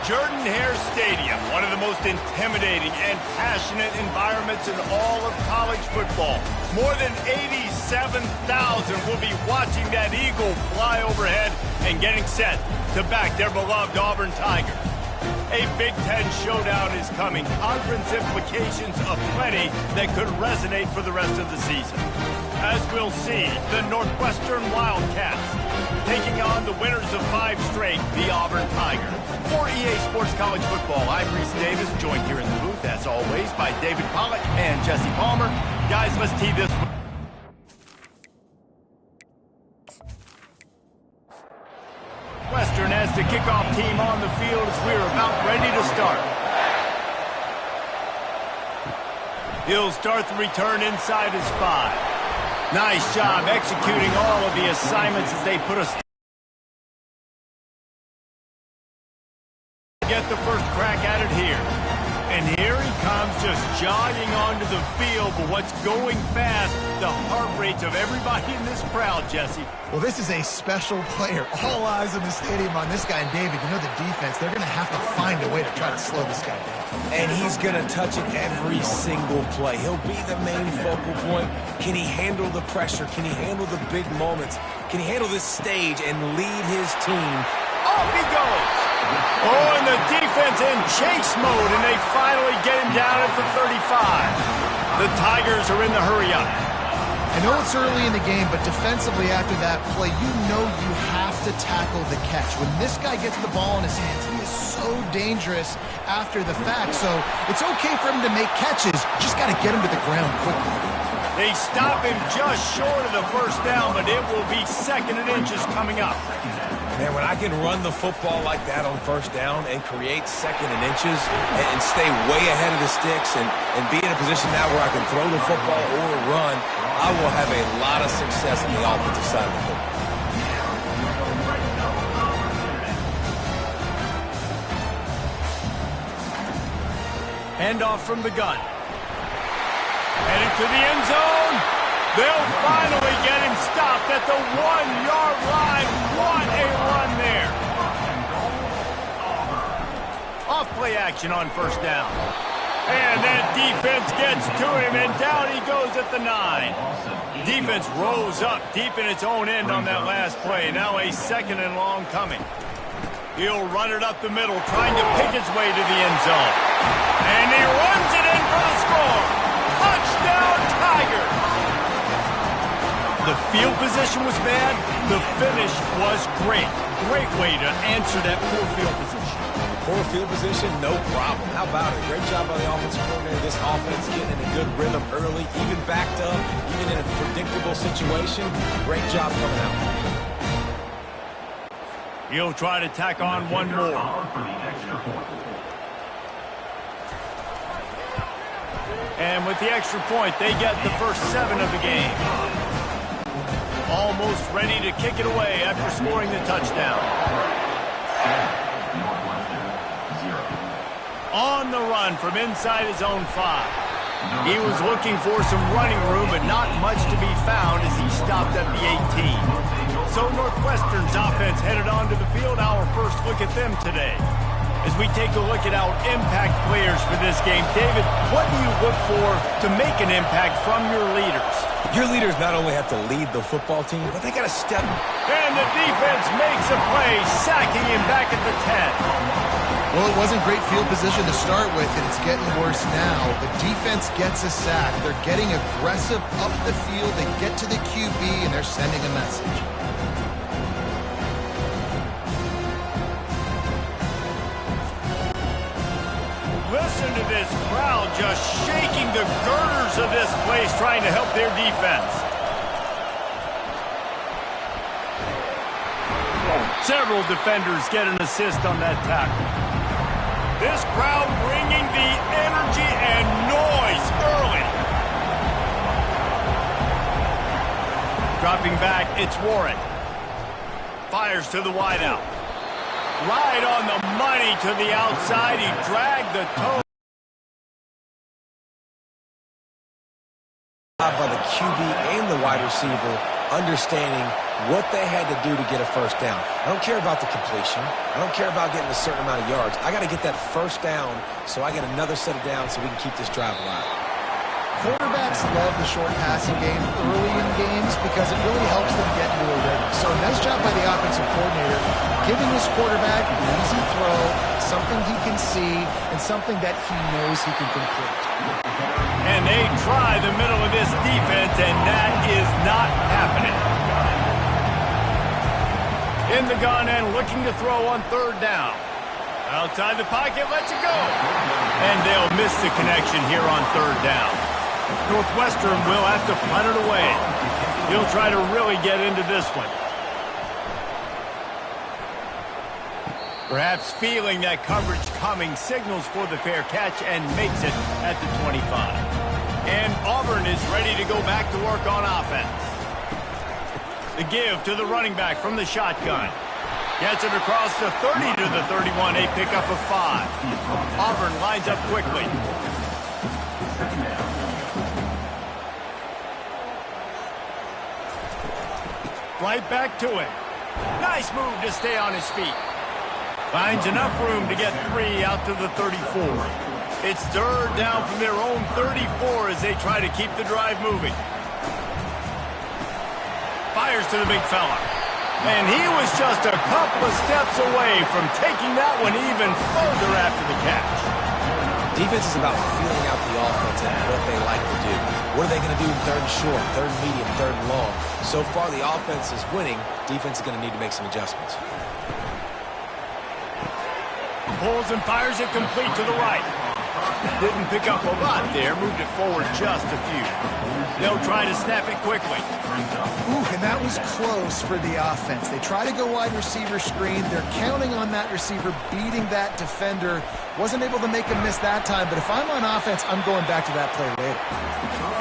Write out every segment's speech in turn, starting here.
Jordan-Hare Stadium, one of the most intimidating and passionate environments in all of college football. More than 87,000 will be watching that eagle fly overhead and getting set to back their beloved Auburn Tigers. A Big Ten showdown is coming. Conference implications aplenty that could resonate for the rest of the season. As we'll see, the Northwestern Wildcats taking on the winners of 5 straight, the Auburn Tigers. For EA Sports College Football, I'm Reese Davis, joined here in the booth, as always, by David Pollack and Jesse Palmer. Guys, let's tee this one. Western has the kickoff team on the field as we're about ready to start. He'll start the return inside his 5. Nice job executing all of the assignments as they put us. Get the first crack at it here. And here he comes, just jogging onto the field. But what's going fast, the heart rates of everybody in this crowd, Jesse. Well, this is a special player. All eyes in the stadium on this guy. And David, you know the defense, they're going to have to find a way to try to slow this guy down. And he's going to touch it every single play. He'll be the main focal point. Can he handle the pressure? Can he handle the big moments? Can he handle this stage and lead his team? Off he goes. Oh, and the defense in chase mode, and they finally get him down at the 35. The Tigers are in the hurry-up. I know it's early in the game, but defensively after that play, you know you have to tackle the catch. When this guy gets the ball in his hands, he is so dangerous after the fact. So it's okay for him to make catches. Just got to get him to the ground quickly. They stop him just short of the first down, but it will be 2nd and inches coming up. Man, when I can run the football like that on first down and create 2nd and inches and stay way ahead of the sticks and be in a position now where I can throw the football or run, I will have a lot of success on the offensive side of the football. Handoff from the gun. Headed to the end zone. They'll finally get him stopped at the 1-yard line. What a run there. Off play action on first down. And that defense gets to him, and down he goes at the 9. Defense rose up deep in its own end on that last play. Now a 2nd and long coming. He'll run it up the middle, trying to pick his way to the end zone. And he runs it in for the score. Touchdown, Tigers. The field position was bad. The finish was great. Great way to answer that poor field position. Poor field position, no problem. How about it? Great job by the offensive coordinator. This offense getting in a good rhythm early, even backed up, even in a predictable situation. Great job coming out. He'll try to tack on one more. And with the extra point, they get the first 7 of the game. Almost ready to kick it away after scoring the touchdown. On the run from inside his own 5. He was looking for some running room, but not much to be found as he stopped at the 18. So Northwestern's offense headed onto the field. Our first look at them today. As we take a look at our impact players for this game, David, what do you look for to make an impact from your leaders? Your leaders not only have to lead the football team, but they got to step. And the defense makes a play, sacking him back at the 10. Well, it wasn't great field position to start with, and it's getting worse now. The defense gets a sack. They're getting aggressive up the field. They get to the QB, and they're sending a message. Listen to this crowd just shaking the girders of this place, trying to help their defense. Several defenders get an assist on that tackle. This crowd bringing the energy and noise early. Dropping back, it's Warren. Fires to the wideout. Right on the money to the outside. He dragged the toe. By the QB and the wide receiver understanding what they had to do to get a first down. I don't care about the completion. I don't care about getting a certain amount of yards. I got to get that first down so I get another set of downs so we can keep this drive alive. Quarterbacks love the short passing game early in games because it really helps them get into a rhythm. So nice job by the offensive coordinator, giving his quarterback an easy throw, something he can see, and something that he knows he can complete. And they try the middle of this defense, and that is not happening. In the gun and looking to throw on third down. Outside the pocket, lets it go. And they'll miss the connection here on third down. Northwestern will have to punt it away. He'll try to really get into this one. Perhaps feeling that coverage coming, signals for the fair catch and makes it at the 25. And Auburn is ready to go back to work on offense. The give to the running back from the shotgun. Gets it across the 30 to the 31, a pickup of 5. Auburn lines up quickly. Right back to it. Nice move to stay on his feet. Finds enough room to get 3 out to the 34. It's third down from their own 34 as they try to keep the drive moving. Fires to the big fella. And he was just a couple of steps away from taking that one even further after the catch. Defense is about feeling out the offense and what they like to do. What are they going to do in third and short, third and medium, third and long? So far, the offense is winning. Defense is going to need to make some adjustments. Pulls and fires it complete to the right. Didn't pick up a lot there. Moved it forward just a few. They'll try to snap it quickly. Ooh, and that was close for the offense. They try to go wide receiver screen. They're counting on that receiver beating that defender. Wasn't able to make him miss that time, but if I'm on offense, I'm going back to that play later.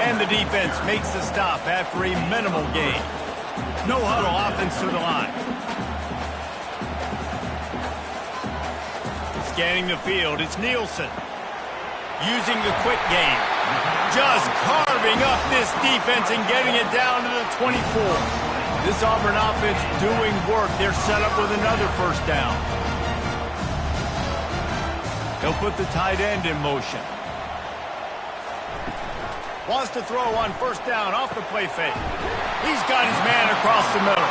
And the defense makes the stop after a minimal gain. No huddle offense to the line. Scanning the field, it's Nielsen. Using the quick game. Just carving up this defense and getting it down to the 24. This Auburn offense doing work. They're set up with another first down. They'll put the tight end in motion. Wants to throw on first down off the play fake. He's got his man across the middle.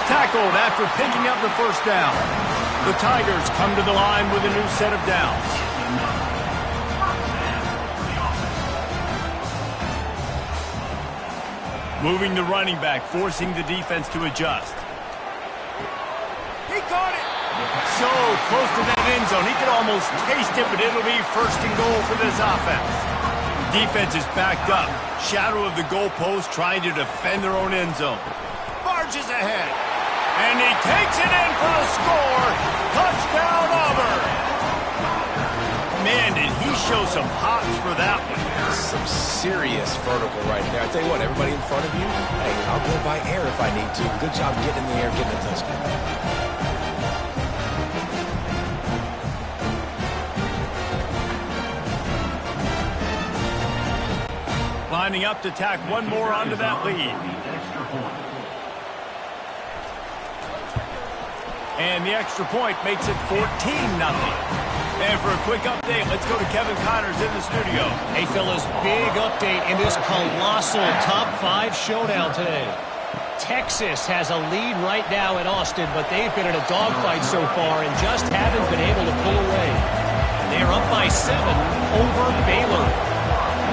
Tackled after picking up the first down. The Tigers come to the line with a new set of downs. Moving the running back, forcing the defense to adjust. He caught it! So close to that end zone. He could almost taste it, but it'll be first and goal for this offense. Defense is backed up. Shadow of the goalpost trying to defend their own end zone. Barges ahead. And he takes it in for the score. Touchdown, Auburn! Man, did he show some hops for that one. Some serious vertical right there. I tell you what, everybody in front of you, hey, I'll go by air if I need to. Good job getting in the air, getting a touchdown. Lining up to tack one more onto that lead. And the extra point makes it 14-0. And for a quick update, let's go to Kevin Connors in the studio. Hey, fellas, big update in this colossal top 5 showdown today. Texas has a lead right now in Austin, but they've been in a dogfight so far and just haven't been able to pull away. They're up by 7 over Baylor.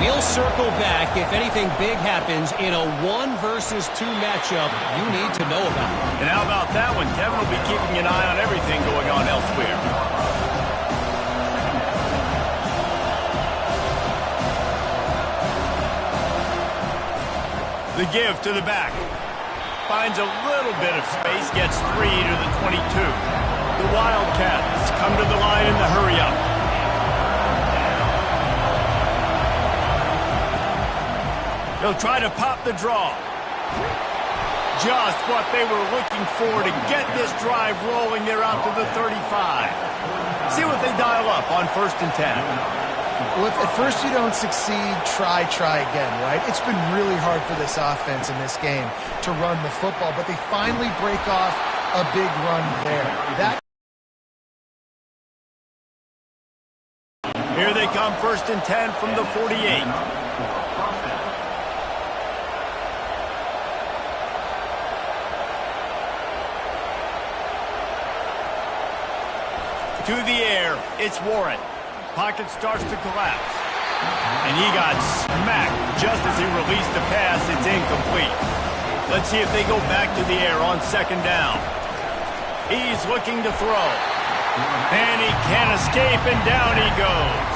We'll circle back if anything big happens in a 1 versus 2 matchup you need to know about. And how about that one? Kevin will be keeping an eye on everything going on elsewhere. The give to the back. Finds a little bit of space, gets 3 to the 22. The Wildcats come to the line in the hurry-up. They'll try to pop the draw. Just what they were looking for to get this drive rolling. They're out to the 35. See what they dial up on 1st and 10. Well, if at first you don't succeed, try again, right? It's been really hard for this offense in this game to run the football, but they finally break off a big run there. Here they come, 1st and 10 from the 48. To the air, it's Warren. Pocket starts to collapse. And he got smacked just as he released the pass. It's incomplete. Let's see if they go back to the air on 2nd down. He's looking to throw. And he can't escape, and down he goes.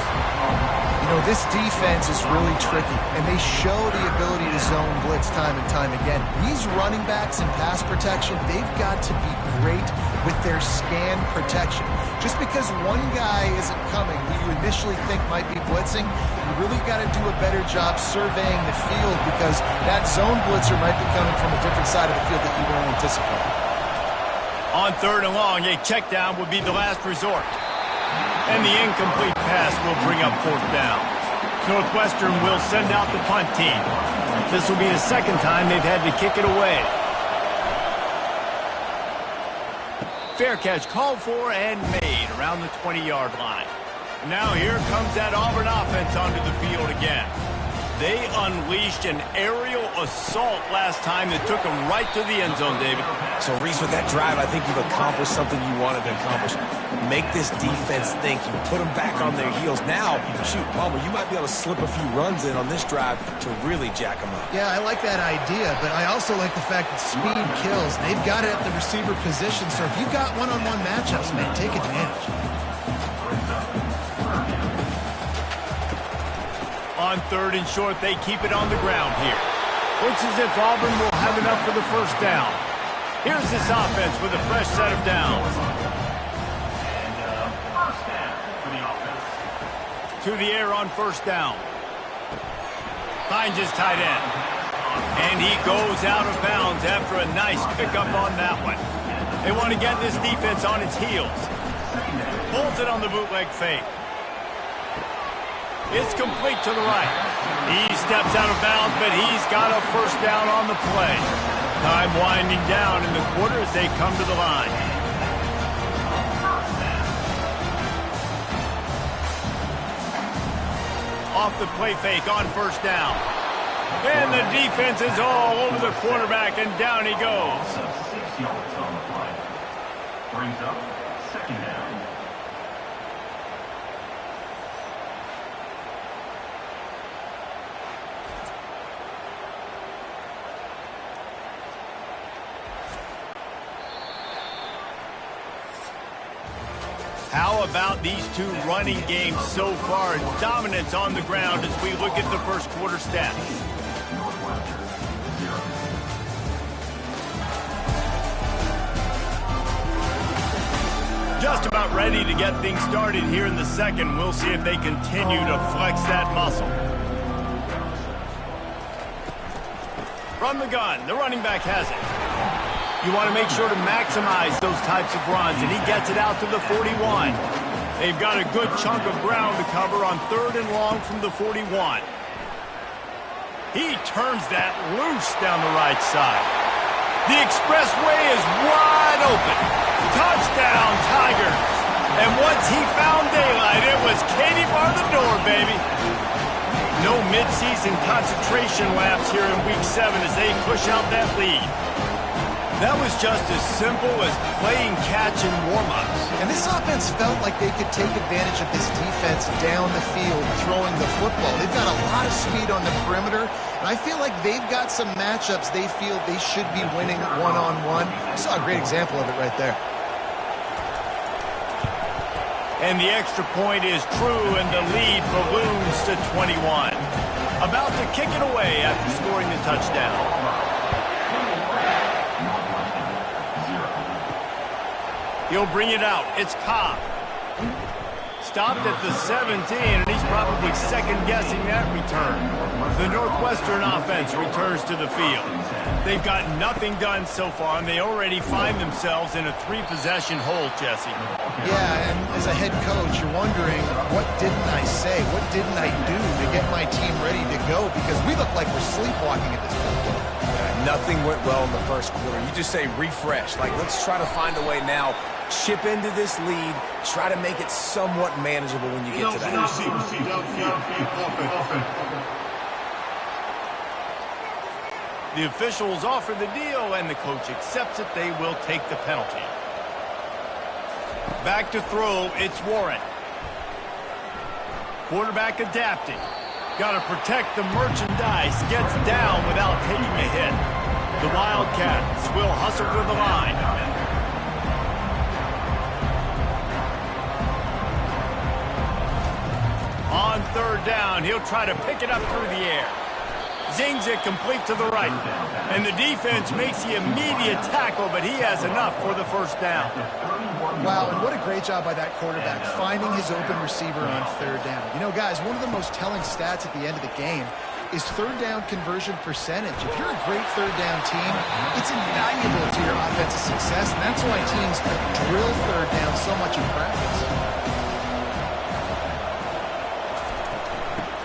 You know, this defense is really tricky, and they show the ability to zone blitz time and time again. These running backs in pass protection, they've got to be great with their scan protection. Just because one guy isn't coming who you initially think might be blitzing, you really got to do a better job surveying the field, because that zone blitzer might be coming from a different side of the field that you weren't anticipating. On 3rd and long, a check down would be the last resort. And the incomplete pass will bring up 4th down. Northwestern will send out the punt team. This will be the 2nd time they've had to kick it away. Fair catch called for and made around the 20-yard line. Now here comes that Auburn offense onto the field again. They unleashed an aerial assault last time that took them right to the end zone, David. So, Reese, with that drive, I think you've accomplished something you wanted to accomplish. Make this defense think. You put them back on their heels. Now, shoot, Palmer, you might be able to slip a few runs in on this drive to really jack them up. Yeah, I like that idea, but I also like the fact that speed kills. They've got it at the receiver position, so if you've got one-on-one matchups, man, take advantage. On 3rd and short, they keep it on the ground here. Looks as if Auburn will have enough for the 1st down. Here's this offense with a fresh set of downs. To the air on 1st down. Finds his tight end. And he goes out of bounds after a nice pickup on that one. They want to get this defense on its heels. Pulls it on the bootleg fake. It's complete to the right. He steps out of bounds, but he's got a 1st down on the play. Time winding down in the quarter as they come to the line. Off the play fake on 1st down. And the defense is all over the quarterback, and down he goes. 6 yards on the play. Brings up 2nd down. How about these two running games so far? Dominance on the ground as we look at the 1st quarter stats. Just about ready to get things started here in the 2nd. We'll see if they continue to flex that muscle. From the gun, the running back has it. You want to make sure to maximize those types of runs, and he gets it out to the 41. They've got a good chunk of ground to cover on 3rd and long from the 41. He turns that loose down the right side. The expressway is wide open. Touchdown, Tigers. And once he found daylight, it was Katie bar the door, baby. No midseason concentration laps here in Week 7 as they push out that lead. That was just as simple as playing catch in warm-ups. And this offense felt like they could take advantage of this defense down the field, throwing the football. They've got a lot of speed on the perimeter, and I feel like they've got some matchups they feel they should be winning one-on-one. I saw a great example of it right there. And the extra point is true, and the lead balloons to 21. About to kick it away after scoring the touchdown. He'll bring it out. It's Cobb. Stopped at the 17, and he's probably second-guessing that return. The Northwestern offense returns to the field. They've got nothing done so far, and they already find themselves in a 3-possession hole, Jesse. Yeah, and as a head coach, you're wondering, what didn't I say? What didn't I do to get my team ready to go? Because we look like we're sleepwalking at this point. Nothing went well in the first quarter. You just say refresh. Like, let's try to find a way now. Chip into this lead. Try to make it somewhat manageable when you get to that. The officials offer the deal, and the coach accepts it. They will take the penalty. Back to throw, it's Warren. Quarterback adapting. Got to protect the merchandise. Gets down without taking a hit. The Wildcats will hustle for the line. On third down, he'll try to pick it up through the air. Zings it complete to the right. And the defense makes the immediate tackle, but he has enough for the first down. Wow, and what a great job by that quarterback, finding his open receiver on third down. You know, guys, one of the most telling stats at the end of the game is third down conversion percentage. If you're a great third down team, it's invaluable to your offensive success, and that's why teams drill third down so much in practice.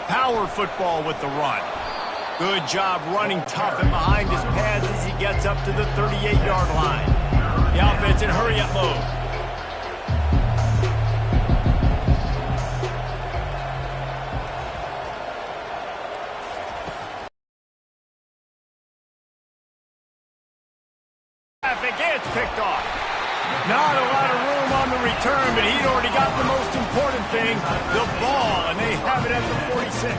Power football with the run. Good job running tough and behind his pads as he gets up to the 38-yard line. The offense in hurry-up mode. Traffic gets picked off. Not a lot of room on the return, but he'd already got the most important thing, the ball, and they have it at the 46.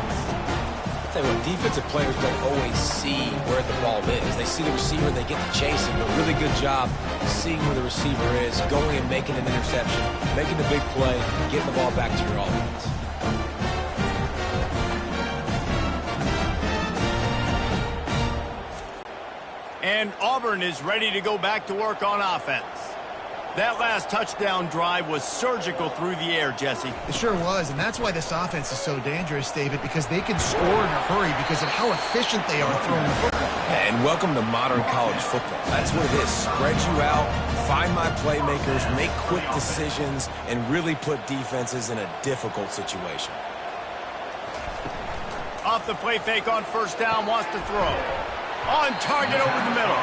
Tell you what, defensive players don't always see where the ball is. They see the receiver, they get to chasing. But really good job seeing where the receiver is, going and making an interception, making the big play, getting the ball back to your offense. And Auburn is ready to go back to work on offense. That last touchdown drive was surgical through the air, Jesse. It sure was, and that's why this offense is so dangerous, David, because they can score in a hurry because of how efficient they are throwing the football. And welcome to modern college football. That's what it is. Spread you out, find my playmakers, make quick decisions, and really put defenses in a difficult situation. Off the play fake on first down, wants to throw. On target over the middle.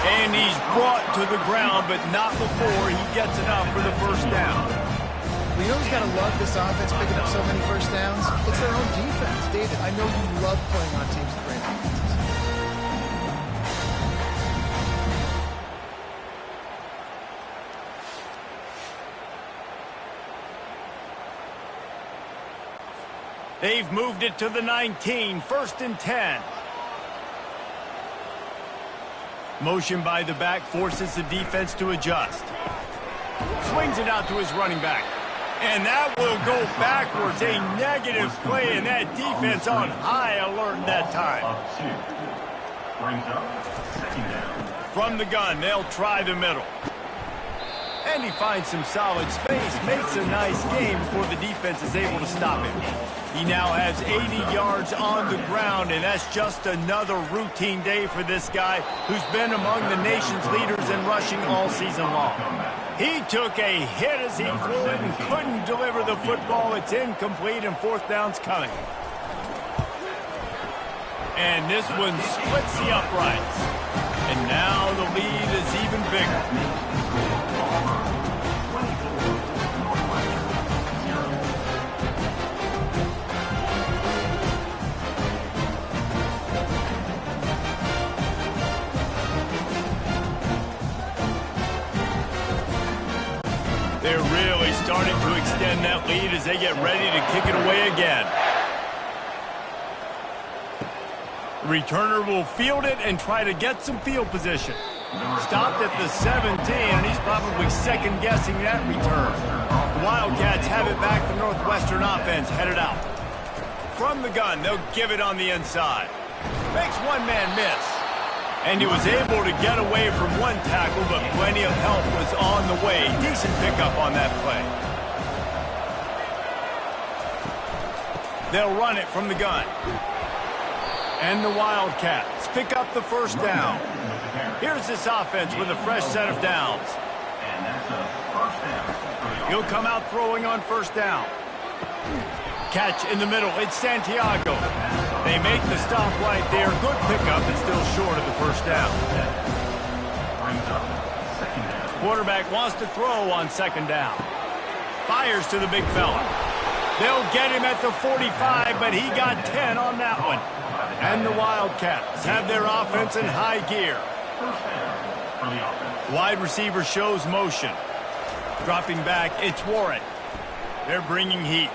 And he's brought to the ground, but not before he gets enough for the first down. You know who's got to love this offense picking up so many first downs? It's their own defense. David, I know you love playing on teams with great offenses. They've moved it to the 19, 1st and 10. Motion by the back forces the defense to adjust. Swings it out to his running back. And that will go backwards. A negative play, and that defense on high alert that time. Brings up second down. From the gun, they'll try the middle. And he finds some solid space, makes a nice game before the defense is able to stop him. He now has 80 yards on the ground, and that's just another routine day for this guy who's been among the nation's leaders in rushing all season long. He took a hit as he threw it and couldn't deliver the football. It's incomplete, and fourth down's coming. And this one splits the uprights. And now the lead is even bigger. They're really starting to extend that lead as they get ready to kick it away again. The returner will field it and try to get some field position. Stopped at the 17, and he's probably second-guessing that return. The Wildcats have it back. The Northwestern offense headed out. From the gun, they'll give it on the inside. Makes one man miss. And he was able to get away from one tackle, but plenty of help was on the way. Decent pickup on that play. They'll run it from the gun. And the Wildcats pick up the first down. Here's this offense with a fresh set of downs. And that's a first down. He'll come out throwing on first down. Catch in the middle. It's Santiago. They make the stop right there. Good pickup, but still short of the first down. Brings up second down. Quarterback wants to throw on second down. Fires to the big fella. They'll get him at the 45, but he got 10 on that one. And the Wildcats have their offense in high gear. First down for the offense. Wide receiver shows motion. Dropping back, it's Warren. They're bringing heat.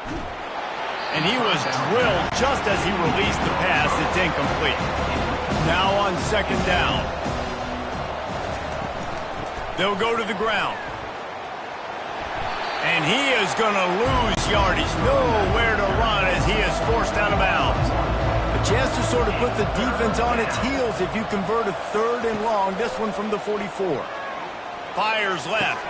And he was drilled just as he released the pass. It's incomplete. Now on second down. They'll go to the ground. And he is going to lose yardage. Nowhere to run as he is forced out of bounds. A chance to sort of put the defense on its heels if you convert a third and long. This one from the 44. Fires left.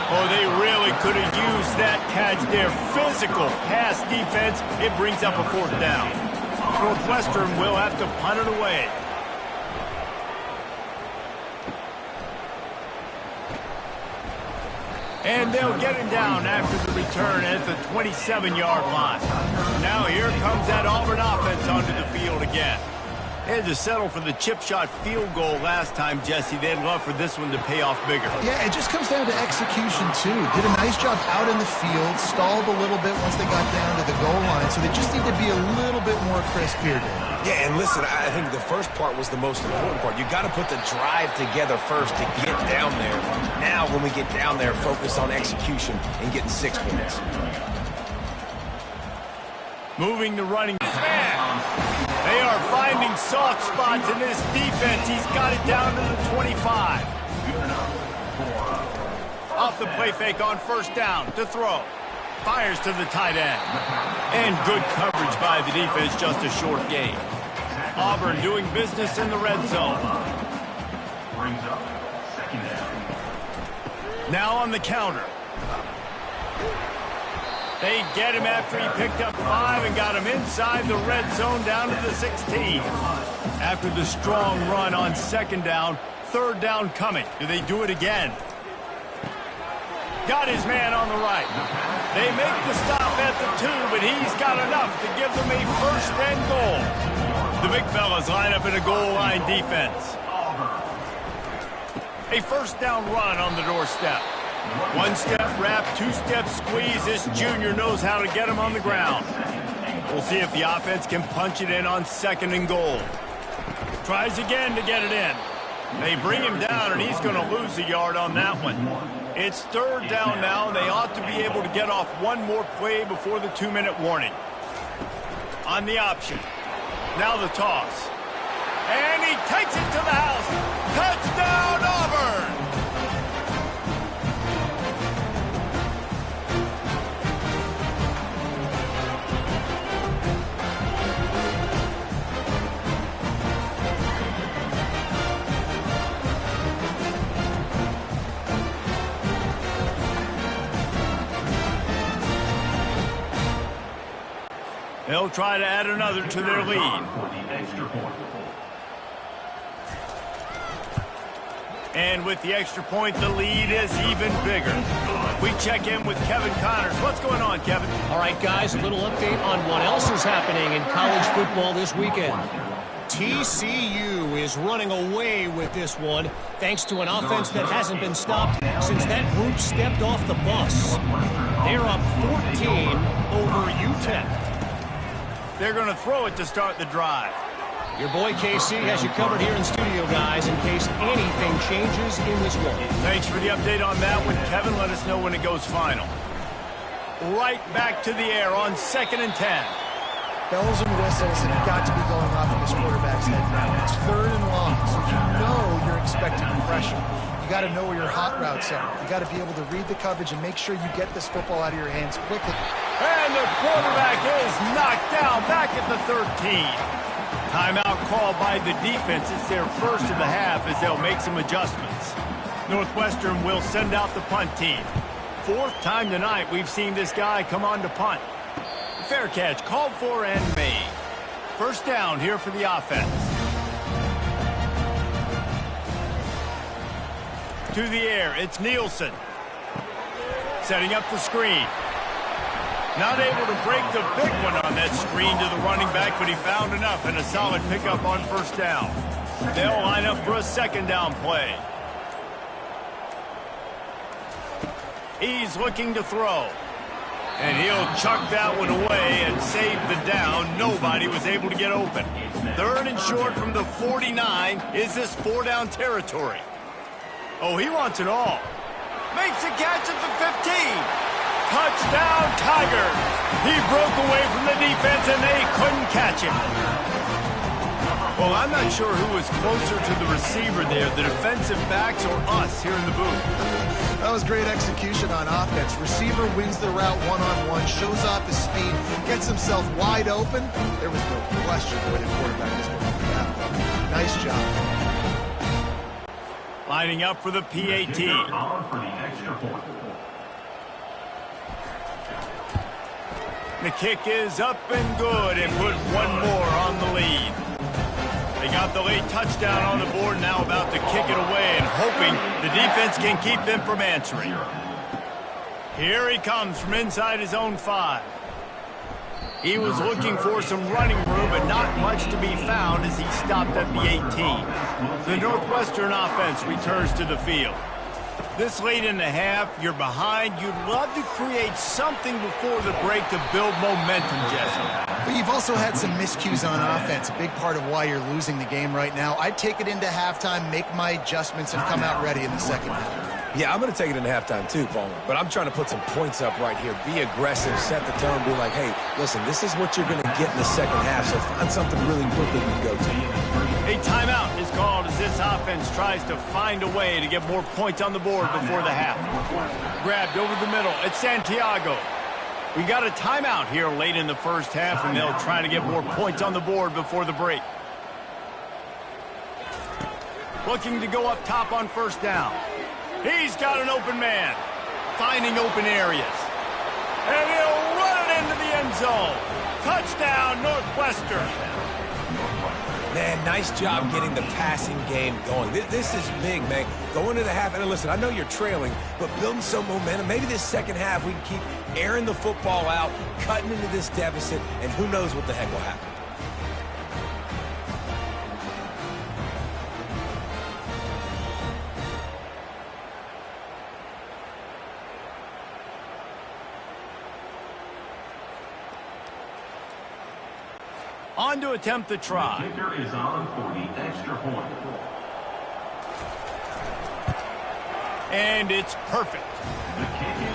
Oh, they really could have used that catch there. Physical pass defense. It brings up a fourth down. Northwestern will have to punt it away. And they'll get him down after the return at the 27-yard line. Now here comes that Auburn offense onto the field again. They had to settle for the chip shot field goal last time, Jesse. They'd love for this one to pay off bigger. Yeah, it just comes down to execution, too. Did a nice job out in the field, stalled a little bit once they got down to the goal line, so they just need to be a little bit more crisp here, Dave. Yeah, and listen, I think the first part was the most important part. You got to put the drive together first to get down there. Now, when we get down there, focus on execution and getting 6 points. Moving the running man. They are finding soft spots in this defense. He's got it down to the 25. Off the play fake on first down to throw. Fires to the tight end. And good coverage by the defense, just a short gain. Auburn doing business in the red zone. Brings up second down. Now on the counter. They get him after he picked up 5 and got him inside the red zone down to the 16. After the strong run on second down, third down coming. Do they do it again? Got his man on the right. They make the stop at the 2, but he's got enough to give them a first and goal. The big fellas line up in a goal line defense. A first down run on the doorstep. 1-step wrap, 2-step squeeze. This junior knows how to get him on the ground. We'll see if the offense can punch it in on second and goal. Tries again to get it in. They bring him down, and he's going to lose a yard on that one. It's third down now, and they ought to be able to get off one more play before the 2-minute warning. On the option. Now the toss. And he takes it to the house. Touchdown, Auburn! They'll try to add another to their lead. And with the extra point, the lead is even bigger. We check in with Kevin Connors. What's going on, Kevin? All right, guys, a little update on what else is happening in college football this weekend. TCU is running away with this one thanks to an offense that hasn't been stopped since that group stepped off the bus. They're up 14 over UTEP. They're going to throw it to start the drive. Your boy KC has you covered here in studio, guys, in case anything changes in this one. Thanks for the update on that one, Kevin. Let us know when it goes final. Right back to the air on 2nd and 10. Bells and whistles have got to be going off in this quarterback's head now. It's third and long, so you know you're expecting pressure. You got to know where your hot routes are. You got to be able to read the coverage and make sure you get this football out of your hands quickly. And the quarterback is knocked down back at the 13. Timeout called by the defense. It's their first of the half as they'll make some adjustments. Northwestern will send out the punt team. 4th time tonight we've seen this guy come on to punt. Fair catch, called for and made. First down here for the offense. To the air, it's Nielsen. Setting up the screen. Not able to break the big one on that screen to the running back, but he found enough and a solid pickup on first down. They'll line up for a second down play. He's looking to throw. And he'll chuck that one away and save the down. Nobody was able to get open. Third and short from the 49. Is this 4-down territory? Oh, he wants it all. Makes a catch at the 15. Touchdown, Tigers. He broke away from the defense and they couldn't catch him. Well, I'm not sure who was closer to the receiver there, the defensive backs or us here in the booth. That was great execution on offense. Receiver wins the route one-on-one, shows off his speed, gets himself wide open. There was no question where the quarterback was going to do that. Nice job. Lining up for the PAT. The kick is up and good and put one more on the lead. They got the late touchdown on the board, now about to kick it away and hoping the defense can keep them from answering. Here he comes from inside his own 5. He was looking for some running room, but not much to be found as he stopped at the 18. The Northwestern offense returns to the field. This late in the half, you're behind. You'd love to create something before the break to build momentum, Jesse. But you've also had some miscues on offense, a big part of why you're losing the game right now. I'd take it into halftime, make my adjustments, and come out ready in the second half. Yeah, I'm going to take it into halftime too, Palmer. But I'm trying to put some points up right here. Be aggressive, set the tone, be like, hey, listen, this is what you're going to get in the second half, so find something really quickly you can go to. A timeout is called as this offense tries to find a way to get more points on the board before the half. Grabbed over the middle. It's Santiago. We got a timeout here late in the first half, and they'll try to get more points on the board before the break. Looking to go up top on first down. He's got an open man. Finding open areas. And he'll run it into the end zone. Touchdown, Northwestern. Man, nice job getting the passing game going. This is big, man. Going to the half, and listen, I know you're trailing, but building some momentum. Maybe this second half we can keep airing the football out, cutting into this deficit, and who knows what the heck will happen. On to attempt the try. The kicker is on for the extra point. And it's perfect.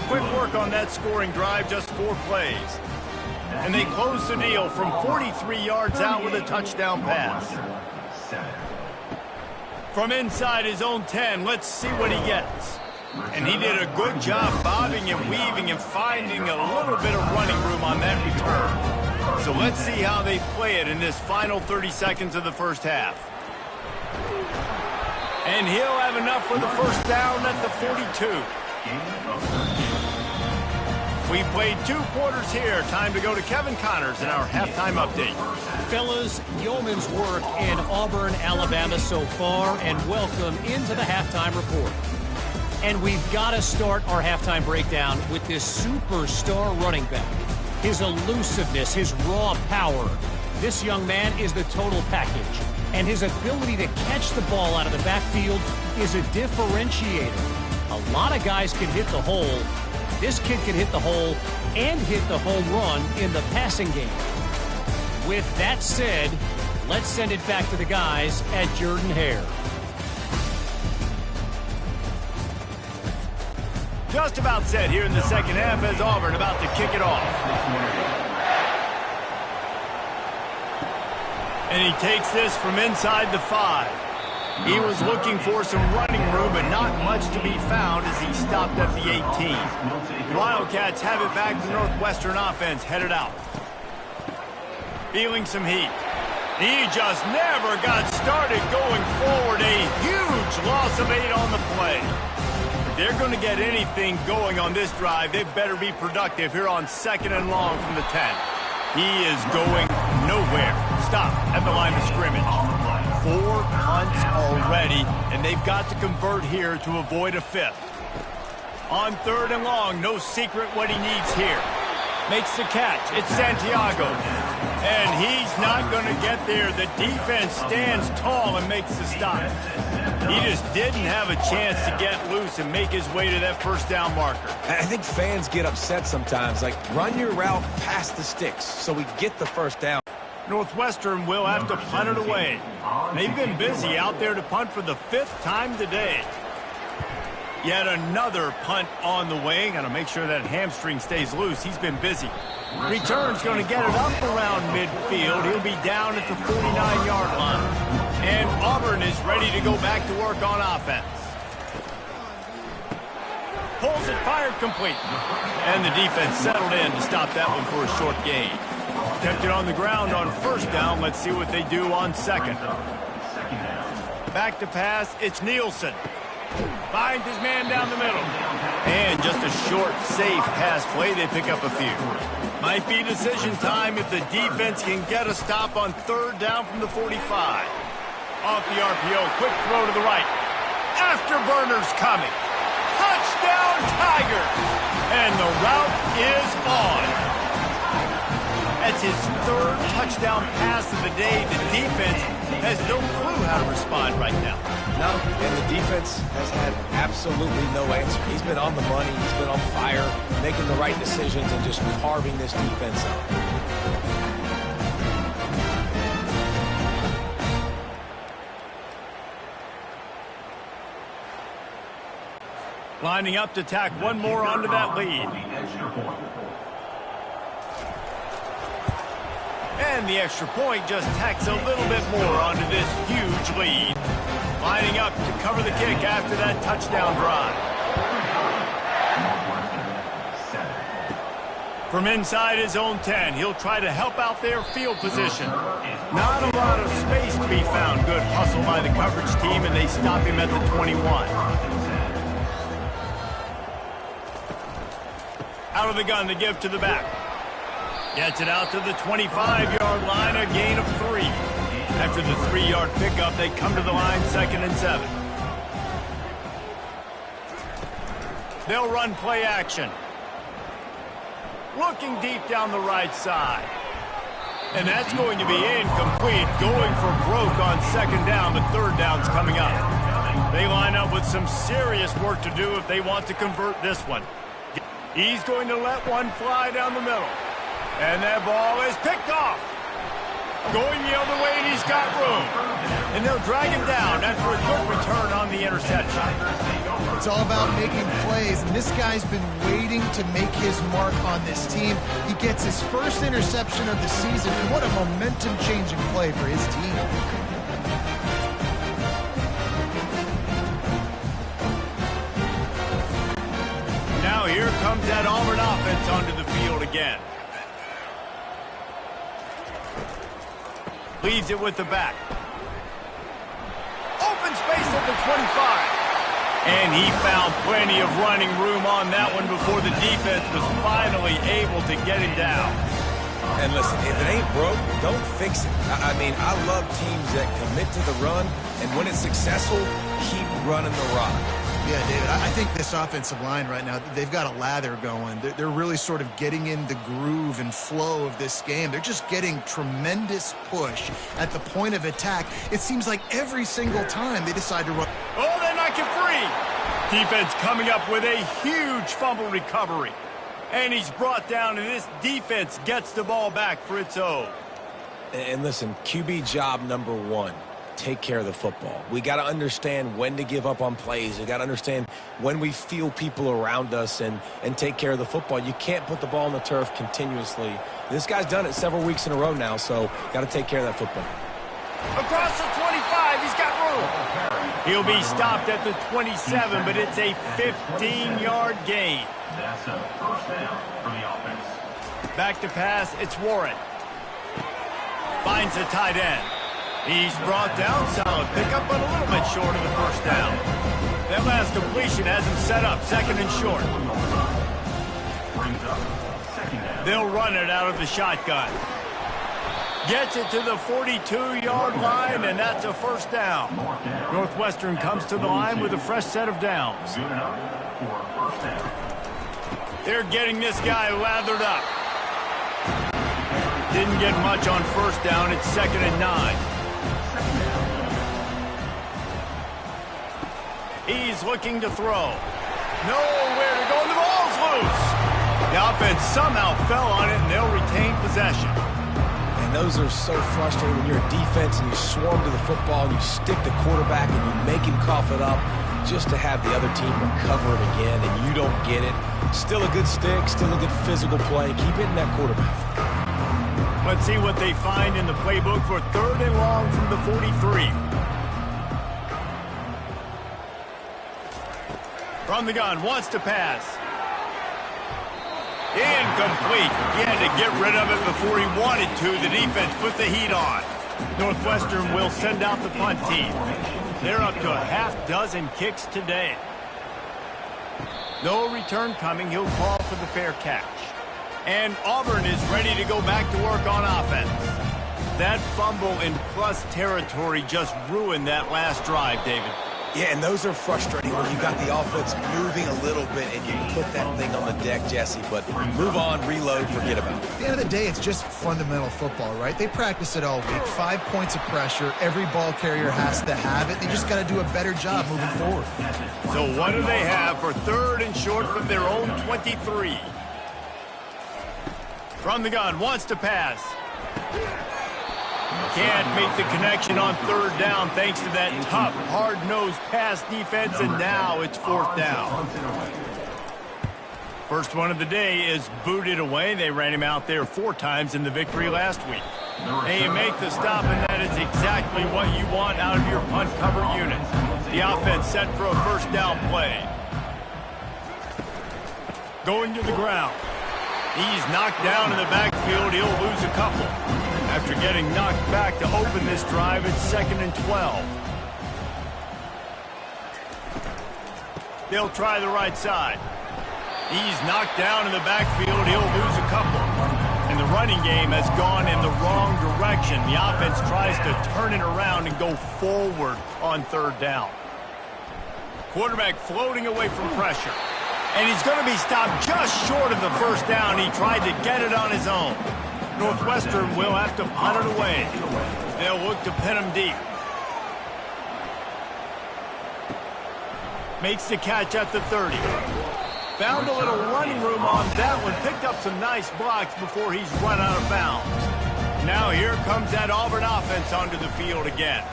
Quick work on that scoring drive, just 4 plays. And they close the deal from 43 yards out with a touchdown pass. From inside his own 10, let's see what he gets. And he did a good job bobbing and weaving and finding a little bit of running room on that return. So let's see how they play it in this final 30 seconds of the first half. And he'll have enough for the first down at the 42. We played 2 quarters here. Time to go to Kevin Connors in our halftime update. Fellas, yeoman's work in Auburn, Alabama so far, and welcome into the halftime report. And we've got to start our halftime breakdown with this superstar running back. His elusiveness, his raw power. This young man is the total package. And his ability to catch the ball out of the backfield is a differentiator. A lot of guys can hit the hole. This kid can hit the hole and hit the home run in the passing game. With that said, let's send it back to the guys at Jordan-Hare. Just about set here in the second half as Auburn about to kick it off. And he takes this from inside the 5. He was looking for some running room, but not much to be found as he stopped at the 18. Wildcats have it back. The Northwestern offense headed out. Feeling some heat. He just never got started going forward. A huge loss of 8 on the play. If they're going to get anything going on this drive, they better be productive here on 2nd and long from the 10. He is going nowhere. Stop at the line of scrimmage. 4 punts already, and they've got to convert here to avoid a 5th. On 3rd and long, no secret what he needs here. Makes the catch. It's Santiago. And he's not going to get there. The defense stands tall and makes the stop. He just didn't have a chance to get loose and make his way to that first down marker. I think fans get upset sometimes. Like, run your route past the sticks so we get the first down. Northwestern will have to punt it away. They've been busy out there to punt for the 5th time today. Yet another punt on the way. Got to make sure that hamstring stays loose. He's been busy. Return's going to get it up around midfield. He'll be down at the 49-yard line. And Auburn is ready to go back to work on offense. Pulls it, fired complete. And the defense settled in to stop that one for a short gain. Kept it on the ground on 1st down. Let's see what they do on 2nd. Back to pass. It's Nielsen. Finds his man down the middle. And just a short, safe pass play. They pick up a few. Might be decision time if the defense can get a stop on 3rd down from the 45. Off the RPO. Quick throw to the right. Afterburner's coming. Touchdown, Tigers. And the route is on. That's his 3rd touchdown pass of the day. The defense has no clue how to respond right now. No, and the defense has had absolutely no answer. He's been on the money. He's been on fire, making the right decisions and just carving this defense up. Lining up to tack one more onto that lead. And the extra point just tacks a little bit more onto this huge lead. Lining up to cover the kick after that touchdown drive. From inside his own 10, he'll try to help out their field position. Not a lot of space to be found. Good hustle by the coverage team, and they stop him at the 21. Out of the gun to give to the back. Gets it out to the 25-yard line, a gain of 3. After the 3-yard pickup, they come to the line 2nd and 7. They'll run play action. Looking deep down the right side. And that's going to be incomplete. Going for broke on 2nd down, but 3rd down's coming up. They line up with some serious work to do if they want to convert this one. He's going to let one fly down the middle. And that ball is picked off. Going the other way, and he's got room. And they'll drag him down after a good return on the interception. It's all about making plays, and this guy's been waiting to make his mark on this team. He gets his first interception of the season, and what a momentum-changing play for his team. Now here comes that Auburn offense onto the field again. Leaves it with the back. Open space at the 25. And he found plenty of running room on that one before the defense was finally able to get him down. And listen, if it ain't broke, don't fix it. I mean, I love teams that commit to the run, and when it's successful, keep running the rock. Yeah, David, I think this offensive line right now, they've got a lather going. They're really sort of getting in the groove and flow of this game. They're just getting tremendous push at the point of attack. It seems like every single time they decide to run. Oh, they knock it free. Defense coming up with a huge fumble recovery. And he's brought down, and this defense gets the ball back for its own. And listen, QB job number 1. Take care of the football. We got to understand when to give up on plays. We got to understand when we feel people around us and take care of the football. You can't put the ball on the turf continuously. This guy's done it several weeks in a row now, so got to take care of that football. Across the 25, he's got room. He'll be stopped at the 27, but it's a 15-yard gain. That's a first down for the offense. Back to pass, it's Warren. Finds the tight end. He's brought down, solid pickup, but a little bit short of the first down. That last completion has him set up, 2nd and short. Brings up 2nd down. They'll run it out of the shotgun. Gets it to the 42-yard line, and that's a first down. Northwestern comes to the line with a fresh set of downs. They're getting this guy lathered up. Didn't get much on first down. It's 2nd and 9. He's looking to throw. Nowhere to go, and the ball's loose. The offense somehow fell on it, and they'll retain possession. And those are so frustrating when you're a defense and you swarm to the football and you stick the quarterback and you make him cough it up just to have the other team recover it again and you don't get it. Still a good stick, still a good physical play. Keep hitting that quarterback. Let's see what they find in the playbook for 3rd and long from the 43. From the gun, wants to pass. Incomplete. He had to get rid of it before he wanted to. The defense put the heat on. Northwestern will send out the punt team. They're up to a half-dozen kicks today. No return coming. He'll call for the fair catch. And Auburn is ready to go back to work on offense. That fumble in plus territory just ruined that last drive, David. Yeah, and those are frustrating when you got the offense moving a little bit and you put that thing on the deck, Jesse. But move on, reload, forget about it. At the end of the day, it's just fundamental football, right? They practice it all week. 5 points of pressure. Every ball carrier has to have it. They just got to do a better job moving forward. So what do they have for 3rd and short from their own 23? From the gun, wants to pass. Can't make the connection on 3rd down thanks to that tough, hard-nosed pass defense, and now it's 4th down. First one of the day is booted away. They ran him out there 4 times in the victory last week. They make the stop, and that is exactly what you want out of your punt cover unit. The offense set for a first down play. Going to the ground. He's knocked down in the backfield. He'll lose a couple. After getting knocked back to open this drive, it's 2nd and 12. They'll try the right side. He's knocked down in the backfield. He'll lose a couple. And the running game has gone in the wrong direction. The offense tries to turn it around and go forward on 3rd down. Quarterback floating away from pressure. And he's going to be stopped just short of the first down. He tried to get it on his own. Northwestern will have to punt it away. They'll look to pin him deep. Makes the catch at the 30. Found a little running room on that one. Picked up some nice blocks before he's run out of bounds. Now here comes that Auburn offense onto the field again.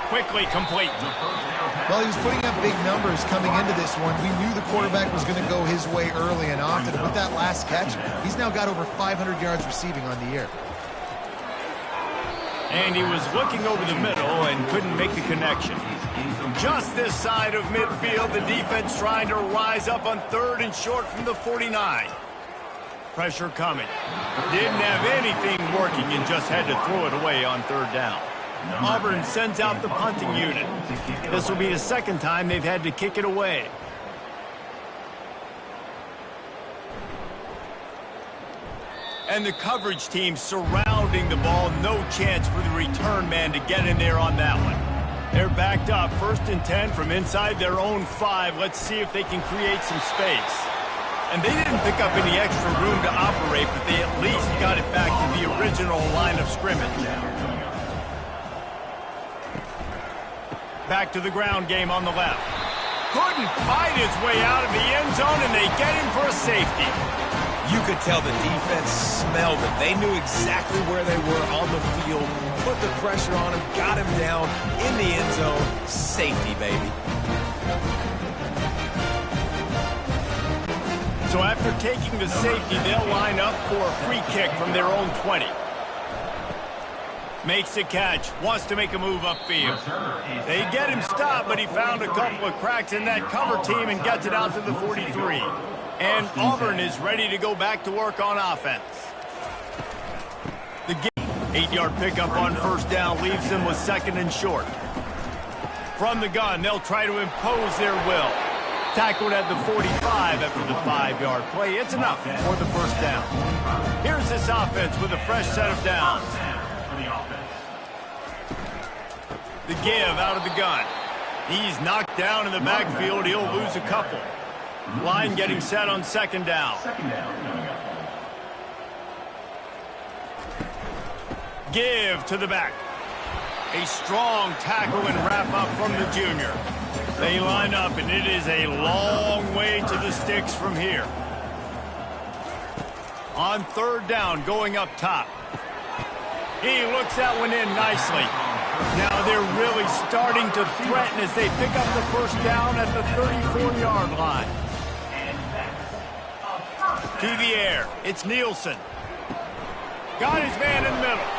Quickly complete. Well, he was putting up big numbers coming into this one. We knew the quarterback was going to go his way early and often. With that last catch, he's now got over 500 yards receiving on the year. And he was looking over the middle and couldn't make the connection. Just this side of midfield, the defense trying to rise up on 3rd and short from the 49. Pressure coming. Didn't have anything working and just had to throw it away on 3rd down. Auburn sends out the punting unit. This will be the 2nd time they've had to kick it away. And the coverage team surrounding the ball. No chance for the return man to get in there on that one. They're backed up. 1st and 10 from inside their own 5. Let's see if they can create some space. And they didn't pick up any extra room to operate, but they at least got it back to the original line of scrimmage. Back to the ground game on the left. Couldn't fight his way out of the end zone, and they get him for a safety. You could tell the defense smelled it. They knew exactly where they were on the field, put the pressure on him, got him down in the end zone. Safety, baby. So after taking the safety, they'll line up for a free kick from their own 20. Makes the catch, wants to make a move upfield. They get him stopped, but he found a couple of cracks in that cover team and gets it out to the 43. And Auburn is ready to go back to work on offense. The 8-yard pickup on 1st down leaves them with 2nd and short. From the gun, they'll try to impose their will. Tackled at the 45 after the 5-yard play. It's enough for the first down. Here's this offense with a fresh set of downs. The give out of the gun. He's knocked down in the backfield. He'll lose a couple. Line getting set on second down. Give to the back. A strong tackle and wrap up from the junior. They line up, and it is a long way to the sticks from here. On third down, going up top. He looks that one in nicely. Now they're really starting to threaten as they pick up the first down at the 34-yard line. To the air, it's Nielsen. Got his man in the middle.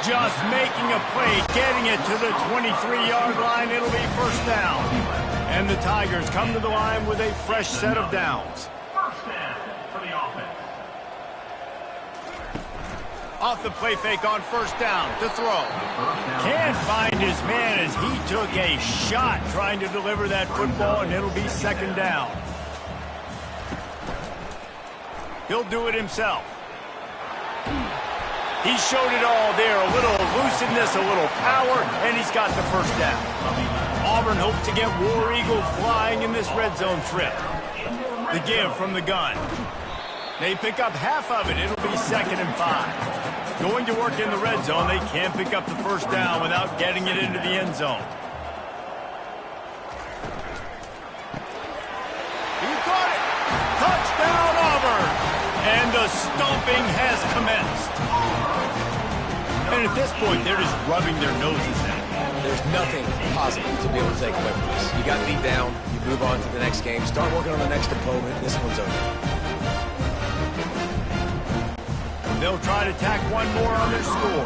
Just making a play, getting it to the 23-yard line. It'll be first down. And the Tigers come to the line with a fresh set of downs. First down for the offense. Off the play fake on first down to throw. Can't find his man as he took a shot trying to deliver that football, and it'll be second down. He'll do it himself. He showed it all there. A little elusiveness, a little power, and he's got the first down. Auburn hopes to get War Eagle flying in this red zone trip. The give from the gun. They pick up half of it. It'll be 2nd and 5. Going to work in the red zone. They can't pick up the first down without getting it into the end zone. He caught it. Touchdown, Auburn. And the stomping has commenced. And at this point, they're just rubbing their noses at it. There's nothing positive to be able to take away from this. You got beat down, you move on to the next game, start working on the next opponent. This one's over. They'll try to tack one more on their score.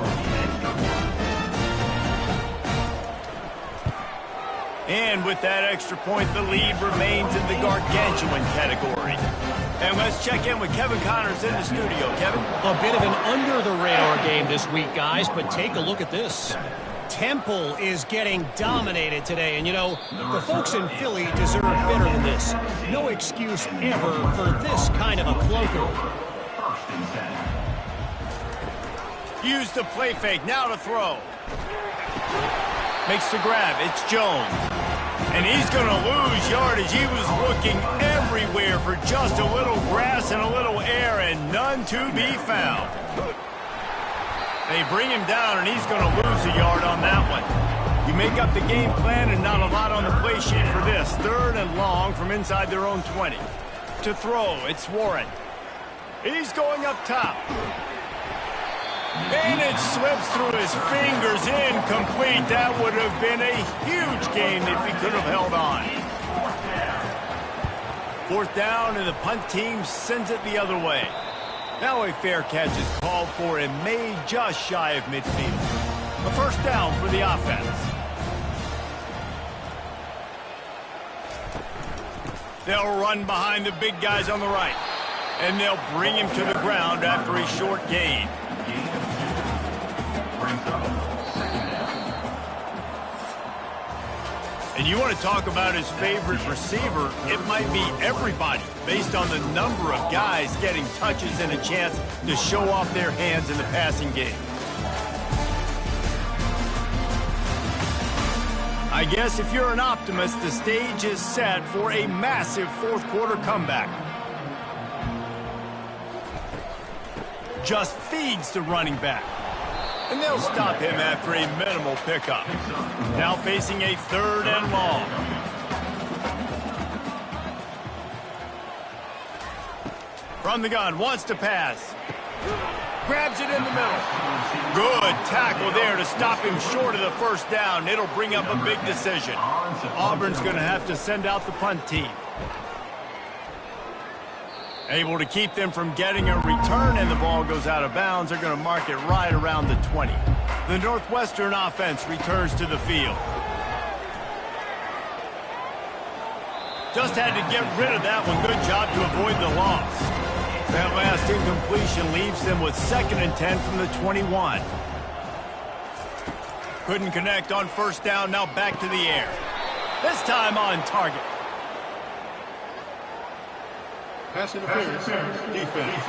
And with that extra point, the lead remains in the gargantuan category. And let's check in with Kevin Connors in the studio. Kevin? A bit of an under-the-radar game this week, guys, but take a look at this. Temple is getting dominated today, and you know, the folks in Philly deserve better than this. No excuse ever for this kind of a clunker. Use the play fake, now to throw. Makes the grab, it's Jones. And he's going to lose yardage. He was looking everywhere for just a little grass and a little air, and none to be found. They bring him down, and he's going to lose a yard on that one. You make up the game plan and not a lot on the play sheet for this. 3rd and long from inside their own 20. To throw, it's Warren. He's going up top. And it slips through his fingers, incomplete. That would have been a huge gain if he could have held on. 4th down, and the punt team sends it the other way. Now a fair catch is called for and made just shy of midfield. A first down for the offense. They'll run behind the big guys on the right. And they'll bring him to the ground after a short gain. And you want to talk about his favorite receiver, it might be everybody, based on the number of guys getting touches and a chance to show off their hands in the passing game. I guess if you're an optimist, the stage is set for a massive 4th quarter comeback. Just feeds the running back. And they'll stop him after a minimal pickup. Now facing a 3rd and long. From the gun, wants to pass. Grabs it in the middle. Good tackle there to stop him short of the first down. It'll bring up a big decision. Auburn's going to have to send out the punt team. Able to keep them from getting a return, and the ball goes out of bounds. They're going to mark it right around the 20. The Northwestern offense returns to the field. Just had to get rid of that one. Good job to avoid the loss. That last incompletion leaves them with 2nd and 10 from the 21. Couldn't connect on first down. Now back to the air. This time on target. Pass interference. Defense.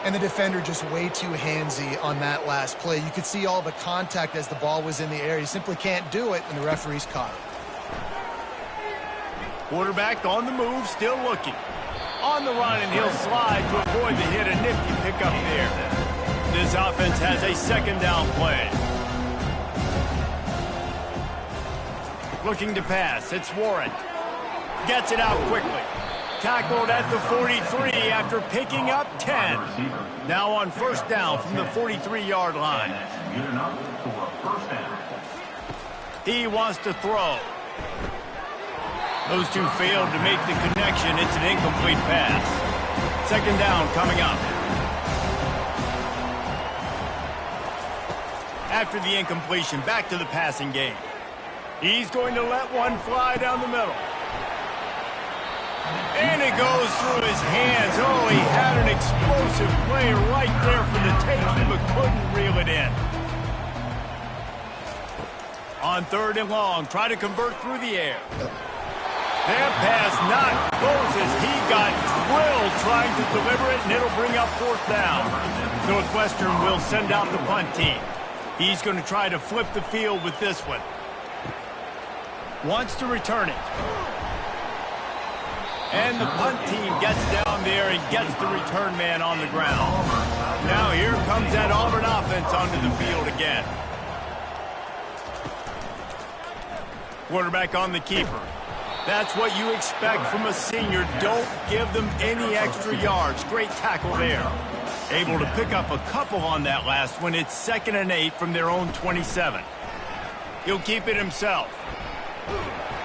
And the defender just way too handsy on that last play. You could see all the contact as the ball was in the air. He simply can't do it, and the referee's caught it. Quarterback on the move, still looking. On the run, and he'll slide to avoid the hit. A nifty pickup there. This offense has a second down play. Looking to pass. It's Warren. Gets it out quickly. Tackled at the 43 after picking up 10. Now on first down from the 43-yard line. He wants to throw. Those two failed to make the connection. It's an incomplete pass. Second down coming up. After the incompletion, back to the passing game. He's going to let one fly down the middle. And it goes through his hands. Oh, he had an explosive play right there for the taking, but couldn't reel it in. On third and long, try to convert through the air. That pass not closes. He got drilled trying to deliver it, and it'll bring up fourth down. Northwestern will send out the punt team. He's going to try to flip the field with this one. Wants to return it. And the punt team gets down there and gets the return man on the ground. Now here comes that Auburn offense onto the field again. Quarterback on the keeper. That's what you expect from a senior. Don't give them any extra yards. Great tackle there. Able to pick up a couple on that last one. It's 2nd and 8 from their own 27. He'll keep it himself.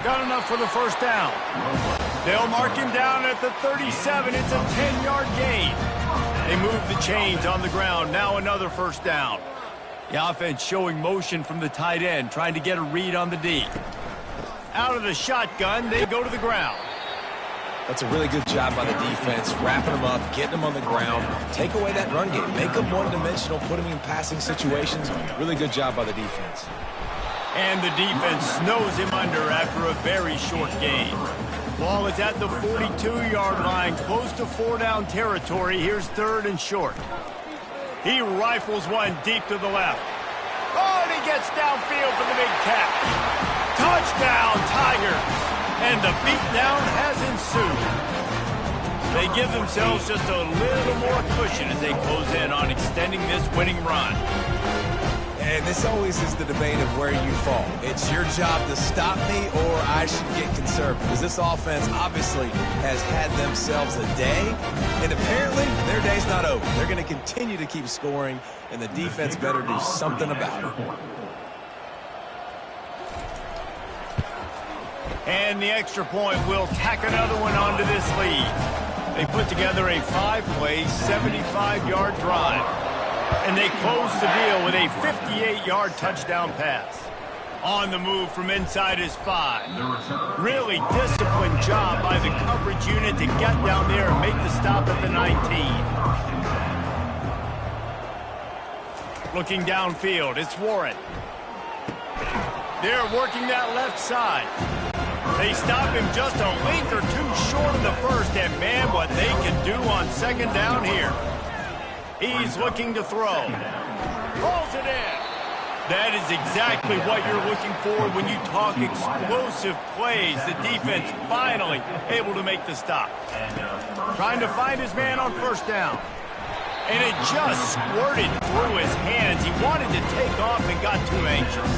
Got enough for the first down. They'll mark him down at the 37. It's a 10-yard gain. They move the chains on the ground. Now another first down. The offense showing motion from the tight end, trying to get a read on the D. Out of the shotgun, they go to the ground. That's a really good job by the defense, wrapping them up, getting them on the ground, take away that run game, make them one-dimensional, put them in passing situations. Really good job by the defense. And the defense snows him under after a very short gain. Ball is at the 42-yard line, close to 4-down territory. Here's third and short. He rifles one deep to the left. Oh, and he gets downfield for the big catch. Touchdown, Tigers! And the beatdown has ensued. They give themselves just a little more cushion as they close in on extending this winning run. And this always is the debate of where you fall. It's your job to stop me or I should get conservative. Because this offense obviously has had themselves a day. And apparently their day's not over. They're going to continue to keep scoring. And the defense better do something about it. And the extra point will tack another one onto this lead. They put together a 5-play, 75-yard drive. And they close the deal with a 58-yard touchdown pass. On the move from inside his 5. Really disciplined job by the coverage unit to get down there and make the stop at the 19. Looking downfield, it's Warren. They're working that left side. They stop him just a length or two short of the first, and man, what they can do on second down here. He's looking to throw. Pulls it in. That is exactly what you're looking for when you talk explosive plays. The defense finally able to make the stop. Trying to find his man on first down. And it just squirted through his hands. He wanted to take off and got too anxious.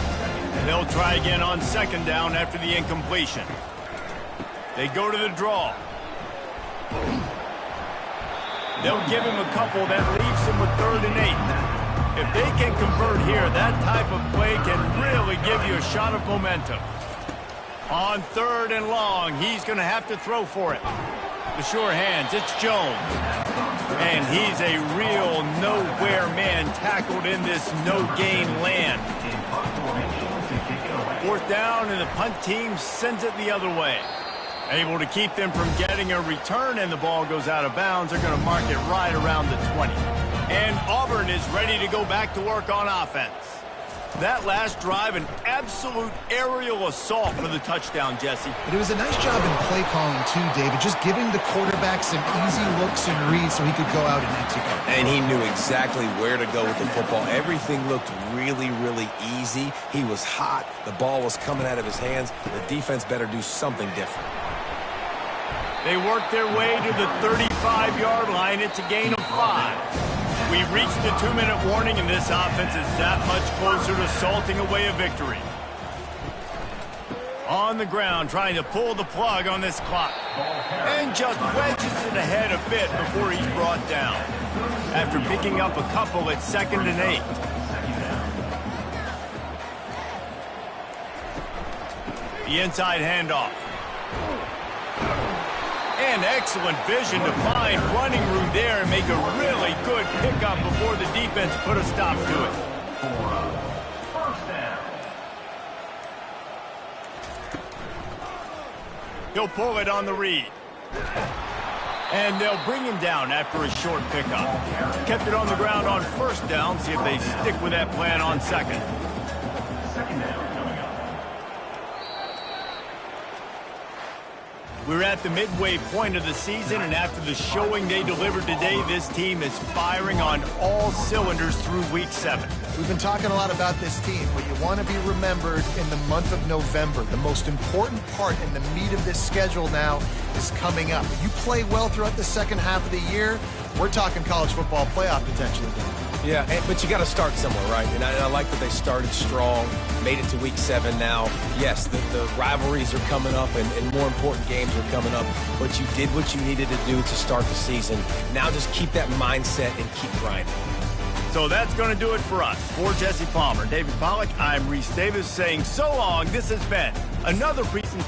They'll try again on second down after the incompletion. They go to the draw. They'll give him a couple that leaves him with 3rd and 8. If they can convert here, that type of play can really give you a shot of momentum. On 3rd and long, he's going to have to throw for it. The sure hands, it's Jones. And he's a real nowhere man tackled in this no-gain land. 4th down, and the punt team sends it the other way. Able to keep them from getting a return, and the ball goes out of bounds. They're going to mark it right around the 20. And Auburn is ready to go back to work on offense. That last drive, an absolute aerial assault for the touchdown, Jesse. But it was a nice job in play calling too, David, just giving the quarterback some easy looks and reads so he could go out and execute. And he knew exactly where to go with the football. Everything looked really, really easy. He was hot. The ball was coming out of his hands. The defense better do something different. They worked their way to the 35-yard line. It's a gain of 5. We've reached the 2-minute warning, and this offense is that much closer to salting away a victory. On the ground, trying to pull the plug on this clock. And just wedges it ahead a bit before he's brought down. After picking up a couple, it's 2nd and 8. The inside handoff. And excellent vision to find running room there and make a really good pickup before the defense put a stop to it. First down. He'll pull it on the read. And they'll bring him down after a short pickup. Kept it on the ground on 1st down. See if they stick with that plan on 2nd. 2nd down coming up. We're at the midway point of the season, and after the showing they delivered today, this team is firing on all cylinders through Week 7. We've been talking a lot about this team, but you want to be remembered in the month of November. The most important part and the meat of this schedule now is coming up. If you play well throughout the second half of the year, we're talking college football playoff potentially. Yeah, but you got to start somewhere, right? And I like that they started strong, made it to Week 7 now. Yes, the rivalries are coming up, and more important games are coming up, but you did what you needed to do to start the season. Now just keep that mindset and keep grinding. So that's going to do it for us. For Jesse Palmer, David Pollack, I'm Reese Davis saying so long. This has been another presentation.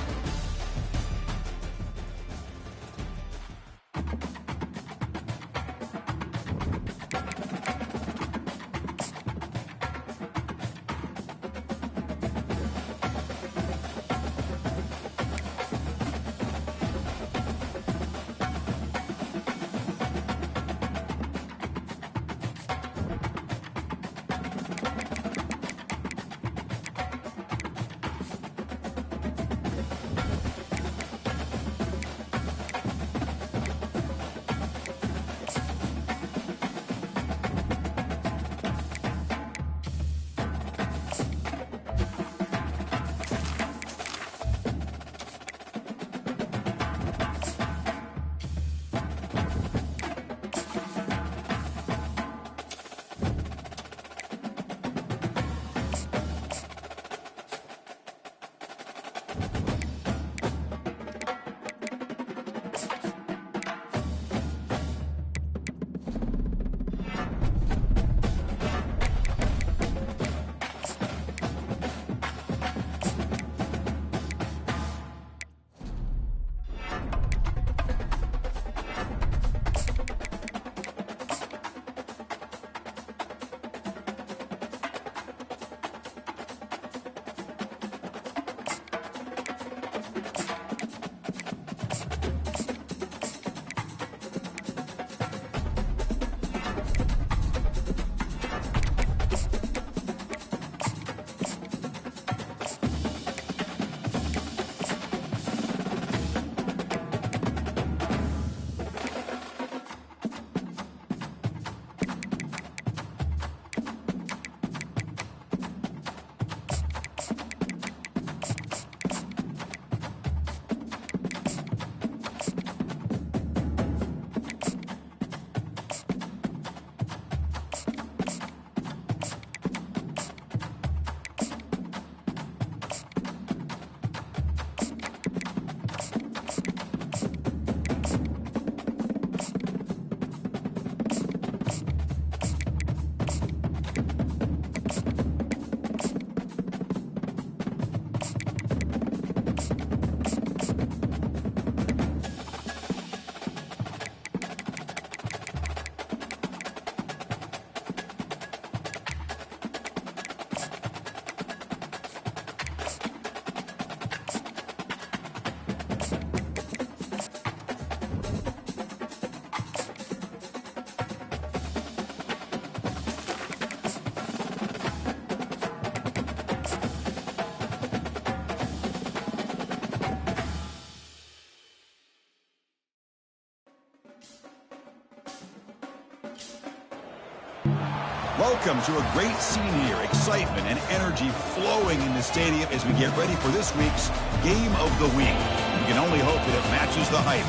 Welcome to a great scene here. Excitement and energy flowing in the stadium as we get ready for this week's Game of the Week. We can only hope that it matches the hype.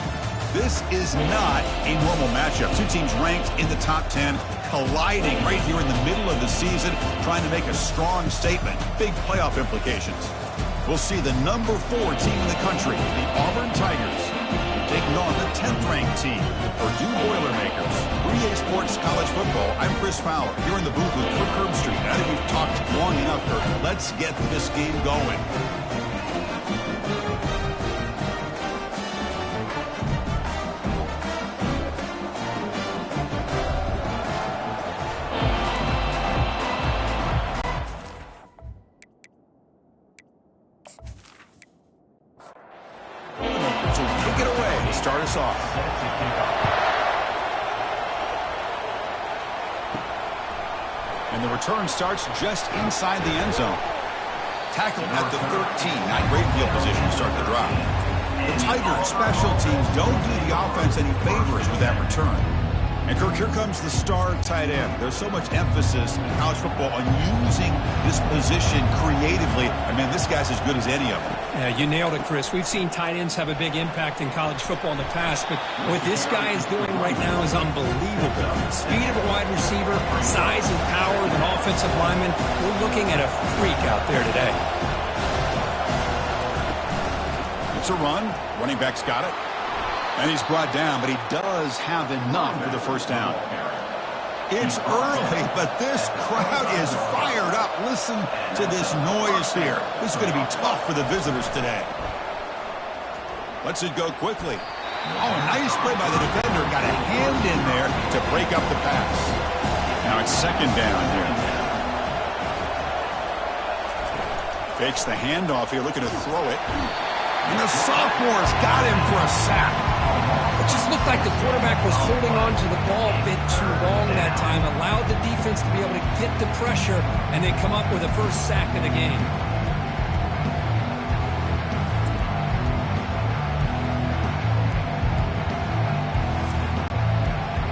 This is not a normal matchup. Two teams ranked in the top 10, colliding right here in the middle of the season, trying to make a strong statement. Big playoff implications. We'll see the number 4 team in the country, the Auburn Tigers, taking on the 10th-ranked team, the Purdue Boilermakers. 3A Sports College Football, I'm Chris Fowler, here in the booth with Kirk Herbstreit. I think we've talked long enough, Kirk. Let's get this game going. So kick it away to start us off. And the return starts just inside the end zone. Tackled at the 13. Not great field position to start the drive. The Tigers special teams don't do the offense any favors with that return. And Kirk, here comes the star tight end. There's so much emphasis in college football on using this position creatively. I mean, this guy's as good as any of them. Yeah, you nailed it, Chris. We've seen tight ends have a big impact in college football in the past, but what this guy is doing right now is unbelievable. Speed of a wide receiver, size and power of an offensive lineman. We're looking at a freak out there today. It's a run. Running back's got it. And he's brought down, but he does have enough for the first down. It's early, but this crowd is fired up. Listen to this noise here. This is going to be tough for the visitors today. Lets it go quickly. Oh, nice play by the defender. Got a hand in there to break up the pass. Now it's second down here. Fakes the handoff here, looking to throw it. And the sophomore's got him for a sack. It just looked like the quarterback was holding on to the ball a bit too long that time, allowed the defense to be able to get the pressure, and then come up with the first sack of the game.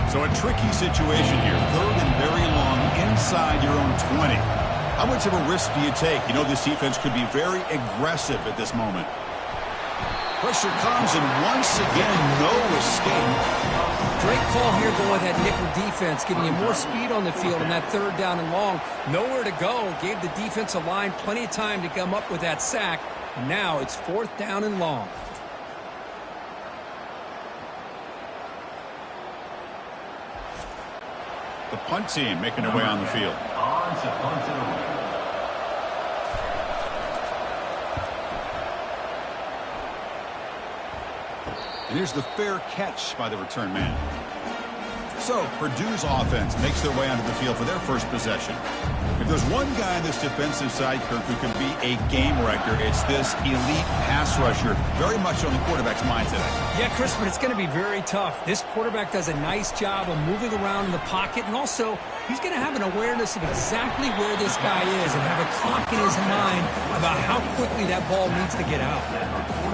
So a tricky situation here. Third and very long inside your own 20. How much of a risk do you take? You know this defense could be very aggressive at this moment. Pressure comes, and once again, no escape. Great call here going with that nickel defense, giving you more speed on the field in that third down and long. Nowhere to go. Gave the defensive line plenty of time to come up with that sack. And now it's fourth down and long. The punt team making their way on the field. On to punt it away. And here's the fair catch by the return man. So Purdue's offense makes their way onto the field for their first possession. If there's one guy on this defensive side, Kirk, who can be a game wrecker, it's this elite pass rusher. Very much on the quarterback's mind today. Yeah, Chris, but it's going to be very tough. This quarterback does a nice job of moving around in the pocket, and also he's going to have an awareness of exactly where this guy is and have a clock in his mind about how quickly that ball needs to get out.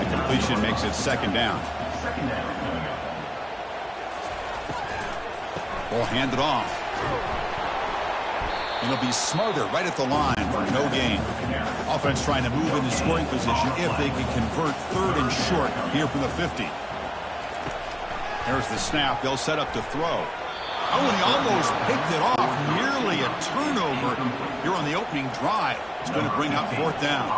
The completion makes it second down. Ball handed off. And they'll be smarter right at the line for no gain. Offense trying to move into scoring position if they can convert third and short here from the 50. There's the snap. They'll set up to throw. Oh, and he almost picked it off. Nearly a turnover here on the opening drive. It's going to bring up fourth down.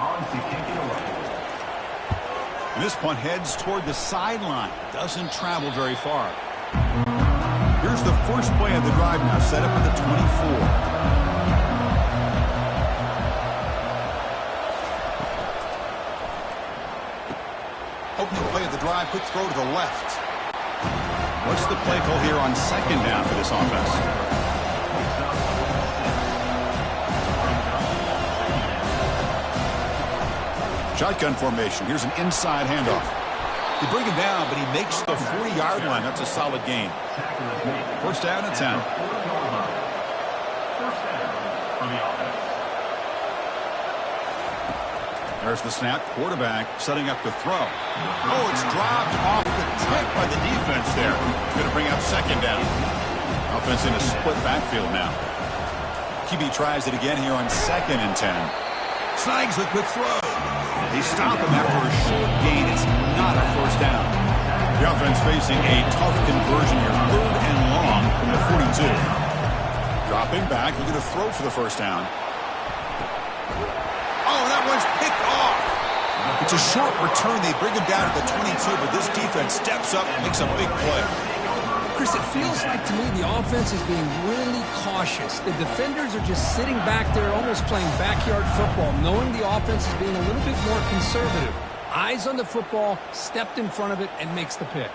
And this punt heads toward the sideline. Doesn't travel very far. Here's the first play of the drive now, set up at the 24. Opening play of the drive, quick throw to the left. What's the play call here on second down for this offense? Shotgun formation. Here's an inside handoff. They bring him down, but he makes the 40-yard line. That's a solid gain. First down and 10. There's the snap. Quarterback setting up to throw. Oh, it's dropped off the tip by the defense there. Going to bring up second down. Offense in a split backfield now. QB tries it again here on 2nd and 10. Snags the quick throw. They stop him after a short gain. It's not a first down. The offense facing a tough conversion here. 3rd and long from the 42. Dropping back, looking to throw for the first down. Oh, that one's picked off. It's a short return. They bring him down to the 22, but this defense steps up and makes a big play. Chris, it feels like to me the offense is being really cautious. The defenders are just sitting back there almost playing backyard football, knowing the offense is being a little bit more conservative. Eyes on the football, stepped in front of it, and makes the pick.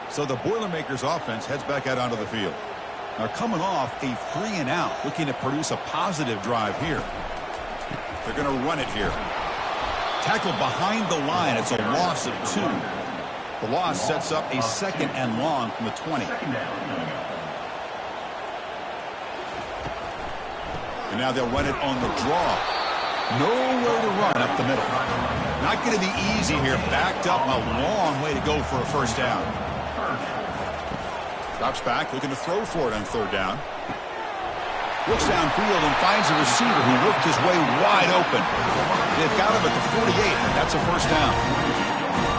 So the Boilermakers offense heads back out onto the field. Now coming off a 3 and out, looking to produce a positive drive here. They're going to run it here. Tackled behind the line. It's a loss of 2. The loss sets up a 2nd and long from the 20. And now they'll run it on the draw. Nowhere to run up the middle. Not going to be easy here. Backed up a long way to go for a first down. Drops back, looking to throw for it on 3rd down. Looks downfield and finds a receiver who worked his way wide open. They've got him at the 48, and that's a first down.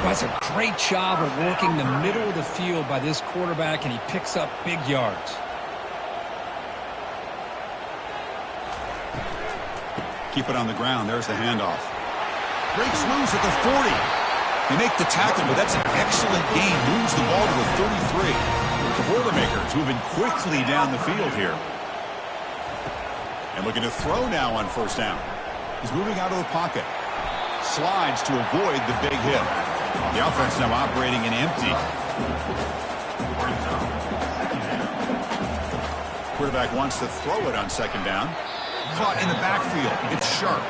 That's a great job of working the middle of the field by this quarterback, and he picks up big yards. Keep it on the ground. There's the handoff. Breaks loose at the 40. They make the tackle, but that's an excellent gain. Moves the ball to the 33. The Boilermakers moving quickly down the field here. And looking to throw now on first down. He's moving out of the pocket. Slides to avoid the big hit. The offense now operating in empty. Quarterback wants to throw it on 2nd down. Caught in the backfield. It's sharp.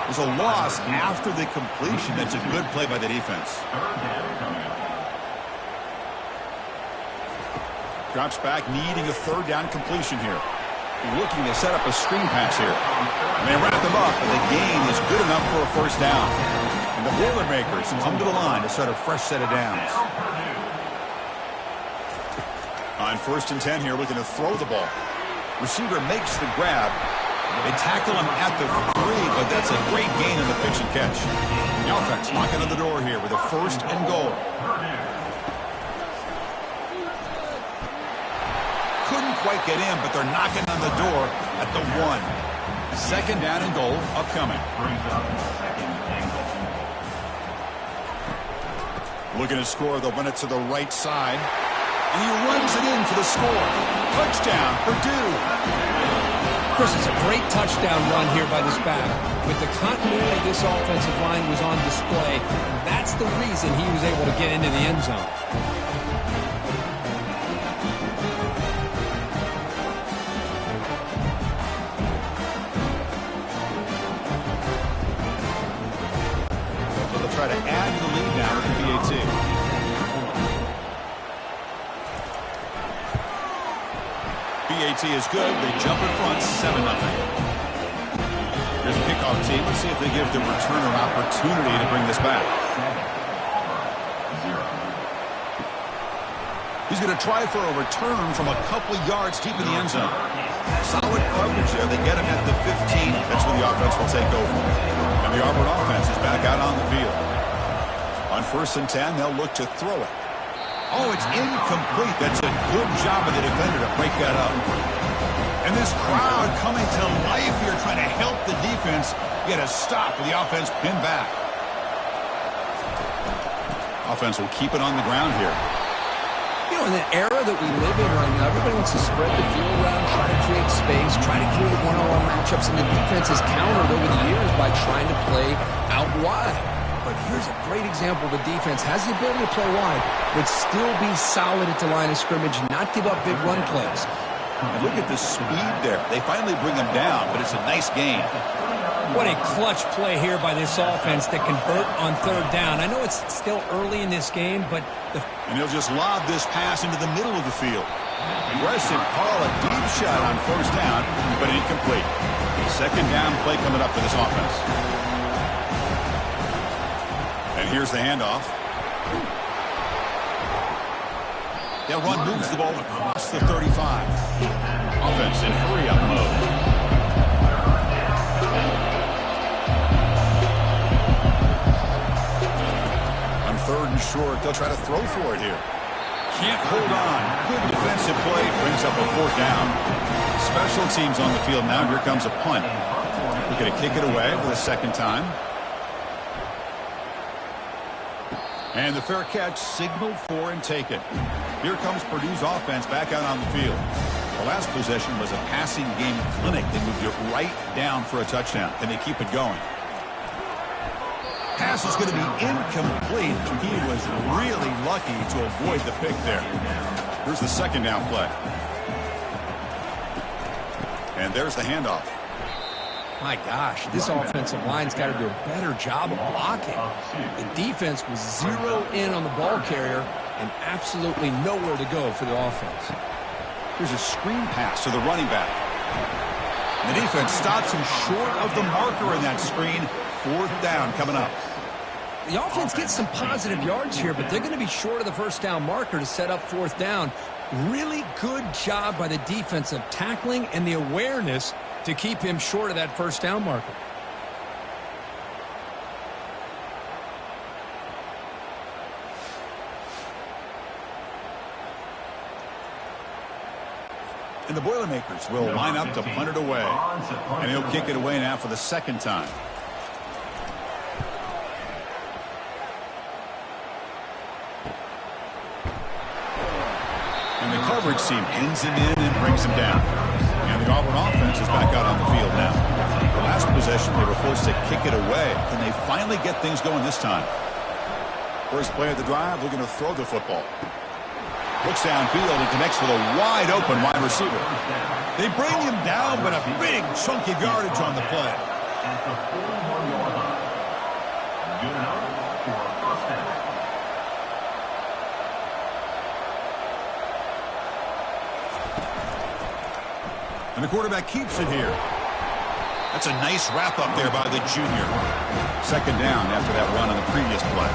There's a loss after the completion. That's a good play by the defense. Drops back, needing a 3rd down completion here. Looking to set up a screen pass here. And they wrap them up, but the gain is good enough for a first down. And the Boilermakers come to the line to start a fresh set of downs. On 1st and 10 here, looking to throw the ball. Receiver makes the grab. They tackle him at the 3, but that's a great gain on the pitch and catch. The offense knocking on the door here with a 1st and goal. Couldn't quite get in, but they're knocking on the door at the 1. 2nd down and goal upcoming. Looking to score, they'll run it to the right side. And he runs it in for the score. Touchdown, Purdue. Chris, it's a great touchdown run here by this back. With the continuity this offensive line was on display, and that's the reason he was able to get into the end zone. Try to add to the lead now with the PAT. PAT is good. They jump in front, 7-0. Here's a kickoff team. Let's see if they give the returner opportunity to bring this back. He's going to try for a return from a couple yards deep in the end zone. Solid coverage there. They get him at the 15. That's where the offense will take over. And the Auburn offense is back out on the field. On 1st and 10, they'll look to throw it. Oh, it's incomplete. That's a good job of the defender to break that up. And this crowd coming to life here, trying to help the defense get a stop with the offense pinned back. Offense will keep it on the ground here. You know, in the era that we live in right now, everybody wants to spread the field around, try to create space, try to create one-on-one matchups, and the defense has countered over the years by trying to play out wide. But here's a great example. The defense has the ability to play wide, but still be solid at the line of scrimmage, not give up big run plays. And look at the speed there. They finally bring them down, but it's a nice game. What a clutch play here by this offense to convert on 3rd down. I know it's still early in this game, but... And he'll just lob this pass into the middle of the field. Aggressive call, a deep shot on 1st down, but incomplete. 2nd down play coming up for this offense. And here's the handoff. That run moves the ball across the 35. Offense in hurry-up mode. On 3rd and short, they'll try to throw for it here. Can't hold on. Good defensive play. Brings up a 4th down. Special teams on the field now. Here comes a punt. We're going to kick it away for the 2nd time. And the fair catch signaled for and taken. Here comes Purdue's offense back out on the field. The last possession was a passing game clinic. They moved it right down for a touchdown. Can they keep it going? Pass is going to be incomplete. He was really lucky to avoid the pick there. Here's the 2nd down play. And there's the handoff. My gosh, this offensive line's got to do a better job of blocking. The defense was 0 in on the ball carrier and absolutely nowhere to go for the offense. Here's a screen pass to the running back. And the defense stops him short of the marker in that screen. 4th down coming up. The offense gets some positive yards here, but they're going to be short of the 1st down marker to set up 4th down. Really good job by the defense of tackling and the awareness to keep him short of that 1st down marker. And the Boilermakers will line up to punt it away. And he'll kick it away now for the 2nd time. And the coverage team pins him in and brings him down. And the Auburn offense is back out on the field now. The last possession, they were forced to kick it away. Can they finally get things going this time? First play of the drive, looking to throw the football. Looks downfield and connects with a wide-open wide receiver. They bring him down, but a big chunk of yardage on the play. At the 41-yard line. Good enough for a 1st down. And the quarterback keeps it here. That's a nice wrap-up there by the junior. 2nd down after that run on the previous play.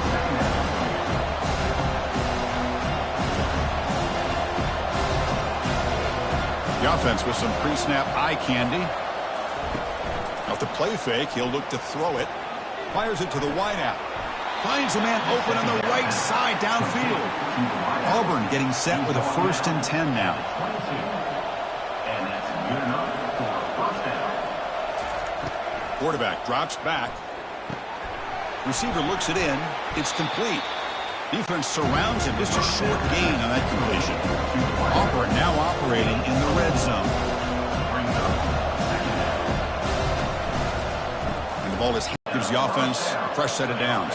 The offense with some pre-snap eye candy. Off the play fake, he'll look to throw it. Fires it to the wideout. Finds a man open on the right side downfield. Auburn getting set with a 1st and 10 now. And that's good enough for a 1st down. Quarterback drops back. Receiver looks it in. It's complete. Defense surrounds him. Just a short gain on that completion. Auburn now operating in the red zone. And the ball is hit. Gives the offense a fresh set of downs.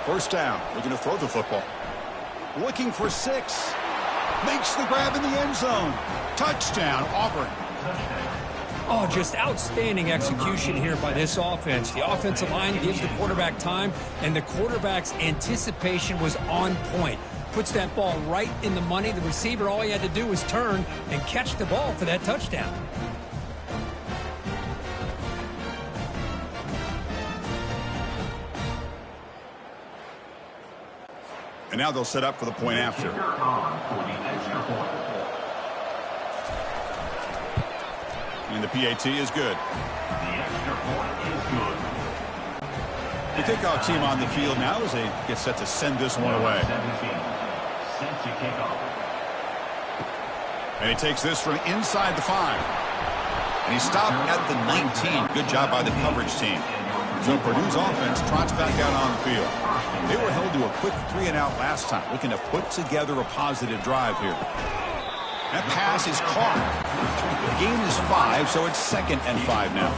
1st down. Looking to throw the football. Looking for 6. Makes the grab in the end zone. Touchdown, Auburn. Oh, just outstanding execution here by this offense. The offensive line gives the quarterback time, and the quarterback's anticipation was on point. Puts that ball right in the money. The receiver, all he had to do was turn and catch the ball for that touchdown. And now they'll set up for the point after. And the PAT is good. The extra point is good. The kickoff team on the field now as they get set to send this one away. 17. Set to kick off. And he takes this from inside the 5. And he stopped at the 19. Good job by the coverage team. So Purdue's offense trots back out on the field. They were held to a quick 3-and-out last time, looking to put together a positive drive here. That pass is caught. The game is 5, so it's 2nd and 5 now.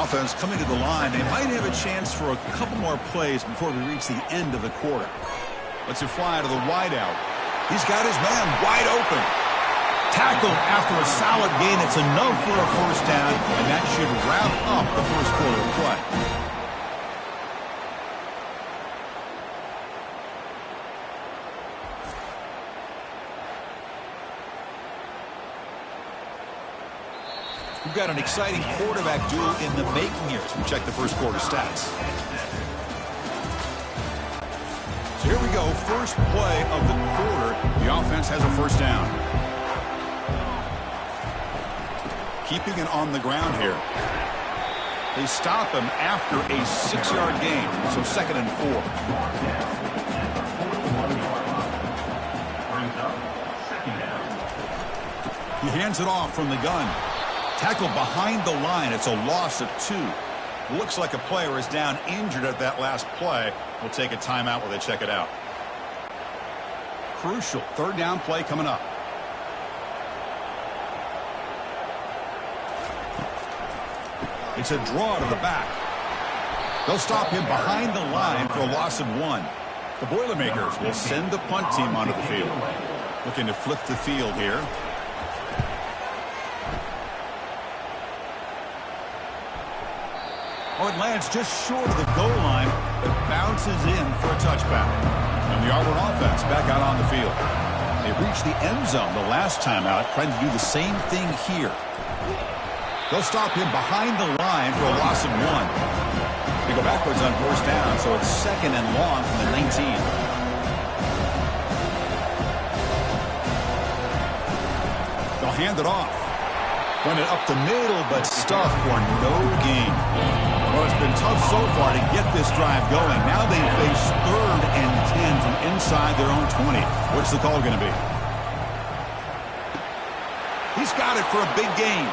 Offense coming to the line. They might have a chance for a couple more plays before we reach the end of the quarter. Let's it fly to the wideout. He's got his man wide open. Tackled after a solid gain. It's enough for a 1st down, and that should wrap up the 1st quarter of play. We've got an exciting quarterback duel in the making here as we check the 1st quarter stats. first play of the quarter, the offense has a first down. Keeping it on the ground here. They stop him after a 6-yard gain, so 2nd and 4. He hands it off from the gun. Tackle behind the line. It's a loss of 2. Looks like a player is down injured at that last play. We'll take a timeout while they check it out. Crucial 3rd down play coming up. It's a draw to the back. They'll stop him behind the line for a loss of 1. The Boilermakers will send the punt team onto the field. Looking to flip the field here. Oh, it lands just short of the goal line, but bounces in for a touchback. And the Auburn offense back out on the field. They reached the end zone the last time out, trying to do the same thing here. They'll stop him behind the line for a loss of 1. They go backwards on 1st down, so it's 2nd and long from the 19. They'll hand it off. Run it up the middle, but stuffed for no gain. Well, it's been tough so far to get this drive going. Now they face 3rd and 10 from inside their own 20. What's the call going to be? He's got it for a big gain.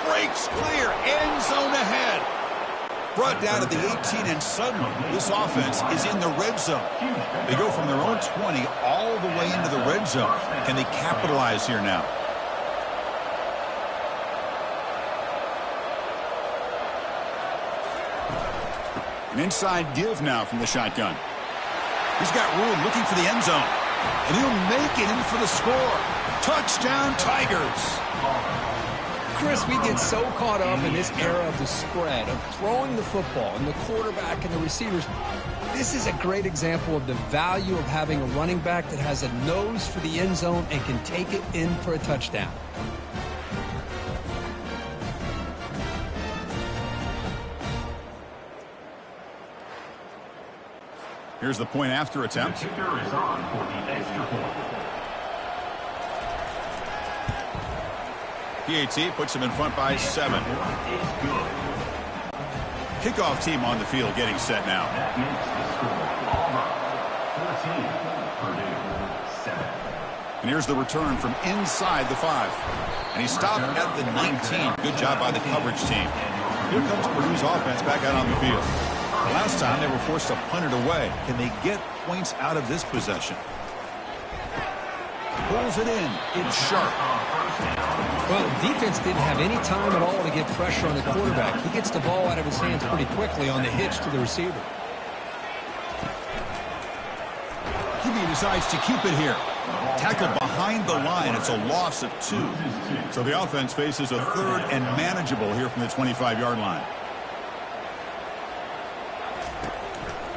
Breaks clear. End zone ahead. Brought down at the 18, and suddenly this offense is in the red zone. They go from their own 20 all the way into the red zone. Can they capitalize here now? An inside give now from the shotgun. He's got room looking for the end zone. And he'll make it in for the score. Touchdown, Tigers. Chris, we get so caught up in this era of the spread, of throwing the football, and the quarterback and the receivers. This is a great example of the value of having a running back that has a nose for the end zone and can take it in for a touchdown. Here's the point after attempt. The kicker is on for the extra point. PAT puts him in front by 7. Kickoff team on the field getting set now. That makes the score Auburn 14, Purdue 7. And here's the return from inside the 5. And he stopped at the 19. Good job by the coverage team. Here comes Purdue's offense back out on the field. Last time they were forced to punt it away. Can they get points out of this possession? Pulls it in. It's sharp. Well, the defense didn't have any time at all to get pressure on the quarterback. He gets the ball out of his hands pretty quickly on the hitch to the receiver. QB decides to keep it here. Tackle behind the line. It's a loss of 2. So the offense faces a 3rd and manageable here from the 25-yard line.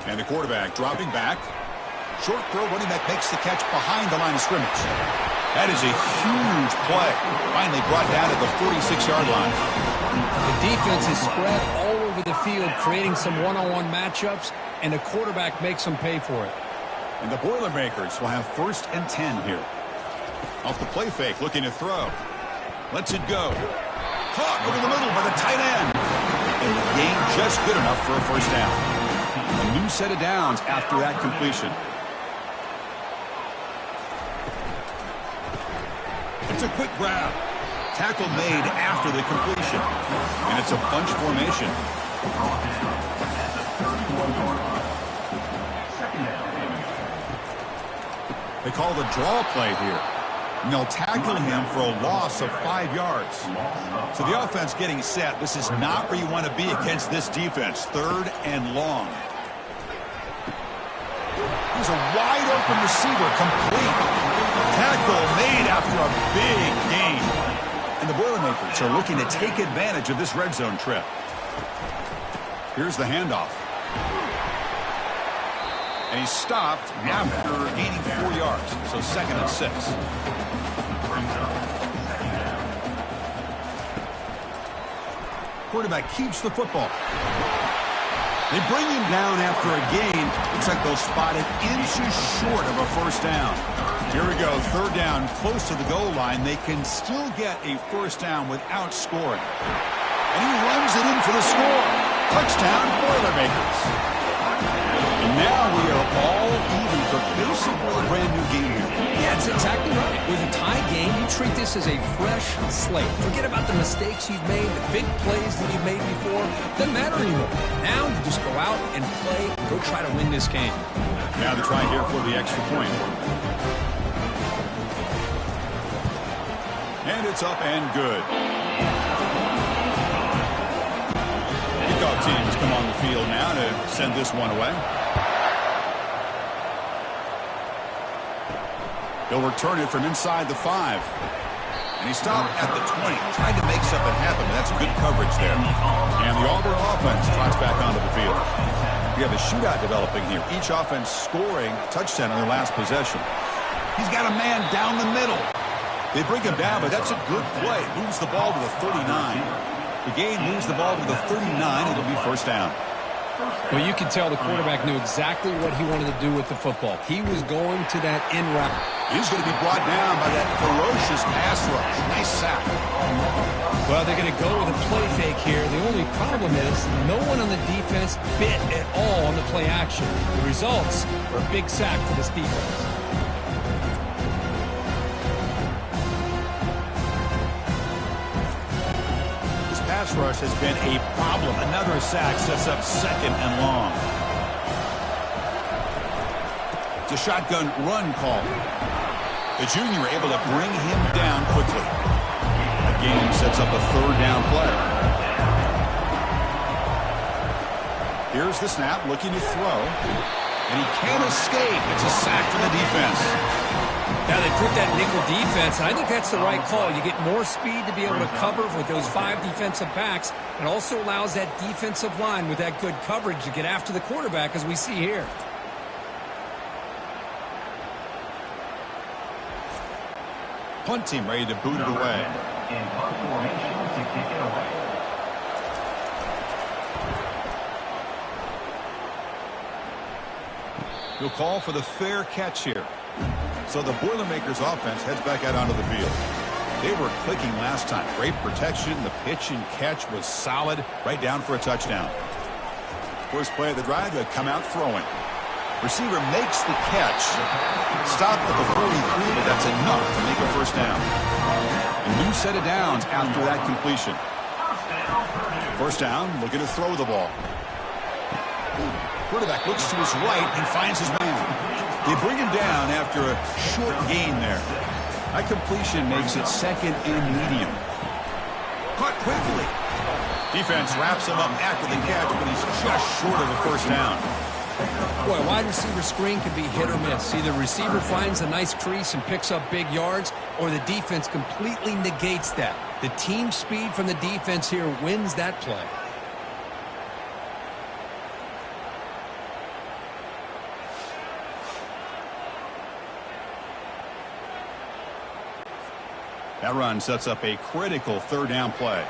And the quarterback dropping back. Short throw, running back makes the catch behind the line of scrimmage. That is a huge play. Finally brought down at the 46-yard line. The defense is spread all over the field, creating some one-on-one matchups, and the quarterback makes them pay for it. And the Boilermakers will have 1st and 10 here. Off the play fake, looking to throw. Lets it go. Caught over the middle by the tight end. And the gain just good enough for a 1st down. A new set of downs after that completion. It's a quick grab. Tackle made after the completion. And it's a bunch formation. They call the draw play here. And they'll tackle him for a loss of 5 yards. So the offense getting set. This is not where you want to be against this defense. 3rd and long. Here's a wide open receiver, complete. Tackle made after a big gain. And the Boilermakers are looking to take advantage of this red zone trip. Here's the handoff. And he's stopped after gaining 4 yards. So 2nd and 6. Quarterback keeps the football. They bring him down after a gain. Looks like they'll spot it inches short of a first down. Here we go, third down, close to the goal line. They can still get a first down without scoring. And he runs it in for the score. Touchdown, Boilermakers. And now we are all even for basically a brand new game here. Yeah, that's exactly right. With a tie game, you treat this as a fresh slate. Forget about the mistakes you've made, the big plays that you've made before. Doesn't matter anymore. Now you just go out and play, go try to win this game. Now the try here for the extra point. And it's up and good. Kickoff teams come on the field now to send this one away. He'll return it from inside the 5. And he stopped at the 20. Tried to make something happen, but that's good coverage there. And the Auburn offense trots back onto the field. We have a shootout developing here. Each offense scoring a touchdown on their last possession. He's got a man down the middle. They bring him down, but that's a good play. Moves the ball to the 39. The gain moves the ball to the 39. It'll be first down. Well, you can tell the quarterback knew exactly what he wanted to do with the football. He was going to that in route. He's going to be brought down by that ferocious pass rush. Nice sack. Well, they're going to go with a play fake here. The only problem is no one on the defense bit at all on the play action. The results are a big sack for this defense. Pass rush has been a problem. Another sack sets up second and long. It's a shotgun run call. The junior able to bring him down quickly. That game sets up a third down play. Here's the snap, looking to throw. And he can't escape. It's a sack for the defense. Now they put that nickel defense, and I think that's the right call. You get more speed to be able to cover with those 5 defensive backs, and also allows that defensive line with that good coverage to get after the quarterback, as we see here. Punt team ready to boot it away. In punt formation to kick it away. He'll call for the fair catch here. So the Boilermakers offense heads back out onto the field. They were clicking last time. Great protection. The pitch and catch was solid. Right down for a touchdown. First play of the drive, they come out throwing. Receiver makes the catch. Stop at the 43, but that's enough to make a first down. A new set of downs after that completion. First down, looking to throw the ball. Quarterback looks to his right and finds his man. They bring him down after a short gain there. That completion makes it second and medium. Caught quickly. Defense wraps him up after the catch, but he's just short of a first down. Boy, a wide receiver screen can be hit or miss. Either receiver finds a nice crease and picks up big yards, or the defense completely negates that. The team speed from the defense here wins that play. That run sets up a critical third down play.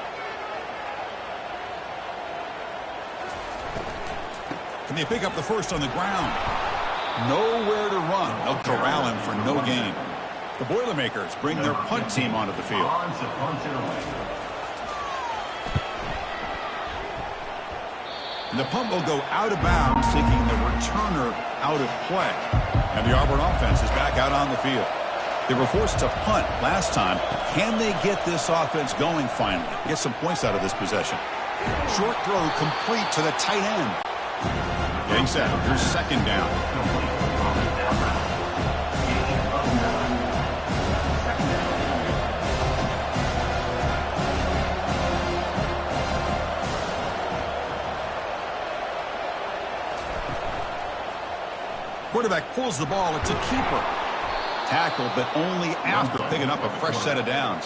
Can they pick up the first on the ground? Nowhere to run. They'll corral him for no gain. The Boilermakers bring their punt team onto the field. And the punt will go out of bounds, taking the returner out of play. And the Auburn offense is back out on the field. They were forced to punt last time. Can they get this offense going finally? Get some points out of this possession. Short throw complete to the tight end. Getting set. Here's second down. Quarterback pulls the ball. It's a keeper. Tackle, but only after picking up a fresh set of downs.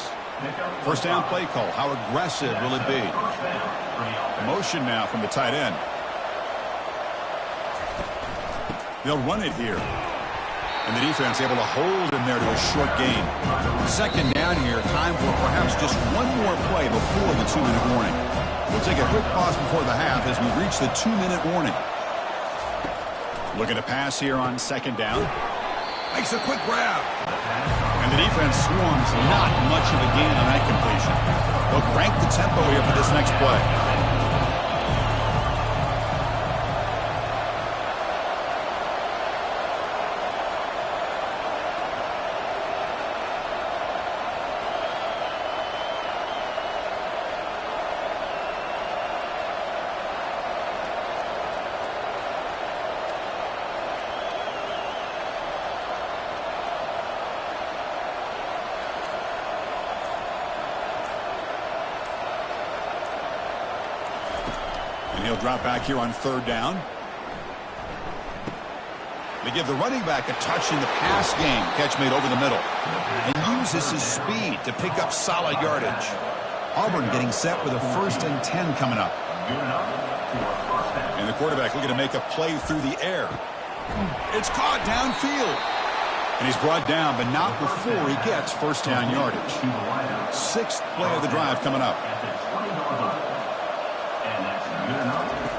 First down play call. How aggressive will it be? Motion now from the tight end. They'll run it here. And the defense able to hold him there to a short gain. Second down here. Time for perhaps just one more play before the 2-minute warning. We'll take a quick pause before the half as we reach the 2-minute warning. Looking to pass here on second down. Makes a quick grab. And the defense swarms. Not much of a gain on that completion. They'll crank the tempo here for this next play. And he'll drop back here on third down. They give the running back a touch in the pass game. Catch made over the middle. And uses his speed to pick up solid yardage. Auburn getting set with a 1st and 10 coming up. And the quarterback looking to make a play through the air. It's caught downfield. And he's brought down, but not before he gets first down yardage. 6th play of the drive coming up.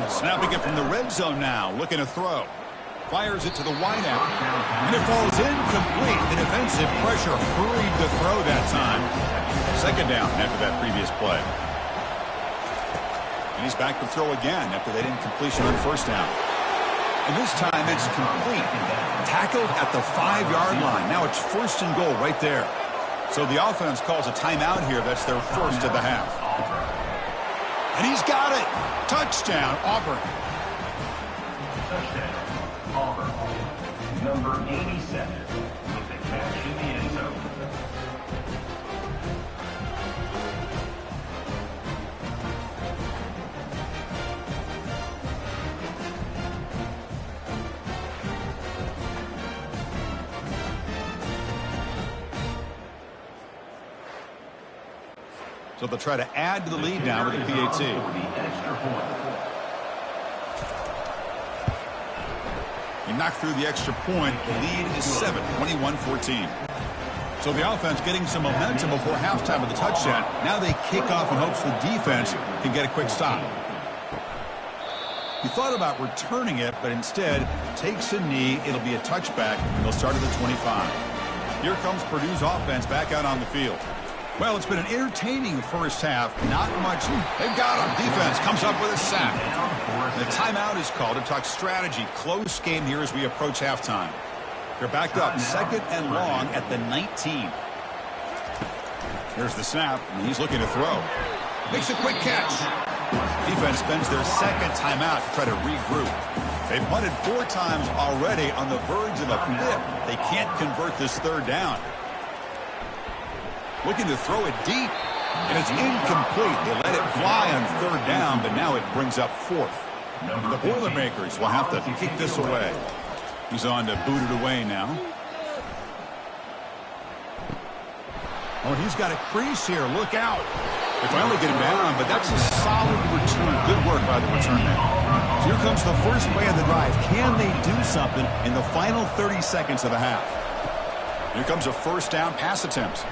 Snapping it from the red zone now, looking to throw. Fires it to the wideout. And it falls incomplete. The defensive pressure hurried the throw that time. 2nd down after that previous play. And he's back to throw again after that incompletion on first down. And this time it's complete. Tackled at the 5-yard line. Now it's 1st and goal right there. So the offense calls a timeout here. That's their first of the half. And he's got it. Touchdown, Auburn. Touchdown, Auburn. Number 87 with the catch in the end zone. So they'll try to add to the lead now with the PAT. He knocked through the extra point. The lead is 7, 21-14. So the offense getting some momentum before halftime with the touchdown. Now they kick off in hopes the defense can get a quick stop. He thought about returning it, but instead takes a knee. It'll be a touchback, and they'll start at the 25. Here comes Purdue's offense back out on the field. Well, it's been an entertaining first half. Not much. They've got him. Defense comes up with a sack. The timeout is called to talk strategy. Close game here as we approach halftime. They're backed up 2nd and long at the 19. Here's the snap, and he's looking to throw. Makes a quick catch. Defense spends their 2nd timeout to try to regroup. They've punted 4 times already, on the verge of a 5th. They can't convert this 3rd down. Looking to throw it deep, and it's incomplete. They let it fly on 3rd down, but now it brings up 4th. The Boilermakers will have to kick this away. He's on to boot it away now. Oh, he's got a crease here. Look out. They finally get him down, but that's a solid return. Good work by the return man. So here comes the first play of the drive. Can they do something in the final 30 seconds of the half? Here comes a first down pass attempt.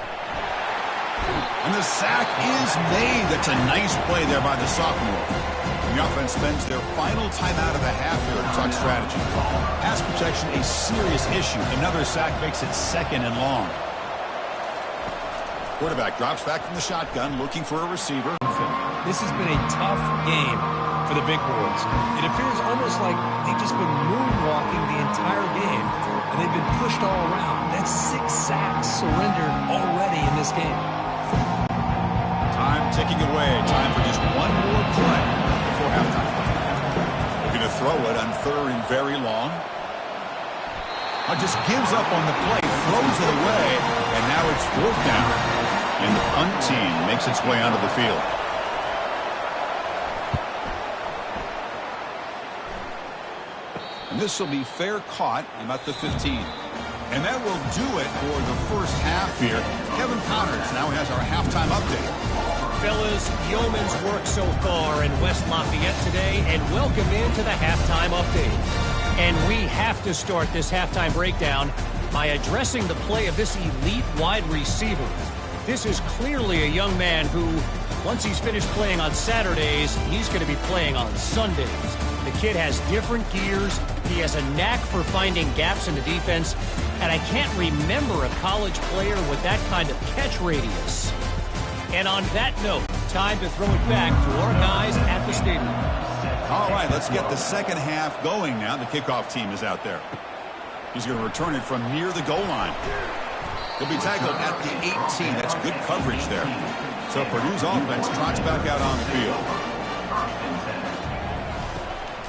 And the sack is made. That's a nice play there by the sophomore. And the offense spends their final timeout of the half here to talk strategy. Pass protection, a serious issue. Another sack makes it 2nd and long. Quarterback drops back from the shotgun, looking for a receiver. This has been a tough game for the big boys. It appears almost like they've just been moonwalking the entire game, and they've been pushed all around. That's 6 sacks surrendered already in this game. Time ticking away. Time for just one more play before halftime. Looking to throw it on 3rd and very long. Just gives up on the play, throws it away, and now it's 4th down. And the punt team makes its way onto the field. And this will be fair caught about the 15. And that will do it for the first half here. Kevin Connors now has our halftime update. Fellas, yeoman's work so far in West Lafayette today, and welcome into the halftime update. And we have to start this halftime breakdown by addressing the play of this elite wide receiver. This is clearly a young man who Once he's finished playing on Saturdays, he's going to be playing on Sundays. The kid has different gears. He has a knack for finding gaps in the defense. And I can't remember a college player with that kind of catch radius. And on that note, time to throw it back to our guys at the stadium. All right, let's get the second half going now. The kickoff team is out there. He's going to return it from near the goal line. He'll be tackled at the 18. That's good coverage there. So Purdue's offense trots back out on the field.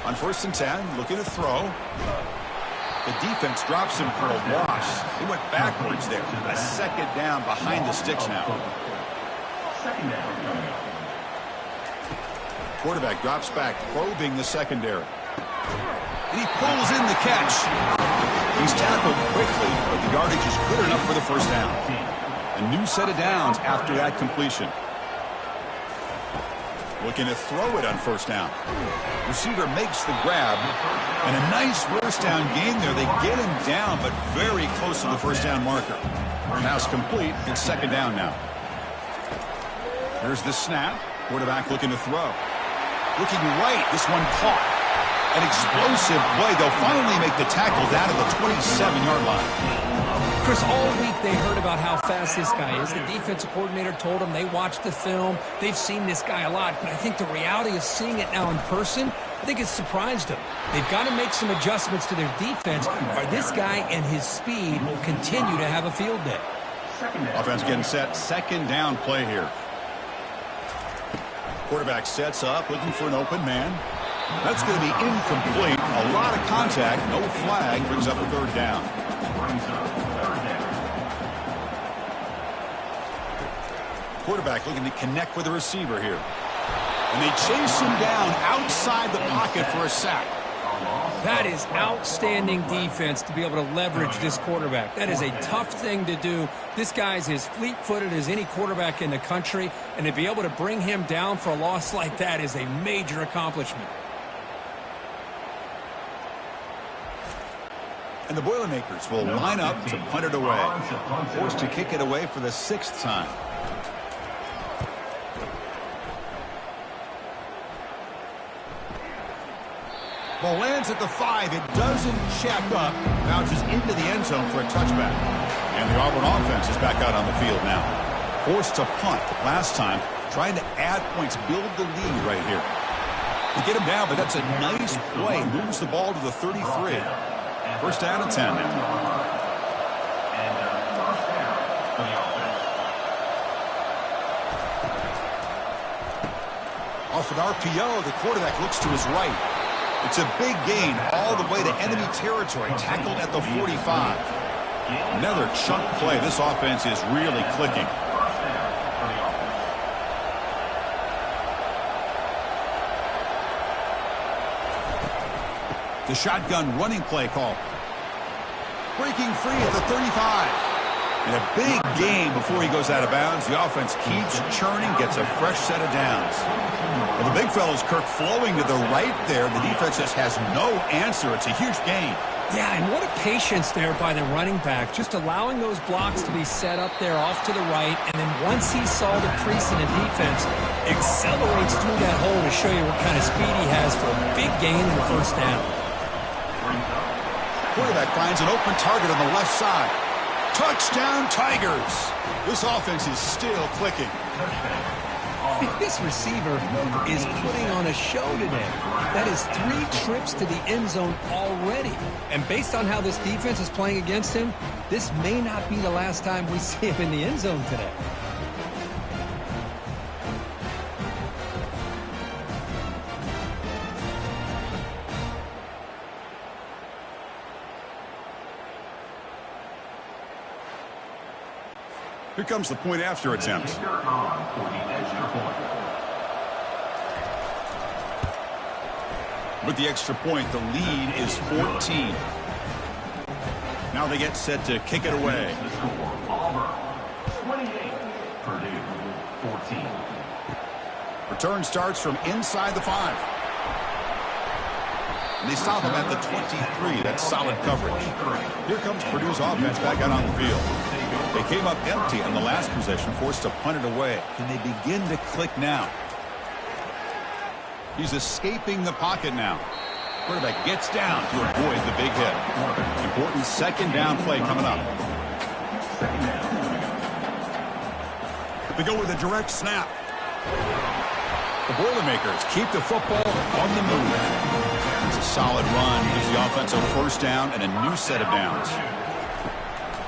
On 1st and 10, looking to throw. The defense drops him for a wash. He went backwards there. A second down behind the sticks now. Quarterback drops back, probing the secondary. And he pulls in the catch. He's tackled quickly, but the yardage is good enough for the first down. A new set of downs after that completion. Looking to throw it on 1st down. Receiver makes the grab. And a nice first down gain there. They get him down, but very close to the first down marker. Pass complete. It's 2nd down now. There's the snap. Quarterback looking to throw. Looking right. This one caught. An explosive play. They'll finally make the tackle down at the 27-yard line. Chris, all week they heard about how fast this guy is. The defensive coordinator told them they watched the film. They've seen this guy a lot. But I think the reality of seeing it now in person, I think it's surprised them. They've got to make some adjustments to their defense, or this guy and his speed will continue to have a field day. Offense getting set. 2nd down play here. Quarterback sets up, looking for an open man. That's going to be incomplete. A lot of contact. No flag. Brings up a 3rd down. Quarterback looking to connect with the receiver here. And they chase him down outside the pocket for a sack. That is outstanding defense to be able to leverage this quarterback. That is a tough thing to do. This guy's as fleet-footed as any quarterback in the country, and to be able to bring him down for a loss like that is a major accomplishment. And the Boilermakers will line up to punt it away. Forced to kick it away for the 6th time. Ball lands at the 5. It doesn't check up. Bounces into the end zone for a touchback. And the Auburn offense is back out on the field now. Forced to punt last time. Trying to add points, build the lead right here. They get him down, but that's a nice play. Moves the ball to the 33. 1st down and 10 now. Off an RPO, the quarterback looks to his right. It's a big gain all the way to enemy territory, tackled at the 45. Another chunk play. This offense is really clicking. The shotgun running play call. Breaking free at the 35. And a big gain before he goes out of bounds. The offense keeps churning, gets a fresh set of downs. Well, the big fellow's Kirk flowing to the right there. The defense just has no answer. It's a huge gain. Yeah, and what a patience there by the running back. Just allowing those blocks to be set up there off to the right. And then once he saw the crease in the defense, accelerates through that hole to show you what kind of speed he has for a big gain in the 1st down. Quarterback finds an open target on the left side. Touchdown, Tigers. This offense is still clicking. This receiver is putting on a show today. That is 3 trips to the end zone already. And based on how this defense is playing against him, this may not be the last time we see him in the end zone today. Here comes the point after attempt. With the extra point, the lead is 14. Now they get set to kick it away. Auburn 28, Purdue 14. Return starts from inside the 5. And they stop him at the 23. That's solid coverage. Here comes Purdue's offense back out on the field. They came up empty on the last possession, forced to punt it away. Can they begin to click now? He's escaping the pocket now. Quarterback gets down to avoid the big hit. Important second down play coming up. They go with a direct snap. The Boilermakers keep the football on the move. It's a solid run. Gives the offense a first down and a new set of downs.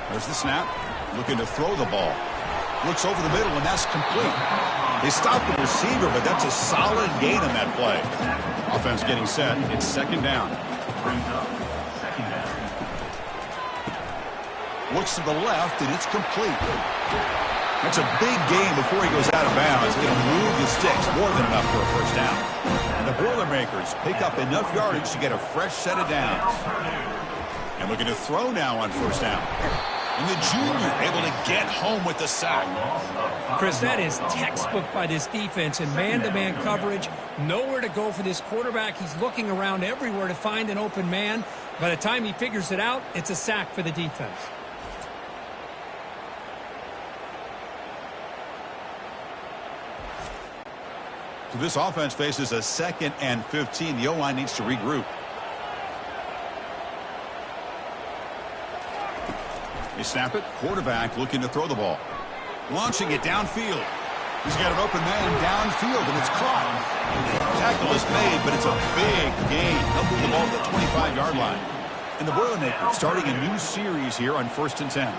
There's the snap. Looking to throw the ball. Looks over the middle, and that's complete. They stop the receiver, but that's a solid gain on that play. Offense getting set. It's second down. Looks to the left, and it's complete. That's a big gain before he goes out of bounds. He's going to move the sticks, more than enough for a first down. And the Boilermakers pick up enough yardage to get a fresh set of downs. And looking to throw now on first down. And the junior able to get home with the sack. Chris, that is textbook by this defense in man-to-man coverage. Nowhere to go for this quarterback. He's looking around everywhere to find an open man. By the time he figures it out, it's a sack for the defense. So this offense faces a 2nd and 15. The O-line needs to regroup. They snap it. Quarterback looking to throw the ball. Launching it downfield. He's got an open man downfield, and it's caught. Tackle is made, but it's a big gain. They'll move the ball to the 25-yard line. And the Boilermakers starting a new series here on 1st and 10.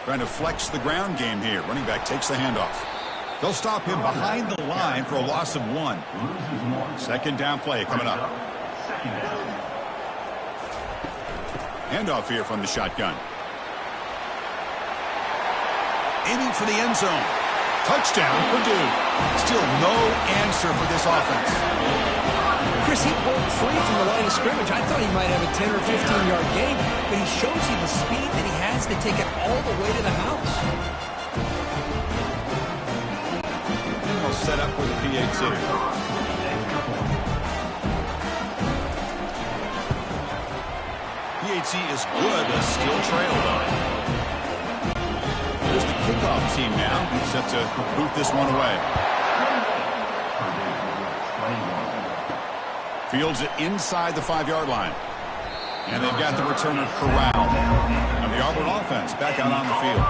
Trying to flex the ground game here. Running back takes the handoff. They'll stop him behind the line for a loss of 1. Second down play coming up. Handoff here from the shotgun. Aiming for the end zone. Touchdown, Purdue. Still no answer for this offense. Chris, he broke free from the line of scrimmage. I thought he might have a 10 or 15-yard gain, but he shows you the speed that he has to take it all the way to the house. And they'll set up with a PAT. PAT is good, but still trailed on. There's the kickoff team now, set to boot this one away. Fields it inside the 5-yard line. And they've got the returner corralled. And the Auburn offense back out on the field.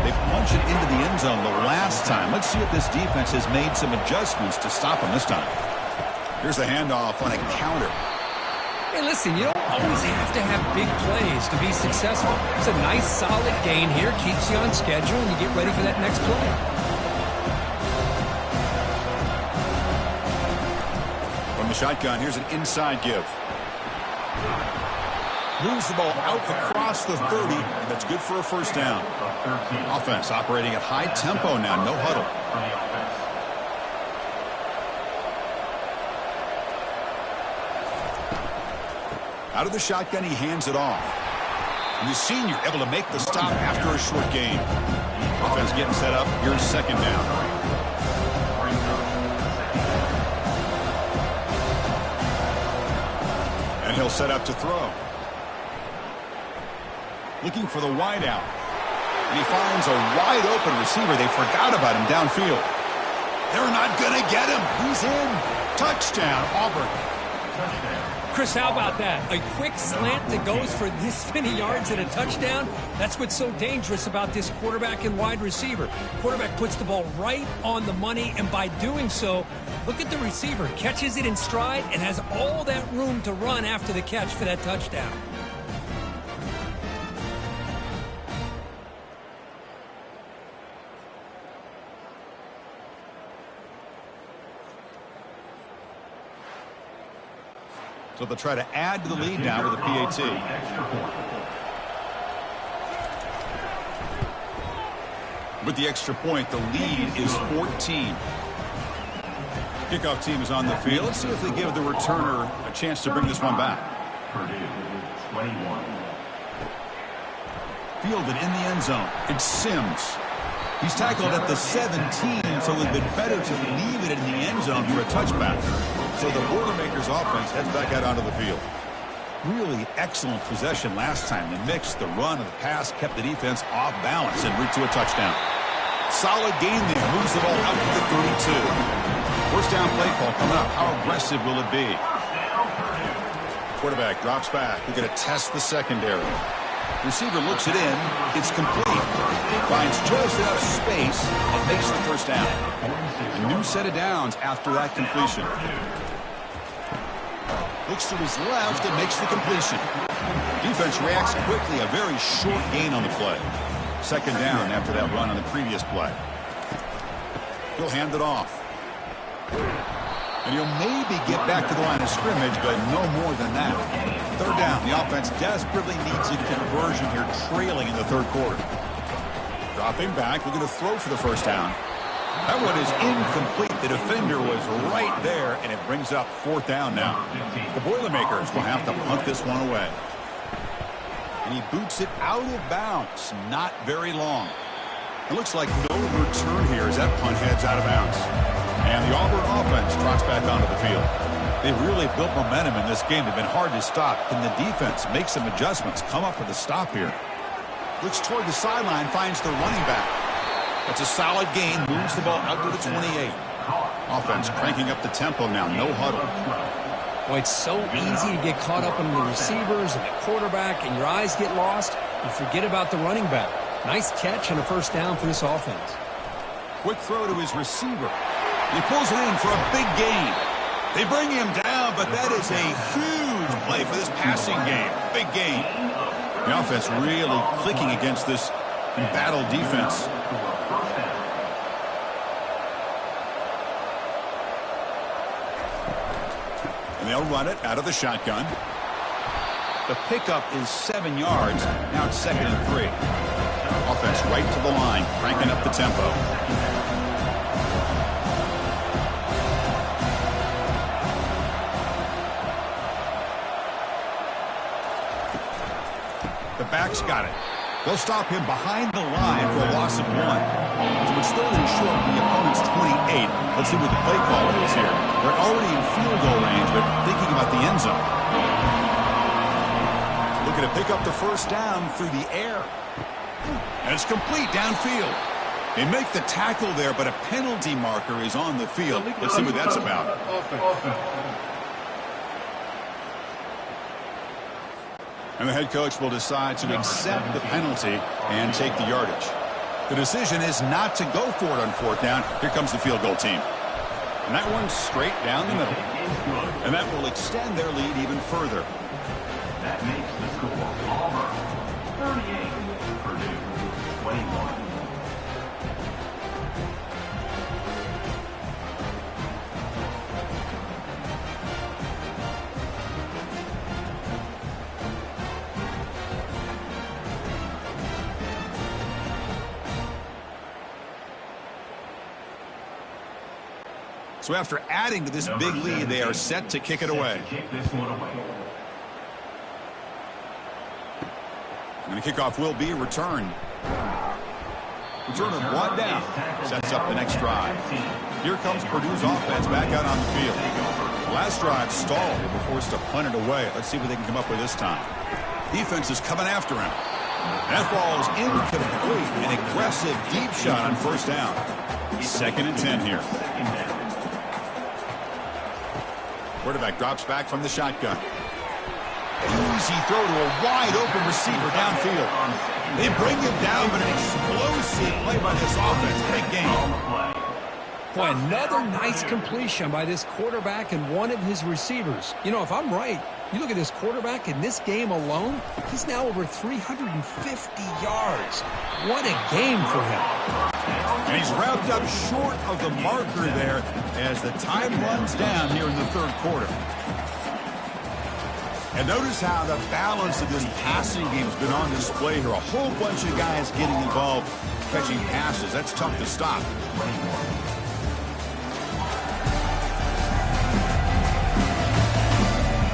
They punch it into the end zone the last time. Let's see if this defense has made some adjustments to stop them this time. Here's the handoff on a counter. Hey, listen, you don't always have to have big plays to be successful. It's a nice, solid gain here. Keeps you on schedule, and you get ready for that next play. From the shotgun, here's an inside give. Moves the ball out across the 30, and that's good for a first down. Offense operating at high tempo now, no huddle. Out of the shotgun, he hands it off. And the senior able to make the stop after a short gain. Offense getting set up. Here's second down. And he'll set up to throw. Looking for the wide out. And he finds a wide open receiver. They forgot about him downfield. They're not going to get him. He's in. Touchdown, Auburn. Chris, how about that? A quick slant that goes for this many yards and a touchdown? That's what's so dangerous about this quarterback and wide receiver. Quarterback puts the ball right on the money, and by doing so, look at the receiver. Catches it in stride and has all that room to run after the catch for that touchdown. So they'll try to add to the lead now with a PAT. With the extra point, the lead is 14. Kickoff team is on the field. Let's see if they give the returner a chance to bring this one back. Fielded in the end zone. It's Sims. He's tackled at the 17, so it would have been better to leave it in the end zone for a touchback. So the Boilermakers offense heads back out onto the field. Really excellent possession last time. The mix, the run, and the pass kept the defense off balance en route to a touchdown. Solid gain there. Moves the ball out to the 32. First down play call coming up. How aggressive will it be? Quarterback drops back. We're going to test the secondary. Receiver looks it in. It's complete. Finds just enough space and makes the first down. A new set of downs after that completion. Looks to his left and makes the completion. Defense reacts quickly. A very short gain on the play. Second down after that run on the previous play. He'll hand it off. And he'll maybe get back to the line of scrimmage, but no more than that. Third down. The offense desperately needs a conversion here, trailing in the third quarter. Dropping back. We're going to throw for the first down. That one is incomplete. The defender was right there, and it brings up fourth down now. The Boilermakers will have to punt this one away. And he boots it out of bounds. Not very long. It looks like no return here as that punt heads out of bounds. And the Auburn offense trots back onto the field. They've really built momentum in this game. They've been hard to stop. Can the defense make some adjustments? Come up with a stop here. Looks toward the sideline, finds the running back. That's a solid gain. Moves the ball out to the 28. Offense cranking up the tempo now. No huddle. Boy, it's so easy to get caught up in the receivers and the quarterback, and your eyes get lost. You forget about the running back. Nice catch and a first down for this offense. Quick throw to his receiver. He pulls it in for a big gain. They bring him down, but that is a huge play for this passing game. Big gain. The offense really clicking against this embattled defense. And they'll run it out of the shotgun. The pickup is 7 yards. Now it's 2nd and 3. Offense right to the line, cranking up the tempo. The back's got it. They'll stop him behind the line for a loss of 1. So it's third and short from the opponent's 28. Let's see what the play call is here. They're already in field goal range, but thinking about the end zone. Looking to pick up the first down through the air. And it's complete downfield. They make the tackle there, but a penalty marker is on the field. Let's see what that's about. And the head coach will decide to accept the penalty and take the yardage. The decision is not to go for it on fourth down. Here comes the field goal team. And that one's straight down the middle. And that will extend their lead even further. That makes the score Auburn 38, Purdue 21. So after adding to this big lead, they are set to kick it away. And the kickoff will be returned. Return of brought down. Sets up the next drive. Here comes Purdue's offense back out on the field. Last drive stalled. They were forced to punt it away. Let's see what they can come up with this time. Defense is coming after him. That ball is incomplete. An aggressive deep shot on first down. 2nd and 10 here. Quarterback drops back from the shotgun. Easy throw to a wide-open receiver downfield. They bring him down, but an explosive play by this offense. Big game. Boy, another nice completion by this quarterback and one of his receivers. You know, if I'm right, you look at this quarterback in this game alone, he's now over 350 yards. What a game for him. And he's wrapped up short of the marker there as the time runs down here in the third quarter. And notice how the balance of this passing game has been on display here. A whole bunch of guys getting involved catching passes. That's tough to stop.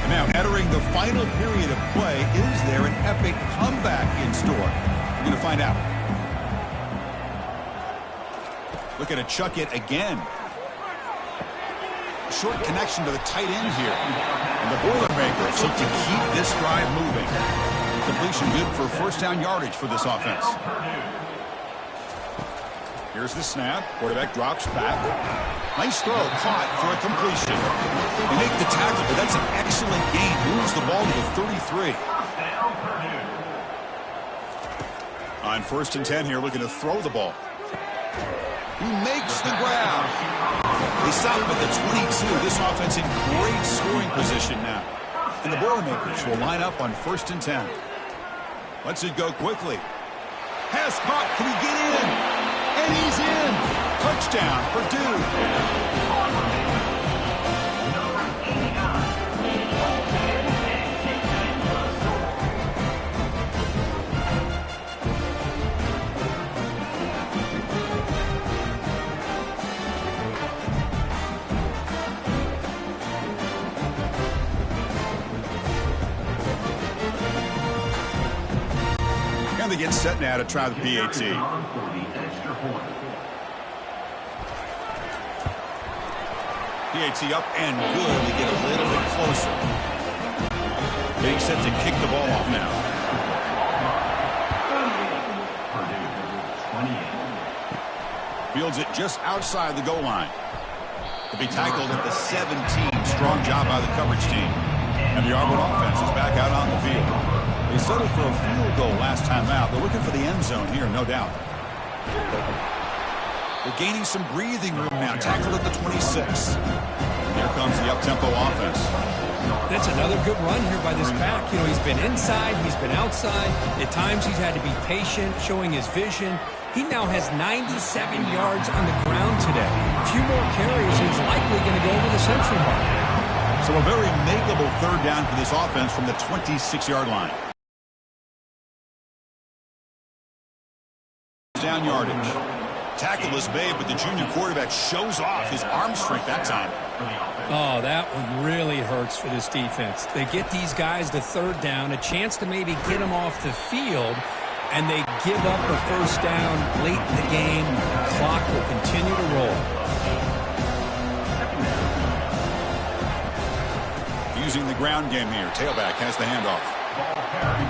And now entering the final period of play, is there an epic comeback in store? We're going to find out. Looking to chuck it again. short connection to the tight end here. And the Boilermakers look to keep this drive moving. Completion good for first down yardage for this offense. Here's the snap. Quarterback drops back. Nice throw. Caught for a completion. They make the tackle, but that's an excellent gain. Moves the ball to the 33. On 1st and 10 here, looking to throw the ball. He makes the grab. They stop him at the 22. This offense in great scoring position now. And the Boilermakers will line up on 1st and 10. Lets it go quickly. Pass caught. Can he get in? And he's in. Touchdown, Purdue. And they get set now to try the PAT. PAT up and good to get a little bit closer. Getting set to kick the ball off now. Fields it just outside the goal line. To be tackled at the 17. Strong job by the coverage team. And the Auburn offense is back out on the field. They settled for a field goal last time out. They're looking for the end zone here, no doubt. They're gaining some breathing room now. Tackled at the 26. Here comes the up-tempo offense. That's another good run here by this pack. You know, he's been inside, he's been outside. At times he's had to be patient, showing his vision. He now has 97 yards on the ground today. A few more carries, he's likely going to go over the century mark. So a very makeable third down for this offense from the 26-yard line. Down yardage. Tackle is made, but the junior quarterback shows off his arm strength that time. Oh, that one really hurts for this defense. They get these guys to third down, a chance to maybe get them off the field, and they give up a first down late in the game. The clock will continue to roll. Using the ground game here. Tailback has the handoff.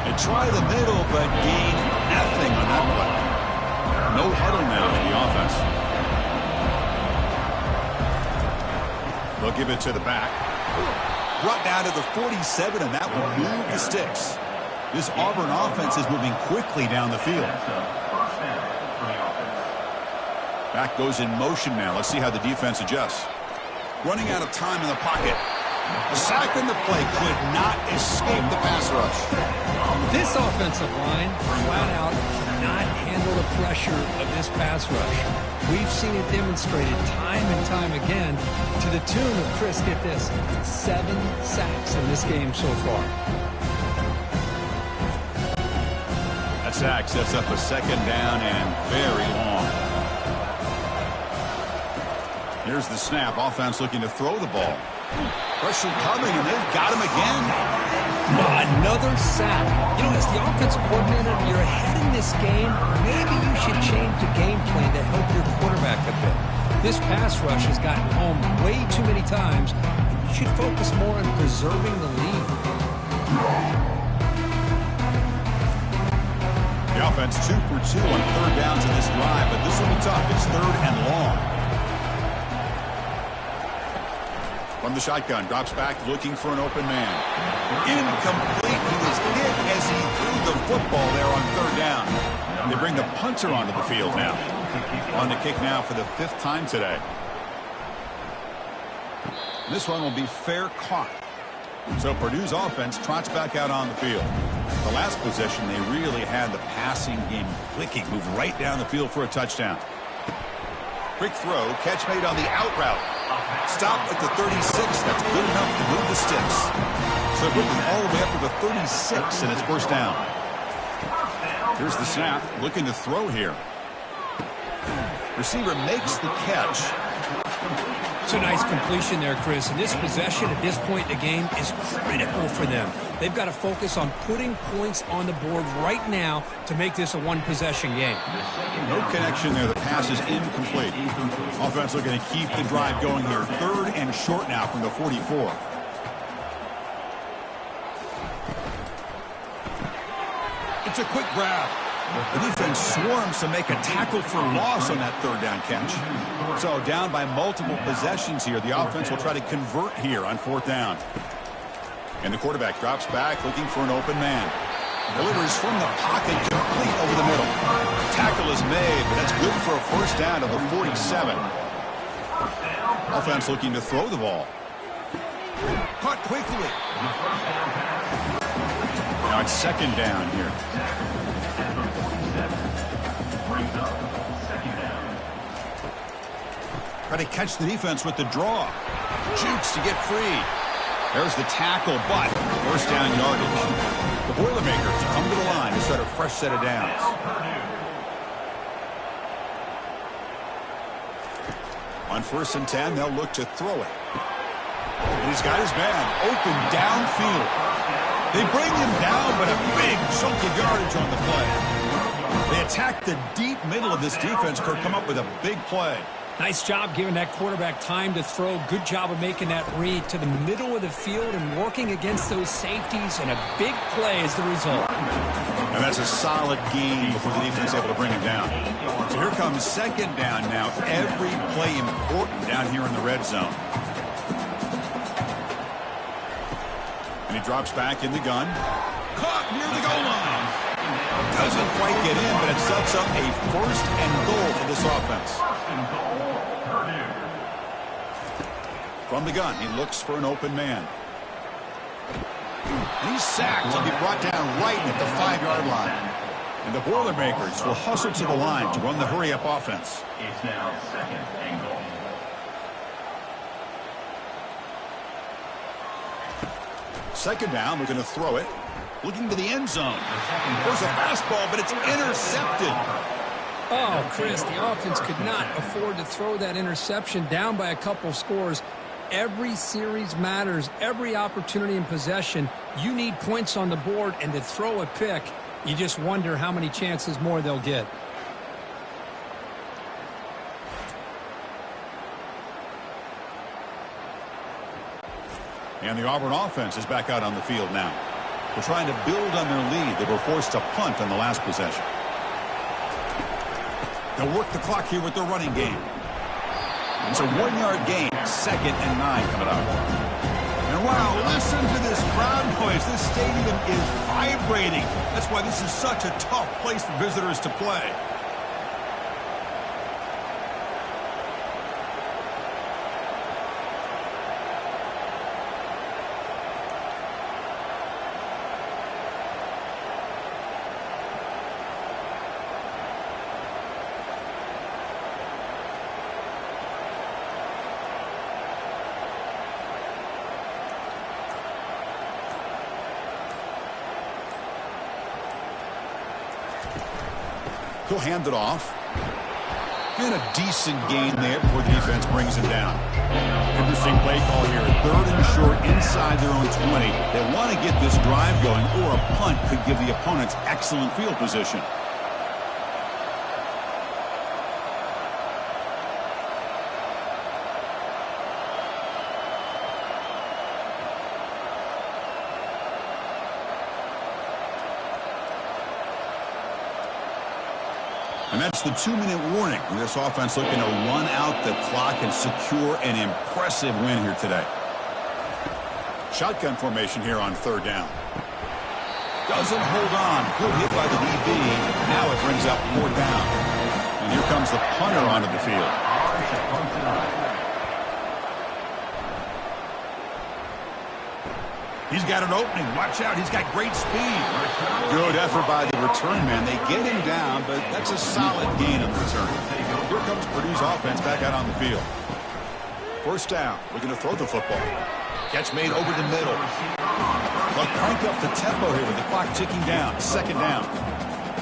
They try the middle, but gain nothing on that play. No huddle now for the offense. They'll give it to the back. Brought down to the 47, and that will move the sticks. This Auburn offense is moving quickly down the field. Back goes in motion now. Let's see how the defense adjusts. Running out of time in the pocket. A sack in the play could not escape the pass rush. This offensive line, flat out, cannot handle the pressure of this pass rush. We've seen it demonstrated time and time again to the tune of, Chris, get this, 7 sacks in this game so far. That sack sets up a second down and very long. Here's the snap. Offense looking to throw the ball. Pressure coming, and they've got him again. Another sack. You know, as the offensive coordinator, you're ahead in this game. Maybe you should change the game plan to help your quarterback a bit. This pass rush has gotten home way too many times, and you should focus more on preserving the lead. The offense 2 for 2 on third downs in this drive, but this will be tough. It's third and long. From the shotgun, drops back, looking for an open man. Incomplete. He was hit as he threw the football there on third down. They bring the punter onto the field now. On the kick now for the 5th time today. This one will be fair caught. So Purdue's offense trots back out on the field. The last possession, they really had the passing game clicking. Moved right down the field for a touchdown. Quick throw, catch made on the out route. Stop at the 36. That's good enough to move the sticks. So quickly all the way up to the 36, and it's first down. Here's the snap, looking to throw here. Receiver makes the catch. It's a nice completion there, Chris. And this possession at this point in the game is critical for them. They've got to focus on putting points on the board right now to make this a one-possession game. No connection there. The pass is incomplete. Offense looking to keep the drive going here. 3rd and short now from the 44. It's a quick grab. The defense swarms to make a tackle for loss on that 3rd down catch. So down by multiple possessions here. The offense will try to convert here on 4th down. And the quarterback drops back looking for an open man. Delivers from the pocket complete over the middle. Tackle is made, but that's good for a 1st down to the 47. Offense looking to throw the ball. Caught quickly. Now it's 2nd down here. Try to catch the defense with the draw. Jukes to get free. There's the tackle, but 1st down yardage. The Boilermakers come to the line to start a fresh set of downs. On 1st and 10, they'll look to throw it. And he's got his man open downfield. They bring him down, but a big chunk of yardage on the play. They attack the deep middle of this defense, Kirk, come up with a big play. Nice job giving that quarterback time to throw. Good job of making that read to the middle of the field and working against those safeties, and a big play is the result. And that's a solid gain before the defense is able to bring him down. So here comes 2nd down now. Every play important down here in the red zone. And he drops back in the gun. Caught near the goal line. Doesn't quite get in, but it sets up a 1st and goal for this offense. From the gun, he looks for an open man. And he's sacked. He'll be brought down right at the 5-yard line. And the Boilermakers will hustle to the line to run the hurry-up offense. It's now 2nd and goal. Second down, we're going to throw it. Looking to the end zone. There's a fastball, but it's intercepted. Oh, Chris, the offense could not afford to throw that interception down by a couple scores. Every series matters. Every opportunity in possession, you need points on the board, and to throw a pick, you just wonder how many chances more they'll get. And the Auburn offense is back out on the field now. They're trying to build on their lead. They were forced to punt on the last possession. They'll work the clock here with their running game. It's a 1-yard gain. 2nd and 9 coming up. And wow, listen to this crowd noise. This stadium is vibrating. That's why this is such a tough place for visitors to play. He'll hand it off. And a decent gain there before the defense brings him down. Interesting play call here. 3rd and short inside their own 20. They want to get this drive going, or a punt could give the opponents excellent field position. And that's the 2-minute warning. This offense looking to run out the clock and secure an impressive win here today. Shotgun formation here on 3rd down. Doesn't hold on. Good hit by the DB. Now it brings up 4th down. And here comes the punter onto the field. He's got an opening. Watch out. He's got great speed. Good effort by the return man. They get him down, but that's a solid gain on the return. Here comes Purdue's offense back out on the field. 1st down. Looking to throw the football. Catch made over the middle. They'll crank up the tempo here with the clock ticking down. 2nd down.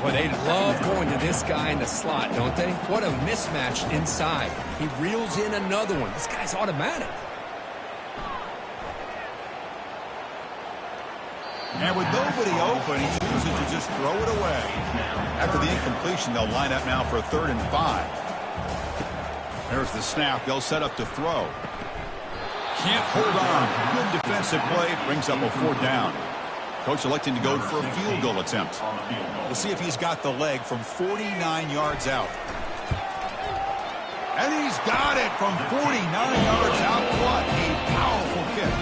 Well, they love going to this guy in the slot, don't they? What a mismatch inside. He reels in another one. This guy's automatic. And with nobody open, he chooses to just throw it away. After the incompletion, they'll line up now for a 3rd and 5. There's the snap. They'll set up to throw. Can't hold on. Good defensive play. Brings up a 4th down. Coach electing to go for a field goal attempt. We'll see if he's got the leg from 49 yards out. And he's got it from 49 yards out. What a powerful kick.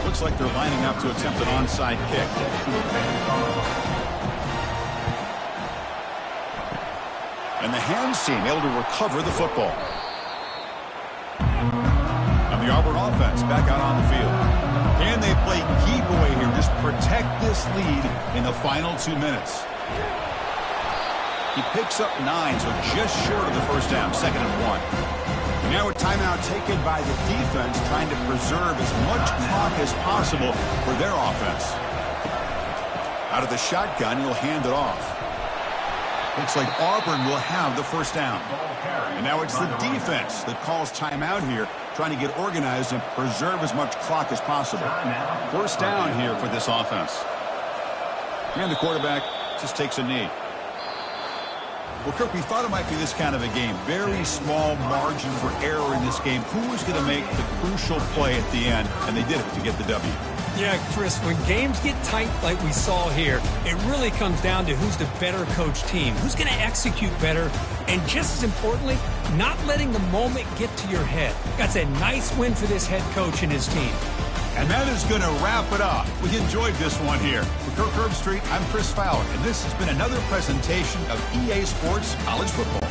Looks like they're lining up to attempt an onside kick. And the hands team able to recover the football. And the Auburn offense back out on the field. Can they play keep away here? Just protect this lead in the final 2 minutes. He picks up 9, so just short of the first down, 2nd and 1. Now a timeout taken by the defense, trying to preserve as much clock as possible for their offense. Out of the shotgun, he'll hand it off. Looks like Auburn will have the first down. And now it's the defense that calls timeout here, trying to get organized and preserve as much clock as possible. First down here for this offense. And the quarterback just takes a knee. Well, Kirk, we thought it might be this kind of a game. Very small margin for error in this game. Who was going to make the crucial play at the end? And they did it to get the W. Yeah, Chris, when games get tight like we saw here, it really comes down to who's the better coach team, who's going to execute better, and just as importantly, not letting the moment get to your head. That's a nice win for this head coach and his team. And that is going to wrap it up. We enjoyed this one here. For Kirk Herbstreit, I'm Chris Fowler, and this has been another presentation of EA Sports College Football.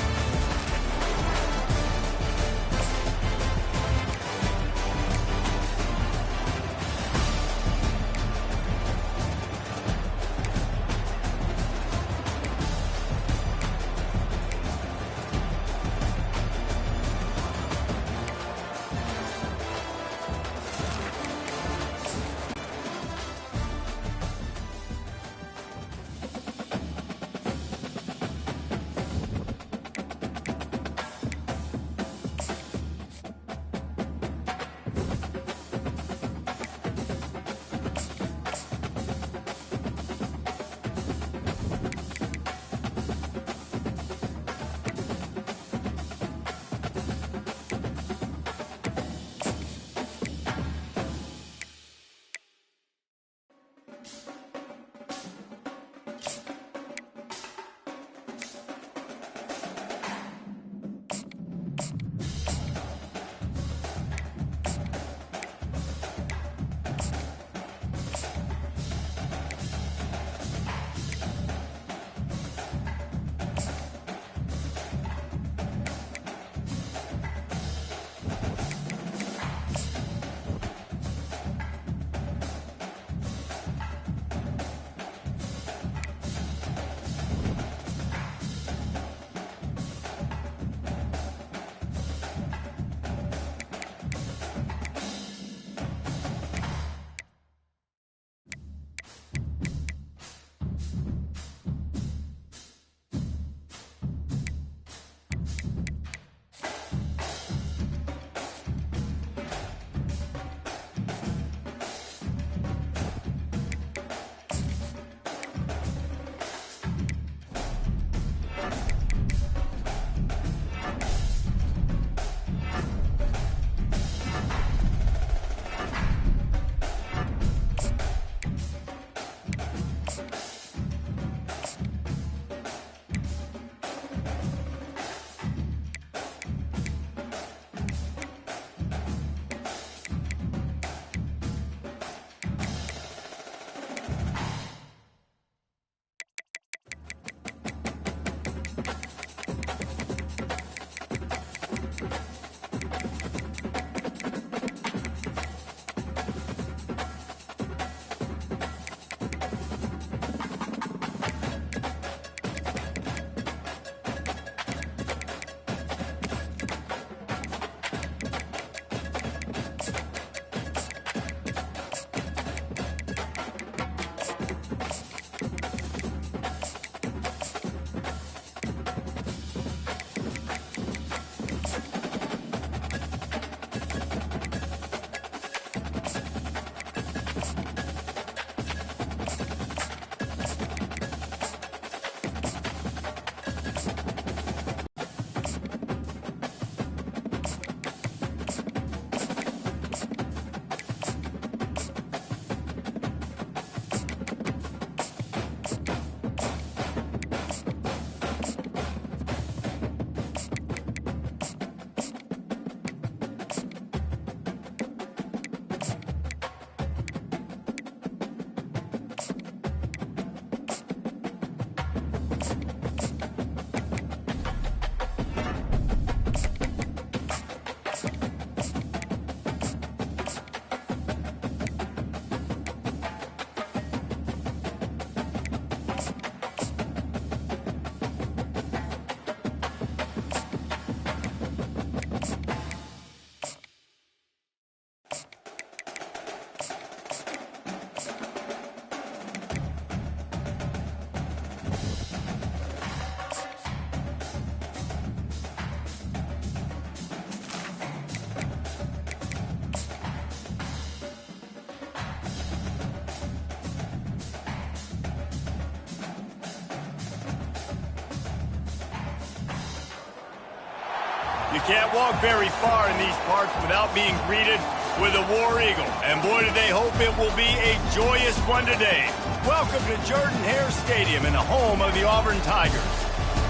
You can't walk very far in these parts without being greeted with a War Eagle. And boy, do they hope it will be a joyous one today. Welcome to Jordan-Hare Stadium in the home of the Auburn Tigers.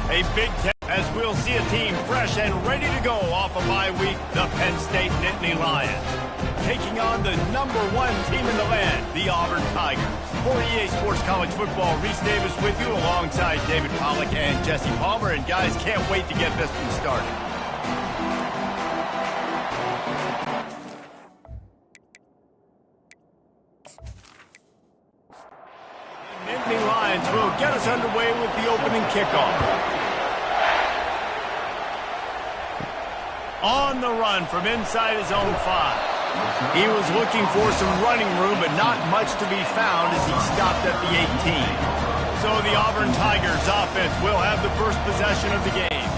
A big test as we'll see a team fresh and ready to go off a bye week, the Penn State Nittany Lions. Taking on the #1 team in the land, the Auburn Tigers. For EA Sports College Football, Reese Davis with you alongside David Pollack and Jesse Palmer. And guys, can't wait to get this one started. Nittany Lions will get us underway with the opening kickoff. On the run from inside his own 5. He was looking for some running room, but not much to be found as he stopped at the 18. So the Auburn Tigers offense will have the first possession of the game.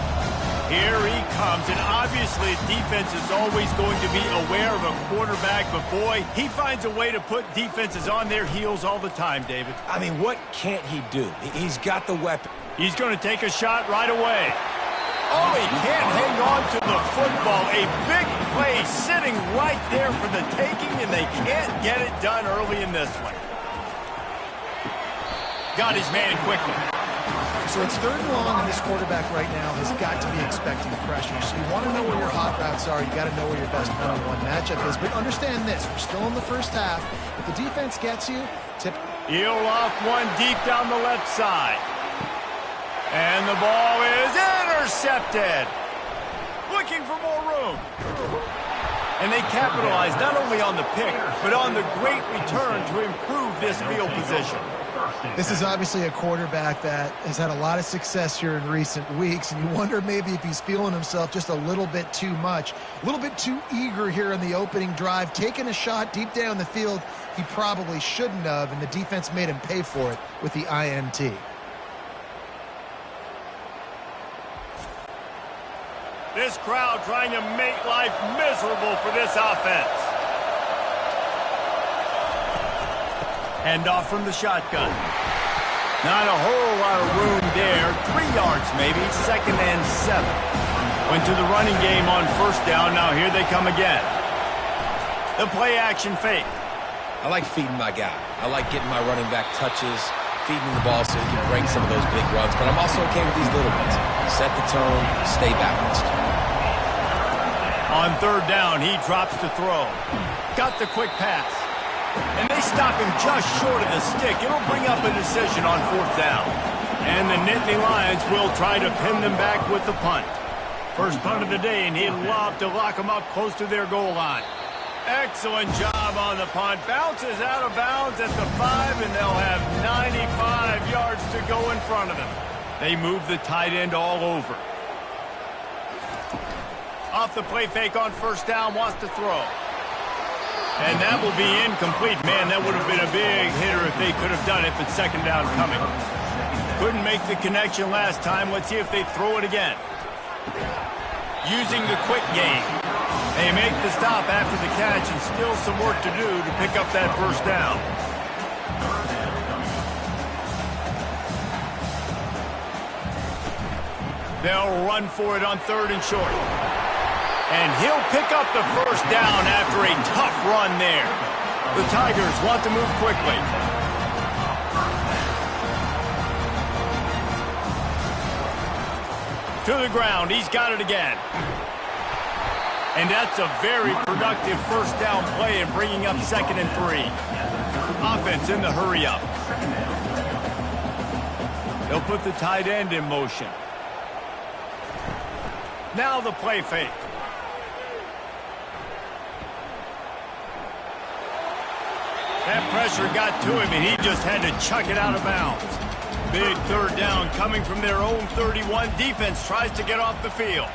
Here he comes, and obviously defense is always going to be aware of a quarterback, but boy, he finds a way to put defenses on their heels all the time, David. I mean, what can't he do? He's got the weapon. He's going to take a shot right away. Oh, he can't hang on to the football. A big play sitting right there for the taking, and they can't get it done early in this one. Got his man quickly. So it's 3rd and long, and this quarterback right now has got to be expecting pressure. So you want to know where your hot routes are. You got to know where your best one-on-one matchup is. But understand this, we're still in the first half. If the defense gets you, he'll loft one deep down the left side. And the ball is intercepted. Looking for more room. And they capitalize not only on the pick, but on the great return to improve this field position. This is obviously a quarterback that has had a lot of success here in recent weeks, and you wonder maybe if he's feeling himself just a little bit too much, a little bit too eager here in the opening drive, taking a shot deep down the field he probably shouldn't have, and the defense made him pay for it with the INT. This crowd trying to make life miserable for this offense. Hand off from the shotgun. Not a whole lot of room there. 3 yards maybe, 2nd and 7. Went to the running game on 1st down. Now here they come again. The play action fake. I like feeding my guy. I like getting my running back touches, feeding the ball so he can break some of those big runs. But I'm also okay with these little ones. Set the tone, stay balanced. On 3rd down, he drops to throw. Got the quick pass. And they stop him just short of the stick. It'll bring up a decision on 4th down. And the Nittany Lions will try to pin them back with the punt. First punt of the day, and he'd love to lock them up close to their goal line. Excellent job on the punt. Bounces out of bounds at the 5, and they'll have 95 yards to go in front of them. They move the tight end all over. Off the play fake on 1st down, wants to throw. And that will be incomplete. Man, that would have been a big hitter if they could have done it, but 2nd down coming. Couldn't make the connection last time. Let's see if they throw it again. Using the quick game. They make the stop after the catch, and still some work to do to pick up that 1st down. They'll run for it on 3rd and short. And he'll pick up the 1st down after a tough run there. The Tigers want to move quickly. To the ground. He's got it again. And that's a very productive 1st down play and bringing up 2nd and 3. Offense in the hurry up. They'll put the tight end in motion. Now the play fake. That pressure got to him, and he just had to chuck it out of bounds. Big 3rd down coming from their own 31. Defense tries to get off the field.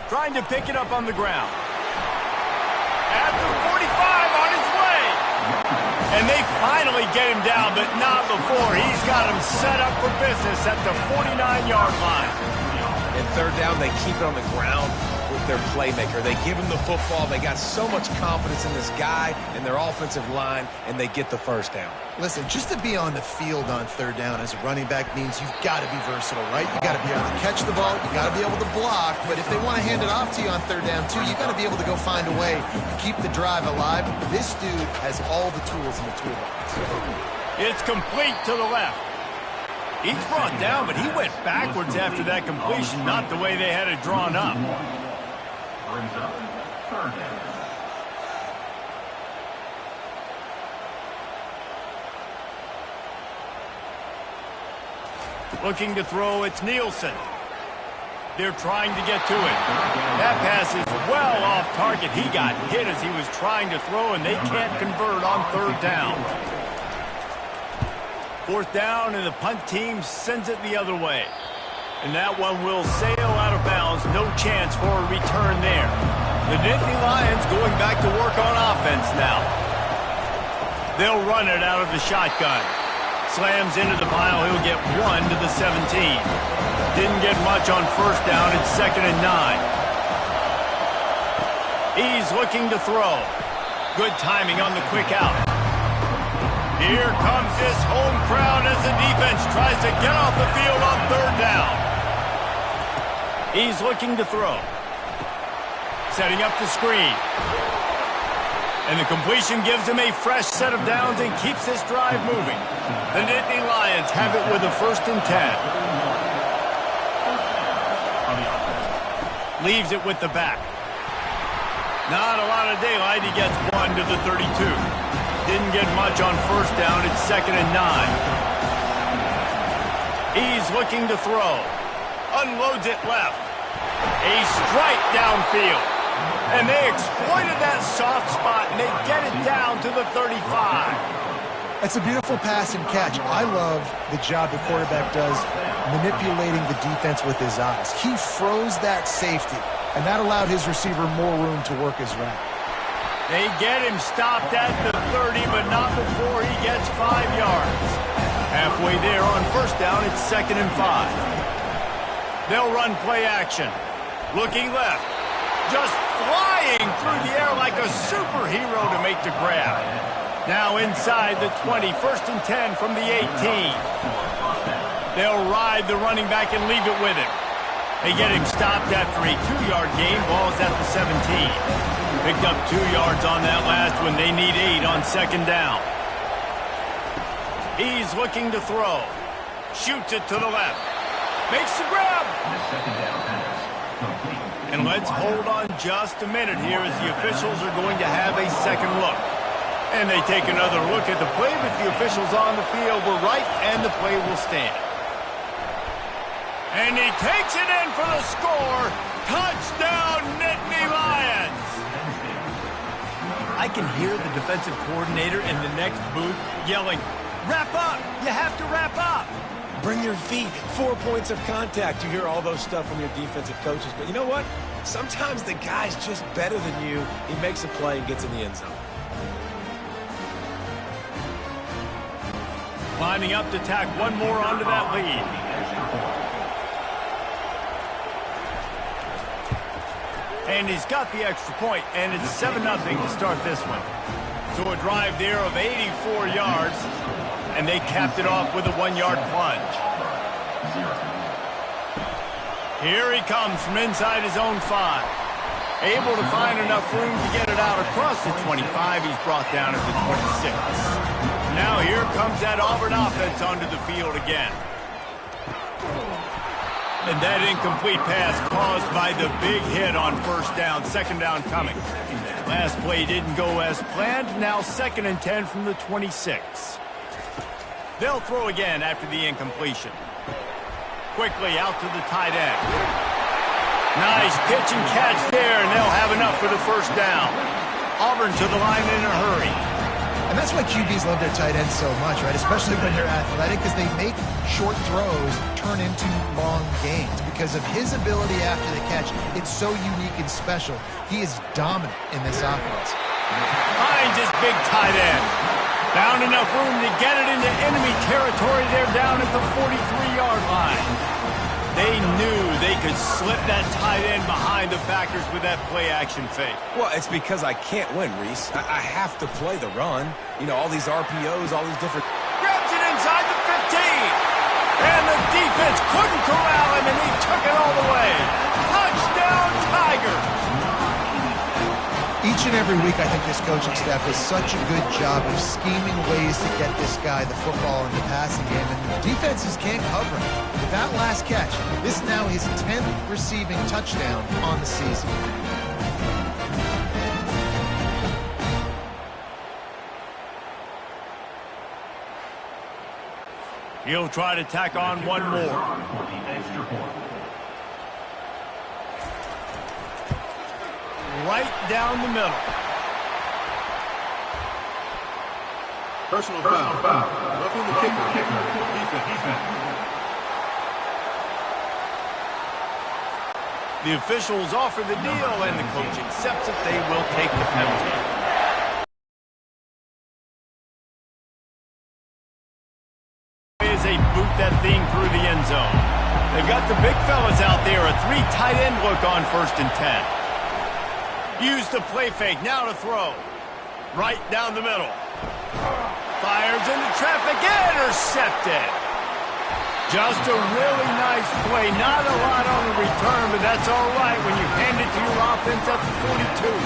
Trying to pick it up on the ground. At the 45, on his way. And they finally get him down, but not before. He's got him set up for business at the 49-yard line. And 3rd down, they keep it on the ground, with their playmaker. They give him the football. They got so much confidence in this guy and their offensive line, and they get the first down. Listen, just to be on the field on third down as a running back means you've got to be versatile, right? You got to be able to catch the ball. You got to be able to block. But if they want to hand it off to you on third down, too, you got to be able to go find a way to keep the drive alive. This dude has all the tools in the toolbox. It's complete to the left. He's brought down, but he went backwards after that completion, not the way they had it drawn up. Brings up third down. Looking to throw, it's Nielsen. They're trying to get to it. That pass is well off target. He got hit as he was trying to throw, and they can't convert on third down. Fourth down, and the punt team sends it the other way. And that one will sail out of bounds. No chance for a return there. The Nittany Lions going back to work on offense now. They'll run it out of the shotgun. Slams into the pile. He'll get 1 to the 17. Didn't get much on first down. It's 2nd and 9. He's looking to throw. Good timing on the quick out. Here comes this home crowd as the defense tries to get off the field on third down. He's looking to throw. Setting up the screen. And the completion gives him a fresh set of downs and keeps this drive moving. The Nittany Lions have it with a 1st and 10. Leaves it with the back. Not a lot of daylight. He gets 1 to the 32. Didn't get much on first down. It's 2nd and 9. He's looking to throw. Unloads it left. A strike downfield. And they exploited that soft spot, and they get it down to the 35. It's a beautiful pass and catch. I love the job the quarterback does manipulating the defense with his eyes. He froze that safety, and that allowed his receiver more room to work his route. They get him stopped at the 30, but not before he gets 5 yards. Halfway there on first down, it's 2nd and 5. They'll run play action. Looking left. Just flying through the air like a superhero to make the grab. Now inside the 20, 1st and 10 from the 18. They'll ride the running back and leave it with him. They get him stopped after a 2-yard gain. Ball's at the 17. Picked up 2 yards on that last one. They need 8 on 2nd down. He's looking to throw. Shoots it to the left. Makes the grab. And let's hold on just a minute here as the officials are going to have a second look. And they take another look at the play, but the officials on the field were right, and the play will stand. And he takes it in for the score. Touchdown, Nittany Lions! I can hear the defensive coordinator in the next booth yelling, "Wrap up! You have to wrap up!" Bring your feet, 4 points of contact. You hear all those stuff from your defensive coaches. But you know what? Sometimes the guy's just better than you. He makes a play and gets in the end zone. Lining up to tack one more onto that lead. And he's got the extra point, and it's 7-0 to start this one. So a drive there of 84 yards. And they capped it off with a 1-yard plunge. Here he comes from inside his own 5. Able to find enough room to get it out across the 25. He's brought down at the 26. Now here comes that Auburn offense onto the field again. And that incomplete pass caused by the big hit on first down. 2nd down coming. Last play didn't go as planned. Now 2nd and 10 from the 26. They'll throw again after the incompletion. Quickly out to the tight end. Nice pitch and catch there, and they'll have enough for the first down. Auburn to the line in a hurry. And that's why QBs love their tight ends so much, right? Especially when they're athletic, because they make short throws turn into long gains. Because of his ability after the catch, it's so unique and special. He is dominant in this offense. Finds his big tight end. Found enough room to get it into enemy territory. They're down at the 43-yard line. They knew they could slip that tight end behind the backers with that play-action fake? Well, it's because I can't win, Reese. I have to play the run. You know, all these RPOs, all these different... Grabs it inside the 15. And the defense couldn't corral him, and he took it all the way. Touchdown, Tigers! Each and every week, I think this coaching staff does such a good job of scheming ways to get this guy the football in the passing game, and defenses can't cover him. With that last catch, this is now his 10th receiving touchdown on the season. He'll try to tack on one more. Right down the middle. Personal foul. Roughing the kicker. Defense. The officials offer the deal, and the coach accepts it. They will take the penalty. Is a boot that thing through the end zone. They've got the big fellas out there. A 3 tight end look on 1st and 10. Use the play fake, now to throw. Right down the middle. Fires into traffic, intercepted. Just a really nice play. Not a lot on the return, but that's all right when you hand it to your offense at the 42.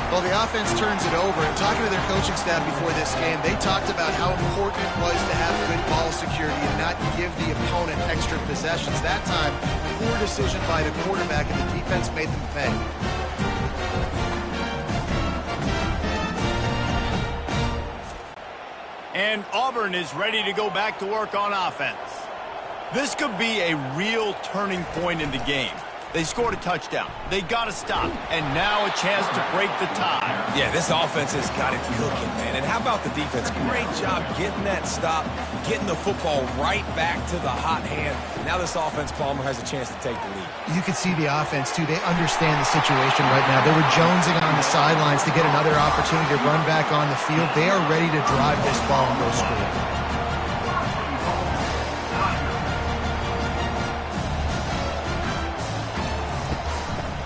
Well, the offense turns it over, and talking to their coaching staff before this game, they talked about how important it was to have good ball security and not give the opponent extra possessions. That time, poor decision by the quarterback, and the defense made them pay. And Auburn is ready to go back to work on offense. This could be a real turning point in the game. They scored a touchdown. They got to stop. And now a chance to break the tie. Yeah, this offense has got it cooking, man. And how about the defense? Great job getting that stop, getting the football right back to the hot hand. Now this offense, Palmer, has a chance to take the lead. You can see the offense, too. They understand the situation right now. They were jonesing on the sidelines to get another opportunity to run back on the field. They are ready to drive this ball and go score.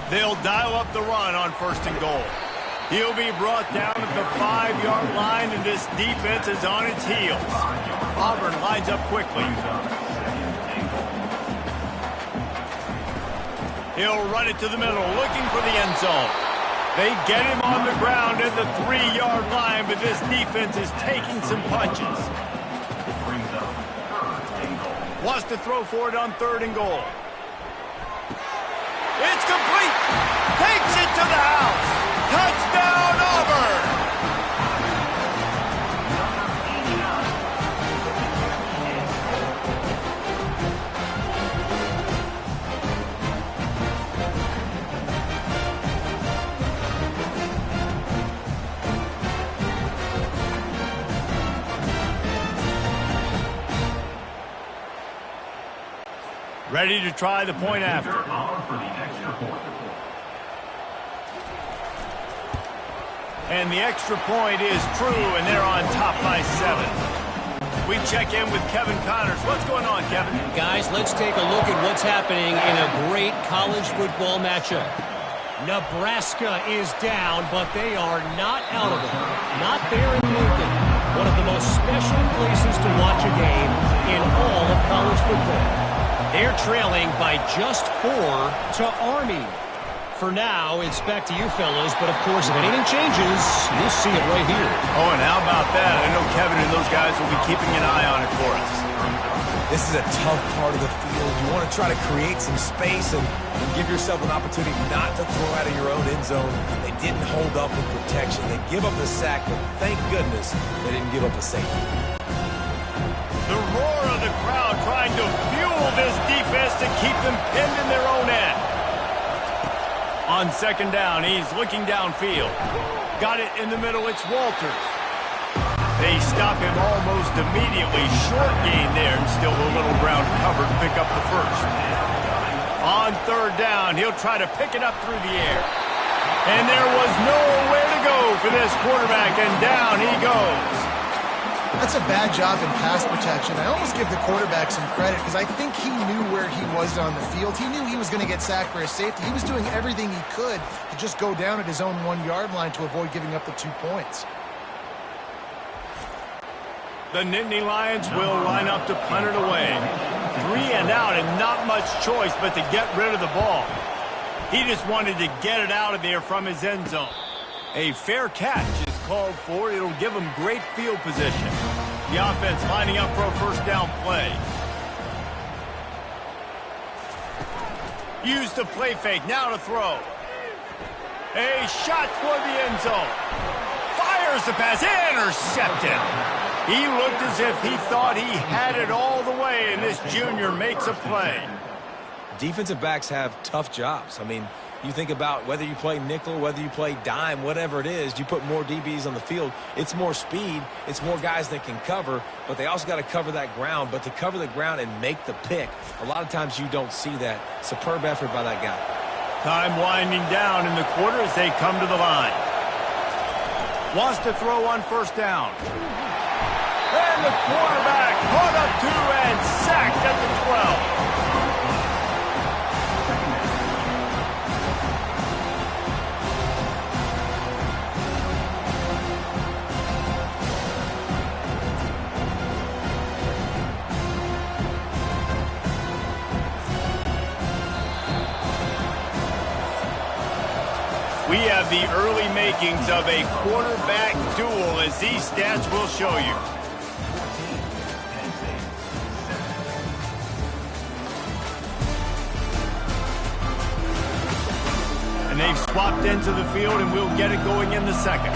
They'll dial up the run on 1st and goal. He'll be brought down at the 5-yard line, and this defense is on its heels. Auburn lines up quickly. He'll run it to the middle, looking for the end zone. They get him on the ground at the 3-yard line, but this defense is taking some punches. Wants to throw for it on 3rd and goal. It's complete. Takes it to the house. Touchdown, Auburn. Ready to try the point after. And the extra point is true, and they're on top by 7. We check in with Kevin Connors. What's going on, Kevin? Guys, let's take a look at what's happening in a great college football matchup. Nebraska is down, but they are not out of it. Not there in Lincoln. One of the most special places to watch a game in all of college football. They're trailing by just 4 to Army. For now, it's back to you fellas, but of course, if anything changes, you'll see it right here. Oh, and how about that? I know Kevin and those guys will be keeping an eye on it for us. This is a tough part of the field. You want to try to create some space and give yourself an opportunity not to throw out of your own end zone. They didn't hold up with protection. They give up the sack, but thank goodness they didn't give up a safety. The roar of the crowd trying to fuel this defense to keep them pinned in their own end. On 2nd down, he's looking downfield. Got it in the middle, it's Walters. They stop him almost immediately. Short gain there, and still a little ground covered to pick up the 1st. On 3rd down, he'll try to pick it up through the air. And there was nowhere to go for this quarterback, and down he goes. That's a bad job in pass protection. I almost give the quarterback some credit because I think he knew where he was on the field. He knew he was going to get sacked for his safety. He was doing everything he could to just go down at his own 1-yard line to avoid giving up the 2 points. The Nittany Lions will line up to punt it away. 3 and out and not much choice but to get rid of the ball. He just wanted to get it out of there from his end zone. A fair catch is called for. It'll give him great field position. The offense lining up for a first down play. Use the play fake. Now to throw. A shot toward the end zone. Fires the pass. Intercepted. He looked as if he thought he had it all the way, and this junior makes a play. Defensive backs have tough jobs. I mean, you think about whether you play nickel, whether you play dime, whatever it is, you put more DBs on the field. It's more speed. It's more guys that can cover, but they also got to cover that ground. But to cover the ground and make the pick, a lot of times you don't see that. Superb effort by that guy. Time winding down in the quarter as they come to the line. Wants to throw on first down. And the quarterback caught up to and sacked at the 12. We have the early makings of a quarterback duel, as these stats will show you. And they've swapped into the field, and we'll get it going in the second.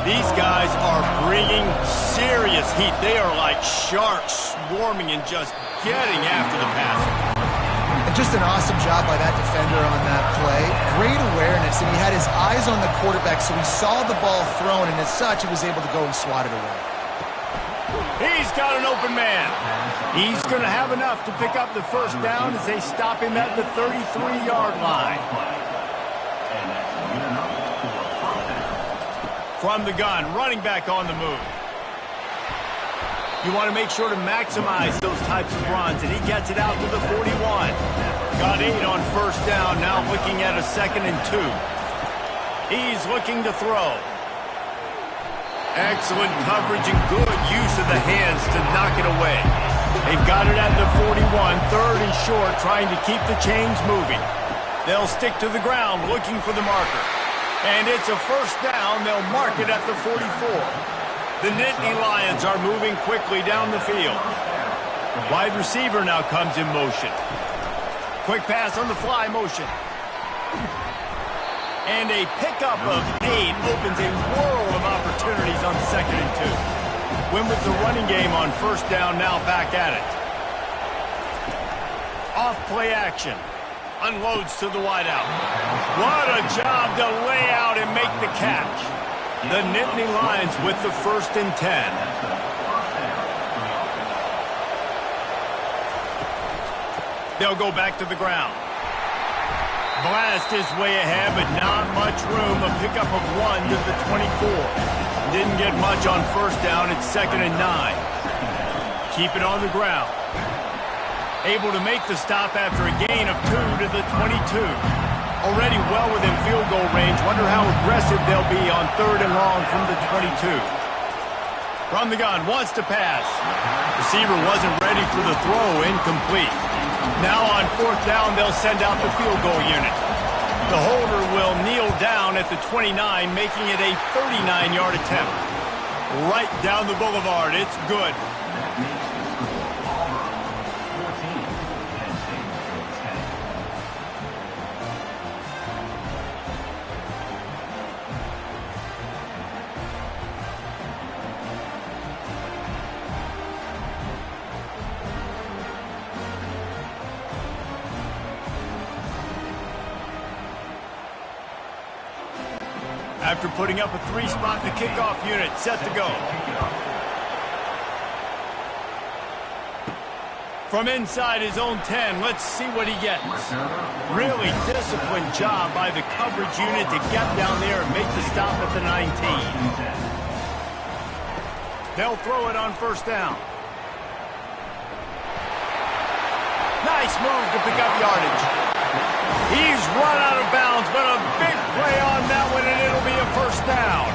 These guys are bringing serious heat. They are like sharks swarming and just getting after the passer. Just an awesome job by that defender on that play. Great awareness, and he had his eyes on the quarterback, so he saw the ball thrown, and as such, he was able to go and swat it away. He's got an open man. He's going to have enough to pick up the first down as they stop him at the 33-yard line. From the gun, running back on the move. You want to make sure to maximize those types of runs, and he gets it out to the 41. Got 8 on first down, now looking at a 2nd and 2. He's looking to throw. Excellent coverage and good use of the hands to knock it away. They've got it at the 41, 3rd and short, trying to keep the chains moving. They'll stick to the ground, looking for the marker. And it's a first down. They'll mark it at the 44. The Nittany Lions are moving quickly down the field. Wide receiver now comes in motion. Quick pass on the fly motion. And a pickup of 8 opens a world of opportunities on 2nd and 2. Win with the running game on first down, now back at it. Off play action. Unloads to the wideout. What a job to lay out and make the catch. The Nittany Lions with the 1st and 10. They'll go back to the ground. Blast his way ahead, but not much room. A pickup of 1 to the 24. Didn't get much on first down. It's 2nd and 9. Keep it on the ground. Able to make the stop after a gain of 2 to the 22. Already well within field goal range. Wonder how aggressive they'll be on 3rd and long from the 22. From the gun, wants to pass. Receiver wasn't ready for the throw, incomplete. Now on 4th down, they'll send out the field goal unit. The holder will kneel down at the 29, making it a 39-yard attempt. Right down the boulevard, it's good. After putting up a 3-spot, the kickoff unit set to go. From inside his own 10, let's see what he gets. Really disciplined job by the coverage unit to get down there and make the stop at the 19. They'll throw it on first down. Nice move to pick up yardage. He's run out of bounds, but a big play on that one, and it'll be a first down.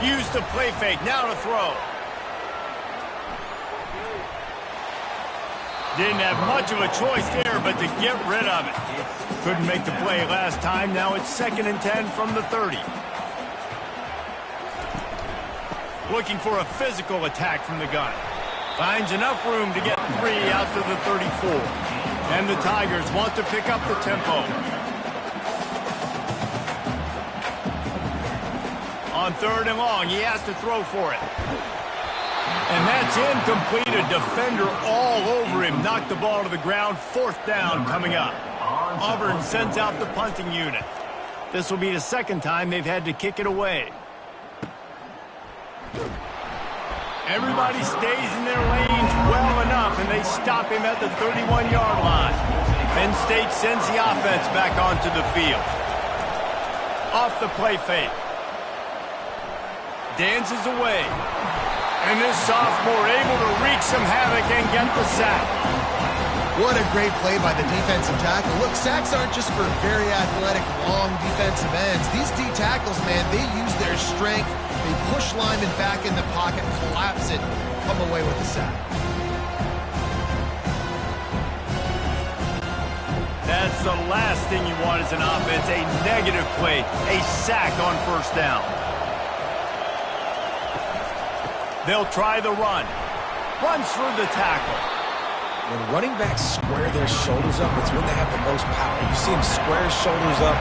Used the play fake, now to throw. Didn't have much of a choice there, but to get rid of it. Couldn't make the play last time. Now it's 2nd and 10 from the 30. Looking for a physical attack from the gun. Finds enough room to get 3 out to the 34. And the Tigers want to pick up the tempo. On 3rd and long, he has to throw for it. And that's incomplete. A defender all over him. Knocked the ball to the ground. 4th down coming up. Auburn sends out the punting unit. This will be the 2nd time they've had to kick it away. Everybody stays in their lanes well enough, and they stop him at the 31-yard line. Penn State sends the offense back onto the field. Off the play fake. Dances away. And this sophomore able to wreak some havoc and get the sack. What a great play by the defensive tackle. Look, sacks aren't just for very athletic, long defensive ends. These D tackles, man, they use their strength. They push linemen back in the pocket, collapse it, come away with the sack. That's the last thing you want as an offense, a negative play, a sack on first down. They'll try the run. Runs through the tackle. When running backs square their shoulders up, it's when they have the most power. You see him square his shoulders up,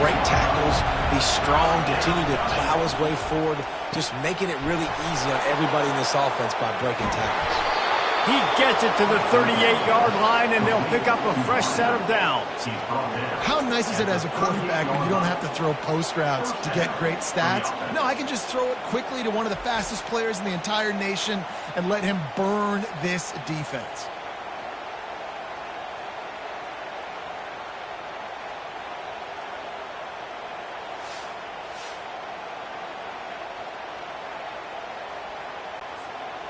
great tackles, be strong, continue to plow his way forward, just making it really easy on everybody in this offense by breaking tackles. He gets it to the 38-yard line, and they'll pick up a fresh set of downs. How nice is it as a quarterback when you don't have to throw post routes to get great stats? No, I can just throw it quickly to one of the fastest players in the entire nation and let him burn this defense.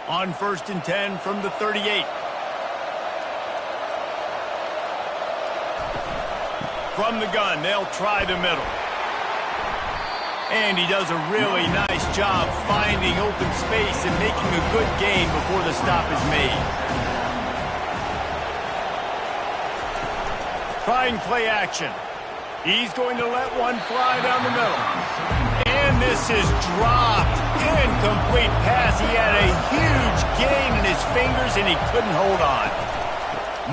On 1st and 10 from the 38. From the gun, they'll try the middle. And he does a really nice job finding open space and making a good gain before the stop is made. Trying play action. He's going to let one fly down the middle. And this is dropped. Incomplete pass. He had a huge gain in his fingers, and he couldn't hold on.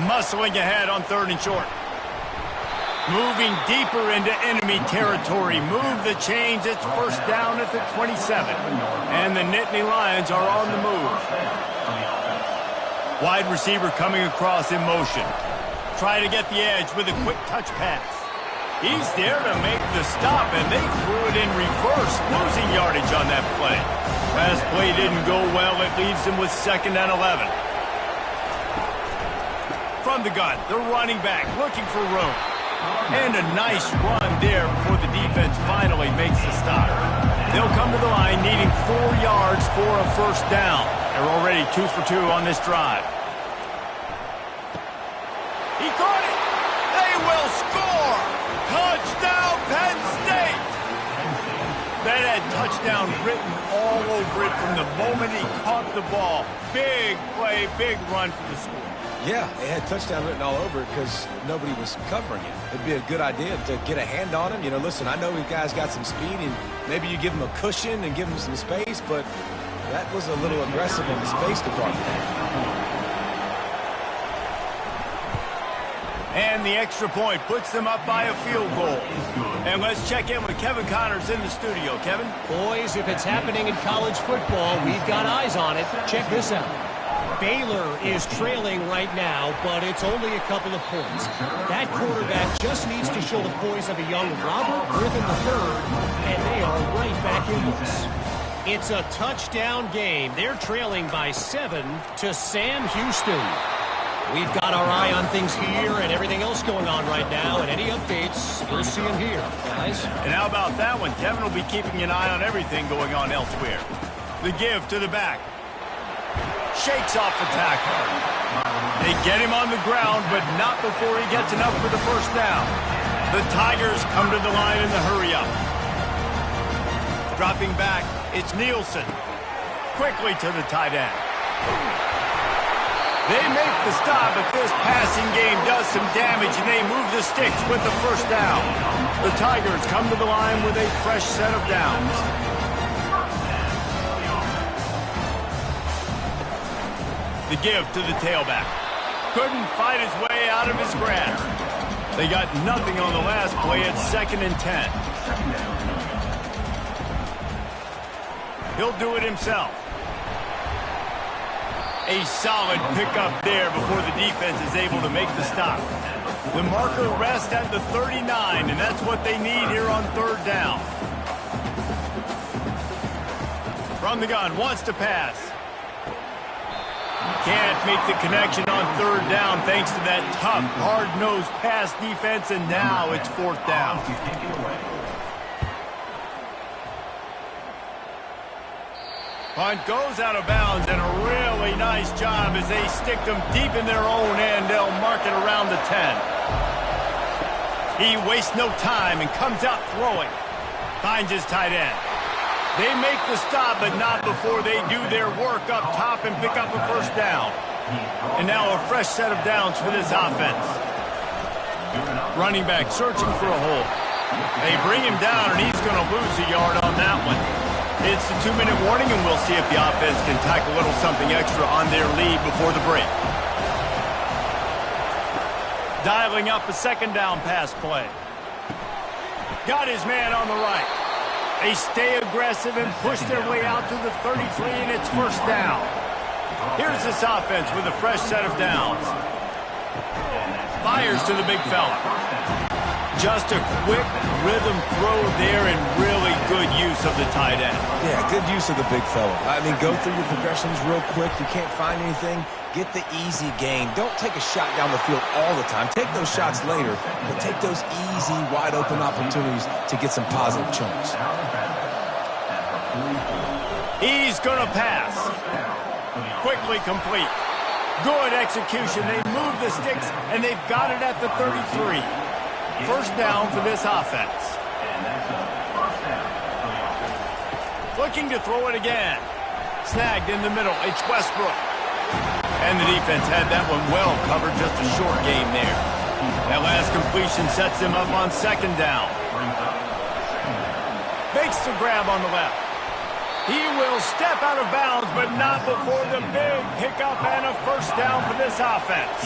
Muscling ahead on 3rd and short. Moving deeper into enemy territory. Move the chains. It's first down at the 27. And the Nittany Lions are on the move. Wide receiver coming across in motion. Try to get the edge with a quick touch pass. He's there to make the stop, and they threw it in reverse, losing yardage on that play. Last play didn't go well. It leaves him with 2nd and 11. From the gun, the running back looking for room. And a nice run there before the defense finally makes the stop. They'll come to the line needing 4 yards for a first down. They're already 2 for 2 on this drive. He caught it. They will score. Touchdown, Penn State! That had touchdown written all over it from the moment he caught the ball. Big play, big run for the score. Yeah, it had touchdown written all over it because nobody was covering him. It'd be a good idea to get a hand on him. You know, listen, I know you guys got some speed, and maybe you give him a cushion and give him some space, but that was a little aggressive in the space department. And the extra point puts them up by a field goal. And let's check in with Kevin Connors in the studio. Kevin? Boys, if it's happening in college football, we've got eyes on it. Check this out. Baylor is trailing right now, but it's only a couple of points. That quarterback just needs to show the poise of a young Robert Griffin III, and they are right back in this. It's a touchdown game. They're trailing by 7 to Sam Houston. We've got our eye on things here and everything else going on right now, and any updates, you'll see them here, guys. And how about that one? Kevin will be keeping an eye on everything going on elsewhere. The give to the back. Shakes off the tackle. They get him on the ground, but not before he gets enough for the first down. The Tigers come to the line in the hurry-up. Dropping back, it's Nielsen. Quickly to the tight end. They make the stop, but this passing game does some damage, and they move the sticks with the first down. The Tigers come to the line with a fresh set of downs. The give to the tailback. Couldn't fight his way out of his grasp. They got nothing on the last play at 2nd and 10. He'll do it himself. A solid pickup there before the defense is able to make the stop. The marker rests at the 39, and that's what they need here on 3rd down. From the gun, wants to pass. Can't make the connection on 3rd down thanks to that tough, hard-nosed pass defense, and now it's 4th down. Punt goes out of bounds, and a really nice job as they stick them deep in their own end. They'll mark it around the 10. He wastes no time and comes out throwing. Finds his tight end. They make the stop, but not before they do their work up top and pick up a first down. And now a fresh set of downs for this offense. Running back searching for a hole. They bring him down, and he's going to lose a yard on that one. It's the 2-minute warning, and we'll see if the offense can tack a little something extra on their lead before the break. Dialing up a 2nd down pass play. Got his man on the right. They stay aggressive and push their way out to the 33, and it's 1st down. Here's this offense with a fresh set of downs. Fires to the big fella. Just a quick rhythm throw there, and really good use of the tight end. Yeah, good use of the big fella. I mean, go through your progressions real quick. You can't find anything. Get the easy gain. Don't take a shot down the field all the time. Take those shots later, but take those easy, wide-open opportunities to get some positive chunks. He's going to pass. Quickly complete. Good execution. They move the sticks, and they've got it at the 33. 1st down for this offense. Looking to throw it again. Snagged in the middle. It's Westbrook. And the defense had that one well covered. Just a short game there. That last completion sets him up on 2nd down. Makes the grab on the left. He will step out of bounds, but not before the big pickup and a 1st down for this offense.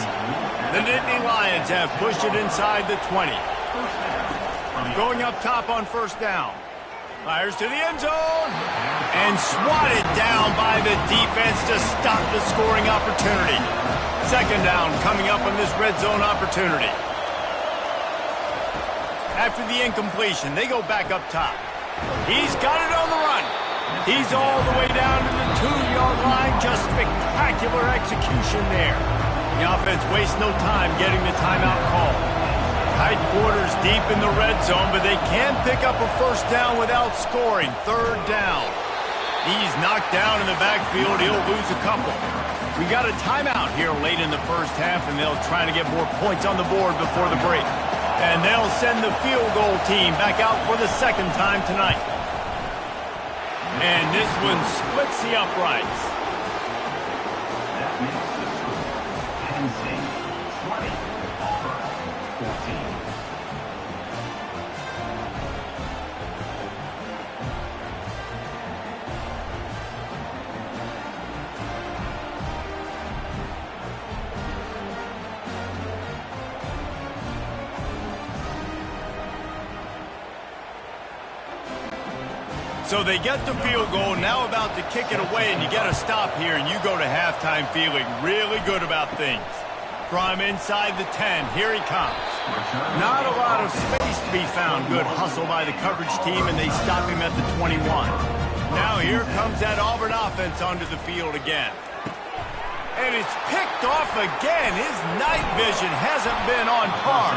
The Nittany Lions have pushed it inside the 20. Going up top on 1st down. Fires to the end zone. And swatted down by the defense to stop the scoring opportunity. 2nd down coming up on this red zone opportunity. After the incompletion, they go back up top. He's got it on the run. He's all the way down to the 2-yard line. Just spectacular execution there. The offense wastes no time getting the timeout call. Tight quarters deep in the red zone, but they can pick up a 1st down without scoring. 3rd down. He's knocked down in the backfield. He'll lose a couple. We got a timeout here late in the 1st half, and they'll try to get more points on the board before the break. And they'll send the field goal team back out for the 2nd time tonight. And this one splits the uprights. That makes the score. NC 20, Auburn 14. So they get the field goal, now about to kick it away, and you get a stop here, and you go to halftime feeling really good about things. From inside the 10, here he comes. Not a lot of space to be found. Good hustle by the coverage team, and they stop him at the 21. Now here comes that Auburn offense onto the field again. And it's picked off again. His night vision hasn't been on par.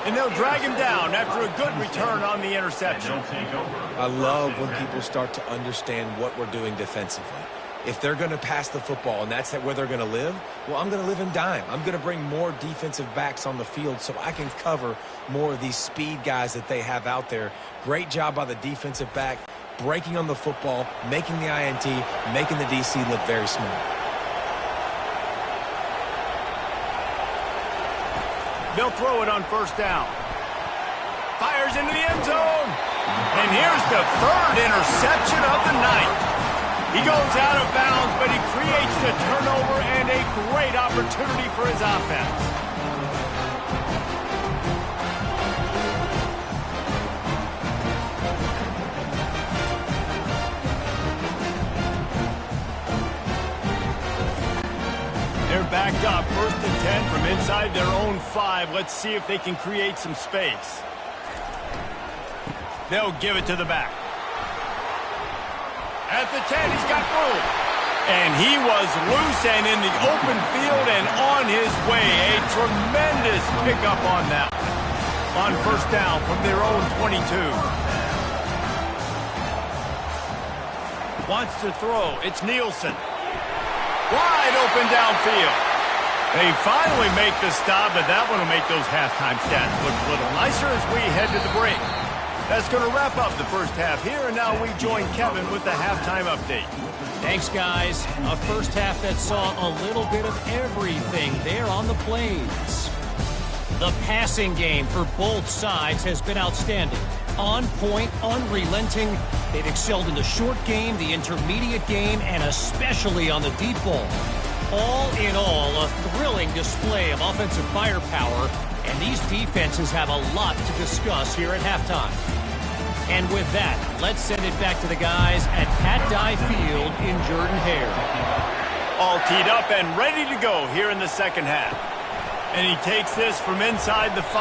And they'll drag him down after a good return on the interception. I love when people start to understand what we're doing defensively. If they're going to pass the football and that's where they're going to live, well, I'm going to live in dime. I'm going to bring more defensive backs on the field so I can cover more of these speed guys that they have out there. Great job by the defensive back, breaking on the football, making the INT, making the DC look very smart. They'll throw it on first down. Fires into the end zone. And here's the third interception of the night. He goes out of bounds, but he creates the turnover and a great opportunity for his offense. They're backed up, 1st and 10 from inside their own 5. Let's see if they can create some space. They'll give it to the back. At the 10, he's got room. And he was loose and in the open field and on his way. A tremendous pickup on that. On first down from their own 22. Wants to throw. It's Nielsen. Wide open downfield. They finally make the stop, but that one will make those halftime stats look a little nicer as we head to the break. That's going to wrap up the first half here, and now we join Kevin with the halftime update. Thanks, guys. A first half that saw a little bit of everything there on the plains. The passing game for both sides has been outstanding. On point, unrelenting. They've excelled in the short game, the intermediate game, and especially on the deep ball. All in all, a thrilling display of offensive firepower, and these defenses have a lot to discuss here at halftime. And with that, let's send it back to the guys at Pat Dye Field in Jordan-Hare. All teed up and ready to go here in the second half. And he takes this from inside the 5.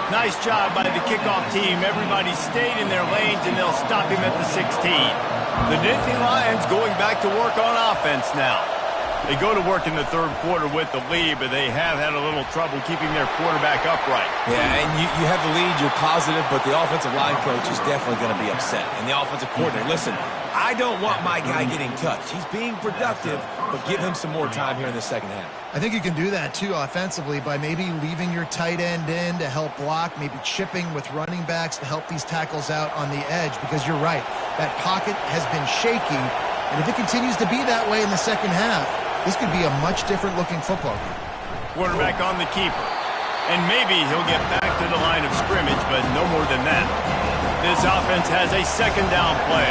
Nice job by the kickoff team. Everybody stayed in their lanes, and they'll stop him at the 16. The Nittany Lions going back to work on offense now. They go to work in the third quarter with the lead, but they have had a little trouble keeping their quarterback upright. Yeah, and you have the lead, you're positive, but the offensive line coach is definitely going to be upset. And the offensive coordinator, listen, I don't want my guy getting touched. He's being productive, but give him some more time here in the second half. I think you can do that, too, offensively, by maybe leaving your tight end in to help block, maybe chipping with running backs to help these tackles out on the edge, because you're right. That pocket has been shaky, and if it continues to be that way in the second half, this could be a much different looking football game. Quarterback on the keeper. And maybe he'll get back to the line of scrimmage, but no more than that. This offense has a second down play.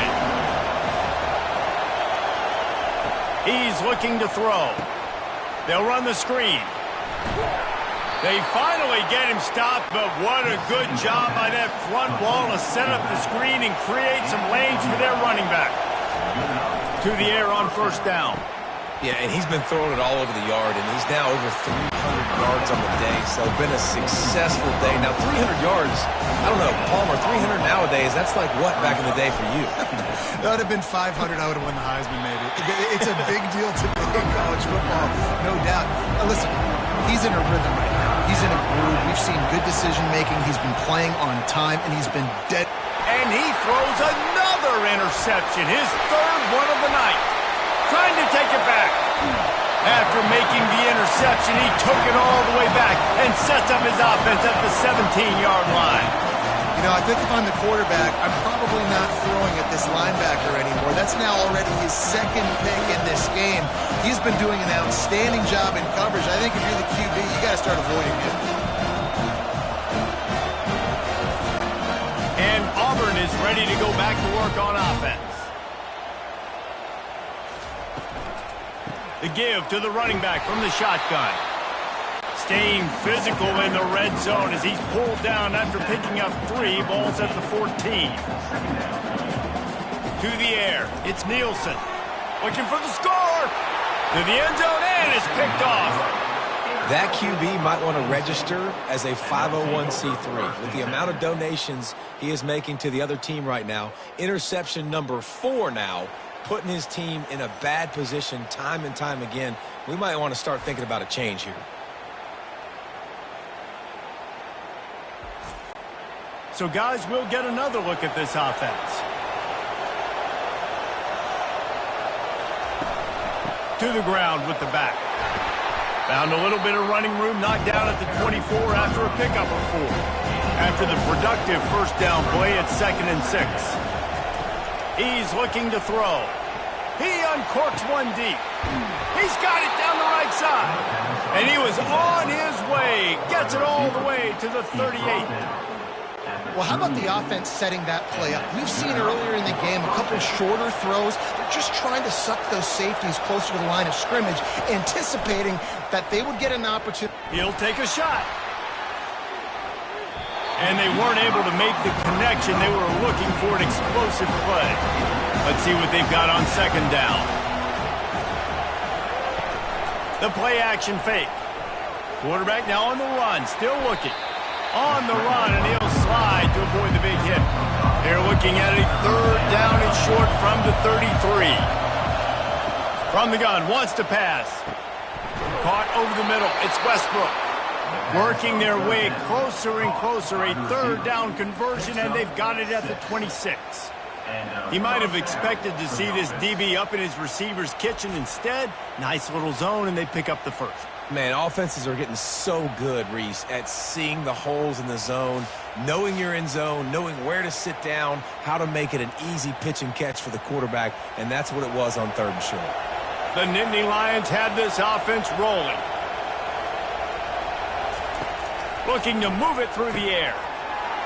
He's looking to throw. They'll run the screen. They finally get him stopped, but what a good job by that front wall to set up the screen and create some lanes for their running back. To the air on first down. Yeah, and he's been throwing it all over the yard, and he's now over 300 yards on the day, so it's been a successful day. Now, 300 yards, I don't know, Palmer, 300 nowadays, that's like what back in the day for you? That would have been 500, I would have won the Heisman, maybe. It's a big deal today in college football, no doubt. Now, listen, he's in a rhythm right now. He's in a groove. We've seen good decision-making. He's been playing on time, and he's been dead. And he throws another interception, his third one of the night. Trying to take it back. After making the interception, he took it all the way back and sets up his offense at the 17-yard line. You know, I think if I'm the quarterback, I'm probably not throwing at this linebacker anymore. That's now already his second pick in this game. He's been doing an outstanding job in coverage. I think if you're the QB, you got to start avoiding him. And Auburn is ready to go back to work on offense. The give to the running back from the shotgun. Staying physical in the red zone as he's pulled down after picking up 3 balls at the 14. To the air, it's Nielsen. Looking for the score. To the end zone, and it's picked off. That QB might want to register as a 501c3. With the amount of donations he is making to the other team right now, interception number 4 now putting his team in a bad position time and time again. We might want to start thinking about a change here. So, guys, we'll get another look at this offense. To the ground with the back. Found a little bit of running room, knocked down at the 24 after a pickup of 4. After the productive first down play at 2nd and 6. He's looking to throw. He uncorks one deep. He's got it down the right side. And he was on his way. Gets it all the way to the 38. Well, how about the offense setting that play up? We've seen earlier in the game a couple shorter throws. They're just trying to suck those safeties closer to the line of scrimmage, anticipating that they would get an opportunity. He'll take a shot. And they weren't able to make the connection. They were looking for an explosive play. Let's see what they've got on 2nd down. The play action fake. Quarterback now on the run, still looking. On the run, and he'll slide to avoid the big hit. They're looking at a 3rd down and short from the 33. From the gun, wants to pass. Caught over the middle. It's Westbrook. Working their way closer and closer. A 3rd down conversion, and they've got it at the 26. He might have expected to see this DB up in his receiver's kitchen. Instead, nice little zone, and they pick up the first. Man, offenses are getting so good, Reese, at seeing the holes in the zone, knowing you're in zone, knowing where to sit down, how to make it an easy pitch and catch for the quarterback, and that's what it was on 3rd and short. The Nittany Lions had this offense rolling. Looking to move it through the air.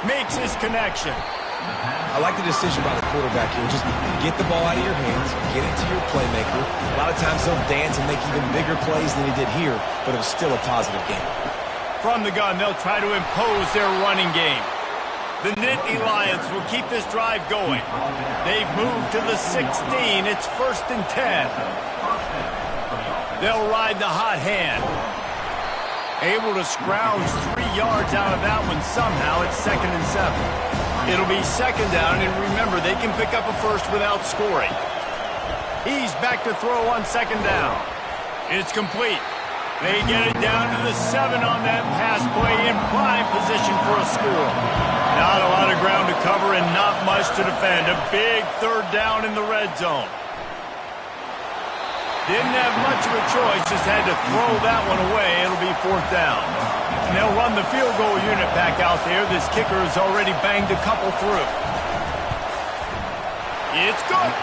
Makes his connection. I like the decision by the quarterback here. Just get the ball out of your hands, get it to your playmaker. A lot of times he'll dance and make even bigger plays than he did here, but it was still a positive game. From the gun, they'll try to impose their running game. The Nittany Lions will keep this drive going. They've moved to the 16. It's 1st and 10. They'll ride the hot hand. Able to scrounge 3 yards out of that one somehow. It's 2nd and 7. It'll be 2nd down, and remember, they can pick up a first without scoring. He's back to throw on 2nd down. It's complete. They get it down to the 7 on that pass play in prime position for a score. Not a lot of ground to cover and not much to defend. A big 3rd down in the red zone. Didn't have much of a choice, just had to throw that one away. It'll be 4th down. And they'll run the field goal unit back out there. This kicker has already banged a couple through. It's good.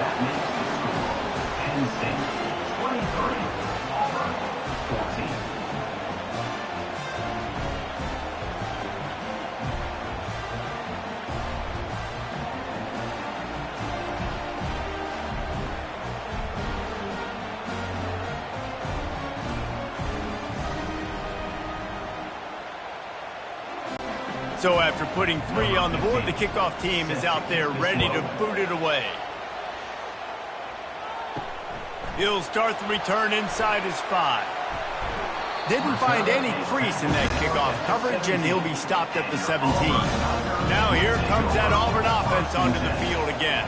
That makes the score Penn State 23, Auburn 14. So after putting 3 on the board, the kickoff team is out there ready to boot it away. He'll start the return inside his 5. Didn't find any crease in that kickoff coverage, and he'll be stopped at the 17. Now here comes that Auburn offense onto the field again.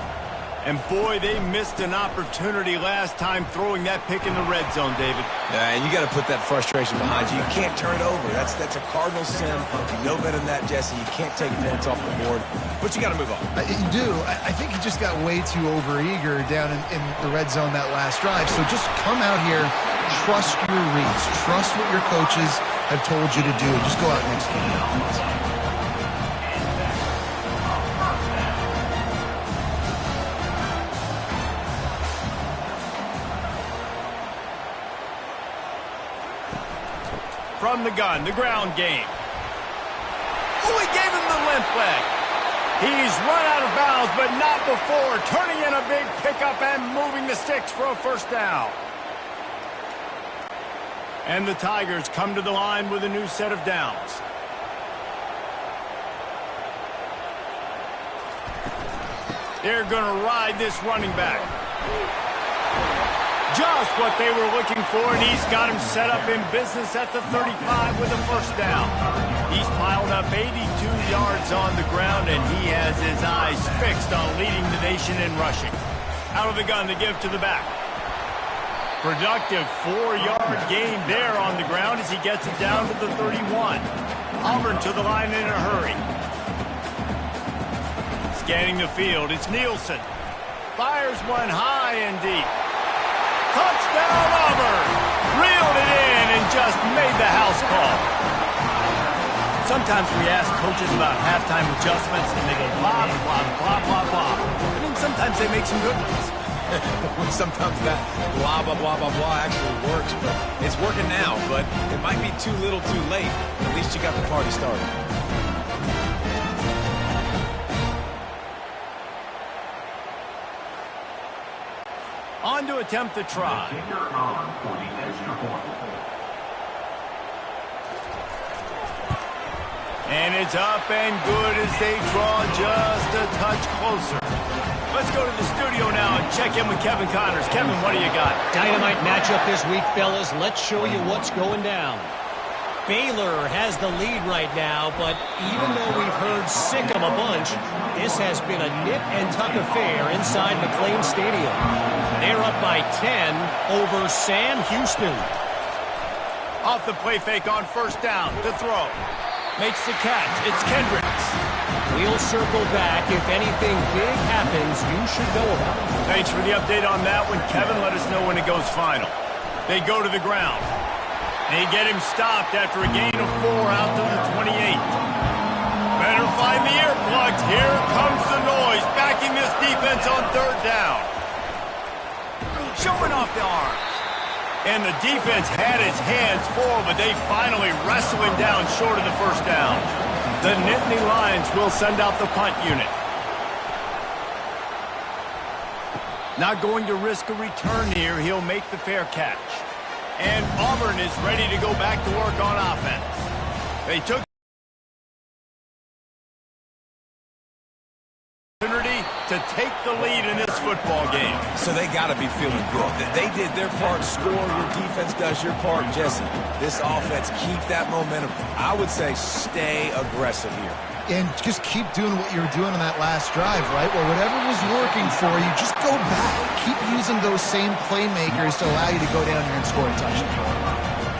And boy, they missed an opportunity last time throwing that pick in the red zone, David. And you got to put that frustration behind you. You can't turn it over. That's a cardinal sin. You know better than that, Jesse. You can't take points off the board, but you got to move on. You do. I think he just got way too overeager down in the red zone that last drive. So just come out here, trust your reads, trust what your coaches have told you to do. Just go out and execute the offense. From the gun, the ground game. Oh, he gave him the limp leg. He's run out of bounds, but not before turning in a big pickup and moving the sticks for a 1st down. And the Tigers come to the line with a new set of downs. They're going to ride this running back. Just what they were looking for, and he's got him set up in business at the 35 with a 1st down. He's piled up 82 yards on the ground, and he has his eyes fixed on leading the nation in rushing. Out of the gun to give to the back. Productive 4-yard gain there on the ground as he gets it down to the 31. Auburn to the line in a hurry. Scanning the field, it's Nielsen. Fires one high and deep. Touchdown Auburn! Reeled it in and just made the house call. Sometimes we ask coaches about halftime adjustments and they go blah, blah, blah, blah, blah. I mean, sometimes they make some good ones. Sometimes that blah, blah, blah, blah, blah actually works, but it's working now, but it might be too little too late. At least you got the party started. On to attempt the try. Kicker on for the extra point. And it's up and good as they draw just a touch closer. Let's go to the studio now and check in with Kevin Connors. Kevin, what do you got? Dynamite matchup this week, fellas. Let's show you what's going down. Baylor has the lead right now, but even though we've heard sick of a bunch, this has been a nip-and-tuck affair inside McLean Stadium. They're up by 10 over Sam Houston. Off the play fake on first down. To throw. Makes the catch. It's Kendricks. We'll circle back. If anything big happens, you should know about it. Thanks for the update on that one, Kevin. Let us know when it goes final. They go to the ground. They get him stopped after a gain of 4 out to the 28. Better find the earplugs. Here comes the noise, backing this defense on third down. Showing off the arms. And the defense had its hands full, but they finally wrestle him down short of the first down. The Nittany Lions will send out the punt unit. Not going to risk a return here. He'll make the fair catch. And Auburn is ready to go back to work on offense. They took opportunity to take the lead in this football game. So they got to be feeling good. They did their part, score. Your defense does your part, Jesse. This offense, keep that momentum. I would say stay aggressive here. And just keep doing what you were doing on that last drive, right? Well, whatever was working for you, just go back. Keep using those same playmakers to allow you to go down here and score a touchdown.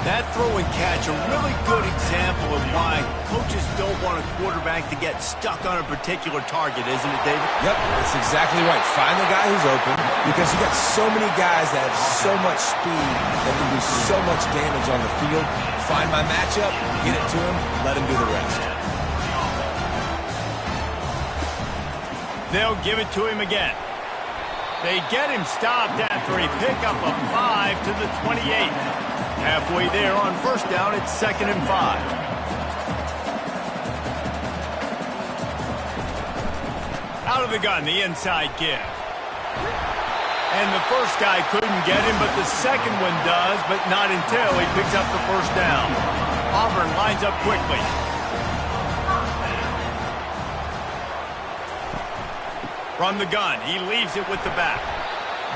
That throw and catch, a really good example of why coaches don't want a quarterback to get stuck on a particular target, isn't it, David? Yep, that's exactly right. Find the guy who's open, because you got so many guys that have so much speed that can do so much damage on the field. Find my matchup, get it to him, let him do the rest. They'll give it to him again. They get him stopped after a pickup of 5 to the 28. Halfway there on first down, it's 2nd and 5. Out of the gun, the inside give. And the first guy couldn't get him, but the second one does, but not until he picks up the first down. Auburn lines up quickly. From the gun, he leaves it with the back.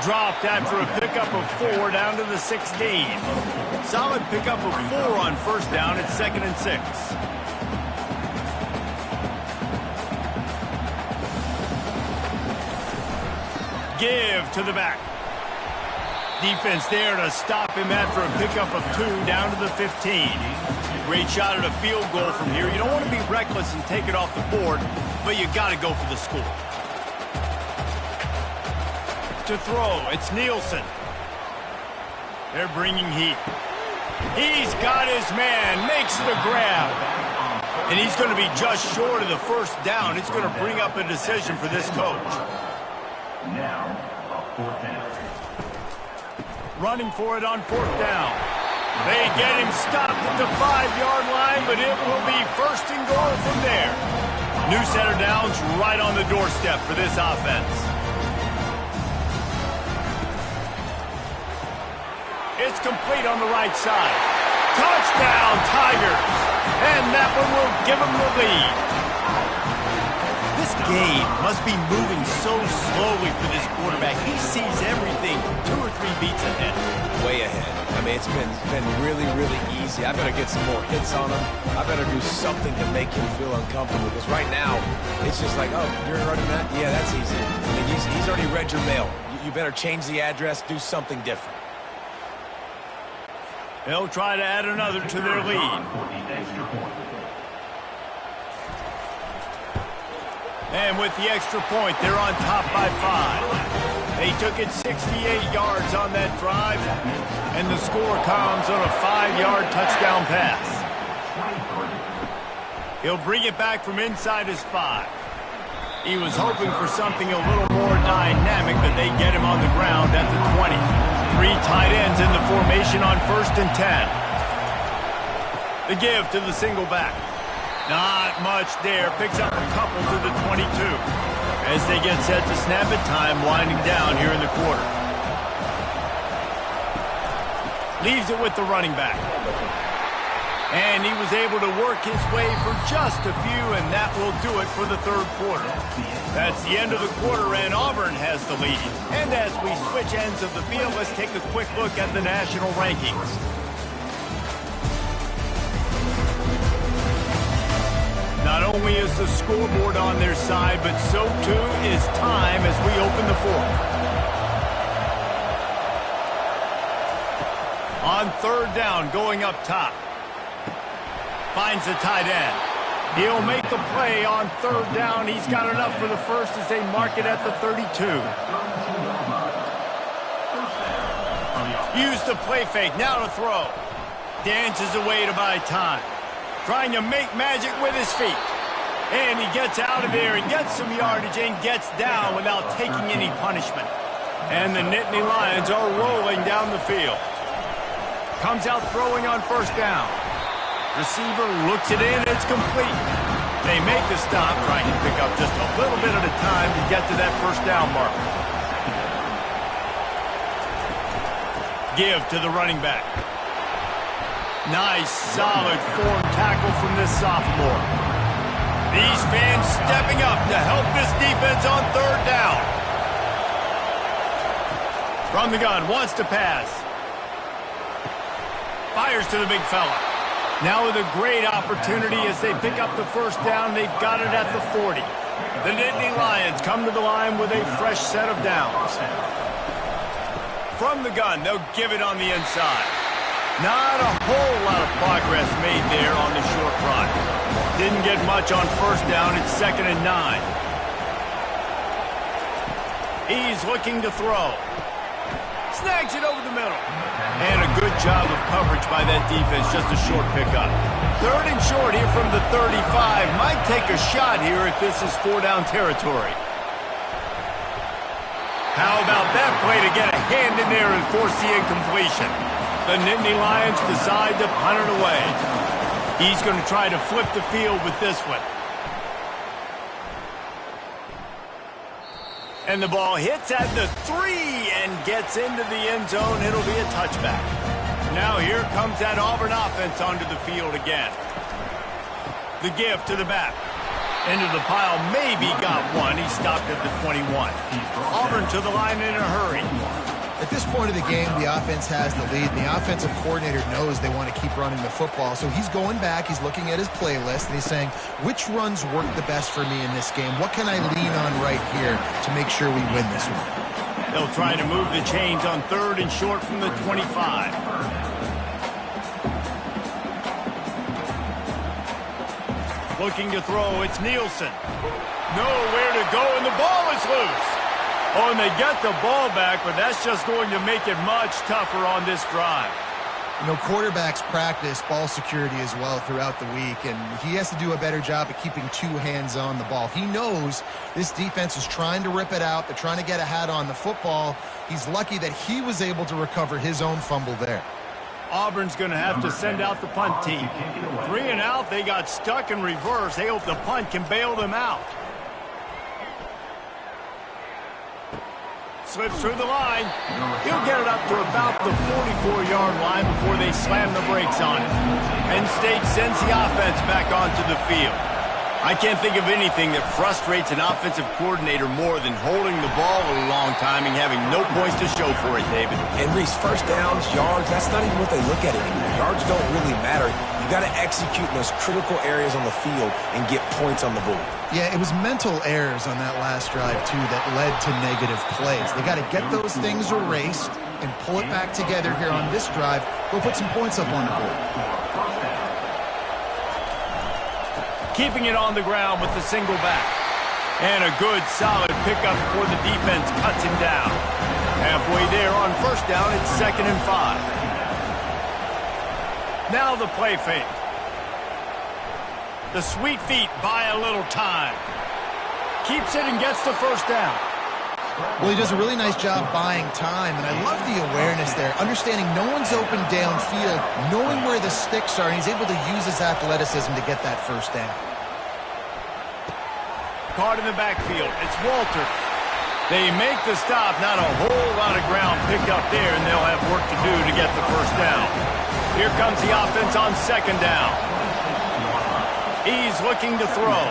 Dropped after a pickup of 4 down to the 16. Solid pickup of 4 on first down at 2nd and 6. Give to the back. Defense there to stop him after a pickup of 2 down to the 15. Great shot at a field goal from here. You don't want to be reckless and take it off the board, but you got to go for the score. To throw, it's Nielsen. They're bringing heat. He's got his man, makes the grab. And he's going to be just short of the first down. It's going to bring up a decision for this coach. Now, a 4th down. Running for it on 4th down. They get him stopped at the 5-yard line, but it will be 1st and goal from there. New center downs right on the doorstep for this offense. It's complete on the right side. Touchdown, Tigers! And that one will give them the lead. This game must be moving so slowly for this quarterback. He sees everything 2 or 3 beats ahead. Way ahead. I mean, it's been really, really easy. I better get some more hits on him. I better do something to make him feel uncomfortable. Because right now, it's just like, oh, you're running that? Yeah, that's easy. I mean, he's already read your mail. You better change the address, do something different. They'll try to add another to their lead. And with the extra point, they're on top by 5. They took it 68 yards on that drive, and the score comes on a 5-yard touchdown pass. He'll bring it back from inside his 5. He was hoping for something a little more dynamic, but they get him on the ground at the 20. 3 tight ends in the formation on 1st and 10. The give to the single back. Not much there. Picks up a couple to the 22. As they get set to snap it, time winding down here in the quarter. Leaves it with the running back. And he was able to work his way for just a few, and that will do it for the 3rd quarter. That's the end of the quarter, and Auburn has the lead. And as we switch ends of the field, let's take a quick look at the national rankings. Not only is the scoreboard on their side, but so too is time as we open the 4th. On 3rd down, going up top. Finds the tight end. He'll make the play on 3rd down. He's got enough for the first as they mark it at the 32. Use the play fake. Now to throw. Dances away to buy time. Trying to make magic with his feet. And he gets out of there and gets some yardage and gets down without taking any punishment. And the Nittany Lions are rolling down the field. Comes out throwing on 1st down. Receiver looks it in, it's complete. They make the stop, trying to pick up just a little bit at a time to get to that 1st down mark. Give to the running back. Nice, solid form tackle from this sophomore. These fans stepping up to help this defense on 3rd down. From the gun, wants to pass. Fires to the big fella. Now with a great opportunity as they pick up the 1st down. They've got it at the 40. The Nittany Lions come to the line with a fresh set of downs. From the gun, they'll give it on the inside. Not a whole lot of progress made there on the short run. Didn't get much on 1st down. It's 2nd and 9. He's looking to throw. Snags it over the middle. And a good job of coverage by that defense. Just a short pickup. 3rd and short here from the 35. Might take a shot here if this is 4-down territory. How about that play to get a hand in there and force the incompletion? The Nittany Lions decide to punt it away. He's going to try to flip the field with this one. And the ball hits at the 3 and gets into the end zone. It'll be a touchback. Now here comes that Auburn offense onto the field again. The give to the back. Into the pile, maybe got one. He stopped at the 21. Auburn to the line in a hurry. At this point of the game, the offense has the lead. The offensive coordinator knows they want to keep running the football. So he's going back, he's looking at his playlist, and he's saying, which runs work the best for me in this game? What can I lean on right here to make sure we win this one? They'll try to move the chains on 3rd and short from the 25. Looking to throw, it's Nielsen. Nowhere to go, and the ball is loose. Oh, and they get the ball back, but that's just going to make it much tougher on this drive. You know, quarterbacks practice ball security as well throughout the week, and he has to do a better job of keeping 2 hands on the ball. He knows this defense is trying to rip it out. They're trying to get a hat on the football. He's lucky that he was able to recover his own fumble there. Auburn's going to have to send out the punt team. 3 and out, they got stuck in reverse. They hope the punt can bail them out. Slips through the line. He'll get it up to about the 44-yard line before they slam the brakes on it. Penn State sends the offense back onto the field. I can't think of anything that frustrates an offensive coordinator more than holding the ball a long time and having no points to show for it, David. And Reese, first downs, yards, that's not even what they look at anymore. Yards don't really matter. You got to execute in those critical areas on the field and get points on the board. Yeah, it was mental errors on that last drive, too, that led to negative plays. They got to get those things erased and pull it back together here on this drive. Go put some points up on the board. Keeping it on the ground with the single back. And a good, solid pickup before the defense cuts him down. Halfway there on first down, it's 2nd and 5. Now the play fake. The sweet feet buy a little time. Keeps it and gets the first down. Well, he does a really nice job buying time, and I love the awareness there, understanding no one's open downfield, knowing where the sticks are, and he's able to use his athleticism to get that first down. Caught in the backfield. It's Walter. They make the stop. Not a whole lot of ground picked up there, and they'll have work to do to get the first down. Here comes the offense on 2nd down. He's looking to throw.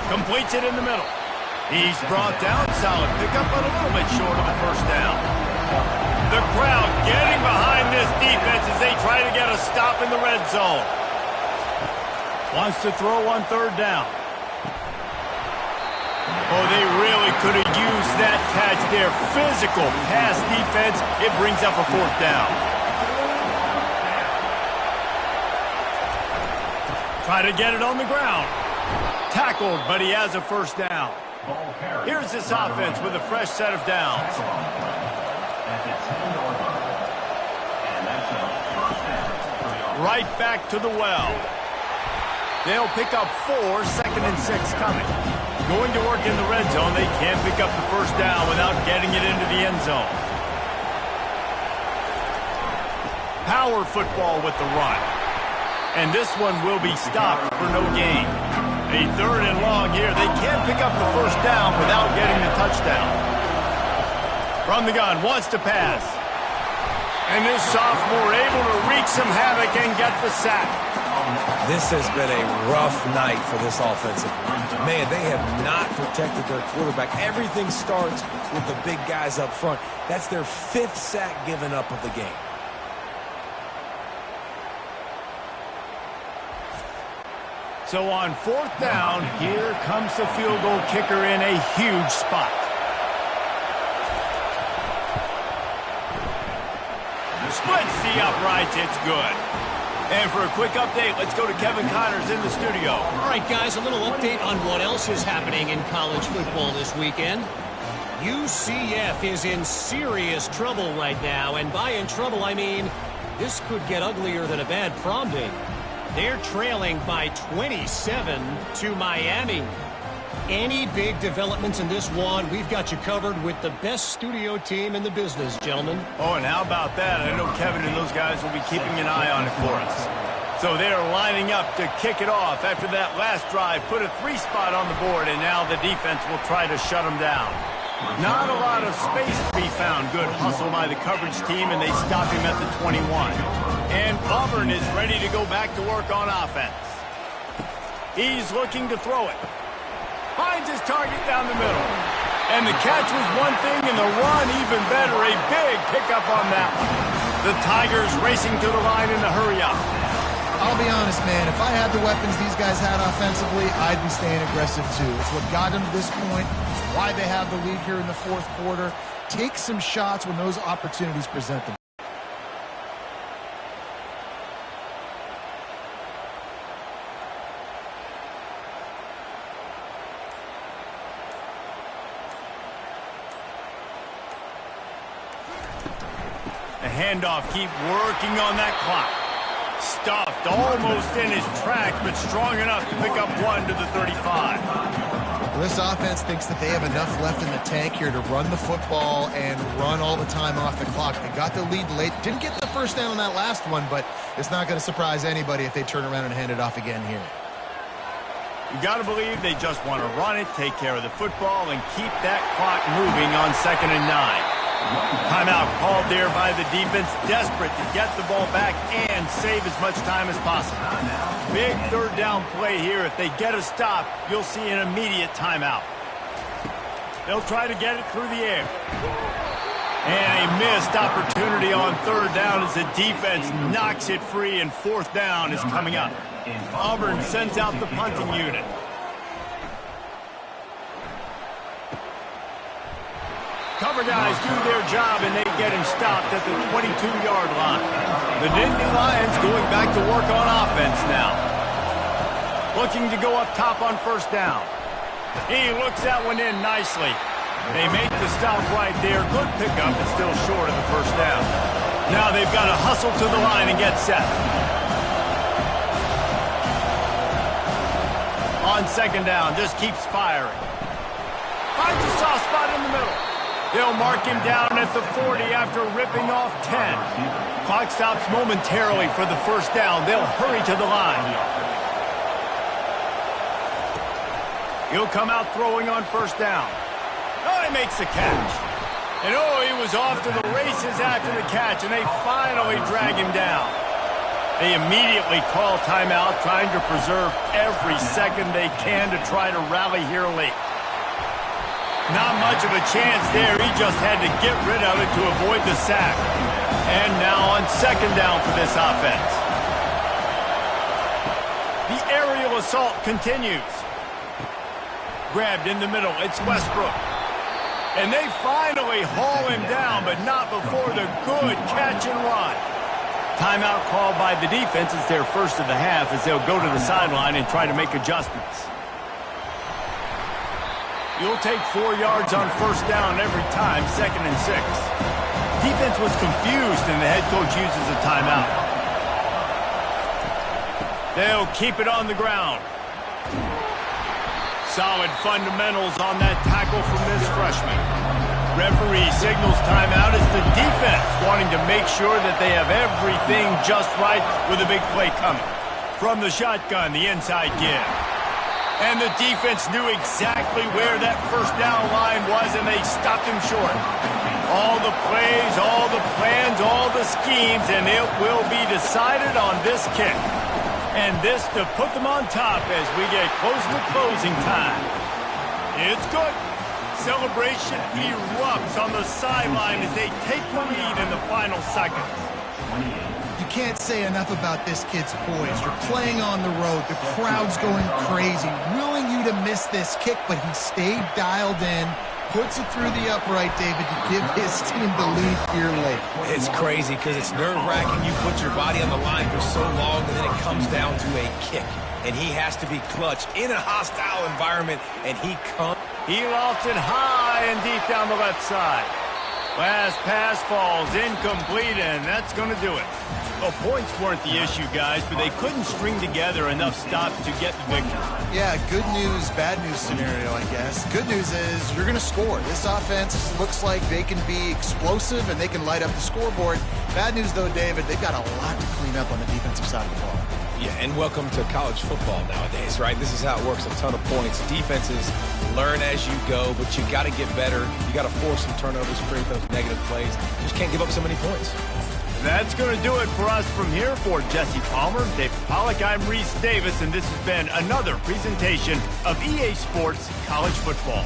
Completes it in the middle. He's brought down. Solid pickup, but a little bit short of the first down. The crowd getting behind this defense as they try to get a stop in the red zone. Wants to throw on 3rd down. Oh, they really could have used that catch there. Physical pass defense. It brings up a 4th down. Try to get it on the ground. Tackled, but he has a first down. Here's this offense with a fresh set of downs. Right back to the well. They'll pick up 4, 2nd and 6 coming. Going to work in the red zone. They can't pick up the first down without getting it into the end zone. Power football with the run. And this one will be stopped for no gain. A 3rd and long here. They can't pick up the first down without getting the touchdown. From the gun, wants to pass. And this sophomore able to wreak some havoc and get the sack. This has been a rough night for this offensive line. Man, they have not protected their quarterback. Everything starts with the big guys up front. That's their 5th sack given up of the game. So on 4th down, here comes the field goal kicker in a huge spot. Splits the uprights, it's good. And for a quick update, let's go to Kevin Connors in the studio. All right, guys, a little update on what else is happening in college football this weekend. UCF is in serious trouble right now, and by in trouble, I mean this could get uglier than a bad prom date. They're trailing by 27 to Miami. Any big developments in this one, we've got you covered with the best studio team in the business, gentlemen. Oh, and how about that? I know Kevin and those guys will be keeping an eye on it for us. So they are lining up to kick it off after that last drive. Put a 3 spot on the board, and now the defense will try to shut them down. Not a lot of space to be found. Good hustle by the coverage team, and they stop him at the 21. And Auburn is ready to go back to work on offense. He's looking to throw it. Finds his target down the middle. And the catch was one thing, and the run even better. A big pickup on that one. The Tigers racing to the line in the hurry up. I'll be honest, man. If I had the weapons these guys had offensively, I'd be staying aggressive too. It's what got them to this point. It's why they have the lead here in the 4th quarter. Take some shots when those opportunities present them. The handoff, keep working on that clock. Stuffed almost in his tracks, but strong enough to pick up 1 to the 35. Well, this offense thinks that they have enough left in the tank here to run the football and run all the time off the clock. They got the lead late. Didn't get the first down on that last one, but it's not going to surprise anybody if they turn around and hand it off again here. You got to believe they just want to run it, take care of the football, and keep that clock moving on 2nd and 9. Timeout called there by the defense, desperate to get the ball back and save as much time as possible. Big third down play here. If they get a stop, you'll see an immediate timeout. They'll try to get it through the air. And a missed opportunity on third down as the defense knocks it free, and fourth down is coming up. Auburn sends out the punting unit. Cover guys do their job, and they get him stopped at the 22-yard line. The Nittany Lions going back to work on offense now. Looking to go up top on first down. He looks that one in nicely. They make the stop right there. Good pickup, but still short of the first down. Now they've got to hustle to the line and get set. On second down, just keeps firing. Finds a soft spot in the middle. They'll mark him down at the 40 after ripping off 10. Clock stops momentarily for the first down. They'll hurry to the line. He'll come out throwing on first down. Oh, he makes the catch. And oh, he was off to the races after the catch, and they finally drag him down. They immediately call timeout, trying to preserve every second they can to try to rally here late. Not much of a chance there. He just had to get rid of it to avoid the sack. And now on second down for this offense. The aerial assault continues. Grabbed in the middle. It's Westbrook. And they finally haul him down, but not before the good catch and run. Timeout called by the defense. It's their first of the half as they'll go to the sideline and try to make adjustments. You'll take 4 yards on first down every time, 2nd and 6. Defense was confused, and the head coach uses a timeout. They'll keep it on the ground. Solid fundamentals on that tackle from this freshman. Referee signals timeout as the defense wanting to make sure that they have everything just right with a big play coming. From the shotgun, the inside give. And the defense knew exactly where that first down line was, and they stopped him short. All the plays, all the plans, all the schemes, and it will be decided on this kick. And this to put them on top as we get close to closing time. It's good. Celebration erupts on the sideline as they take the lead in the final seconds. You can't say enough about this kid's poise. You're playing on the road. The crowd's going crazy, willing you to miss this kick, but he stayed dialed in, puts it through the upright, David, to give his team the lead here late. It's crazy because it's nerve-wracking. You put your body on the line for so long, and then it comes down to a kick. And he has to be clutch in a hostile environment, and he comes. He lofts it high and deep down the left side. Last pass falls incomplete, and that's going to do it. Well, points weren't the issue, guys, but they couldn't string together enough stops to get the victory. Yeah, good news, bad news scenario, I guess. Good news is you're going to score. This offense looks like they can be explosive and they can light up the scoreboard. Bad news, though, David, they've got a lot to clean up on the defensive side of the ball. Yeah, and welcome to college football nowadays, right? This is how it works, a ton of points. Defenses learn as you go, but you got to get better. You got to force some turnovers, create those negative plays. Just can't give up so many points. That's going to do it for us from here. For Jesse Palmer, David Pollack, I'm Reese Davis, and this has been another presentation of EA Sports College Football.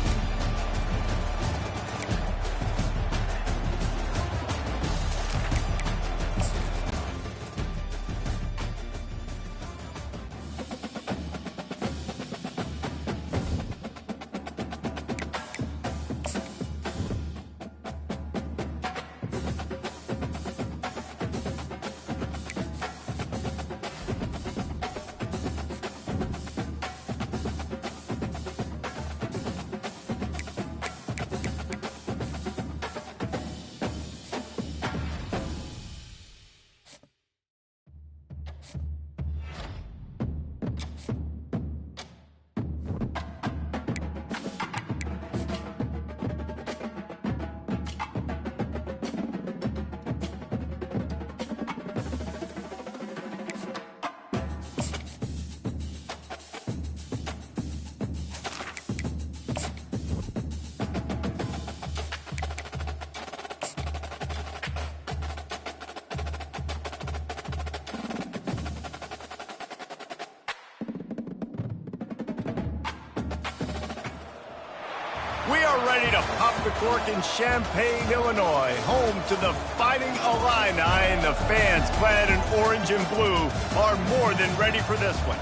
We are ready to pop the cork in Champaign, Illinois, home to the Fighting Illini, and the fans clad in orange and blue are more than ready for this one.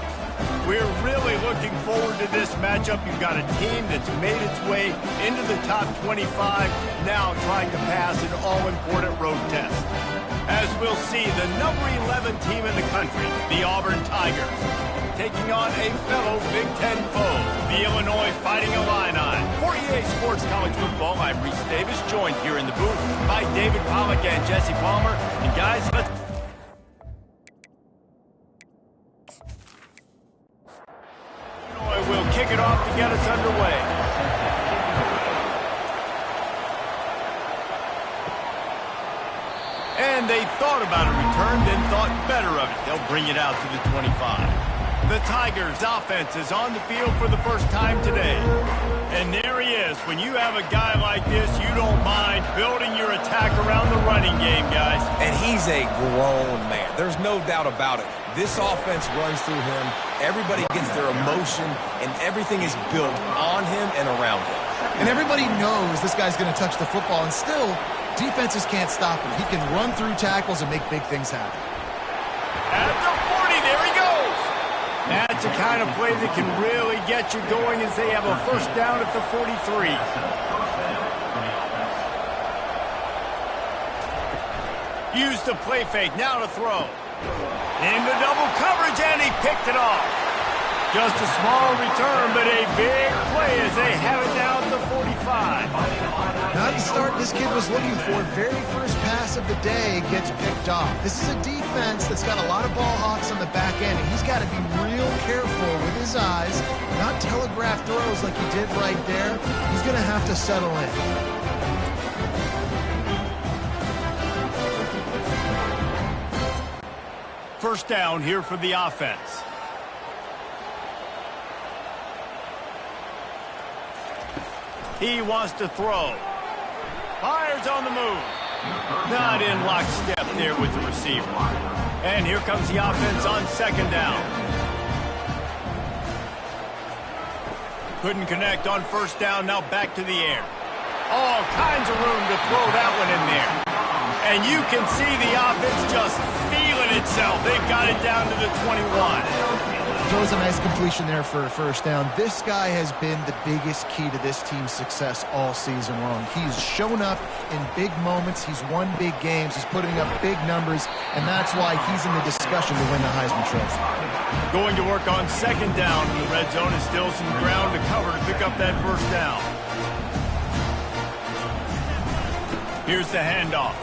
We're really looking forward to this matchup. You've got a team that's made its way into the top 25, now trying to pass an all-important road test. As we'll see, the number 11 team in the country, the Auburn Tigers, taking on a fellow Big Ten foe, the Illinois Fighting Illini. For EA Sports College Football, I'm Reese Davis, joined here in the booth by David Pollack and Jesse Palmer. And guys, let's... Illinois will kick it off to get us underway. And they thought about a return, then thought better of it. They'll bring it out to the 25. The Tigers' offense is on the field for the first time today. And there he is. When you have a guy like this, you don't mind building your attack around the running game, guys. And he's a grown man. There's no doubt about it. This offense runs through him. Everybody gets their emotion, and everything is built on him and around him. And everybody knows this guy's going to touch the football, and still, defenses can't stop him. He can run through tackles and make big things happen. At the 40, there he goes. That's the kind of play that can really get you going as they have a first down at the 43. Use the play fake, now to throw. Into double coverage, and he picked it off. Just a small return, but a big play as they have it down at the 45. Not the start this kid was looking for. Very first pass of the day gets picked off. This is a defense that's got a lot of ball hawks on the back end, and he's got to be real careful with his eyes, not telegraph throws like he did right there. He's going to have to settle in. First down here for the offense. He wants to throw. Fires on the move. Not in lockstep there with the receiver. And here comes the offense on second down. Couldn't connect on first down, now back to the air. All kinds of room to throw that one in there. And you can see the offense just feeling itself. They've got it down to the 21. Throws a nice completion there for a first down. This guy has been the biggest key to this team's success all season long. He's shown up in big moments. He's won big games. He's putting up big numbers, and that's why he's in the discussion to win the Heisman Trophy. Going to work on second down. The red zone is still some ground to cover to pick up that first down. Here's the handoff.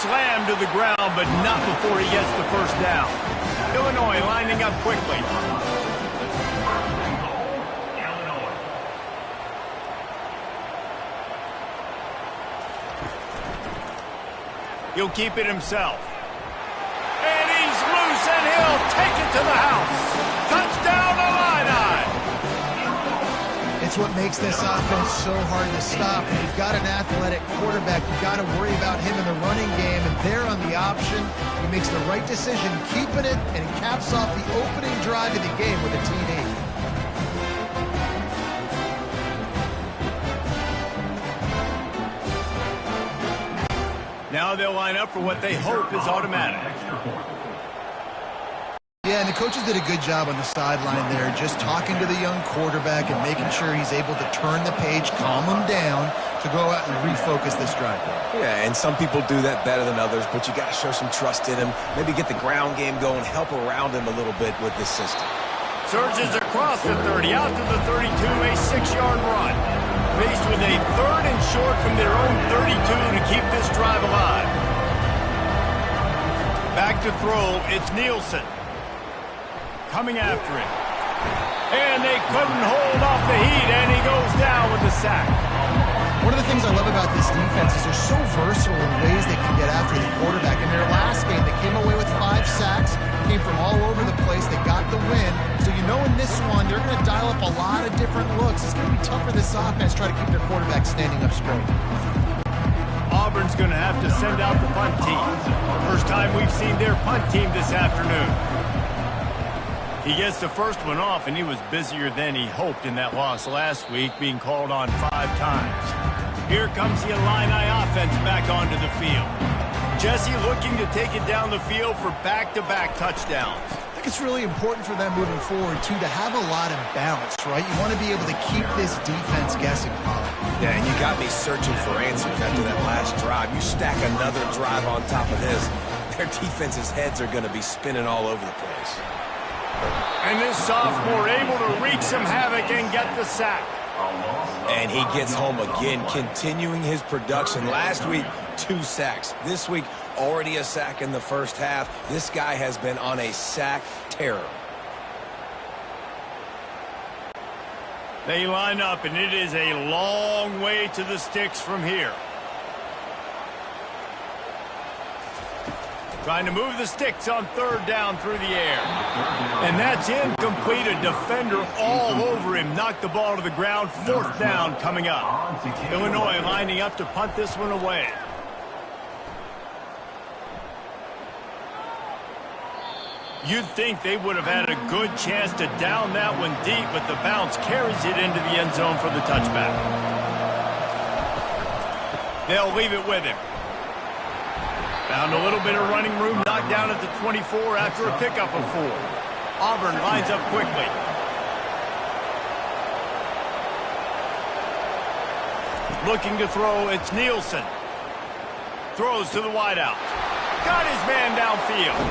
Slammed to the ground, but not before he gets the first down. Illinois lining up quickly. He'll keep it himself. And he's loose, and he'll take it to the house. Touchdown, Illini! It's what makes this offense so hard to stop. When you've got an athletic quarterback, you've got to worry about him in the running game, and there on the option, he makes the right decision, keeping it, and he caps off the opening drive of the game with a TD. Now they'll line up for what they hope is automatic. Yeah, and the coaches did a good job on the sideline there, just talking to the young quarterback and making sure he's able to turn the page, calm him down, to go out and refocus this drive. Yeah, and some people do that better than others, but you got to show some trust in him, maybe get the ground game going, help around him a little bit with this system. Surges across the 30, out to the 32, a 6-yard run. Faced with a third and short from their own 32 to keep this drive alive. Back to throw, it's Nielsen. Coming after him. And they couldn't hold off the heat, and he goes down with the sack. One of the things I love about this defense is they're so versatile in ways they can get after the quarterback. In their last game, they came away with 5 sacks, came from all over the place. They got the win. So you know in this one, they're going to dial up a lot of different looks. It's going to be tough for this offense to try to keep their quarterback standing up straight. Auburn's going to have to send out the punt team. First time we've seen their punt team this afternoon. He gets the first one off, and he was busier than he hoped in that loss last week, being called on 5 times. Here comes the Illini offense back onto the field. Jesse looking to take it down the field for back-to-back touchdowns. I think it's really important for them moving forward, too, to have a lot of balance, right? You want to be able to keep this defense guessing, Pollock. Yeah, and you got me searching for answers after that last drive. You stack another drive on top of this, their defense's heads are going to be spinning all over the place. And this sophomore able to wreak some havoc and get the sack. And he gets home again, continuing his production. Last week, 2 sacks. This week, already a sack in the first half. This guy has been on a sack terror. They line up, and it is a long way to the sticks from here. Trying to move the sticks on 3rd down through the air. And that's incomplete. A defender all over him. Knocked the ball to the ground. 4th down coming up. Illinois lining up to punt this one away. You'd think they would have had a good chance to down that one deep, but the bounce carries it into the end zone for the touchback. They'll leave it with him. Found a little bit of running room, knocked down at the 24 after a pickup of 4. Auburn lines up quickly. Looking to throw, it's Nielsen. Throws to the wideout. Got his man downfield.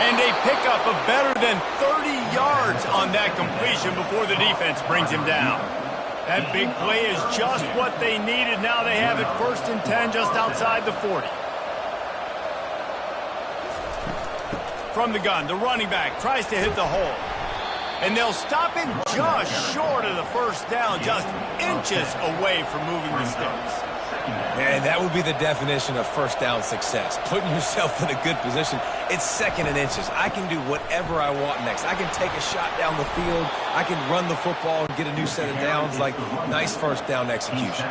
And a pickup of better than 30 yards on that completion before the defense brings him down. That big play is just what they needed. Now they have it 1st and 10 just outside the 40. From the gun, the running back tries to hit the hole. And they'll stop him just short of the 1st down, just inches away from moving the sticks. And that would be the definition of 1st down success. Putting yourself in a good position. It's 2nd and inches. I can do whatever I want next. I can take a shot down the field. I can run the football and get a new set of downs. Like, nice 1st down execution.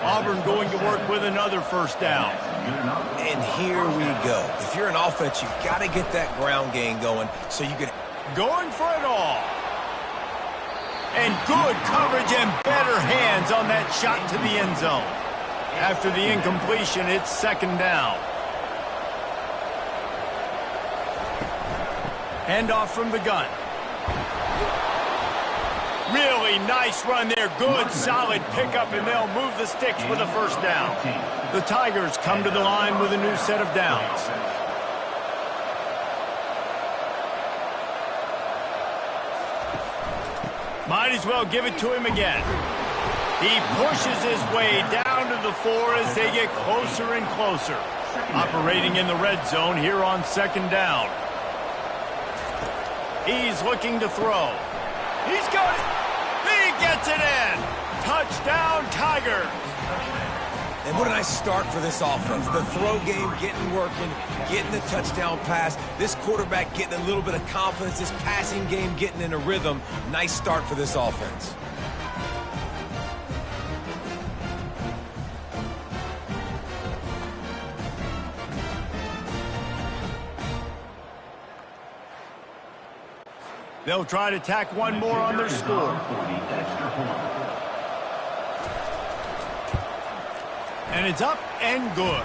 Auburn going to work with another 1st down. And here we go. If you're an offense, you've got to get that ground game going so you can... Going for it all. And good coverage and better hands on that shot to the end zone. After the incompletion, it's 2nd down. Handoff from the gun. Really nice run there. Good, solid pickup, and they'll move the sticks with a 1st down. The Tigers come to the line with a new set of downs. Might as well give it to him again. He pushes his way down to the 4 as they get closer and closer. Operating in the red zone here on 2nd down. He's looking to throw. He's got it. He gets it in. Touchdown, Tigers. And what a nice start for this offense. The throw game getting working, getting the touchdown pass. This quarterback getting a little bit of confidence. This passing game getting in a rhythm. Nice start for this offense. They'll try to tack one more on their score. And it's up and good.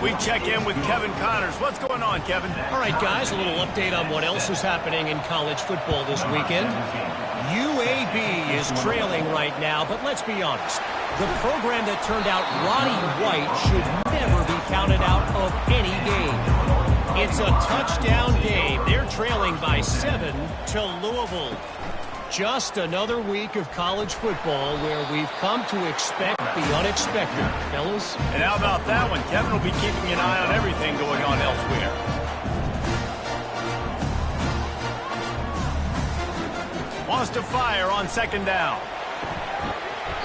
We check in with Kevin Connors. What's going on, Kevin? All right, guys, a little update on what else is happening in college football this weekend. UAB is trailing right now, but let's be honest. The program that turned out Roddy White should never be counted out of any game. It's a touchdown game. They're trailing by 7 to Louisville. Just another week of college football where we've come to expect the unexpected, fellas. And how about that one? Kevin will be keeping an eye on everything going on elsewhere. Wants to fire on 2nd down.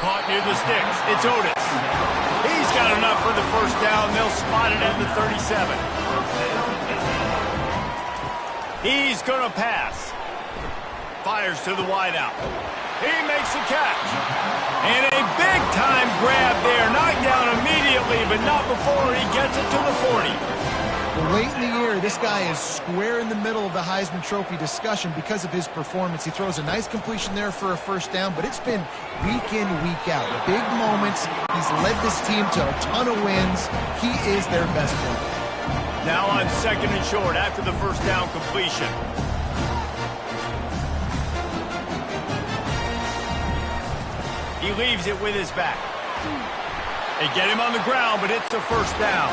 Caught near the sticks. It's Otis. He's got enough for the 1st down. They'll spot it at the 37. He's going to pass. Fires to the wideout. He makes the catch. And a big-time grab there. Knocked down immediately, but not before he gets it to the 40. But late in the year, this guy is square in the middle of the Heisman Trophy discussion because of his performance. He throws a nice completion there for a first down, but it's been week in, week out. Big moments. He's led this team to a ton of wins. He is their best player. Now on 2nd and short after the first down completion. He leaves it with his back. They get him on the ground, but it's a first down.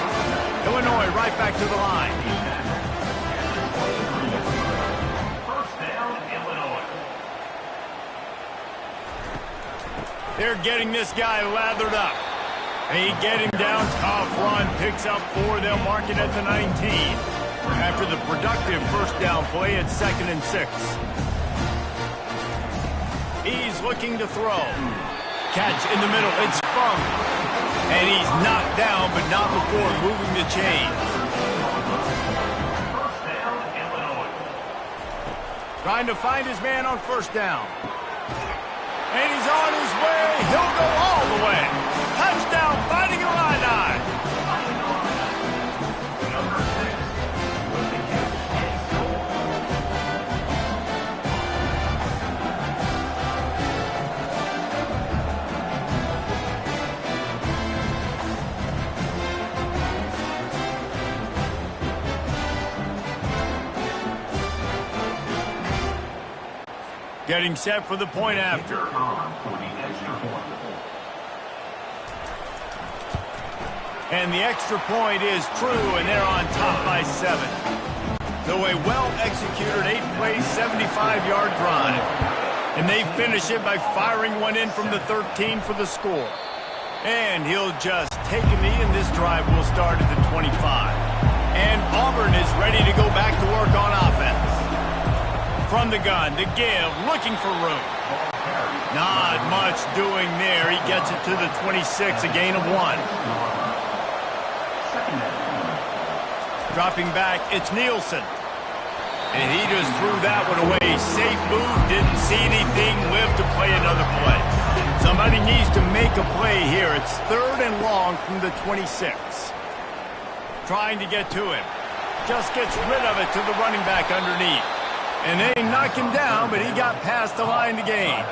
Illinois right back to the line. First down, Illinois. They're getting this guy lathered up. They get him down, tough run, picks up 4. They'll mark it at the 19. After the productive first down play at 2nd and 6. He's looking to throw. Catch in the middle, it's Funk. And he's knocked down, but not before moving the chains. First down, Illinois. Trying to find his man on first down. And he's on his way. He'll go all the way. Touchdown, Fighting Illini. Number 6. With the catch and score. Getting set for the point after. On for the extra point. And the extra point is true, and they're on top by 7. So a well-executed 8-play, 75-yard drive. And they finish it by firing one in from the 13 for the score. And he'll just take a knee, and this drive will start at the 25. And Auburn is ready to go back to work on offense. From the gun, the give, looking for room. Not much doing there. He gets it to the 26, a gain of 1. Dropping back, it's Nielsen. And he just threw that one away. Safe move, didn't see anything, lived to play another play. Somebody needs to make a play here. It's 3rd and long from the 26. Trying to get to him. Just gets rid of it to the running back underneath. And they knock him down, but he got past the line to gain.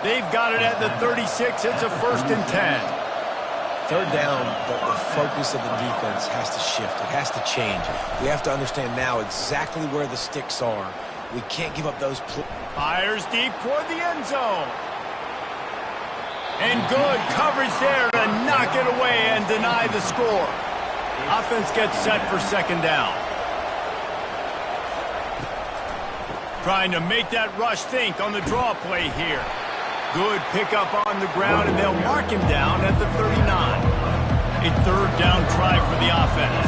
They've got it at the 36. It's a 1st and 10. 3rd down, the focus of the defense has to shift. It has to change. We have to understand now exactly where the sticks are. We can't give up those plays. Fires deep toward the end zone. And good coverage there to knock it away and deny the score. Offense gets set for 2nd down. Trying to make that rush think on the draw play here. Good pickup on the ground, and they'll mark him down at the 39. A 3rd down try for the offense.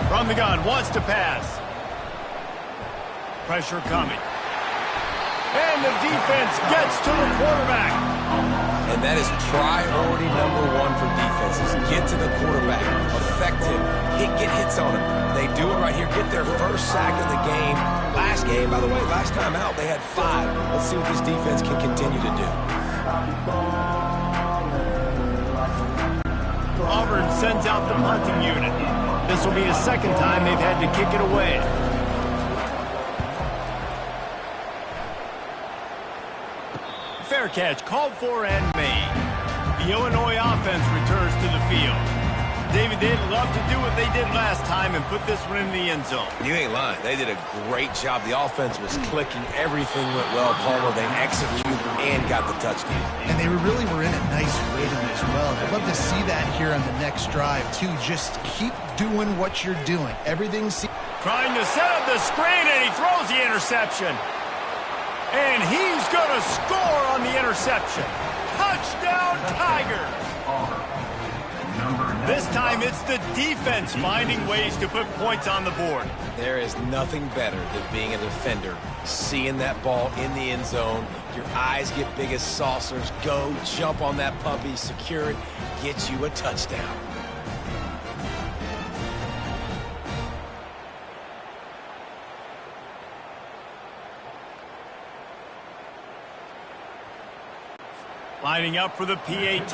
From the gun, wants to pass. Pressure coming. And the defense gets to the quarterback. And that is priority number 1 for defenses. Get to the quarterback. Affect him. Get hits on him. They do it right here. Get their first sack of the game. Last game, by the way, last time out, they had 5. Let's see what this defense can continue to do. Auburn sends out the punting unit. This will be the 2nd time they've had to kick it away. Fair catch called for and made. The Illinois offense returns to the field. David, they'd love to do what they did last time and put this one in the end zone. You ain't lying. They did a great job. The offense was clicking. Everything went well, Palmer. They executed and got the touchdown. And they really were in a nice rhythm as well. I'd love to see that here on the next drive, too. Just keep doing what you're doing. Everything's... Trying to set up the screen, and he throws the interception. And he's going to score on the interception. Touchdown, Tigers! This time it's the defense finding ways to put points on the board. There is nothing better than being a defender. Seeing that ball in the end zone, your eyes get big as saucers. Go, jump on that puppy, secure it, get you a touchdown. Lining up for the PAT.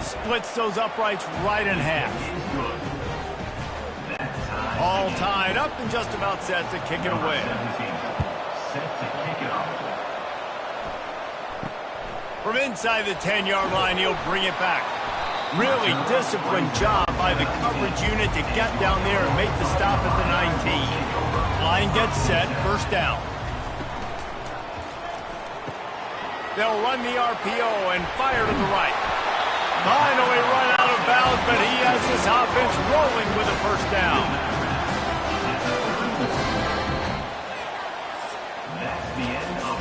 Splits those uprights right in half. All tied up and just about set to kick it away. From inside the 10-yard line, he'll bring it back. Really disciplined job by the coverage unit to get down there and make the stop at the 19. Line gets set, first down. They'll run the RPO and fire to the right. Finally run out of bounds, but he has his offense rolling with a first down.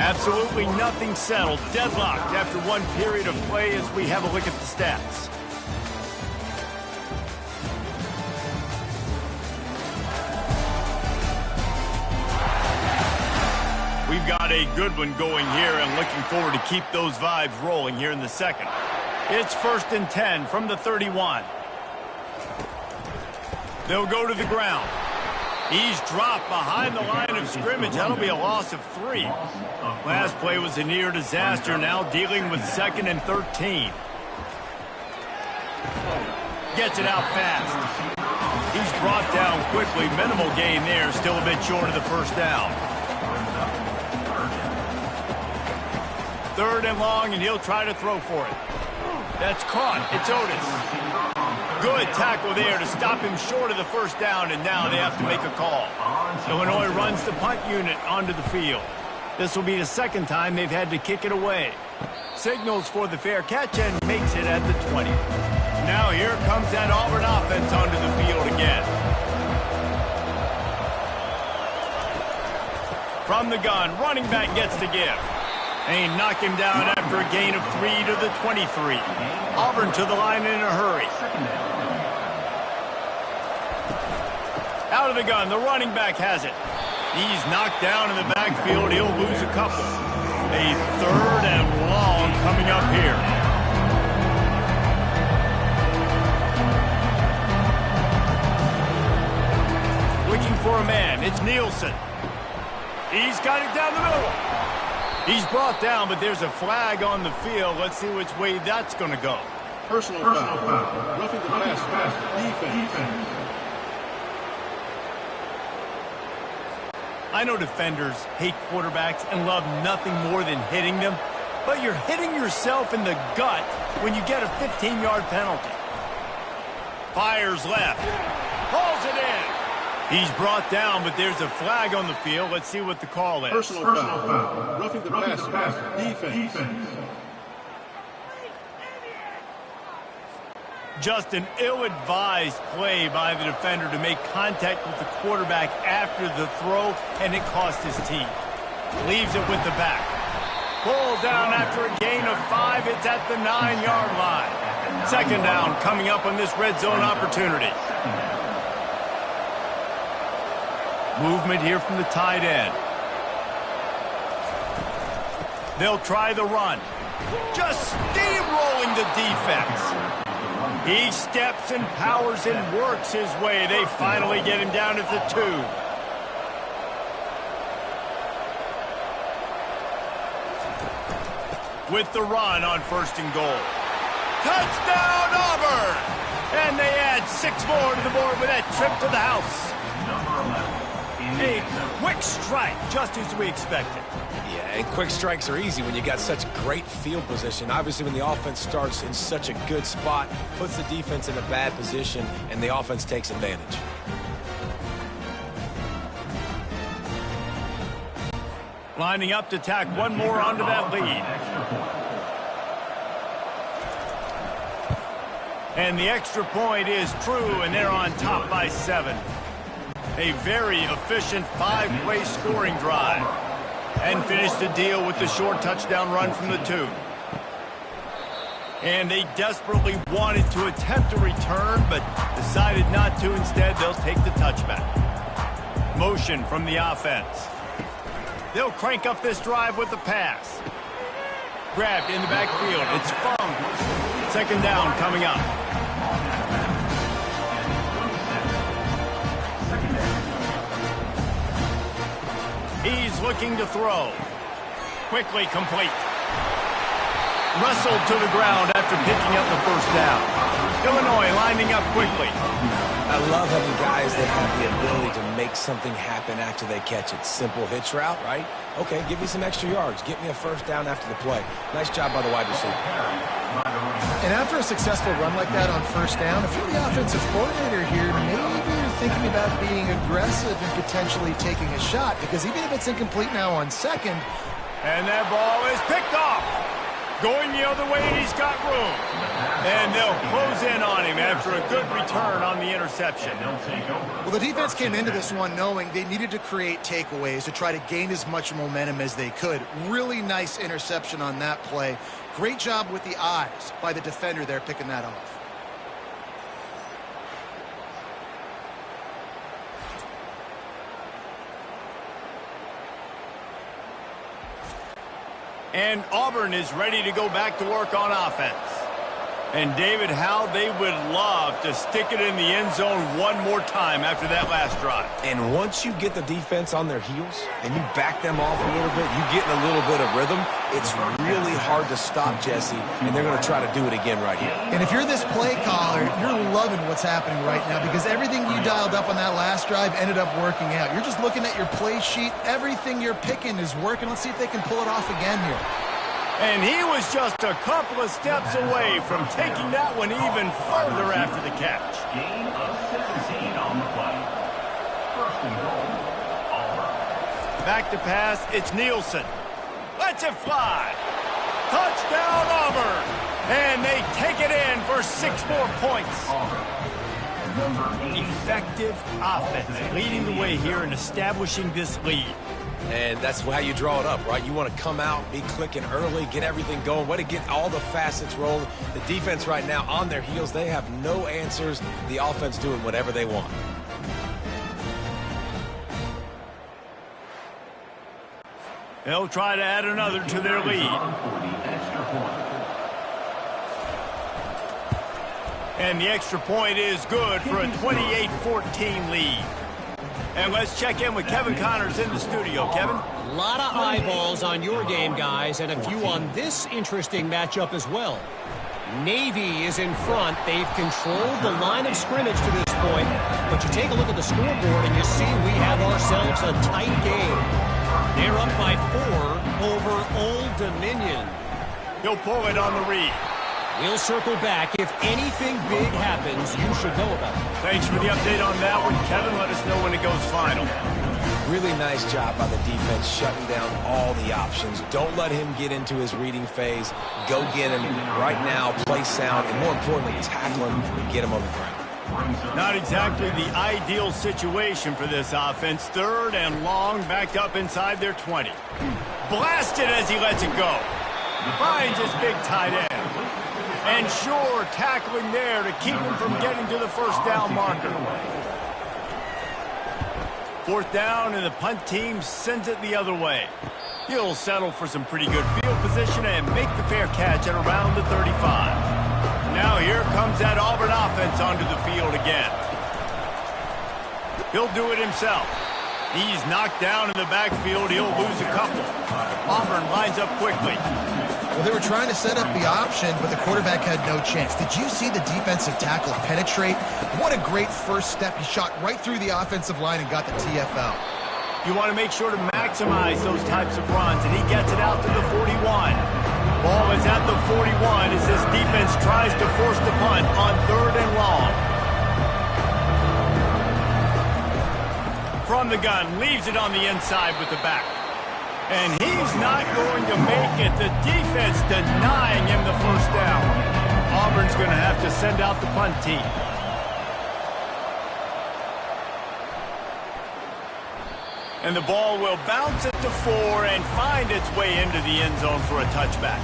Absolutely nothing settled. Deadlocked after one period of play as we have a look at the stats. We've got a good one going here and looking forward to keep those vibes rolling here in the second. It's 1st and 10 from the 31. They'll go to the ground. He's dropped behind the line of scrimmage. That'll be a loss of 3. Last play was a near disaster. Now dealing with 2nd and 13. Gets it out fast. He's brought down quickly. Minimal gain there. Still a bit short of the first down. 3rd and long, and he'll try to throw for it. That's caught. It's Otis. Good tackle there to stop him short of the first down, and now they have to make a call. Illinois runs the punt unit onto the field. This will be the second time they've had to kick it away. Signals for the fair catch and makes it at the 20. Now here comes that Auburn offense onto the field again. From the gun, running back gets the give. They knock him down after a gain of 3 to the 23. Auburn to the line in a hurry. Out of the gun, the running back has it. He's knocked down in the backfield. He'll lose a couple. A 3rd and long coming up here. Looking for a man. It's Nielsen. He's got it down the middle. He's brought down, but there's a flag on the field. Let's see which way that's going to go. Personal foul. Roughing the pass. Defense. I know defenders hate quarterbacks and love nothing more than hitting them, but you're hitting yourself in the gut when you get a 15-yard penalty. Fires left. Pulls it in. He's brought down, but there's a flag on the field. Let's see what the call is. Personal foul. Roughing the pass. Defense. Just an ill-advised play by the defender to make contact with the quarterback after the throw, and it cost his team. Leaves it with the back. Pulled down after a gain of 5. It's at the 9-yard line. 2nd down coming up on this red zone opportunity. Movement here from the tight end. They'll try the run. Just steamrolling the defense. He steps and powers and works his way. They finally get him down at the 2. With the run on 1st and goal. Touchdown, Auburn! And they add 6 more to the board with that trip to the house. A quick strike, just as we expected. Yeah, and quick strikes are easy when you got such great field position. Obviously, when the offense starts in such a good spot, puts the defense in a bad position, and the offense takes advantage. Lining up to tack one more onto that lead. And the extra point is true, and they're on top by 7. A very efficient 5-play scoring drive. And finished the deal with the short touchdown run from the 2. And they desperately wanted to attempt a return, but decided not to. Instead, they'll take the touchback. Motion from the offense. They'll crank up this drive with the pass. Grabbed in the backfield. It's Fung. 2nd down coming up. looking to throw. Quickly complete. Wrestled to the ground after picking up the first down. Illinois lining up quickly. I love having guys that have the ability to make something happen after they catch it. Simple hitch route, right? Okay, give me some extra yards. Get me a first down after the play. Nice job by the wide receiver. And after a successful run like that on first down, if you're the offensive coordinator here, maybe you're thinking about being aggressive and potentially taking a shot, because even if it's incomplete now on second. And that ball is picked off. Going the other way, and he's got room. And they'll close in on him after a good return on the interception. Well, the defense came into this one knowing they needed to create takeaways to try to gain as much momentum as they could. Really nice interception on that play. Great job with the eyes by the defender there picking that off. And Auburn is ready to go back to work on offense. And David, how they would love to stick it in the end zone one more time after that last drive. And once you get the defense on their heels and you back them off a little bit, you get in a little bit of rhythm, it's really hard to stop, Jesse, and they're going to try to do it again right here. And if you're this play caller, you're loving what's happening right now, because everything you dialed up on that last drive ended up working out. You're just looking at your play sheet. Everything you're picking is working. Let's see if they can pull it off again here. And he was just a couple of steps away from taking that one even further after the catch. Gain of 17 on the play. First and goal, Auburn. Back to pass, it's Nielsen. Lets it fly. Touchdown, Auburn. And they take it in for 6 more points. Effective offense, leading the way here and establishing this lead. And that's how you draw it up, right? You want to come out, be clicking early, get everything going, way to get all the facets rolling. The defense right now on their heels, they have no answers. The offense doing whatever they want. They'll try to add another to their lead. And the extra point is good for a 28-14 lead. And let's check in with Kevin Connors in the studio. Kevin? A lot of eyeballs on your game, guys, and a few on this interesting matchup as well. Navy is in front. They've controlled the line of scrimmage to this point. But you take a look at the scoreboard and you see we have ourselves a tight game. They're up by 4 over Old Dominion. He'll pull it on the read. We'll circle back. If anything big happens, you should know about it. Thanks for the update on that one, Kevin. Let us know when it goes final. Really nice job by the defense shutting down all the options. Don't let him get into his reading phase. Go get him right now, play sound, and more importantly, tackle him and get him on the ground. Not exactly the ideal situation for this offense. 3rd and long, backed up inside their 20. Blasted as he lets it go. Finds his big tight end. And sure, tackling there to keep him from getting to the first down marker. 4th down, and the punt team sends it the other way. He'll settle for some pretty good field position and make the fair catch at around the 35. Now here comes that Auburn offense onto the field again. He'll do it himself. He's knocked down in the backfield. He'll lose a couple. Auburn lines up quickly. Well, they were trying to set up the option, but the quarterback had no chance. Did you see the defensive tackle penetrate? What a great first step. He shot right through the offensive line and got the TFL. You want to make sure to maximize those types of runs, and he gets it out to the 41. Ball is at the 41 as this defense tries to force the punt on 3rd and long. From the gun, leaves it on the inside with the back. And he's not going to make it. The defense denying him the first down. Auburn's going to have to send out the punt team. And the ball will bounce it to 4 and find its way into the end zone for a touchback.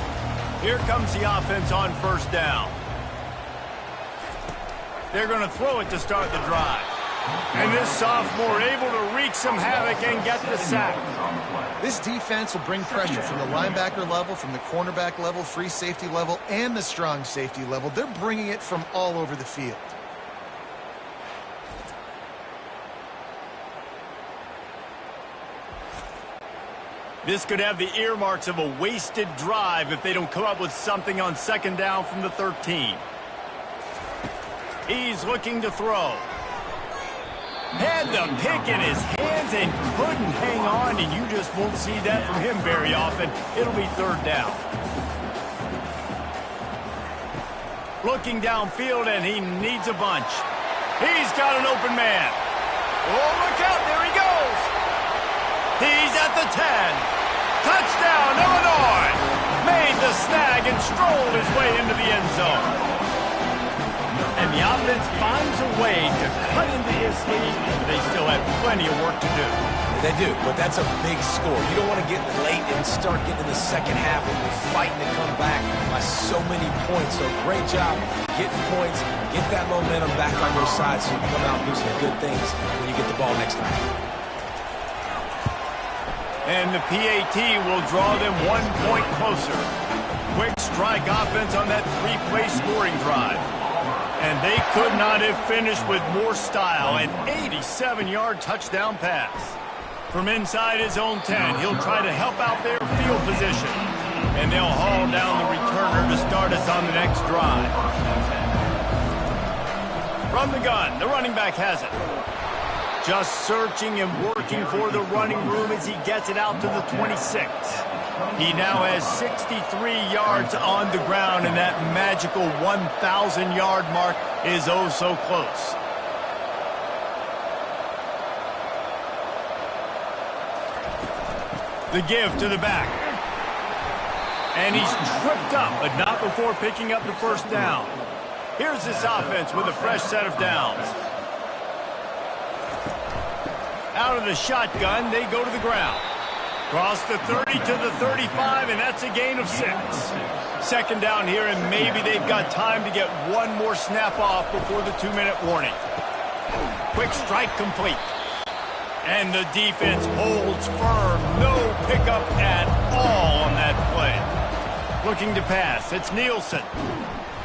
Here comes the offense on 1st down. They're going to throw it to start the drive. And this sophomore able to wreak some havoc and get the sack. This defense will bring pressure from the linebacker level, from the cornerback level, free safety level, and the strong safety level. They're bringing it from all over the field. This could have the earmarks of a wasted drive if they don't come up with something on second down from the 13. He's looking to throw. Had the pick in his hands and couldn't hang on, and you just won't see that from him very often. It'll be third down. Looking downfield, and he needs a bunch. He's got an open man. Oh, look out, there he goes. He's at the 10. Touchdown, Illinois. Made the snag and strolled his way into the end zone. And the offense finds a way to cut into his lead, but they still have plenty of work to do. They do, but that's a big score. You don't want to get late and start getting in the second half when you're fighting to come back by so many points. So great job getting points, get that momentum back on your side so you can come out and do some good things when you get the ball next time. And the PAT will draw them 1 point closer. Quick strike offense on that 3-play scoring drive. And they could not have finished with more style. An 87-yard touchdown pass. From inside his own 10, he'll try to help out their field position. And they'll haul down the returner to start us on the next drive. From the gun, the running back has it. Just searching and working for the running room as he gets it out to the 26. He now has 63 yards on the ground, and that magical 1,000-yard mark is oh so close. The give to the back. And he's tripped up, but not before picking up the first down. Here's this offense with a fresh set of downs. Out of the shotgun, they go to the ground. Cross the 30 to the 35, and that's a gain of 6. Second down here, and maybe they've got time to get one more snap off before the 2-minute warning. Quick strike complete. And the defense holds firm. No pickup at all on that play. Looking to pass. It's Nielsen.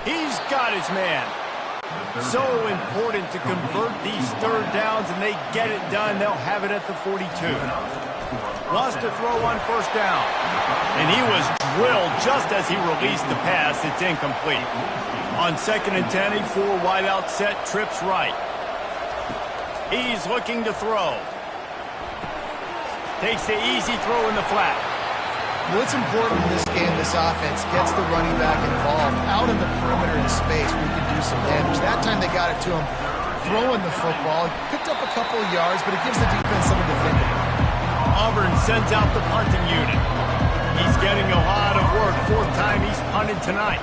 He's got his man. So important to convert these third downs, and they get it done. They'll have it at the 42. Wants to throw on first down. And he was drilled just as he released the pass. It's incomplete. On 2nd and 10, a 4-wideout set, trips right. He's looking to throw. Takes the easy throw in the flat. What's important in this game, this offense gets the running back involved. Out in the perimeter in space, we can do some damage. That time they got it to him throwing the football. Picked up a couple of yards, but it gives the defense something to think about. Auburn sends out the punting unit. He's getting a lot of work. 4th time he's punted tonight.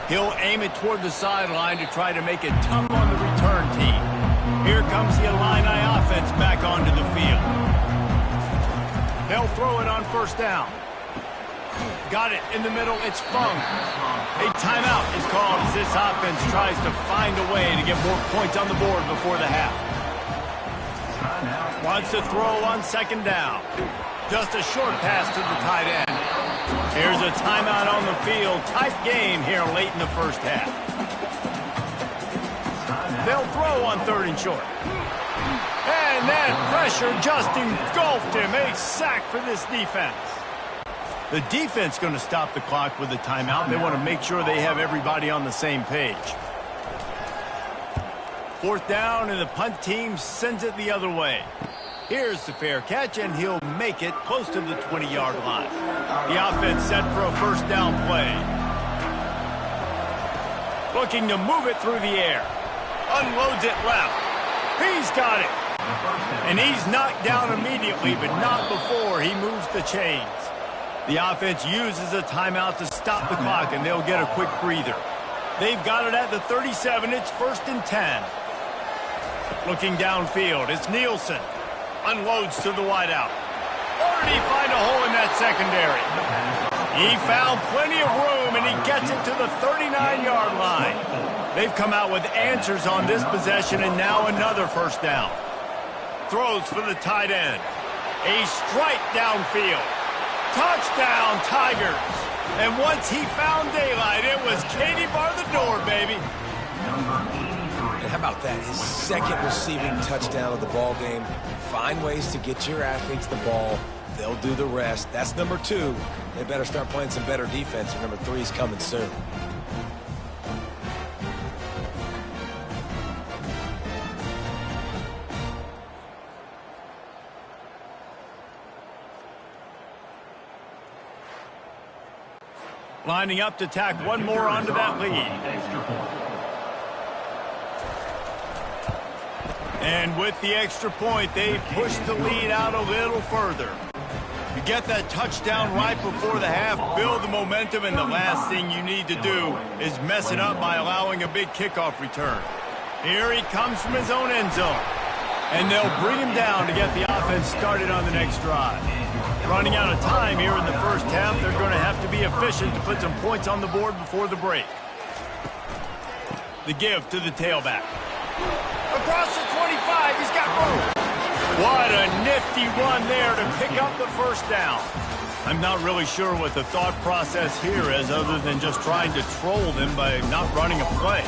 He'll aim it toward the sideline to try to make it tough on the return team. Here comes the Illini offense back onto the field. They'll throw it on first down. Got it in the middle. It's Fung. A timeout is called as this offense tries to find a way to get more points on the board before the half. Wants to throw on second down. Just a short pass to the tight end. Here's a timeout on the field. Tight game here late in the first half. They'll throw on 3rd and short. And that pressure just engulfed him. A sack for this defense. The defense going to stop the clock with a timeout. They want to make sure they have everybody on the same page. 4th down, and the punt team sends it the other way. Here's the fair catch, and he'll make it close to the 20-yard line. The offense set for a first down play. Looking to move it through the air. Unloads it left. He's got it. And he's knocked down immediately, but not before he moves the chains. The offense uses a timeout to stop the clock, and they'll get a quick breather. They've got it at the 37. It's 1st and 10. Looking downfield, it's Nielsen. Unloads to the wideout. Or did he find a hole in that secondary? He found plenty of room, and he gets it to the 39-yard line. They've come out with answers on this possession, and now another first down. Throws for the tight end. A strike downfield. Touchdown, Tigers. And once he found daylight, it was Katie bar the door, baby. And how about that? His 2nd receiving touchdown of the ball game. Find ways to get your athletes the ball. They'll do the rest. That's number 2. They better start playing some better defense, or number 3 is coming soon. Lining up to tack one more onto that lead. And with the extra point, they push the lead out a little further. You get that touchdown right before the half, build the momentum, and the last thing you need to do is mess it up by allowing a big kickoff return. Here he comes from his own end zone. And they'll bring him down to get the offense started on the next drive. Running out of time here in the first half, they're going to have to be efficient to put some points on the board before the break. The give to the tailback. Across the 25, he's got room. What a nifty run there to pick up the first down. I'm not really sure what the thought process here is other than just trying to troll them by not running a play.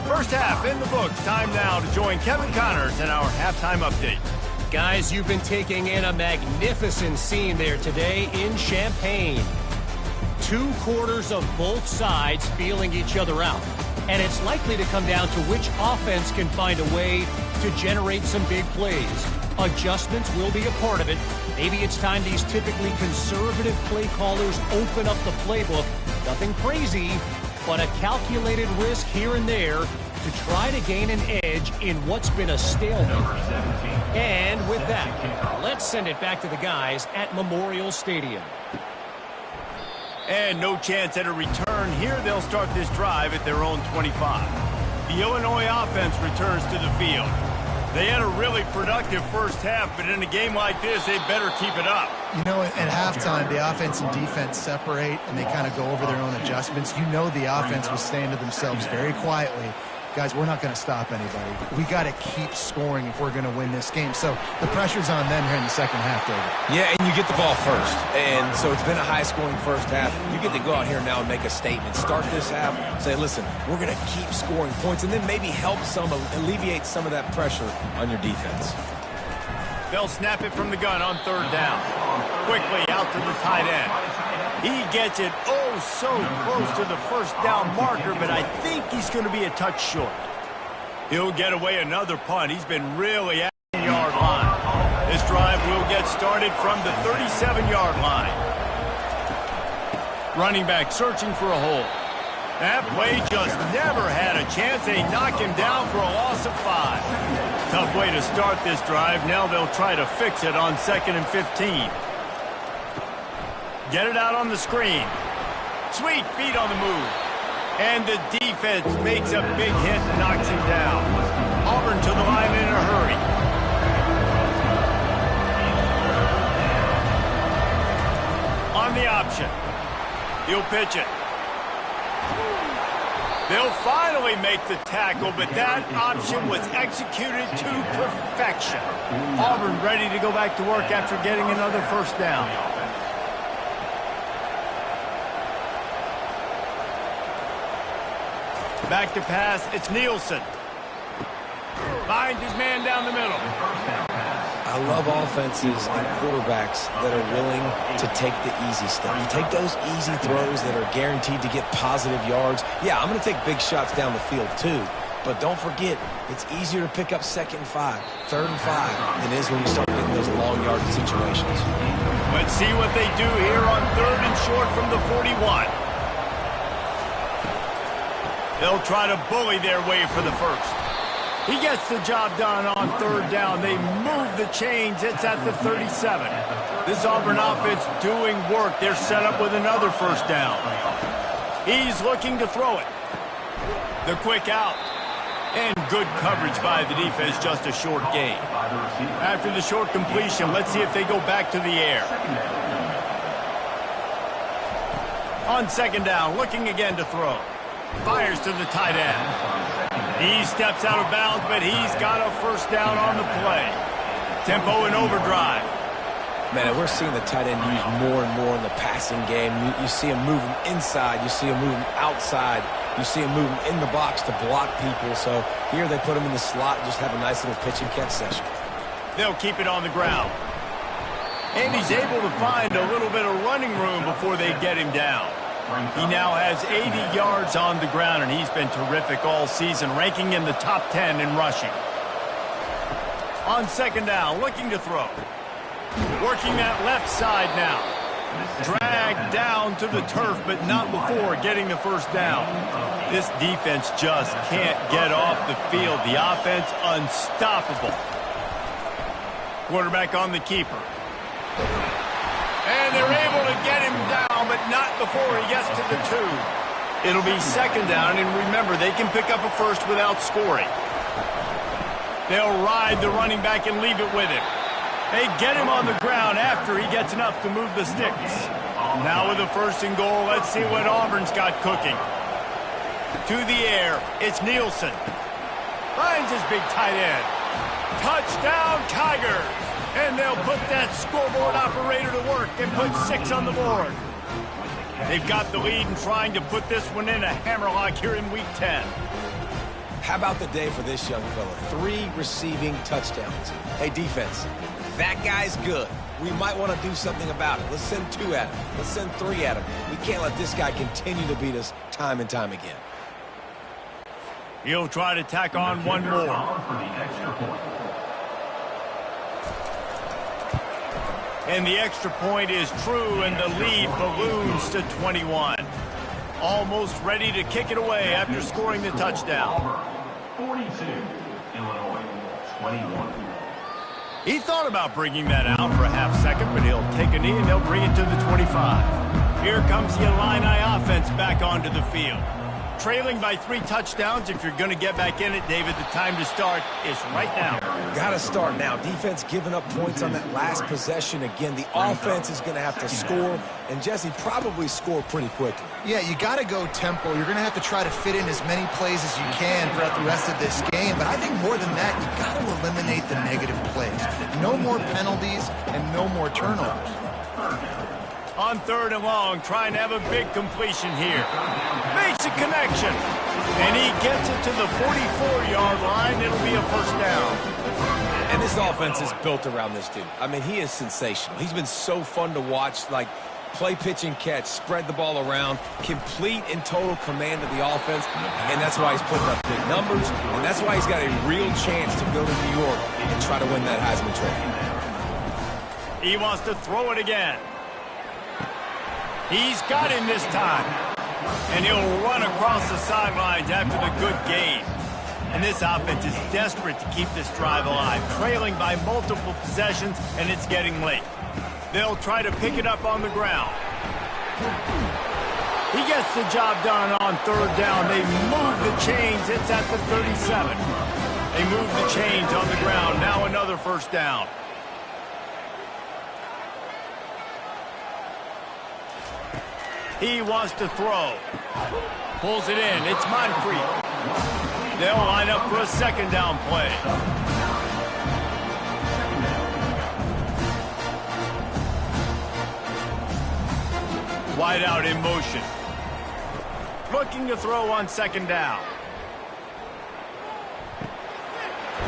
First half in the books. Time now to join Kevin Connors in our halftime update. Guys, you've been taking in a magnificent scene there today in Champaign. 2 quarters of both sides feeling each other out. And it's likely to come down to which offense can find a way to generate some big plays. Adjustments will be a part of it. Maybe it's time these typically conservative play callers open up the playbook. Nothing crazy, but a calculated risk here and there to try to gain an edge in what's been a stalemate. And with that, let's send it back to the guys at Memorial Stadium. And no chance at a return here. They'll start this drive at their own 25. The Illinois offense returns to the field. They had a really productive first half, but in a game like this, they better keep it up. You know, at halftime, the offense and defense separate, and they kind of go over their own adjustments. You know the offense was saying to themselves very quietly, guys, we're not going to stop anybody. We got to keep scoring if we're going to win this game. So the pressure's on them here in the second half, David. Yeah, and you get the ball first. And so it's been a high-scoring first half. You get to go out here now and make a statement. Start this half, say, listen, we're going to keep scoring points, and then maybe help alleviate some of that pressure on your defense. They'll snap it from the gun on third down. Quickly out to the tight end. He gets it so close to the first down marker, but I think he's going to be a touch short. He'll get away another punt. He's been really at the yard line. This drive will get started from the 37-yard line. Running back searching for a hole. That play just never had a chance. They knock him down for a loss of 5. Tough way to start this drive. Now they'll try to fix it on 2nd and 15. Get it out on the screen. Sweet feet on the move. And the defense makes a big hit and knocks him down. Auburn to the line in a hurry. On the option. He'll pitch it. They'll finally make the tackle, but that option was executed to perfection. Auburn ready to go back to work after getting another first down. Back to pass, it's Nielsen. Finds his man down the middle. I love offenses and quarterbacks that are willing to take the easy stuff. You take those easy throws that are guaranteed to get positive yards. Yeah, I'm going to take big shots down the field too. But don't forget, it's easier to pick up 2nd and 5, 3rd and 5 than it is when you start getting those long yardage situations. Let's see what they do here on 3rd and short from the 41. They'll try to bully their way for the first. He gets the job done on 3rd down. They move the chains. It's at the 37. This Auburn offense doing work. They're set up with another first down. He's looking to throw it. The quick out. And good coverage by the defense, just a short gain. After the short completion, let's see if they go back to the air. On 2nd down, looking again to throw. Fires to the tight end. He steps out of bounds, but he's got a first down on the play. Tempo and overdrive. Man, we're seeing the tight end used more and more in the passing game. You see him moving inside. You see him moving outside. You see him moving in the box to block people. So here they put him in the slot and just have a nice little pitch and catch session. They'll keep it on the ground. And he's able to find a little bit of running room before they get him down. He now has 80 yards on the ground, and he's been terrific all season, ranking in the top 10 in rushing. On second down, looking to throw. Working that left side now. Dragged down to the turf, but not before getting the first down. This defense just can't get off the field. The offense unstoppable. Quarterback on the keeper. And they're able to get him down, but not before he gets to the 2. It'll be second down, and remember, they can pick up a first without scoring. They'll ride the running back and leave it with him. They get him on the ground after he gets enough to move the sticks. Now with a first and goal, let's see what Auburn's got cooking. To the air, it's Nielsen. Finds his big tight end. Touchdown, Tigers! And they'll put that scoreboard operator to work and put 6 on the board. They've got the lead and trying to put this one in a hammerlock here in Week 10. How about the day for this young fella? 3 receiving touchdowns. Hey, defense, that guy's good. We might want to do something about it. Let's send 2 at him. Let's send 3 at him. We can't let this guy continue to beat us time and time again. He'll try to tack on one more. And the extra point is true, and the lead balloons to 21. Almost ready to kick it away after scoring the touchdown. 42, Illinois, 21. He thought about bringing that out for a half second, but he'll take a knee and they'll bring it to the 25. Here comes the Illini offense back onto the field. Trailing by 3 touchdowns. If you're going to get back in it, David, the time to start is right now. Got to start now. Defense giving up points on that last possession. Again, the offense is going to have to score, and Jesse probably score pretty quickly. Yeah, you got to go tempo. You're going to have to try to fit in as many plays as you can throughout the rest of this game. But I think more than that, you got to eliminate the negative plays. No more penalties and no more turnovers. On third and long, trying to have a big completion here. Makes a connection. And he gets it to the 44-yard line. It'll be a first down. And this offense is built around this dude. I mean, he is sensational. He's been so fun to watch, like play, pitch, and catch, spread the ball around, complete and total command of the offense, and that's why he's putting up big numbers, and that's why he's got a real chance to go to New York and try to win that Heisman Trophy. He wants to throw it again. He's got him this time. And he'll run across the sidelines after the good gain. And this offense is desperate to keep this drive alive, trailing by multiple possessions, and it's getting late. They'll try to pick it up on the ground. He gets the job done on third down. They move the chains. It's at the 37. They move the chains on the ground. Now another first down. He wants to throw. Pulls it in. It's Moncrief. They'll line up for a second down play. Wide out in motion. Looking to throw on second down.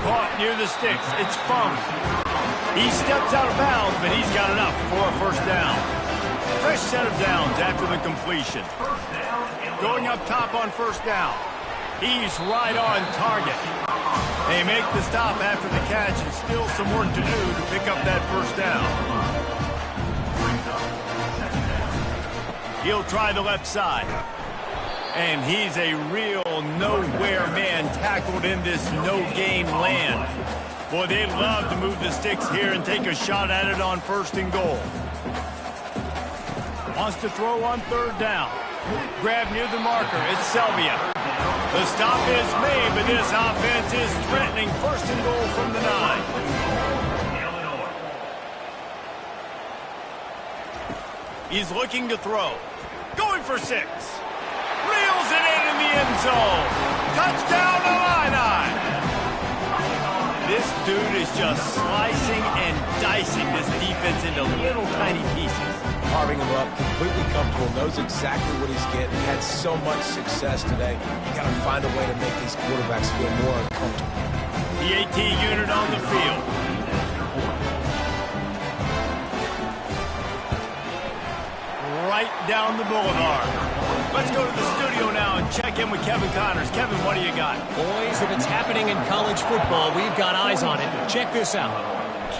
Caught near the sticks. It's Funk. He steps out of bounds, but he's got enough for a first down. Fresh set of downs after the completion. Going up top on first down. He's right on target. They make the stop after the catch, and still some work to do to pick up that first down. He'll try the left side. And he's a real nowhere man tackled in this no-gain land. Boy, they'd love to move the sticks here and take a shot at it on first and goal. Wants to throw on third down. Grab near the marker. It's Selvia. The stop is made, but this offense is threatening first and goal from the 9. He's looking to throw. Going for 6. Reels it in the end zone. Touchdown, Illini. This dude is just slicing and dicing this defense into little tiny pieces. Carving him up, completely comfortable, knows exactly what he's getting, had so much success today. You got to find a way to make these quarterbacks feel more uncomfortable. The AT unit on the field. down the boulevard. Let's go to the studio now and check in with Kevin Connors. Kevin, what do you got? Boys, if it's happening in college football, we've got eyes on it. Check this out.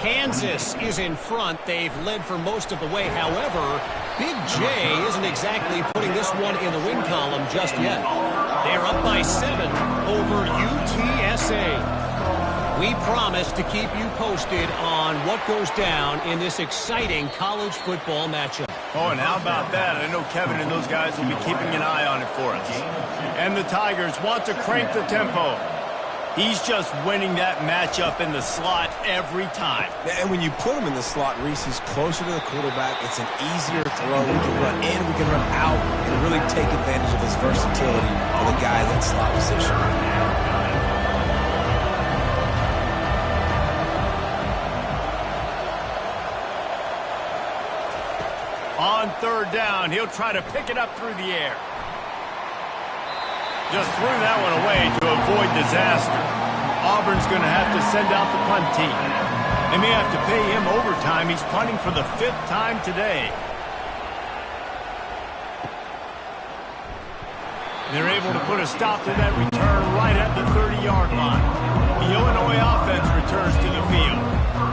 Kansas is in front. They've led for most of the way. However, Big J isn't exactly putting this one in the win column just yet. They're up by 7 over UTSA. We promise to keep you posted on what goes down in this exciting college football matchup. Oh, and how about that? I know Kevin and those guys will be keeping an eye on it for us. And the Tigers want to crank the tempo. He's just winning that matchup in the slot every time. And when you put him in the slot, Reese, he's closer to the quarterback. It's an easier throw. We can run in, we can run out, and really take advantage of his versatility for the guy in that slot position. On third down, he'll try to pick it up through the air. Just threw that one away to avoid disaster. Auburn's going to have to send out the punt team. They may have to pay him overtime. He's punting for the 5th time today. They're able to put a stop to that return right at the 30-yard line. The Illinois offense returns to the field.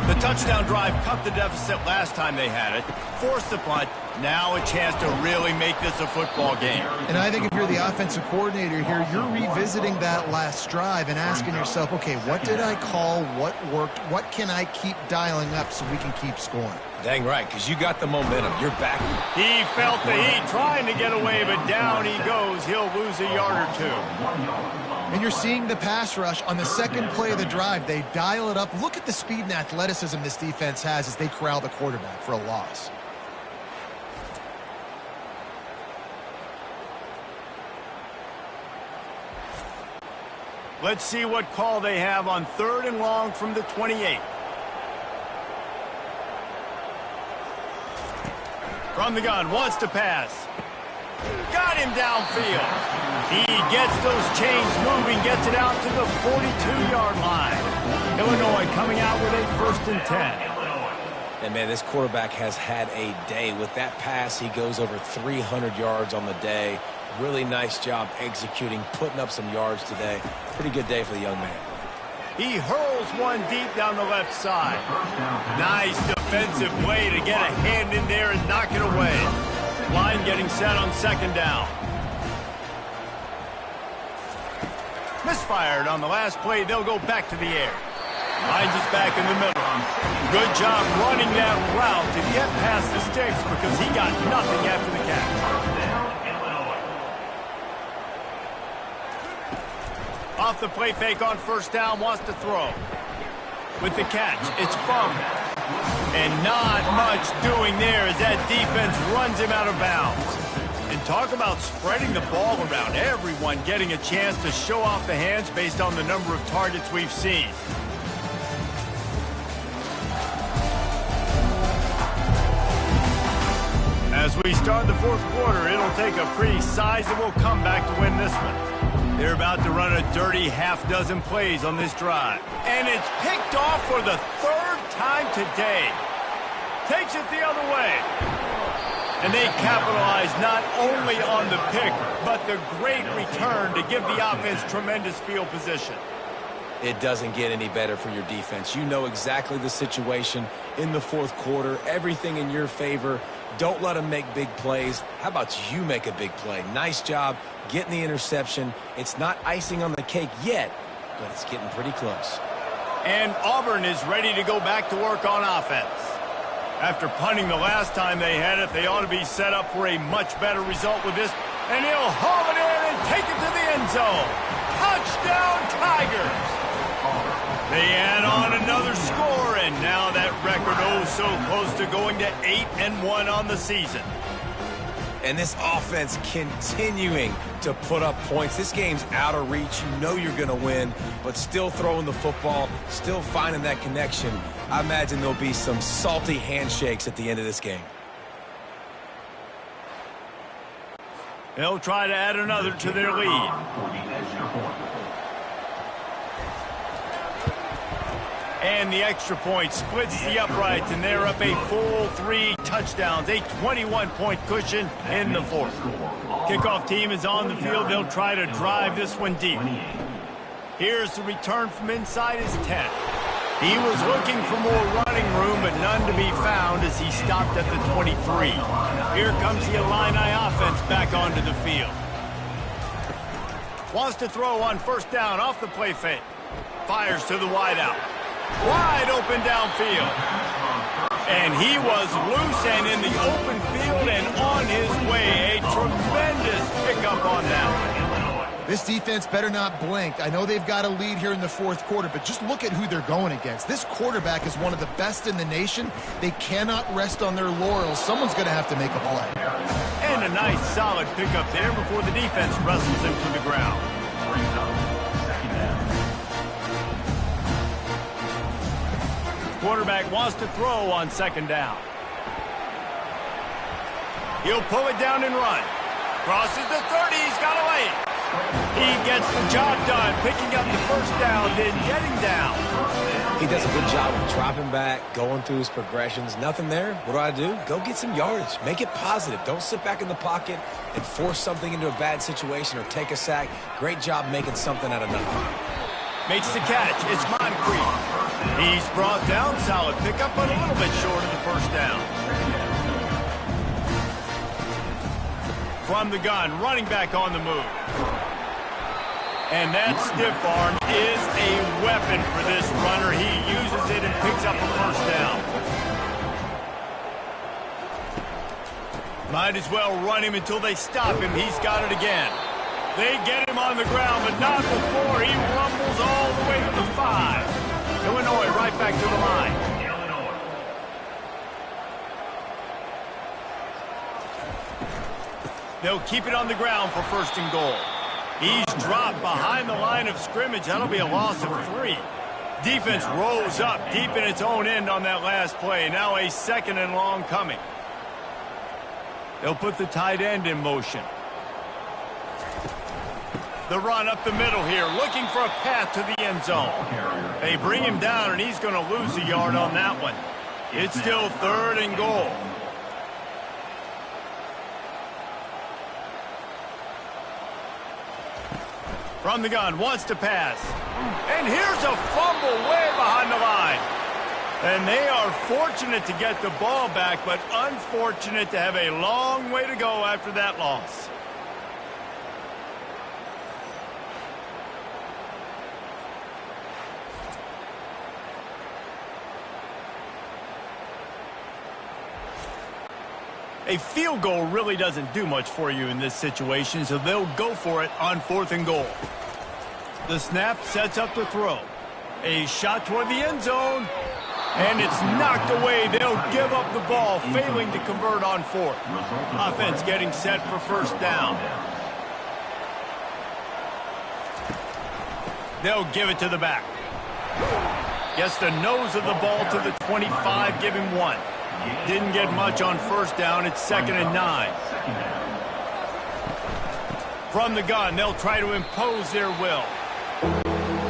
The touchdown drive cut the deficit last time they had it, forced the punt. Now a chance to really make this a football game. And I think if you're the offensive coordinator here, you're revisiting that last drive and asking yourself, okay, what did I call? What worked? What can I keep dialing up so we can keep scoring? Dang right, because you got the momentum. You're back. He felt the heat trying to get away, but down he goes. He'll lose a yard or two. And you're seeing the pass rush on the second play of the drive. They dial it up. Look at the speed and athleticism this defense has as they corral the quarterback for a loss. Let's see what call they have on 3rd and long from the 28. From the gun, wants to pass. Got him downfield. He gets those chains moving, gets it out to the 42-yard line. Illinois coming out with a 1st and 10. And, man, this quarterback has had a day. With that pass, he goes over 300 yards on the day. Really nice job executing, putting up some yards today. Pretty good day for the young man. He hurls one deep down the left side. Nice defensive play to get a hand in there and knock it away. Line getting set on 2nd down. Misfired on the last play. They'll go back to the air. Line's is back in the middle. Good job running that route to get past the sticks because he got nothing after the catch. Off the play fake on 1st down, wants to throw. With the catch, it's fumbled. And not much doing there as that defense runs him out of bounds. And talk about spreading the ball around. Everyone getting a chance to show off the hands based on the number of targets we've seen. As we start the 4th quarter, it'll take a pretty sizable comeback to win this one. They're about to run a dirty half-dozen plays on this drive. And it's picked off for the 3rd time today. Takes it the other way. And they capitalize not only on the pick, but the great return to give the offense tremendous field position. It doesn't get any better for your defense. You know exactly the situation in the 4th quarter. Everything in your favor. Don't let them make big plays. How about you make a big play? Nice job getting the interception. It's not icing on the cake yet, but it's getting pretty close. And Auburn is ready to go back to work on offense. After punting the last time they had it, they ought to be set up for a much better result with this. And he'll haul it in and take it to the end zone. Touchdown, Tigers! They add on another score, and now that record so close to going to 8-1 on the season. And this offense continuing to put up points. This game's out of reach. You know you're going to win, but still throwing the football, still finding that connection. I imagine there'll be some salty handshakes at the end of this game. They'll try to add another to their lead. And the extra point splits the uprights, and they're up a full 3 touchdowns, a 21-point cushion in the fourth. Kickoff team is on the field. They'll try to drive this one deep. Here's the return from inside his 10. He was looking for more running room, but none to be found as he stopped at the 23. Here comes the Illini offense back onto the field. Wants to throw on first down off the play fake. Fires to the wideout. Wide open downfield. And he was loose and in the open field and on his way. A tremendous pickup on that. This defense better not blink. I know they've got a lead here in the fourth quarter, but just look at who they're going against. This quarterback is one of the best in the nation. They cannot rest on their laurels. Someone's going to have to make a play. And a nice solid pickup there before the defense wrestles him to the ground. Quarterback wants to throw on second down. He'll pull it down and run. Crosses the 30. He's got a lane. He gets the job done, picking up the first down, then getting down. He does a good job of dropping back, going through his progressions. Nothing there. What do? Go get some yardage. Make it positive. Don't sit back in the pocket and force something into a bad situation or take a sack. Great job making something out of nothing. Makes the catch. It's Moncrief. He's brought down. Solid pickup, but a little bit short of the first down. From the gun, running back on the move. And that stiff arm is a weapon for this runner. He uses it and picks up a first down. Might as well run him until they stop him. He's got it again. They get him on the ground, but not before he rumbles all the way to the 5. Illinois right back to the line. They'll keep it on the ground for first and goal. He's dropped behind the line of scrimmage. That'll be a loss of 3. Defense rolls up deep in its own end on that last play. Now a second and long coming. They'll put the tight end in motion. The run up the middle here, looking for a path to the end zone. They bring him down, and he's going to lose a yard on that one. It's still third and goal. From the gun, wants to pass. And here's a fumble way behind the line. And they are fortunate to get the ball back, but unfortunate to have a long way to go after that loss. A field goal really doesn't do much for you in this situation, so they'll go for it on fourth and goal. The snap sets up the throw. A shot toward the end zone, and it's knocked away. They'll give up the ball, failing to convert on fourth. Offense getting set for first down. They'll give it to the back. Gets the nose of the ball to the 25, give him 1. Didn't get much on first down. It's 2nd and 9. From the gun, they'll try to impose their will.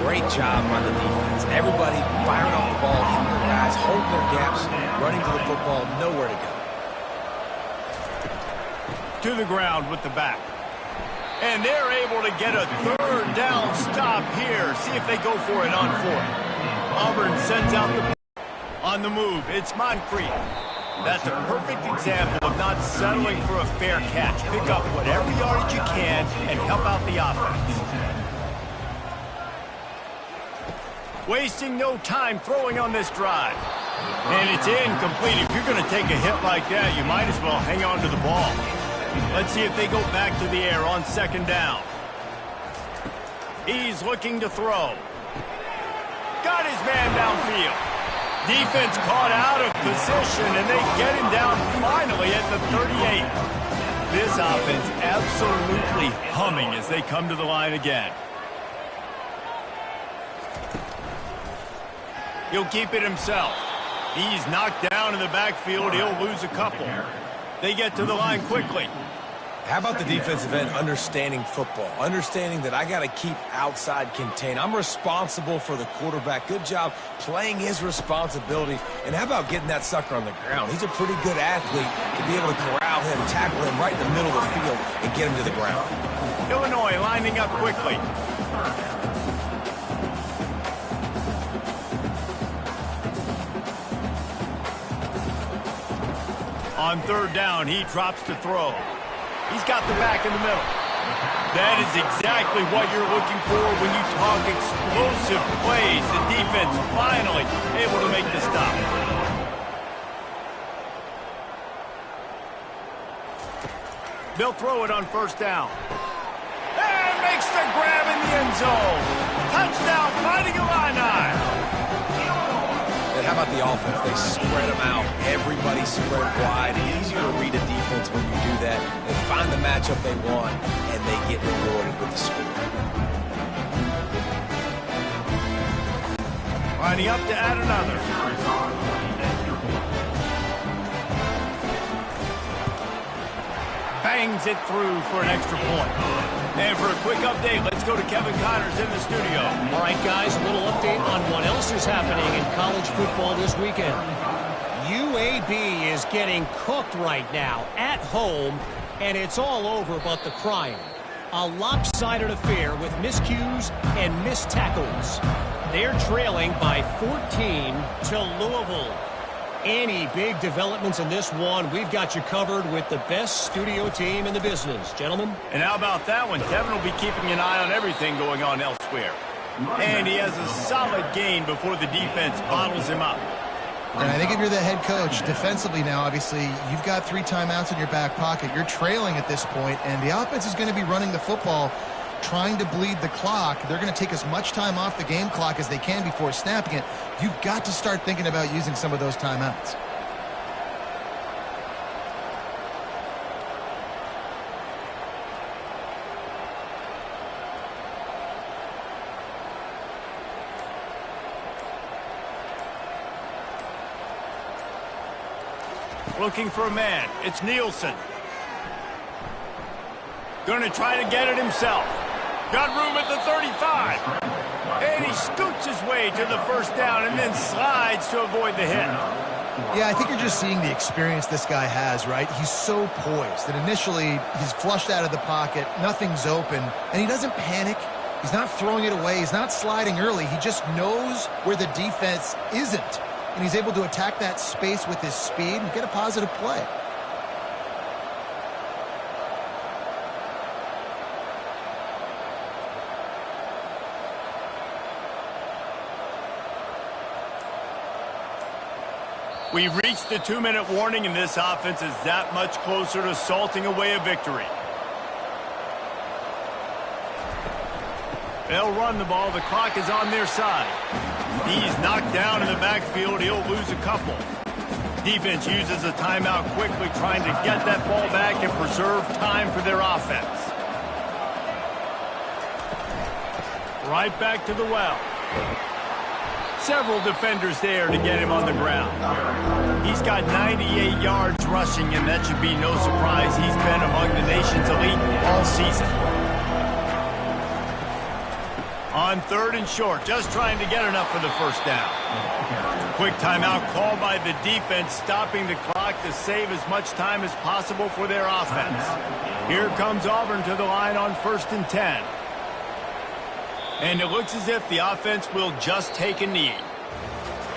Great job on the defense. Everybody firing off the ball, hitting their guys, holding their gaps, running to the football, nowhere to go. To the ground with the back. And they're able to get a third down stop here. See if they go for it on fourth. Auburn sends out the on the move. It's Moncrief. That's a perfect example of not settling for a fair catch. Pick up whatever yardage you can and help out the offense. Wasting no time throwing on this drive. And it's incomplete. If you're going to take a hit like that, you might as well hang on to the ball. Let's see if they go back to the air on second down. He's looking to throw. Got his man downfield. Defense caught out of position, and they get him down finally at the 38. This offense absolutely humming as they come to the line again. He'll keep it himself. He's knocked down in the backfield. He'll lose a couple. They get to the line quickly. How about the defensive end understanding football, understanding that I got to keep outside contain. I'm responsible for the quarterback. Good job playing his responsibility. And how about getting that sucker on the ground? He's a pretty good athlete to be able to corral him, tackle him right in the middle of the field, and get him to the ground. Illinois lining up quickly. On third down, he drops to throw. He's got the back in the middle. That is exactly what you're looking for when you talk explosive plays. The defense finally able to make the stop. They'll throw it on first down. And makes the grab in the end zone. Touchdown, Fighting Illini. And how about the offense? They spread them out. Everybody spread wide. Easier to read a defense when you do that. They find the matchup they want, and they get rewarded with the score. Lining up to add another. Bangs it through for an extra point. And for a quick update, let's go to Kevin Connors in the studio. All right, guys, a little update on what else is happening in college football this weekend. UAB is getting cooked right now at home, and it's all over but the crying. A lopsided affair with miscues and missed tackles. They're trailing by 14 to Louisville. Any big developments in this one, we've got you covered with the best studio team in the business. Gentlemen? And how about that one? Kevin will be keeping an eye on everything going on elsewhere. And he has a solid gain before the defense bottles him up. And I think if you're the head coach, defensively now, obviously, you've got 3 timeouts in your back pocket. You're trailing at this point, and the offense is going to be running the football, trying to bleed the clock. They're going to take as much time off the game clock as they can before snapping it. You've got to start thinking about using some of those timeouts. Looking for a man. It's Nielsen. Going to try to get it himself. Got room at the 35. And he scoots his way to the first down and then slides to avoid the hit. Yeah, I think you're just seeing the experience this guy has, right? He's so poised that initially he's flushed out of the pocket, nothing's open, and he doesn't panic. He's not throwing it away. He's not sliding early. He just knows where the defense isn't, and he's able to attack that space with his speed and get a positive play. We've reached the 2-minute warning, and this offense is that much closer to salting away a victory. They'll run the ball. The clock is on their side. He's knocked down in the backfield. He'll lose a couple. Defense uses a timeout quickly, trying to get that ball back and preserve time for their offense. Right back to the well. Several defenders there to get him on the ground. He's got 98 yards rushing, and that should be no surprise. He's been among the nation's elite all season. On 3rd and short, just trying to get enough for the first down. Quick timeout called by the defense, stopping the clock to save as much time as possible for their offense. Here comes Auburn to the line on 1st and 10. And it looks as if the offense will just take a knee.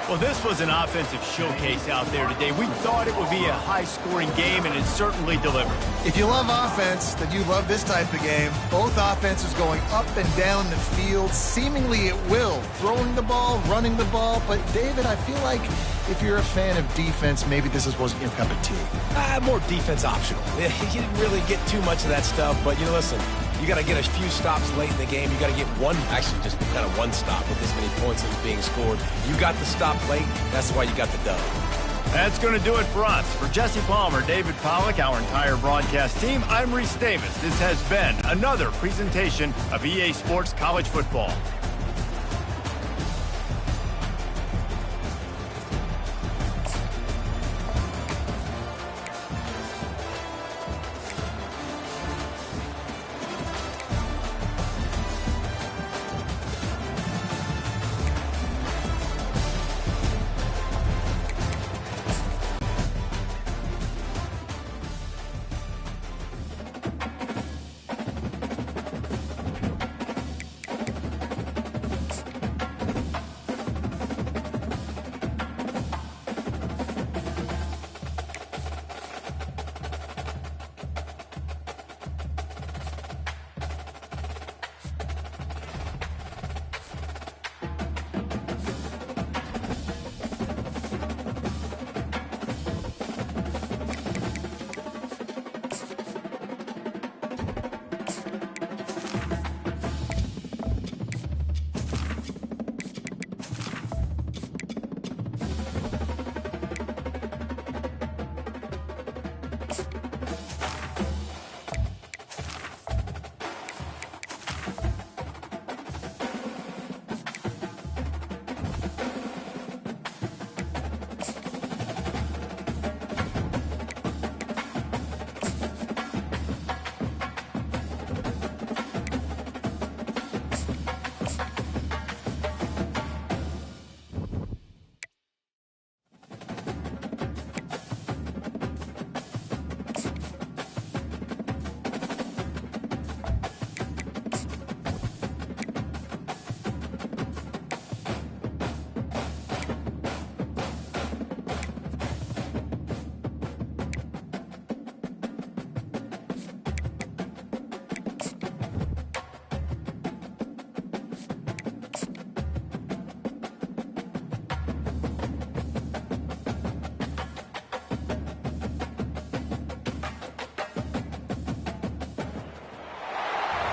Well, this was an offensive showcase out there today. We thought it would be a high-scoring game, and it certainly delivered. If you love offense, then you love this type of game. Both offenses going up and down the field, seemingly at will. Throwing the ball, running the ball. But, David, I feel like if you're a fan of defense, maybe this wasn't your cup of tea. More defense optional. You didn't really get too much of that stuff, but, listen, you got to get a few stops late in the game. You got to get just kind of one stop with this many points that's being scored. You got the stop late. That's why you got the dub. That's going to do it for us. For Jesse Palmer, David Pollack, our entire broadcast team, I'm Reese Davis. This has been another presentation of EA Sports College Football.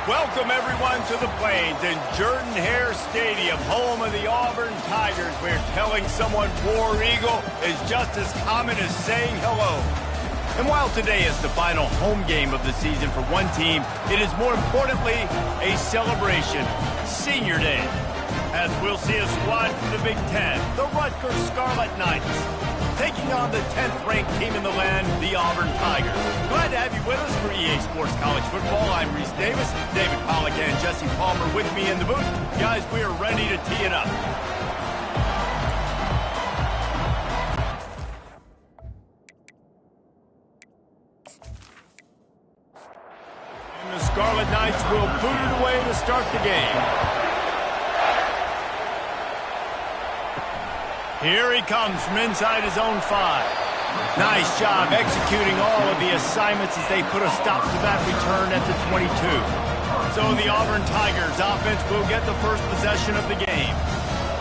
Welcome, everyone, to the Plains in Jordan-Hare Stadium, home of the Auburn Tigers, where telling someone War Eagle is just as common as saying hello. And while today is the final home game of the season for one team, it is more importantly a celebration, Senior Day, as we'll see a squad from the Big Ten, the Rutgers Scarlet Knights, taking on the 10th-ranked team in the land, the Auburn Tigers. Glad to have you with us for EA Sports College Football. I'm Reese Davis, David Pollack and Jesse Palmer with me in the booth. Guys, we are ready to tee it up. And the Scarlet Knights will boot it away to start the game. Here he comes from inside his own 5. Nice job executing all of the assignments as they put a stop to that return at the 22. So the Auburn Tigers offense will get the first possession of the game.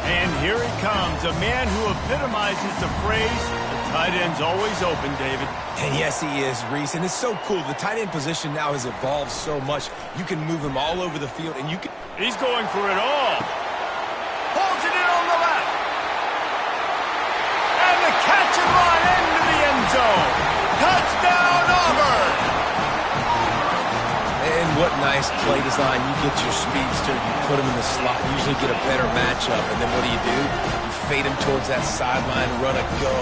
And here he comes, a man who epitomizes the phrase, the tight end's always open, David. And yes, he is, Reese. And it's so cool. The tight end position now has evolved so much. You can move him all over the field, and you can... He's going for it all. Holds it in on the left. And the catch and run into the end zone. Touchdown, Auburn! And what nice play design. You get your speedster, you put him in the slot, usually get a better matchup. And then what do? You fade him towards that sideline, run a go.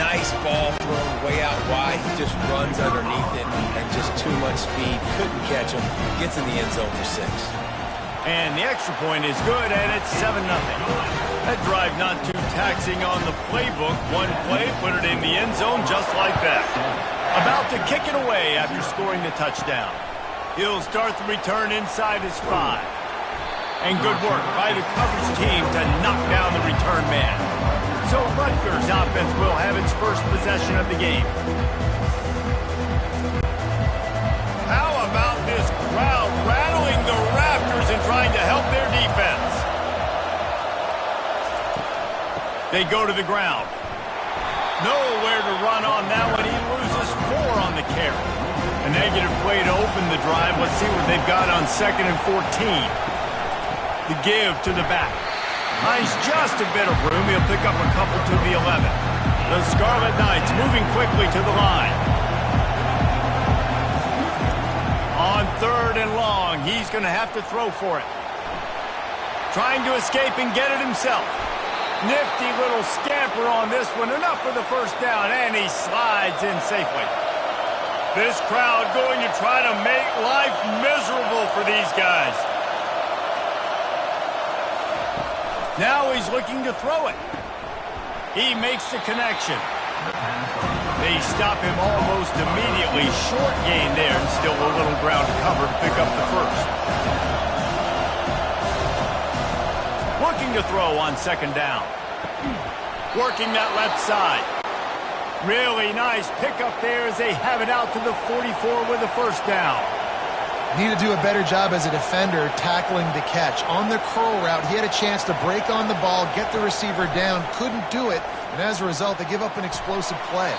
Nice ball thrown way out wide. He just runs underneath it and just too much speed. Couldn't catch him. Gets in the end zone for 6. And the extra point is good, and it's 7-0. That drive not too taxing on the playbook. One play, put it in the end zone just like that. About to kick it away after scoring the touchdown. He'll start the return inside his 5. And good work by the coverage team to knock down the return man. So Rutgers offense will have its first possession of the game. How about this crowd rattling the rafters and trying to help their defense? They go to the ground. Nowhere to run on that one. He loses 4 on the carry. A negative play to open the drive. Let's see what they've got on 2nd and 14. The give to the back. Finds just a bit of room. He'll pick up a couple to the 11. The Scarlet Knights moving quickly to the line. On 3rd and long, he's going to have to throw for it. Trying to escape and get it himself. Nifty little scamper on this one. Enough for the first down, and he slides in safely. This crowd going to try to make life miserable for these guys. Now he's looking to throw it. He makes the connection. They stop him almost immediately. Short gain there, and still a little ground to cover to pick up the first. Looking to throw on 2nd down. Working that left side. Really nice pickup there as they have it out to the 44 with the first down. Need to do a better job as a defender tackling the catch. On the curl route, he had a chance to break on the ball, get the receiver down, couldn't do it, and as a result, they give up an explosive play.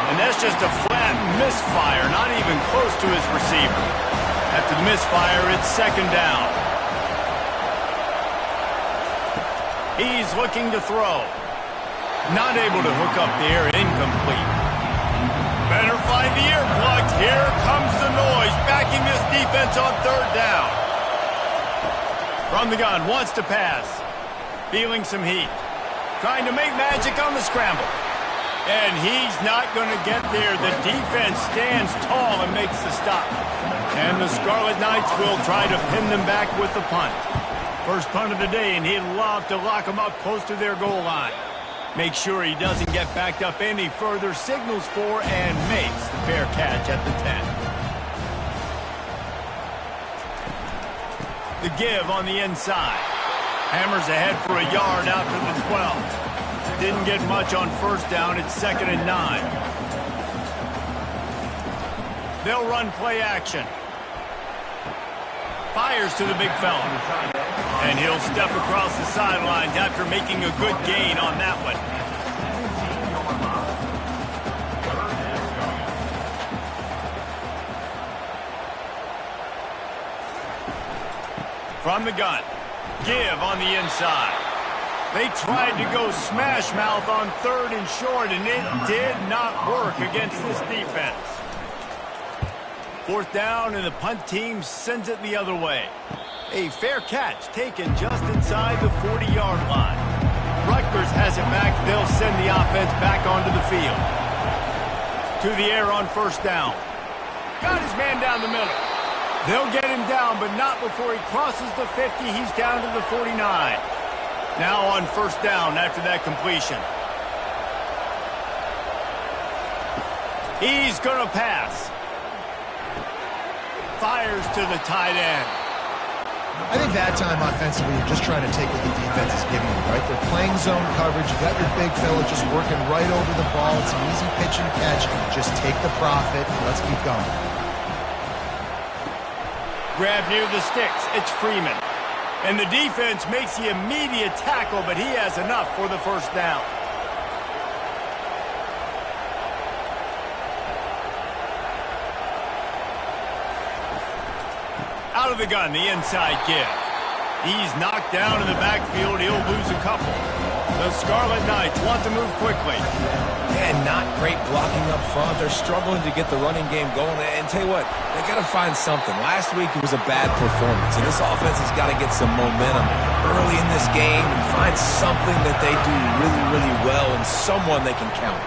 And that's just a flat misfire, not even close to his receiver. After the misfire, it's 2nd down. He's looking to throw. Not able to hook up there, incomplete. Better find the earplugs. Here comes the noise, backing this defense on 3rd down. From the gun, wants to pass. Feeling some heat. Trying to make magic on the scramble. And he's not going to get there. The defense stands tall and makes the stop. And the Scarlet Knights will try to pin them back with the punt. First punt of the day, and he'd love to lock them up close to their goal line. Make sure he doesn't get backed up any further, signals for and makes the fair catch at the 10. The give on the inside. Hammers ahead for a yard out to the 12. Didn't get much on 1st down. It's 2nd and 9. They'll run play action. Fires to the big fella. And he'll step across the sidelines after making a good gain on that one. From the gun. Give on the inside. They tried to go smash mouth on 3rd and short, and it did not work against this defense. 4th down, and the punt team sends it the other way. A fair catch taken just inside the 40-yard line. Rutgers has it back. They'll send the offense back onto the field. To the air on 1st down. Got his man down the middle. They'll get him down, but not before he crosses the 50. He's down to the 49. Now on 1st down after that completion. He's going to pass. Fires to the tight end. I think that time offensively, you're just trying to take what the defense is giving you, right? They're playing zone coverage. You got your big fella just working right over the ball. It's an easy pitch and catch. Just take the profit and let's keep going. Grab near the sticks. It's Freeman. And the defense makes the immediate tackle, but he has enough for the 1st down. Out of the gun, the inside give. He's knocked down in the backfield. He'll lose a couple. The Scarlet Knights want to move quickly. And not great blocking up front. They're struggling to get the running game going. And tell you what, they got to find something. Last week it was a bad performance, and this offense has got to get some momentum early in this game and find something that they do really, really well and someone they can count.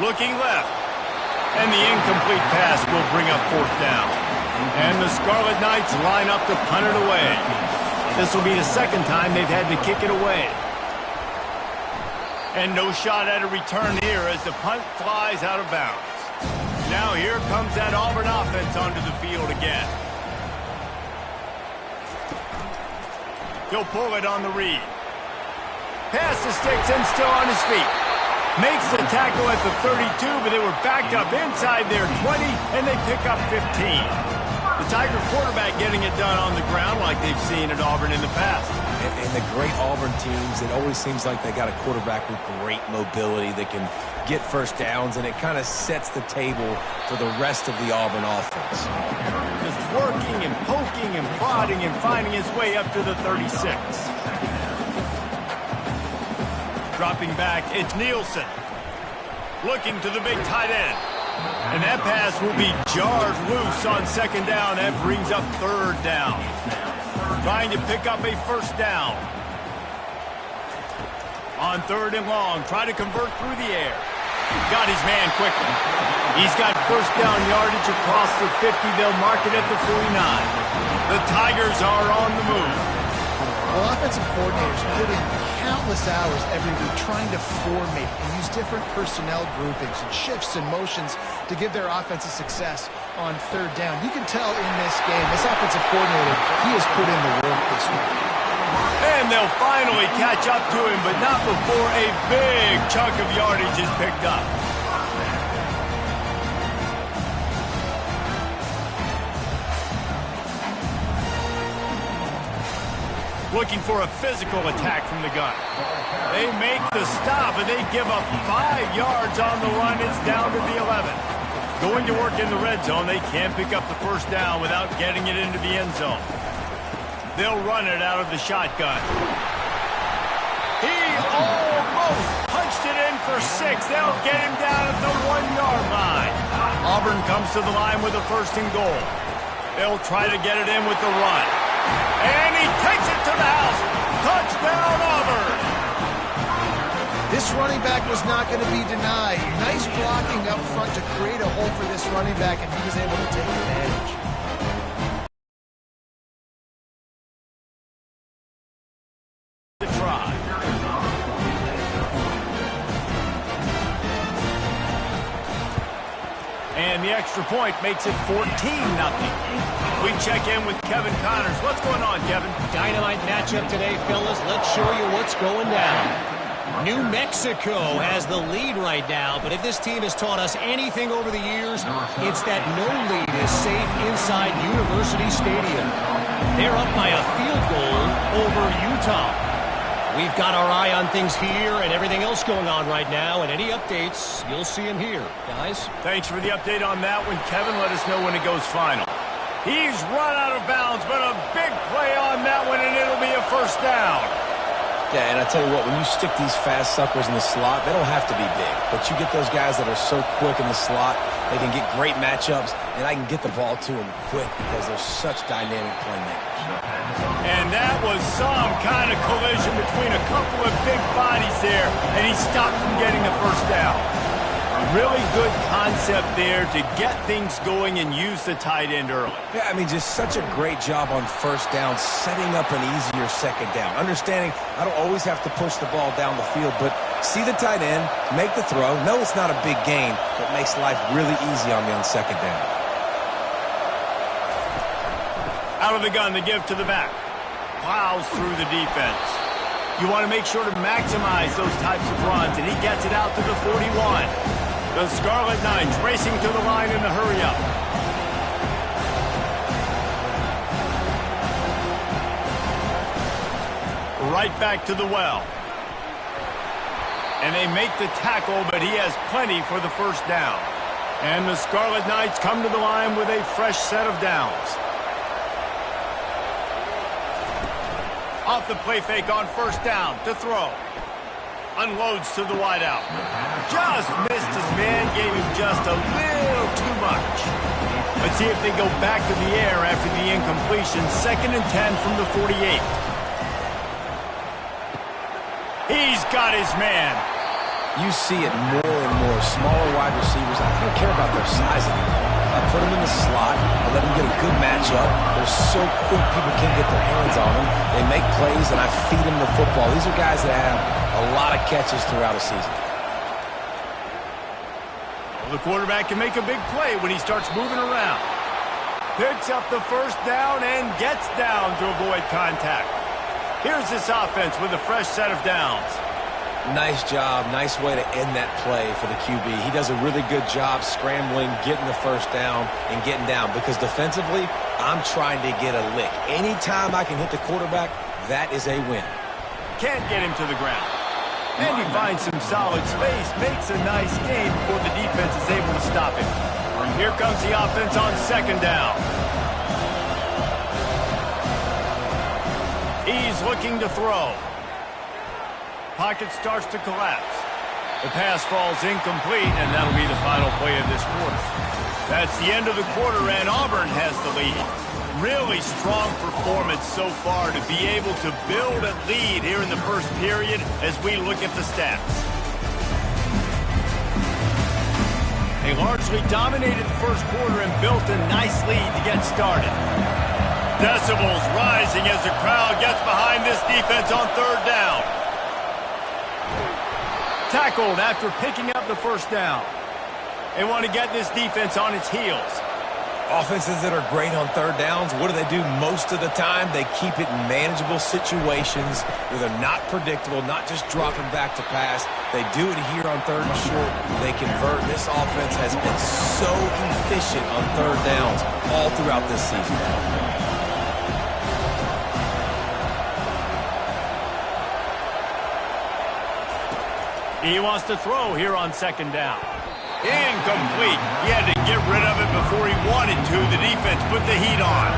Looking left. And the incomplete pass will bring up 4th down. And the Scarlet Knights line up to punt it away. This will be the 2nd time they've had to kick it away. And no shot at a return here as the punt flies out of bounds. Now here comes that Auburn offense onto the field again. He'll pull it on the read. Pass the sticks and still on his feet. Makes the tackle at the 32, but they were backed up inside their 20, and they pick up 15. The Tiger quarterback getting it done on the ground like they've seen at Auburn in the past. And the great Auburn teams, it always seems like they got a quarterback with great mobility that can get 1st downs, and it kind of sets the table for the rest of the Auburn offense. Just working and poking and prodding and finding his way up to the 36. Dropping back, it's Nielsen. Looking to the big tight end. And that pass will be jarred loose on 2nd down. That brings up 3rd down. Trying to pick up a 1st down. On 3rd and long, try to convert through the air. Got his man quickly. He's got 1st down yardage across the 50. They'll mark it at the 49. The Tigers are on the move. Well, offensive coordinators put in countless hours every week trying to formate and use different personnel groupings and shifts and motions to give their offensive success on 3rd down. You can tell in this game, this offensive coordinator, he has put in the work this week. And they'll finally catch up to him, but not before a big chunk of yardage is picked up. Looking for a physical attack from the gun. They make the stop, and they give up 5 yards on the run. It's down to the 11. Going to work in the red zone. They can't pick up the 1st down without getting it into the end zone. They'll run it out of the shotgun. He almost punched it in for 6. They'll get him down at the 1-yard line. Auburn comes to the line with a 1st and goal. They'll try to get it in with the run. And he takes it to the house. Touchdown, Auburn. This running back was not going to be denied. Nice blocking up front to create a hole for this running back, and he was able to take advantage. The try. And the extra point makes it 14-0. We check in with Kevin Connors. What's going on, Kevin? Dynamite matchup today, fellas. Let's show you what's going down. New Mexico has the lead right now, but if this team has taught us anything over the years, it's that no lead is safe inside University Stadium. They're up by a field goal over Utah. We've got our eye on things here and everything else going on right now, and any updates, you'll see them here, guys. Thanks for the update on that one, Kevin. Let us know when it goes final. He's run out of bounds, but a big play on that one, and it'll be a first down. Yeah, and I tell you what, when you stick these fast suckers in the slot, they don't have to be big. But you get those guys that are so quick in the slot, they can get great matchups, and I can get the ball to them quick because they're such dynamic playmakers. And that was some kind of collision between a couple of big bodies there, and he stopped from getting the first down. Really good concept there to get things going and use the tight end early. Yeah, I mean, just such a great job on first down, setting up an easier second down. Understanding I don't always have to push the ball down the field, but see the tight end, make the throw. No, it's not a big gain, but makes life really easy on me on second down. Out of the gun, the give to the back. Plows through the defense. You want to make sure to maximize those types of runs, and he gets it out to the 41. The Scarlet Knights racing to the line in the hurry-up. Right back to the well. And they make the tackle, but he has plenty for the first down. And the Scarlet Knights come to the line with a fresh set of downs. Off the play fake on first down to throw. Unloads to the wideout. Just missed his man, gave him just a little too much. Let's see if they go back to the air after the incompletion. 2nd and 10 from the 48. He's got his man. You see it more and more. Smaller wide receivers, I don't care about their size anymore. I put them in the slot. I let them get a good matchup. They're so quick, people can't get their hands on them. They make plays, and I feed them the football. These are guys that have a lot of catches throughout a season. Well, the quarterback can make a big play when he starts moving around. Picks up the first down and gets down to avoid contact. Here's this offense with a fresh set of downs. Nice job. Nice way to end that play for the QB. He does a really good job scrambling, getting the first down, and getting down. Because defensively, I'm trying to get a lick. Anytime I can hit the quarterback, that is a win. Can't get him to the ground. And he finds some solid space. Makes a nice game before the defense is able to stop him. Here comes the offense on second down. He's looking to throw. Pocket starts to collapse. The pass falls incomplete, and that'll be the final play of this quarter. That's the end of the quarter, and Auburn has the lead. Really strong performance so far to be able to build a lead here in the first period as we look at the stats. They largely dominated the first quarter and built a nice lead to get started. Decibels rising as the crowd gets behind this defense on third down. Tackled after picking up the first down. They want to get this defense on its heels. Offenses that are great on third downs, what do? Most of the time, they keep it in manageable situations where they're not predictable, not just dropping back to pass. They do it here on third and short. They convert. This offense has been so efficient on third downs all throughout this season. He wants to throw here on second down. Incomplete. He had to get rid of it before he wanted to. The defense put the heat on.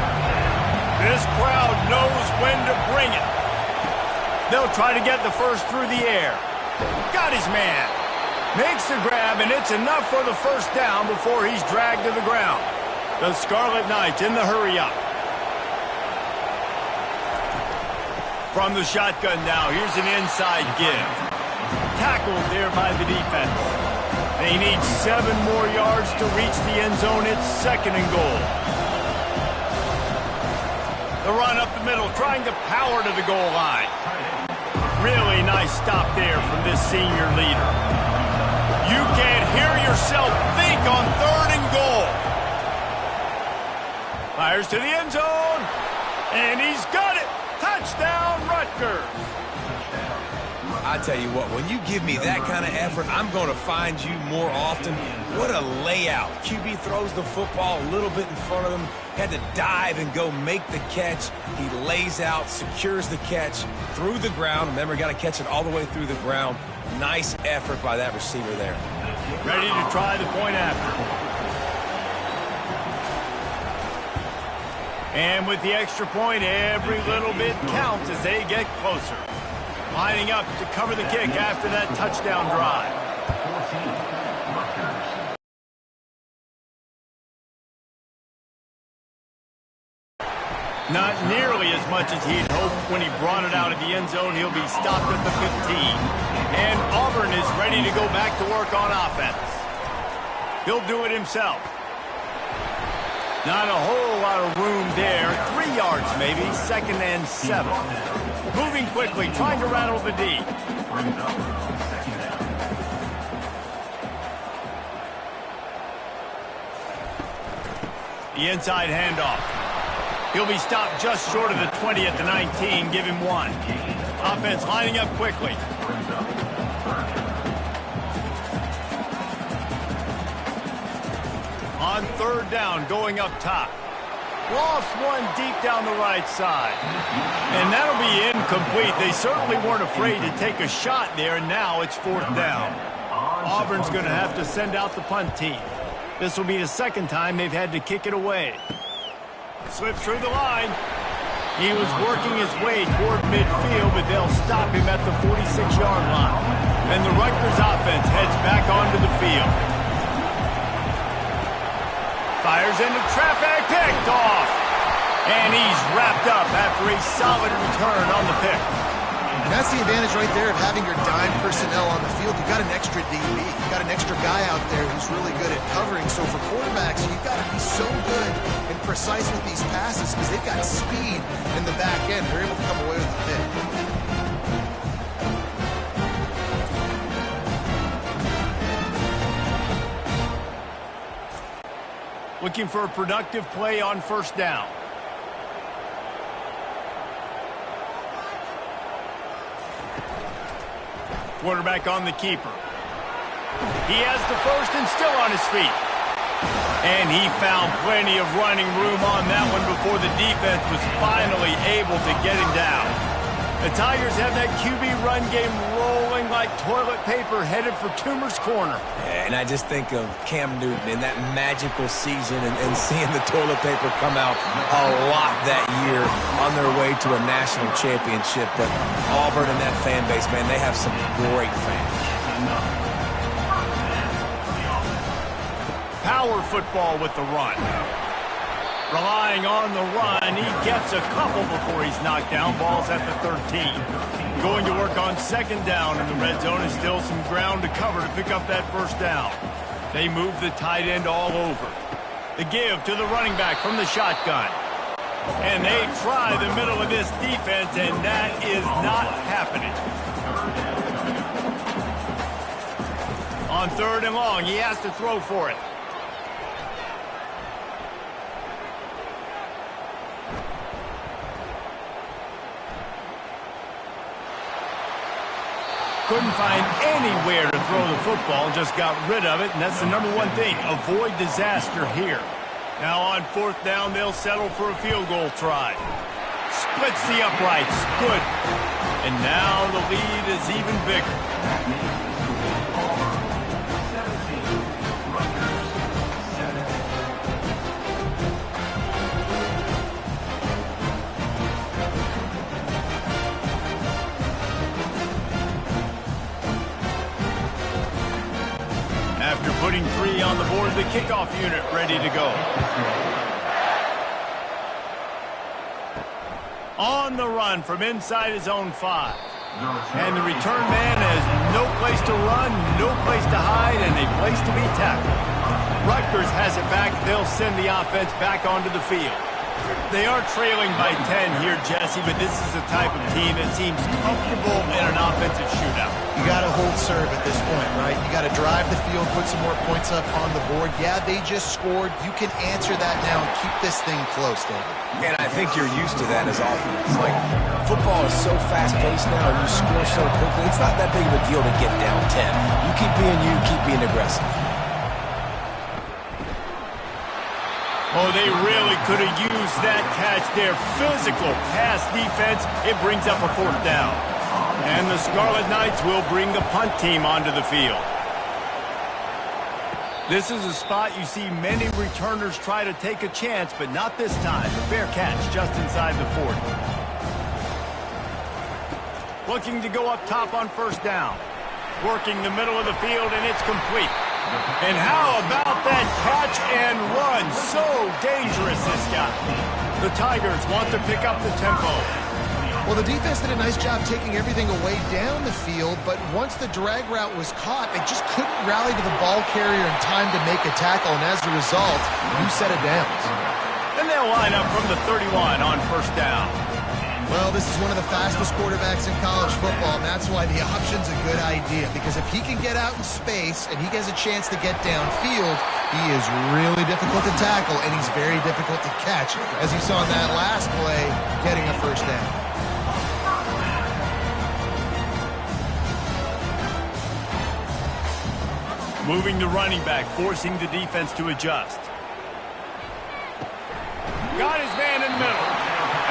This crowd knows when to bring it. They'll try to get the first through the air. Got his man. Makes the grab, and it's enough for the first down before he's dragged to the ground. The Scarlet Knights in the hurry-up. From the shotgun now, here's an inside give. Tackled there by the defense. They need 7 more yards to reach the end zone. It's 2nd and goal. The run up the middle, trying to power to the goal line. Really nice stop there from this senior leader. You can't hear yourself think on 3rd and goal. Fires to the end zone, and he's got it. Touchdown, Rutgers. I tell you what, when you give me that kind of effort, I'm going to find you more often. What a layout. QB throws the football a little bit in front of him, had to dive and go make the catch. He lays out, secures the catch through the ground. Remember, got to catch it all the way through the ground. Nice effort by that receiver there. Ready to try the point after. And with the extra point, every little bit counts as they get closer. Lining up to cover the kick after that touchdown drive. 14, Rutgers. Not nearly as much as he'd hoped when he brought it out of the end zone. He'll be stopped at the 15. And Auburn is ready to go back to work on offense. He'll do it himself. Not a whole lot of room there. 3 yards maybe, 2nd and 7. Moving quickly, trying to rattle the D. Brings up 2nd down. The inside handoff. He'll be stopped just short of the 20 at the 19. Give him 1. Offense lining up quickly. Brings up 3rd. On 3rd down, going up top. Lost one deep down the right side. And that'll be incomplete. They certainly weren't afraid to take a shot there, and now it's 4th down. Auburn's going to have to send out the punt team. This will be the 2nd time they've had to kick it away. Slips through the line. He was working his way toward midfield, but they'll stop him at the 46-yard line. And the Rutgers offense heads back onto the field. Fires into traffic, picked off. And he's wrapped up after a solid return on the pick. And that's the advantage right there of having your dime personnel on the field. You've got an extra DB. You've got an extra guy out there who's really good at covering. So for quarterbacks, you've got to be so good and precise with these passes because they've got speed in the back end. They're able to come away with the pick. Looking for a productive play on 1st down. Quarterback on the keeper. He has the 1st and still on his feet. And he found plenty of running room on that one before the defense was finally able to get him down. The Tigers have that QB run game rolling like toilet paper headed for Toomer's corner. Yeah, and I just think of Cam Newton in that magical season and seeing the toilet paper come out a lot that year on their way to a national championship. But Auburn and that fan base, man, they have some great fans. Power football with the run. Relying on the run, he gets a couple before he's knocked down. Ball's at the 13. Going to work on 2nd down in the red zone, and still some ground to cover to pick up that 1st down. They move the tight end all over. The give to the running back from the shotgun. And they try the middle of this defense, and that is not happening. On 3rd and long, he has to throw for it. Couldn't find anywhere to throw the football, just got rid of it, and that's the number one thing. Avoid disaster here. Now on 4th down, they'll settle for a field goal try. Splits the uprights. Good. And now the lead is even bigger. After putting 3 on the board, the kickoff unit ready to go. On the run from inside his own 5. And the return man has no place to run, no place to hide, and a place to be tackled. Rutgers has it back. They'll send the offense back onto the field. They are trailing by 10 here, Jesse, but this is the type of team that seems comfortable in an offensive shootout. You got to hold serve at this point, right? You got to drive the field, put some more points up on the board. Yeah, they just scored. You can answer that now and keep this thing close, David. And I think you're used to that as offense. Like, football is so fast-paced now, and you score so quickly. It's not that big of a deal to get down 10. You keep being aggressive. Oh, they really could have used that catch there. Physical pass defense. It brings up a 4th down. And the Scarlet Knights will bring the punt team onto the field. This is a spot you see many returners try to take a chance, but not this time. A fair catch just inside the 40. Looking to go up top on first down. Working the middle of the field, and it's complete. And how about that catch and run? So dangerous, this guy. The Tigers want to pick up the tempo. Well, the defense did a nice job taking everything away down the field, but once the drag route was caught, they just couldn't rally to the ball carrier in time to make a tackle, and as a result, new set of downs. And they'll line up from the 31 on first down. Well, this is one of the fastest quarterbacks in college football, and that's why the option's a good idea, because if he can get out in space and he has a chance to get downfield, he is really difficult to tackle, and he's very difficult to catch, as you saw in that last play, getting a first down. Moving the running back, forcing the defense to adjust. Got his man in the middle.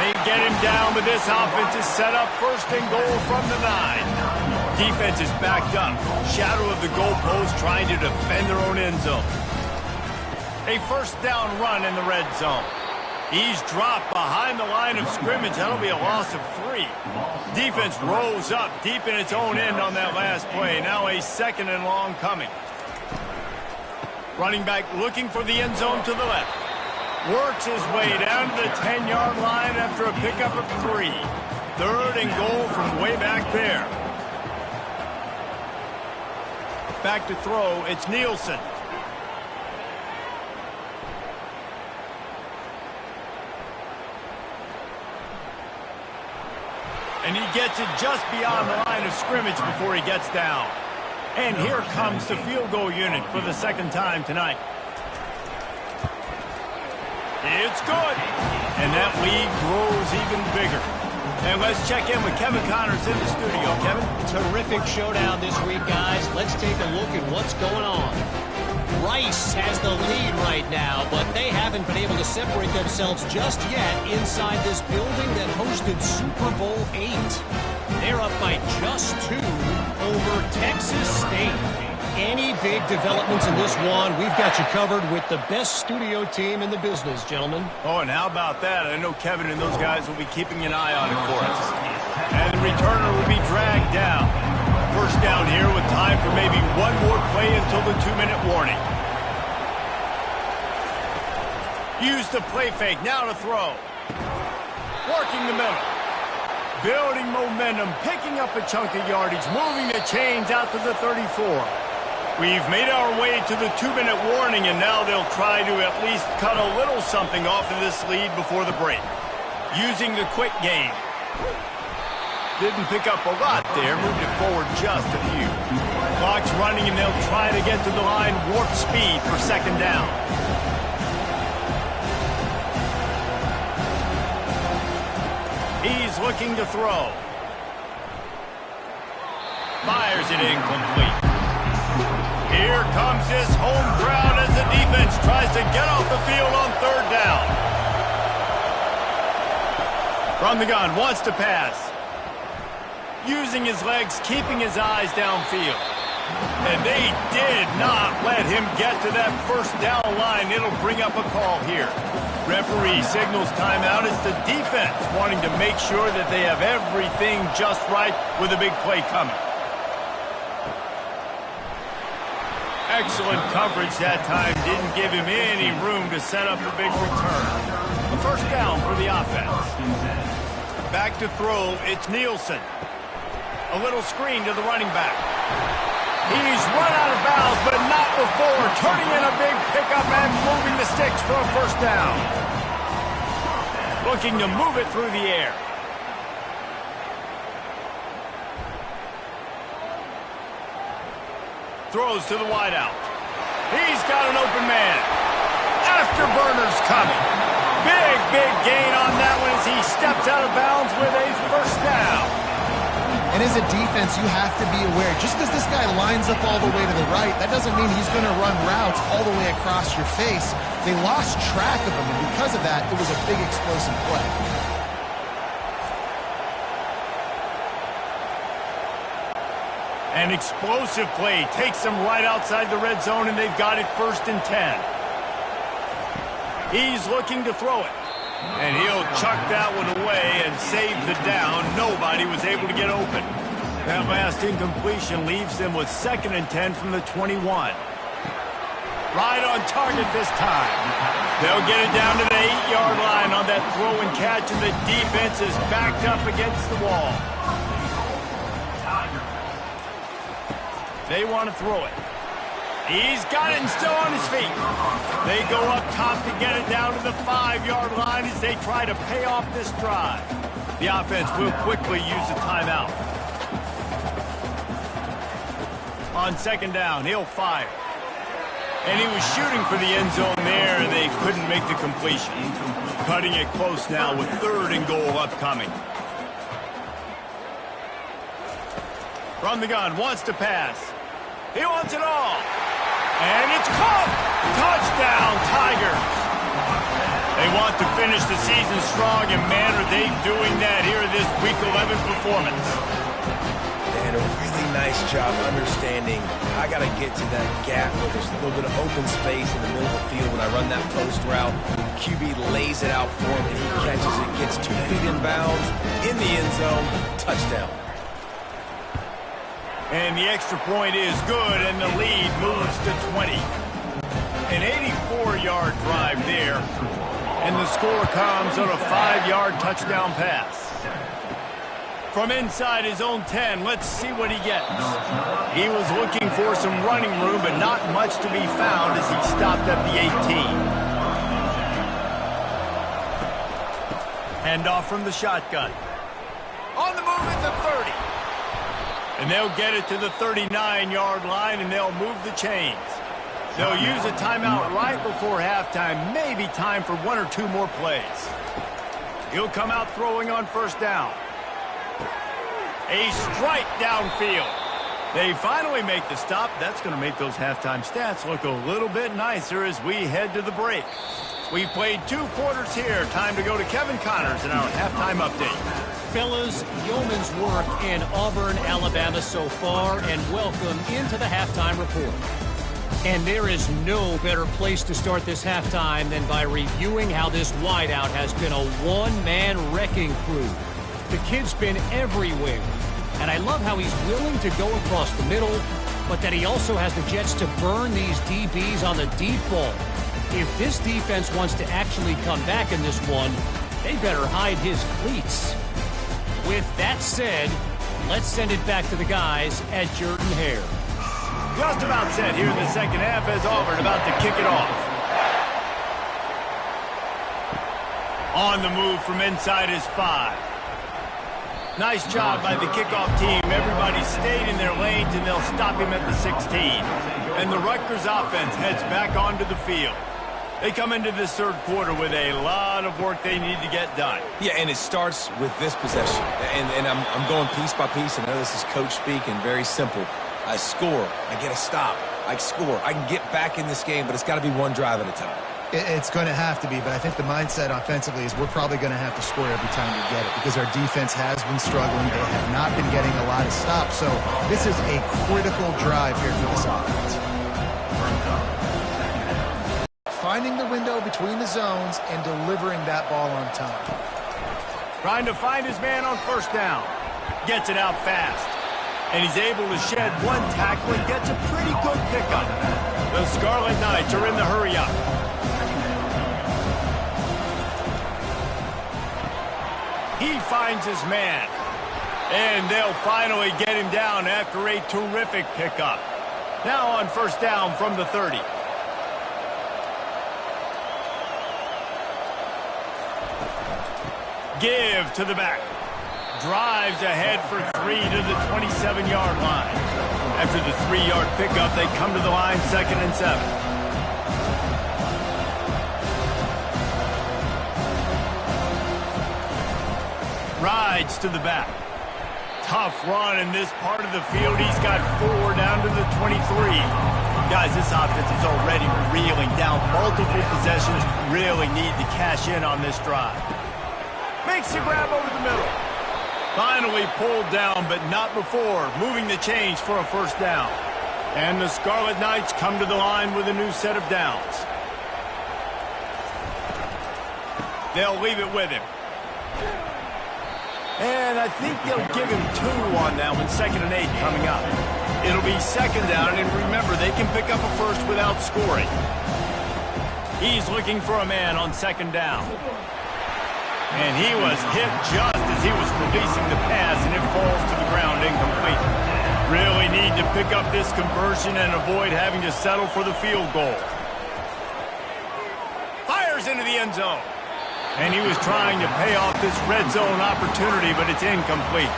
They get him down, but this offense is set up first and goal from the 9. Defense is backed up. Shadow of the goalpost trying to defend their own end zone. A first down run in the red zone. He's dropped behind the line of scrimmage. That'll be a loss of 3. Defense rose up deep in its own end on that last play. Now a second and long coming. Running back looking for the end zone to the left. Works his way down to the 10-yard line after a pickup of 3. Third and goal from way back there. Back to throw, it's Nielsen. And he gets it just beyond the line of scrimmage before he gets down. And here comes the field goal unit for the second time tonight. It's good. And that lead grows even bigger. And let's check in with Kevin Connors in the studio. Kevin? Terrific showdown this week, guys. Let's take a look at what's going on. Rice has the lead right now, but they haven't been able to separate themselves just yet inside this building that hosted Super Bowl 8. They're up by just 2 over Texas State. Any big developments in this one, we've got you covered with the best studio team in the business, gentlemen. Oh, and how about that? I know Kevin and those guys will be keeping an eye on it for us. And the returner will be dragged down. First down here with time for maybe one more play until the 2-minute warning. Use the play fake, now to throw. Working the middle. Building momentum, picking up a chunk of yardage, moving the chains out to the 34. We've made our way to the 2-minute warning, and now they'll try to at least cut a little something off of this lead before the break. Using the quick game. Didn't pick up a lot there, moved it forward just a few. Clock's running, and they'll try to get to the line warp speed for second down. He's looking to throw. Fires it incomplete. Here comes this home crowd as the defense tries to get off the field on third down. From the gun, wants to pass. Using his legs, keeping his eyes downfield. And they did not let him get to that first down line. It'll bring up a call here. Referee signals timeout. It's the defense wanting to make sure that they have everything just right with a big play coming. Excellent coverage that time. Didn't give him any room to set up a big return. A first down for the offense. Back to throw, it's Nielsen. A little screen to the running back. He's run out of bounds, but not before. Turning in a big pickup and moving the sticks for a first down. Looking to move it through the air. Throws to the wideout. He's got an open man. Afterburner's coming. Big gain on that one as he steps out of bounds with a first down. And as a defense, you have to be aware, just because this guy lines up all the way to the right, that doesn't mean he's going to run routes all the way across your face. They lost track of him, and because of that, it was a big explosive play. An explosive play takes them right outside the red zone, and they've got it 1st and 10. He's looking to throw it. And he'll chuck that one away and save the down. Nobody was able to get open. That last incompletion leaves them with 2nd and 10 from the 21. Right on target this time. They'll get it down to the 8-yard line on that throw and catch, and the defense is backed up against the wall. They want to throw it. He's got it and still on his feet. They go up top to get it down to the 5-yard line as they try to pay off this drive. The offense will quickly use a timeout. On 2nd down, he'll fire. And he was shooting for the end zone there, and they couldn't make the completion. Cutting it close now with 3rd and goal upcoming. From the gun, wants to pass. He wants it all. And it's caught. Touchdown, Tigers. They want to finish the season strong, and man, are they doing that here in this Week 11 performance. And a really nice job understanding I got to get to that gap where there's a little bit of open space in the middle of the field. When I run that post route, QB lays it out for him, and he catches it, gets 2 feet in bounds, in the end zone, touchdown. And the extra point is good, and the lead moves to 20. An 84-yard drive there, and the score comes on a 5-yard touchdown pass. From inside his own 10, let's see what he gets. He was looking for some running room, but not much to be found as he stopped at the 18. Handoff from the shotgun. On the move at the 30. And they'll get it to the 39-yard line, and they'll move the chains. They'll use a timeout right before halftime, maybe time for 1 or 2 more plays. He'll come out throwing on 1st down. A strike downfield. They finally make the stop. That's going to make those halftime stats look a little bit nicer as we head to the break. We've played 2 quarters here. Time to go to Kevin Connors in our halftime update. Fellas, yeoman's work in Auburn, Alabama so far, and welcome into the halftime report. And there is no better place to start this halftime than by reviewing how this wideout has been a one-man wrecking crew. The kid's been everywhere, and I love how he's willing to go across the middle, but that he also has the jets to burn these DBs on the deep ball. If this defense wants to actually come back in this one, they better hide his cleats. With that said, let's send it back to the guys at Jordan-Hare. Just about set here in the second half as Auburn about to kick it off. On the move from inside his 5. Nice job by the kickoff team. Everybody stayed in their lanes, and they'll stop him at the 16. And the Rutgers offense heads back onto the field. They come into this 3rd quarter with a lot of work they need to get done. Yeah, and it starts with this possession. And I'm going piece by piece. I know this is coach speak and very simple. I score. I get a stop. I score. I can get back in this game, but it's got to be 1 drive at a time. It's going to have to be, but I think the mindset offensively is we're probably going to have to score every time we get it because our defense has been struggling. They have not been getting a lot of stops. So this is a critical drive here for this offense. Finding the window between the zones and delivering that ball on time. Trying to find his man on 1st down. Gets it out fast. And he's able to shed 1 tackle and gets a pretty good pickup. The Scarlet Knights are in the hurry-up. He finds his man. And they'll finally get him down after a terrific pickup. Now on 1st down from the 30. Give to the back. Drives ahead for 3 to the 27-yard line. After the 3-yard pickup, they come to the line 2nd and 7. Rides to the back. Tough run in this part of the field. He's got 4 down to the 23. Guys, this offense is already reeling down multiple possessions. Really need to cash in on this drive. Makes the grab over the middle. Finally pulled down, but not before moving the chains for a first down. And the Scarlet Knights come to the line with a new set of downs. They'll leave it with him. And I think they'll give him 2 on that one, 2nd and 8 coming up. It'll be 2nd down, and remember, they can pick up a first without scoring. He's looking for a man on 2nd down. And he was hit just as he was releasing the pass, and it falls to the ground incomplete. Really need to pick up this conversion and avoid having to settle for the field goal. Fires into the end zone. And he was trying to pay off this red zone opportunity, but it's incomplete.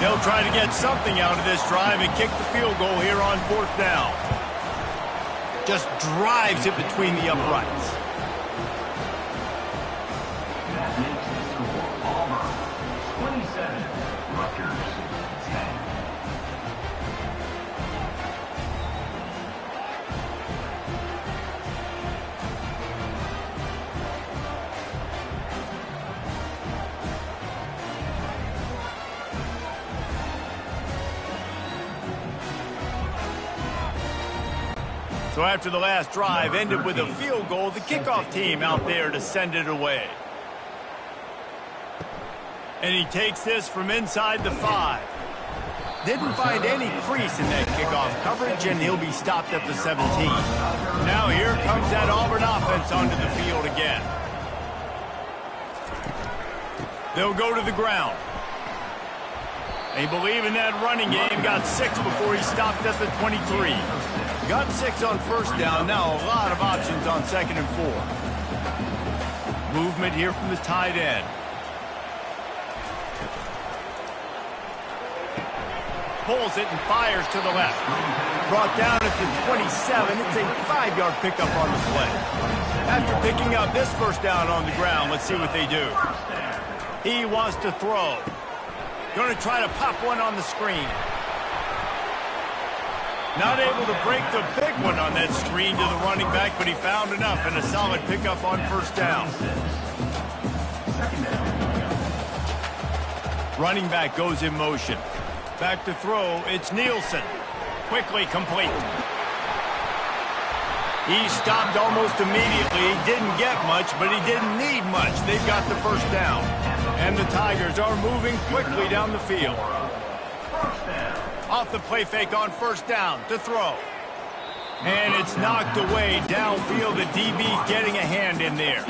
They'll try to get something out of this drive and kick the field goal here on 4th down. Just drives it between the uprights. That makes the score Auburn 27, Rutgers 10. So after the last drive ended with a field goal, the kickoff team out there to send it away. And he takes this from inside the 5. Didn't find any crease in that kickoff coverage, and he'll be stopped at the 17. Now here comes that Auburn offense onto the field again. They'll go to the ground. They believe in that running game. Got 6 before he stopped at the 23. Got 6 on first down. Now a lot of options on 2nd and 4. Movement here from the tight end. Pulls it and fires to the left. Brought down at the 27. It's a 5-yard pickup on the play. After picking up this first down on the ground, let's see what they do. He wants to throw. Going to try to pop one on the screen. Not able to break the big one on that screen to the running back, but he found enough and a solid pickup on first down. Running back goes in motion. Back to throw, it's Nielsen. Quickly complete. He stopped almost immediately. He didn't get much, but he didn't need much. They've got the first down. And the Tigers are moving quickly down the field. Off the play fake on first down to throw. And it's knocked away downfield. The DB getting a hand in there.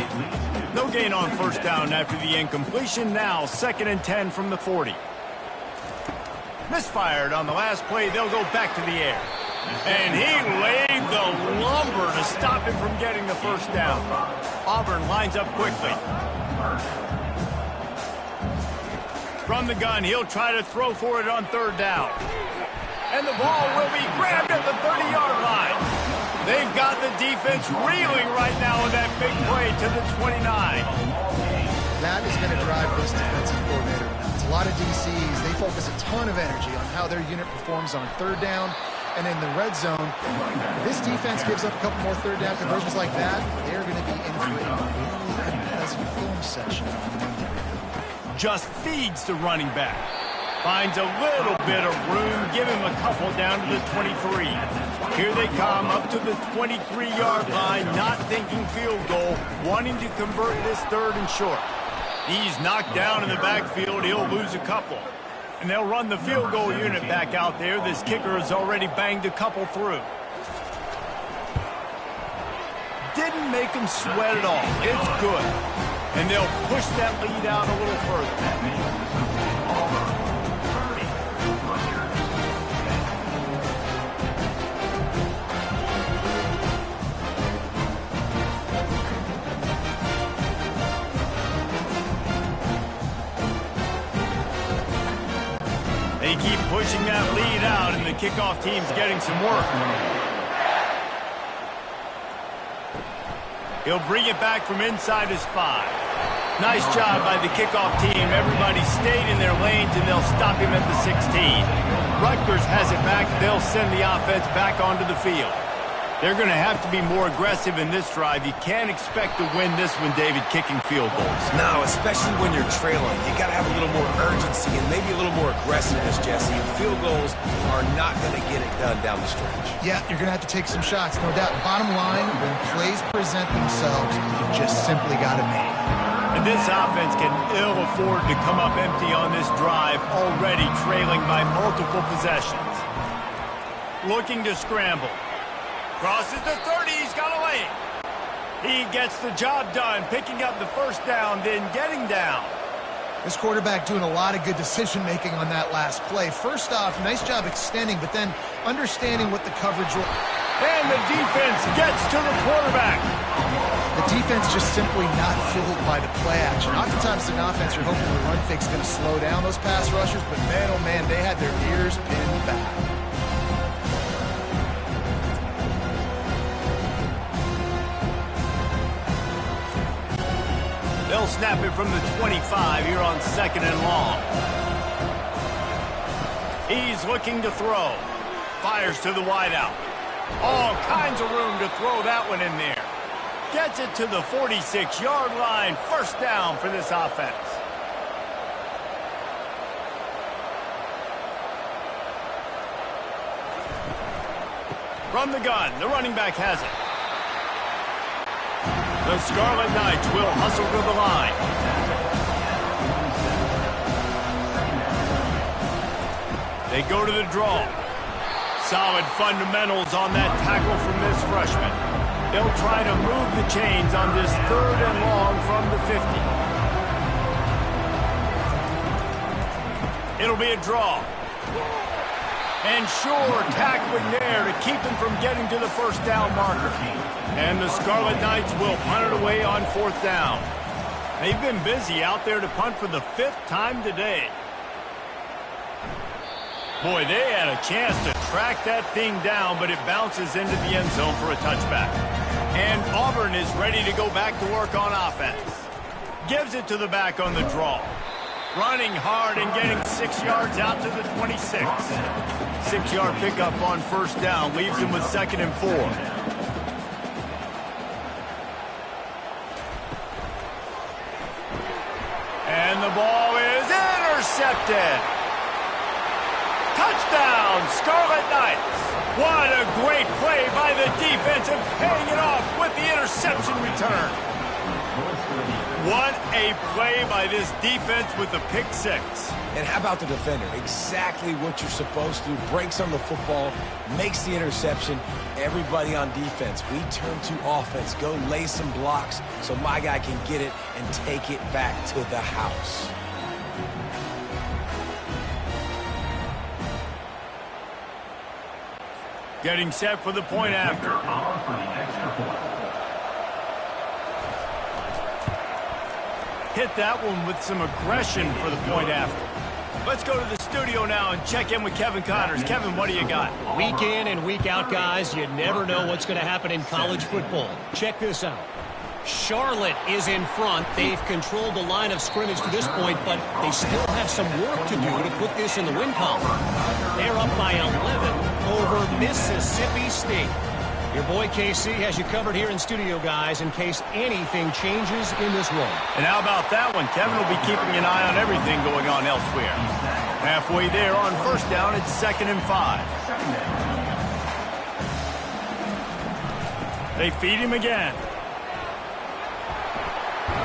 No gain on first down after the incompletion. Now 2nd and 10 from the 40. Misfired on the last play. They'll go back to the air. And he laid the lumber to stop him from getting the first down. Auburn lines up quickly. From the gun, he'll try to throw for it on 3rd down. And the ball will be grabbed at the 30-yard line. They've got the defense reeling right now with that big play to the 29. That is going to drive this defensive coordinator nuts. A lot of DCs, they focus a ton of energy on how their unit performs on 3rd down and in the red zone. If this defense gives up a couple more 3rd down conversions like that, they're going to be in for a really unpleasant film session on Monday. Just feeds the running back. Finds a little bit of room. Give him a couple down to the 23. Here they come up to the 23-yard line, not thinking field goal, wanting to convert this 3rd and short. He's knocked down in the backfield. He'll lose a couple. And they'll run the field goal unit back out there. This kicker has already banged a couple through. Didn't make him sweat at all. It's good. And they'll push that lead out a little further. They keep pushing that lead out, and the kickoff team's getting some work. He'll bring it back from inside his 5. Nice job by the kickoff team. Everybody stayed in their lanes, and they'll stop him at the 16. Rutgers has it back. They'll send the offense back onto the field. They're going to have to be more aggressive in this drive. You can't expect to win this one, David, kicking field goals. No, especially when you're trailing. You got to have a little more urgency and maybe a little more aggressiveness, Jesse. Field goals are not going to get it done down the stretch. Yeah, you're going to have to take some shots, no doubt. Bottom line, when plays present themselves, you just simply got to make. And this offense can ill afford to come up empty on this drive, already trailing by multiple possessions. Looking to scramble. Crosses the 30, he's got a lane. He gets the job done, picking up the first down, then getting down. This quarterback doing a lot of good decision-making on that last play. First off, nice job extending, but then understanding what the coverage was. And the defense gets to the quarterback. The defense just simply not fooled by the play action. Oftentimes in offense, you're hoping the run fake's going to slow down those pass rushers, but man, oh man, they had their ears pinned back. They'll snap it from the 25 here on 2nd and long. He's looking to throw. Fires to the wideout. All kinds of room to throw that one in there. Gets it to the 46-yard line. First down for this offense. From the gun, the running back has it. The Scarlet Knights will hustle to the line. They go to the draw. Solid fundamentals on that tackle from this freshman. They'll try to move the chains on this 3rd and long from the 50. It'll be a draw. And sure, tackling there to keep him from getting to the first down marker. And the Scarlet Knights will punt it away on 4th down. They've been busy out there to punt for the 5th time today. Boy, they had a chance to track that thing down, but it bounces into the end zone for a touchback. And Auburn is ready to go back to work on offense. Gives it to the back on the draw. Running hard and getting 6 yards out to the 26. 6-yard pickup on first down leaves him with 2nd and 4. And the ball is intercepted. Touchdown, Scarlet Knights. What a great play by the defense and paying it off with the interception return. What a play by this defense with the pick 6. And how about the defender? Exactly what you're supposed to. Breaks on the football, makes the interception. Everybody on defense, we turn to offense. Go lay some blocks so my guy can get it and take it back to the house. Getting set for the point after. Hit that one with some aggression for the point after. Let's go to the studio now and check in with Kevin Connors. Kevin, what do you got? Week in and week out, guys, you never know what's going to happen in college football. Check this out. Charlotte is in front. They've controlled the line of scrimmage to this point, but they still have some work to do to put this in the win column. They're up by 11 over Mississippi State. Your boy KC has you covered here in studio, guys, in case anything changes in this run. And how about that one? Kevin will be keeping an eye on everything going on elsewhere. Halfway there on first down, it's 2nd and 5. They feed him again.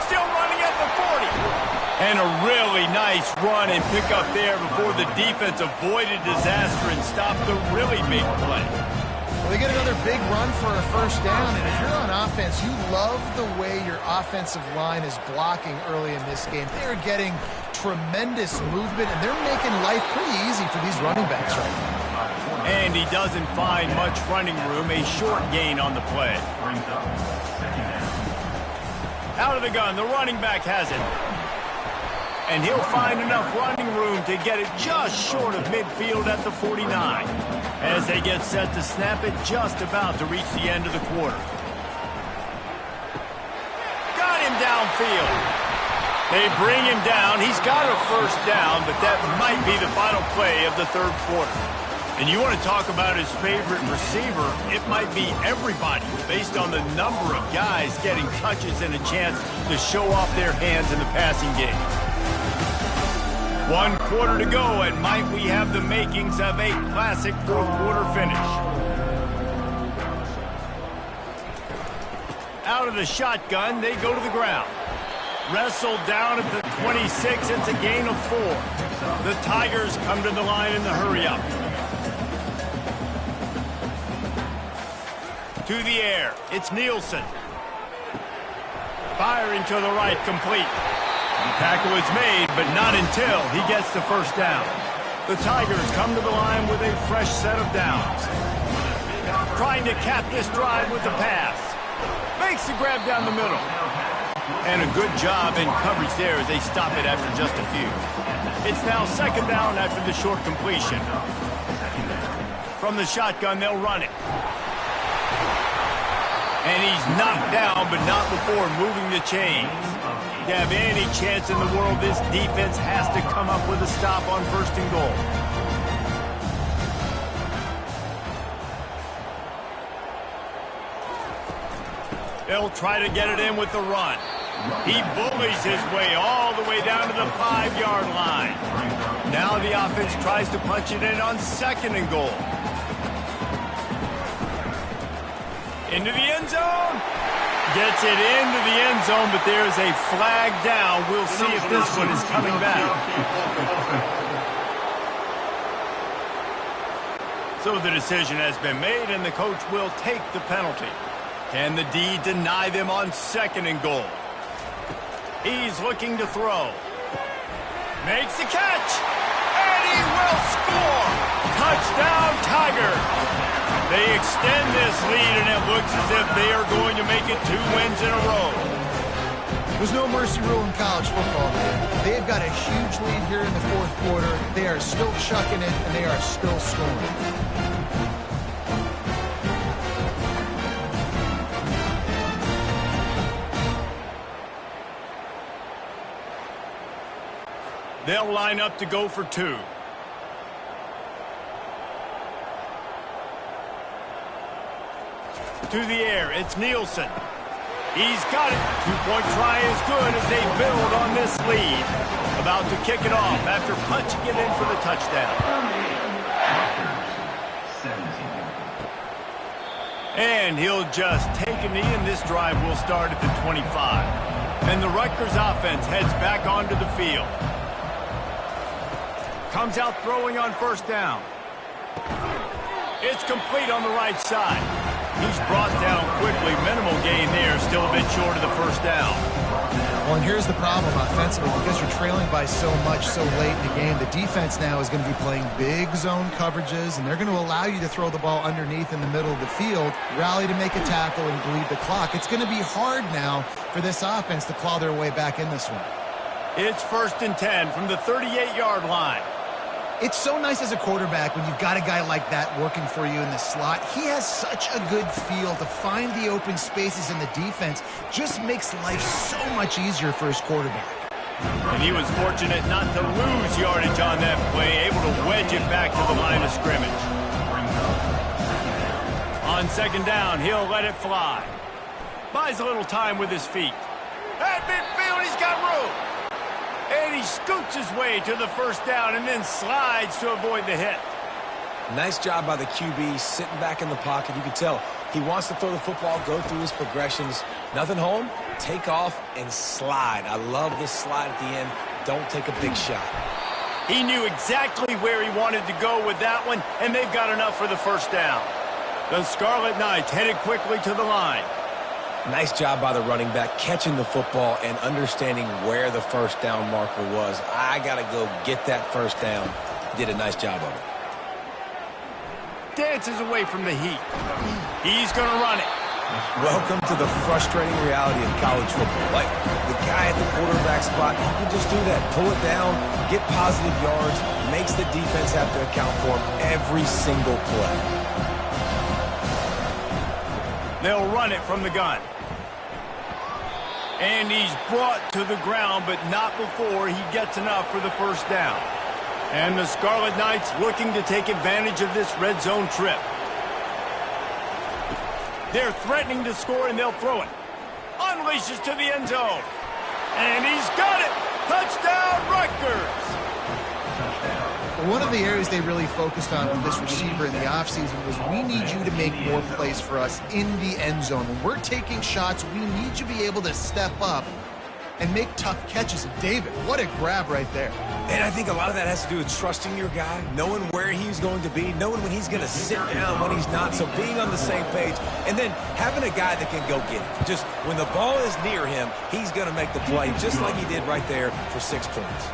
Still running at the 40. And a really nice run and pick up there before the defense avoided disaster and stopped the really big play. Well, they get another big run for a first down, and if you're on offense, you love the way your offensive line is blocking early in this game. They're getting tremendous movement, and they're making life pretty easy for these running backs right now. And he doesn't find much running room, a short gain on the play. Out of the gun, the running back has it. And he'll find enough running room to get it just short of midfield at the 49. As they get set to snap it, just about to reach the end of the quarter. Got him downfield. They bring him down. He's got a first down, but that might be the final play of the third quarter. And you want to talk about his favorite receiver, it might be everybody based on the number of guys getting touches and a chance to show off their hands in the passing game. 1 quarter to go, and might we have the makings of a classic fourth quarter finish. Out of the shotgun, they go to the ground. Wrestled down at the 26, it's a gain of 4. The Tigers come to the line in the hurry-up. To the air, it's Nielsen. Firing to the right, complete. The tackle is made, but not until he gets the first down. The Tigers come to the line with a fresh set of downs. Trying to cap this drive with the pass. Makes the grab down the middle. And a good job in coverage there as they stop it after just a few. It's now second down after the short completion. From the shotgun, they'll run it. And he's knocked down, but not before moving the chains. To have any chance in the world, this defense has to come up with a stop on 1st and goal. They'll try to get it in with the run. He bullies his way all the way down to the 5-yard line. Now the offense tries to punch it in on 2nd and goal. Into the end zone. Gets it into the end zone, but there's a flag down. We'll see if this one is coming back. So the decision has been made, and the coach will take the penalty. Can the D deny them on 2nd and goal? He's looking to throw. Makes the catch. And he will score. Touchdown, Tiger. They extend this lead, and it looks as if they are going to make it 2 wins in a row. There's no mercy rule in college football, man. They've got a huge lead here in the 4th quarter. They are still chucking it, and they are still scoring. They'll line up to go for 2. To the air, it's Nielsen. He's got it. 2-point try is good as they build on this lead. About to kick it off after punching it in for the touchdown. And he'll just take a knee, and this drive will start at the 25. And the Rutgers offense heads back onto the field. Comes out throwing on 1st down. It's complete on the right side. He's brought down quickly. Minimal gain there. Still a bit short of the 1st down. Well, and here's the problem offensively. Because you're trailing by so much so late in the game, the defense now is going to be playing big zone coverages, and they're going to allow you to throw the ball underneath in the middle of the field, rally to make a tackle, and bleed the clock. It's going to be hard now for this offense to claw their way back in this one. It's 1st and 10 from the 38-yard line. It's so nice as a quarterback when you've got a guy like that working for you in the slot. He has such a good feel to find the open spaces in the defense. Just makes life so much easier for his quarterback. And he was fortunate not to lose yardage on that play, able to wedge it back to the line of scrimmage. On 2nd down, he'll let it fly. Buys a little time with his feet. At midfield, he's got room. And he scoots his way to the 1st down and then slides to avoid the hit. Nice job by the QB sitting back in the pocket. You can tell he wants to throw the football, go through his progressions. Nothing home, take off and slide. I love this slide at the end. Don't take a big shot. He knew exactly where he wanted to go with that one, and they've got enough for the 1st down. The Scarlet Knights headed quickly to the line. Nice job by the running back, catching the football and understanding where the 1st down marker was. I got to go get that 1st down. Did a nice job of it. Dances away from the heat. He's going to run it. Welcome to the frustrating reality of college football. Like the guy at the quarterback spot, he can just do that. Pull it down, get positive yards, makes the defense have to account for him every single play. They'll run it from the gun. And he's brought to the ground, but not before he gets enough for the 1st down. And the Scarlet Knights looking to take advantage of this red zone trip. They're threatening to score, and they'll throw it. Unleashes to the end zone. And he's got it! Touchdown, Rutgers! One of the areas they really focused on with this receiver in the offseason was we need you to make more plays for us in the end zone. When we're taking shots, we need you to be able to step up and make tough catches. And David, what a grab right there. And I think a lot of that has to do with trusting your guy, knowing where he's going to be, knowing when he's going to sit down, when he's not, so being on the same page, and then having a guy that can go get it. Just when the ball is near him, he's going to make the play, just like he did right there for 6 points.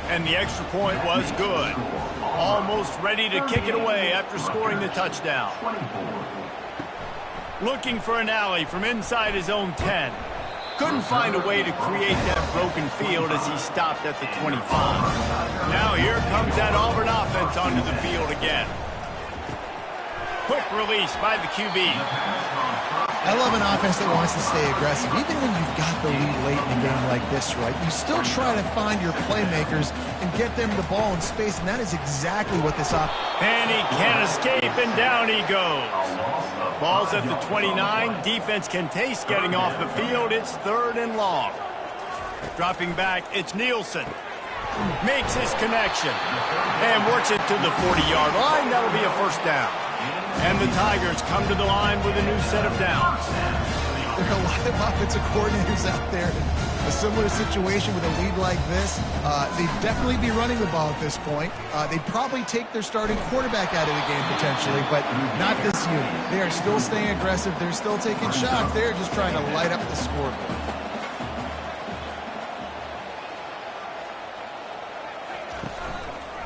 And the extra point was good. Almost ready to kick it away after scoring the touchdown. Looking for an alley from inside his own 10. Couldn't find a way to create that broken field as he stopped at the 25. Now here comes that Auburn offense onto the field again. Quick release by the QB. I love an offense that wants to stay aggressive. Even when you've got the lead late in a game like this, right, you still try to find your playmakers and get them the ball in space, and that is exactly what this offense... And he can't escape, and down he goes. Ball's at the 29. Defense can taste getting off the field. It's 3rd and long. Dropping back, it's Nielsen. Makes his connection and works it to the 40-yard line. That'll be a first down. And the Tigers come to the line with a new set of downs. There are a lot of offensive coordinators out there in a similar situation with a lead like this. They'd definitely be running the ball at this point. They'd probably take their starting quarterback out of the game potentially, but not this unit. They are still staying aggressive. They're still taking shots. They're just trying to light up the scoreboard.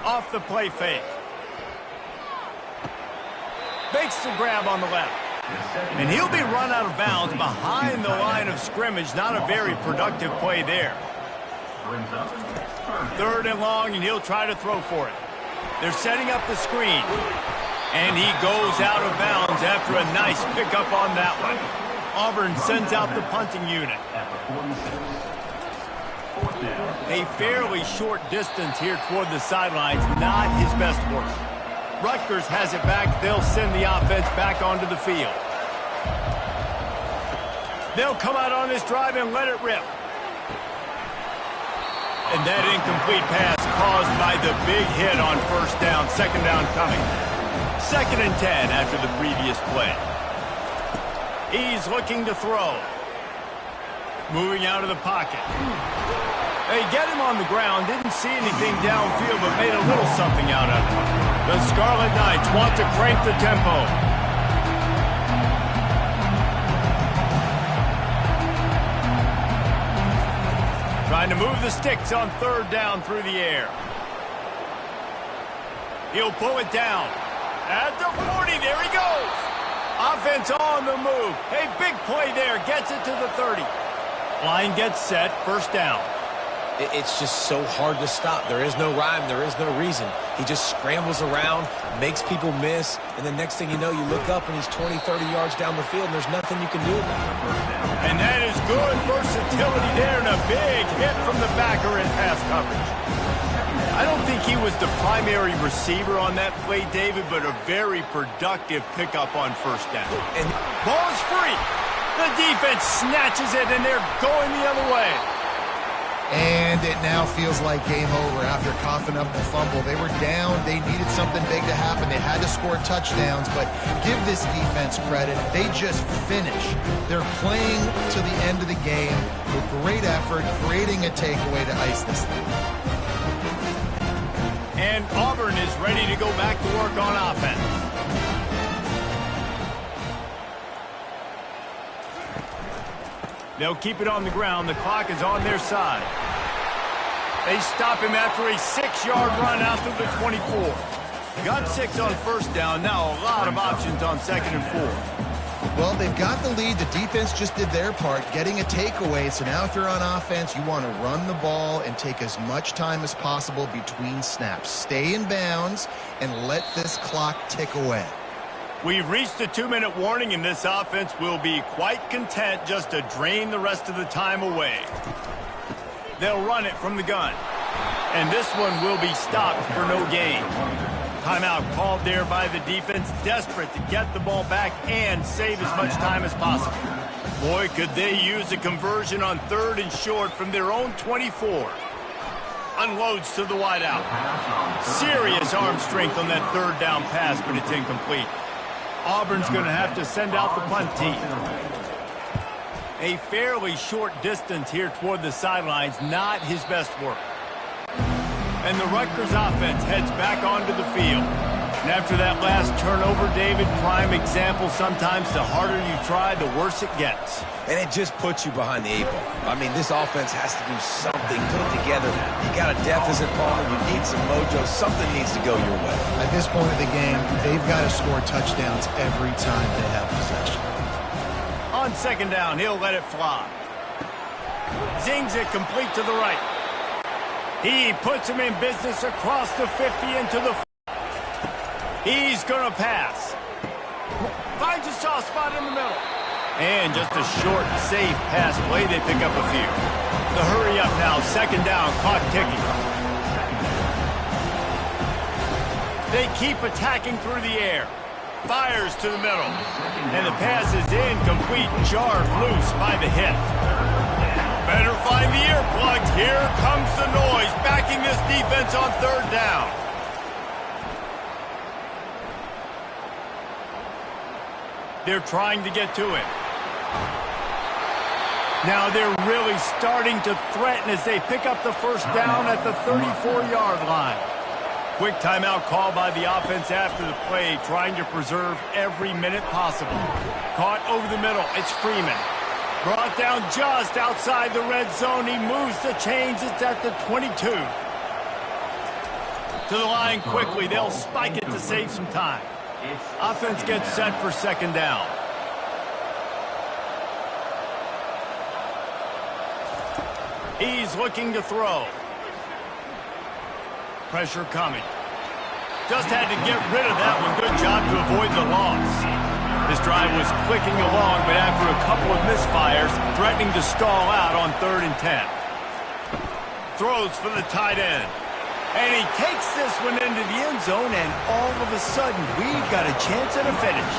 Off the play fake. Makes the grab on the left. And he'll be run out of bounds behind the line of scrimmage. Not a very productive play there. 3rd and long, and he'll try to throw for it. They're setting up the screen. And he goes out of bounds after a nice pickup on that one. Auburn sends out the punting unit. A fairly short distance here toward the sidelines. Not his best work. Rutgers has it back. They'll send the offense back onto the field. They'll come out on this drive and let it rip. And that incomplete pass caused by the big hit on first down. 2nd down coming. 2nd and 10 after the previous play. He's looking to throw. Moving out of the pocket. They get him on the ground. Didn't see anything downfield, but made a little something out of it. The Scarlet Knights want to crank the tempo. Trying to move the sticks on 3rd down through the air. He'll pull it down. At the 40, there he goes. Offense on the move. A big play there. Gets it to the 30. Line gets set. 1st down. It's just so hard to stop. There is no rhyme. There is no reason. He just scrambles around, makes people miss, and the next thing you know, you look up and he's 20, 30 yards down the field, and there's nothing you can do about it. And that is good versatility there, and a big hit from the backer in pass coverage. I don't think he was the primary receiver on that play, David, but a very productive pickup on 1st down. And ball's free. The defense snatches it, and they're going the other way. And it now feels like game over after coughing up the fumble. They were down. They needed something big to happen. They had to score touchdowns, but give this defense credit. They just finish. They're playing to the end of the game with great effort, creating a takeaway to ice this thing. And Auburn is ready to go back to work on offense. They'll keep it on the ground. The clock is on their side. They stop him after a 6-yard run out to the 24. Got 6 on 1st down. Now a lot of options on 2nd and 4. Well, they've got the lead. The defense just did their part, getting a takeaway. So now if you're on offense, you want to run the ball and take as much time as possible between snaps. Stay in bounds and let this clock tick away. We've reached a 2-minute warning, and this offense will be quite content just to drain the rest of the time away. They'll run it from the gun. And this one will be stopped for no gain. Timeout called there by the defense, desperate to get the ball back and save as much time as possible. Boy, could they use a conversion on 3rd and short from their own 24. Unloads to the wideout. Serious arm strength on that 3rd down pass, but it's incomplete. Auburn's going to have to send out the punt team. A fairly short distance here toward the sidelines, not his best work. And the Rutgers offense heads back onto the field. And after that last turnover, David, prime example, sometimes the harder you try, the worse it gets. And it just puts you behind the 8 ball. I mean, this offense has to do something, put it together. You got a deficit, Palmer. You need some mojo. Something needs to go your way. At this point of the game, they've got to score touchdowns every time they have possession. On 2nd down, he'll let it fly. Zings it complete to the right. He puts him in business across the 50 into the... He's going to pass. Finds a soft spot in the middle. And just a short, safe pass play. They pick up a few. The hurry up now. 2nd down. Clock ticking. They keep attacking through the air. Fires to the middle. And the pass is incomplete. Jarred loose by the hit. Better find the earplugs. Here comes the noise. Backing this defense on 3rd down. They're trying to get to it. Now they're really starting to threaten as they pick up the 1st down at the 34-yard line. Quick timeout call by the offense after the play, trying to preserve every minute possible. Caught over the middle. It's Freeman. Brought down just outside the red zone. He moves the chains. It's at the 22. To the line quickly. They'll spike it to save some time. Offense gets set for 2nd down. He's looking to throw. Pressure coming. Just had to get rid of that one. Good job to avoid the loss. This drive was clicking along, but after a couple of misfires, threatening to stall out on 3rd and 10. Throws for the tight end. And he takes this one into the end zone, and all of a sudden, we've got a chance at a finish.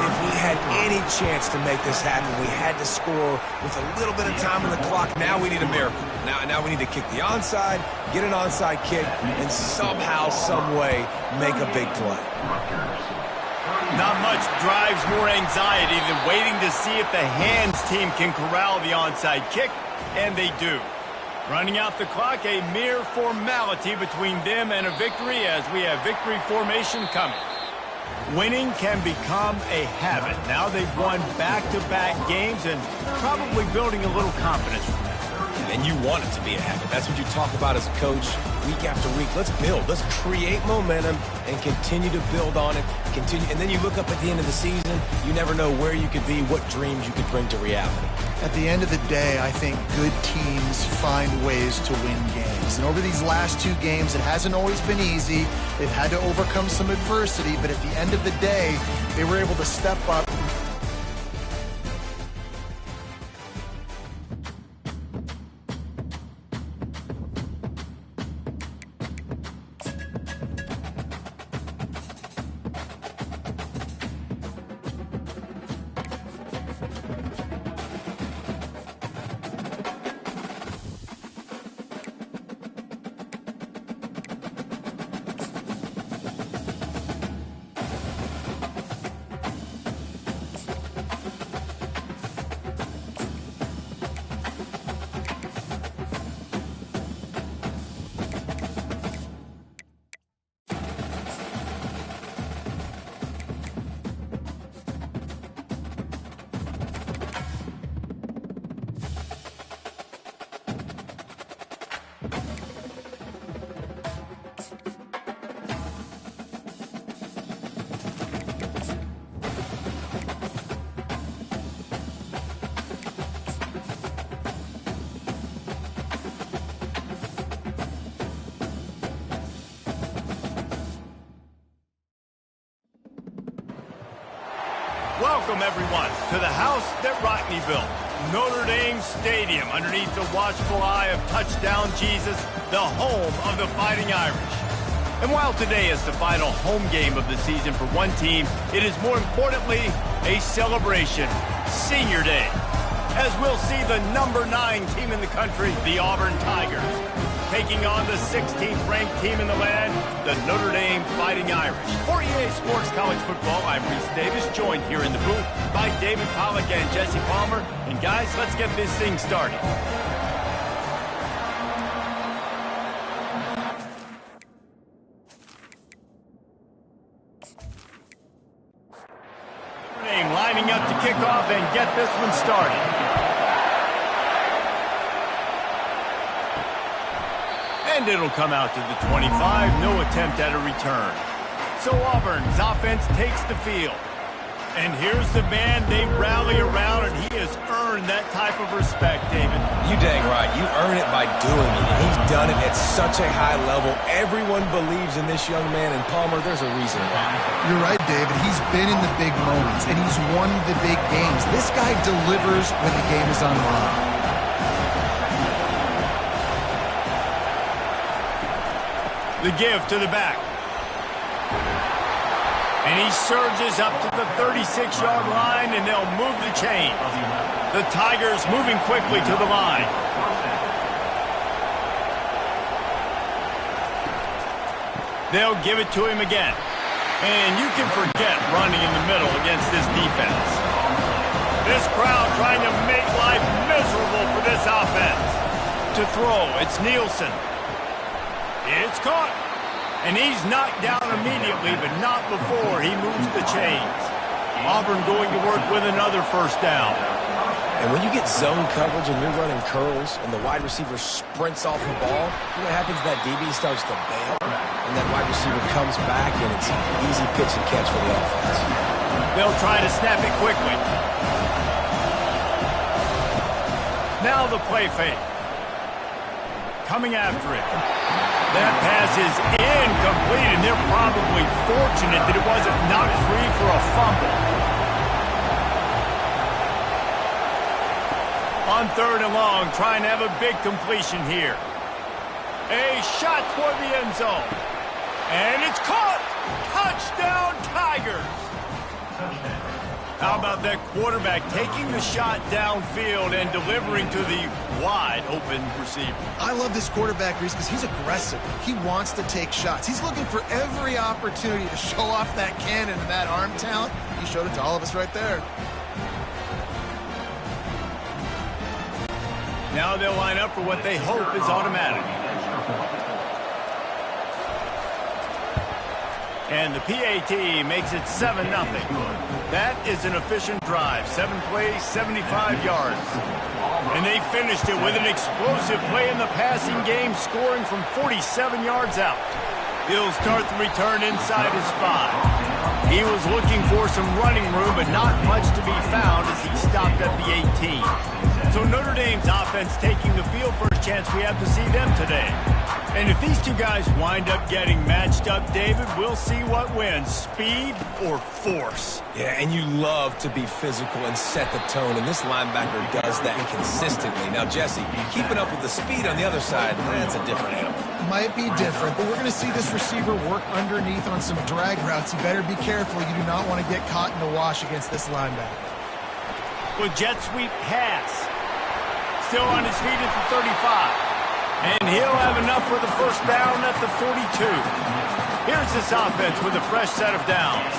If we had any chance to make this happen, we had to score with a little bit of time on the clock. Now we need a miracle. Now we need to kick the onside, get an onside kick, and somehow, some way, make a big play. Not much drives more anxiety than waiting to see if the hands team can corral the onside kick, and they do. Running out the clock, a mere formality between them and a victory as we have victory formation coming. Winning can become a habit. Now they've won back-to-back games and probably building a little confidence from that. And you want it to be a habit. That's what you talk about as a coach week after week. Let's build. Let's create momentum and continue to build on it. And then you look up at the end of the season, you never know where you could be, what dreams you could bring to reality. At the end of the day, I think good teams find ways to win games. And over these last 2 games, it hasn't always been easy. They've had to overcome some adversity, but at the end of the day, they were able to step up. welcome everyone to the house that Rockne built, Notre Dame Stadium, underneath the watchful eye of Touchdown Jesus, the home of the Fighting Irish. And while today is the final home game of the season for one team, it is more importantly a celebration, Senior Day, as we'll see the #9 team in the country, the Auburn Tigers, taking on the 16th ranked team in the land, the Notre Dame Fighting Irish. For EA Sports College Football, I'm Reese Davis, joined here in the booth by David Pollack and Jesse Palmer. And guys, let's get this thing started. Notre Dame lining up to kick off and get this one started. And it'll come out to the 25, no attempt at a return. So Auburn's offense takes the field. And here's the man they rally around, and he has earned that type of respect, David. You dang right. You earn it by doing it, and he's done it at such a high level. Everyone believes in this young man, and Palmer, there's a reason why. You're right, David. He's been in the big moments, and he's won the big games. This guy delivers when the game is on the line. The give to the back. And he surges up to the 36-yard line, and they'll move the chains. The Tigers moving quickly to the line. They'll give it to him again. And you can forget running in the middle against this defense. This crowd trying to make life miserable for this offense. To throw, it's Nielsen. It's caught. And he's knocked down immediately, but not before he moves the chains. Auburn going to work with another first down. And when you get zone coverage and you're running curls and the wide receiver sprints off the ball, you know what happens? That DB starts to bail, and that wide receiver comes back, and it's an easy pitch and catch for the offense. They'll try to snap it quickly. Now the play fake. Coming after it. That pass is incomplete, and they're probably fortunate that it wasn't knocked free for a fumble. On 3rd and long, trying to have a big completion here. A shot toward the end zone. And it's caught! Touchdown, Tigers! How about that quarterback taking the shot downfield and delivering to the wide-open receiver? I love this quarterback, Reese, because he's aggressive. He wants to take shots. He's looking for every opportunity to show off that cannon and that arm talent. He showed it to all of us right there. Now they'll line up for what they hope is automatic. And the PAT makes it 7-0. That is an efficient drive. 7 plays, 75 yards. And they finished it with an explosive play in the passing game, scoring from 47 yards out. He'll start the return inside his 5. He was looking for some running room, but not much to be found as he stopped at the 18. So Notre Dame's offense taking the field for a chance we have to see them today. And if these two guys wind up getting matched up, David, we'll see what wins, speed or force. Yeah, and you love to be physical and set the tone, and this linebacker does that consistently. Now, Jesse, keeping up with the speed on the other side, that's a different animal. Might be different, but we're going to see this receiver work underneath on some drag routes. You better be careful. You do not want to get caught in the wash against this linebacker. With jet sweep pass. Still on his feet at the 35. And he'll have enough for the first down at the 42. Here's this offense with a fresh set of downs.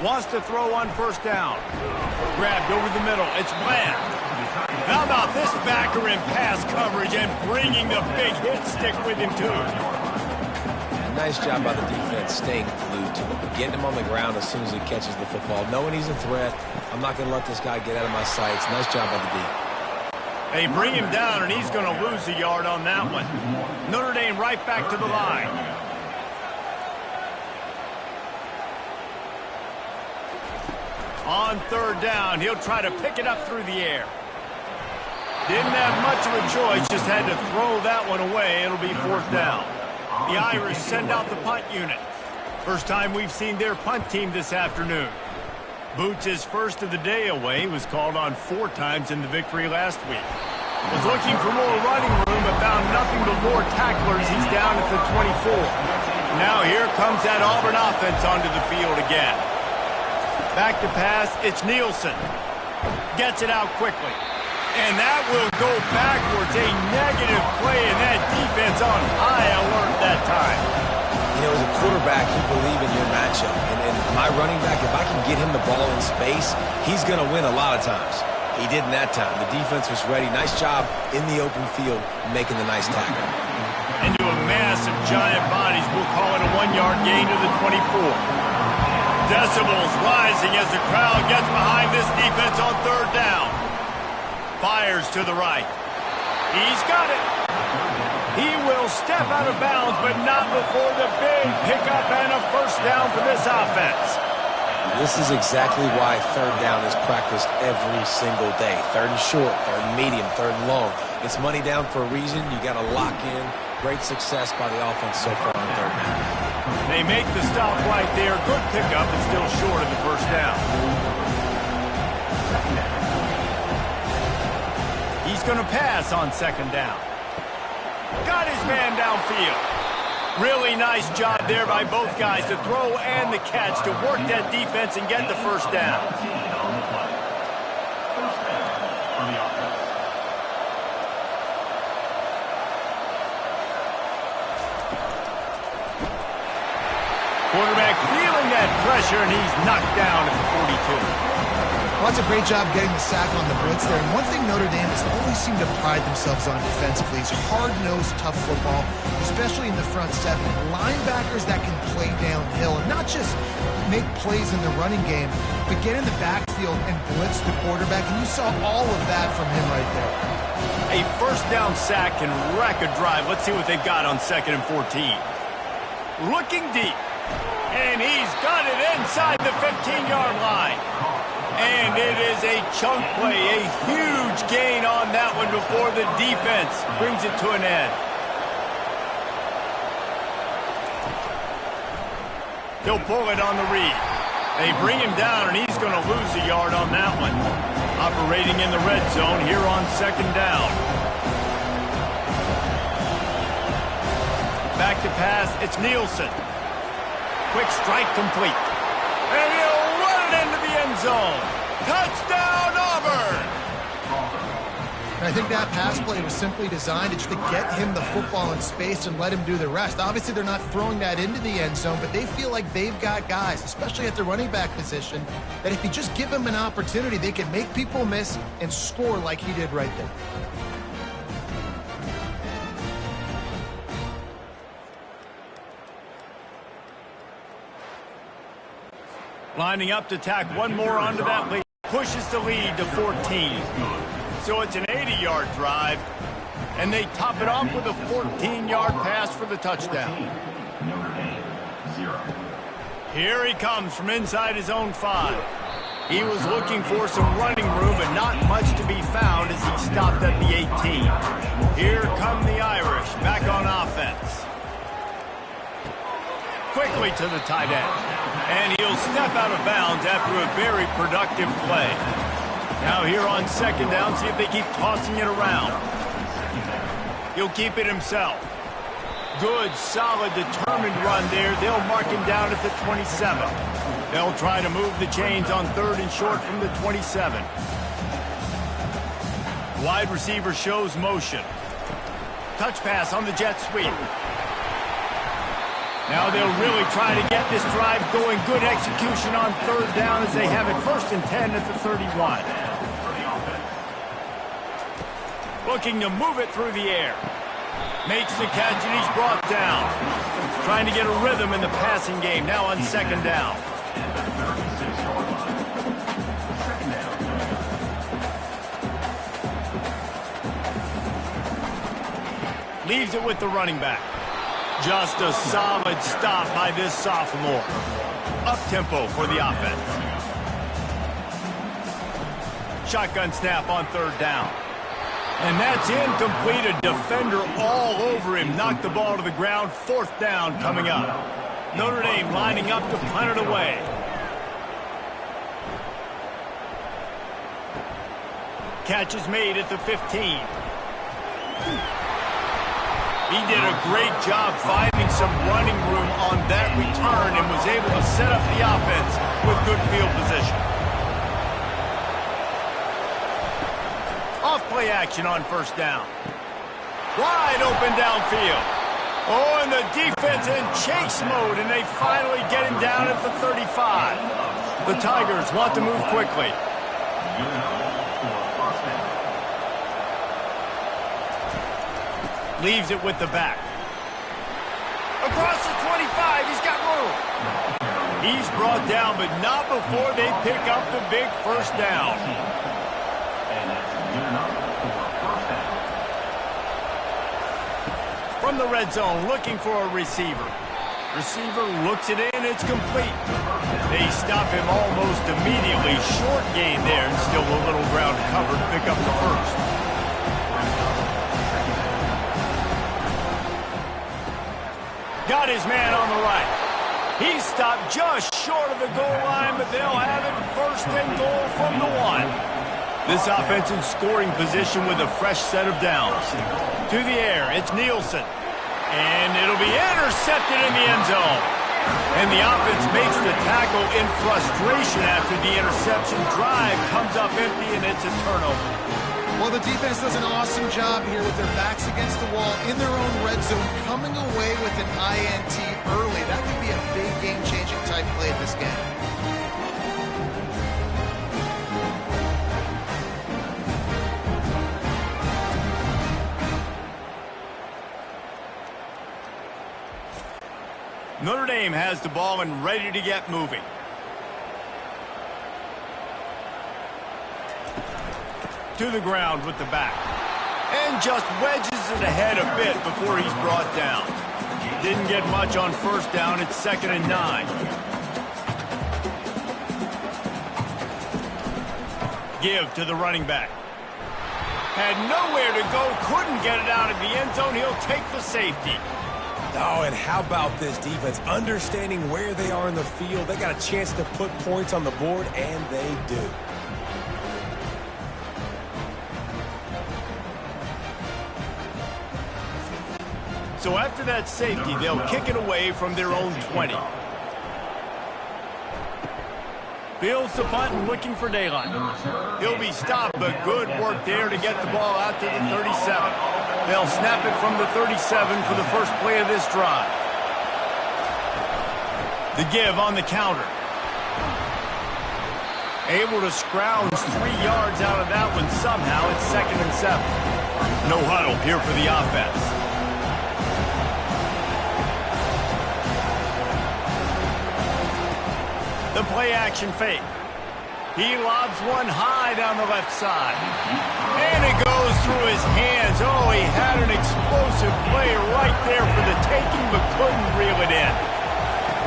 Wants to throw on first down. Grabbed over the middle. It's Bland. How about this backer in pass coverage and bringing the big hit stick with him, too? Nice job by the defense staying glued to him, getting him on the ground as soon as he catches the football, knowing he's a threat. I'm not going to let this guy get out of my sights. Nice job by the D. They bring him down, and he's going to lose a yard on that one. Notre Dame right back to the line. On 3rd down, he'll try to pick it up through the air. Didn't have much of a choice, just had to throw that one away. It'll be 4th down. The Irish send out the punt unit. First time we've seen their punt team this afternoon. Boots' first of the day away. Was called on 4 times in the victory last week. Was looking for more running room, but found nothing but more tacklers. He's down at the 24. Now here comes that Auburn offense onto the field again. Back to pass, it's Nielsen. Gets it out quickly. And that will go backwards. A negative play, and that defense on high alert that time. You know, as a quarterback, you believe in your matchup. And my running back, if I can get him the ball in space, he's going to win a lot of times. He did in that time. The defense was ready. Nice job in the open field making the nice tackle. Into a mass of giant bodies. We'll call it a 1-yard gain to the 24. Decibels rising as the crowd gets behind this defense on 3rd down. Fires to the right. He's got it. He will step out of bounds, but not before the big pickup and a 1st down for this offense. This is exactly why 3rd down is practiced every single day. 3rd and short, 3rd and medium, 3rd and long. It's money down for a reason. You got to lock in. Great success by the offense so far on 3rd down. They make the stop right there. Good pickup, but still short of the 1st down. He's going to pass on 2nd down. Got his man downfield. Really nice job there by both guys to throw and the catch to work that defense and get the 1st down. Quarterback feeling that pressure, and he's knocked down at the 42. Well, that's a great job getting the sack on the blitz there. And one thing Notre Dame has always seemed to pride themselves on defensively is hard-nosed, tough football, especially in the front 7. Linebackers that can play downhill and not just make plays in the running game, but get in the backfield and blitz the quarterback. And you saw all of that from him right there. A 1st down sack can wreck a drive. Let's see what they've got on 2nd and 14. Looking deep. And he's got it inside the 15-yard line. And it is a chunk play, a huge gain on that one before the defense brings it to an end. He'll pull it on the read. They bring him down, and he's going to lose a yard on that one. Operating in the red zone here on 2nd down. Back to pass, it's Nielsen. Quick strike complete. And he'll run it into the end zone. Touchdown, Auburn! And I think that pass play was simply designed just to get him the football in space and let him do the rest. Obviously, they're not throwing that into the end zone, but they feel like they've got guys, especially at the running back position, that if you just give them an opportunity, they can make people miss and score like he did right there. Lining up to tack one more onto that lead. Pushes the lead to 14. So it's an 80-yard drive. And they top it off with a 14-yard pass for the touchdown. Here he comes from inside his own 5. He was looking for some running room, but not much to be found as he stopped at the 18. Here come the Irish back on offense. Quickly to the tight end. And he'll step out of bounds after a very productive play. Now here on 2nd down, see if they keep tossing it around. He'll keep it himself. Good, solid, determined run there. They'll mark him down at the 27. They'll try to move the chains on 3rd and short from the 27. Wide receiver shows motion. Touch pass on the jet sweep. Now they'll really try to get this drive going. Good execution on 3rd down as they have it 1st and 10 at the 31. Looking to move it through the air. Makes the catch and he's brought down. Trying to get a rhythm in the passing game now on 2nd down. Leaves it with the running back. Just a solid stop by this sophomore. Up-tempo for the offense. Shotgun snap on 3rd down. And that's incomplete. A defender all over him. Knocked the ball to the ground. 4th down coming up. Notre Dame lining up to punt it away. Catch is made at the 15. He did a great job finding some running room on that return and was able to set up the offense with good field position. Off play action on 1st down. Wide open downfield. Oh, and the defense in chase mode, and they finally get him down at the 35. The Tigers want to move quickly. Leaves it with the back. Across the 25, he's got room. He's brought down, but not before they pick up the big 1st down. From the red zone, looking for a receiver. Receiver looks it in, it's complete. They stop him almost immediately. Short gain there, and still a little ground covered to pick up the 1st. Got his man on the right. He stopped just short of the goal line, but they'll have it 1st and goal from the 1. This offense in scoring position with a fresh set of downs. To the air, it's Nielsen. And it'll be intercepted in the end zone. And the offense makes the tackle in frustration after the interception. Drive comes up empty, and it's a turnover. Well, the defense does an awesome job here with their backs against the wall in their own red zone, coming away with an INT early. That could be a big game-changing type play in this game. Notre Dame has the ball and ready to get moving. To the ground with the back. And just wedges it ahead a bit before he's brought down. Didn't get much on 1st down. It's 2nd and 9. Give to the running back. Had nowhere to go. Couldn't get it out of the end zone. He'll take the safety. Oh, and how about this defense? Understanding where they are in the field. They got a chance to put points on the board, and they do. So after that safety, they'll kick it away from their own 20. Fields the punt and looking for daylight. He'll be stopped, but good work there to get the ball out to the 37. They'll snap it from the 37 for the first play of this drive. The give on the counter. Able to scrounge 3 yards out of that one somehow. It's 2nd and 7. No huddle here for the offense. The play-action fake. He lobs one high down the left side. And it goes through his hands. Oh, he had an explosive play right there for the taking, but couldn't reel it in.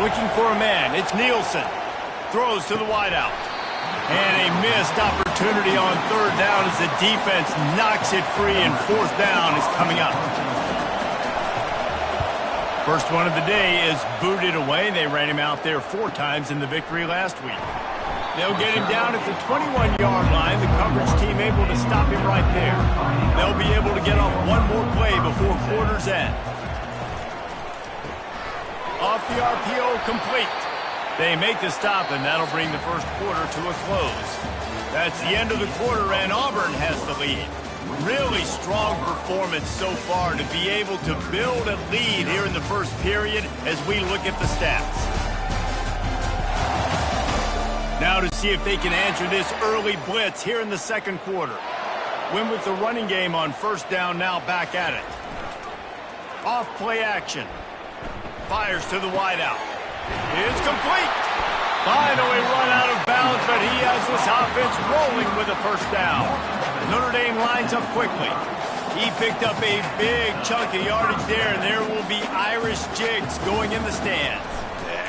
Looking for a man. It's Nielsen. Throws to the wideout. And a missed opportunity on 3rd down as the defense knocks it free, and 4th down is coming up. First one of the day is booted away. They ran him out there 4 times in the victory last week. They'll get him down at the 21-yard line. The coverage team able to stop him right there. They'll be able to get off one more play before quarter's end. Off the RPO, complete. They make the stop, and that'll bring the first quarter to a close. That's the end of the quarter, and Auburn has the lead. Really strong performance so far to be able to build a lead here in the first period as we look at the stats. Now to see if they can answer this early blitz here in the second quarter. Win with the running game on 1st down, now back at it. Off play action. Fires to the wideout. It's complete. Finally run out of bounds, but he has this offense rolling with a 1st down. Notre Dame lines up quickly. He picked up a big chunk of yardage there, and there will be Irish jigs going in the stands.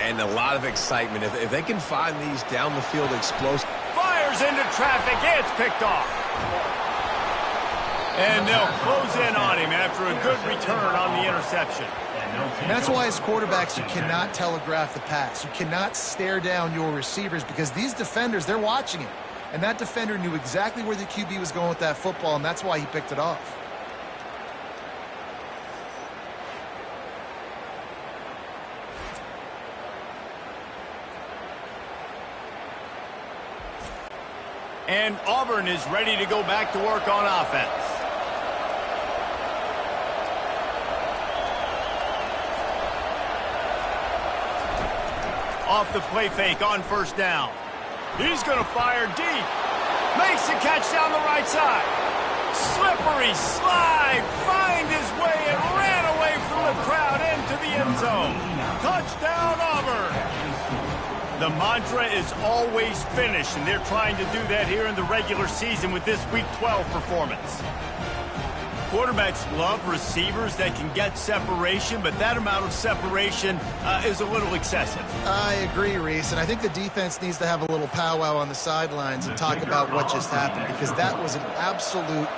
And a lot of excitement. If they can find these down the field explosive. Fires into traffic. It's picked off. And they'll close in on him after a good return on the interception. And that's why as quarterbacks, you cannot telegraph the pass. You cannot stare down your receivers because these defenders, they're watching it. And that defender knew exactly where the QB was going with that football, and that's why he picked it off. And Auburn is ready to go back to work on offense. Off the play fake on first down. He's going to fire deep. Makes the catch down the right side. Slippery slide. Find his way and ran away from the crowd into the end zone. Touchdown, Auburn. The mantra is always finish, and they're trying to do that here in the regular season with this Week 12 performance. Quarterbacks love receivers that can get separation, but that amount of separation is a little excessive. I agree, Reese, and I think the defense needs to have a little powwow on the sidelines and talk about what just happened, because that was an absolute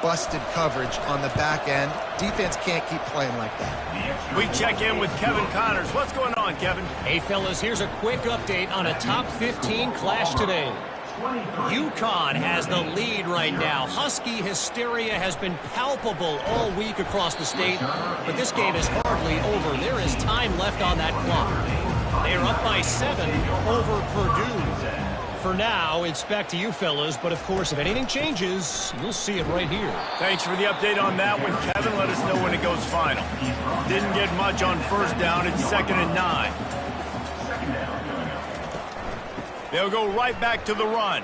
busted coverage on the back end. Defense can't keep playing like that. We check in with Kevin Connors. What's going on, Kevin? Hey, fellas, here's a quick update on a top 15 clash today. UConn has the lead right now. Husky hysteria has been palpable all week across the state, but this game is hardly over. There is time left on that clock. They are up by 7 over Purdue. For now, it's back to you fellas, but of course, if anything changes, you'll see it right here. Thanks for the update on that one, Kevin. Let us know when it goes final. Didn't get much on first down. It's 2nd and 9. They'll go right back to the run.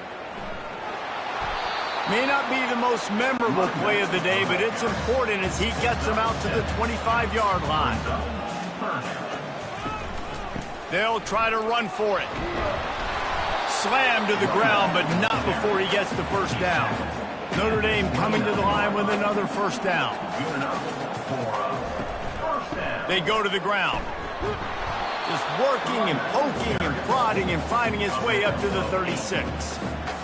May not be the most memorable play of the day, but it's important as he gets them out to the 25-yard line. They'll try to run for it. Slammed to the ground, but not before he gets the first down. Notre Dame coming to the line with another first down. They go to the ground. Just working and poking and prodding and finding his way up to the 36.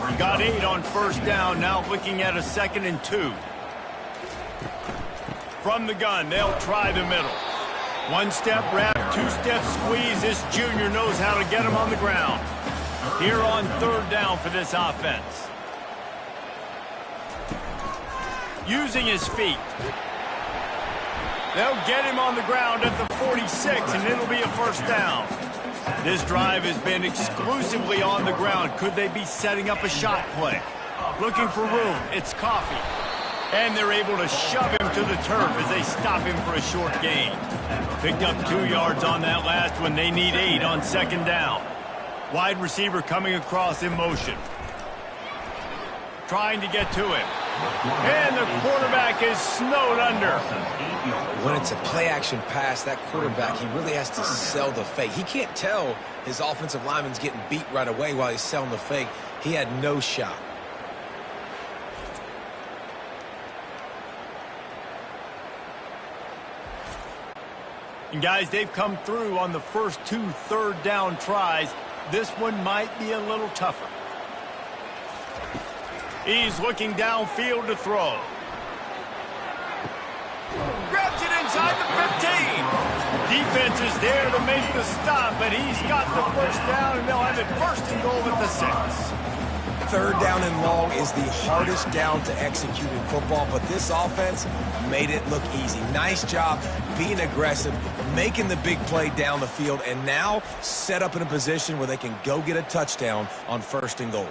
He got 8 on first down, now looking at a 2nd and 2. From the gun, they'll try the middle. 1-step wrap, 2-step squeeze. This junior knows how to get him on the ground. Here on 3rd down for this offense. Using his feet. They'll get him on the ground at the 46, and it'll be a first down. This drive has been exclusively on the ground. Could they be setting up a shot play? Looking for room. It's Coffee. And they're able to shove him to the turf as they stop him for a short gain. Picked up 2 yards on that last one. They need 8 on 2nd down. Wide receiver coming across in motion. Trying to get to him. And the quarterback is snowed under. When it's a play-action pass, that quarterback, he really has to sell the fake. He can't tell his offensive lineman's getting beat right away while he's selling the fake. He had no shot. And guys, they've come through on the first 2 3rd down tries. This one might be a little tougher. He's looking downfield to throw. Grabs it inside the 15. Defense is there to make the stop, but he's got the first down, and they'll have it 1st and goal at the 6. 3rd down and long is the hardest down to execute in football, but this offense made it look easy. Nice job being aggressive, making the big play down the field, and now set up in a position where they can go get a touchdown on 1st and goal.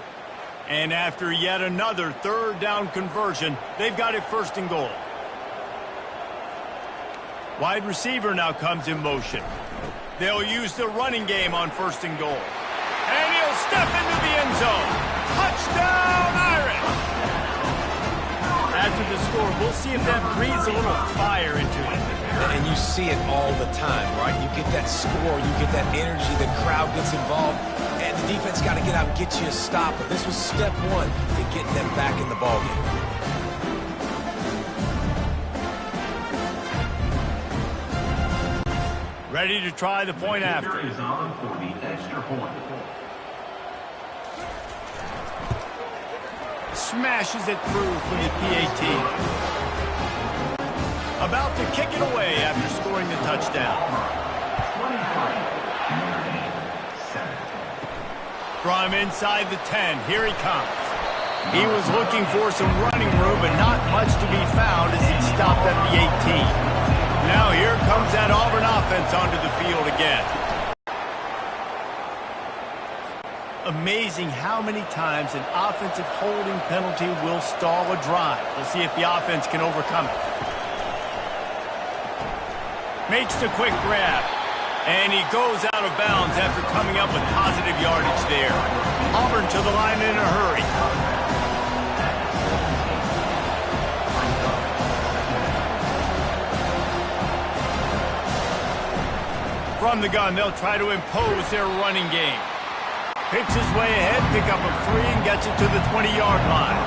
And after yet another 3rd down conversion, they've got it 1st and goal. Wide receiver now comes in motion. They'll use the running game on 1st and goal. And he'll step into the end zone. Touchdown, Irish! After the score, we'll see if that breathes a little fire into it. And you see it all the time, right? You get that score, you get that energy, the crowd gets involved, and the defense got to get out and get you a stop. But this was step 1 to getting them back in the ballgame. Ready to try the point after. Is on for the extra point. Smashes it through for the PAT. About to kick it away after scoring the touchdown. 23, From inside the 10, here he comes. He was looking for some running room, but not much to be found as he stopped at the 18. Now here comes that Auburn offense onto the field again. Amazing how many times an offensive holding penalty will stall a drive. We'll see if the offense can overcome it. Makes the quick grab. And he goes out of bounds after coming up with positive yardage there. Auburn to the line in a hurry. From the gun, they'll try to impose their running game. Picks his way ahead, pick up a 3, and gets it to the 20-yard line.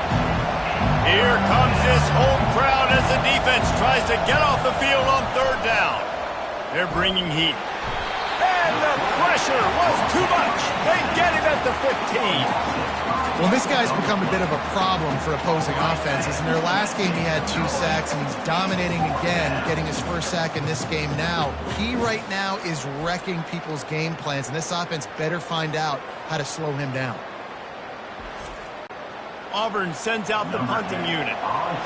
Here comes this home crowd as the defense tries to get off the field on third down. They're bringing heat. And the pressure was too much. They get him at the 15. Well, this guy's become a bit of a problem for opposing offenses. In their last game, he had 2 sacks, and he's dominating again, getting his first sack in this game now. He right now is wrecking people's game plans, and this offense better find out how to slow him down. Auburn sends out the punting unit.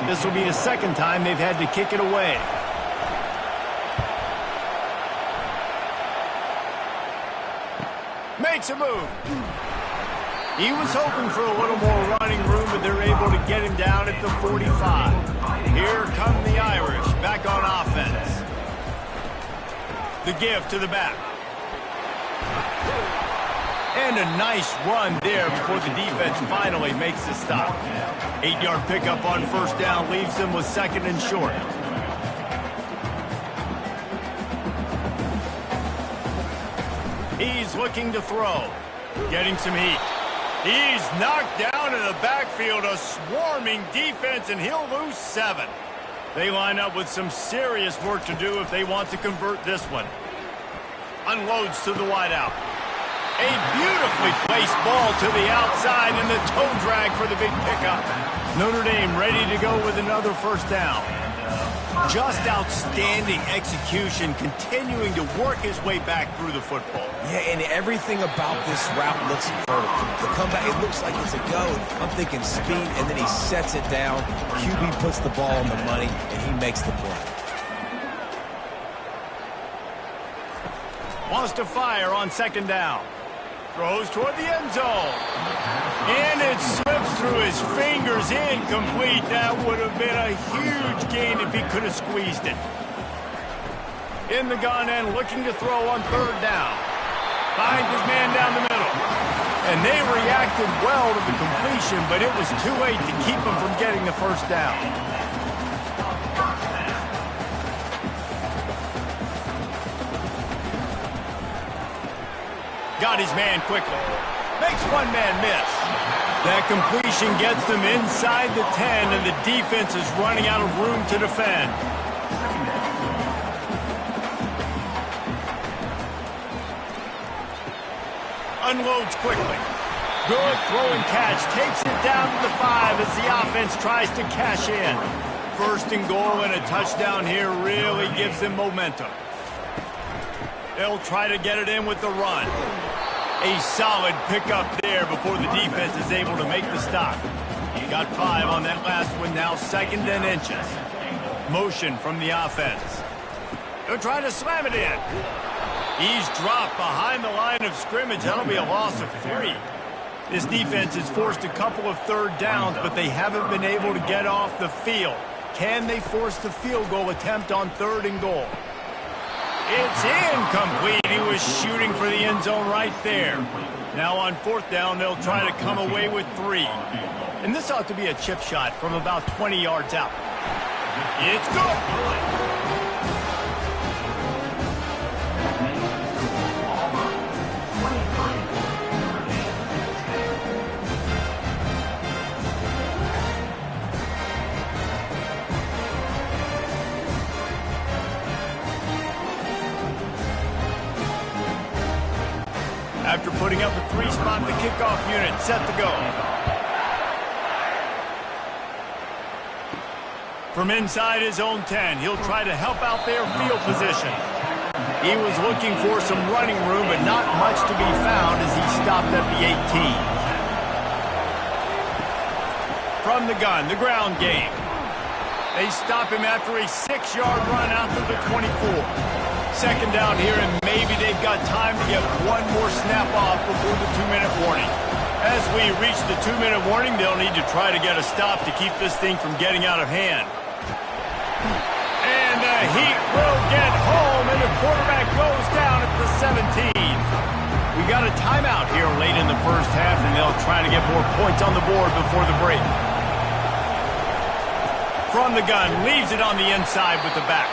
This will be the second time they've had to kick it away. Makes a move. He was hoping for a little more running room, but they're able to get him down at the 45. Here come the Irish back on offense. The give to the back. And a nice run there before the defense finally makes the stop. 8-yard pickup on first down leaves them with second and short. He's looking to throw. Getting some heat. He's knocked down in the backfield, a swarming defense, and he'll lose 7. They line up with some serious work to do if they want to convert this one. Unloads to the wideout. A beautifully placed ball to the outside, and the toe drag for the big pickup. Notre Dame ready to go with another first down. Just outstanding execution, continuing to work his way back through the football. Yeah, and everything about this route looks vertical. The comeback, it looks like it's a go. I'm thinking speed, and then he sets it down. QB puts the ball on the money, and he makes the play. Wants to fire on second down. Throws toward the end zone. And it slips through his fingers, incomplete. That would have been a huge gain if he could have squeezed it. In the gun and looking to throw on third down. Finds his man down the middle. And they reacted well to the completion, but it was too late to keep him from getting the first down. Got his man quickly. Makes one man miss. That completion gets them inside the 10, and the defense is running out of room to defend. Unloads quickly. Good throw and catch. Takes it down to the 5 as the offense tries to cash in. First and goal and a touchdown here really gives them momentum. They'll try to get it in with the run. A solid pickup there before the defense is able to make the stop. Got 5 on that last one, now second and inches. Motion from the offense. They'll try to slam it in. He's dropped behind the line of scrimmage. That'll be a loss of 3. This defense has forced a couple of third downs, but they haven't been able to get off the field. Can they force the field goal attempt on third and goal? It's incomplete. He was shooting for the end zone right there. Now on fourth down, they'll try to come away with 3. And this ought to be a chip shot from about 20 yards out. It's good. After putting up a 3-spot, the kickoff unit set to go. From inside his own 10, he'll try to help out their field position. He was looking for some running room, but not much to be found as he stopped at the 18. From the gun, the ground game. They stop him after a 6-yard run out to the 24. Second down here, and maybe they've got time to get one more snap off before the 2-minute warning. As we reach the 2-minute warning, they'll need to try to get a stop to keep this thing from getting out of hand. And the Heat will get home, and the quarterback goes down at the 17. We got a timeout here late in the first half, and they'll try to get more points on the board before the break. From the gun, leaves it on the inside with the back.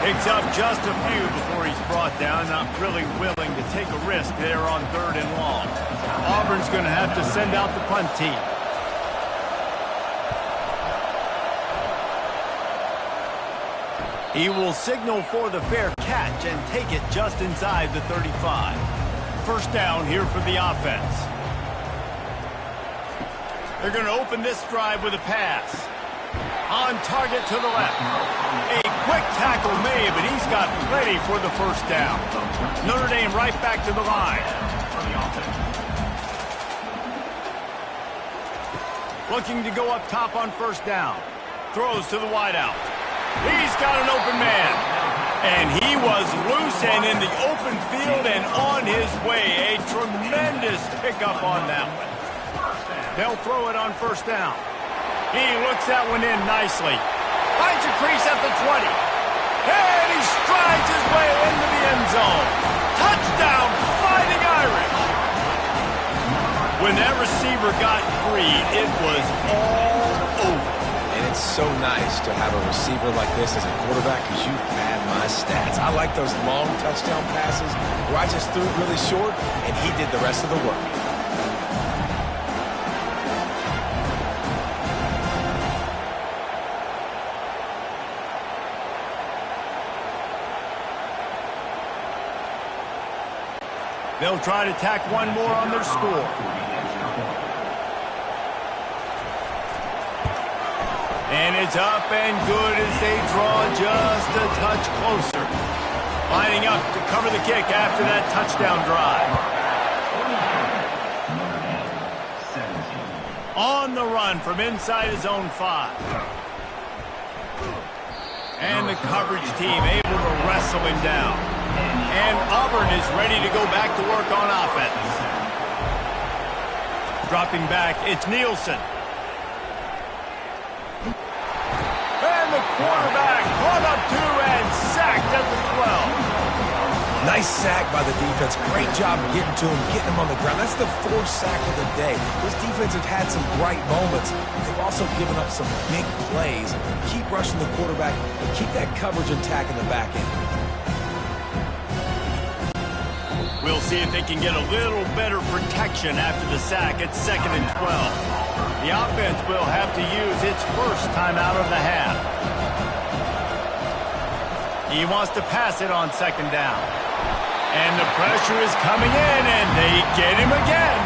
Picks up just a few before he's brought down. Not really willing to take a risk there on 3rd and long. Auburn's going to have to send out the punt team. He will signal for the fair catch and take it just inside the 35. First down here for the offense. They're going to open this drive with a pass. On target to the left. A quick tackle made, but he's got plenty for the first down. Notre Dame right back to the line. Looking to go up top on first down. Throws to the wideout. He's got an open man. And he was loose and in the open field and on his way. A tremendous pickup on that one. They'll throw it on first down. He looks that one in nicely. Finds a crease at the 20. And he strides his way into the end zone. Touchdown, Fighting Irish. When that receiver got free, it was all over. And it's so nice to have a receiver like this as a quarterback because you pad my stats. I like those long touchdown passes where I just threw it really short and he did the rest of the work. They'll try to tack one more on their score. And it's up and good as they draw just a touch closer. Lining up to cover the kick after that touchdown drive. On the run from inside his own 5. And the coverage team able to wrestle him down. And Auburn is ready to go back to work on offense. Dropping back, it's Nielsen. And the quarterback caught up to and sacked at the 12. Nice sack by the defense. Great job getting to him, getting him on the ground. That's the 4th sack of the day. This defense have had some bright moments. They've also given up some big plays. Keep rushing the quarterback and keep that coverage intact in the back end. We'll see if they can get a little better protection after the sack at 2nd and 12. The offense will have to use its first timeout of the half. He wants to pass it on 2nd down. And the pressure is coming in, and they get him again.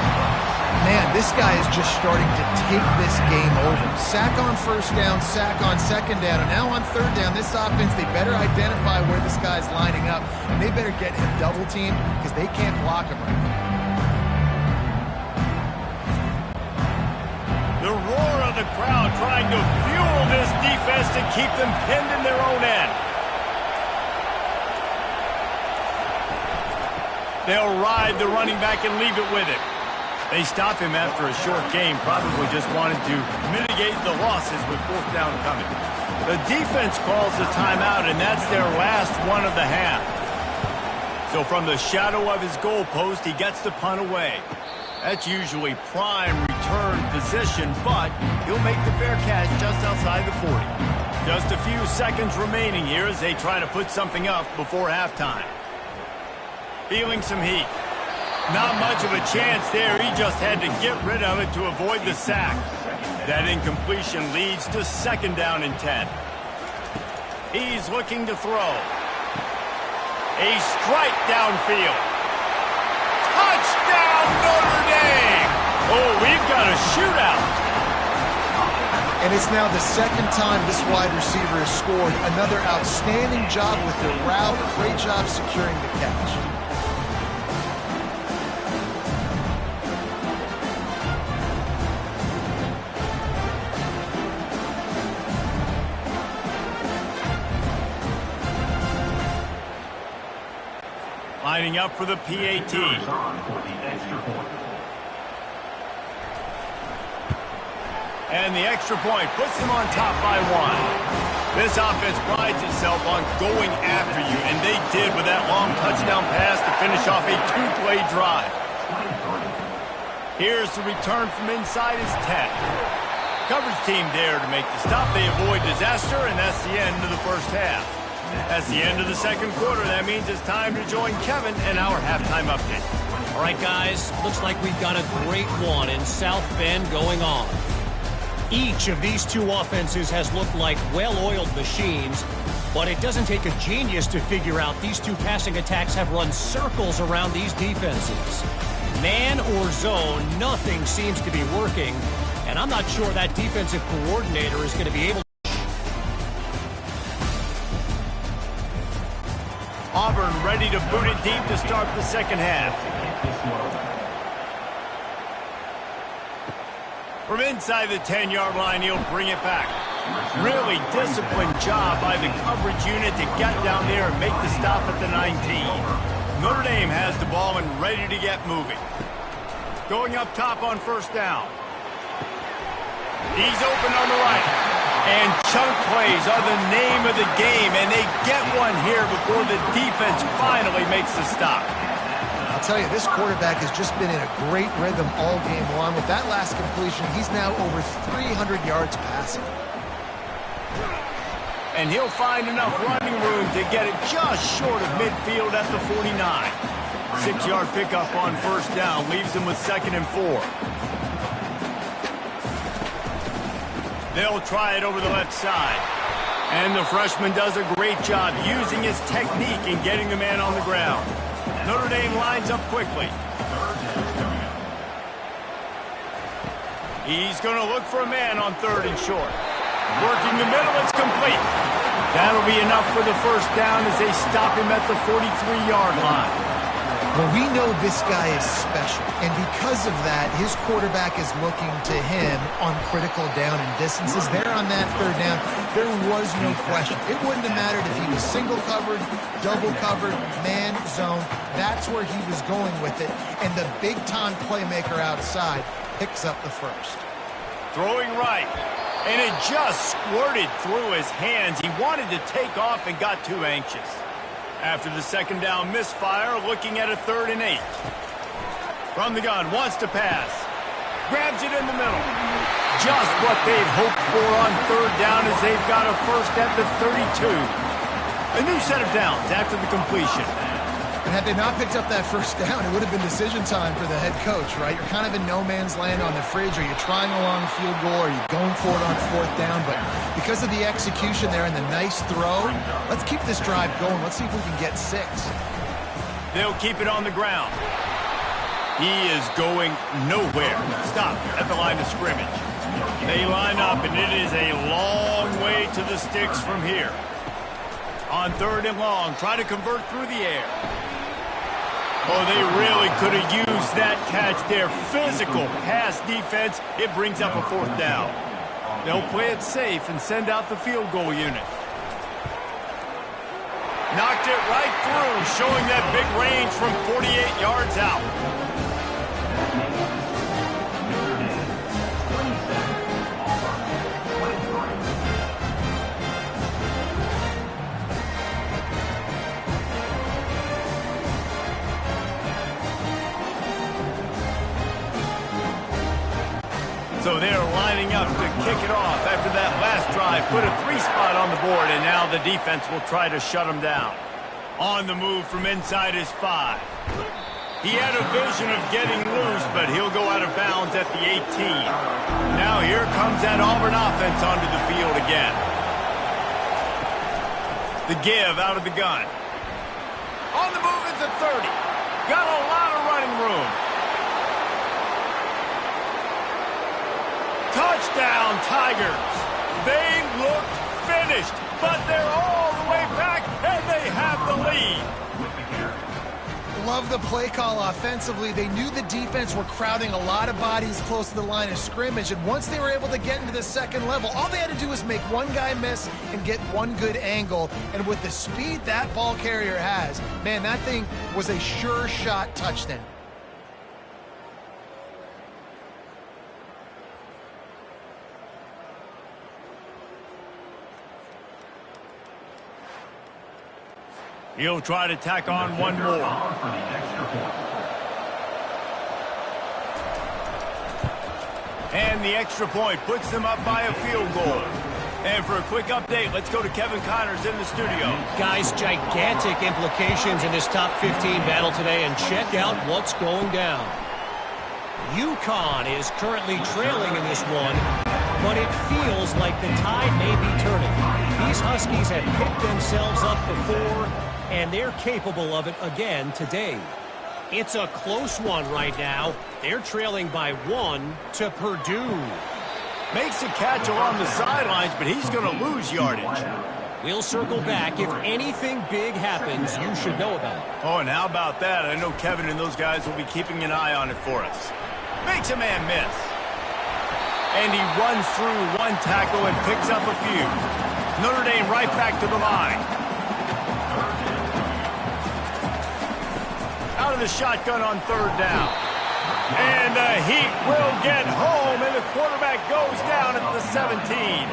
Man, this guy is just starting to take this game over. Sack on first down, sack on 2nd down, and now on 3rd down, this offense, they better identify where this guy's lining up, and they better get him double teamed because they can't block him right now. The roar of the crowd trying to fuel this defense to keep them pinned in their own end. They'll ride the running back and leave it with him. They stop him after a short game, probably just wanted to mitigate the losses with 4th down coming. The defense calls the timeout, and that's their last one of the half. So from the shadow of his goalpost, he gets the punt away. That's usually prime return position, but he'll make the fair catch just outside the 40. Just a few seconds remaining here as they try to put something up before halftime. Feeling some heat. Not much of a chance there. He just had to get rid of it to avoid the sack. That incompletion leads to 2nd down and 10. He's looking to throw. A strike downfield. Touchdown, Notre Dame! Oh, we've got a shootout. And it's now the second time this wide receiver has scored. Another outstanding job with the route. Great job securing the catch. Lining up for the PAT. And the extra point puts them on top by 1. This offense prides itself on going after you, and they did with that long touchdown pass to finish off a 2-play drive. Here's the return from inside his 10. Coverage team there to make the stop. They avoid disaster, and that's the end of the first half. That's the end of the second quarter. That means it's time to join Kevin and our halftime update. All right, guys, looks like we've got a great one in South Bend going on. Each of these two offenses has looked like well-oiled machines, but it doesn't take a genius to figure out these two passing attacks have run circles around these defenses. Man or zone, nothing seems to be working, and I'm not sure that defensive coordinator is going to be able to. Auburn ready to boot it deep to start the second half. From inside the 10-yard line, he'll bring it back. Really disciplined job by the coverage unit to get down there and make the stop at the 19. Notre Dame has the ball and ready to get moving. Going up top on first down. He's open on the right. And chunk plays are the name of the game, and they get one here before the defense finally makes the stop. I'll tell you, this quarterback has just been in a great rhythm all game long. With that last completion, he's now over 300 yards passing. And he'll find enough running room to get it just short of midfield at the 49. 6-yard pickup on first down leaves him with 2nd and 4. They'll try it over the left side. And the freshman does a great job using his technique and getting the man on the ground. Notre Dame lines up quickly. He's going to look for a man on 3rd and short. Working the middle, it's complete. That'll be enough for the first down as they stop him at the 43-yard line. Well, we know this guy is special, and because of that, his quarterback is looking to him on critical down and distances. There on that 3rd down, there was no question. It wouldn't have mattered if he was single covered, double covered, man, zone. That's where he was going with it, and the big-time playmaker outside picks up the first. Throwing right, and it just squirted through his hands. He wanted to take off and got too anxious. After the 2nd down misfire, looking at a 3rd and 8. From the gun, wants to pass. Grabs it in the middle. Just what they'd hoped for on 3rd down as they've got a first at the 32. A new set of downs after the completion. And had they not picked up that first down, it would have been decision time for the head coach, right? You're kind of in no man's land on the fridge. Are you trying a long field goal? Are you going for it on 4th down? But because of the execution there and the nice throw, let's keep this drive going. Let's see if we can get 6. They'll keep it on the ground. He is going nowhere. Stop at the line of scrimmage. They line up, and it is a long way to the sticks from here. On 3rd and long, try to convert through the air. Oh, they really could have used that catch there. Physical pass defense. It brings up a 4th down. They'll play it safe and send out the field goal unit. Knocked it right through, showing that big range from 48 yards out. So they're lining up to kick it off after that last drive. Put a 3-spot on the board, and now the defense will try to shut them down. On the move from inside his 5. He had a vision of getting loose, but he'll go out of bounds at the 18. Now here comes that Auburn offense onto the field again. The give out of the gun. On the move is the 30. Got a lot of running room. Touchdown, Tigers. They looked finished, but they're all the way back, and they have the lead. Love the play call offensively. They knew the defense were crowding a lot of bodies close to the line of scrimmage, and once they were able to get into the second level, all they had to do was make one guy miss and get one good angle. And with the speed that ball carrier has, man, that thing was a sure shot touchdown. He'll try to tack on one more. And the extra point puts them up by a field goal. And for a quick update, let's go to Kevin Connors in the studio. Guys, gigantic implications in this top 15 battle today, and check out what's going down. UConn is currently trailing in this one, but it feels like the tide may be turning. These Huskies have picked themselves up before, and they're capable of it again today. It's a close one right now. They're trailing by 1 to Purdue. Makes a catch along the sidelines, but he's going to lose yardage. We'll circle back. If anything big happens, you should know about it. Oh, and how about that? I know Kevin and those guys will be keeping an eye on it for us. Makes a man miss. And he runs through one tackle and picks up a few. Notre Dame right back to the line. Out of the shotgun on third down. And the Heat will get home, and the quarterback goes down at the 17.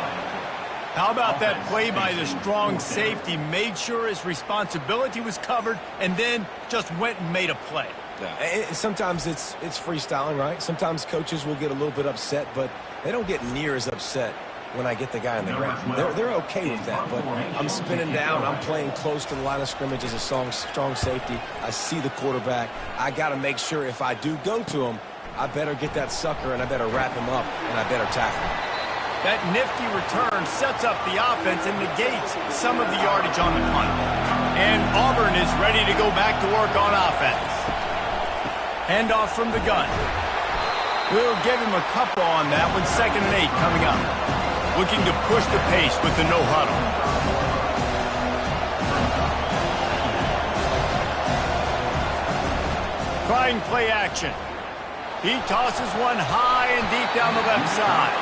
How about that play by the strong safety? Made sure his responsibility was covered, and then just went and made a play. Yeah. Sometimes it's freestyling, right? Sometimes coaches will get a little bit upset, but they don't get near as upset when I get the guy on the ground. They're okay with that, but I'm spinning down. I'm playing close to the line of scrimmage as a strong safety. I see the quarterback. I got to make sure if I do go to him, I better get that sucker, and I better wrap him up, and I better tackle him. That nifty return sets up the offense and negates some of the yardage on the punt. And Auburn is ready to go back to work on offense. Handoff from the gun. We'll give him a couple on that one. 2nd and 8 coming up. Looking to push the pace with the no huddle. Trying play action. He tosses one high and deep down the left side.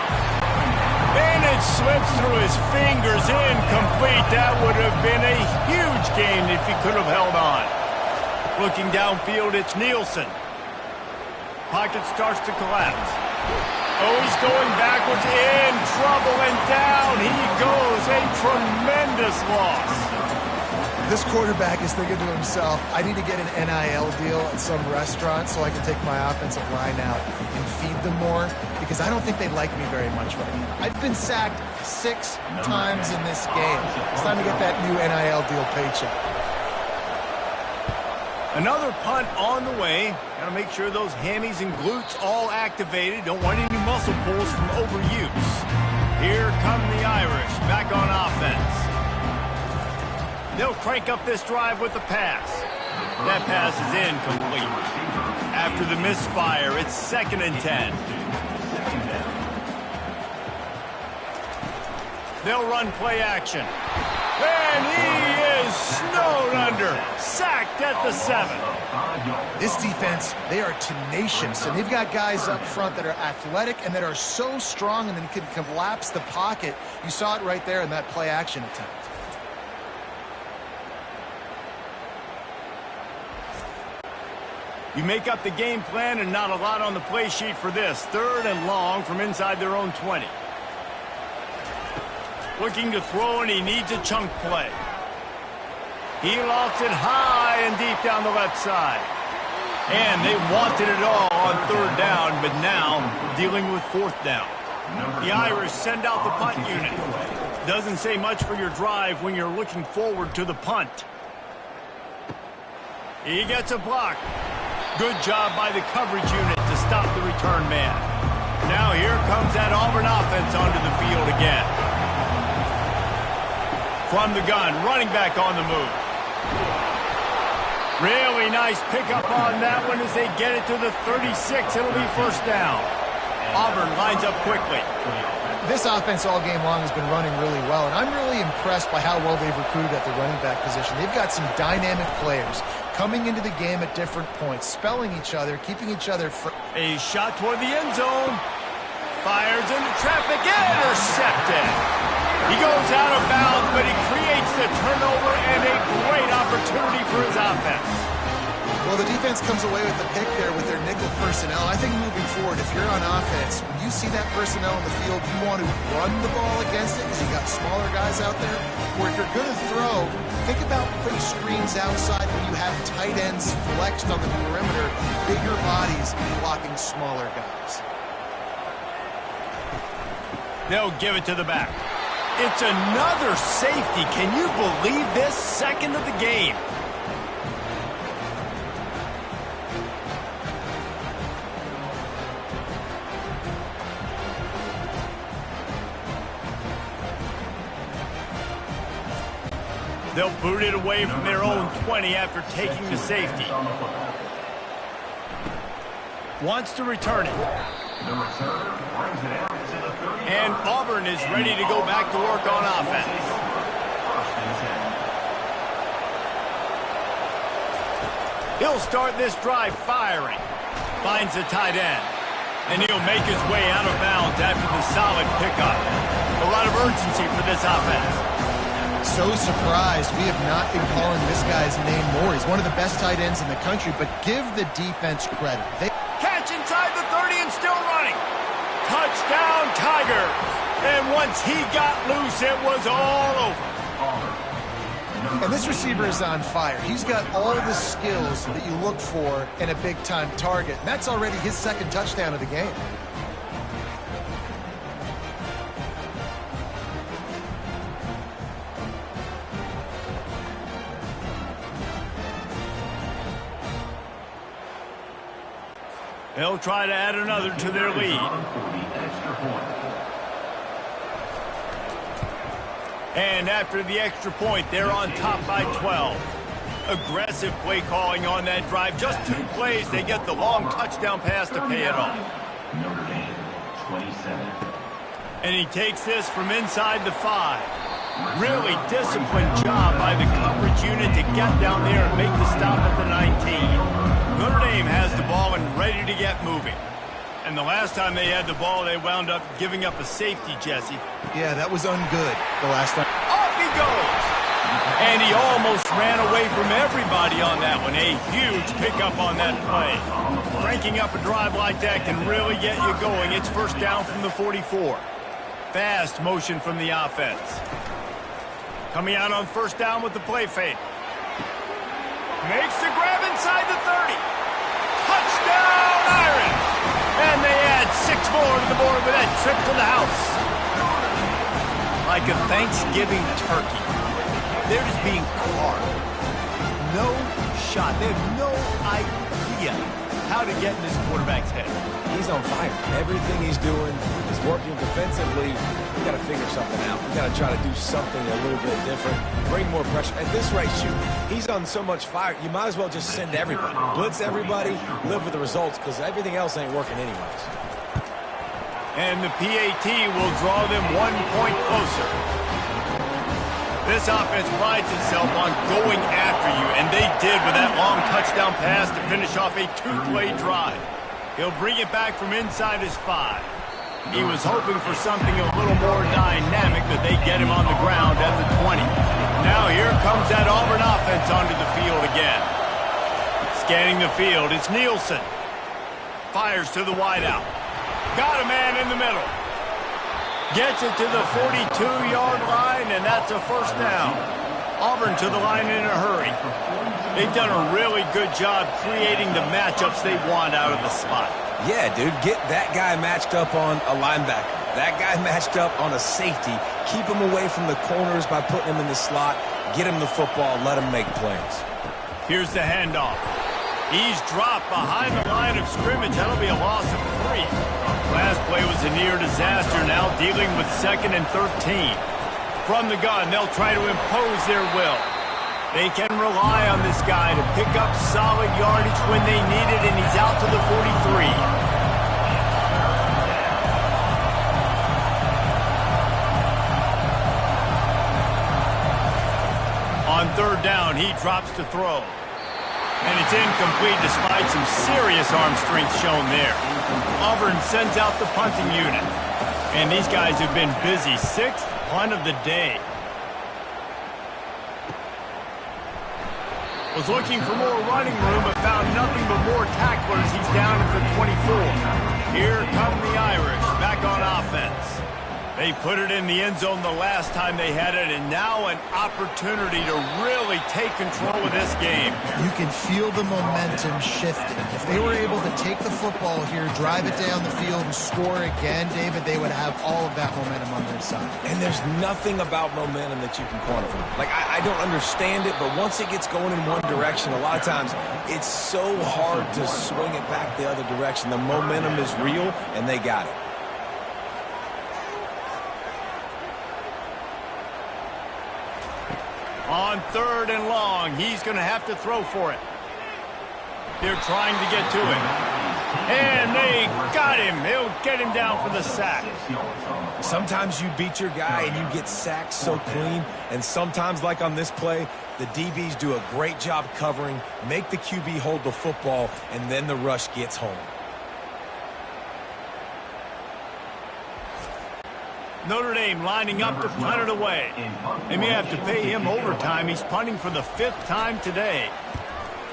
And it slips through his fingers, incomplete. That would have been a huge gain if he could have held on. Looking downfield, it's Nielsen. Pocket starts to collapse. Oh, he's going backwards, in trouble, and down he goes. A tremendous loss. This quarterback is thinking to himself, I need to get an NIL deal at some restaurant so I can take my offensive line out and feed them more, because I don't think they like me very much right now. I've been sacked 6 times in this game. It's time to get that new NIL deal paycheck. Another punt on the way. Got to make sure those hammies and glutes all activated. Don't want any muscle pulls from overuse. Here come the Irish back on offense. They'll crank up this drive with the pass. That pass is incomplete. After the misfire, it's 2nd and 10. They'll run play action. And he is snowed under. Sacked at the 7. This defense, they are tenacious, and they've got guys up front that are athletic and that are so strong and then can collapse the pocket. You saw it right there in that play action attempt. You make up the game plan and not a lot on the play sheet for this. 3rd and long from inside their own 20. Looking to throw, and he needs a chunk play. He lofts it high and deep down the left side. And they wanted it all on 3rd down, but now dealing with 4th down. The Irish send out the punt unit. Doesn't say much for your drive when you're looking forward to the punt. He gets a block. Good job by the coverage unit to stop the return man. Now here comes that Auburn offense onto the field again. From the gun, running back on the move. Really nice pickup on that one as they get it to the 36. It'll be 1st down. Auburn lines up quickly. This offense all game long has been running really well, and I'm really impressed by how well they've recruited at the running back position. They've got some dynamic players coming into the game at different points, spelling each other, keeping each other A shot toward the end zone. Fires into traffic, intercepted. He goes out of bounds, but he creates the turnover and a great opportunity for his offense. Well, the defense comes away with the pick there with their nickel personnel. I think moving forward, if you're on offense, when you see that personnel in the field, you want to run the ball against it because you got smaller guys out there. Or if you're going to throw, think about putting screens outside when you have tight ends flexed on the perimeter, bigger bodies blocking smaller guys. They'll give it to the back. It's another safety. Can you believe this? Second of the game. They'll boot it away from their own 20 after taking the safety. Wants to return it. And Auburn is ready to go back to work on offense. He'll start this drive firing. Finds the tight end. And he'll make his way out of bounds after the solid pickup. A lot of urgency for this offense. So surprised we have not been calling this guy's name more. He's one of the best tight ends in the country, but give the defense credit. Catch inside the 30 and still running. Touchdown, Tigers. And once he got loose, it was all over. And this receiver is on fire. He's got all the skills that you look for in a big-time target. And that's already his second touchdown of the game. They'll try to add another to their lead. And after the extra point, they're on top by 12. Aggressive play calling on that drive. Just 2 plays, they get the long touchdown pass to pay it off. Notre Dame, 27. And he takes this from inside the 5. Really disciplined job by the coverage unit to get down there and make the stop at the 19. Notre Dame has the ball and ready to get moving. And the last time they had the ball, they wound up giving up a safety, Jesse. Yeah, that was ungood the last time. Off he goes! And he almost ran away from everybody on that one. A huge pickup on that play. Cranking up a drive like that can really get you going. It's first down from the 44. Fast motion from the offense. Coming out on first down with the play fake. Makes the grab inside the 30. Touchdown, Irish! And they add 6 more to the board with that trip to the house. Like a Thanksgiving turkey. They're just being carved. No shot. They have no idea how to get in this quarterback's head. He's on fire. Everything he's doing is working defensively. We got to figure something out. We got to try to do something a little bit different. Bring more pressure. At this rate, shoot, he's on so much fire, you might as well just send everybody. Blitz everybody, live with the results, because everything else ain't working anyways. And the PAT will draw them 1 point closer. This offense prides itself on going after you, and they did with that long touchdown pass to finish off a 2-play drive. He'll bring it back from inside his 5. He was hoping for something a little more dynamic, but they get him on the ground at the 20. Now here comes that Auburn offense onto the field again. Scanning the field, it's Nielsen. Fires to the wideout. Got a man in the middle. Gets it to the 42-yard line, and that's a first down. Auburn to the line in a hurry. They've done a really good job creating the matchups they want out of the slot. Yeah, dude, get that guy matched up on a linebacker. That guy matched up on a safety. Keep him away from the corners by putting him in the slot. Get him the football. Let him make plays. Here's the handoff. He's dropped behind the line of scrimmage. That'll be a loss of 3. Last play was a near disaster. Now dealing with 2nd and 13. From the gun, they'll try to impose their will. They can rely on this guy to pick up solid yardage when they need it, and he's out to the 43. down, he drops to throw. And it's incomplete despite some serious arm strength shown there. Auburn sends out the punting unit. And these guys have been busy. 6th punt of the day. Was looking for more running room, but found nothing but more tacklers. He's down at the 24. Here come the Irish, back on offense. They put it in the end zone the last time they had it, and now an opportunity to really take control of this game. You can feel the momentum shifting. If they were able to take the football here, drive it down the field, and score again, David, they would have all of that momentum on their side. And there's nothing about momentum that you can quantify. Like, I don't understand it, but once it gets going in one direction, a lot of times it's so hard to swing it back the other direction. The momentum is real, and they got it. On 3rd and long, he's going to have to throw for it. They're trying to get to him. And they got him. They'll get him down for the sack. Sometimes you beat your guy and you get sacked so clean. And sometimes, like on this play, the DBs do a great job covering, make the QB hold the football, and then the rush gets home. Notre Dame lining up to punt it away. They may have to pay him overtime. He's punting for the 5th time today.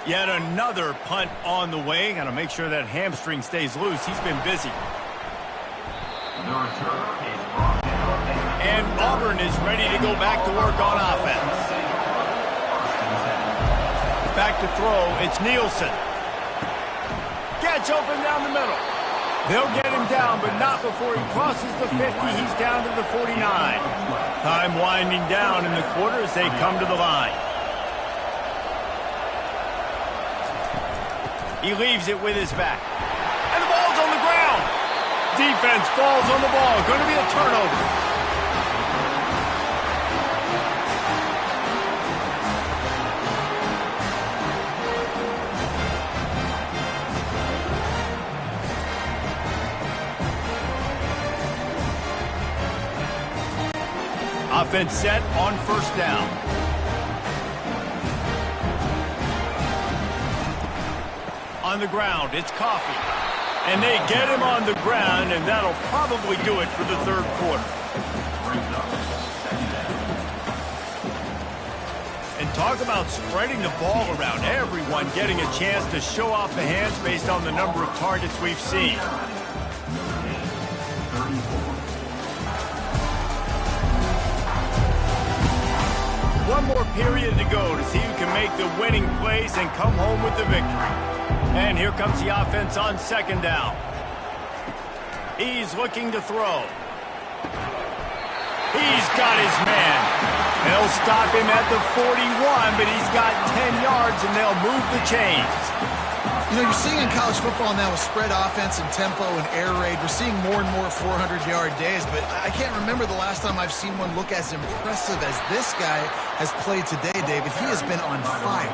Yet another punt on the way. Got to make sure that hamstring stays loose. He's been busy. And Auburn is ready to go back to work on offense. Back to throw. It's Nielsen. Gets open down the middle. They'll get him down, but not before he crosses the 50. He's down to the 49. Time winding down in the quarter as they come to the line. He leaves it with his back. And the ball's on the ground. Defense falls on the ball. Going to be a turnover. Offense set on 1st down. On the ground, it's Coffee. And they get him on the ground, and that'll probably do it for the 3rd quarter. And talk about spreading the ball around. Everyone getting a chance to show off the hands based on the number of targets we've seen. One more period to go to see who can make the winning plays and come home with the victory. And here comes the offense on 2nd down. He's looking to throw. He's got his man. They'll stop him at the 41, but he's got 10 yards, and they'll move the chains. You know, you're seeing in college football now with spread offense and tempo and air raid, we're seeing more and more 400-yard days, but I can't remember the last time I've seen one look as impressive as this guy has played today, David. He has been on fire.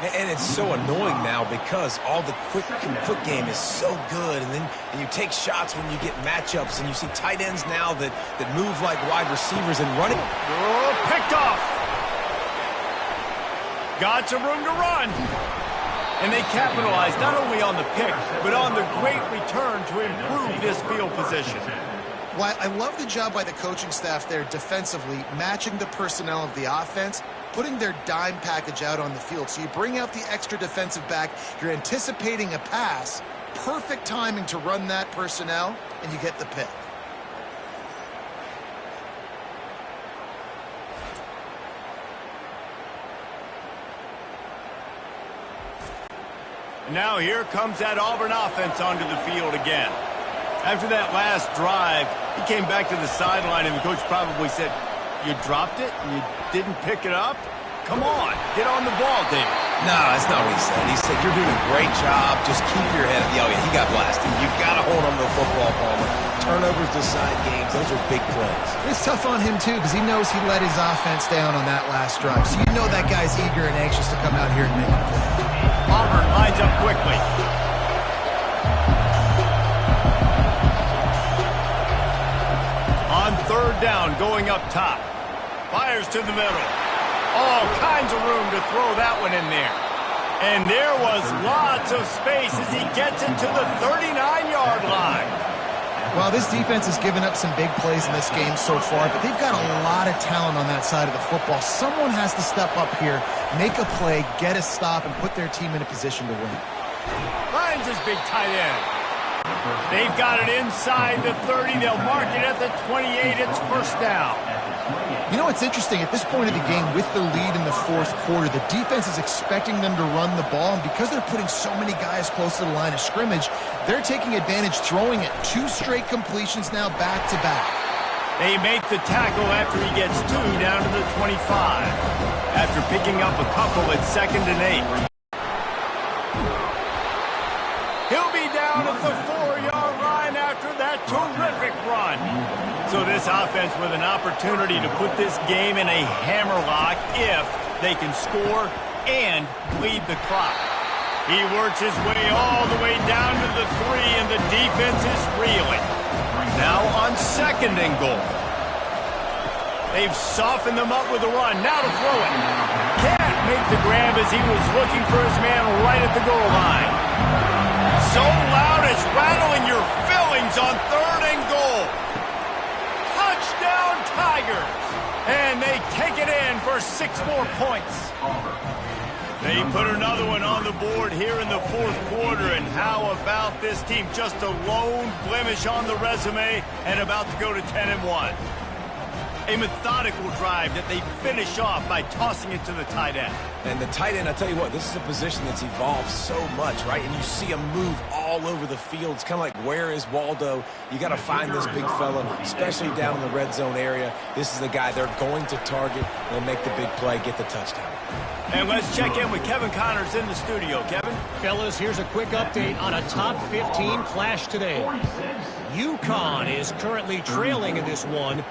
And it's so annoying now because all the quick game is so good, and then you take shots when you get matchups, and you see tight ends now that move like wide receivers and running. Oh, picked off. Got some room to run. And they capitalized not only on the pick, but on the great return to improve this field position. Well, I love the job by the coaching staff there defensively, matching the personnel of the offense, putting their dime package out on the field. So you bring out the extra defensive back, you're anticipating a pass, perfect timing to run that personnel, and you get the pick. Now here comes that Auburn offense onto the field again. After that last drive, he came back to the sideline, and the coach probably said, "You dropped it? You didn't pick it up? Come on, get on the ball, David." No, that's not what he said. He said, "You're doing a great job. Just keep your head." Oh, yeah, he got blasted. You got to hold on to the football, Palmer. Turnovers decide games. Those are big plays. It's tough on him, too, because he knows he let his offense down on that last drive. So you know that guy's eager and anxious to come out here and make a play. Auburn lines up quickly. On 3rd down, going up top. Fires to the middle. All kinds of room to throw that one in there. And there was lots of space as he gets it to the 39-yard line. Well, this defense has given up some big plays in this game so far, but they've got a lot of talent on that side of the football. Someone has to step up here, make a play, get a stop, and put their team in a position to win. Finds his big tight end. They've got it inside the 30. They'll mark it at the 28. It's first down. You know, it's interesting. At this point of the game, with the lead in the fourth quarter, the defense is expecting them to run the ball, and because they're putting so many guys close to the line of scrimmage, they're taking advantage, throwing it. 2 straight completions now back-to-back. They make the tackle after he gets 2 down to the 25. After picking up a couple at 2nd and 8. He'll be down at the 4-yard line after that terrific run. So this offense with an opportunity to put this game in a hammerlock if they can score and lead the clock. He works his way all the way down to the 3, and the defense is reeling. Now on 2nd and goal. They've softened them up with a run. Now to throw it. Can't make the grab as he was looking for his man right at the goal line. So loud it's rattling your fillings on 3rd and goal. Touchdown Tigers! And they take it in for 6 more points. They put another one on the board here in the fourth quarter. And how about this team? Just a lone blemish on the resume and about to go to 10-1. A methodical drive that they finish off by tossing it to the tight end. And the tight end, I tell you what, this is a position that's evolved so much, right? And you see him move all over the field. It's kind of like, where is Waldo? You got to find this big fella, especially down in the red zone area. This is the guy they're going to target and make the big play, get the touchdown. And let's check in with Kevin Connors in the studio. Kevin? Fellas, here's a quick update on a top 15 clash today. UConn is currently trailing in this one,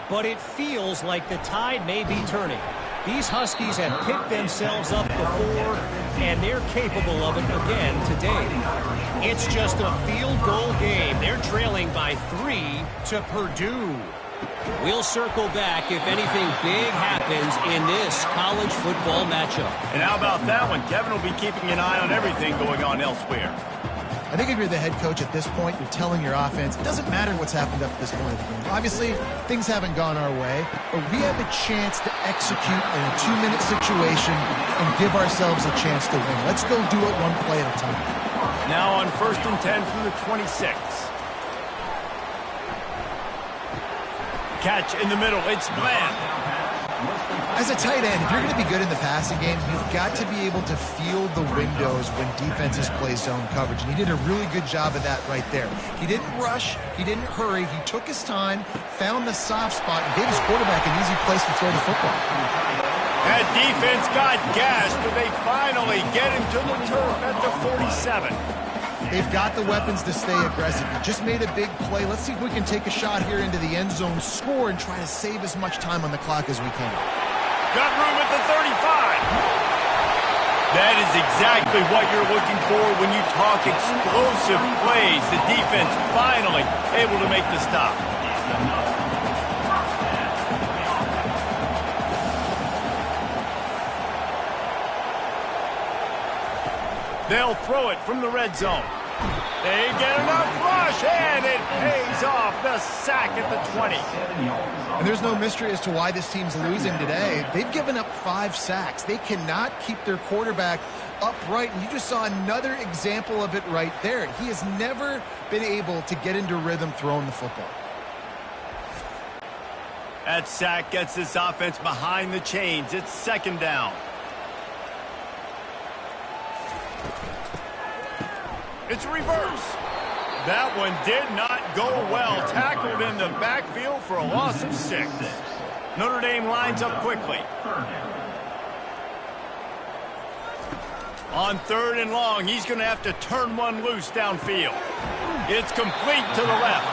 but it feels like the tide may be turning. These Huskies have picked themselves up before, and they're capable of it again today. It's just a field goal game. They're trailing by 3 to Purdue. We'll circle back if anything big happens in this college football matchup. And how about that one? Kevin will be keeping an eye on everything going on elsewhere. I think if you're the head coach at this point, you're telling your offense, it doesn't matter what's happened up to this point of the game. Obviously, things haven't gone our way, but we have a chance to execute in a 2-minute situation and give ourselves a chance to win. Let's go do it one play at a time. Now on 1st and 10 from the 26. Catch in the middle. It's Bland. As a tight end, if you're going to be good in the passing game, you've got to be able to feel the windows when defenses play zone coverage. And he did a really good job of that right there. He didn't rush. He didn't hurry. He took his time, found the soft spot, and gave his quarterback an easy place to throw the football. That defense got gassed, but they finally get him to the turf at the 47. They've got the weapons to stay aggressive. He just made a big play. Let's see if we can take a shot here into the end zone, score, and try to save as much time on the clock as we can. Got room at the 35. That is exactly what you're looking for when you talk explosive plays. The defense finally able to make the stop. They'll throw it from the red zone. They get enough rush, and it pays off. The sack at the 20. And there's no mystery as to why this team's losing today. They've given up 5 sacks. They cannot keep their quarterback upright, and you just saw another example of it right there. He has never been able to get into rhythm throwing the football. That sack gets this offense behind the chains. It's 2nd down. It's reverse. That one did not go well. Tackled in the backfield for a loss of 6. Notre Dame lines up quickly. On 3rd and long, he's going to have to turn one loose downfield. It's complete to the left.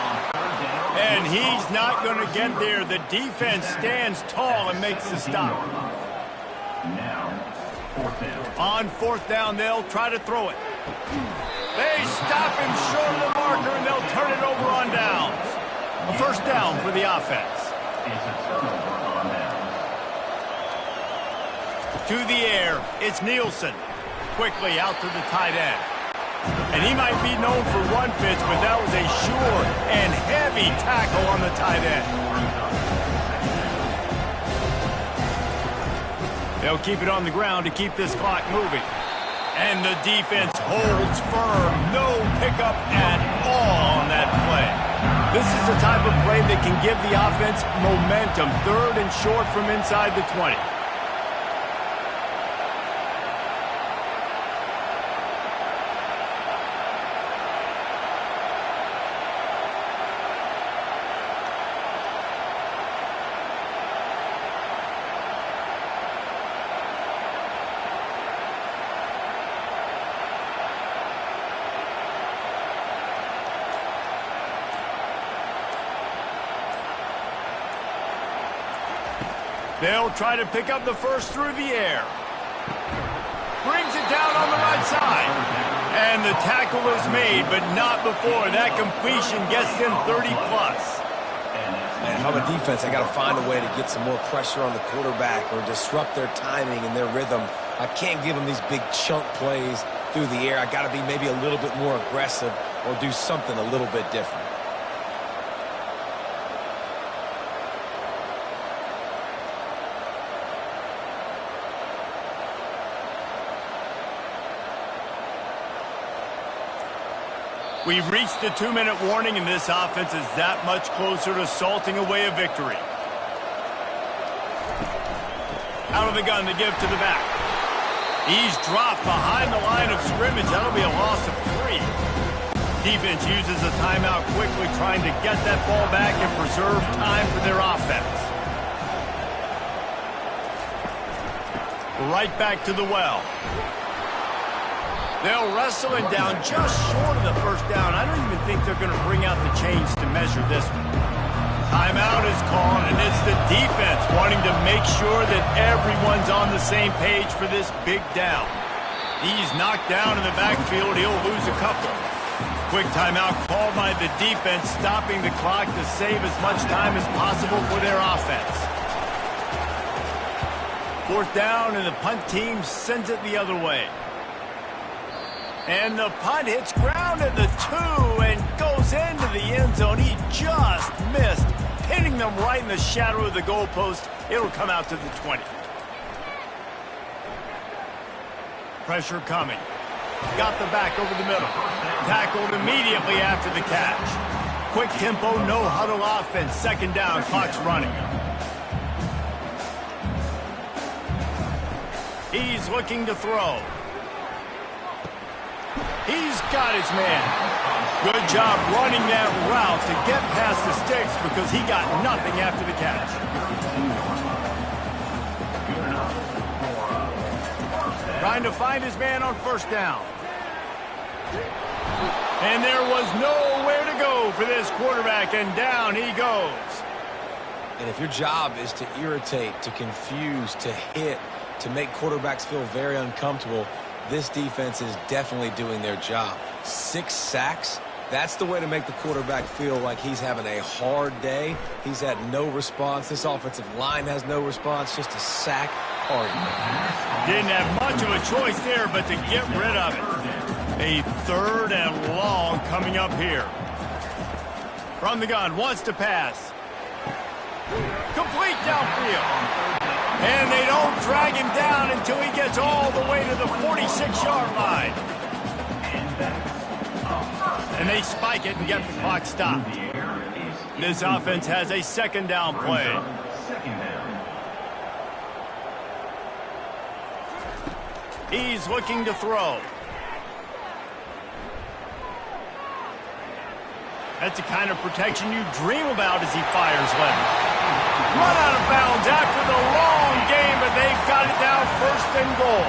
And he's not going to get there. The defense stands tall and makes the stop. On 4th down, they'll try to throw it. They stop him short of the marker, and they'll turn it over on downs. A 1st down for the offense. to the air. It's Nielsen. Quickly out to the tight end. And he might be known for run fits, but that was a sure and heavy tackle on the tight end. They'll keep it on the ground to keep this clock moving. And the defense holds firm. No pickup at all on that play. This is the type of play that can give the offense momentum. 3rd and short from inside the 20. They'll try to pick up the first through the air. Brings it down on the right side. And the tackle is made, but not before. That completion gets them 30-plus. Man, if I'm a defense, I got to find a way to get some more pressure on the quarterback or disrupt their timing and their rhythm. I can't give them these big chunk plays through the air. I got to be maybe a little bit more aggressive or do something a little bit different. We've reached the 2-minute warning, and this offense is that much closer to salting away a victory. Out of the gun to give to the back. He's dropped behind the line of scrimmage. That'll be a loss of 3. Defense uses a timeout quickly, trying to get that ball back and preserve time for their offense. Right back to the well. They'll wrestle him down just short of the first down. I don't even think they're going to bring out the chains to measure this one. Timeout is called, and it's the defense wanting to make sure that everyone's on the same page for this big down. He's knocked down in the backfield. He'll lose a couple. Quick timeout called by the defense, stopping the clock to save as much time as possible for their offense. 4th down, and the punt team sends it the other way. And the punt hits ground at the 2 and goes into the end zone. He just missed, hitting them right in the shadow of the goalpost. It'll come out to the 20. Pressure coming. Got the back over the middle. Tackled immediately after the catch. Quick tempo, no huddle offense. 2nd down, clock's running. He's looking to throw. He's got his man. Good job running that route to get past the sticks because he got nothing after the catch. Trying to find his man on 1st down. And there was nowhere to go for this quarterback, and down he goes. And if your job is to irritate, to confuse, to hit, to make quarterbacks feel very uncomfortable, this defense is definitely doing their job. 6 sacks, that's the way to make the quarterback feel like he's having a hard day. He's had no response. This offensive line has no response, just a sack party. Didn't have much of a choice there, but to get rid of it. A 3rd and long coming up here. From the gun, wants to pass. Complete downfield. And they don't drag him down until he gets all the way to the 46-yard line. And they spike it and get the clock stopped. This offense has a 2nd down play. He's looking to throw. That's the kind of protection you dream about as he fires left. Run out of bounds after the long game, but they've got it down 1st and goal.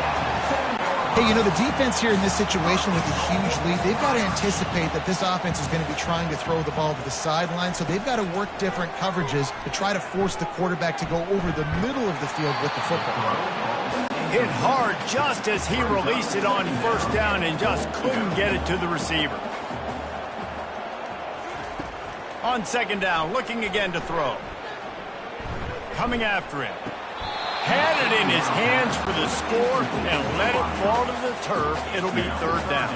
Hey, you know, the defense here in this situation with a huge lead, they've got to anticipate that this offense is going to be trying to throw the ball to the sideline, so they've got to work different coverages to try to force the quarterback to go over the middle of the field with the football. Hit hard just as he released it on 1st down and just couldn't get it to the receiver. On 2nd down, looking again to throw. Coming after him. had it in his hands for the score and let it fall to the turf. It'll be third down.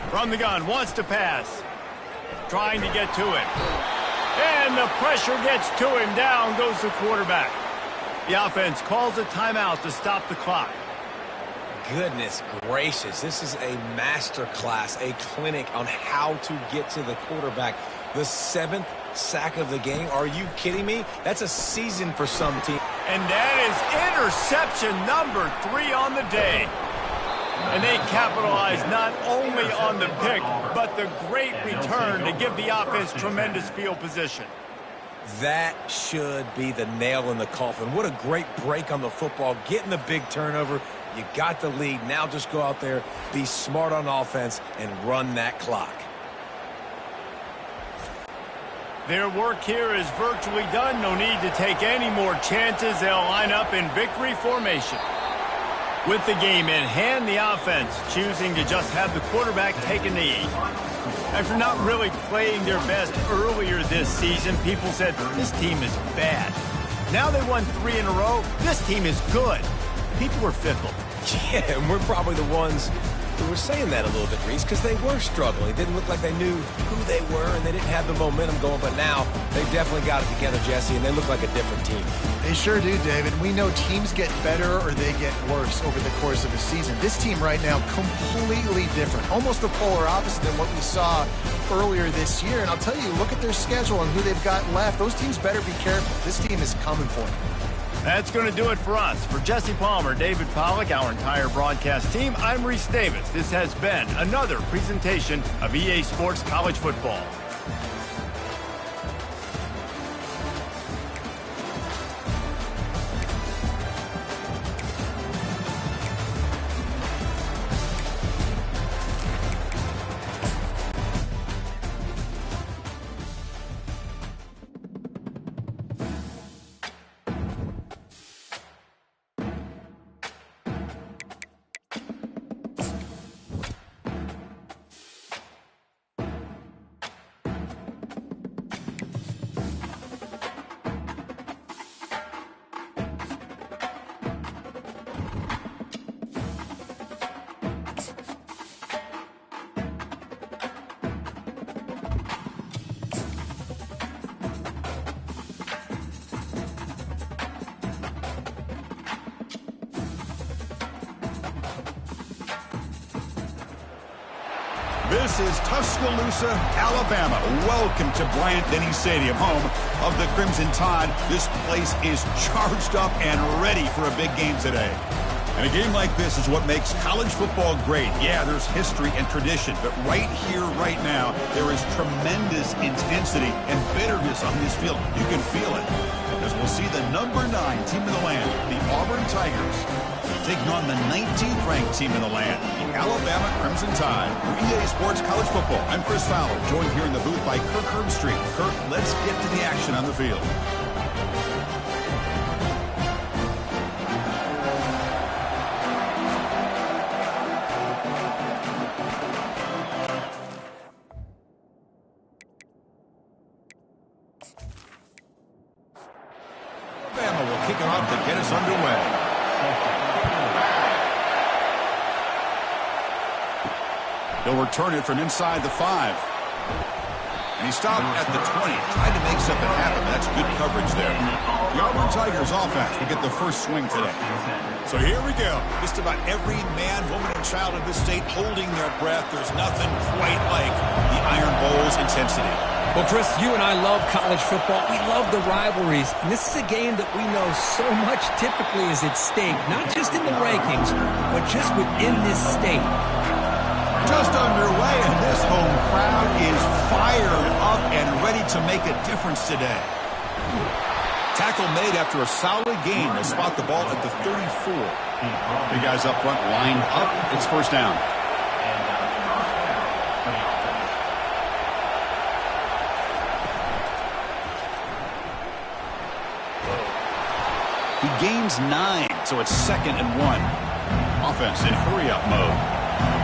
From the gun, wants to pass. Trying to get to it. And the pressure gets to him. Down goes the quarterback. The offense calls a timeout to stop the clock. Goodness gracious, this is a master class, a clinic on how to get to the quarterback. The 7th sack of the game. Are you kidding me? That's a season for some team. And that is interception number 3 on the day. And they capitalize not only on the pick, but the great return to give the offense tremendous field position. That should be the nail in the coffin. What a great break on the football. Getting the big turnover. You got the lead. Now just go out there, be smart on offense, and run that clock. Their work here is virtually done. No need to take any more chances. They'll line up in victory formation. With the game in hand, the offense choosing to just have the quarterback take a knee. After not really playing their best earlier this season, people said, this team is bad. Now they won 3 in a row. This team is good. People were fickle. Yeah, and we're probably the ones who were saying that a little bit, Reese, because they were struggling. It didn't look like they knew who they were, and they didn't have the momentum going. But now they definitely got it together, Jesse, and they look like a different team. They sure do, David. We know teams get better or they get worse over the course of a season. This team right now, completely different. Almost the polar opposite than what we saw earlier this year. And I'll tell you, look at their schedule and who they've got left. Those teams better be careful. This team is coming for them. That's going to do it for us. For Jesse Palmer, David Pollack, our entire broadcast team, I'm Reese Davis. This has been another presentation of EA Sports College Football. This is Tuscaloosa, Alabama. Welcome to Bryant-Denny Stadium, home of the Crimson Tide. This place is charged up and ready for a big game today. And a game like this is what makes college football great. Yeah, there's history and tradition, but right here, right now, there is tremendous intensity and bitterness on this field. You can feel it. As we'll see the number 9 team in the land, the Auburn Tigers, taking on the 19th ranked team in the land, the Alabama Crimson Tide. For EA Sports College Football, I'm Chris Fowler, joined here in the booth by Kirk Herbstreit. Kirk, let's get to the action on the field. Alabama will kick it off to get us underway. He'll return it from inside the 5. And he stopped at the 20, tried to make something happen. That's good coverage there. The Auburn Tigers offense will get the first swing today. So here we go. Just about every man, woman, and child in this state holding their breath. There's nothing quite like the Iron Bowl's intensity. Well, Chris, you and I love college football. We love the rivalries. And this is a game that we know so much typically is at stake, not just in the rankings, but just within this state. Just underway, and this home crowd is fired up and ready to make a difference today. Tackle made after a solid gain. They'll spot the ball at the 34. The guys up front lined up. It's first down. He gains 9, so it's 2nd and 1. Offense in hurry-up mode.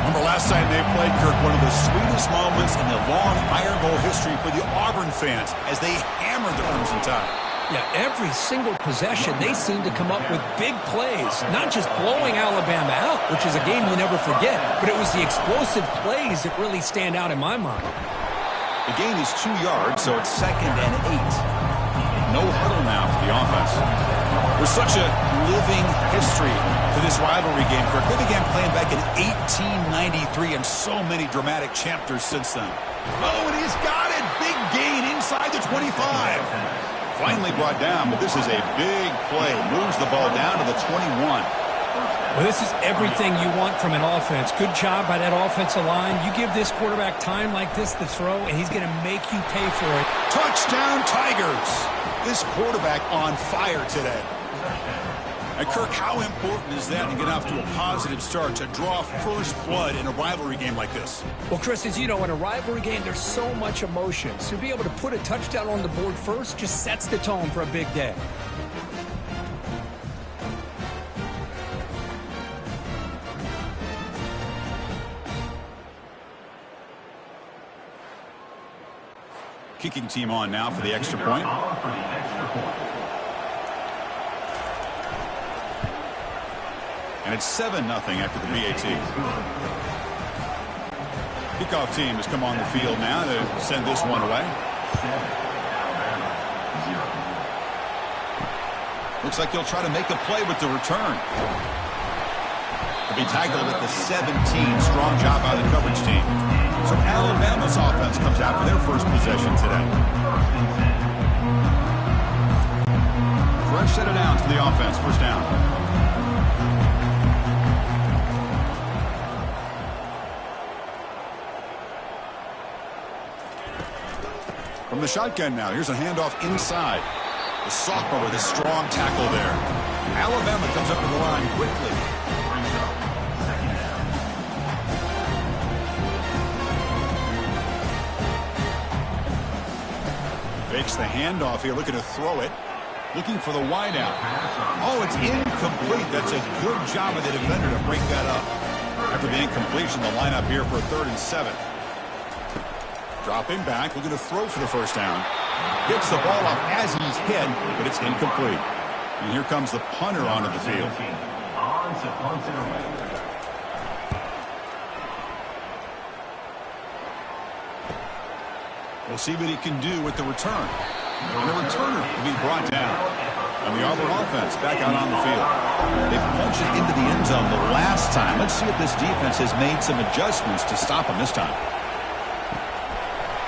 Remember last time they played, Kirk, one of the sweetest moments in the long Iron Bowl history for the Auburn fans as they hammered the Crimson Tide. Yeah, every single possession, they seem to come up with big plays. Not just blowing Alabama out, which is a game you never forget, but it was the explosive plays that really stand out in my mind. The gain is 2 yards, so it's 2nd and 8. No huddle now for the offense. There's such a living history to this rivalry game, Kirk. They began playing back in 1893, and so many dramatic chapters since then. Oh, and he's got it. Big gain inside the 25. Finally brought down, but this is a big play. Moves the ball down to the 21. Well, this is everything you want from an offense. Good job by that offensive line. You give this quarterback time like this to throw, and he's going to make you pay for it. Touchdown, Tigers. This quarterback on fire today. And Kirk, how important is that to get off to a positive start, to draw first blood in a rivalry game like this? Well, Chris, as you know, in a rivalry game, there's so much emotion. So to be able to put a touchdown on the board first just sets the tone for a big day. Kicking team on now for the extra point. And it's 7-0 after the BAT. Kickoff team has come on the field now to send this one away. Looks like he'll try to make a play with the return. He'll be tackled at the 17. Strong job by the coverage team. So Alabama's offense comes out for their first possession today. Fresh set of downs for the offense. First down. From the shotgun now. Here's a handoff inside. The sophomore with a strong tackle there. Alabama comes up to the line quickly. Fakes the handoff here, looking to throw it. Looking for the wideout. Oh, it's incomplete. That's a good job of the defender to break that up. After the incompletion, the lineup here for a 3rd and 7. Dropping back, looking to throw for the first down. Gets the ball off as he's hit, but it's incomplete. And here comes the punter onto the field. We'll see what he can do with the return. And the returner will be brought down. And the Auburn offense back out on the field. They punched it into the end zone the last time. Let's see if this defense has made some adjustments to stop him this time.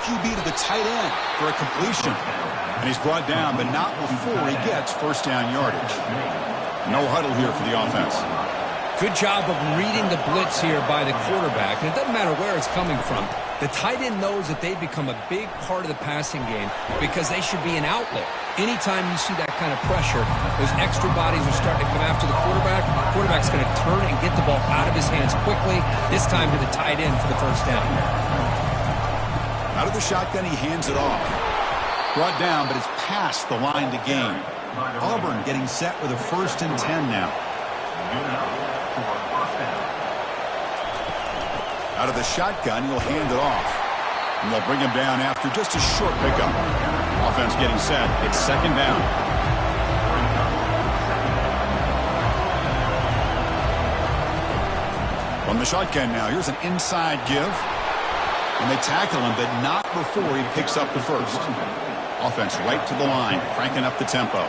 QB to the tight end for a completion. And he's brought down, but not before he gets first down yardage. No huddle here for the offense. Good job of reading the blitz here by the quarterback. And it doesn't matter where it's coming from. The tight end knows that they become a big part of the passing game because they should be an outlet. Anytime you see that kind of pressure, those extra bodies are starting to come after the quarterback. The quarterback's going to turn and get the ball out of his hands quickly, this time to the tight end for the first down. Out of the shotgun, he hands it off. Brought down, but it's past the line to gain. Auburn getting set with a 1st and 10 now. Out of the shotgun, he'll hand it off. And they'll bring him down after just a short pickup. Offense getting set. It's 2nd down. From the shotgun now, here's an inside give. And they tackle him, but not before he picks up the first. Offense right to the line, cranking up the tempo.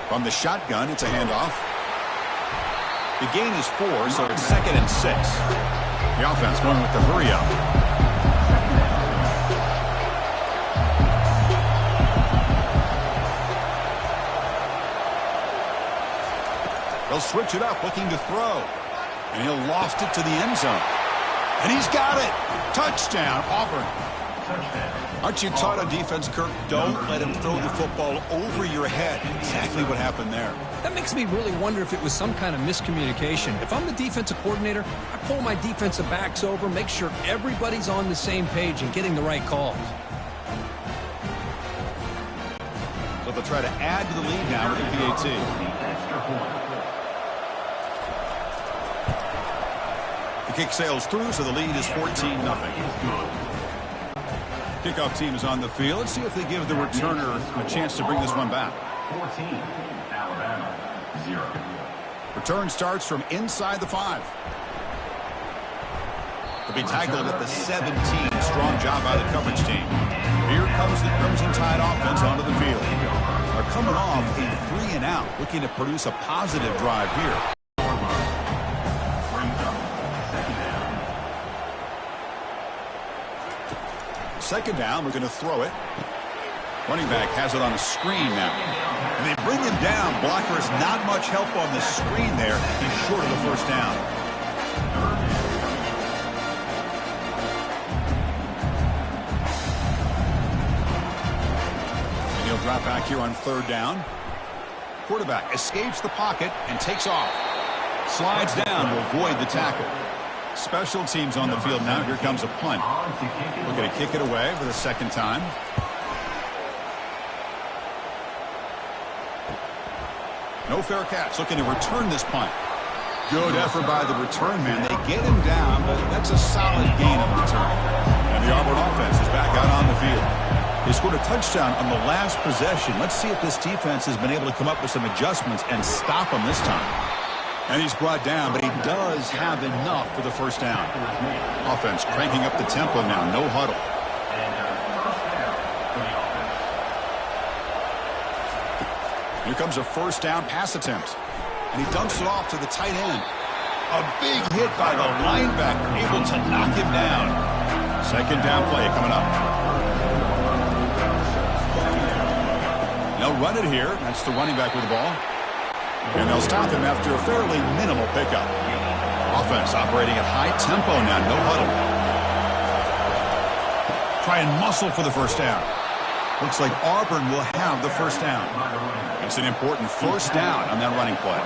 From the shotgun, it's a handoff. The gain is 4, so it's 2nd and 6. The offense going with the hurry up. They'll switch it up, looking to throw. And he'll loft it to the end zone. And he's got it. Touchdown, Auburn. Aren't you taught on defense, Kirk? Don't let him throw the football over your head. Exactly what happened there. That makes me really wonder if it was some kind of miscommunication. If I'm the defensive coordinator, I pull my defensive backs over, make sure everybody's on the same page and getting the right calls. So they'll try to add to the lead now with the PAT. The kick sails through, so the lead is 14-0. Kickoff team is on the field. Let's see if they give the returner a chance to bring this one back. 14, Alabama, 0. Return starts from inside the 5. To be tackled at the 17. Strong job by the coverage team. Here comes the Crimson Tide offense onto the field. They're coming off a 3-and-out, looking to produce a positive drive here. Second down, we're going to throw it. Running back has it on a screen now. And they bring him down. Blocker has not much help on the screen there. He's short of the first down. And he'll drop back here on third down. Quarterback escapes the pocket and takes off. Slides down to avoid the tackle. Special teams on the field now. Here comes a punt. We're going to kick it away for the second time. No fair catch. Looking to return this punt. Good effort by the return man. They get him down, but that's a solid gain of return. And the Auburn offense is back out on the field. They scored a touchdown on the last possession. Let's see if this defense has been able to come up with some adjustments and stop them this time. And he's brought down, but he does have enough for the first down. Offense cranking up the tempo now. No huddle. Here comes a first down pass attempt. And he dumps it off to the tight end. A big hit by the linebacker, able to knock him down. Second down play coming up. They'll run it here. That's the running back with the ball. And they'll stop him after a fairly minimal pickup. Offense operating at high tempo now. No huddle. Try and muscle for the first down. Looks like Auburn will have the first down. It's an important first down on that running play.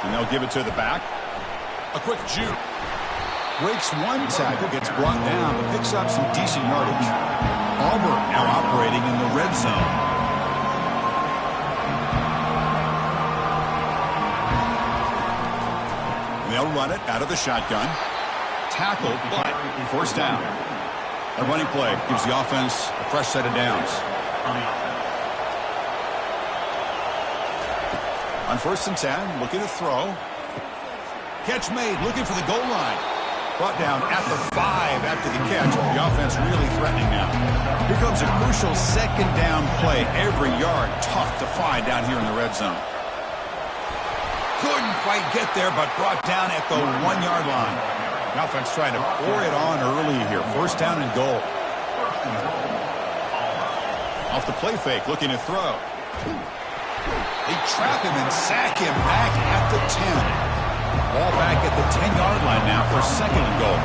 And they'll give it to the back. A quick juke. Breaks one tackle, gets brought down, but picks up some decent yardage. Auburn now operating in the red zone. And they'll run it out of the shotgun. Tackle, but first down. A running play gives the offense a fresh set of downs. On 1st and 10, looking to throw. Catch made, looking for the goal line. Brought down at the 5 after the catch. The offense really threatening now. Here comes a crucial second down play. Every yard tough to find down here in the red zone. Couldn't quite get there, but brought down at the 1-yard line. The offense trying to pour it on early here. First down and goal. Off the play fake, looking to throw. They trap him and sack him back at the 10. Ball back at the 10-yard line now for second and goal.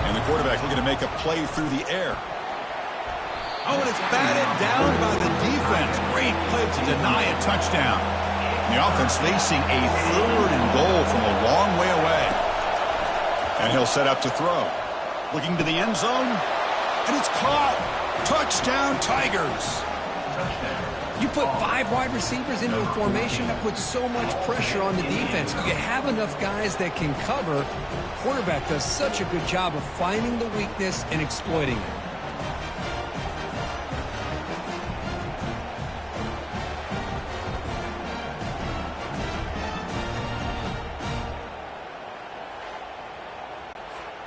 And the quarterback looking to make a play through the air. Oh, and it's batted down by the defense. Great play to deny a touchdown. And the offense facing a third and goal from a long way away. And he'll set up to throw. Looking to the end zone. And it's caught. Touchdown, Tigers. You put 5 wide receivers into a formation that puts so much pressure on the defense. Do you have enough guys that can cover? Quarterback does such a good job of finding the weakness and exploiting it.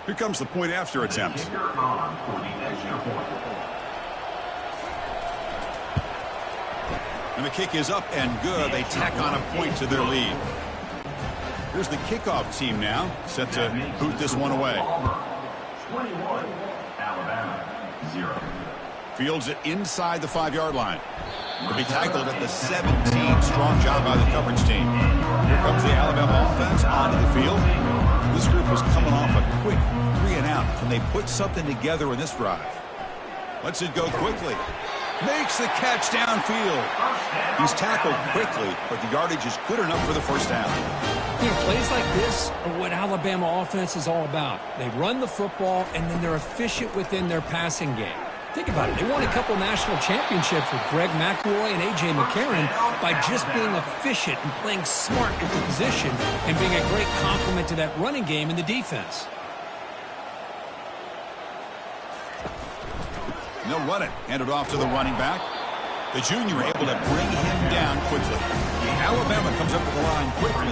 Here comes the point after attempt. And the kick is up and good. They tack on a point to their lead. Here's the kickoff team now, set to boot this one away. 21, Alabama, 0. Fields it inside the 5-yard line. To be tackled at the 17. Strong job by the coverage team. Here comes the Alabama offense onto the field. This group was coming off a quick 3-and-out. Can they put something together in this drive? Lets it go quickly. Makes the catch downfield. He's tackled quickly, but the yardage is good enough for the first down. You know, plays like this are what Alabama offense is all about. They run the football, and then they're efficient within their passing game. Think about it. They won a couple national championships with Greg McElroy and A.J. McCarron by just being efficient and playing smart at the position and being a great complement to that running game in the defense. And they'll run it. Hand it off to the running back. The junior able to bring him down quickly. Alabama comes up to the line quickly.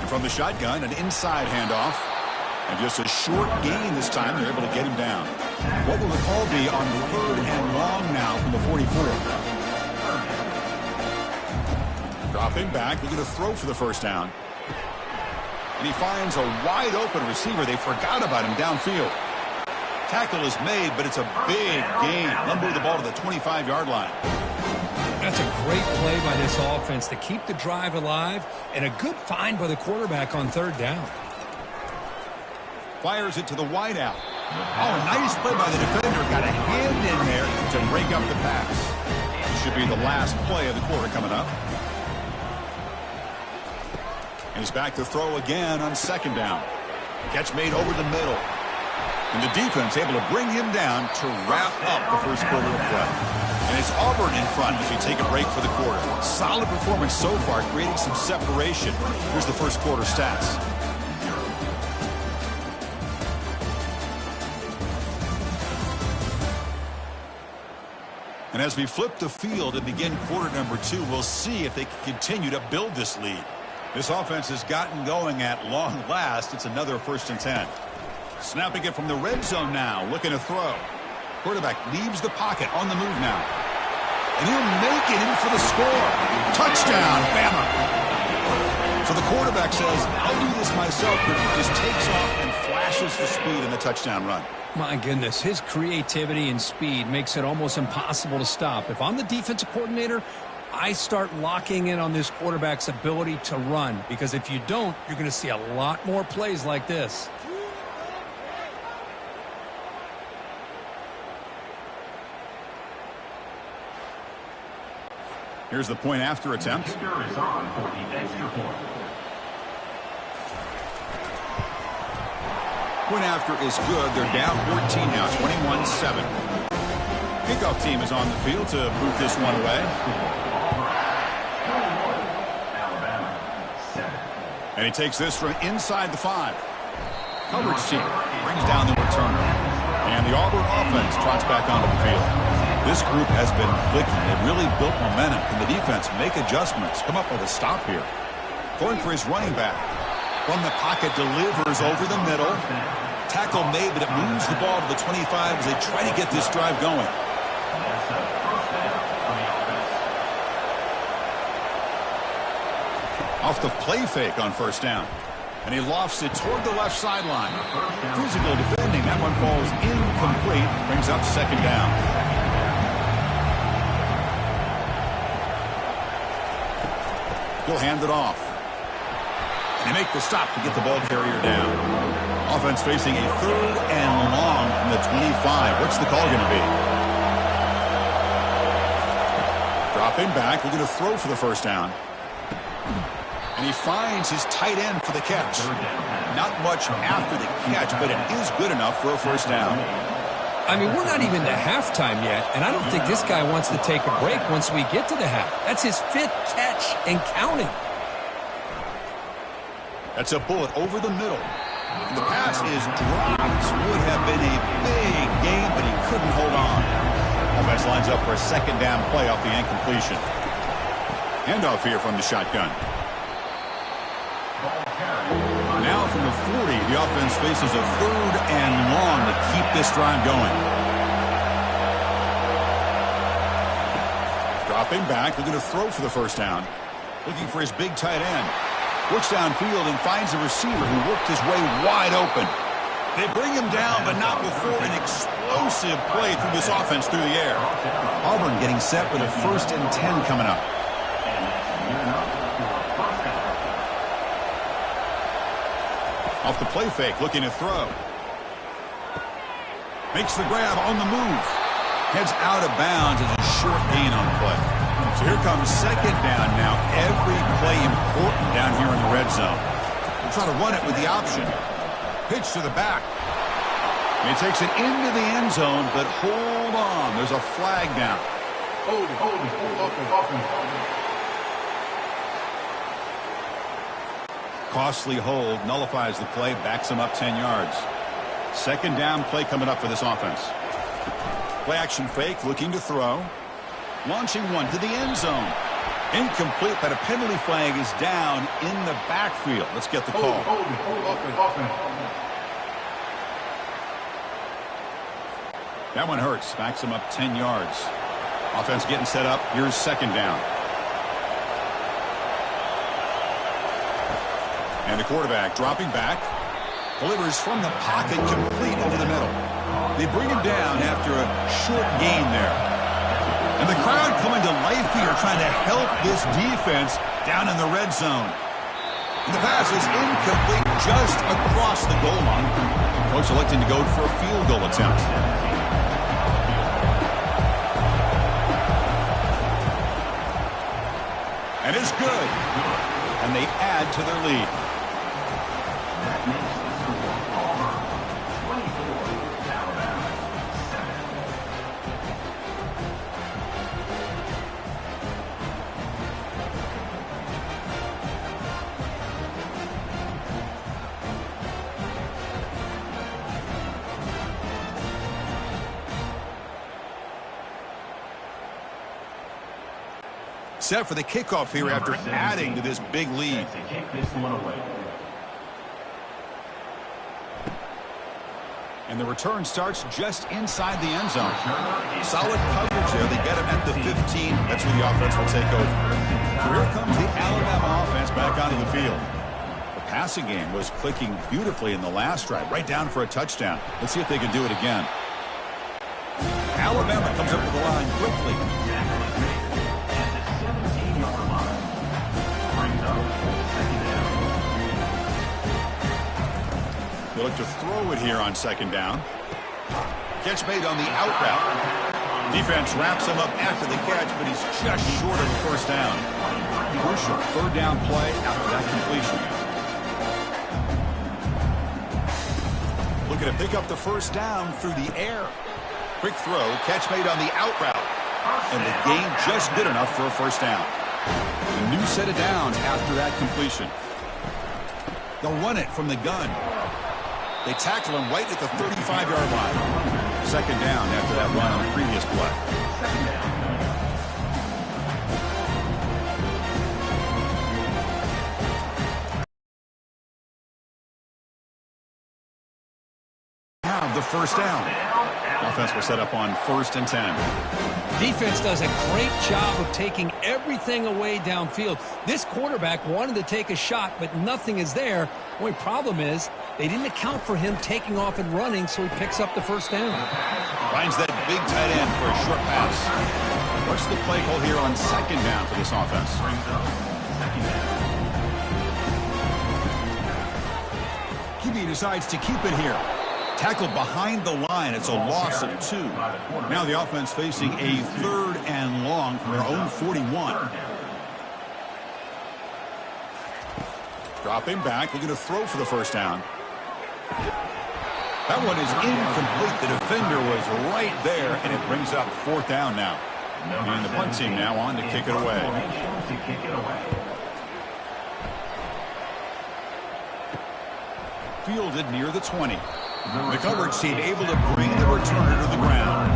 And from the shotgun, an inside handoff. And just a short gain this time. They're able to get him down. What will the call be on 3rd and long now from the 44? Dropping back. Looking to throw for the first down. And he finds a wide open receiver. They forgot about him downfield. Tackle is made, but it's a big gain. They'll move the ball to the 25-yard line. That's a great play by this offense to keep the drive alive, and a good find by the quarterback on 3rd down. Fires it to the wideout. Oh, nice play by the defender. Got a hand in there to break up the pass. It should be the last play of the quarter coming up. And he's back to throw again on 2nd down. Catch made over the middle. And the defense able to bring him down to wrap up the first quarter of play. And it's Auburn in front as we take a break for the quarter. Solid performance so far, creating some separation. Here's the first quarter stats. And as we flip the field and begin quarter number 2, we'll see if they can continue to build this lead. This offense has gotten going at long last. It's another 1st and 10. Snapping it from the red zone now, looking to throw. Quarterback leaves the pocket on the move now. And he'll make it in for the score. Touchdown, Bama. So the quarterback says, I'll do this myself, but he just takes off and flashes the speed in the touchdown run. My goodness, his creativity and speed makes it almost impossible to stop. If I'm the defensive coordinator, I start locking in on this quarterback's ability to run, because if you don't, you're going to see a lot more plays like this. Here's the point after attempt. Kicker is on for the extra point. Point after is good. They're down 14 now, 21-7. Kickoff team is on the field to boot this one away. And he takes this from inside the 5. Coverage team brings down the returner. And the Auburn offense trots back onto the field. This group has been clicking. They've really built momentum. Can the defense make adjustments? Come up with a stop here. Going for his running back. From the pocket, delivers over the middle. Tackle made, but it moves the ball to the 25 as they try to get this drive going. Off the play fake on 1st down. And he lofts it toward the left sideline. Physical defending. That one falls incomplete. Brings up 2nd down. He'll hand it off. And they make the stop to get the ball carrier down. Offense facing a 3rd and long from the 25. What's the call going to be? Dropping back. We're going to throw for the 1st down. And he finds his tight end for the catch. Not much after the catch, but it is good enough for a 1st down. I mean, we're not even to halftime yet, and I don't think this guy wants to take a break once we get to the half. That's his 5th catch and counting. That's a bullet over the middle. And the pass is dropped. Would have been a big game, but he couldn't hold on. Offense lines up for a 2nd down play off the incompletion. Handoff here from the shotgun. Now from the 40, the offense faces a 3rd and long to keep this drive going. Dropping back, looking to throw for the 1st down. Looking for his big tight end. Looks downfield and finds a receiver who worked his way wide open. They bring him down, but not before an explosive play through this offense through the air. Auburn getting set with a 1st and 10 coming up. Off the play fake, looking to throw. Makes the grab on the move. Heads out of bounds as a short gain on the play. So here comes 2nd down now. Every play important down here in the red zone. We'll try to run it with the option. Pitch to the back. He takes it into the end zone, but hold on. There's a flag down. Hold it. Costly hold, nullifies the play, backs him up 10 yards. Second down play coming up for this offense. Play action fake, looking to throw. Launching one to the end zone. Incomplete, but a penalty flag is down in the backfield. Let's get the call. That one hurts. Backs him up 10 yards. Offense getting set up. Here's second down. And the quarterback dropping back. Delivers from the pocket, complete over the middle. They bring him down after a short gain there. And the crowd coming to life here, trying to help this defense down in the red zone. And the pass is incomplete, just across the goal line. Coach electing to go for a field goal attempt. And it's good. And they add to their lead. That makes the score Auburn 24, Alabama 7. Set for the kickoff here after adding to this big lead. to kick this one away. And the return starts just inside the end zone. Solid coverage there. They get him at the 15. That's where the offense will take over. So here comes the Alabama offense back onto the field. The passing game was clicking beautifully in the last drive, right down for a touchdown. Let's see if they can do it again. Alabama comes up to the line quickly. Tackle is made at the 17-yard line. Brings up second down. They look to throw it here on second down. Catch made on the out route. Defense wraps him up after the catch, but he's just short of the first down. Crucial third down play after that completion. Looking to pick up the first down through the air. Quick throw, catch made on the out route. And the gain just good enough for a first down. A new set of downs after that completion. They'll run it from the gun. They tackle him right at the 35-yard line. Second down after that run on the previous play. Second down. Have the first down. Offense will set up on 1st and 10. Defense does a great job of taking everything away downfield. This quarterback wanted to take a shot, but nothing is there. The only problem is they didn't account for him taking off and running, so he picks up the first down. Finds that big tight end for a short pass. What's the play call here on second down for this offense? QB decides to keep it here. Tackled behind the line. It's a loss of 2. Now the offense facing a 3rd and long from their own 41. Dropping back, looking to throw for the first down. That one is incomplete. The defender was right there, and it brings up 4th down now. And the punt team now on to kick it away. Fielded near the 20. The coverage team able to bring the returner to the ground.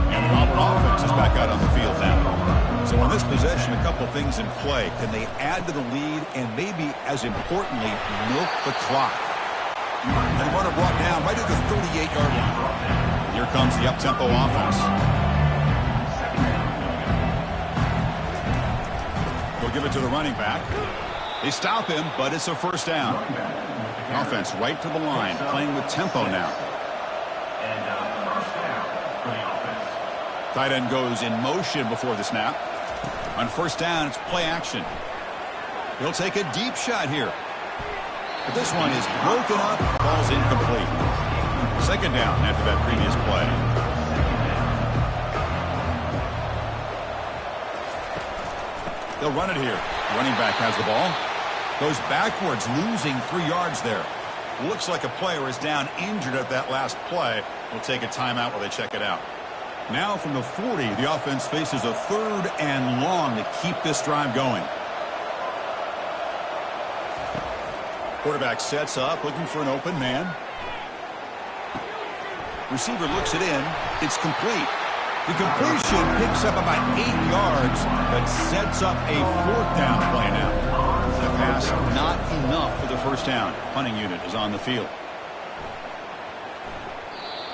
And the Auburn offense is back out on the field now. So on this possession, a couple things in play. Can they add to the lead and maybe, as importantly, milk the clock? And runner brought down right at the 38-yard line. Here comes the up-tempo offense. They'll give it to the running back. They stop him, but it's a first down. Offense right to the line, playing with tempo now. And first down for the offense. Tight end goes in motion before the snap. On first down, it's play action. He'll take a deep shot here. But this one is broken up, ball's incomplete. Second down after that previous play. They'll run it here. Running back has the ball. Goes backwards, losing 3 yards there. Looks like a player is down injured at that last play. We'll take a timeout while they check it out. Now from the 40, the offense faces a 3rd and long to keep this drive going. Quarterback sets up, looking for an open man. Receiver looks it in. It's complete. The completion picks up about 8 yards, but sets up a 4th down play now. The pass not enough for the first down. Punting unit is on the field.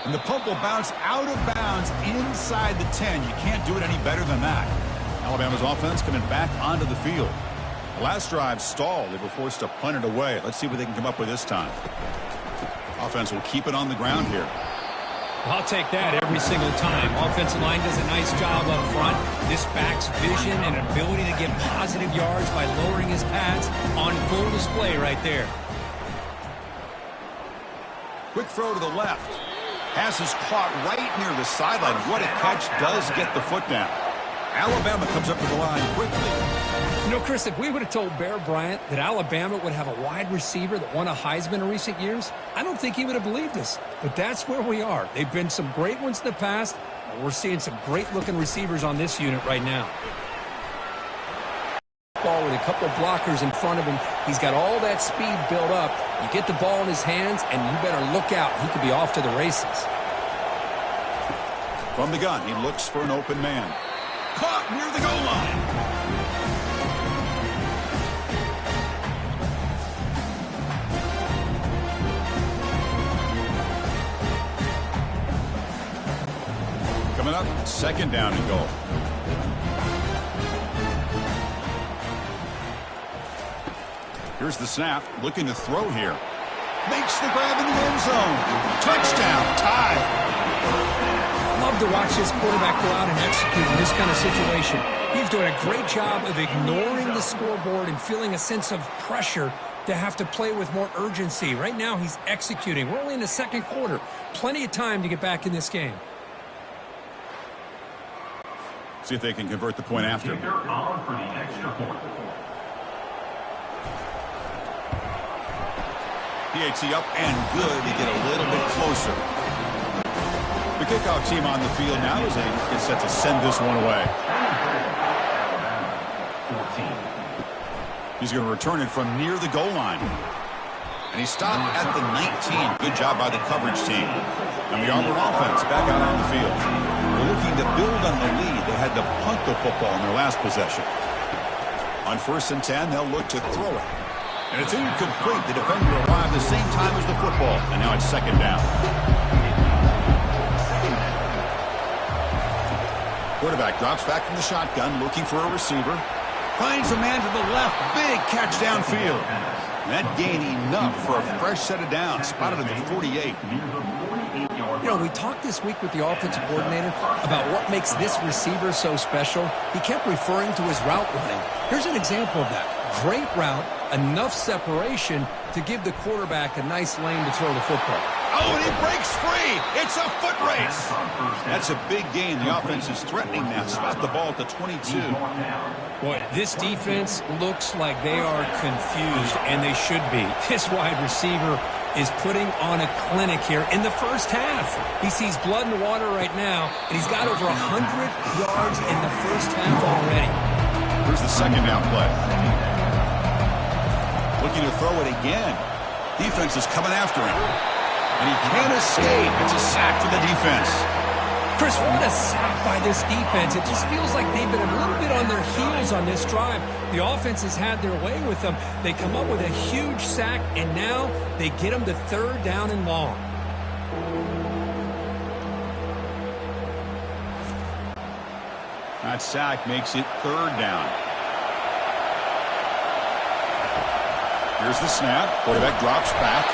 And the punt will bounce out of bounds inside the 10. You can't do it any better than that. Alabama's offense coming back onto the field. The last drive stalled. They were forced to punt it away. Let's see what they can come up with this time. Offense will keep it on the ground here. I'll take that every single time. Offensive line does a nice job up front. This back's vision and ability to get positive yards by lowering his pads on full display right there. Quick throw to the left. Pass is caught right near the sideline. What a catch. Does get the foot down. Alabama comes up to the line quickly. You know, Chris, if we would have told Bear Bryant that Alabama would have a wide receiver that won a Heisman in recent years, I don't think he would have believed us. But that's where we are. They've been some great ones in the past, and we're seeing some great-looking receivers on this unit right now. Ball with a couple of blockers in front of him. He's got all that speed built up. You get the ball in his hands, and you better look out. He could be off to the races. From the gun, he looks for an open man. Caught near the goal line. Coming up, 2nd down and goal. Here's the snap, looking to throw here. Makes the grab in the end zone. Touchdown, tie. Love to watch this quarterback go out and execute in this kind of situation. He's doing a great job of ignoring the scoreboard and feeling a sense of pressure to have to play with more urgency. Right now, he's executing. We're only in the 2nd quarter. Plenty of time to get back in this game. See if they can convert the point after. Kicker on for the extra point. PAT up and good to get a little bit closer. The kickoff team on the field now as they get set to send this one away. 14. He's going to return it from near the goal line. And he stopped at the 19. Good job by the coverage team. And the Auburn offense back out on the field. They're looking to build on the lead. They had to punt the football in their last possession. On 1st and 10, they'll look to throw it. And it's incomplete. The defender arrived the same time as the football. And now it's 2nd down. Quarterback drops back from the shotgun, looking for a receiver. Finds a man to the left. Big catch downfield. That gained enough for a fresh set of downs. Spotted at the 48. You know, we talked this week with the offensive coordinator about what makes this receiver so special. He kept referring to his route running. Here's an example of that. Great route, enough separation to give the quarterback a nice lane to throw the football. Oh, and he breaks free. It's a foot race. That's a big gain. The offense is threatening now. Spot the ball at the 22. Boy, this defense looks like they are confused, and they should be. This wide receiver is putting on a clinic here in the first half. He sees blood in the water right now, and he's got over 100 yards in the first half already. Here's the 2nd down play. Looking to throw it again. Defense is coming after him. And he can't escape. It's a sack for the defense. Chris, what a sack by this defense. It just feels like they've been a little bit on their heels on this drive. The offense has had their way with them. They come up with a huge sack, and now they get them to 3rd down and long. That sack makes it 3rd down. Here's the snap. Quarterback drops back.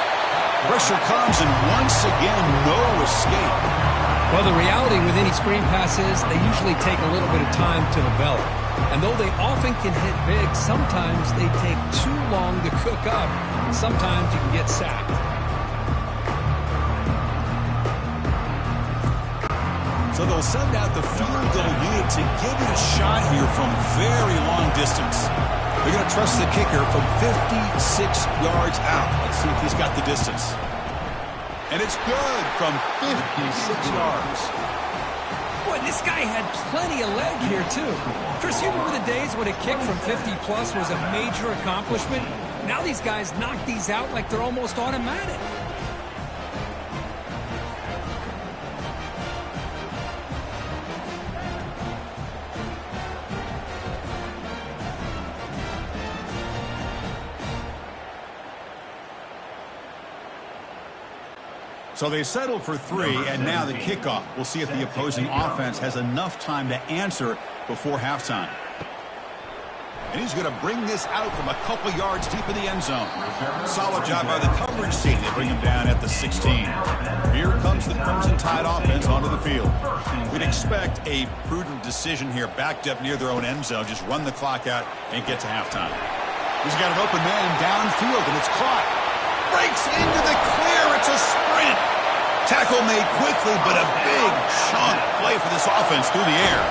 Pressure comes, and once again, no escape. Well, the reality with any screen pass is they usually take a little bit of time to develop. And though they often can hit big, sometimes they take too long to cook up. Sometimes you can get sacked. So they'll send out the field goal unit to give it a shot here from very long distance. They're going to trust the kicker from 56 yards out. Let's see if he's got the distance. And it's good from 56 yards. Boy, this guy had plenty of leg here, too. Chris, you remember the days when a kick from 50-plus was a major accomplishment? Now these guys knock these out like they're almost automatic. So they settled for 3, and now the kickoff. We'll see if the opposing offense has enough time to answer before halftime. And he's going to bring this out from a couple yards deep in the end zone. Solid job by the coverage team. They bring him down at the 16. Here comes the Crimson Tide offense onto the field. We'd expect a prudent decision here, backed up near their own end zone. Just run the clock out and get to halftime. He's got an open man downfield, and it's caught. Breaks into the clear. It's a sprint. Tackle made quickly, but a big chunk play for this offense through the air.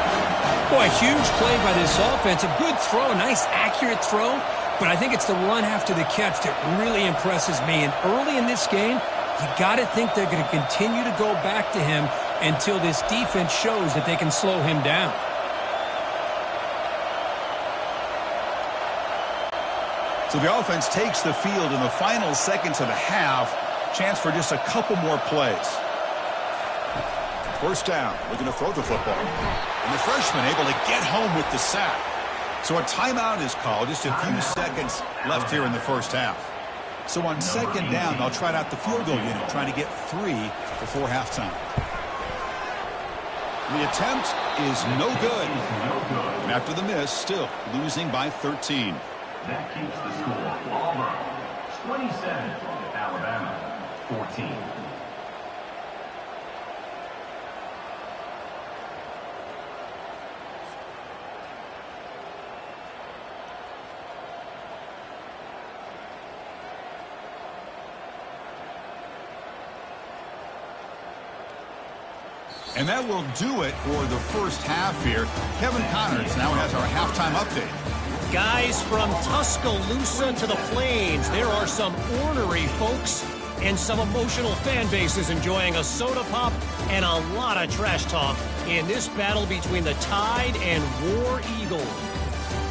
Boy, huge play by this offense. A good throw, a nice accurate throw. But I think it's the run after the catch that really impresses me. And early in this game, you got to think they're going to continue to go back to him until this defense shows that they can slow him down. So the offense takes the field in the final seconds of the half. Chance for just a couple more plays. First down, looking to throw the football. And the freshman able to get home with the sack. So a timeout is called. Just a few seconds left here in the first half. So on second down, they'll try out the field goal unit, trying to get 3 before halftime. The attempt is no good. And after the miss, still losing by 13. That keeps the score. Auburn 27, Alabama 14. And that will do it for the first half here. Kevin Connors now has our halftime update. Guys, from Tuscaloosa to the Plains, there are some ornery folks and some emotional fan bases enjoying a soda pop and a lot of trash talk in this battle between the Tide and War Eagle.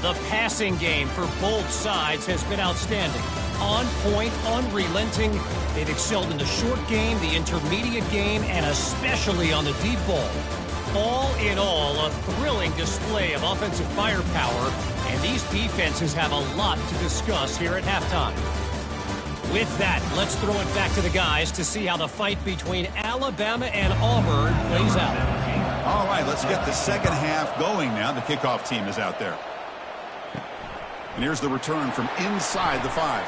The passing game for both sides has been outstanding. On point, unrelenting. They've excelled in the short game, the intermediate game, and especially on the deep ball. All in all, a thrilling display of offensive firepower, and these defenses have a lot to discuss here at halftime. With that, let's throw it back to the guys to see how the fight between Alabama and Auburn plays out. All right, let's get the second half going now. The kickoff team is out there. And here's the return from inside the 5.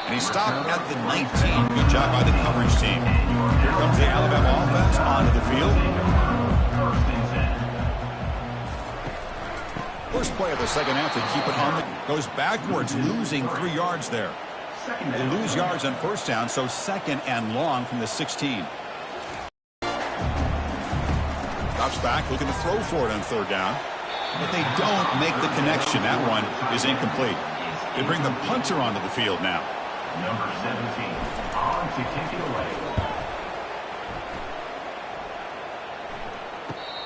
And he stopped at the 19. Good job by the coverage team. Here comes the Alabama offense onto the field. First play of the second half to keep it on. Goes backwards, losing 3 yards there. They lose yards on first down, so second and long from the 16. Drops back, looking to throw for it on third down. But they don't make the connection. That one is incomplete. They bring the punter onto the field now. Number 17 on to kick it away.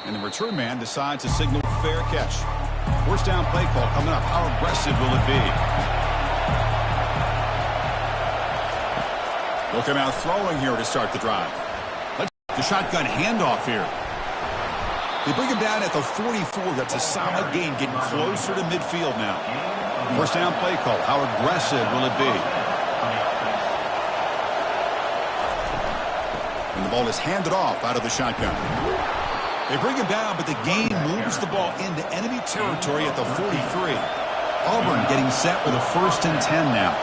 And the return man decides to signal fair catch. First down play call coming up. How aggressive will it be? Looking out throwing here to start the drive. Let's the shotgun handoff here. They bring him down at the 44. That's a solid gain, getting closer to midfield now. First down play call. How aggressive will it be? And the ball is handed off out of the shotgun. They bring him down, but the gain moves the ball into enemy territory at the 43. Auburn getting set for the 1st and 10 now.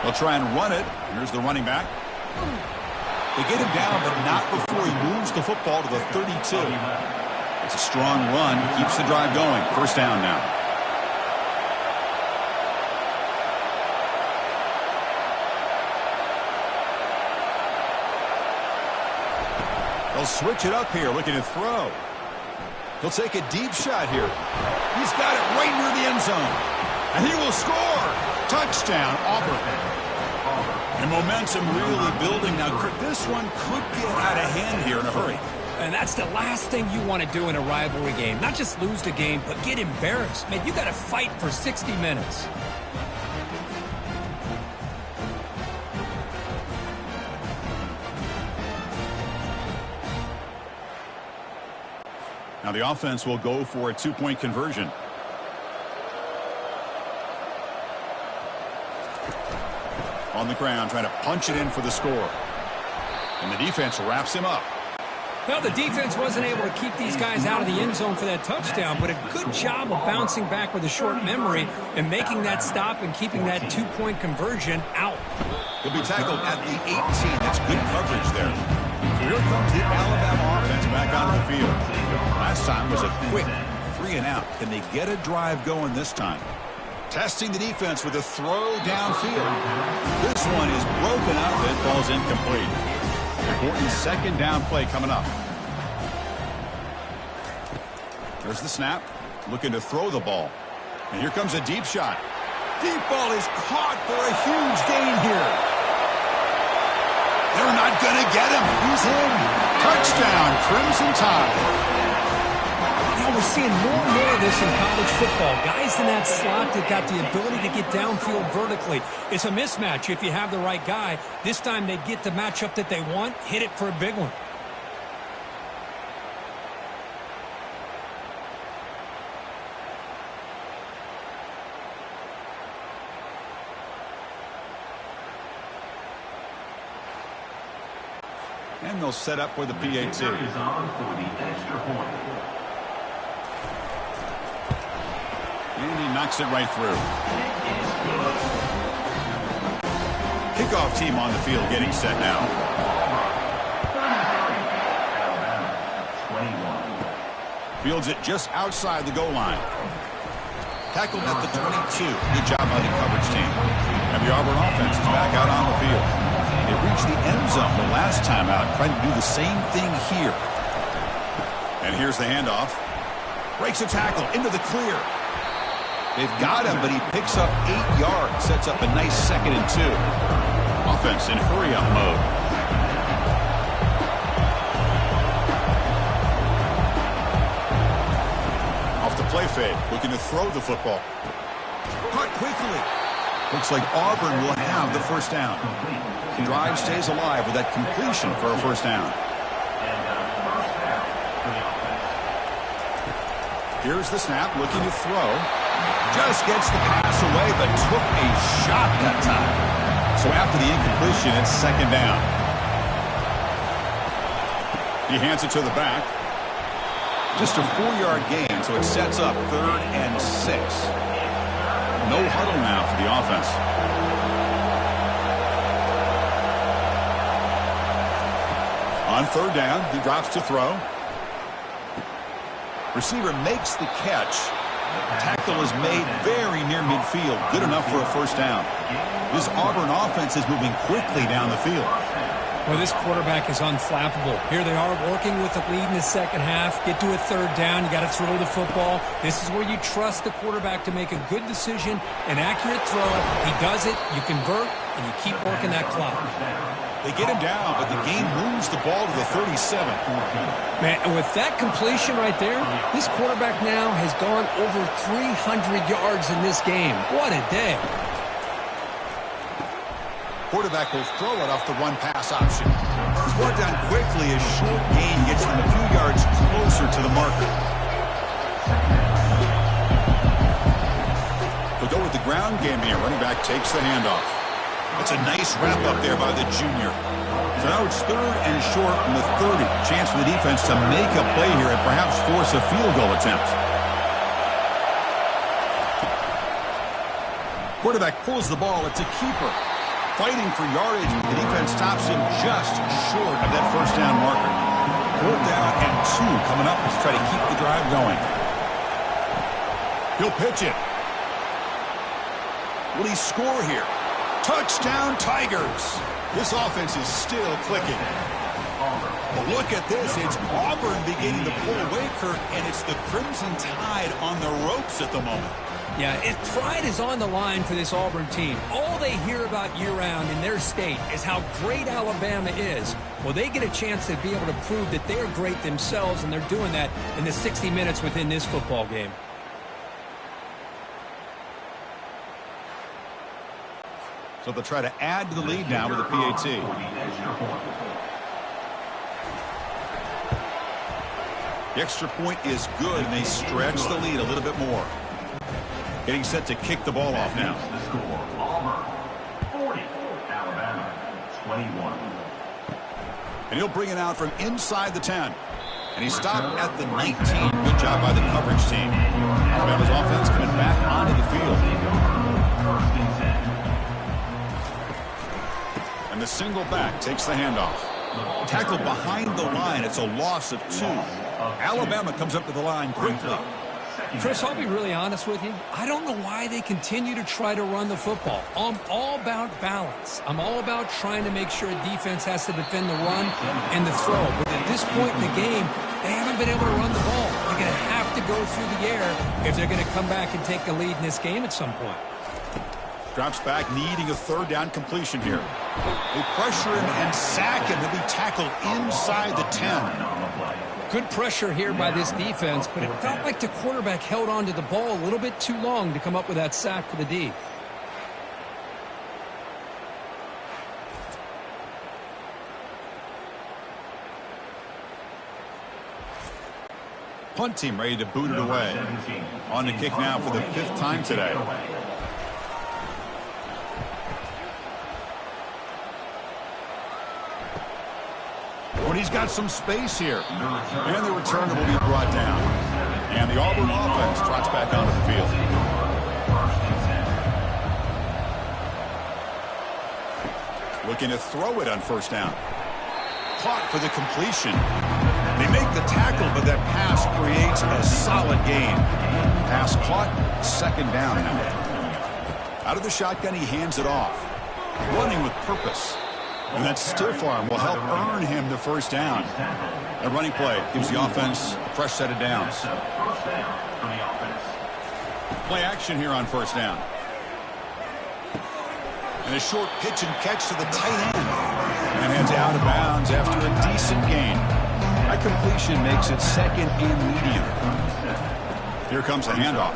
They'll try and run it. Here's the running back. They get him down, but not before he moves the football to the 32. It's a strong run. Keeps the drive going. First down now. They'll switch it up here, looking to throw. He'll take a deep shot here. He's got it right near the end zone. And he will score. Touchdown, Auburn. And momentum really building now. This one could get out of hand here in a hurry. And that's the last thing you want to do in a rivalry game. Not just lose the game, but get embarrassed. Man, you got to fight for 60 minutes. Now the offense will go for a two-point conversion. On the ground, trying to punch it in for the score. And the defense wraps him up. Well, the defense wasn't able to keep these guys out of the end zone for that touchdown, but a good job of bouncing back with a short memory and making that stop and keeping that two-point conversion out. He'll be tackled at the 18. That's good coverage there. Here comes the Alabama offense back onto the field. Last time was a quick 3-and-out. Can they get a drive going this time? Testing the defense with a throw downfield. This one is broken up and falls incomplete. Important second down play coming up. There's the snap. Looking to throw the ball. And here comes a deep shot. Deep ball is caught for a huge gain here. They're not going to get him. He's in. Touchdown, Crimson Tide. Now we're seeing more and more of this in college football. Guys in that slot that got the ability to get downfield vertically. It's a mismatch if you have the right guy. This time they get the matchup that they want, hit it for a big one. And they'll set up with a PAT. And he knocks it right through. Kickoff team on the field getting set now. Fields it just outside the goal line. Tackled at the 22. Good job by the coverage team. And the Auburn offense is back out on the field. They reached the end zone the last time out, trying to do the same thing here. And here's the handoff. Breaks a tackle into the clear. They've got him, but he picks up 8 yards. Sets up a nice 2nd and 2. Offense in hurry-up mode. Off the play fake, looking to throw the football. Caught quickly. Looks like Auburn will have the first down. The drive stays alive with that completion for a first down. Here's the snap, looking to throw. Just gets the pass away, but took a shot that time. So after the incompletion, it's 2nd down. He hands it to the back. Just a 4-yard gain, so it sets up 3rd and 6. No huddle now for the offense. On 3rd down, he drops to throw. Receiver makes the catch. Tackle is made very near midfield. Good enough for a first down. This Auburn offense is moving quickly down the field. Well, this quarterback is unflappable. Here they are working with the lead in the second half. Get to a 3rd down. You got to throw the football. This is where you trust the quarterback to make a good decision, an accurate throw. He does it, you convert, and you keep working that clock. They get him down, but the game moves the ball to the 37. Man, and with that completion right there, this quarterback now has gone over 300 yards in this game. What a day. Quarterback will throw it off the run-pass option. He's brought down quickly. A short gain gets him a few yards closer to the marker. They'll go with the ground game here. Running back takes the handoff. That's a nice wrap-up there by the junior. So now it's 3rd and short from the 30. Chance for the defense to make a play here and perhaps force a field goal attempt. Quarterback pulls the ball. It's a keeper. Fighting for yardage, but the defense stops him just short of that first down marker. 4th down and 2 coming up to try to keep the drive going. He'll pitch it. Will he score here? Touchdown, Tigers. This offense is still clicking. Well, look at this. It's Auburn beginning to pull away, Kurt, and it's the Crimson Tide on the ropes at the moment. Yeah, pride is on the line for this Auburn team. All they hear about year-round in their state is how great Alabama is. Well, they get a chance to be able to prove that they're great themselves, and they're doing that in the 60 minutes within this football game. So they'll try to add to the lead now with a PAT. The extra point is good, and they stretch the lead a little bit more. Getting set to kick the ball off now. The score, Auburn 40, Alabama 21. And he'll bring it out from inside the 10. And he stopped at the 19. Good job by the coverage team. Alabama's offense coming back onto the field. And the single back takes the handoff. Tackled behind the line. It's a loss of 2. Alabama comes up to the line quickly. Chris, I'll be really honest with you. I don't know why they continue to try to run the football. I'm all about balance. I'm all about trying to make sure a defense has to defend the run and the throw. But at this point in the game, they haven't been able to run the ball. They're going to have to go through the air if they're going to come back and take the lead in this game at some point. Drops back, needing a third down completion here. They pressure him and sack him. He'll be tackled inside the 10. Good pressure here by this defense, but it felt like the quarterback held on to the ball a little bit too long to come up with that sack for the D. Punt team ready to boot it away. On the kick now for the 5th time today. But he's got some space here. And the return will be brought down. And the Auburn offense trots back onto the field. Looking to throw it on first down. Caught for the completion. They make the tackle, but that pass creates a solid gain. Pass caught, 2nd down now. Out of the shotgun, he hands it off. Running with purpose. And that stiff arm will help earn him the first down. A running play gives the offense a fresh set of downs. Play action here on first down. And a short pitch and catch to the tight end. And heads out of bounds after a decent gain. That completion makes it 2nd and medium. Here comes the handoff.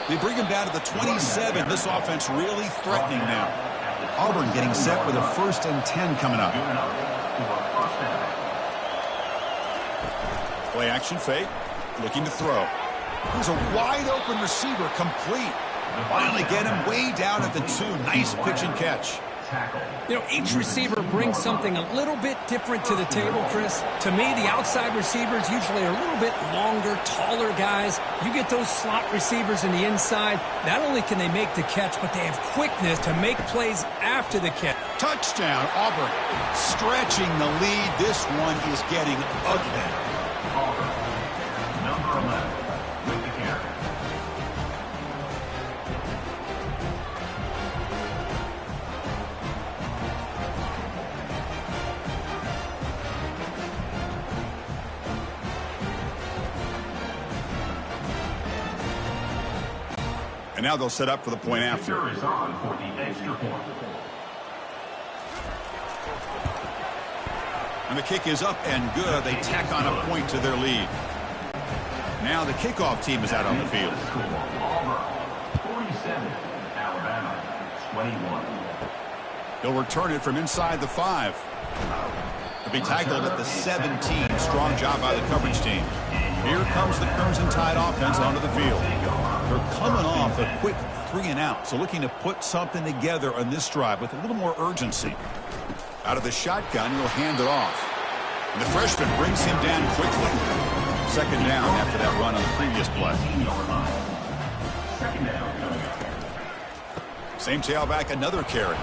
They bring him down to the 27. This offense really threatening now. Auburn getting set with a 1st and 10 coming up. Play action fake. Looking to throw. There's a wide open receiver complete. Finally get him way down at the 2. Nice pitch and catch. You know, each receiver brings something a little bit different to the table, Chris. To me, the outside receivers usually are a little bit longer, taller guys. You get those slot receivers in the inside, not only can they make the catch, but they have quickness to make plays after the catch. Touchdown, Auburn. Stretching the lead. This one is getting ugly. Auburn, number 11, with the carry. And now they'll set up for the point after. Is on for the extra point. And the kick is up and good. They tack on a point to their lead. Now the kickoff team is out on the field. Auburn 47, Alabama 21. He'll return it from inside the 5. He'll be tackled at the 17. Strong job by the coverage team. Here comes the Crimson Tide offense onto the field. They're coming off a quick 3 and out, so looking to put something together on this drive with a little more urgency. Out of the shotgun, he'll hand it off. And the freshman brings him down quickly. 2nd down after that run on the previous play. Same tailback, another carry.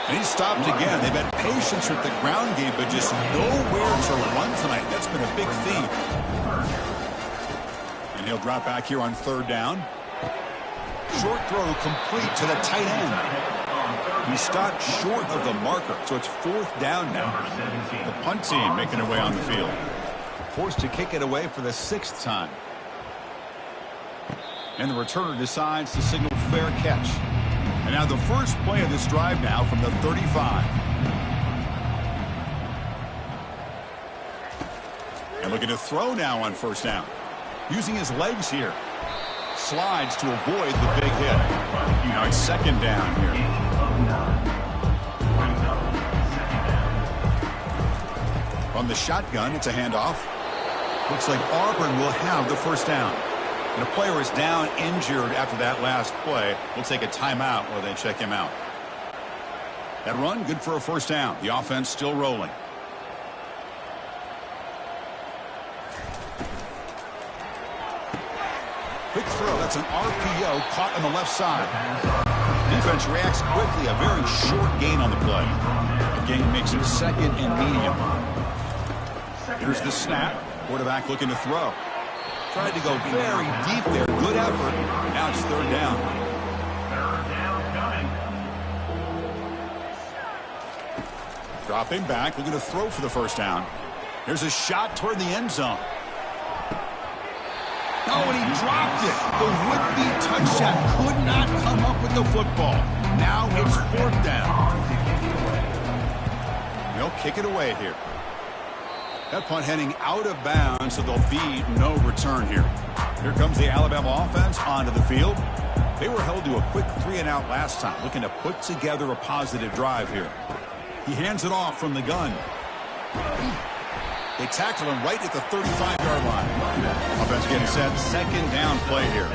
And he stopped again. They've had patience with the ground game, but just nowhere to run tonight. That's been a big theme. And he'll drop back here on 3rd down. Short throw complete to the tight end. He stopped short of the marker, so it's 4th down now. The punt team making their way on the field. Forced to kick it away for the 6th time. And the returner decides to signal fair catch. And now the first play of this drive now from the 35. And looking to throw now on 1st down. Using his legs here. Slides to avoid the big hit. Now it's 2nd down here. From the shotgun, it's a handoff. Looks like Auburn will have the 1st down. And a player is down injured after that last play. We'll take a timeout while they check him out. That run, good for a 1st down. The offense still rolling. Quick throw. That's an RPO caught on the left side. Defense reacts quickly. A very short gain on the play. The gain makes it 2nd and medium. Here's the snap. Quarterback looking to throw. Tried to go very deep there. Good effort. Now it's 3rd down. Dropping back. Looking to throw for the 1st down. Here's a shot toward the end zone. Oh, and he dropped it. The would-be touchdown could not come up with the football. Now it's 4th down. They'll kick it away here. That punt heading out of bounds, so there'll be no return here. Here comes the Alabama offense onto the field. They were held to a quick 3-and-out last time, looking to put together a positive drive here. He hands it off from the gun. They tackle him right at the 35-yard line. Offense getting set. 2nd down play here.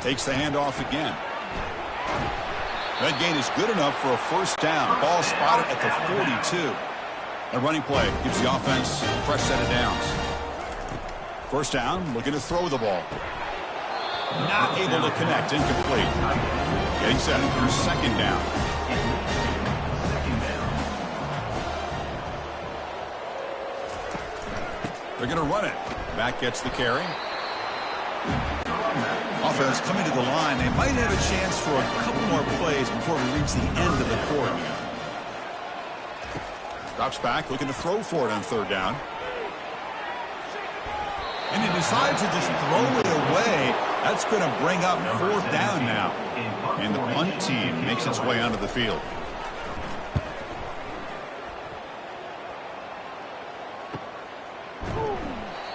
Takes the handoff again. That gain is good enough for a 1st down. Ball spotted at the 42. A running play gives the offense a fresh set of downs. 1st down, looking to throw the ball. Not able to connect, incomplete. Getting set for 2nd down. They're going to run it. Back gets the carry. Offense coming to the line. They might have a chance for a couple more plays before we reach the end of the quarter. Drops back, looking to throw for it on 3rd down. And he decides to just throw it away. That's going to bring up 4th down now. And the punt team makes its way onto the field.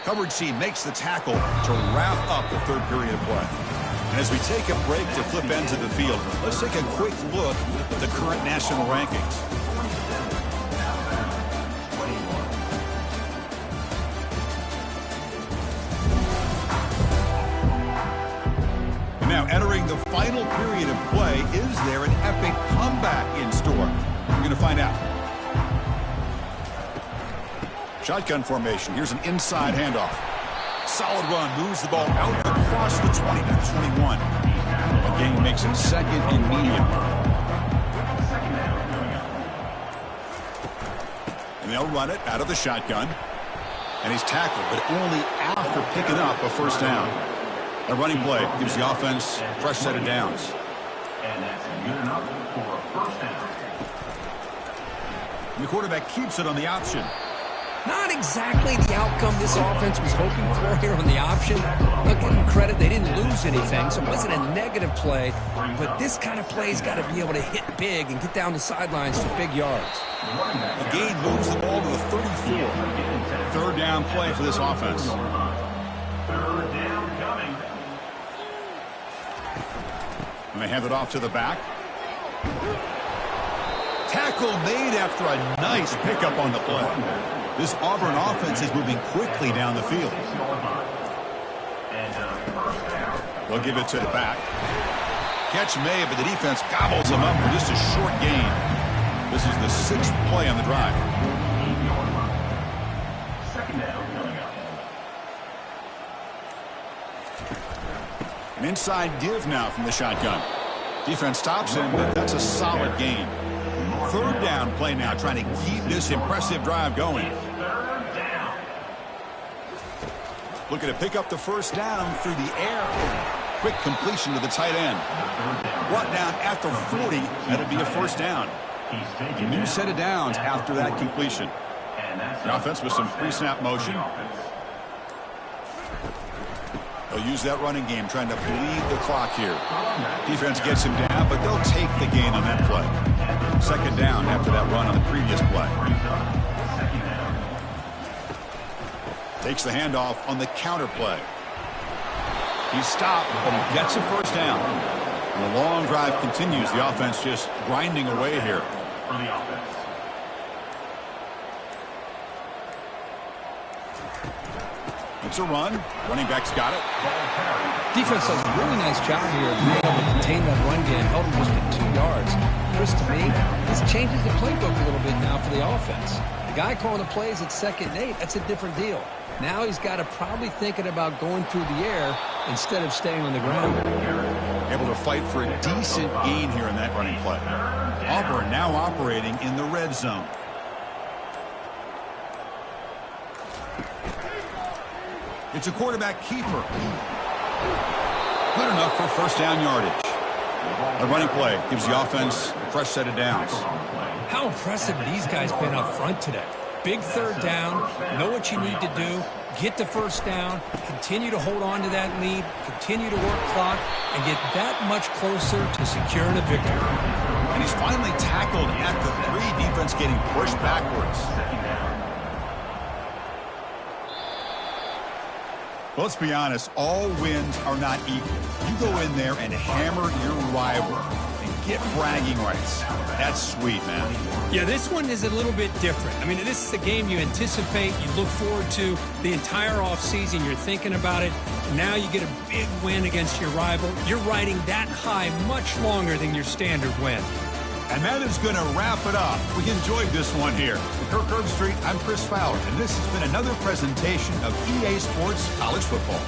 Coverage team makes the tackle to wrap up the 3rd period of play. And as we take a break to flip ends of the field, let's take a quick look at the current national rankings. And now entering the final period of play, is there an epic comeback in store? We're going to find out. Shotgun formation. Here's an inside handoff. Solid run. Moves the ball out across the 20 to 21. The game makes it 2nd and medium. And they'll run it out of the shotgun. And he's tackled, but only after picking up a 1st down. A running play gives the offense a fresh set of downs. And that's good enough for a 1st down. And the quarterback keeps it on the option. Not exactly the outcome this offense was hoping for here on the option. Look, give them credit, they didn't lose anything, so it wasn't a negative play. But this kind of play's got to be able to hit big and get down the sidelines for big yards. The gain moves the ball to the 34. 3rd down play for this offense. 3rd down coming. And they hand it off to the back. Tackle made after a nice pickup on the play. This Auburn offense is moving quickly down the field. They'll give it to the back. Catch made, but the defense gobbles him up for just a short gain. This is the 6th play on the drive. 2nd down coming up. An inside give now from the shotgun. Defense stops him, but that's a solid gain. 3rd down play now, trying to keep this impressive drive going. Looking to pick up the 1st down through the air. quick completion to the tight end. Brought down after 40, that'll be a first down. A new set of downs after that completion. The offense with some pre-snap motion. They'll use that running game, trying to bleed the clock here. Defense gets him down, but they'll take the gain on that play. Second down after that run on the previous play. Takes the handoff on the counter play. He's stopped, but he gets a first down. And the long drive continues. The offense just grinding away here. For the offense. It's a run. Running back's got it. Defense does a really nice job here of being able to contain that run game, held him just at 2 yards. Chris, to me, this changes the playbook a little bit now for the offense. The guy calling the plays at 2nd and 8, that's a different deal. Now he's got to probably thinking about going through the air instead of staying on the ground. Able to fight for a decent gain here in that running play. Auburn now operating in the red zone. It's a quarterback keeper. Good enough for first down yardage. The running play gives the offense a fresh set of downs. How impressive these guys been up front today. Big third down, know what you need to do, get the first down, continue to hold on to that lead, continue to work clock, and get that much closer to securing a victory. And he's finally tackled at the 3, defense getting pushed backwards. Well, let's be honest, all wins are not equal. You go in there and hammer your rival and get bragging rights. That's sweet, man. Yeah, this one is a little bit different. I mean, this is a game you anticipate, you look forward to the entire offseason. You're thinking about it. Now you get a big win against your rival. You're riding that high much longer than your standard win. And that is going to wrap it up. We enjoyed this one here. For Kirk Herbstreit, I'm Chris Fowler, and this has been another presentation of EA Sports College Football.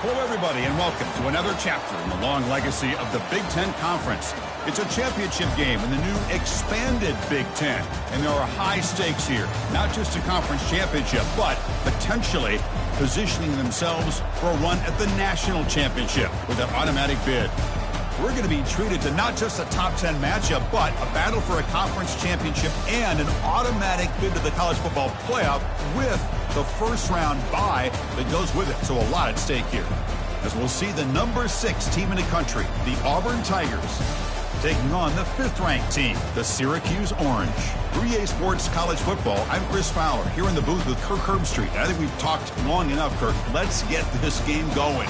Hello, everybody, and welcome to another chapter in the long legacy of the Big Ten Conference. It's a championship game in the new expanded Big Ten, and there are high stakes here. Not just a conference championship, but potentially positioning themselves for a run at the national championship with an automatic bid. we're going to be treated to not just a top 10 matchup, but a battle for a conference championship and an automatic bid to the college football playoff with the first round bye that goes with it. So a lot at stake here, as we'll see the number 6 team in the country, the Auburn Tigers, taking on the 5th-ranked team, the Syracuse Orange. 3A Sports College Football, I'm Chris Fowler, here in the booth with Kirk Herbstreit. I think we've talked long enough, Kirk. Let's get this game going.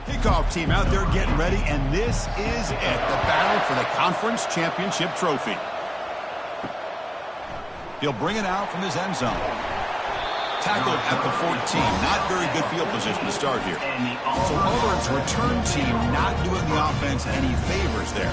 Kickoff team out there getting ready, and this is it, the battle for the conference championship trophy. He'll bring it out from his end zone. Tackled at the 14. Not very good field position to start here. So Auburn's return team not doing the offense any favors there.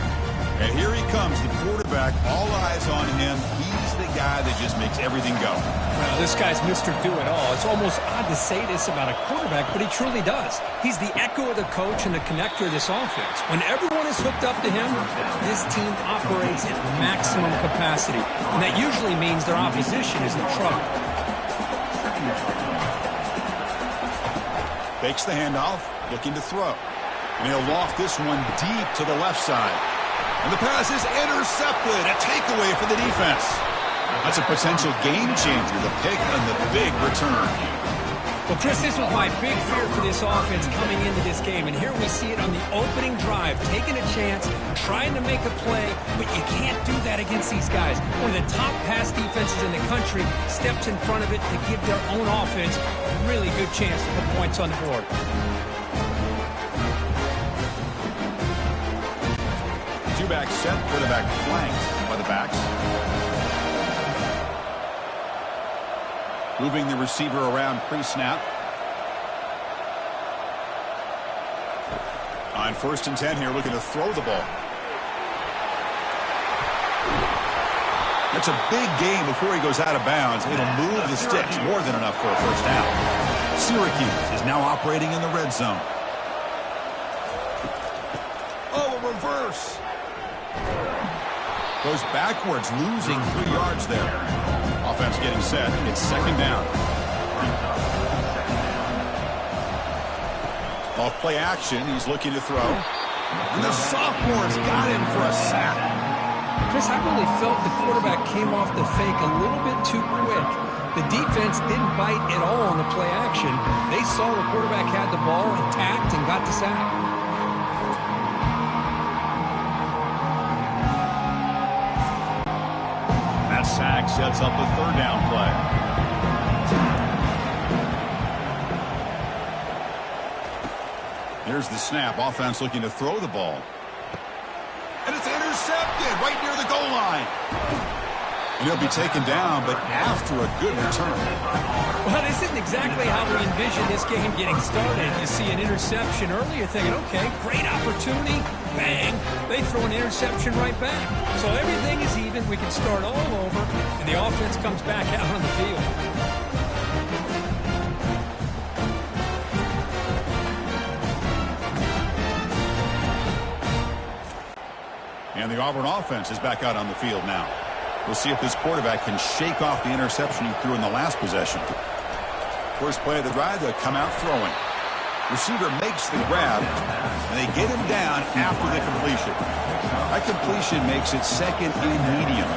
And here he comes, the quarterback, all eyes on him. He's the guy that just makes everything go. Well, this guy's Mr. Do-It-All. It's almost odd to say this about a quarterback, but he truly does. He's the echo of the coach and the connector of this offense. When everyone is hooked up to him, this team operates at maximum capacity. And that usually means their opposition is in trouble. Fakes the handoff, looking to throw. And he'll loft this one deep to the left side. And the pass is intercepted. A takeaway for the defense. That's a potential game changer, the pick and the big return. Well, Chris, this was my big fear for this offense coming into this game. And here we see it on the opening drive, taking a chance, trying to make a play, but you can't do that against these guys. One of the top pass defenses in the country steps in front of it to give their own offense a really good chance to put points on the board. Two-back set, quarterback flanked by the backs. Moving the receiver around pre-snap. On 1st and 10 here, looking to throw the ball. That's a big gain before he goes out of bounds. It'll move the sticks, more than enough for a first down. Syracuse is now operating in the red zone. Oh, a reverse. Goes backwards, losing 3 yards there. Offense getting set. It's 2nd down. Off play action. He's looking to throw. And the sophomore's got him for a sack. Chris, I really felt the quarterback came off the fake a little bit too quick. The defense didn't bite at all on the play action. They saw the quarterback had the ball, attacked, and got the sack. Sack sets up a 3rd down play. Here's the snap. Offense looking to throw the ball. And it's intercepted right near the goal line. And he'll be taken down, but after a good return. Well, this isn't exactly how we envisioned this game getting started. You see an interception early, you're thinking, okay, great opportunity. Bang. They throw an interception right back. So everything is even. We can start all over, and the offense comes back out on the field. And the Auburn offense is back out on the field now. We'll see if this quarterback can shake off the interception he threw in the last possession. First play of the drive, they'll come out throwing. Receiver makes the grab, and they get him down after the completion. That completion makes it 2nd and medium.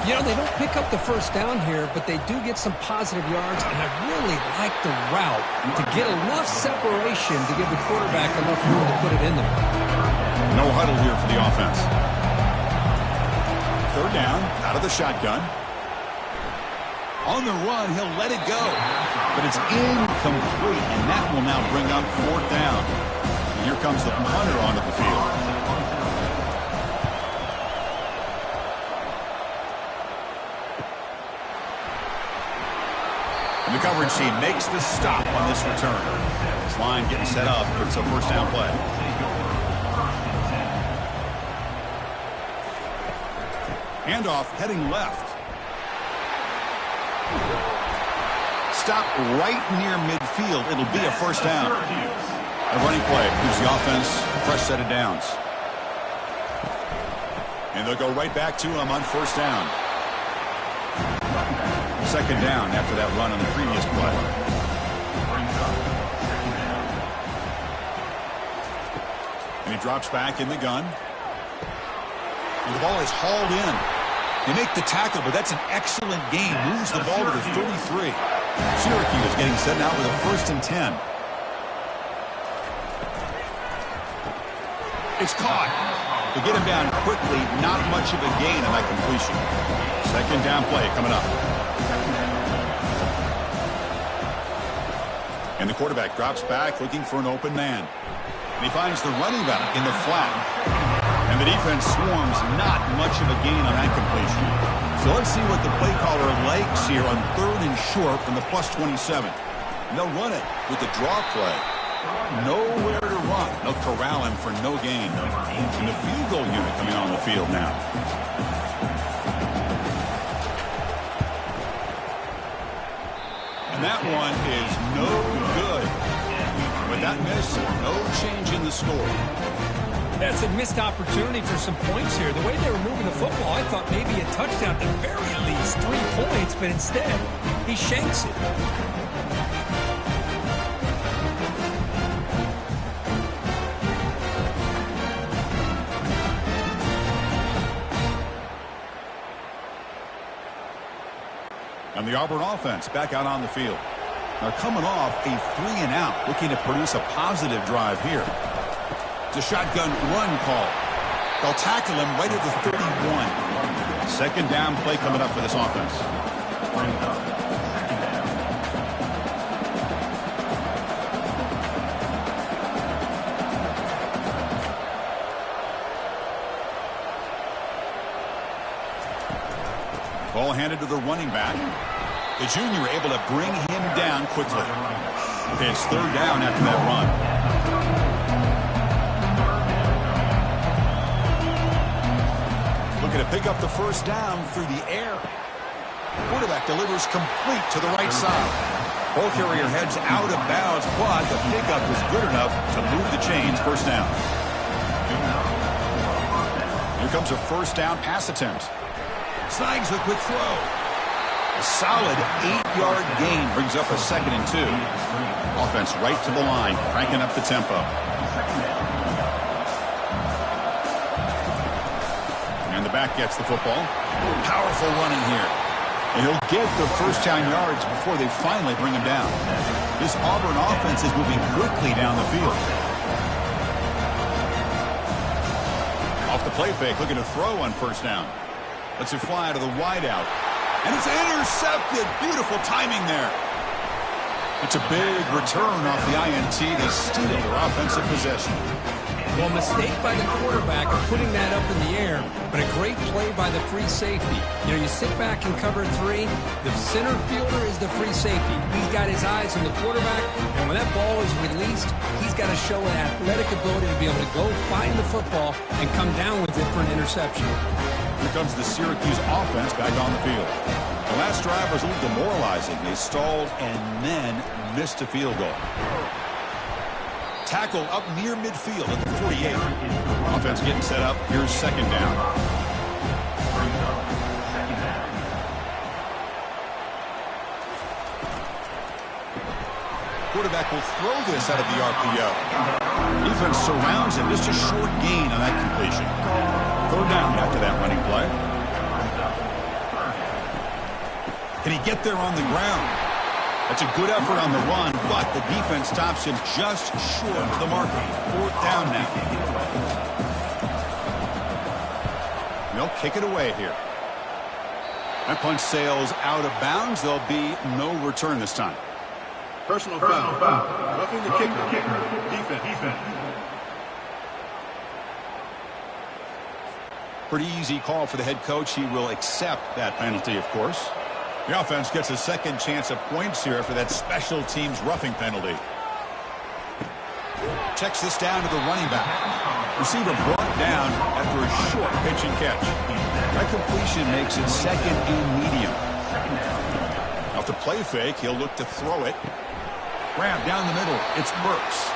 You know, they don't pick up the first down here, but they do get some positive yards, and I really like the route to get enough separation to give the quarterback enough room to put it in there. No huddle here for the offense. 3rd down, out of the shotgun. On the run, he'll let it go. But it's incomplete, and that will now bring up 4th down. And here comes the punter onto the field. And the coverage team makes the stop on this return. This line getting set up. It's a 1st down play. Handoff heading left. Stop right near midfield. It'll be a 1st down. A running play gives the offense a fresh set of downs. And they'll go right back to him on first down. Second down after that run on the previous play. And he drops back in the gun. And the ball is hauled in. They make the tackle, but that's an excellent gain. Moves the ball to the 33. Syracuse getting set now with a 1st and 10. It's caught. To get him down quickly, not much of a gain on that completion. Second down play coming up. And the quarterback drops back looking for an open man. And he finds the running back in the flat. And the defense swarms, not much of a gain on that completion. So let's see what the play caller likes here on 3rd and short from the +27. And they'll run it with the draw play. Nowhere to run. They'll corral him for no gain. And the field goal unit coming on the field now. And that one is no good. With that miss, no change in the score. That's a missed opportunity for some points here. The way they were moving the football, I thought maybe a touchdown, at the very least 3 points, but instead, he shanks it. And the Auburn offense back out on the field. They're coming off a 3-and-out, looking to produce a positive drive here. It's a shotgun run call. They'll tackle him right at the 31. Second down play coming up for this offense. Ball handed to the running back. The junior able to bring him down quickly. It's 3rd down after that run. Looking to pick up the first down through the air. Quarterback delivers complete to the right side. Ball carrier heads out of bounds, but the pickup was good enough to move the chains. First down. Here comes a first down pass attempt. Snags a quick throw. A solid 8-yard gain brings up a 2nd and 2. Offense right to the line, cranking up the tempo. And the back gets the football. Powerful running here. And he'll get the first down yards before they finally bring him down. This Auburn offense is moving quickly down the field. Off the play fake, looking to throw on first down. Lets it fly to the wideout. And it's intercepted. Beautiful timing there. It's a big return off the INT. They steal their offensive possession. Well, mistake by the quarterback of putting that up in the air, but a great play by the free safety. You know, you sit back and cover 3. The center fielder is the free safety. He's got his eyes on the quarterback, and when that ball is released, he's got to show an athletic ability to be able to go find the football and come down with it for an interception. Here comes the Syracuse offense back on the field. The last drive was a little demoralizing. They stalled and then missed a field goal. Tackle up near midfield at the 48. Offense getting set up. Here's second down. Quarterback will throw this out of the RPO. Defense surrounds him. Just a short gain on that completion. 3rd down after that running play. Can he get there on the ground? That's a good effort on the run, but the defense stops him just short of the marker. 4th down now. They'll kick it away here. That punch sails out of bounds. There'll be no return this time. Personal foul. Roughing the kicker. Defense. Pretty easy call for the head coach. He will accept that penalty, of course. The offense gets a second chance at points here after that special teams roughing penalty. Checks this down to the running back. Receiver brought down after a short pitch and catch. That completion makes it 2nd and medium. Off the play fake, he'll look to throw it. Grab down the middle. It's Burks.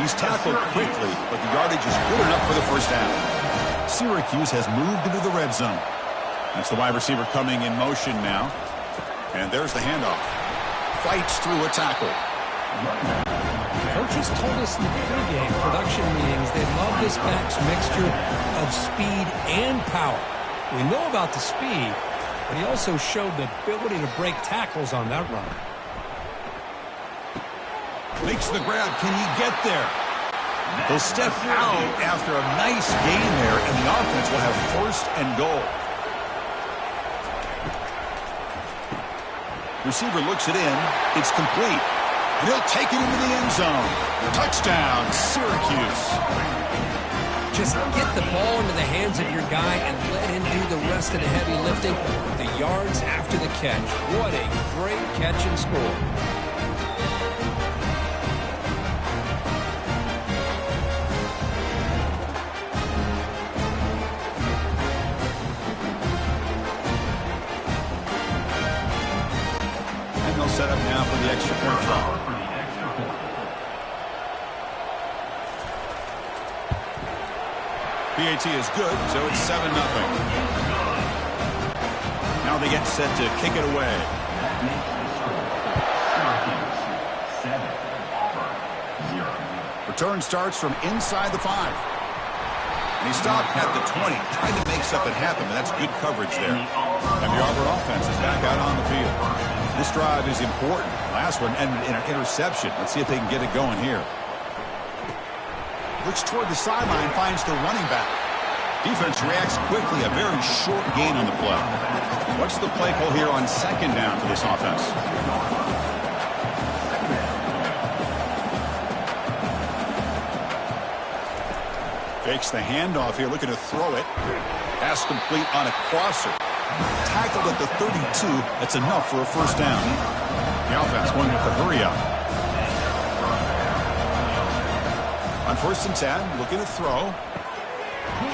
He's tackled quickly, but the yardage is good enough for the first down. Syracuse has moved into the red zone. That's the wide receiver coming in motion now. And there's the handoff. Fights through a tackle. Coaches told us in the pregame production meetings they love this back's mixture of speed and power. We know about the speed, but he also showed the ability to break tackles on that run. Makes the grab. Can he get there? He'll step out after a nice gain there, and the offense will have first and goal. Receiver looks it in. It's complete. And he'll take it into the end zone. Touchdown, Syracuse. Just get the ball into the hands of your guy and let him do the rest of the heavy lifting. The yards after the catch. What a great catch and score. Set up now for the extra point try. PAT is good, so it's 7-0. Now they get set to kick it away. Return starts from inside the 5. And he stopped at the 20. Tried to make something happen, but that's good coverage there. And the Auburn offense is back out on the field. This drive is important. Last one ended in an interception. Let's see if they can get it going here. Looks toward the sideline, finds the running back. Defense reacts quickly. A very short gain on the play. What's the play call here on second down for this offense? Fakes the handoff here, looking to throw it. Pass complete on a crosser. Tackled at the 32. That's enough for a first down. The offense going with the hurry up. On 1st and 10, looking to throw.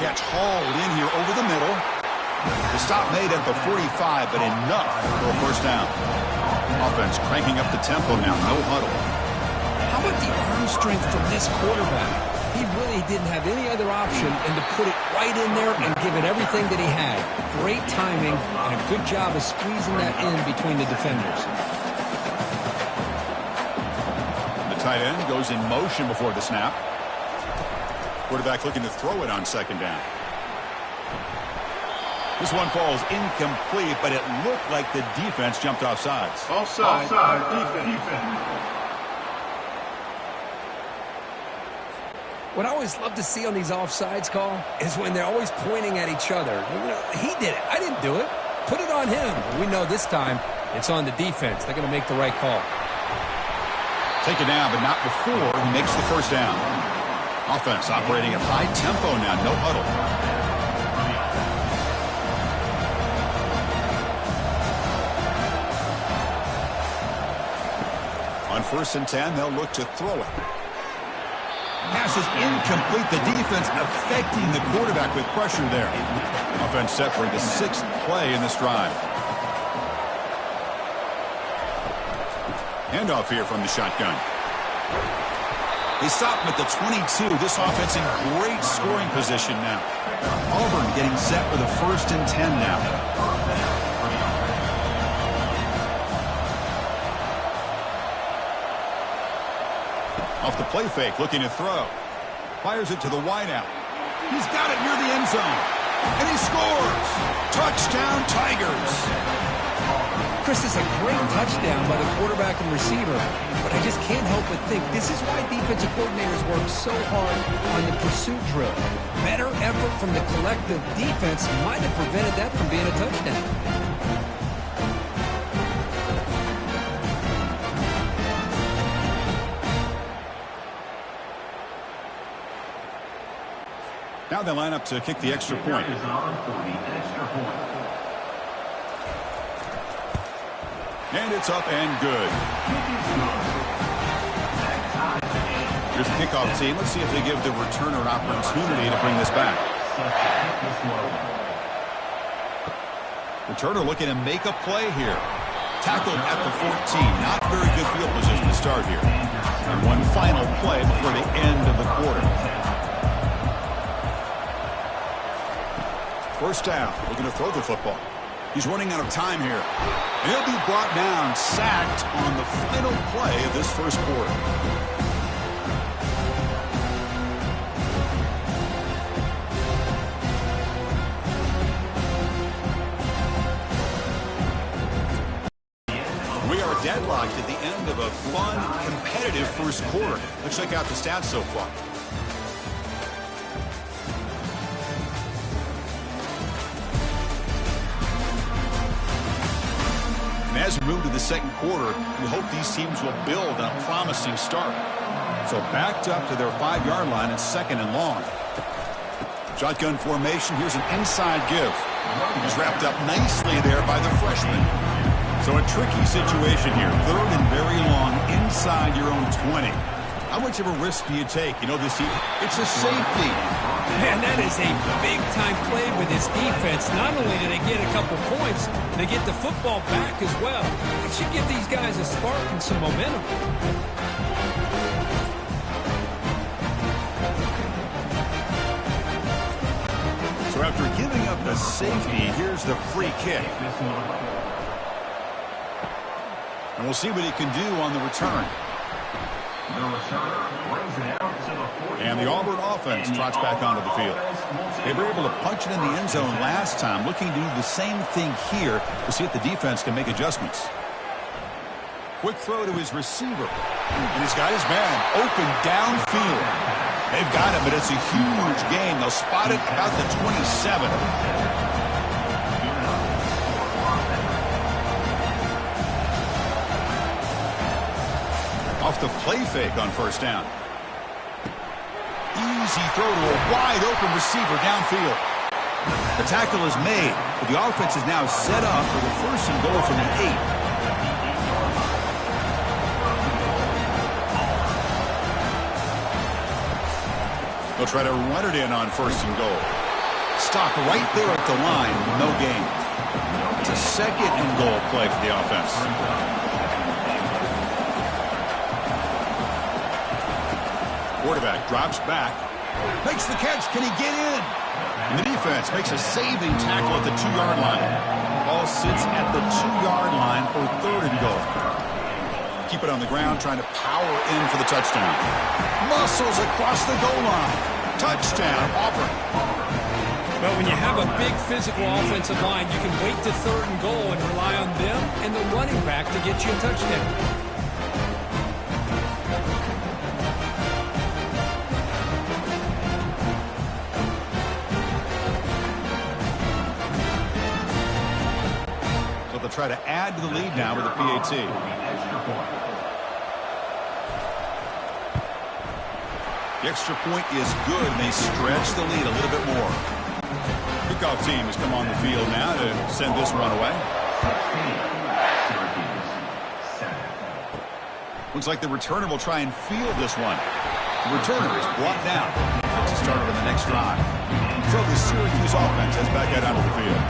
Catch hauled in here over the middle. The stop made at the 45, but enough for a first down. Offense cranking up the tempo now. No huddle. How about the arm strength from this quarterback? He really didn't have any other option than to put it right in there and give it everything that he had. Great timing and a good job of squeezing that in between the defenders. The tight end goes in motion before the snap. Quarterback looking to throw it on second down. This one falls incomplete, but it looked like the defense jumped off sides. Offside, defense. What I always love to see on these offsides call is when they're always pointing at each other. You know, he did it. I didn't do it. Put it on him. We know this time it's on the defense. They're going to make the right call. Take it down, but not before he makes the first down. Offense operating at high tempo now. No huddle. On 1st and 10, they'll look to throw it. Pass is incomplete. The defense affecting the quarterback with pressure there. Offense set for the 6th play in this drive. Handoff here from the shotgun. They stop him at the 22. This offense in great scoring position now. Auburn getting set for the 1st and 10 now. Off the play fake, looking to throw. Fires it to the wideout. He's got it near the end zone. And he scores! Touchdown, Tigers! Chris, is a great touchdown by the quarterback and receiver, but I just can't help but think this is why defensive coordinators work so hard on the pursuit drill. Better effort from the collective defense might have prevented that from being a touchdown. Now they line up to kick the extra point. And it's up and good. Here's the kickoff team. Let's see if they give the returner an opportunity to bring this back. Returner looking to make a play here. Tackled at the 14. Not very good field position to start here. And one final play before the end of the quarter. First down, looking to throw the football. He's running out of time here. And he'll be brought down, sacked on the final play of this first quarter. We are deadlocked at the end of a fun, competitive first quarter. Let's check out the stats so far. And as we move to the second quarter, we hope these teams will build on a promising start. So backed up to their 5-yard line and second and long. Shotgun formation. Here's an inside give. He's wrapped up nicely there by the freshman. So a tricky situation here. Third and very long inside your own 20. How much of a risk do you take? You know, this team, it's a safety. Man, that is a big-time play with this defense. Not only do they get a couple points, they get the football back as well. It should give these guys a spark and some momentum. So after giving up the safety, here's the free kick. And we'll see what he can do on the return. And the Auburn offense trots back onto the field. They were able to punch it in the end zone last time, looking to do the same thing here to see if the defense can make adjustments. Quick throw to his receiver. And he's got his man open downfield. They've got him, but it's a huge gain. They'll spot it about the 27. Off the play fake on first down. Easy throw to a wide-open receiver downfield. The tackle is made, but the offense is now set up for the first and goal from the 8. They'll try to run it in on first and goal. Stop right there at the line, no gain. It's a second and goal play for the offense. Quarterback drops back, makes the catch. Can he get in? And the defense makes a saving tackle at the 2-yard line. Ball sits at the 2-yard line for third and goal. Keep it on the ground, trying to power in for the touchdown. Muscles across the goal line. Touchdown, Auburn. But when you have a big physical offensive line, you can wait to third and goal and rely on them and the running back to get you a touchdown. They'll try to add to the lead now with a PAT. The extra point is good, and they stretch the lead a little bit more. Kickoff team has come on the field now to send this one away. Looks like the returner will try and field this one. The returner is brought down to start on the next drive. So the Syracuse offense heads back out onto the field.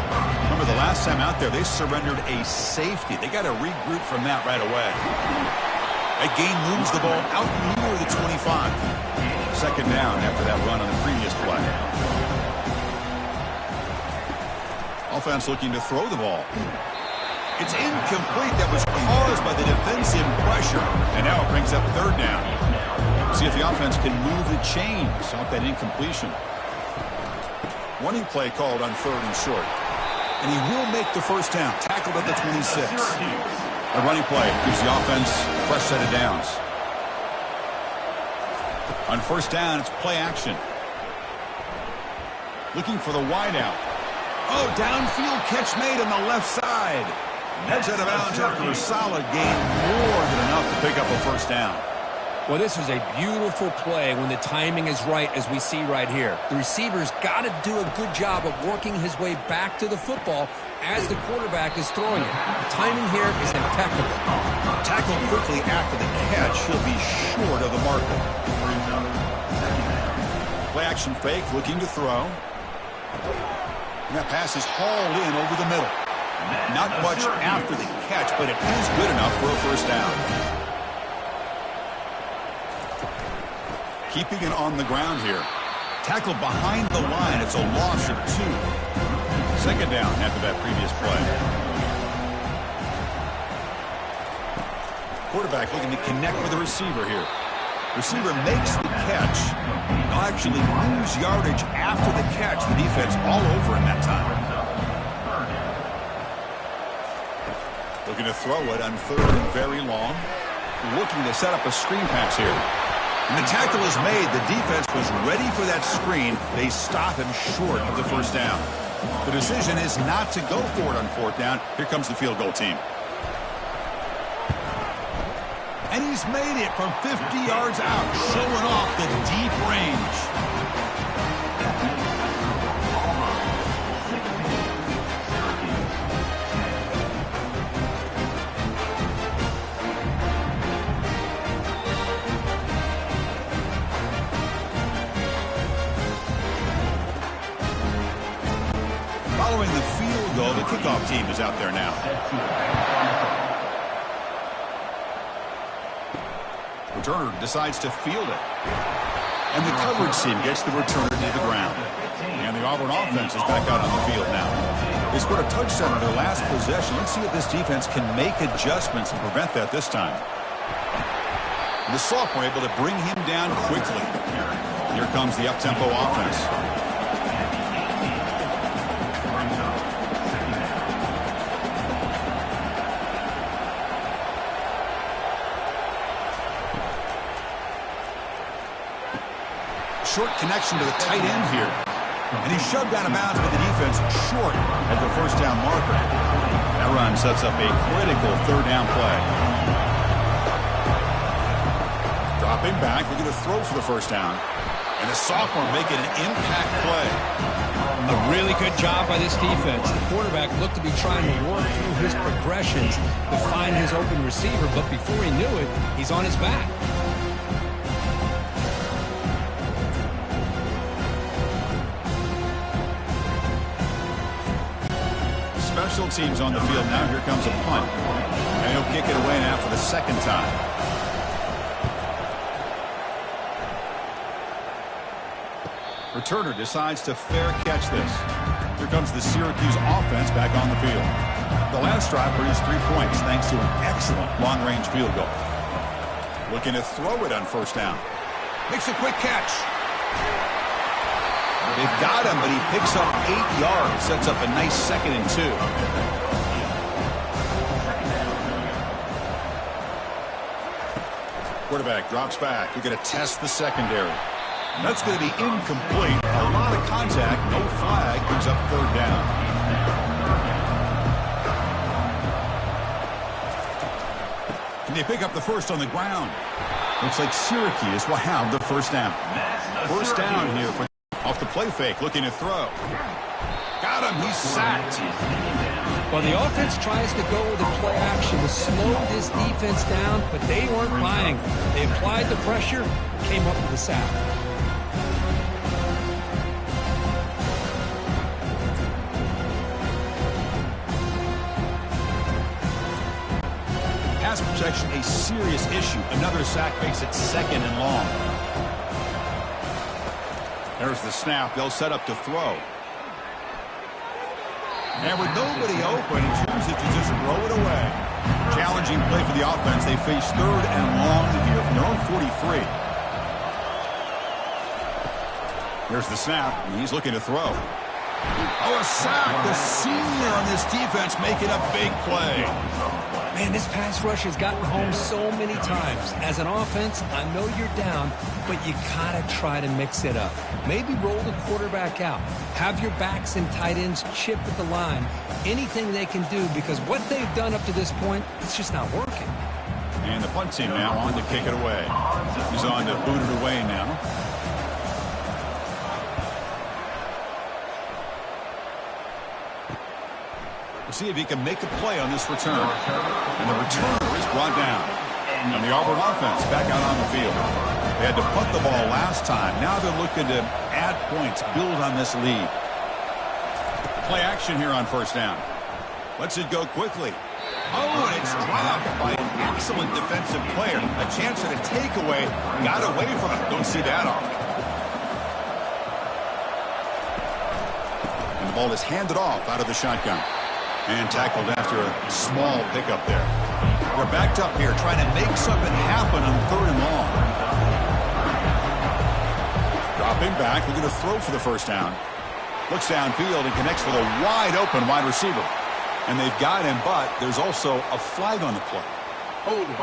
Remember, the last time out there, they surrendered a safety. They got to regroup from that right away. That gain moves the ball out near the 25. Second down after that run on the previous play. Offense looking to throw the ball. It's incomplete. That was caused by the defensive pressure. And now it brings up third down. See if the offense can move the chains off that incompletion. Running play called on third and short. And he will make the first down. Tackled at the 26. The running play gives the offense a fresh set of downs. On first down, it's play action. Looking for the wideout. Oh, downfield catch made on the left side. Heads out of bounds after a solid gain. More than enough to pick up a first down. Well, this is a beautiful play when the timing is right, as we see right here. The receiver's got to do a good job of working his way back to the football as the quarterback is throwing it. The timing here is impeccable. Tackled quickly after the catch. He'll be short of the marker. Play action fake, looking to throw. And that pass is hauled in over the middle. Not much after the catch, but it is good enough for a first down. Keeping it on the ground here. Tackled behind the line. It's a loss of 2. Second down after that previous play. Quarterback looking to connect with the receiver here. Receiver makes the catch. He'll actually lose yardage after the catch. The defense all over him that time. Looking to throw it on third and very long. Looking to set up a screen pass here. And the tackle is made. The defense was ready for that screen. They stop him short of the first down. The decision is not to go for it on fourth down. Here comes the field goal team. And he's made it from 50 yards out, showing off the deep range. Following the field goal, the kickoff team is out there now. Returner decides to field it. And the coverage team gets the returner to the ground. And the Auburn offense is back out on the field now. They scored a touchdown on their last possession. Let's see if this defense can make adjustments and prevent that this time. And the sophomore able to bring him down quickly. Here comes the up-tempo offense. Short connection to the tight end here. And he's shoved out of bounds with the defense short at the first down marker. That run sets up a critical third down play. Dropping back, looking to throw for the first down. And the sophomore making an impact play. A really good job by this defense. The quarterback looked to be trying to work through his progressions to find his open receiver, but before he knew it, he's on his back. Special teams on the field now. Here comes a punt. And he'll kick it away now for the second time. Returner decides to fair catch this. Here comes the Syracuse offense back on the field. The last drive produced 3 points thanks to an excellent long-range field goal. Looking to throw it on first down. Makes a quick catch. They've got him, but he picks up 8 yards. Sets up a nice 2nd and 2. Quarterback drops back. You're going to test the secondary. That's going to be incomplete. A lot of contact. No flag. Brings up third down. Can they pick up the first on the ground? Looks like Syracuse will have the first down. First down here for off the play fake, looking to throw. Got him, he's sacked. Well, the offense tries to go with the play action to slow this defense down, but they weren't buying. They applied the pressure, came up with the sack. Pass protection, a serious issue. Another sack makes it 2nd and long. There's the snap. They'll set up to throw. And with nobody open, he chooses to just throw it away. Challenging play for the offense. They face 3rd and long here from their own 43. There's the snap. And he's looking to throw. Oh, a sack. The senior on this defense making a big play. Man, this pass rush has gotten home so many times. As an offense, I know you're down, but you gotta try to mix it up. Maybe roll the quarterback out. Have your backs and tight ends chip at the line. Anything they can do, because what they've done up to this point, it's just not working. And the punt team now on to kick it away. He's on to boot it away now. See if he can make a play on this return. And the returner is brought down. And the Auburn offense back out on the field. They had to punt the ball last time. Now they're looking to add points, build on this lead. Play action here on first down. Lets it go quickly. Oh, and it's dropped by an excellent defensive player. A chance at a takeaway. Got away from it. Don't see that often. And the ball is handed off out of the shotgun. And tackled after a small pickup there. They're backed up here trying to make something happen on 3rd and long. Dropping back, looking to throw for the first down. Looks downfield and connects with a wide open wide receiver. And they've got him, but there's also a flag on the play. Hold it.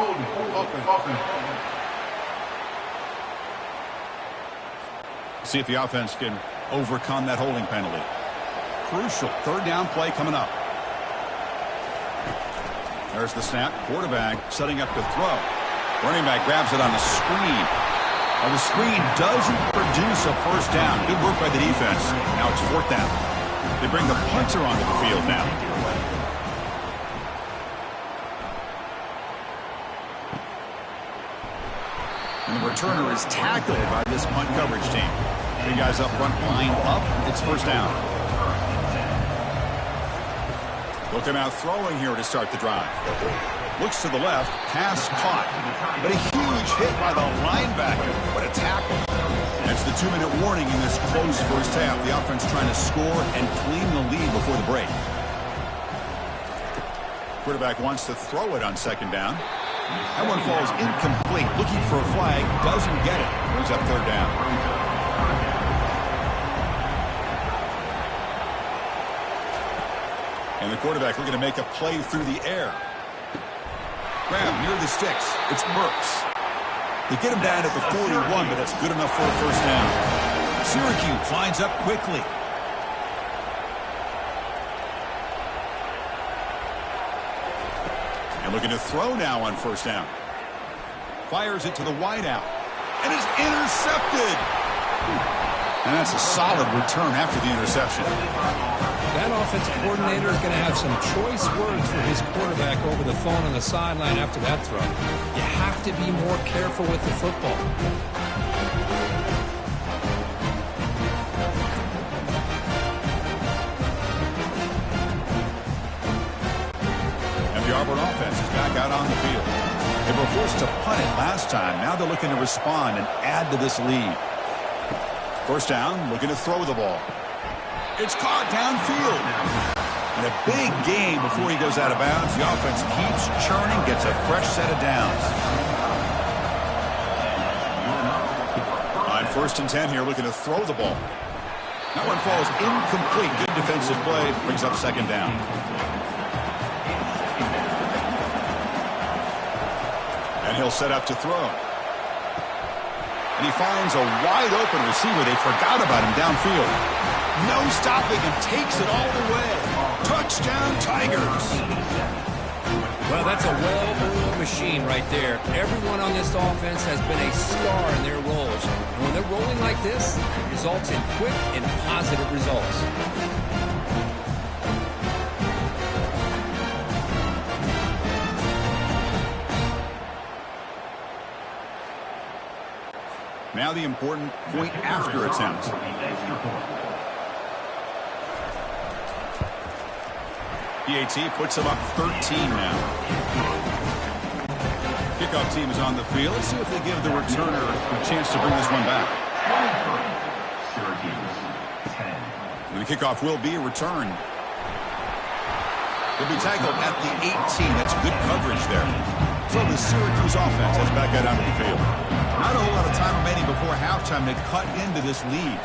See if the offense can overcome that holding penalty. Crucial 3rd down play coming up. There's the snap. Quarterback setting up to throw. Running back grabs it on the screen. Well, the screen doesn't produce a first down. Good work by the defense. Now it's 4th down. They bring the punter onto the field now. And the returner is tackled by this punt coverage team. 3 guys up front lined up. It's 1st down. Looking out throwing here to start the drive. Looks to the left. Pass caught. But a huge hit by the linebacker. What a tackle. That's the 2-minute warning in this close first half. The offense trying to score and clean the lead before the break. Quarterback wants to throw it on 2nd down. That one falls incomplete. Looking for a flag. Doesn't get it. Brings up 3rd down. And the quarterback looking to make a play through the air. Grab near the sticks. It's Burks. They get him down at the 41, but that's good enough for a first down. Syracuse lines up quickly. And looking to throw now on 1st down. Fires it to the wideout. And is intercepted. And that's a solid return after the interception. That offensive coordinator is going to have some choice words for his quarterback over the phone on the sideline after that throw. You have to be more careful with the football. And the Auburn offense is back out on the field. They were forced to punt it last time. Now they're looking to respond and add to this lead. 1st down, looking to throw the ball. It's caught downfield. And a big game before he goes out of bounds. The offense keeps churning, gets a fresh set of downs. On 1st and 10 here, looking to throw the ball. That one falls incomplete. Good defensive play. Brings up 2nd down. And he'll set up to throw. And he finds a wide open receiver. They forgot about him downfield. No stopping him. Takes it all the way. Touchdown, Tigers. Well, that's a well-oiled machine right there. Everyone on this offense has been a star in their roles. And when they're rolling like this, it results in quick and positive results. Now the important point after attempt. PAT puts him up 13 now. Kickoff team is on the field. Let's see if they give the returner a chance to bring this one back. And the kickoff will be a return. He'll be tackled at the 18. That's good coverage there. So the Syracuse offense has back out onto the field. Not a whole lot of time remaining before halftime to cut into this lead.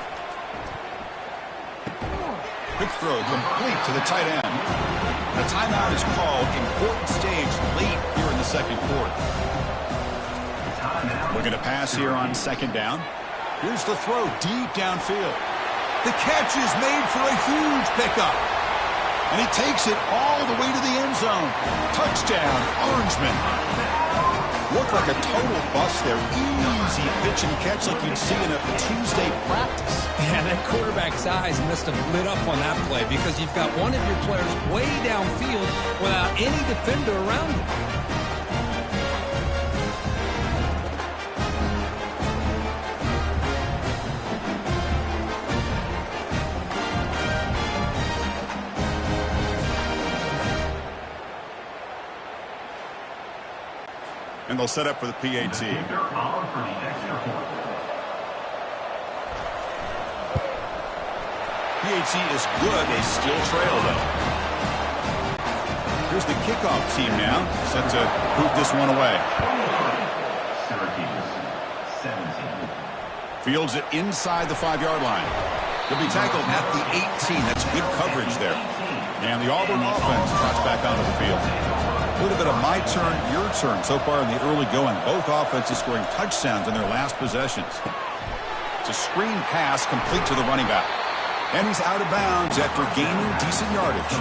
Quick throw complete to the tight end. A timeout is called. Important stage late here in the 2nd quarter. Looking to pass here on 2nd down. Here's the throw deep downfield. The catch is made for a huge pickup. And he takes it all the way to the end zone. Touchdown, Orangeman. Looked like a total bust there. Easy pitch and catch like you'd see in a Tuesday practice. Yeah, that quarterback's eyes must have lit up on that play because you've got one of your players way downfield without any defender around him. And they'll set up for the PAT. PAT is good. They still trail, though. Here's the kickoff team now, set to boot this one away. Syracuse, 17. Fields it inside the 5-yard line. He'll be tackled at the 18. That's good coverage there. And the Auburn offense trots back onto the field. A little bit of my turn, your turn so far in the early going. Both offenses scoring touchdowns in their last possessions. It's a screen pass complete to the running back. And he's out of bounds after gaining decent yardage.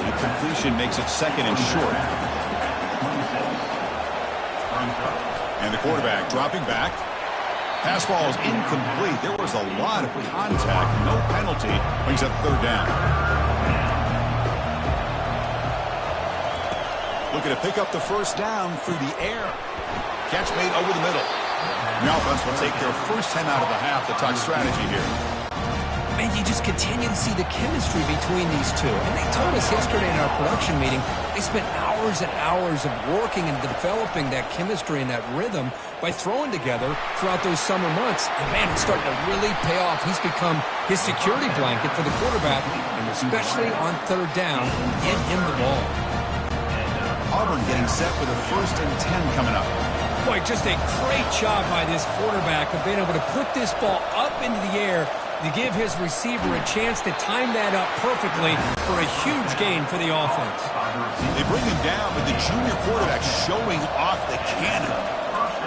The completion makes it second and short. And the quarterback dropping back. Pass ball is incomplete. There was a lot of contact. No penalty. Brings up third down. Looking to pick up the first down through the air. Catch made over the middle. The offense will take their first 10 out of the half to talk strategy here. Man, you just continue to see the chemistry between these two. And they told us yesterday in our production meeting, they spent hours and hours of working and developing that chemistry and that rhythm by throwing together throughout those summer months. And, man, it's starting to really pay off. He's become his security blanket for the quarterback, and especially on third down, get him the ball. Auburn getting set with a 1st and 10 coming up. Boy, just a great job by this quarterback of being able to put this ball up into the air to give his receiver a chance to time that up perfectly for a huge gain for the offense. They bring him down, but the junior quarterback showing off the cannon.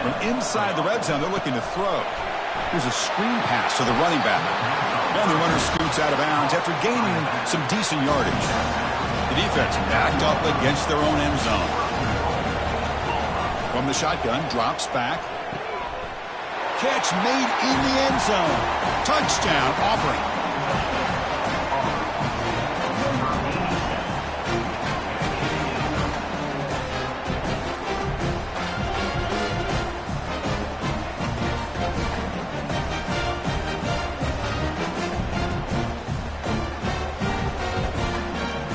From inside the red zone, they're looking to throw. Here's a screen pass to the running back. And the runner scoots out of bounds after gaining some decent yardage. The defense backed up against their own end zone. From the shotgun, drops back. Catch made in the end zone. Touchdown, Auburn.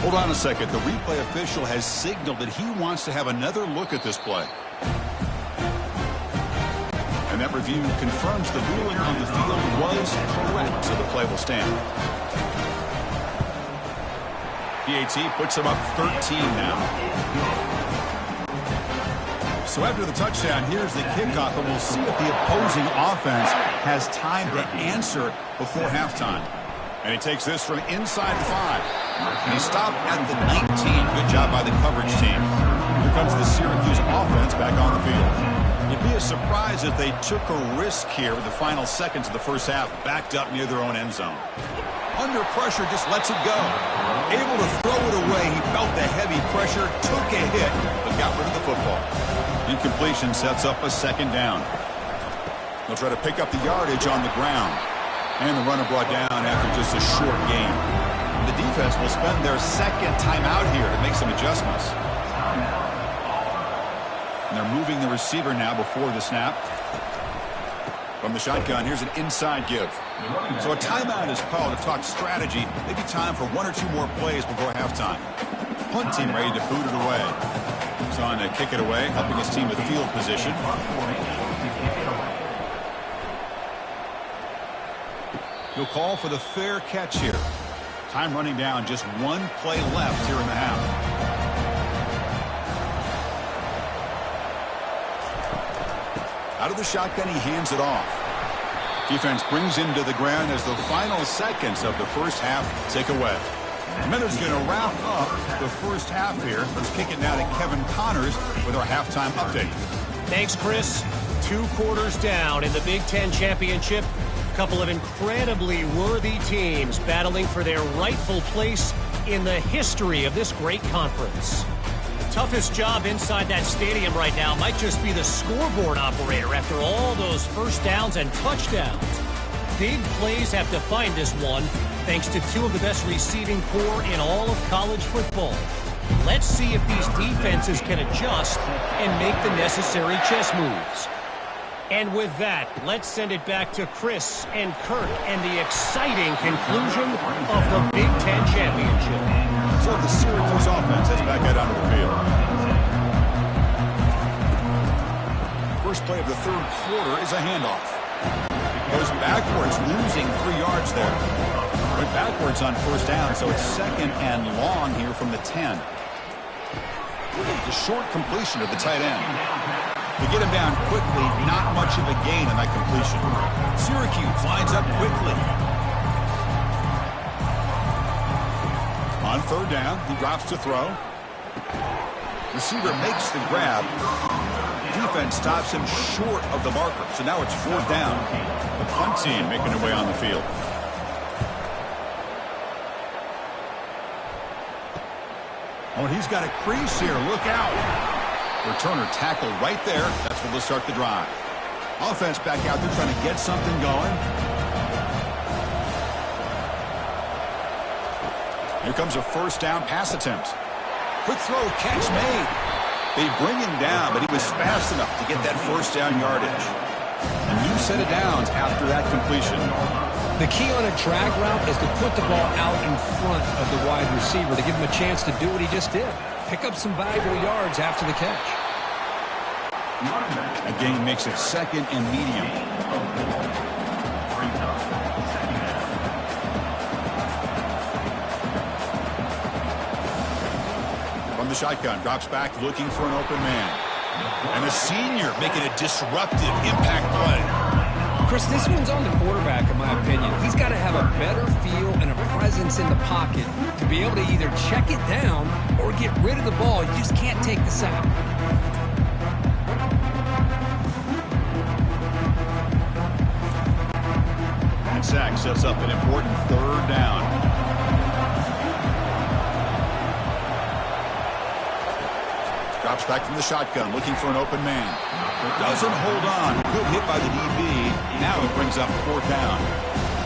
Hold on a second. The replay official has signaled that he wants to have another look at this play. And that review confirms the ruling on the field was correct, so the play will stand. PAT puts him up 13 now. So after the touchdown, here's the kickoff, and we'll see if the opposing offense has time to answer before halftime. And he takes this from inside the 5. And he stopped at the 19. Good job by the coverage team. Here comes the Syracuse offense back on the field. You'd be a surprise if they took a risk here with the final seconds of the first half, backed up near their own end zone. Under pressure, just lets it go. Able to throw it away. He felt the heavy pressure, took a hit, but got rid of the football. Incompletion sets up a second down. They'll try to pick up the yardage on the ground. And the runner brought down after just a short game. The defense will spend their second timeout here to make some adjustments. And they're moving the receiver now before the snap. From the shotgun, here's an inside give. So a timeout is called to talk strategy. Maybe time for 1 or 2 more plays before halftime. Punt team ready to boot it away. He's on to kick it away, helping his team with field position. He'll call for the fair catch here. Time running down, just 1 play left here in the half. Out of the shotgun, he hands it off. Defense brings him to the ground as the final seconds of the first half tick away. Miller's going to wrap up the first half here. Let's kick it now to Kevin Connors with our halftime update. Thanks, Chris. 2 quarters down in the Big Ten Championship. A couple of incredibly worthy teams battling for their rightful place in the history of this great conference. Toughest job inside that stadium right now might just be the scoreboard operator after all those first downs and touchdowns. Big plays have defined this one, thanks to 2 of the best receiving corps in all of college football. Let's see if these defenses can adjust and make the necessary chess moves. And with that, let's send it back to Chris and Kirk and the exciting conclusion of the Big Ten Championship. So the Syracuse offense is back out onto the field. First play of the third quarter is a handoff. Goes backwards, losing 3 yards there. Went backwards on first down, so it's second and long here from the 10. The short completion of the tight end. They get him down quickly, not much of a gain on that completion. Syracuse lines up quickly. On third down, he drops to throw. Receiver makes the grab. Defense stops him short of the marker, so now it's fourth down. The punt team making their way on the field. Oh, and he's got a crease here. Look out. Returner tackled right there. That's where they'll start the drive. Offense back out there trying to get something going. Here comes a first down pass attempt. Quick throw, catch made. They bring him down, but he was fast enough to get that first down yardage. A new set of downs after that completion. The key on a drag route is to put the ball out in front of the wide receiver to give him a chance to do what he just did. Pick up some valuable yards after the catch. A gain makes it second and medium. From the shotgun, drops back looking for an open man. And the senior making a disruptive impact play. Chris, this one's on the quarterback, in my opinion. He's got to have a better feel and a presence in the pocket to be able to either check it down or get rid of the ball. You just can't take the sack. And sack sets up an important third down. Drops back from the shotgun, looking for an open man. Doesn't hold on. Good hit by the DB. Now it brings up fourth down.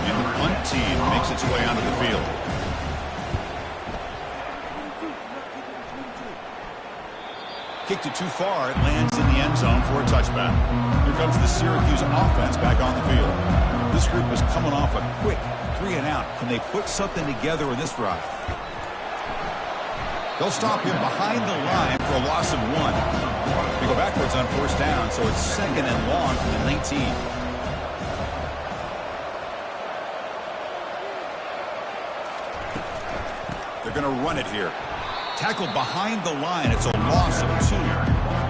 And the punt team makes its way onto the field. Kicked it too far. It lands in the end zone for a touchback. Here comes the Syracuse offense back on the field. This group is coming off a quick 3 and out. Can they put something together in this drive? They'll stop him behind the line for a loss of 1. They go backwards on first down, so it's second and long from the 19. They're going to run it here. Tackled behind the line. It's a loss of 2.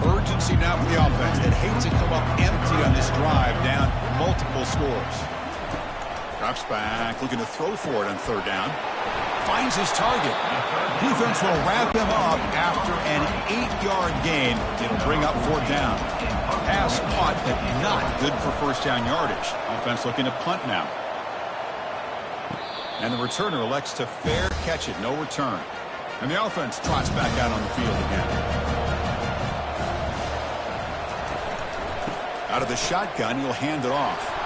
Urgency now for the offense. They'd hate to come up empty on this drive, down multiple scores. Drops back, looking to throw for it on third down. Finds his target. Defense will wrap him up after an 8-yard gain. It'll bring up fourth down. Pass caught, but not good for first down yardage. Offense looking to punt now. And the returner elects to fair catch it. No return. And the offense trots back out on the field again. Out of the shotgun, he'll hand it off.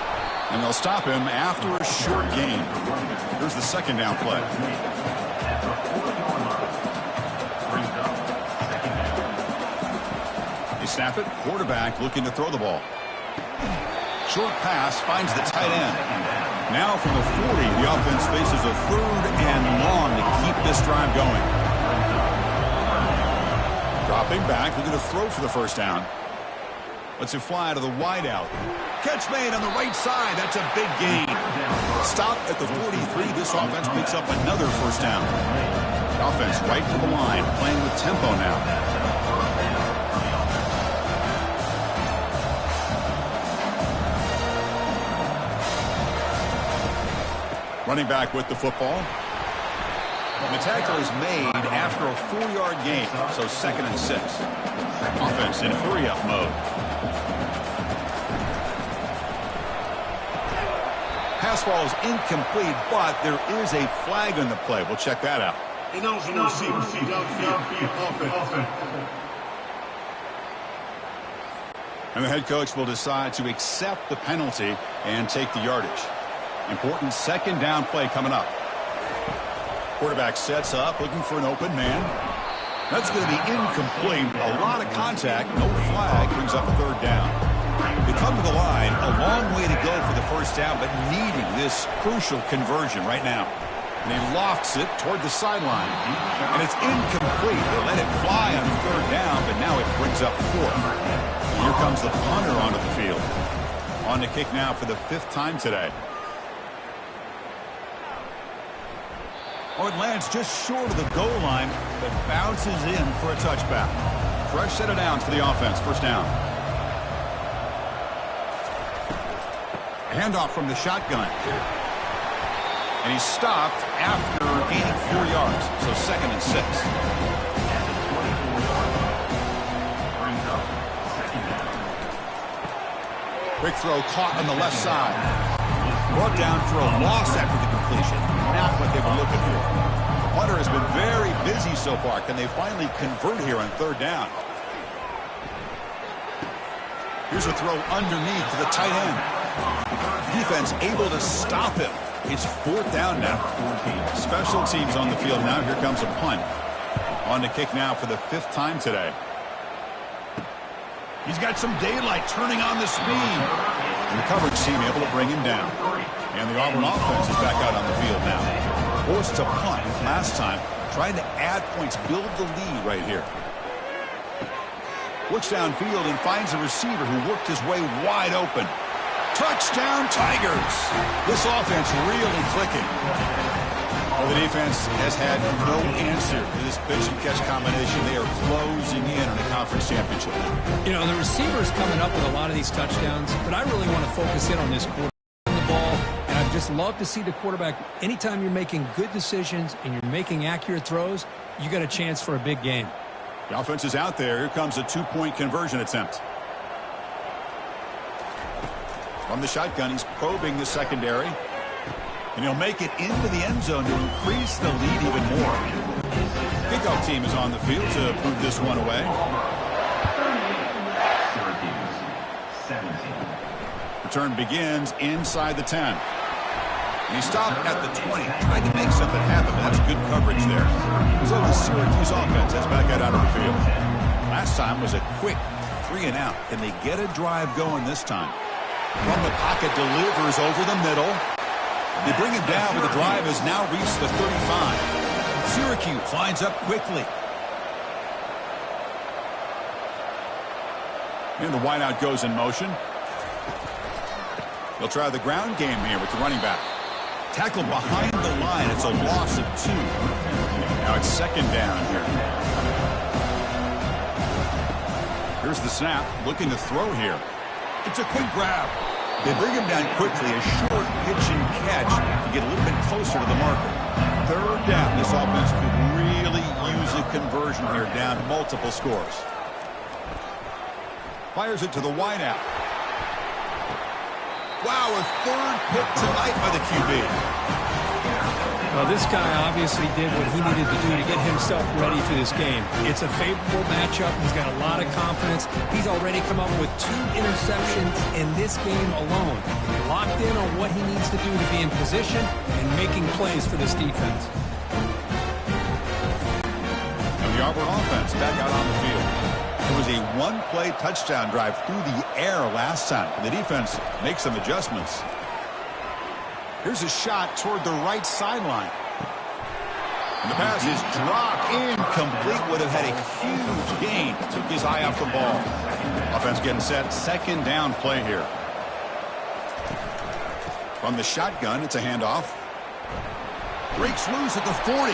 And they'll stop him after a short gain. Here's the second down play. They snap it. Quarterback looking to throw the ball. Short pass finds the tight end. Now from the 40, the offense faces a third and long to keep this drive going. Dropping back, looking to throw for the first down. Lets it fly to the wideout. Catch made on the right side. That's a big gain. Stop at the 43. This offense picks up another first down. The offense right to the line, playing with tempo now. Running back with the football. The tackle is made after a 4-yard gain, so second and 6. Offense in hurry-up mode. Pass ball is incomplete, but there is a flag on the play. We'll check that out. And the head coach will decide to accept the penalty and take the yardage. Important second down play coming up. Quarterback sets up, looking for an open man. That's going to be incomplete. A lot of contact, no flag, brings up third down. They come to the line, a long way to go for the first down, but needing this crucial conversion right now. And he lofts it toward the sideline. And it's incomplete. They let it fly on third down, but now it brings up fourth. And here comes the punter onto the field. On to kick now for the 5th time today. Oh, it lands just short of the goal line, but bounces in for a touchback. Fresh set of downs for the offense. First down. A handoff from the shotgun. And he's stopped after gaining 4 yards. So 2nd and 6. Quick throw caught on the left side. Brought down for a loss after the completion. Not what they were looking for. Hunter has been very busy so far. Can they finally convert here on 3rd down? Here's a throw underneath to the tight end. Defense able to stop him. It's 4th down now. Special teams on the field now. Here comes a punt. On to kick now for the 5th time today. He's got some daylight turning on the speed. And the coverage team able to bring him down. And the Auburn offense is back out on the field now. Forced to punt last time. Trying to add points, build the lead right here. Looks downfield and finds a receiver who worked his way wide open. Touchdown, Tigers! This offense really clicking. Well, the defense has had no answer to this pitch and catch combination. They are closing in on a conference championship. You know, the receivers coming up with a lot of these touchdowns, but I really want to focus in on this quarterback the ball, and I'd just love to see the quarterback. Anytime you're making good decisions and you're making accurate throws, you got a chance for a big game. The offense is out there. Here comes a 2-point conversion attempt. From the shotgun, he's probing the secondary. And he'll make it into the end zone to increase the lead even more. Kickoff team is on the field to put this one away. Return begins inside the 10. And he stopped at the 20, trying to make something happen. That's good coverage there. So the Syracuse offense has back out of the field. Last time was a quick 3-and-out. Can they get a drive going this time? From the pocket, delivers over the middle. They bring him down, but the drive has now reached the 35. Syracuse lines up quickly. And the wideout goes in motion. They'll try the ground game here with the running back. Tackled behind the line. It's a loss of 2. Now it's 2nd down here. Here's the snap. Looking to throw here. It's a quick grab. They bring him down quickly. A short pitch and catch to get a little bit closer to the marker. 3rd down. This offense could really use a conversion here, down multiple scores. Fires it to the wideout. Wow, a 3rd pick tonight by the QB. Well, this guy obviously did what he needed to do to get himself ready for this game. It's a favorable matchup. He's got a lot of confidence. He's already come up with 2 interceptions in this game alone. Locked in on what he needs to do to be in position and making plays for this defense. And the Auburn offense back out on the field. It was a 1-play touchdown drive through the air last time. The defense makes some adjustments. Here's a shot toward the right sideline. And the pass is dropped incomplete. Would have had a huge gain. Took his eye off the ball. Offense getting set. 2nd down play here. From the shotgun, it's a handoff. Breaks loose at the 40.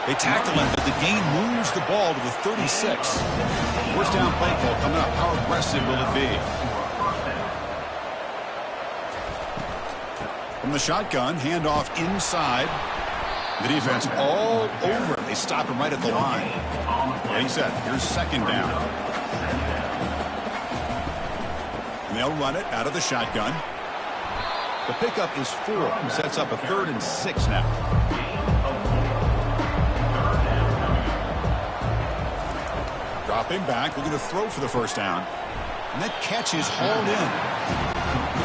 They tackle him, but the gain moves the ball to the 36. First down play call coming up. How aggressive will it be? From the shotgun, handoff inside. The defense all over him. They stop him right at the line. Yeah, he said, here's 2nd down. And they'll run it out of the shotgun. The pickup is 4. Sets up a 3rd and 6 now. Dropping back, looking to throw for the 1st down. And that catch is hauled in.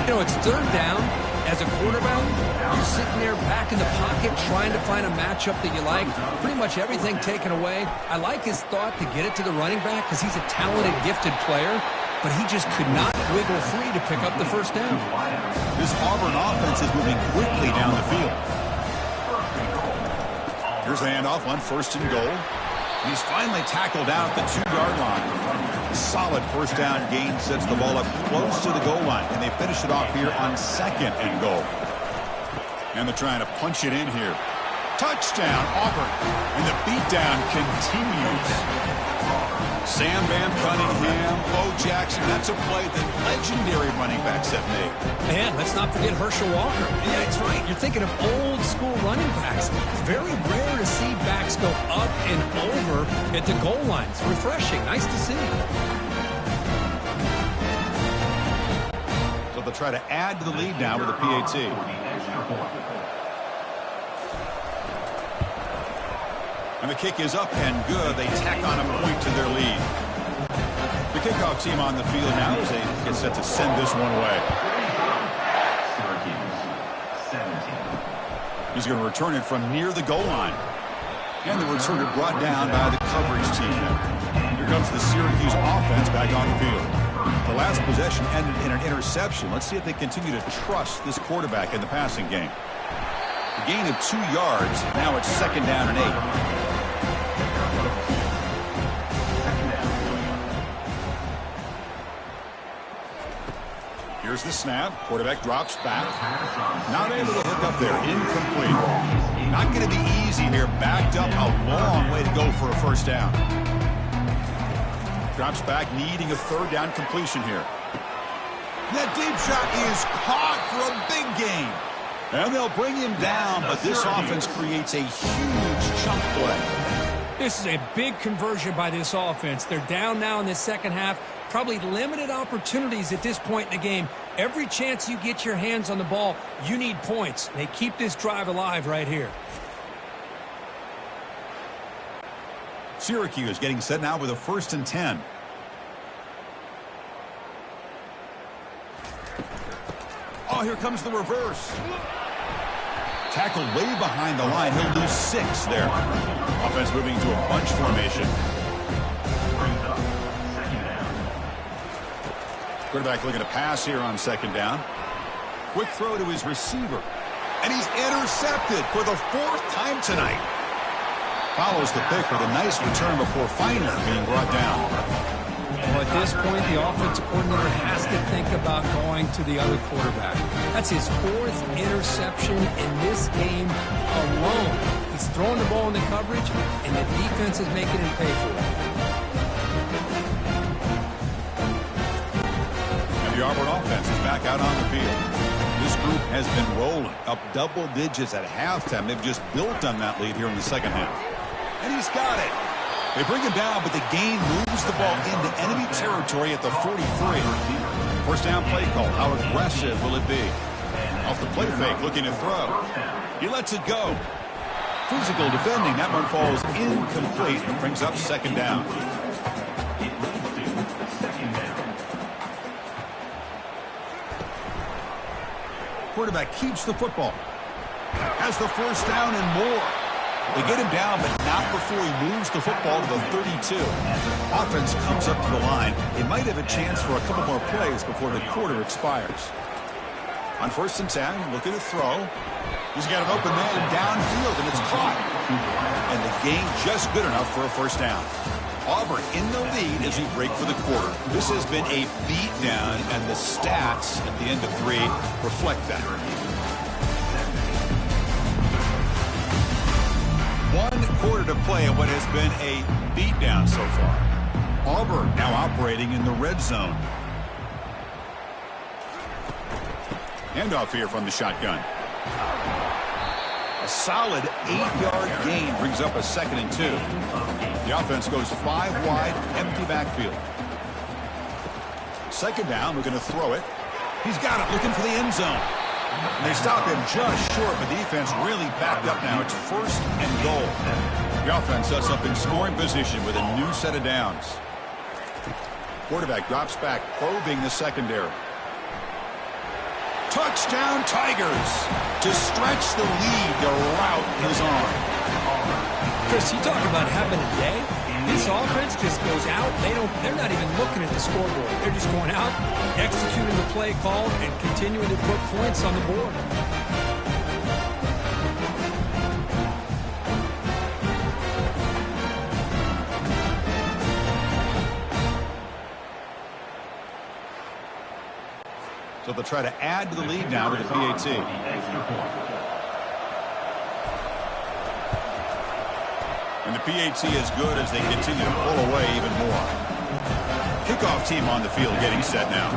You know, it's 3rd down. As a quarterback, you're sitting there back in the pocket trying to find a matchup that you like. Pretty much everything taken away. I like his thought to get it to the running back because he's a talented, gifted player, but he just could not wiggle free to pick up the 1st down. This Auburn offense is moving quickly down the field. Here's the handoff on 1st and goal. He's finally tackled down at the 2-yard line. Solid 1st down gain, sets the ball up close to the goal line, and they finish it off here on 2nd and goal. And they're trying to punch it in here. Touchdown, Auburn. And the beatdown continues. Sam Van Cunningham, Bo Jackson. That's a play that legendary running backs have made. Man, let's not forget Herschel Walker. Yeah, that's right. You're thinking of old school running backs. It's very rare to see backs go up and over at the goal line. It's refreshing. Nice to see. So they'll try to add to the lead now with a PAT. And the kick is up and good. They tack on a point to their lead. The kickoff team on the field now as they get set to send this one away. He's going to return it from near the goal line. And the returner brought down by the coverage team. Here comes the Syracuse offense back on the field. The last possession ended in an interception. Let's see if they continue to trust this quarterback in the passing game. A gain of 2 yards. Now it's 2nd down and 8. Here's the snap. Quarterback drops back. Not able to hook up there. Incomplete. Not going to be easy here. Backed up a long way to go for a 1st down. Drops back, needing a 3rd down completion here. That deep shot is caught for a big gain. And they'll bring him down, but this offense creates a huge chunk play. This is a big conversion by this offense. They're down now in the 2nd half. Probably limited opportunities at this point in the game. Every chance you get your hands on the ball, you need points. They keep this drive alive right here. Syracuse getting set now with a 1st and 10. Oh, here comes the reverse. Tackled way behind the line. He'll lose 6 there. Offense moving to a bunch formation. Quarterback looking to pass here on 2nd down. Quick throw to his receiver. And he's intercepted for the 4th time tonight. Follows the pick with a nice return before finally being brought down. Well, at this point, the offensive coordinator has to think about going to the other quarterback. That's his 4th interception in this game alone. He's throwing the ball in the coverage, and the defense is making him pay for it. The Auburn offense is back out on the field. This group has been rolling up double digits at halftime. They've just built on that lead here in the 2nd half. And he's got it. They bring him down, but the gain moves the ball into enemy territory at the 43. 1st down play call. How aggressive will it be? Off the play fake, looking to throw. He lets it go. Physical defending. That one falls incomplete and brings up 2nd down. Quarterback keeps the football. Has the 1st down and more. They get him down, but not before he moves the football to the 32. Offense comes up to the line. They might have a chance for a couple more plays before the quarter expires. On 1st and 10, looking to throw. He's got an open man downfield, and it's caught. And the gain just good enough for a 1st down. Auburn in the lead as we break for the quarter. This has been a beatdown, and the stats at the end of 3 reflect that. 1 quarter to play in what has been a beatdown so far. Auburn now operating in the red zone. Handoff here from the shotgun. A solid 8-yard gain brings up a 2nd and 2. The offense goes 5 wide, empty backfield. 2nd down, we're going to throw it. He's got it, looking for the end zone. And they stop him just short, but the defense really backed up now. It's 1st and goal. The offense sets up in scoring position with a new set of downs. Quarterback drops back, probing the secondary. Touchdown Tigers! To stretch the lead, the route is on. Chris, you talk about having a day. This offense just goes out. They're not even looking at the scoreboard. They're just going out, executing the play call, and continuing to put points on the board. So they'll try to add to the lead now with the PAT. And the PAT is good as they continue to pull away even more. Kickoff team on the field getting set now.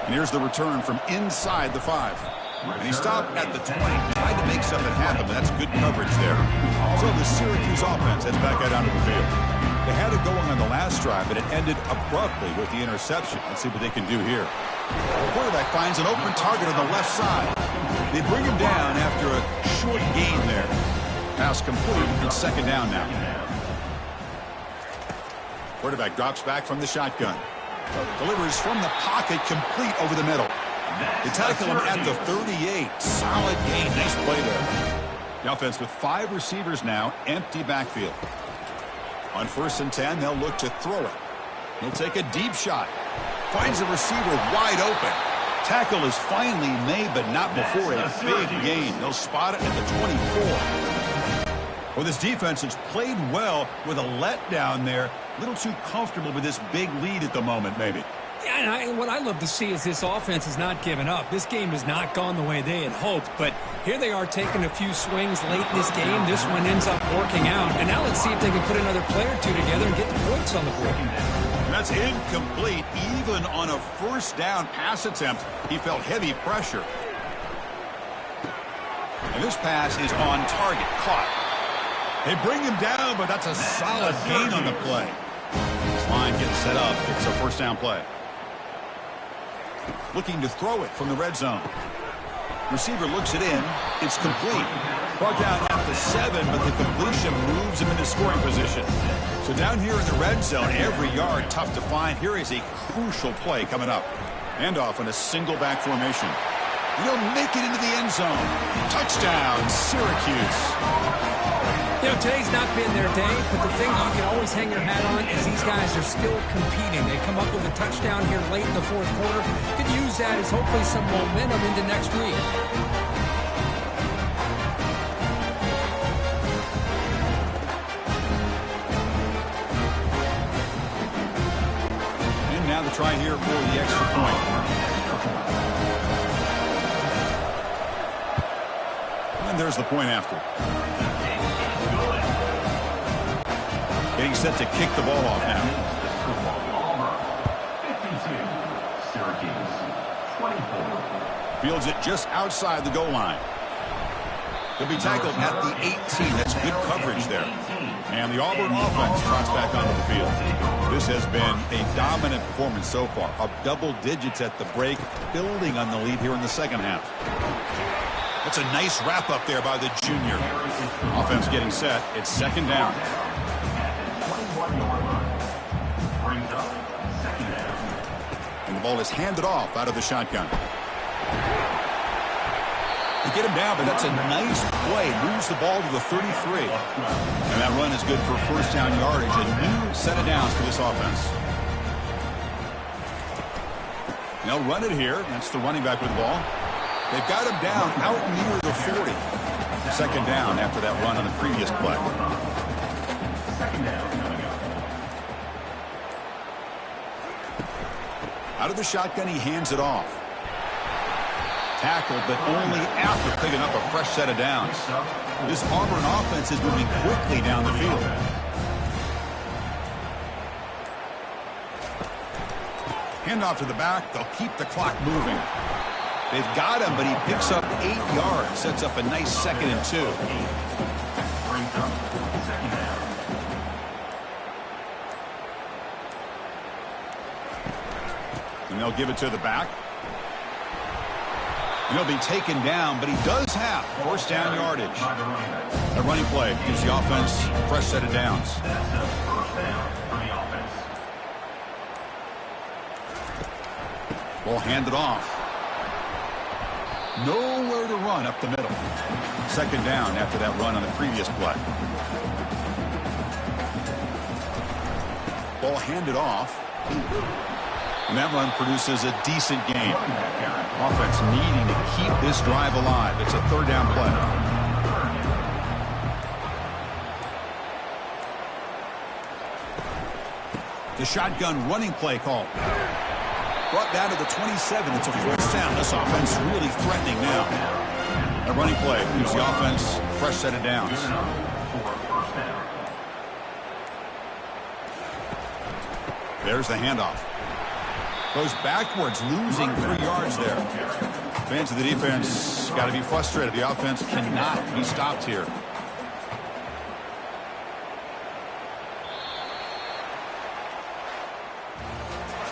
And here's the return from inside the 5. And he stopped at the 20. Tried to make something happen, but that's good coverage there. So the Syracuse offense heads back out onto the field. They had it going on the last drive, but it ended abruptly with the interception. Let's see what they can do here. The quarterback finds an open target on the left side. They bring him down after a short gain there. Pass complete and second down now. Quarterback drops back from the shotgun. Delivers from the pocket complete over the middle. They tackle him at the 38. Solid gain. Nice play there. The offense with 5 receivers now. Empty backfield. On 1st and 10, they'll look to throw it. He'll take a deep shot. Finds the receiver wide open. Tackle is finally made, but not before a big gain. They'll spot it at the 24. Well, this defense has played well with a letdown there. A little too comfortable with this big lead at the moment, maybe. Yeah, and what I love to see is this offense has not given up. This game has not gone the way they had hoped, but here they are taking a few swings late in this game. This one ends up working out, and now let's see if they can put another play or two together and get the points on the board. That's incomplete. Even on a 1st down pass attempt, he felt heavy pressure. And this pass is on target. Caught. They bring him down, but that's a solid gain on the play. This line gets set up. It's a 1st down play. Looking to throw it from the red zone. Receiver looks it in. It's complete. Brought down at the 7, but the completion moves him into scoring position. So down here in the red zone, every yard tough to find. Here is a crucial play coming up. Handoff in a single back formation. He'll make it into the end zone. Touchdown, Syracuse. You know, today's not been their day, but the thing you can always hang your hat on is these guys are still competing. They come up with a touchdown here late in the 4th quarter. Could use that as hopefully some momentum into next week. And now the try here for the extra point. And there's the point after. Getting set to kick the ball off now. Fields it just outside the goal line. He'll be tackled at the 18. That's good coverage there. And the Auburn offense trots back onto the field. This has been a dominant performance so far. Up double digits at the break, building on the lead here in the 2nd half. That's a nice wrap up there by the junior. Offense getting set. It's 2nd down. And the ball is handed off out of the shotgun. They get him down, but that's a nice play. Moves the ball to the 33. And that run is good for 1st down yardage. A new set of downs for this offense. They'll run it here. That's the running back with the ball. They've got him down out near the 40. 2nd down after that run on the previous play. 2nd down. Out of the shotgun, he hands it off. Tackled, but only after picking up a fresh set of downs. This Auburn offense is moving quickly down the field. Handoff to the back. They'll keep the clock moving. They've got him, but he picks up 8 yards. Sets up a nice 2nd and 2. And they'll give it to the back. And he'll be taken down, but he does have 1st down yardage. A running play gives the offense a fresh set of downs. Ball handed off. Nowhere to run up the middle. 2nd down after that run on the previous play. Ball handed off. And that run produces a decent gain. Offense needing to keep this drive alive. It's a 3rd down play. The shotgun running play call. Brought down to the 27. It's a 1st down. This offense really threatening now. A running play gives the offense fresh set of downs. There's the handoff. Goes backwards, losing 3 yards there. Fans of the defense got to be frustrated. The offense cannot be stopped here.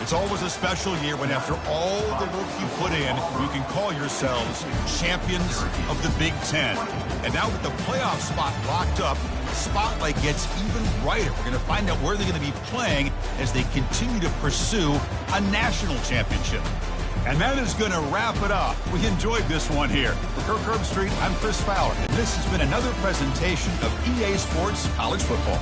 It's always a special year when after all the work you put in, you can call yourselves champions of the Big Ten. And now with the playoff spot locked up, the spotlight gets even brighter. We're going to find out where they're going to be playing as they continue to pursue a national championship. And that is going to wrap it up. We enjoyed this one here. For Kirk Herbstreit, I'm Chris Fowler, and this has been another presentation of EA Sports College Football.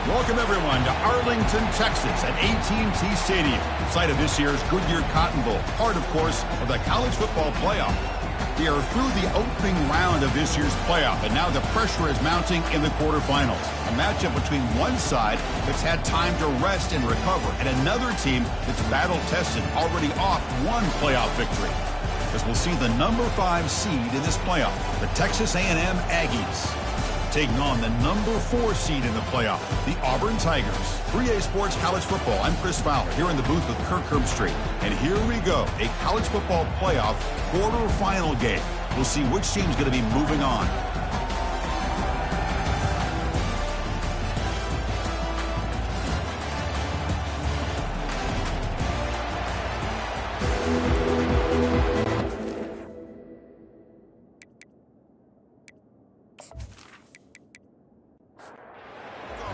Welcome, everyone, to Arlington, Texas at AT&T Stadium, site of this year's Goodyear Cotton Bowl, part, of course, of the college football playoff. We are through the opening round of this year's playoff, and now the pressure is mounting in the quarterfinals. A matchup between one side that's had time to rest and recover, and another team that's battle-tested, already off one playoff victory. As we'll see the number 5 seed in this playoff, the Texas A&M Aggies, taking on the number 4 seed in the playoff, the Auburn Tigers. 3A Sports College Football. I'm Chris Fowler here in the booth with Kirk Herbstreit. And here we go, a college football playoff quarterfinal game. We'll see which team's going to be moving on.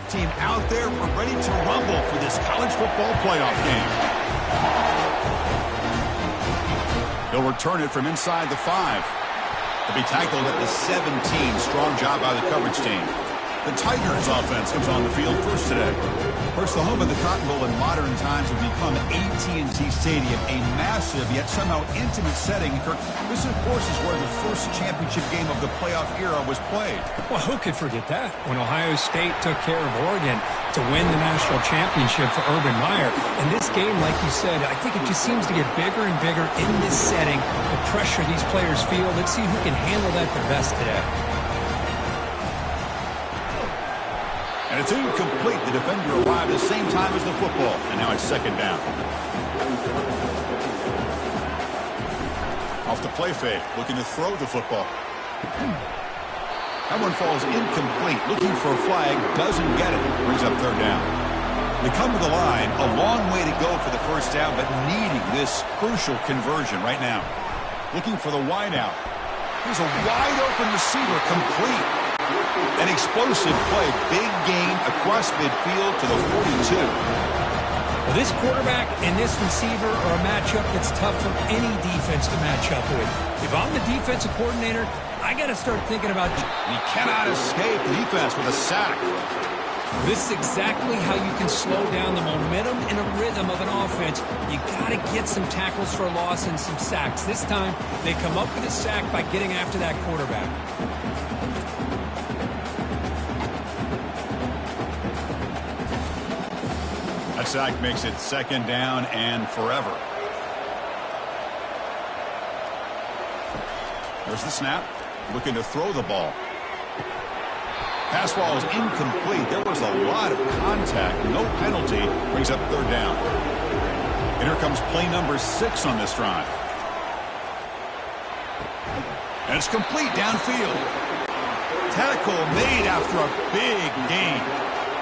Team out there, we're ready to rumble for this college football playoff game. He'll return it from inside the 5. He'll be tackled at the 17. Strong job by the coverage team. The Tigers offense comes on the field first today. Of course, the home of the Cotton Bowl in modern times would become AT&T Stadium, a massive yet somehow intimate setting. Kirk, this, of course, is where the first championship game of the playoff era was played. Well, who could forget that? When Ohio State took care of Oregon to win the national championship for Urban Meyer. And this game, like you said, I think it just seems to get bigger and bigger in this setting. The pressure these players feel. Let's see who can handle that the best today. And it's incomplete. The defender arrived at the same time as the football. And now it's second down. Off the play fake, looking to throw the football. That one falls incomplete. Looking for a flag, doesn't get it. Brings up third down. They come to the line, a long way to go for the first down, but needing this crucial conversion right now. Looking for the wide out. Here's a wide open receiver, complete. An explosive play, big gain across midfield to the 42. Well, this quarterback and this receiver are a matchup that's tough for any defense to match up with. If I'm the defensive coordinator, I got to start thinking about... He cannot escape the defense with a sack. This is exactly how you can slow down the momentum and a rhythm of an offense. You got to get some tackles for a loss and some sacks. This time, they come up with a sack by getting after that quarterback. That sack makes it second down and forever. There's the snap. Looking to throw the ball. Pass ball is incomplete. There was a lot of contact. No penalty. Brings up third down. And here comes play number 6 on this drive. And it's complete downfield. Tackle made after a big gain.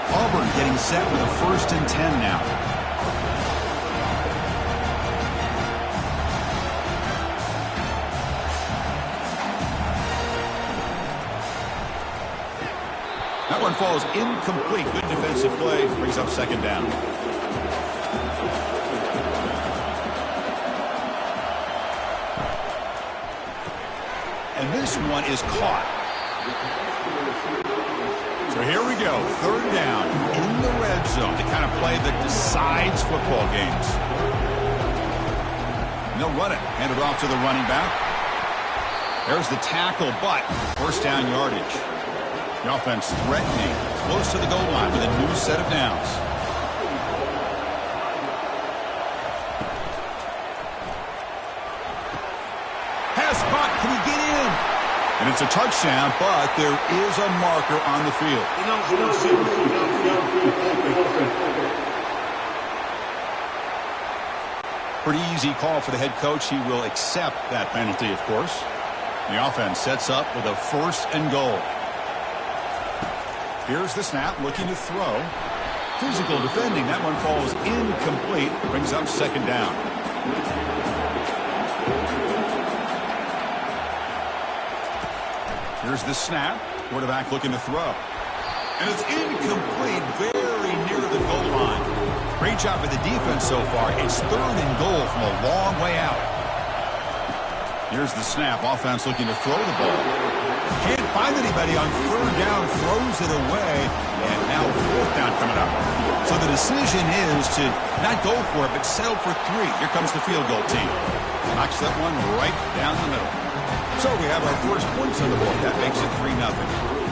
Auburn getting set with a 1st and 10 now. That one falls incomplete. Good defensive play. Brings up second down. And this one is caught. So here we go. Third down in the red zone. The kind of play that decides football games. And they'll run it. Hand it off to the running back. There's the tackle, but first down yardage. The offense threatening, close to the goal line with a new set of downs. Pass caught. Can he get in? And it's a touchdown, but there is a marker on the field. Pretty easy call for the head coach. He will accept that penalty, of course. The offense sets up with a 1st and goal. Here's the snap, looking to throw. Physical defending. That one falls incomplete. Brings up second down. Here's the snap. Quarterback looking to throw. And it's incomplete, very near the goal line. Great job by the defense so far. It's 3rd and goal from a long way out. Here's the snap. Offense looking to throw the ball. Can't find anybody on 3rd down. Throws it away. And now 4th down coming up. So the decision is to not go for it, but settle for 3. Here comes the field goal team. Knocks that one right down the middle. So we have our first points on the board. That makes it 3-0.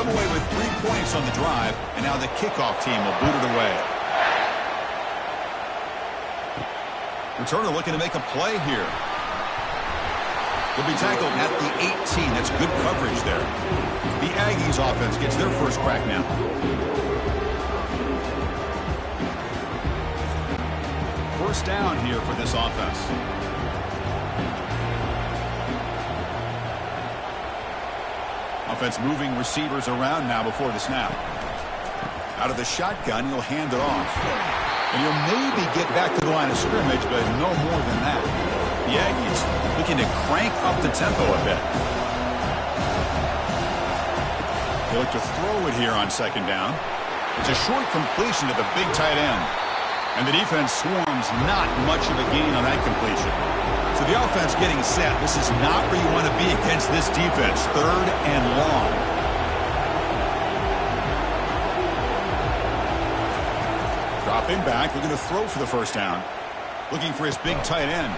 Away with 3 points on the drive, and now the kickoff team will boot it away. Returner looking to make a play here. He'll be tackled at the 18. That's good coverage there. The Aggies offense gets their first crack now. First down here for this offense. Offense moving receivers around now before the snap. Out of the shotgun, he'll hand it off. And he'll maybe get back to the line of scrimmage, but no more than that. The Aggies looking to crank up the tempo a bit. They look to throw it here on second down. It's a short completion to the big tight end. And the defense swarms not much of a gain on that completion. So the offense getting set. This is not where you want to be against this defense. 3rd and long. Dropping back, looking to throw for the first down. Looking for his big tight end.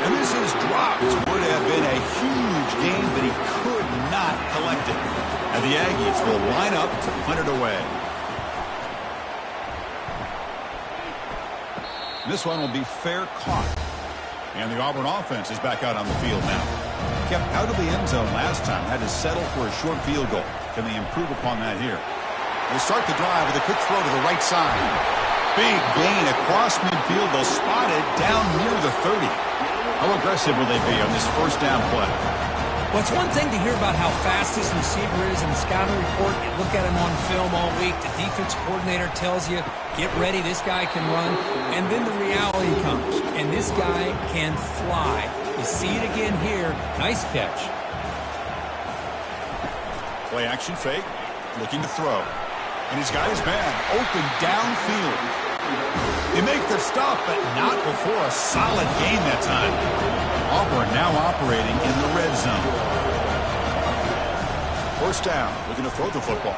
And this is dropped. Would have been a huge gain, but he could not collect it. And the Aggies will line up to punt it away. This one will be fair caught. And the Auburn offense is back out on the field now. Kept out of the end zone last time. Had to settle for a short field goal. Can they improve upon that here? They start the drive with a quick throw to the right side. Big gain across midfield. They'll spot it down near the 30. How aggressive will they be on this first down play? Well, it's one thing to hear about how fast this receiver is in the scouting report. You look at him on film all week. The defense coordinator tells you, get ready, this guy can run. And then the reality comes, and this guy can fly. You see it again here. Nice catch. Play action fake. Looking to throw. And he's got his man open downfield. They make the stop, but not before a solid gain that time. Auburn now operating in the red zone. First down, looking to throw the football.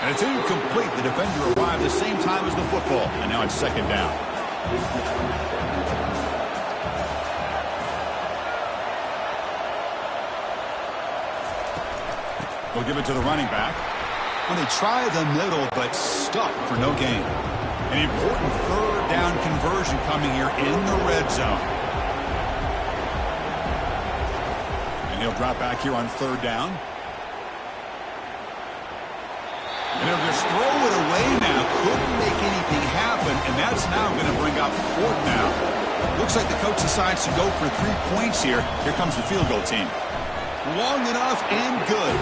And it's incomplete. The defender arrived the same time as the football. And now it's second down. We'll give it to the running back. Well, they try the middle, but stuck for no gain. An important third down conversion coming here in the red zone. And he'll drop back here on third down. And he'll just throw it away now. Couldn't make anything happen, and that's now going to bring up fourth down. Looks like the coach decides to go for 3 points here. Here comes the field goal team. Long enough and good.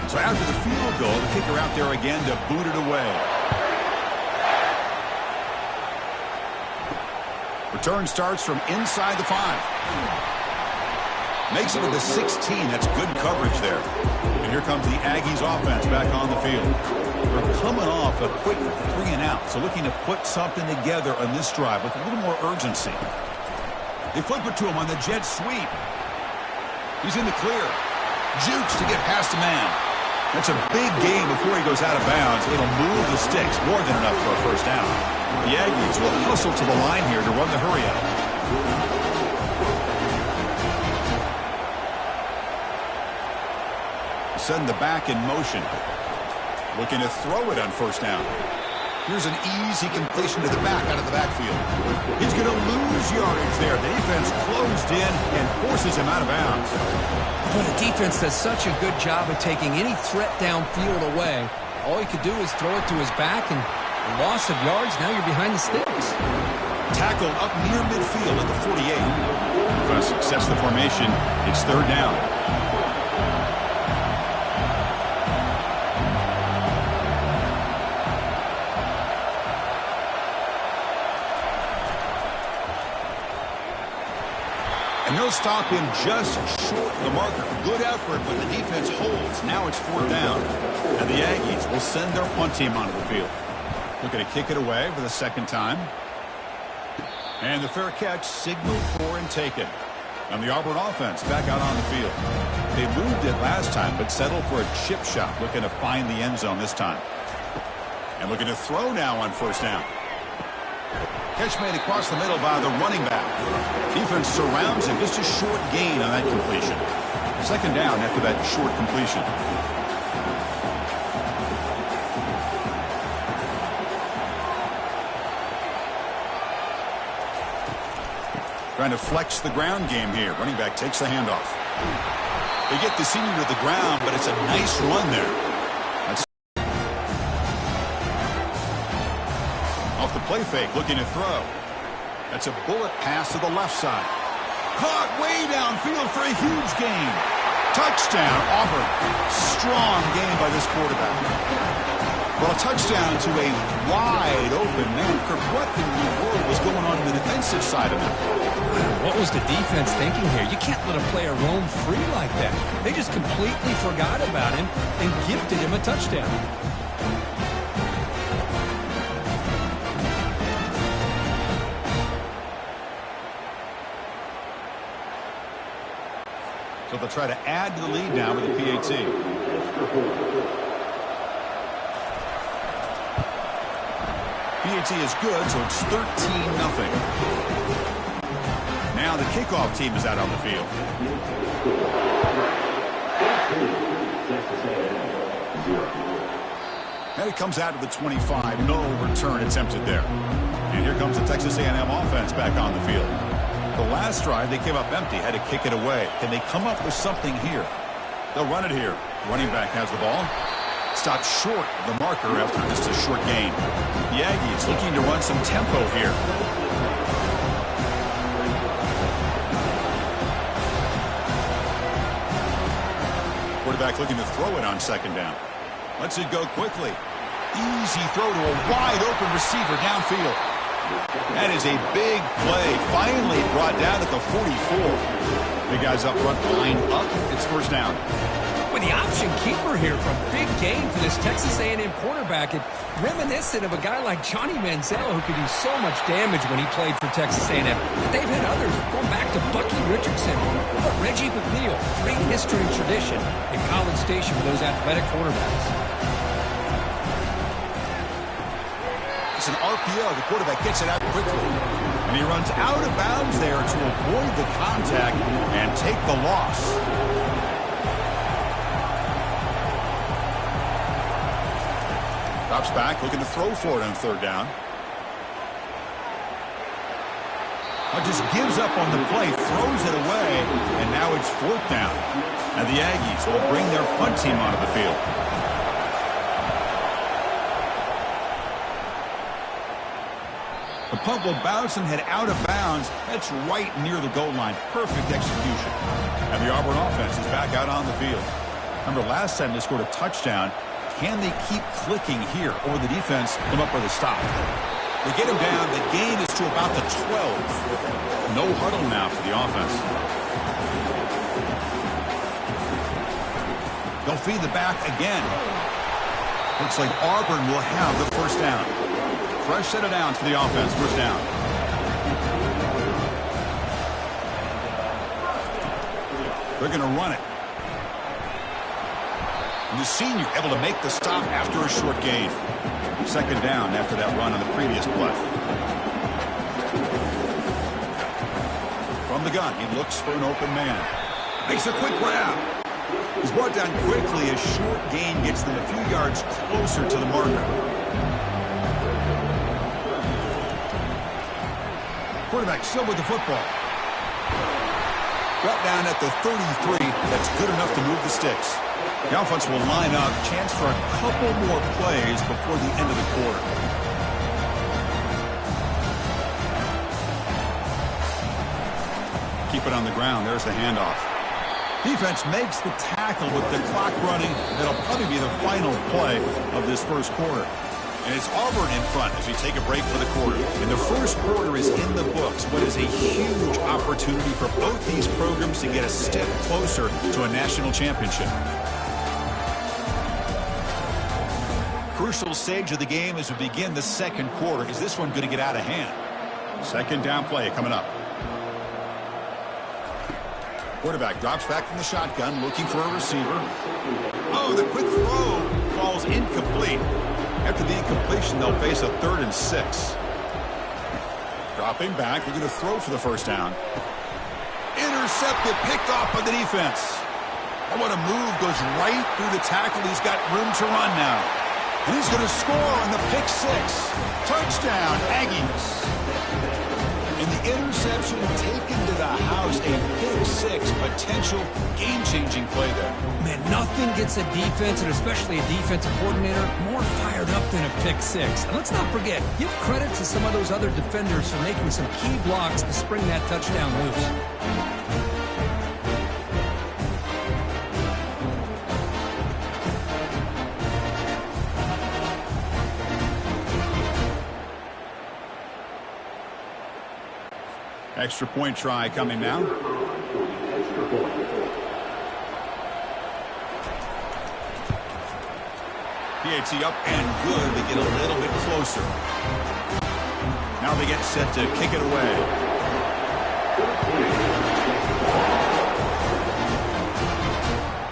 So after the field goal, the kicker out there again to boot it away. Return starts from inside the 5. Makes it with the 16. That's good coverage there. And here comes the Aggies offense back on the field. They're coming off a quick 3 and out, so looking to put something together on this drive with a little more urgency. They flip it to him on the jet sweep. He's in the clear. Jukes to get past the man. That's a big gain before he goes out of bounds. It'll move the sticks. More than enough for a first down. The Aggies will hustle to the line here to run the hurry out. Send the back in motion. Looking to throw it on first down. Here's an easy completion to the back out of the backfield. He's going to lose yardage there. The defense closed in and forces him out of bounds. Well, the defense does such a good job of taking any threat downfield away. All he could do is throw it to his back, and loss of yards, now you're behind the sticks. Tackled up near midfield at the 48. For a successful formation, it's third down. And they'll stop him just short of the marker. Good effort, but the defense holds. Now it's fourth down. And the Aggies will send their punt team onto the field. Looking to kick it away for the second time. And the fair catch signaled for and taken. And the Auburn offense back out on the field. They moved it last time, but settled for a chip shot. Looking to find the end zone this time. And looking to throw now on first down. Catch made across the middle by the running back. Defense surrounds him. Just a short gain on that completion. Second down after that short completion. Trying to flex the ground game here. Running back takes the handoff. They get the senior to the ground, but it's a nice run there. Off the play fake, looking to throw. That's a bullet pass to the left side. Caught way downfield for a huge gain. Touchdown, Auburn. Strong game by this quarterback. Well, a touchdown to a wide open man. Kirk, what in the world was going on the defensive side of it? What was the defense thinking here? You can't let a player roam free like that. They just completely forgot about him and gifted him a touchdown. So they'll try to add to the lead now with the PAT. PAT is good, so it's 13-0. Now the kickoff team is out on the field. And it comes out to the 25. No return attempted there. And here comes the Texas A&M offense back on the field. The last drive, they came up empty, had to kick it away. Can they come up with something here? They'll run it here. Running back has the ball. Stopped short of the marker after just a short gain. The Aggies looking to run some tempo here. Quarterback looking to throw it on second down. Lets it go quickly. Easy throw to a wide open receiver downfield. That is a big play. Finally brought down at the 44. Big guys up front, line up. It's first down. With the option keeper here from big game for this Texas A&M quarterback, it reminiscent of a guy like Johnny Manziel who could do so much damage when he played for Texas A&M. But they've had others going back to Bucky Richardson or Reggie McNeil. Great history and tradition in College Station with those athletic quarterbacks. It's an RPO. The quarterback gets it out quickly. And he runs out of bounds there to avoid the contact and take the loss. Drops back, looking to throw for it on third down. Just gives up on the play, throws it away, and now it's fourth down. And the Aggies will bring their punt team onto the field. The punt will bounce and head out of bounds. That's right near the goal line. Perfect execution. And the Auburn offense is back out on the field. Remember, last time they scored a touchdown. Can they keep clicking here, or the defense come up with a stop? They get him down. The gain is to about the 12. No huddle now for the offense. They'll feed the back again. Looks like Auburn will have the first down. Fresh set of downs for the offense. First down. They're going to run it. And the senior able to make the stop after a short gain. Second down after that run on the previous play. From the gun, he looks for an open man. Makes a quick grab. He's brought down quickly. A short gain gets them a few yards closer to the marker. Quarterback still with the football. Brought down at the 33. That's good enough to move the sticks. The offense will line up. Chance for a couple more plays before the end of the quarter. Keep it on the ground. There's the handoff. Defense makes the tackle with the clock running. That'll probably be the final play of this first quarter. And it's Auburn in front as we take a break for the quarter. And the first quarter is in the books. What is a huge opportunity for both these programs to get a step closer to a national championship. Crucial stage of the game as we begin the second quarter. Is this one going to get out of hand? Second down play coming up. Quarterback drops back from the shotgun, looking for a receiver. Oh, the quick throw falls incomplete. After the incompletion, they'll face a 3rd and 6. Dropping back, looking to throw for the first down. Intercepted, picked off by the defense. And what a move, goes right through the tackle. He's got room to run now. And he's going to score on the pick 6. Touchdown, Aggies. And the interception taken to the house, a pick 6, potential game-changing play there. Man, nothing gets a defense, and especially a defensive coordinator, more fired up than a pick 6. And let's not forget, give credit to some of those other defenders for making some key blocks to spring that touchdown loose. Extra point try coming now. PAT up and good. They get a little bit closer. Now they get set to kick it away.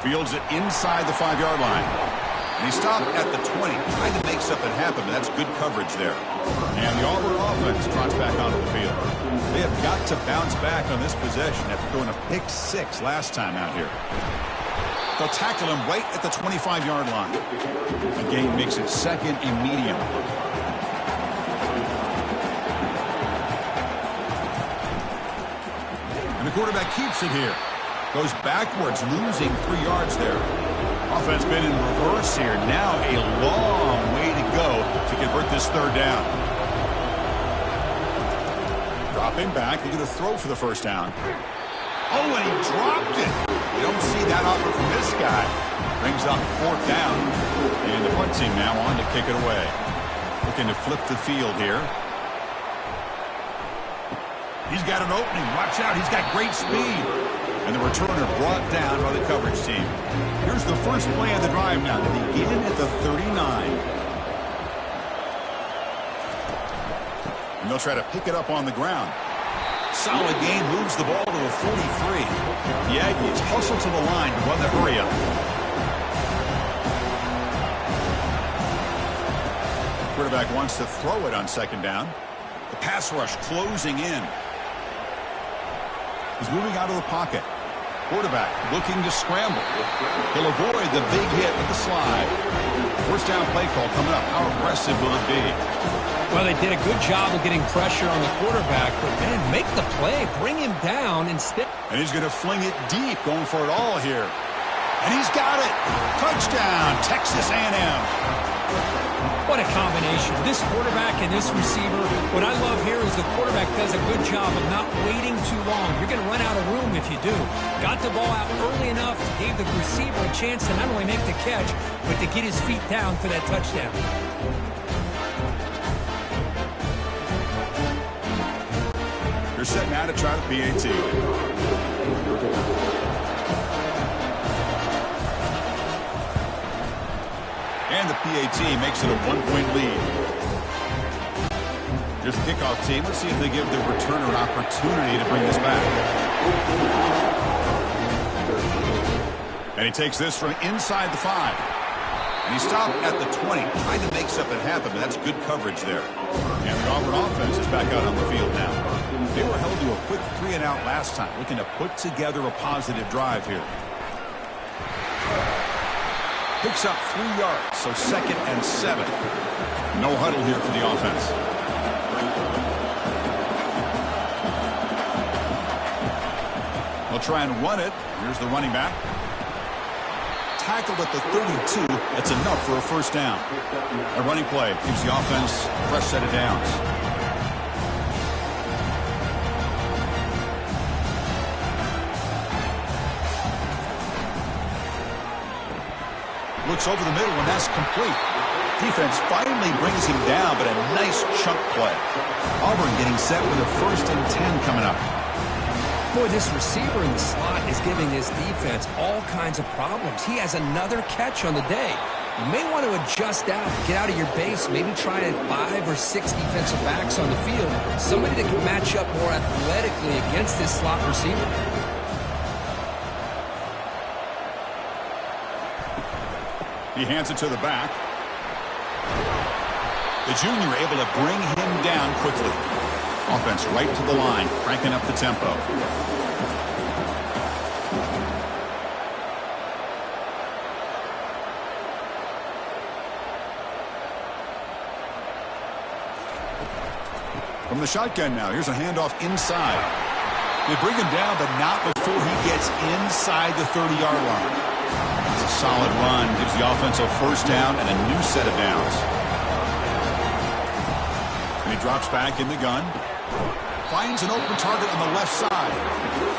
Fields it inside the 5-yard line. And he stopped at the 20, trying to make something happen, but that's good coverage there. And the Auburn offense trots back onto the field. They have got to bounce back on this possession after throwing a pick 6 last time out here. They'll tackle him right at the 25-yard line. The game makes it 2nd and medium. And the quarterback keeps it here. Goes backwards, losing 3 yards there. Offense been in reverse here. Now a long way to go to convert this 3rd down. Dropping back. They're going to throw for the 1st down. Oh, and he dropped it. You don't see that offer from this guy. Brings up 4th down. And the punt team now on to kick it away. Looking to flip the field here. He's got an opening. Watch out. He's got great speed. And the returner brought down by the coverage team. Here's the first play of the drive now to begin at the 39. And they'll try to pick it up on the ground. Solid gain, moves the ball to the 43. The Aggies hustle to the line to run the hurry up. Quarterback wants to throw it on 2nd down. The pass rush closing in. He's moving out of the pocket. Quarterback looking to scramble. He'll avoid the big hit with the slide. 1st down play call coming up. How aggressive will it be? Well, they did a good job of getting pressure on the quarterback, but, man, make the play. Bring him down instead. And he's going to fling it deep, going for it all here. And he's got it. Touchdown, Texas A&M. What a combination. This quarterback and this receiver. What I love here is the quarterback does a good job of not waiting too long. You're going to run out of room if you do. Got the ball out early enough, gave the receiver a chance to not only make the catch, but to get his feet down for that touchdown. They're set now to try the PAT. And the PAT makes it a 1-point lead. Here's the kickoff team. Let's see if they give the returner an opportunity to bring this back. And he takes this from inside the 5. And he stopped at the 20, trying to make something happen, but that's good coverage there. And the Auburn offense is back out on the field now. They were held to a quick 3-and-out last time, looking to put together a positive drive here. Picks up 3 yards, so 2nd and 7. No huddle here for the offense. They'll try and run it. Here's the running back. Tackled at the 32. That's enough for a 1st down. A running play gives the offense a fresh set of downs. Looks over the middle, and that's complete. Defense finally brings him down, but a nice chunk play. Auburn getting set with a 1st and 10 coming up. Boy, this receiver in the slot is giving this defense all kinds of problems. He has another catch on the day. You may want to adjust out, get out of your base, maybe try 5 or 6 defensive backs on the field. Somebody that can match up more athletically against this slot receiver. He hands it to the back. The junior able to bring him down quickly. Offense right to the line, cranking up the tempo. From the shotgun now, here's a handoff inside. They bring him down, but not before he gets inside the 30-yard line. It's a solid run, gives the offense a 1st down and a new set of downs. And he drops back in the gun. Finds an open target on the left side.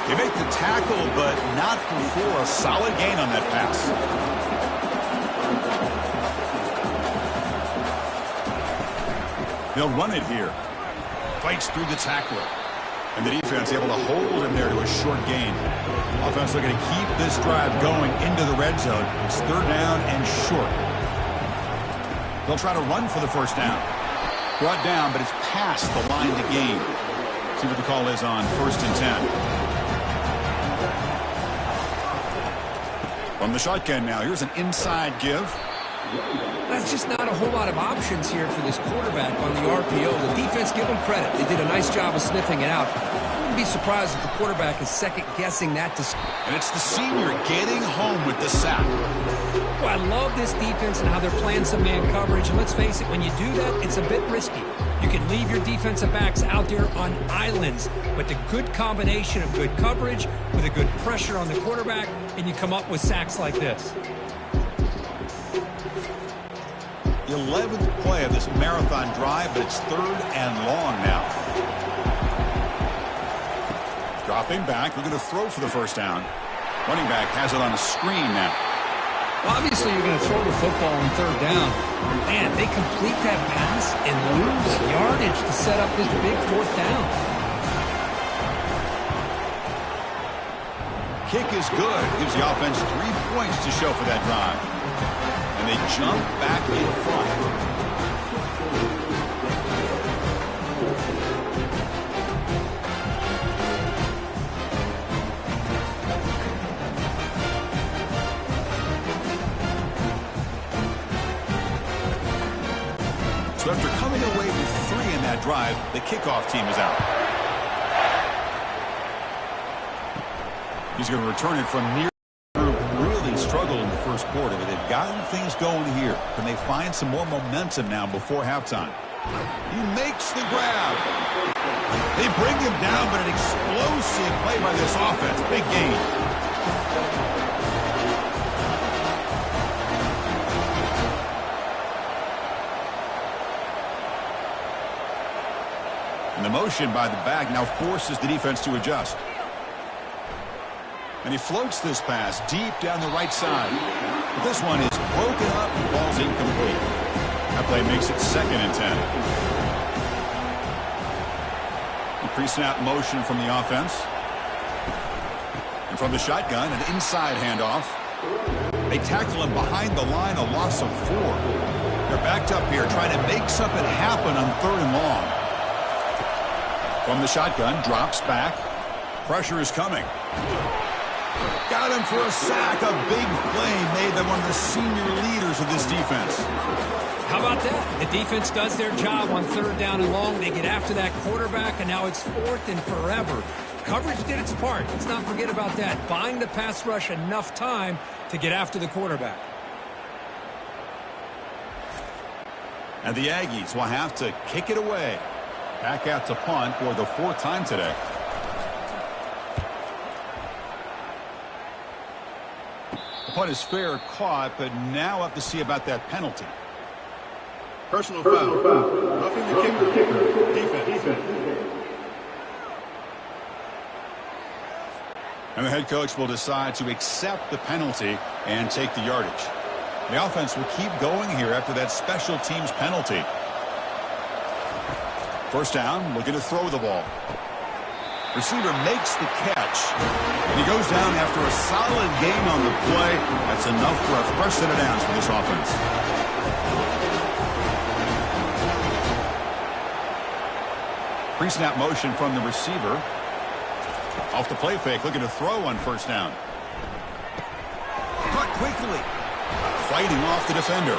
They make the tackle, but not before a solid gain on that pass. They'll run it here. Fights through the tackler. And the defense able to hold him there to a short gain. Offense looking to keep this drive going into the red zone. It's 3rd down and short. They'll try to run for the 1st down. Brought down, but it's past the line to gain. See what the call is on 1st and 10. From the shotgun now, here's an inside give. That's just not a whole lot of options here for this quarterback on the RPO. The defense, give them credit. They did a nice job of sniffing it out. I wouldn't be surprised if the quarterback is second-guessing that. And it's the senior getting home with the sack. Well, I love this defense and how they're playing some man coverage. And let's face it, when you do that, it's a bit risky. You can leave your defensive backs out there on islands. But the good combination of good coverage with a good pressure on the quarterback, and you come up with sacks like this. 11th play of this marathon drive, but it's 3rd and long now. Dropping back, looking to throw for the first down. Running back has it on a screen now. Well, obviously, you're going to throw the football on 3rd down. Man, they complete that pass and lose yardage to set up this big 4th down. Kick is good. Gives the offense 3 points to show for that drive. And they jump back in front. So after coming away with 3 in that drive, the kickoff team is out. He's going to return it from near. Really struggled in the first quarter, but they've gotten things going here. Can they find some more momentum now before halftime? He makes the grab. They bring him down, but an explosive play by this offense. Big gain. And the motion by the back now forces the defense to adjust. And he floats this pass deep down the right side. But this one is broken up and falls incomplete. That play makes it 2nd and 10. The pre-snap motion from the offense. And from the shotgun, an inside handoff. They tackle him behind the line, a loss of 4. They're backed up here trying to make something happen on 3rd and long. From the shotgun, drops back. Pressure is coming. Got him for a sack. A big play made by one of the senior leaders of this defense. How about that? The defense does their job on 3rd down and long. They get after that quarterback, and now it's 4th and forever. Coverage did its part. Let's not forget about that. Buying the pass rush enough time to get after the quarterback. And the Aggies will have to kick it away. Back out to punt for the 4th time today. The punt is fair, caught, but now up to see about that penalty. Personal foul. Roughing the kicker. Defense. And the head coach will decide to accept the penalty and take the yardage. The offense will keep going here after that special teams penalty. First down, looking to throw the ball. Receiver makes the catch. And he goes down after a solid gain on the play. That's enough for a fresh set of downs for this offense. Pre-snap motion from the receiver. Off the play fake, looking to throw on first down. Caught quickly. Fighting off the defender.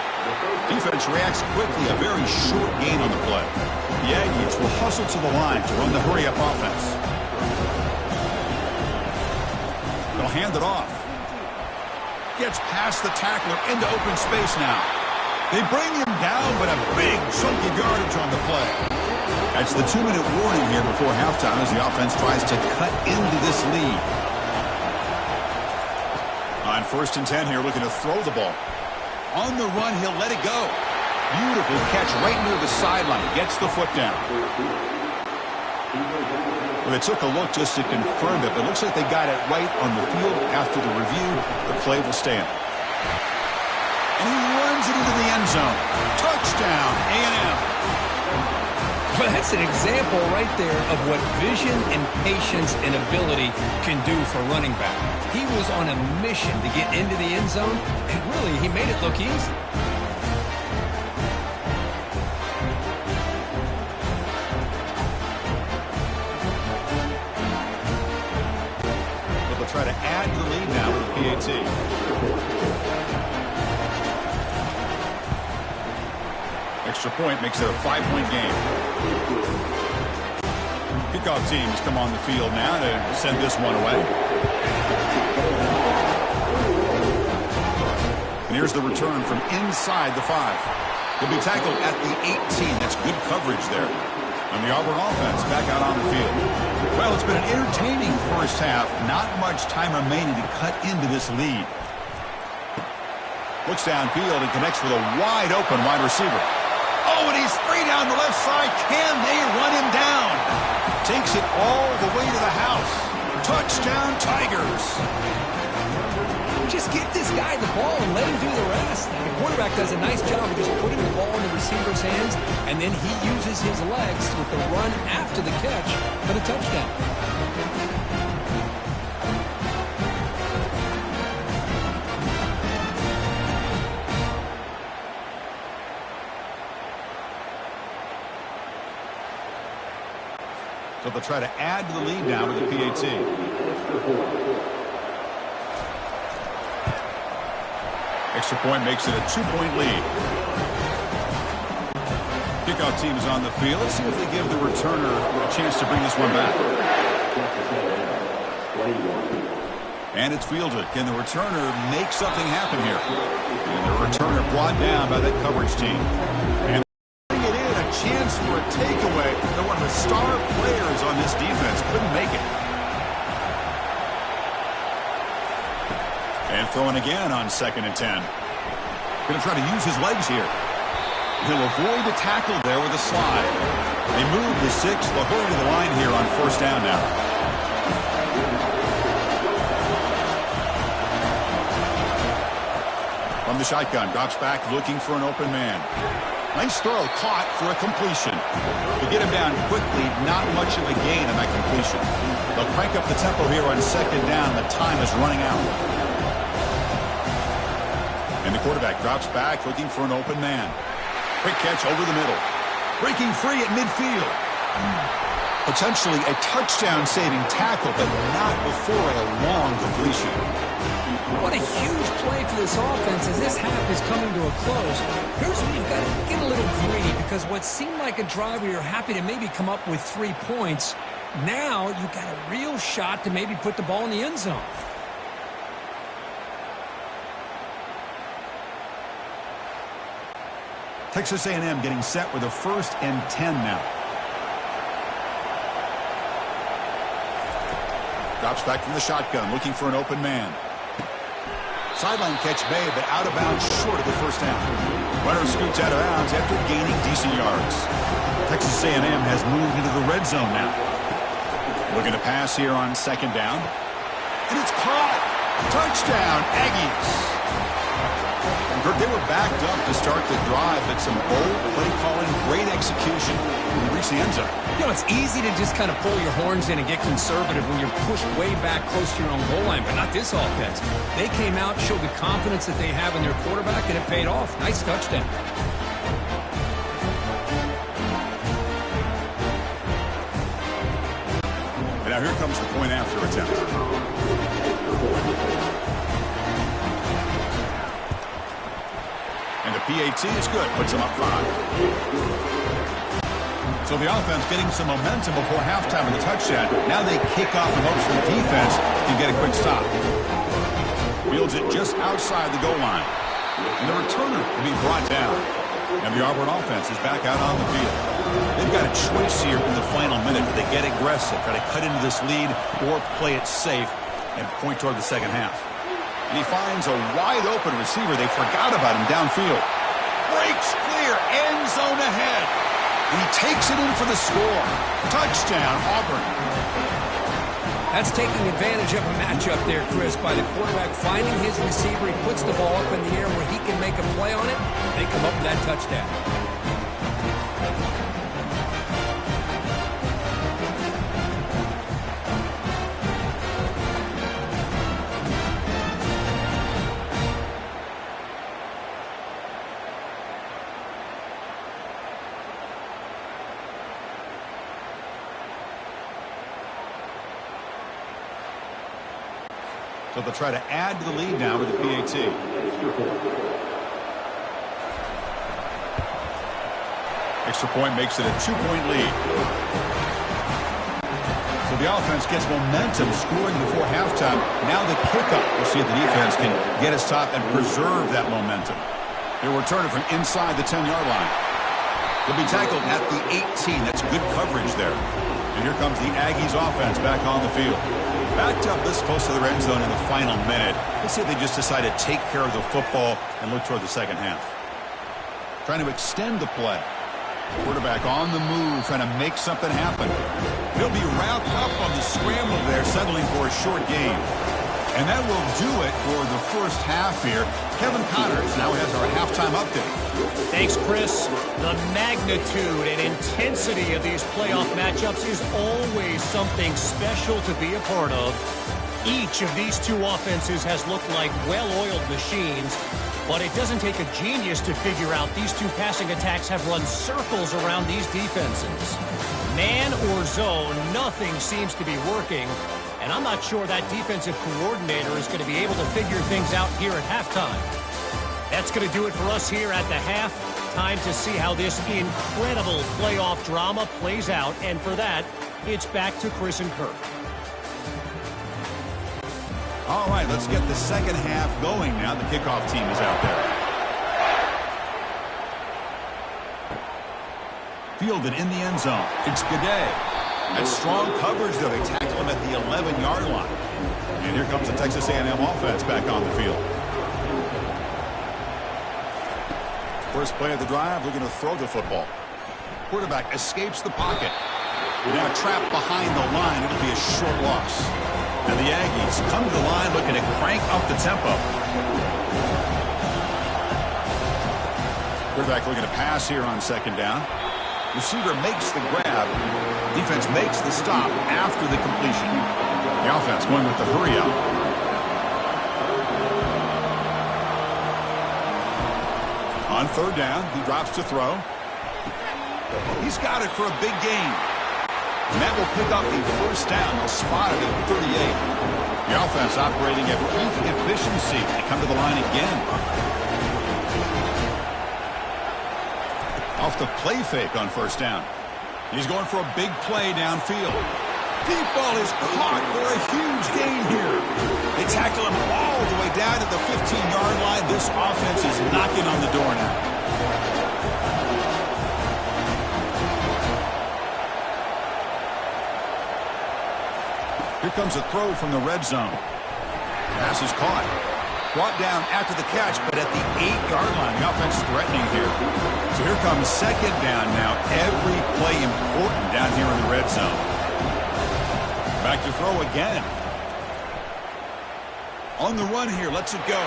Defense reacts quickly, a very short gain on the play. The Aggies will hustle to the line to run the hurry-up offense. They'll hand it off. Gets past the tackler into open space now. They bring him down, but a big chunk of yardage on the play. That's the 2-minute warning here before halftime as the offense tries to cut into this lead. On 1st and 10 here, looking to throw the ball. On the run, he'll let it go. Beautiful catch right near the sideline. Gets the foot down. Well, they took a look just to confirm it, but it looks like they got it right on the field. After the review, the play will stand. And he runs it into the end zone. Touchdown, A&M. Well, that's an example right there of what vision and patience and ability can do for running back. He was on a mission to get into the end zone, and really, he made it look easy. But they'll try to add to the lead now with the PAT. extra point makes it a 5-point game. Kickoff teams come on the field now to send this one away. And here's the return from inside the 5. He'll be tackled at the 18. That's good coverage there. And the Auburn offense back out on the field. Well, it's been an entertaining first half. Not much time remaining to cut into this lead. Looks downfield and connects with a wide-open wide receiver. Oh, and he's free down the left side. Can they run him down? Takes it all the way to the house. Touchdown, Tigers. Just get this guy the ball and let him do the rest. And the quarterback does a nice job of just putting the ball in the receiver's hands, and then he uses his legs with the run after the catch for the touchdown. So they'll try to add to the lead now with the PAT. Extra point makes it a 2-point lead. Kickoff team is on the field. Let's see if they give the returner a chance to bring this one back. And it's fielded. Can the returner make something happen here? And the returner brought down by that coverage team. And bring it in, a chance for a takeaway. They're one of the star players on this defense. Couldn't make it. And throwing again on 2nd and 10. Going to try to use his legs here. He'll avoid the tackle there with a slide. They move the 6. They'll hurry to the line here on 1st down now. From the shotgun, drops back looking for an open man. Nice throw, caught for a completion. To get him down quickly, not much of a gain on that completion. They'll crank up the tempo here on 2nd down. The time is running out. And the quarterback drops back looking for an open man. Quick catch over the middle. Breaking free at midfield. Potentially a touchdown-saving tackle, but not before a long completion. What a huge play for this offense as this half is coming to a close. Here's where you've got to get a little greedy, because what seemed like a drive where you're happy to maybe come up with 3 points, now you've got a real shot to maybe put the ball in the end zone. Texas A&M getting set with a 1st and 10 now. Drops back from the shotgun, looking for an open man. Sideline catch made, but out of bounds short of the 1st down. Runner scoots out of bounds after gaining decent yards. Texas A&M has moved into the red zone now. Looking to pass here on 2nd down. And it's caught. Touchdown, Aggies. They were backed up to start the drive, but some bold play calling, great execution when they reach the end zone. You know, it's easy to just kind of pull your horns in and get conservative when you're pushed way back close to your own goal line, but not this offense. They came out, showed the confidence that they have in their quarterback, and it paid off. Nice touchdown. And now here comes the point after attempt. PAT is good, puts them up 5. So the offense getting some momentum before halftime in the touchdown. Now they kick off and hopes the defense can get a quick stop. Fields it just outside the goal line. And the returner will be brought down. And the Auburn offense is back out on the field. They've got a choice here in the final minute. Do they get aggressive, try to cut into this lead, or play it safe and point toward the 2nd half? And he finds a wide-open receiver. They forgot about him downfield. Breaks clear, end zone ahead. And he takes it in for the score. Touchdown, Auburn. That's taking advantage of a matchup there, Chris, by the quarterback finding his receiver. He puts the ball up in the air where he can make a play on it. They come up with that touchdown. So they'll try to add to the lead now with the PAT. extra point makes it a 2-point lead. So the offense gets momentum scoring before halftime. Now the kickoff. We'll see if the defense can get his top and preserve that momentum. He'll return it from inside the 10-yard line. He'll be tackled at the 18. That's good coverage there. And here comes the Aggies offense back on the field. Backed up this close to the red zone in the final minute. Let's see if they just decide to take care of the football and look toward the second half. Trying to extend the play. Quarterback on the move, trying to make something happen. He'll be wrapped up on the scramble there, settling for a short gain. And that will do it for the first half here. Kevin Connors now has our halftime update. Thanks, Chris. The magnitude and intensity of these playoff matchups is always something special to be a part of. Each of these two offenses has looked like well-oiled machines, but it doesn't take a genius to figure out these two passing attacks have run circles around these defenses. Man or zone, nothing seems to be working, and I'm not sure that defensive coordinator is going to be able to figure things out here at halftime. That's going to do it for us here at the half. Time to see how this incredible playoff drama plays out, and for that, it's back to Chris and Kirk. All right, let's get the second half going now. The kickoff team is out there. Fielded in the end zone. It's Gaudet. That's strong coverage, though. They tackle him at the 11-yard line. And here comes the Texas A&M offense back on the field. First play of the drive, looking to throw the football. Quarterback escapes the pocket. Now trapped behind the line. It'll be a short loss. And the Aggies come to the line looking to crank up the tempo. Quarterback looking to pass here on second down. Receiver makes the grab. Defense makes the stop after the completion. The offense going with the hurry out. On third down, he drops to throw. He's got it for a big gain. And that will pick up the first down. They'll spot it at 38. The offense operating at peak efficiency. They come to the line again. Off the play fake on first down. He's going for a big play downfield. Deep ball is caught for a huge gain here. They tackle him all the way down to the 15-yard line. This offense is knocking on the door now. Here comes a throw from the red zone. Pass is caught. Brought down after the catch, but at the 8-yard line, the offense threatening here. So here comes second down now. Every play important down here in the red zone. Back to throw again. On the run here, lets it go.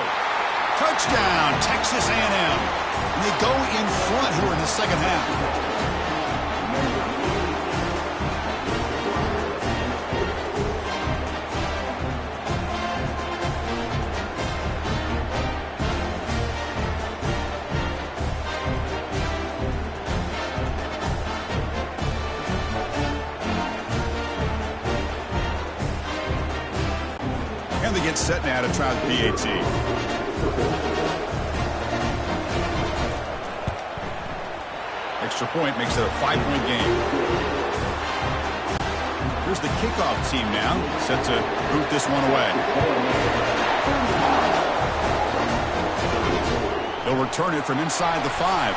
Touchdown, Texas A&M. And they go in front here in the second half. And they get set now to try the PAT. Extra point makes it a 5-point game. Here's the kickoff team now, set to boot this one away. They'll return it from inside the 5.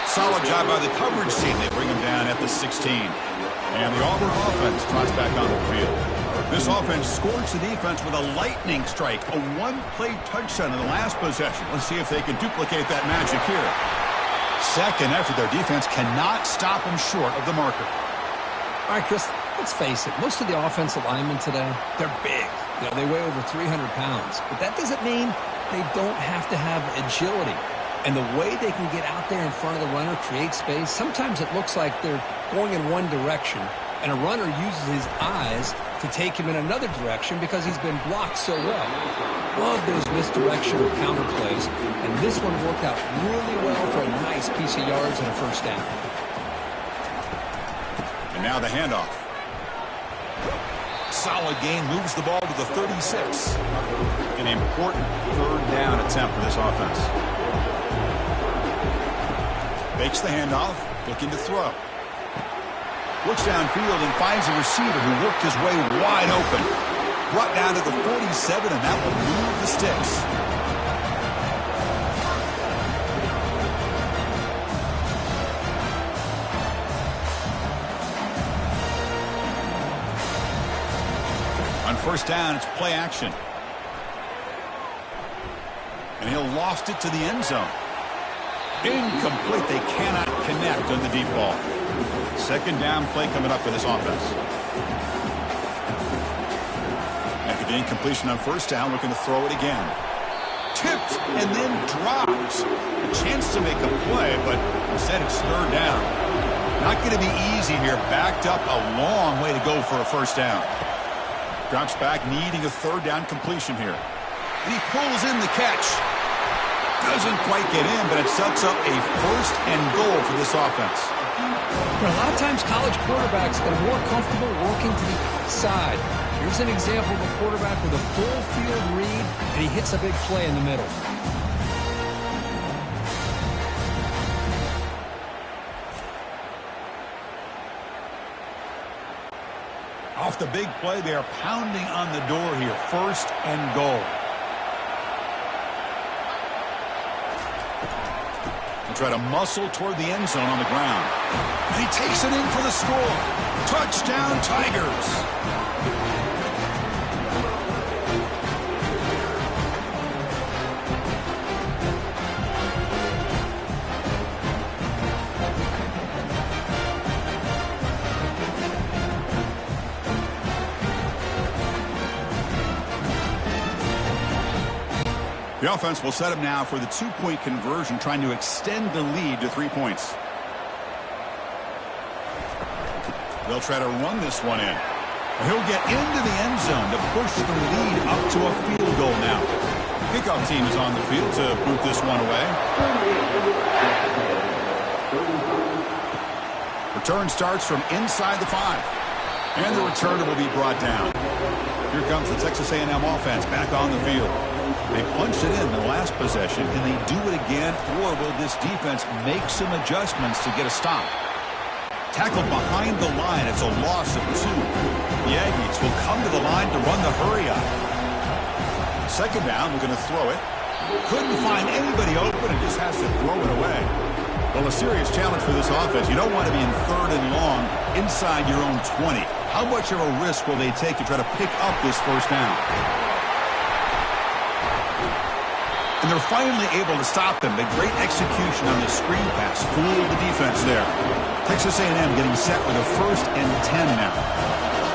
Solid job by the coverage team. They bring him down at the 16. And the Auburn offense trots back onto the field. This offense scorched the defense with a lightning strike, a one-play touchdown in the last possession. Let's see if they can duplicate that magic here. Second effort, their defense cannot stop them short of the marker. All right, Chris, let's face it. Most of the offensive linemen today, they're big. You know, they weigh over 300 pounds. But that doesn't mean they don't have to have agility. And the way they can get out there in front of the runner, create space, sometimes it looks like they're going in one direction, and a runner uses his eyes to take him in another direction because he's been blocked so well. Love those misdirection or counter plays, and this one worked out really well for a nice piece of yards and a first down. And now the handoff. Solid gain, moves the ball to the 36. An important third down attempt for this offense. Makes the handoff. Looking to throw. Looks downfield and finds a receiver who worked his way wide open. Brought down to the 47, and that will move the sticks. On first down, it's play action. And he'll lost it to the end zone. Incomplete. They cannot connect on the deep ball. Second down play coming up for this offense. After the incompletion on first down, looking to throw it again. Tipped and then drops. A chance to make a play, but instead it's third down. Not going to be easy here. Backed up a long way to go for a first down. Drops back, needing a third down completion here. And he pulls in the catch. Doesn't quite get in, but it sets up a first and goal for this offense. A lot of times college quarterbacks are more comfortable working to the outside. Here's an example of a quarterback with a full field read, and he hits a big play in the middle. Off the big play, they are pounding on the door here. First and goal. They'll try to muscle toward the end zone on the ground. And he takes it in for the score. Touchdown, Tigers. The offense will set up now for the two-point conversion, trying to extend the lead to 3 points. They'll try to run this one in. And he'll get into the end zone to push the lead up to a field goal now. Kickoff team is on the field to boot this one away. Return starts from inside the 5. And the returner will be brought down. Here comes the Texas A&M offense back on the field. They punched it in the last possession. Can they do it again, or will this defense make some adjustments to get a stop? Tackled behind the line. It's a loss of 2. The Aggies will come to the line to run the hurry-up. Second down, we're going to throw it. Couldn't find anybody open and just has to throw it away. Well, a serious challenge for this offense. You don't want to be in third and long inside your own 20. How much of a risk will they take to try to pick up this first down? And they're finally able to stop them. The great execution on the screen pass fooled the defense there. Texas A&M getting set with a first and 10 now.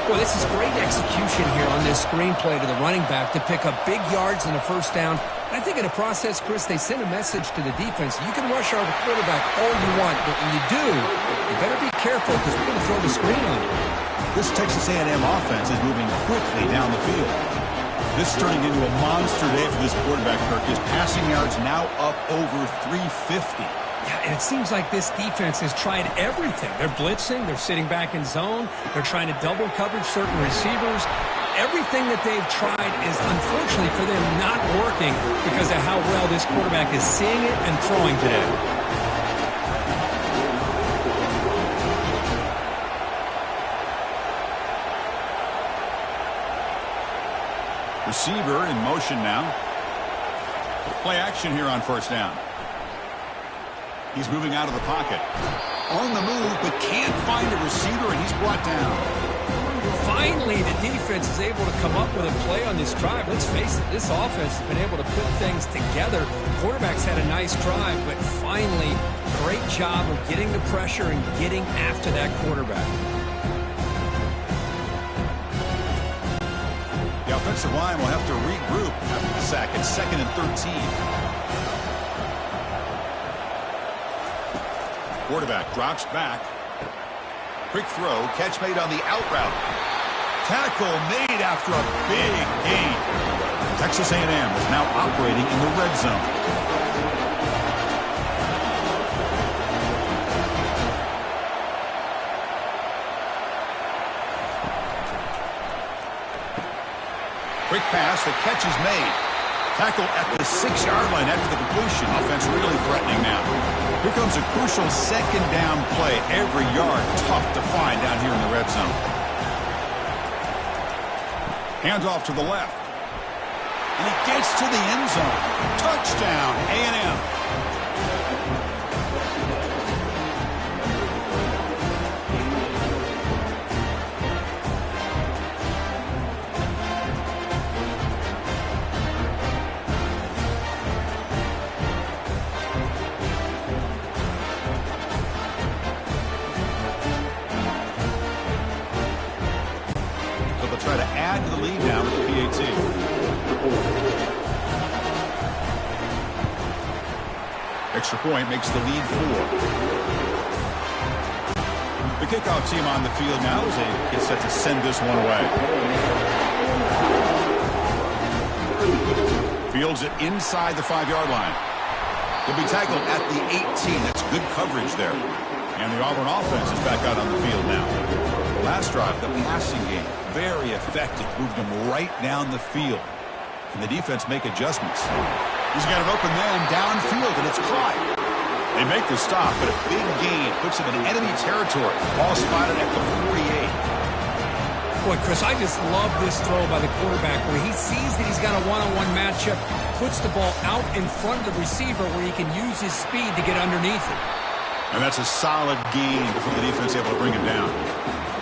Well, this is great execution here on this screenplay to the running back to pick up big yards in the first down. I think in the process, Chris, they send a message to the defense. You can rush our quarterback all you want, but when you do, you better be careful because we're going to throw the screen on you. This Texas A&M offense is moving quickly down the field. This is turning into a monster day for this quarterback, Kirk. His passing yards now up over 350. Yeah, and it seems like this defense has tried everything. They're blitzing. They're sitting back in zone. They're trying to double coverage certain receivers. Everything that they've tried is, unfortunately for them, not working because of how well this quarterback is seeing it and throwing today. Receiver in motion now. Play action here on first down. He's moving out of the pocket. On the move, but can't find a receiver, and he's brought down. Finally, the defense is able to come up with a play on this drive. Let's face it, this offense has been able to put things together. Quarterback's had a nice drive, but finally, great job of getting the pressure and getting after that quarterback. The offensive line will have to regroup after the sack. It's 2nd and 13. Quarterback drops back. Quick throw. Catch made on the out route. Tackle made after a big gain. Texas A&M is now operating in the red zone. Quick pass. The catch is made. Tackle at the 6-yard line after the completion. Offense really threatening now. Here comes a crucial second down play. Every yard tough to find down here in the red zone. Hands off to the left. And he gets to the end zone. Touchdown, A&M. Try to add to the lead now with the PAT. Extra point makes the lead 4. The kickoff team on the field now as they get set to send this one away. Fields it inside the 5-yard line. He'll be tackled at the 18. That's good coverage there. And the Auburn offense is back out on the field now. Last drive, the passing game, very effective. Moved him right down the field. Can the defense make adjustments? He's got an open man downfield, and it's caught. They make the stop, but a big gain puts him in enemy territory. Ball spotted at the 48. Boy, Chris, I just love this throw by the quarterback where he sees that he's got a one-on-one matchup, puts the ball out in front of the receiver where he can use his speed to get underneath it. And that's a solid gain before the defense able to bring him down.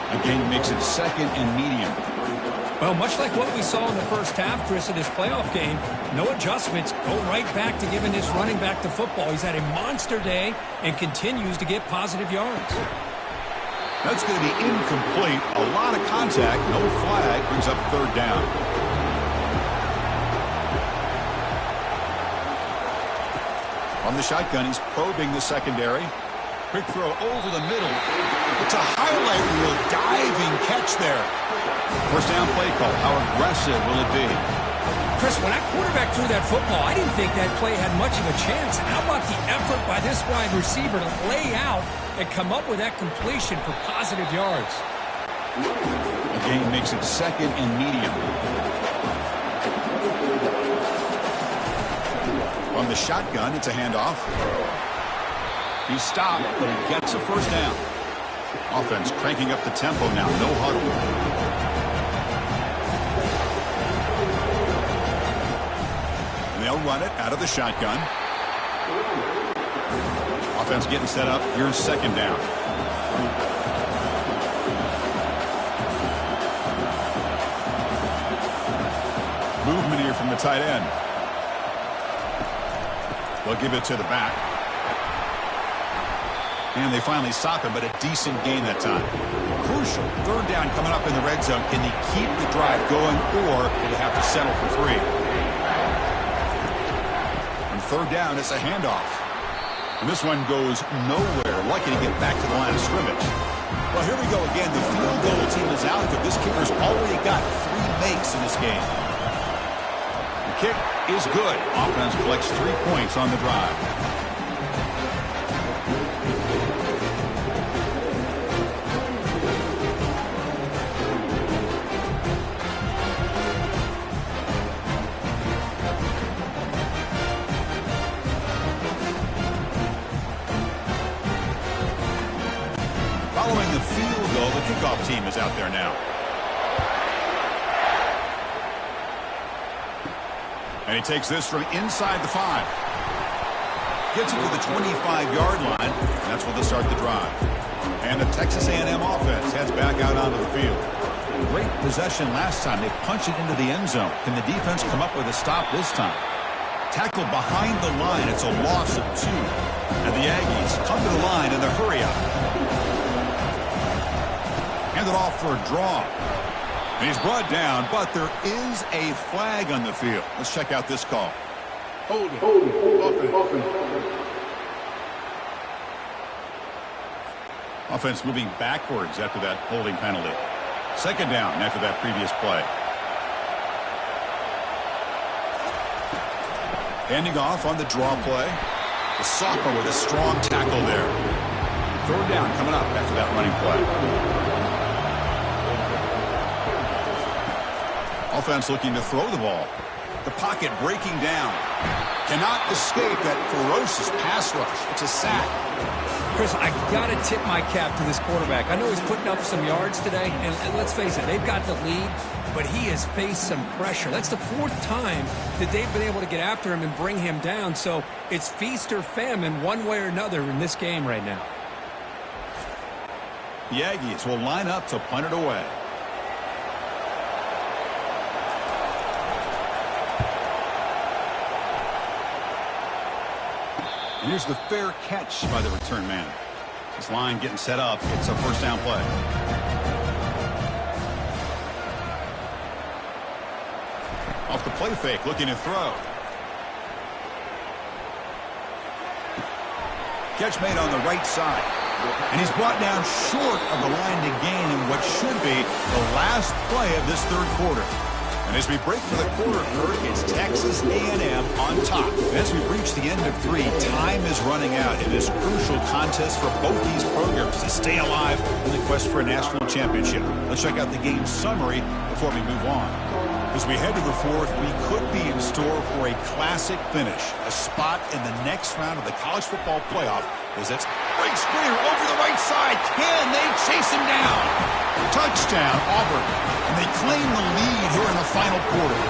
Again, makes it second and medium. Well, much like what we saw in the first half, Chris, in this playoff game, no adjustments. Go right back to giving this running back the football. He's had a monster day and continues to get positive yards. That's going to be incomplete. A lot of contact. No flag. Brings up third down. On the shotgun, he's probing the secondary. Quick throw over the middle. It's a highlight reel diving catch there. First down play call. How aggressive will it be? Chris, when that quarterback threw that football, I didn't think that play had much of a chance. How about the effort by this wide receiver to lay out and come up with that completion for positive yards? The game makes it second and medium. On the shotgun, it's a handoff. He's stopped, but he gets a first down. Offense cranking up the tempo now. No huddle. And they'll run it out of the shotgun. Offense getting set up. Here's second down. Movement here from the tight end. They'll give it to the back. And they finally stop him, but a decent gain that time. Crucial. Third down coming up in the red zone. Can they keep the drive going, or do they have to settle for 3? On third down, it's a handoff. And this one goes nowhere. Lucky to get back to the line of scrimmage. Well, here we go again. The field goal team is out there. This kicker's already got 3 makes in this game. The kick is good. Offense collects 3 points on the drive. Following the field goal, the kickoff team is out there now. And he takes this from inside the 5. Gets it to the 25-yard line, and that's where they'll start the drive. And the Texas A&M offense heads back out onto the field. Great possession last time. They punch it into the end zone. Can the defense come up with a stop this time? Tackled behind the line. It's a loss of 2. And the Aggies come to the line in the hurry-up. Handed off for a draw. And he's brought down, but there is a flag on the field. Let's check out this call. Hold it. Offense moving backwards after that holding penalty. Second down after that previous play. Handing off on the draw play. The sophomore with a strong tackle there. Third down coming up after that running play. Offense looking to throw the ball. The pocket breaking down. Cannot escape that ferocious pass rush. It's a sack. Chris, I got to tip my cap to this quarterback. I know he's putting up some yards today, and let's face it, they've got the lead, but he has faced some pressure. That's the fourth time that they've been able to get after him and bring him down, so it's feast or famine one way or another in this game right now. The Aggies will line up to punt it away. And here's the fair catch by the return man. This line getting set up. It's a first down play. Off the play fake, looking to throw. Catch made on the right side. And he's brought down short of the line to gain in what should be the last play of this third quarter. And as we break for the quarter, Kirk, it's Texas A&M on top. As we reach the end of 3, time is running out in this crucial contest for both these programs to stay alive in the quest for a national championship. Let's check out the game summary before we move on. As we head to the fourth, we could be in store for a classic finish, a spot in the next round of the college football playoff. As it's great screener over the right side. Can they chase him down? Touchdown, Auburn. And they claim the lead here in the final quarter.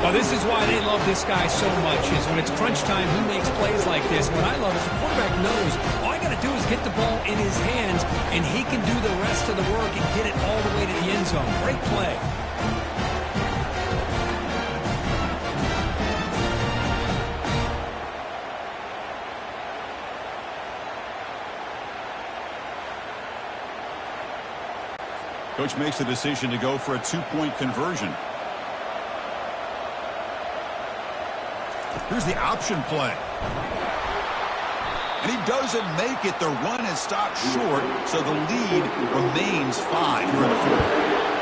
Well, this is why they love this guy so much, is when it's crunch time, he makes plays like this. What I love is the quarterback knows all I got to do is get the ball in his hands, and he can do the rest of the work and get it all the way to the end zone. Great play. Coach makes the decision to go for a 2-point conversion. Here's the option play. And he doesn't make it. The run is stopped short, so the lead remains 5 here in the fourth.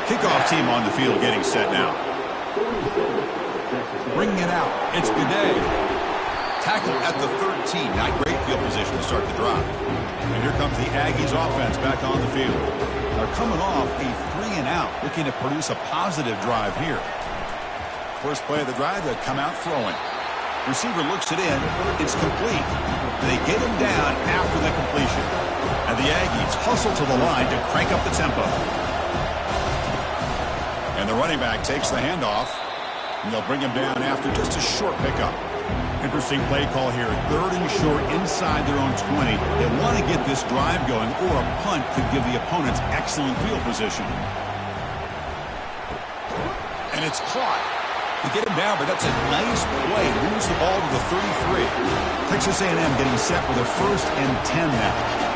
Kickoff team on the field getting set now. Bringing it out. It's Bidet. Tackle at the 13. Not great field position to start the drive. And here comes the Aggies offense back on the field. They're coming off a 3-and-out, looking to produce a positive drive here. First play of the drive, they come out throwing. Receiver looks it in. It's complete. They get him down after the completion. And the Aggies hustle to the line to crank up the tempo. And the running back takes the handoff. And they'll bring him down after just a short pickup. Interesting play call here. 3rd and short inside their own 20. They want to get this drive going, or a punt could give the opponents excellent field position. And it's caught. They get him down, but that's a nice play. Moves the ball to the 33. Texas A&M getting set with a 1st and 10 now.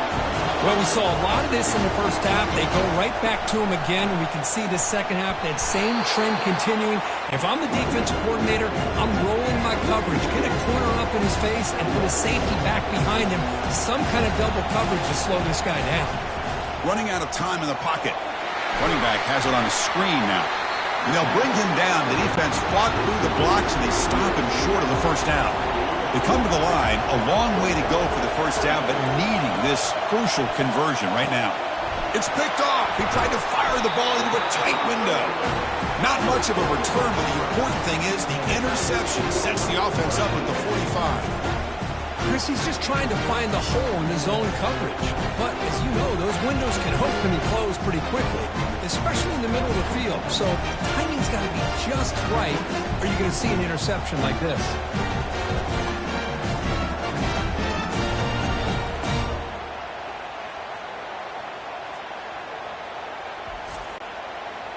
Well, we saw a lot of this in the first half. They go right back to him again, and we can see the second half, that same trend continuing. If I'm the defensive coordinator, I'm rolling my coverage, get a corner up in his face, and put a safety back behind him. Some kind of double coverage to slow this guy down. Running out of time in the pocket. Running back has it on a screen now. And they'll bring him down. The defense fought through the blocks, and they stop him short of the first down. They come to the line, a long way to go for the first down, but needing this crucial conversion right now. It's picked off. He tried to fire the ball into a tight window. Not much of a return, but the important thing is the interception sets the offense up at the 45. Chris, he's just trying to find the hole in the zone coverage. But as you know, those windows can open and close pretty quickly, especially in the middle of the field. So timing's got to be just right, or you're going to see an interception like this.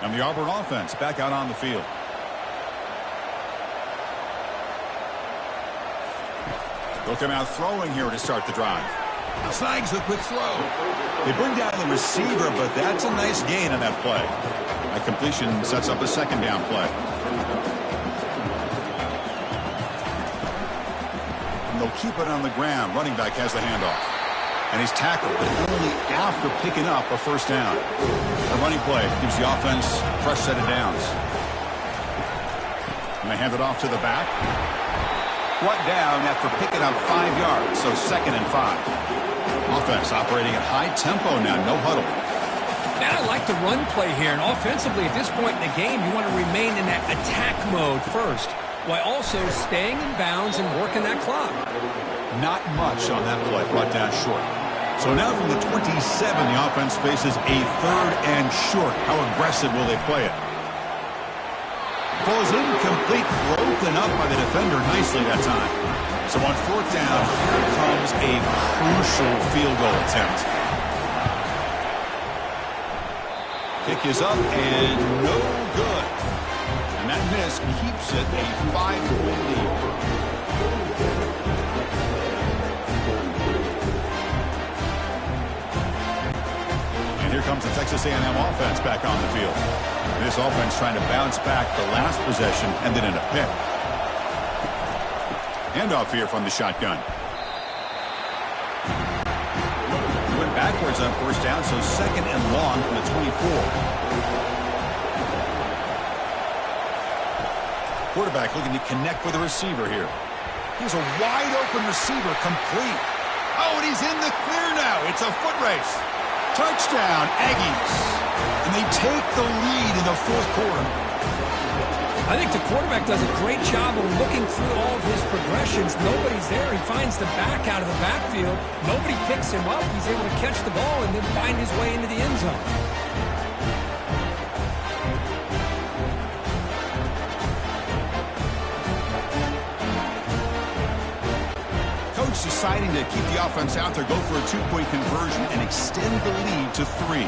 And the Auburn offense back out on the field. They'll come out throwing here to start the drive. Snags the quick throw. They bring down the receiver, but that's a nice gain on that play. That completion sets up a 2nd down play. And they'll keep it on the ground. Running back has the handoff. And he's tackled, but only after picking up a 1st down. The running play gives the offense a fresh set of downs. And they hand it off to the back. Brought down after picking up 5 yards, so 2nd and 5. Offense operating at high tempo now, no huddle. Man, I like the run play here, and offensively at this point in the game, you want to remain in that attack mode first, while also staying in bounds and working that clock. Not much on that play, brought down short. So now from the 27, the offense faces a 3rd and short. How aggressive will they play it? Falls incomplete, broken up by the defender nicely that time. So on 4th down, here comes a crucial field goal attempt. Kick is up and no good. And that miss keeps it a 5-point lead. And here comes the Texas A&M offense back on the field. This offense trying to bounce back the last possession and then in a pick. Handoff here from the shotgun. Went backwards on 1st down, so 2nd and long from the 24. Quarterback looking to connect with the receiver here. He's a wide open receiver, complete. Oh, and he's in the clear now. It's a foot race. Touchdown, Aggies. And they take the lead in the 4th quarter. I think the quarterback does a great job of looking through all of his progressions. Nobody's there. He finds the back out of the backfield. Nobody picks him up. He's able to catch the ball and then find his way into the end zone. Coach deciding to keep the offense out there, go for a 2-point conversion, and extend the lead to 3.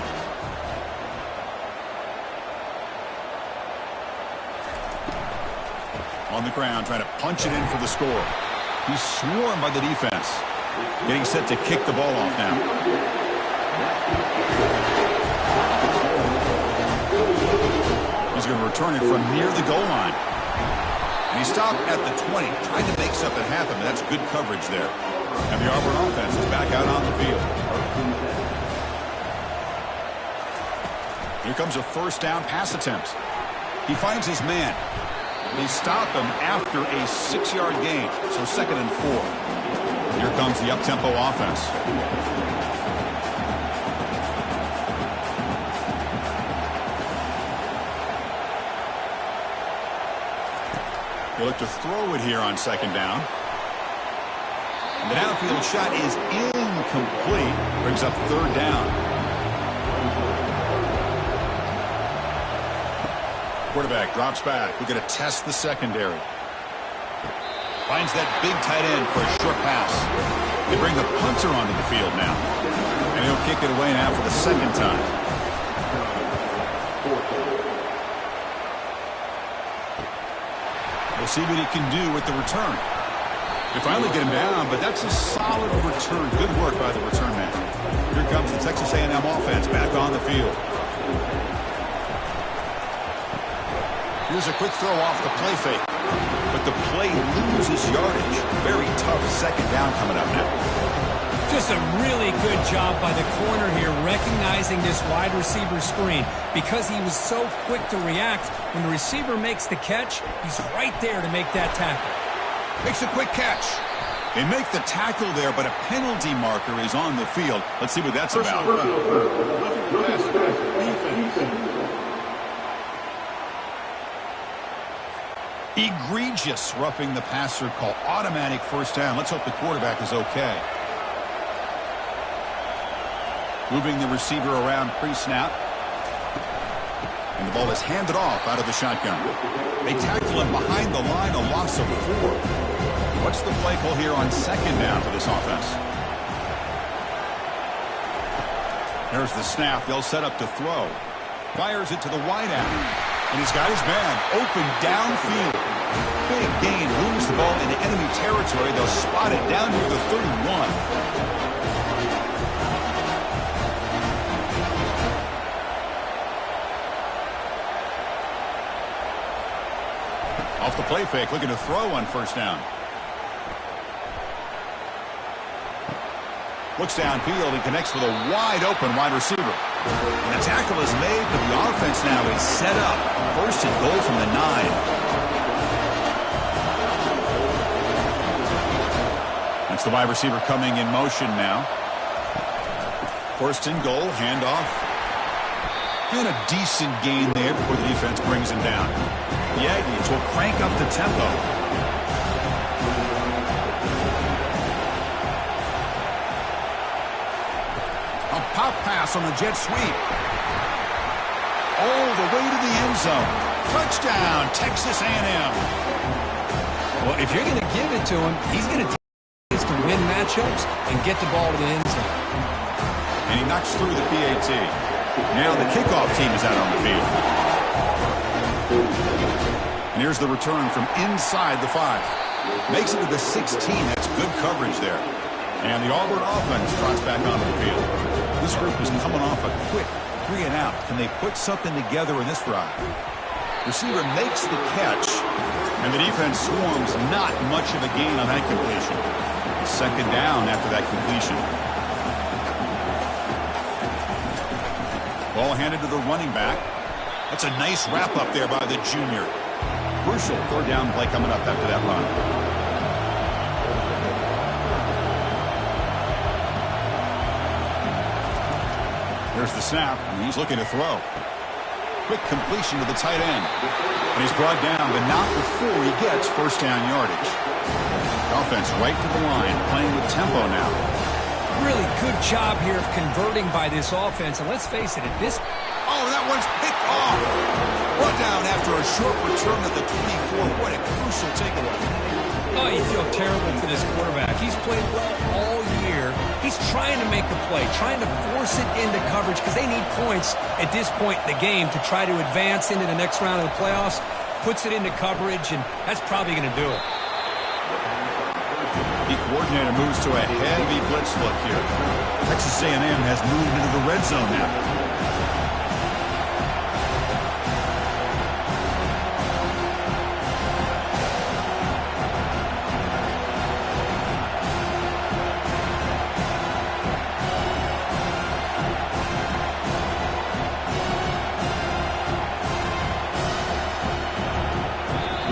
On the ground, trying to punch it in for the score. He's swarmed by the defense. Getting set to kick the ball off now. He's going to return it from near the goal line. And he stopped at the 20, trying to make something happen, but that's good coverage there. And the Auburn offense is back out on the field. Here comes a 1st down pass attempt. He finds his man. They stop him after a 6-yard gain, so 2nd and 4. Here comes the up-tempo offense. They look to throw it here on 2nd down. And the downfield shot is incomplete. Brings up 3rd down. Quarterback drops back. We're going to test the secondary. Finds that big tight end for a short pass. They bring the punter onto the field now. And he'll kick it away now for the 2nd time. We'll see what he can do with the return. They finally get him down, but that's a solid return. Good work by the return man. Here comes the Texas A&M offense back on the field. Here's a quick throw off the play fake. But the play loses yardage. Very tough 2nd down coming up now. Just a really good job by the corner here, recognizing this wide receiver screen. Because he was so quick to react, when the receiver makes the catch, he's right there to make that tackle. Makes a quick catch. They make the tackle there, but a penalty marker is on the field. Let's see what that's about. Egregious roughing the passer call. Automatic 1st down. Let's hope the quarterback is okay. Moving the receiver around pre-snap. And the ball is handed off out of the shotgun. They tackle him behind the line, a loss of 4. What's the play call here on 2nd down for this offense? There's the snap. They'll set up to throw. Fires it to the wideout. And he's got his man open downfield. Big gain. Moves the ball into enemy territory. They'll spot it down near the 31. Off the play fake, looking to throw on 1st down. Looks downfield and connects with a wide open wide receiver. And the tackle is made, but the offense now is set up. 1st and goal from the 9. That's the wide receiver coming in motion now. 1st and goal, handoff. And a decent gain there before the defense brings him down. The Aggies will crank up the tempo. A pop pass on the jet sweep. All the way to the end zone. Touchdown, Texas A&M. Well, if you're going to give it to him, he's going to take it to win matchups and get the ball to the end zone. And he knocks through the PAT. Now the kickoff team is out on the field. And here's the return from inside the 5. Makes it to the 16. That's good coverage there. And the Auburn offense trots back onto the field. This group is coming off a quick 3 and out. Can they put something together in this drive? Receiver makes the catch, and the defense swarms. Not much of a gain on that completion. Second down after that completion. Ball handed to the running back. That's a nice wrap up there by the junior. Crucial third down play coming up after that run. There's the snap, and he's looking to throw. Quick completion to the tight end. And he's brought down, but not before he gets first down yardage. Offense right to the line, playing with tempo now. Really good job here of converting by this offense. And let's face it, at this... Oh, that one's picked off. Brought down after a short return at the 24. What a crucial takeaway. Oh, you feel terrible for this quarterback. He's played well all year. He's trying to make a play, trying to force it into coverage because they need points at this point in the game to try to advance into the next round of the playoffs. Puts it into coverage, and that's probably going to do it. The coordinator moves to a heavy blitz look here. Texas A&M has moved into the red zone now.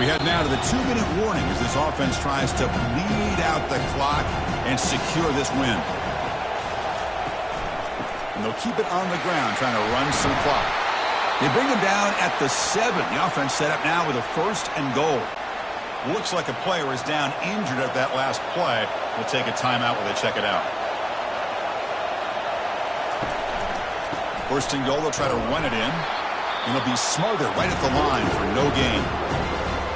We head now to the 2-minute warning as this offense tries to bleed out the clock and secure this win. And they'll keep it on the ground, trying to run some clock. They bring him down at the 7. The offense set up now with a 1st and goal. Looks like a player is down injured at that last play. We'll take a timeout while they check it out. 1st and goal, they'll try to run it in. And it'll be smothered right at the line for no gain.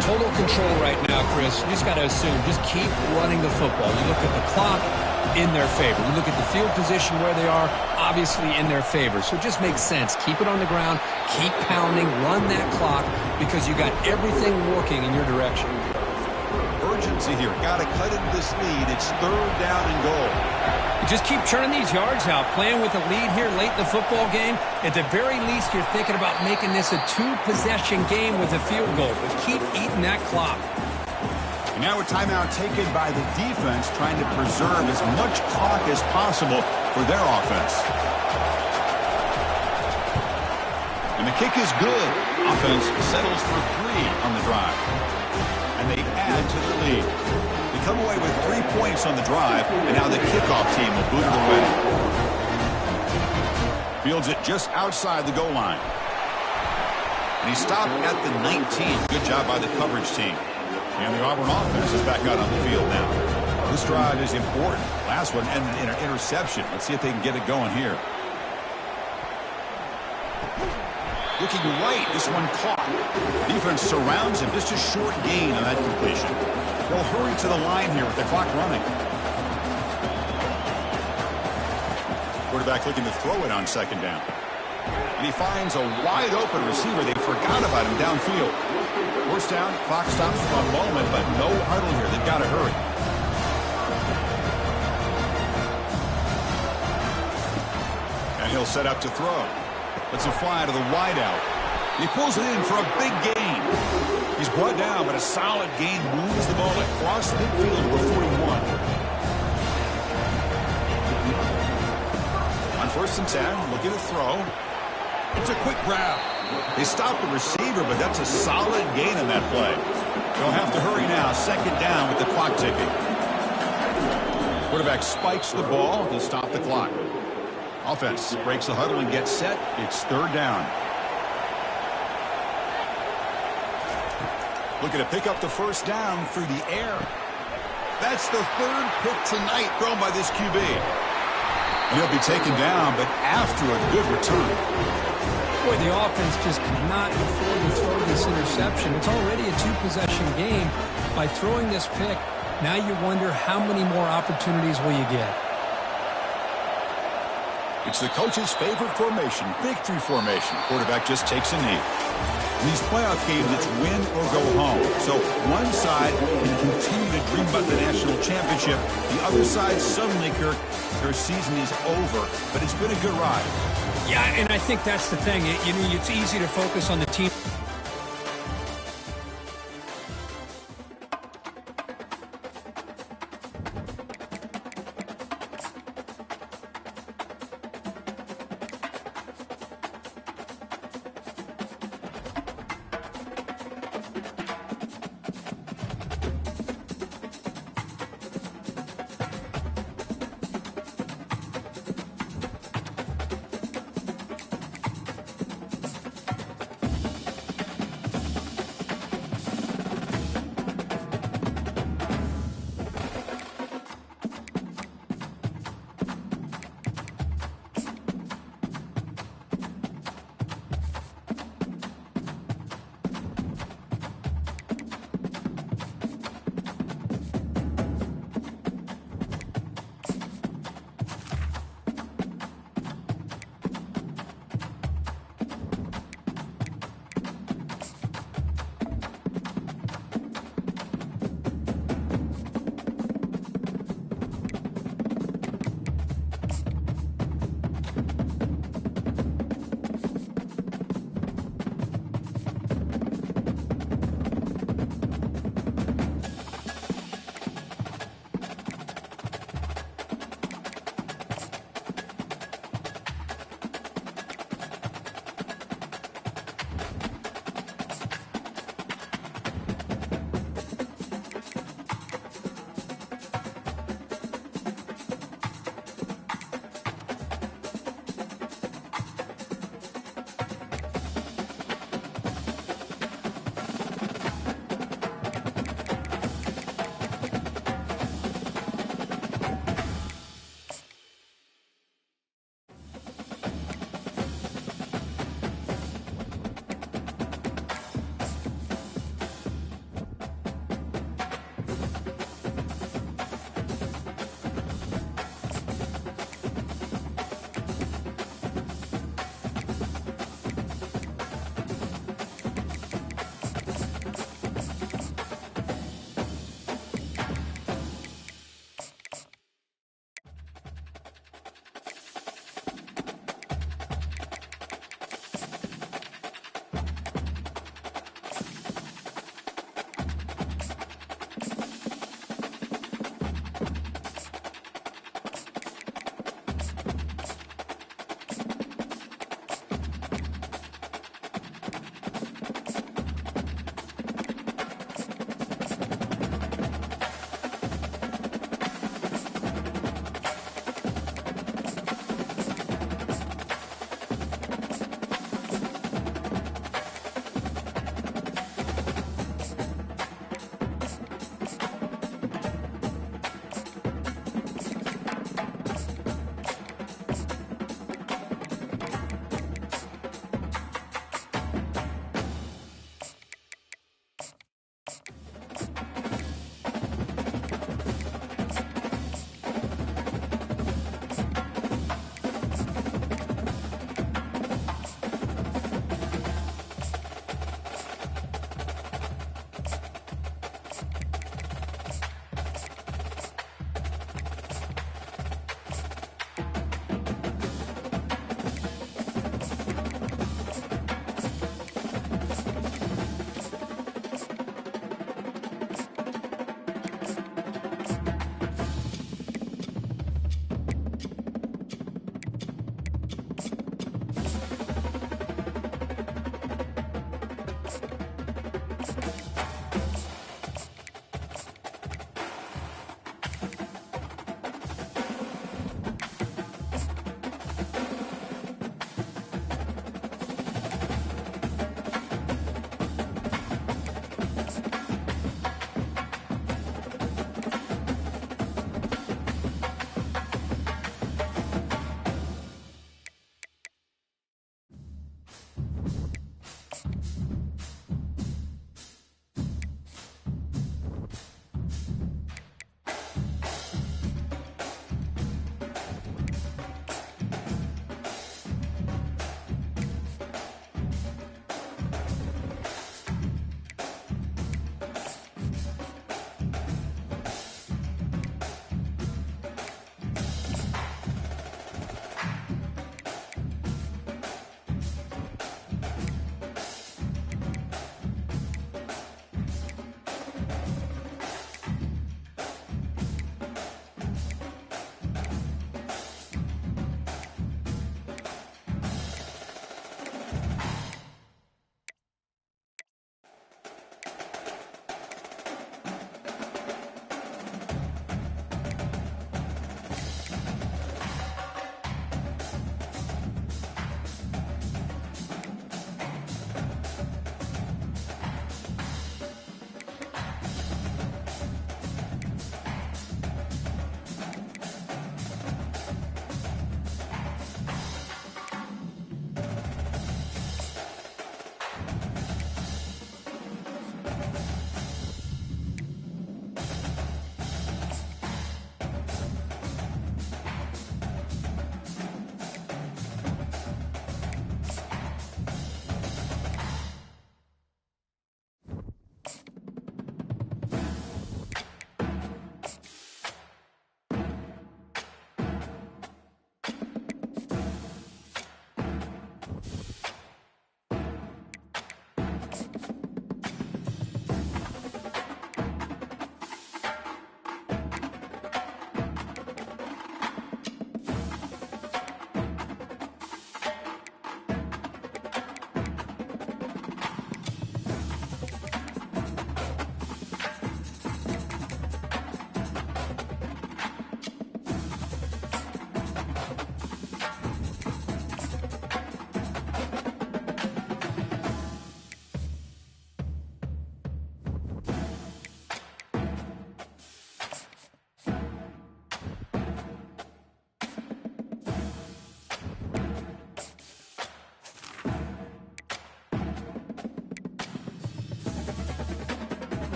Total control right now, Chris. You just got to assume, just keep running the football. You look at the clock, in their favor. You look at the field position where they are, obviously in their favor. So it just makes sense. Keep it on the ground, keep pounding, run that clock, because you got everything working in your direction. Urgency here. Got to cut into this lead. It's 3rd down and goal. Just keep churning these yards out. Playing with a lead here late in the football game. At the very least, you're thinking about making this a 2-possession game with a field goal. But keep eating that clock. And now a timeout taken by the defense, trying to preserve as much clock as possible for their offense. And the kick is good. Offense settles for 3 on the drive. And they add to the lead. They come away with 3 points on the drive, and now the kickoff team will boot it away. Fields it just outside the goal line. And he stopped at the 19. Good job by the coverage team. And the Auburn offense is back out on the field now. This drive is important. Last one ended in an interception. Let's see if they can get it going here. Looking right, this one caught. Defense surrounds him. Just a short gain on that completion. They'll hurry to the line here with the clock running. Quarterback looking to throw it on 2nd down. And he finds a wide open receiver. They forgot about him downfield. 1st down, clock stops for a moment, but no huddle here. They've got to hurry. And he'll set up to throw. It's a fly to the wideout. He pulls it in for a big gain. He's brought down, but a solid gain moves the ball across midfield to a 41. On 1st and 10, looking to throw. It's a quick grab. They stop the receiver, but that's a solid gain in that play. They'll have to hurry now. 2nd down with the clock ticking. Quarterback spikes the ball to stop the clock. Offense breaks the huddle and gets set. It's third down. Looking to pick up the first down through the air. That's the third pick tonight thrown by this QB. And he'll be taken down, but after a good return. Boy, the offense just cannot afford to throw this interception. It's already a two-possession game. By throwing this pick, now you wonder how many more opportunities will you get. It's the coach's favorite formation, victory formation. Quarterback just takes a knee. In these playoff games, it's win or go home. So one side can continue to dream about the national championship. The other side suddenly, Kirk, their season is over. But it's been a good ride. Yeah, and I think that's the thing. It's easy to focus on the team.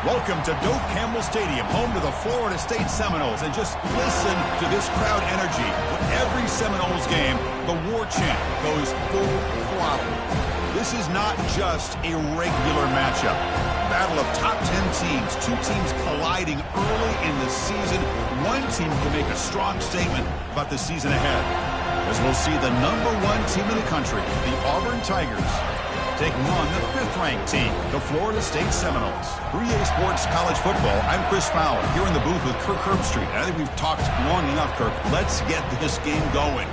Welcome to Doak Campbell Stadium, home to the Florida State Seminoles. And just listen to this crowd energy. With every Seminoles game, the war chant goes full throttle. This is not just a regular matchup. Battle of top 10 teams, two teams colliding early in the season. One team can make a strong statement about the season ahead, as we'll see the #1 team in the country, the Auburn Tigers, taking on the 5th-ranked team, the Florida State Seminoles. For EA Sports College Football, I'm Chris Fowler, here in the booth with Kirk Herbstreit. I think we've talked long enough, Kirk. Let's get this game going.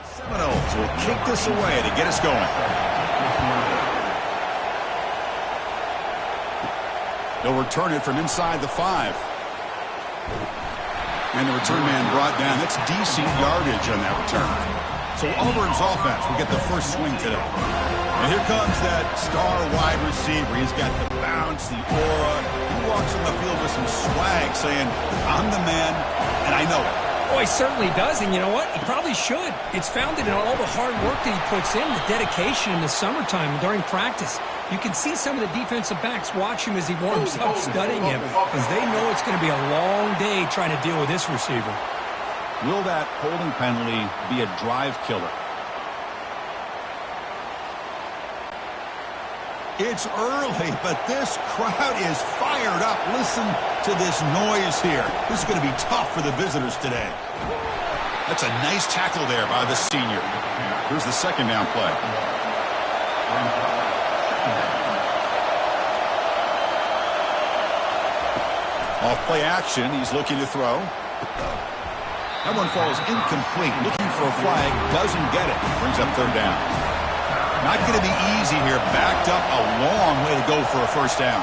Seminoles will kick this away to get us going. They'll return it from inside the 5. And the return man brought down. That's decent yardage on that return. So Auburn's offense will get the first swing today. And here comes that star wide receiver. He's got the bounce, the aura. He walks on the field with some swag saying, I'm the man, and I know it. Oh, he certainly does, and you know what? He probably should. It's founded in all the hard work that he puts in, the dedication in the summertime during practice. You can see some of the defensive backs watch him as he warms up, studying him, because they know it's going to be a long day trying to deal with this receiver. Will that holding penalty be a drive killer? It's early, but this crowd is fired up. Listen to this noise here. This is going to be tough for the visitors today. That's a nice tackle there by the senior. Here's the second down play. Off play action, he's looking to throw. That one falls incomplete. Looking for a flag, doesn't get it. Brings up third down. Not going to be easy here. Backed up a long way to go for a first down.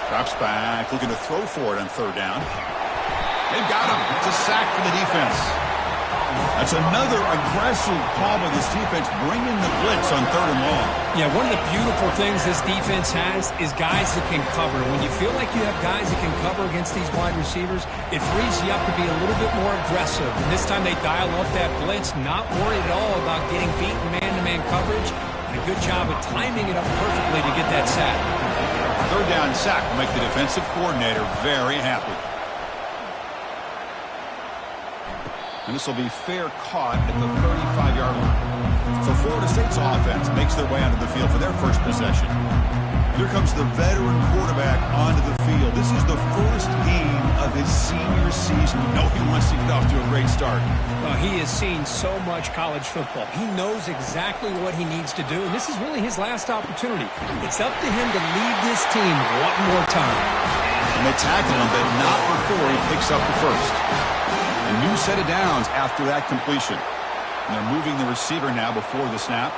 Drops back, looking to throw for it on third down. They've got him. It's a sack for the defense. That's another aggressive call by this defense, bringing the blitz on third and long. Yeah, one of the beautiful things this defense has is guys that can cover. When you feel like you have guys that can cover against these wide receivers, it frees you up to be a little bit more aggressive. And this time they dial up that blitz, not worried at all about getting beaten man-to-man coverage. And a good job of timing it up perfectly to get that sack. Third down sack will make the defensive coordinator very happy. And this will be fair caught at the 35-yard line. So Florida State's offense makes their way onto the field for their first possession. Here comes the veteran quarterback onto the field. This is the first game of his senior season. You know he wants to get off to a great start. He has seen so much college football. He knows exactly what he needs to do, and this is really his last opportunity. It's up to him to lead this team one more time. And they tackle him, but not before he picks up the first. A new set of downs after that completion. And they're moving the receiver now before the snap.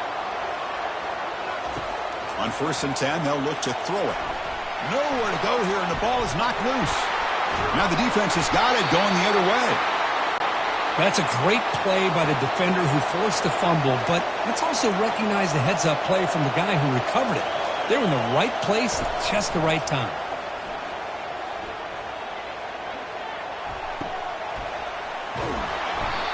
On 1st and 10, they'll look to throw it. Nowhere to go here, and the ball is knocked loose. Now the defense has got it going the other way. That's a great play by the defender who forced the fumble, but let's also recognize the heads-up play from the guy who recovered it. They're in the right place at just the right time.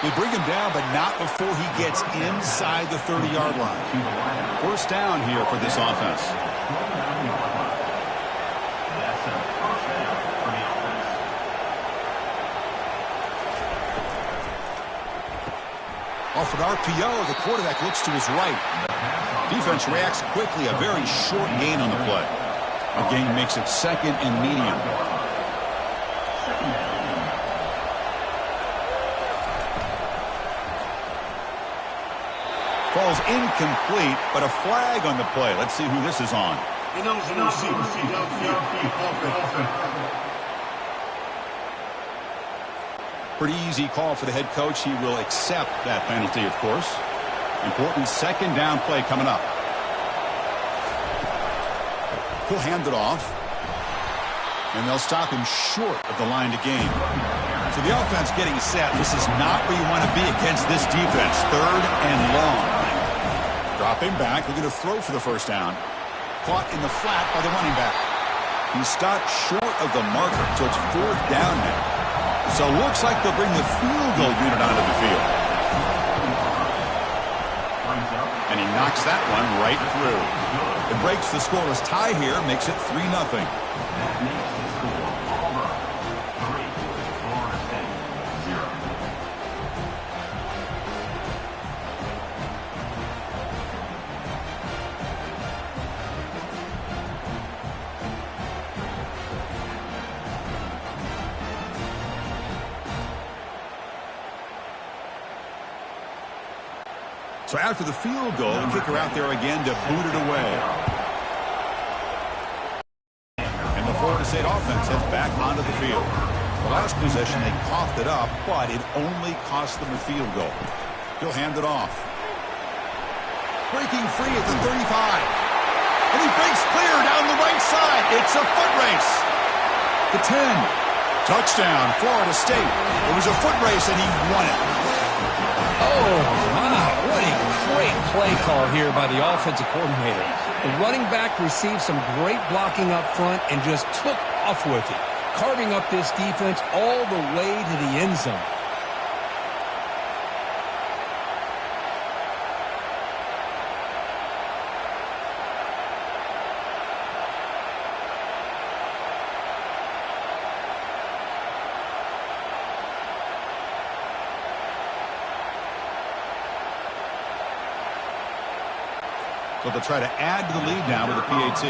They bring him down, but not before he gets inside the 30-yard line. First down here for this offense. Off an RPO, the quarterback looks to his right. Defense reacts quickly, a very short gain on the play. A gain makes it 2nd and medium. Falls incomplete, but a flag on the play. Let's see who this is on. Pretty easy call for the head coach. He will accept that penalty, of course. Important 2nd down play coming up. He'll hand it off. And they'll stop him short of the line to gain. So the offense getting set. This is not where you want to be against this defense. 3rd and long. Dropping back, looking to throw for the first down. Caught in the flat by the running back. He stopped short of the marker, so it's 4th down now. So looks like they'll bring the field goal unit onto the field. And he knocks that one right through. It breaks the scoreless tie here, makes it 3-0. That makes the score Auburn 3, Florida State 0. So after the field goal, the kicker out there again to boot it away. And the Florida State offense heads back onto the field. The last possession, they coughed it up, but it only cost them a field goal. He'll hand it off. Breaking free at the 35. And he breaks clear down the right side. It's a foot race. The 10. Touchdown, Florida State. It was a foot race, and he won it. Oh, my, what a great play call here by the offensive coordinator. The running back received some great blocking up front and just took off with it, carving up this defense all the way to the end zone. So they'll try to add to the lead now with a PAT.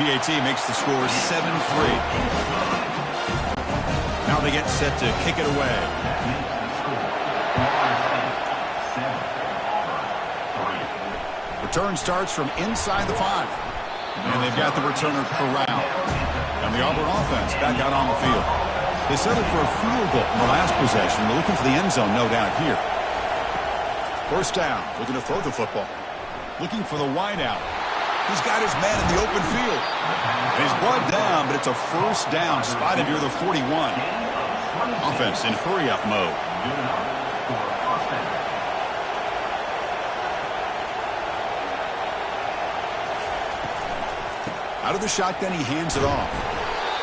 PAT makes the score 7-3. Now they get set to kick it away. Return starts from inside the 5. And they've got the returner corralled. And the Auburn offense back out on the field. They settled for a field goal in the last possession. They're looking for the end zone, no doubt, here. First down, looking to throw the football. Looking for the wideout. He's got his man in the open field. And he's brought down, but it's a first down, spotted near the 41. Offense in hurry-up mode. Out of the shotgun, he hands it off.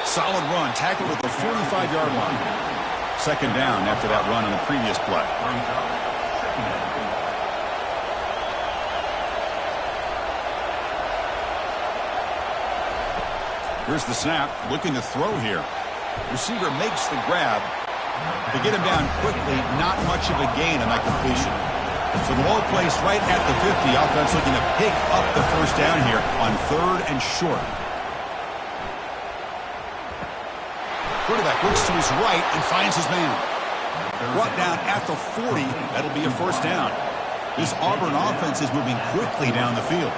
Solid run, tackled at the 45-yard line. Second down after that run on the previous play. Here's the snap, looking to throw here. Receiver makes the grab. They get him down quickly, not much of a gain on that completion. So the ball placed right at the 50. Offense looking to pick up the first down here on 3rd and short. Quarterback looks to his right and finds his man. Brought down at the 40. That'll be a first down. This Auburn offense is moving quickly down the field.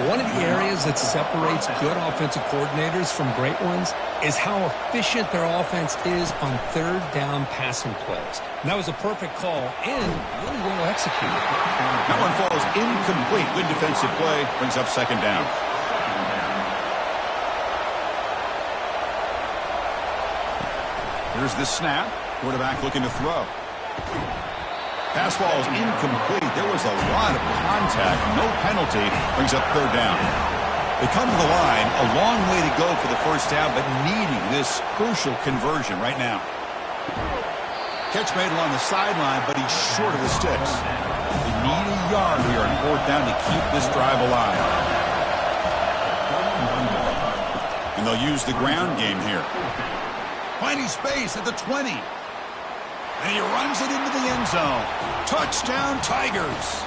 One of the areas that separates good offensive coordinators from great ones is how efficient their offense is on 3rd down passing plays. And that was a perfect call and really well executed. That one falls incomplete. Good defensive play. Brings up second down. Here's the snap. Quarterback looking to throw. Pass ball is incomplete. There was a lot of contact. No penalty. Brings up 3rd down. They come to the line. A long way to go for the first down, but needing this crucial conversion right now. Catch made along the sideline, but he's short of the sticks. They need a yard here on 4th down to keep this drive alive. And they'll use the ground game here. Finding space at the 20. And he runs it into the end zone. Touchdown, Tigers.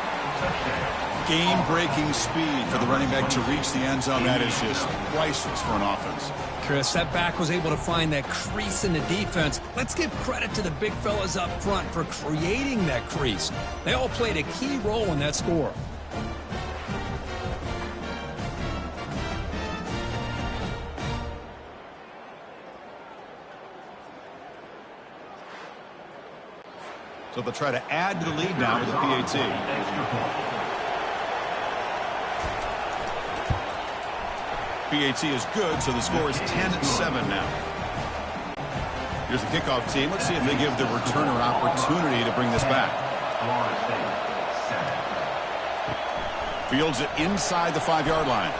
Game-breaking speed for the running back to reach the end zone. That is just priceless for an offense. Chris, that back was able to find that crease in the defense. Let's give credit to the big fellas up front for creating that crease. They all played a key role in that score. So they'll try to add to the lead now with a PAT. PAT is good, so the score is 10-7 now. Here's the kickoff team. Let's see if they give the returner an opportunity to bring this back. Fields it inside the 5-yard line.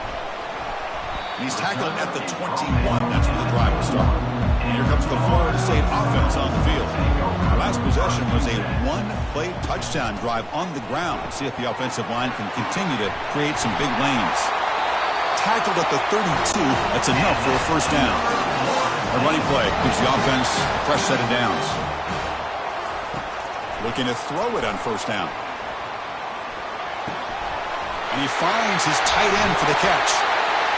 He's tackled at the 21. That's where the drive will start. And here comes the Florida State offense on the field. Our last possession was a one-play touchdown drive on the ground. See if the offensive line can continue to create some big lanes. Tackled at the 32. That's enough for a first down. A running play gives the offense a fresh set of downs. Looking to throw it on first down. And he finds his tight end for the catch.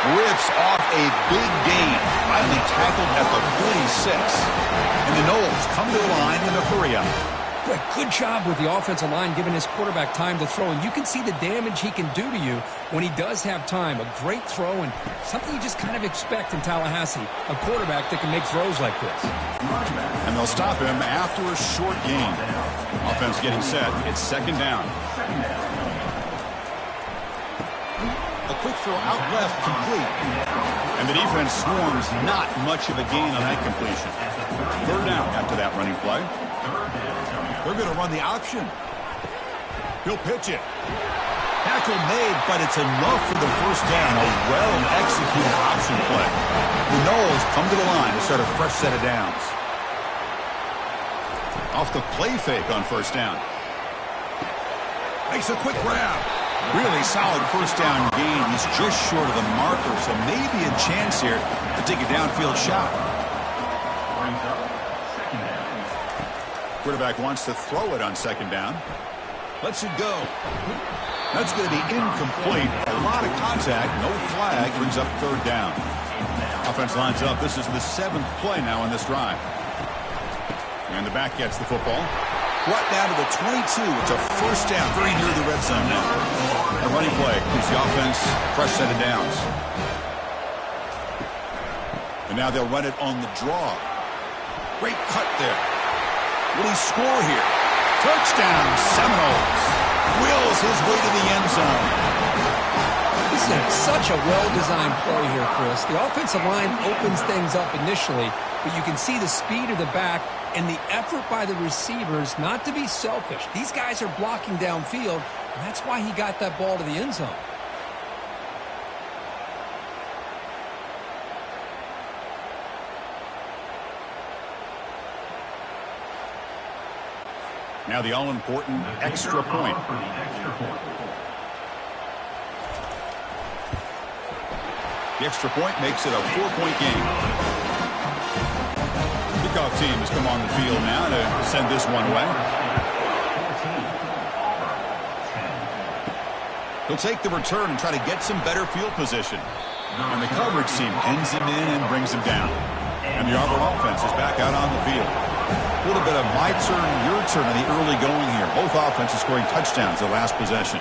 Rips off a big gain. Finally tackled at the 46. And the Noles come to the line in a hurry-up. Good job with the offensive line giving his quarterback time to throw. And you can see the damage he can do to you when he does have time. A great throw and something you just kind of expect in Tallahassee. A quarterback that can make throws like this. And they'll stop him after a short gain. Offense getting set. It's second down. A quick throw out left, complete. And the defense swarms not much of a gain on that completion. Third down after that running play. They're going to run the option. He'll pitch it. Tackle made, but it's enough for the first down. A well-executed option play. The Noles come to the line to start a fresh set of downs. Off the play fake on first down. Makes a quick grab. Really solid first down gain. He's just short of the marker, so maybe a chance here to take a downfield shot. Quarterback wants to throw it on second down. Lets it go. That's going to be incomplete. A lot of contact, no flag, brings up third down. Offense lines up. This is the 7th play now on this drive. And the back gets the football. Brought down to the 22. It's a first down, very near the red zone now. A running play gives the offense a fresh set of downs. And now they'll run it on the draw. Great cut there. Will he score here? Touchdown, Seminoles. Wills his way to the end zone. This is such a well-designed play here, Chris. The offensive line opens things up initially, but you can see the speed of the back and the effort by the receivers not to be selfish. These guys are blocking downfield, and that's why he got that ball to the end zone. Now the all-important extra point. The extra point makes it a 4-point game. Kickoff team has come on the field now to send this one away. He'll take the return and try to get some better field position. And the coverage team pins him in and brings him down. And the Auburn offense is back out on the field. A little bit of my turn, your turn in the early going here. Both offenses scoring touchdowns the last possession.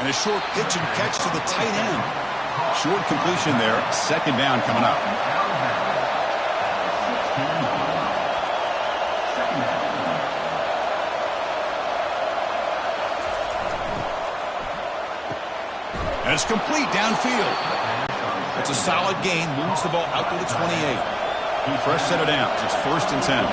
And a short pitch and catch to the tight end. Short completion there. Second down coming up. And it's complete downfield. It's a solid gain. Moves the ball out to the 28. Fresh set of downs. It's 1st and 10.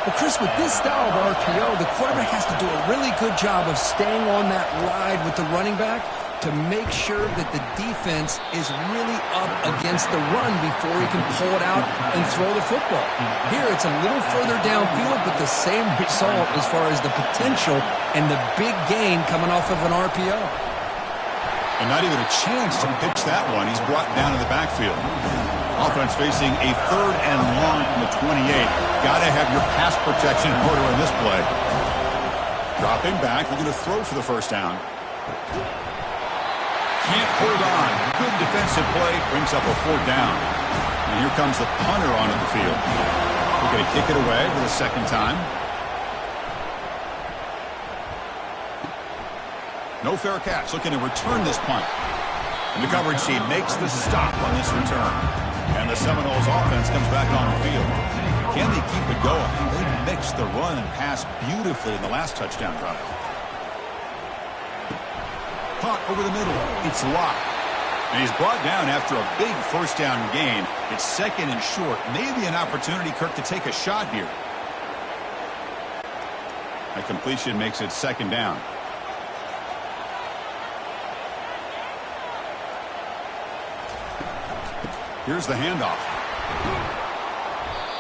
Well, Chris, with this style of RPO, the quarterback has to do a really good job of staying on that ride with the running back to make sure that the defense is really up against the run before he can pull it out and throw the football. Here, it's a little further downfield, but the same result as far as the potential and the big gain coming off of an RPO. And not even a chance to pitch that one. He's brought down in the backfield. Offense facing a 3rd and long from the 28. Got to have your pass protection in order in this play. Dropping back. We're going to throw for the first down. Can't hold on. Good defensive play. Brings up a 4th down. And here comes the punter onto the field. We're going to kick it away for the second time. No fair catch, looking to return this punt. And the coverage team makes the stop on this return. And the Seminoles offense comes back on the field. Can they keep it going? They mixed the run and pass beautifully in the last touchdown drive. Caught over the middle. It's locked. And he's brought down after a big first down gain. It's 2nd and short. Maybe an opportunity, Kirk, to take a shot here. A completion makes it 2nd down. Here's the handoff.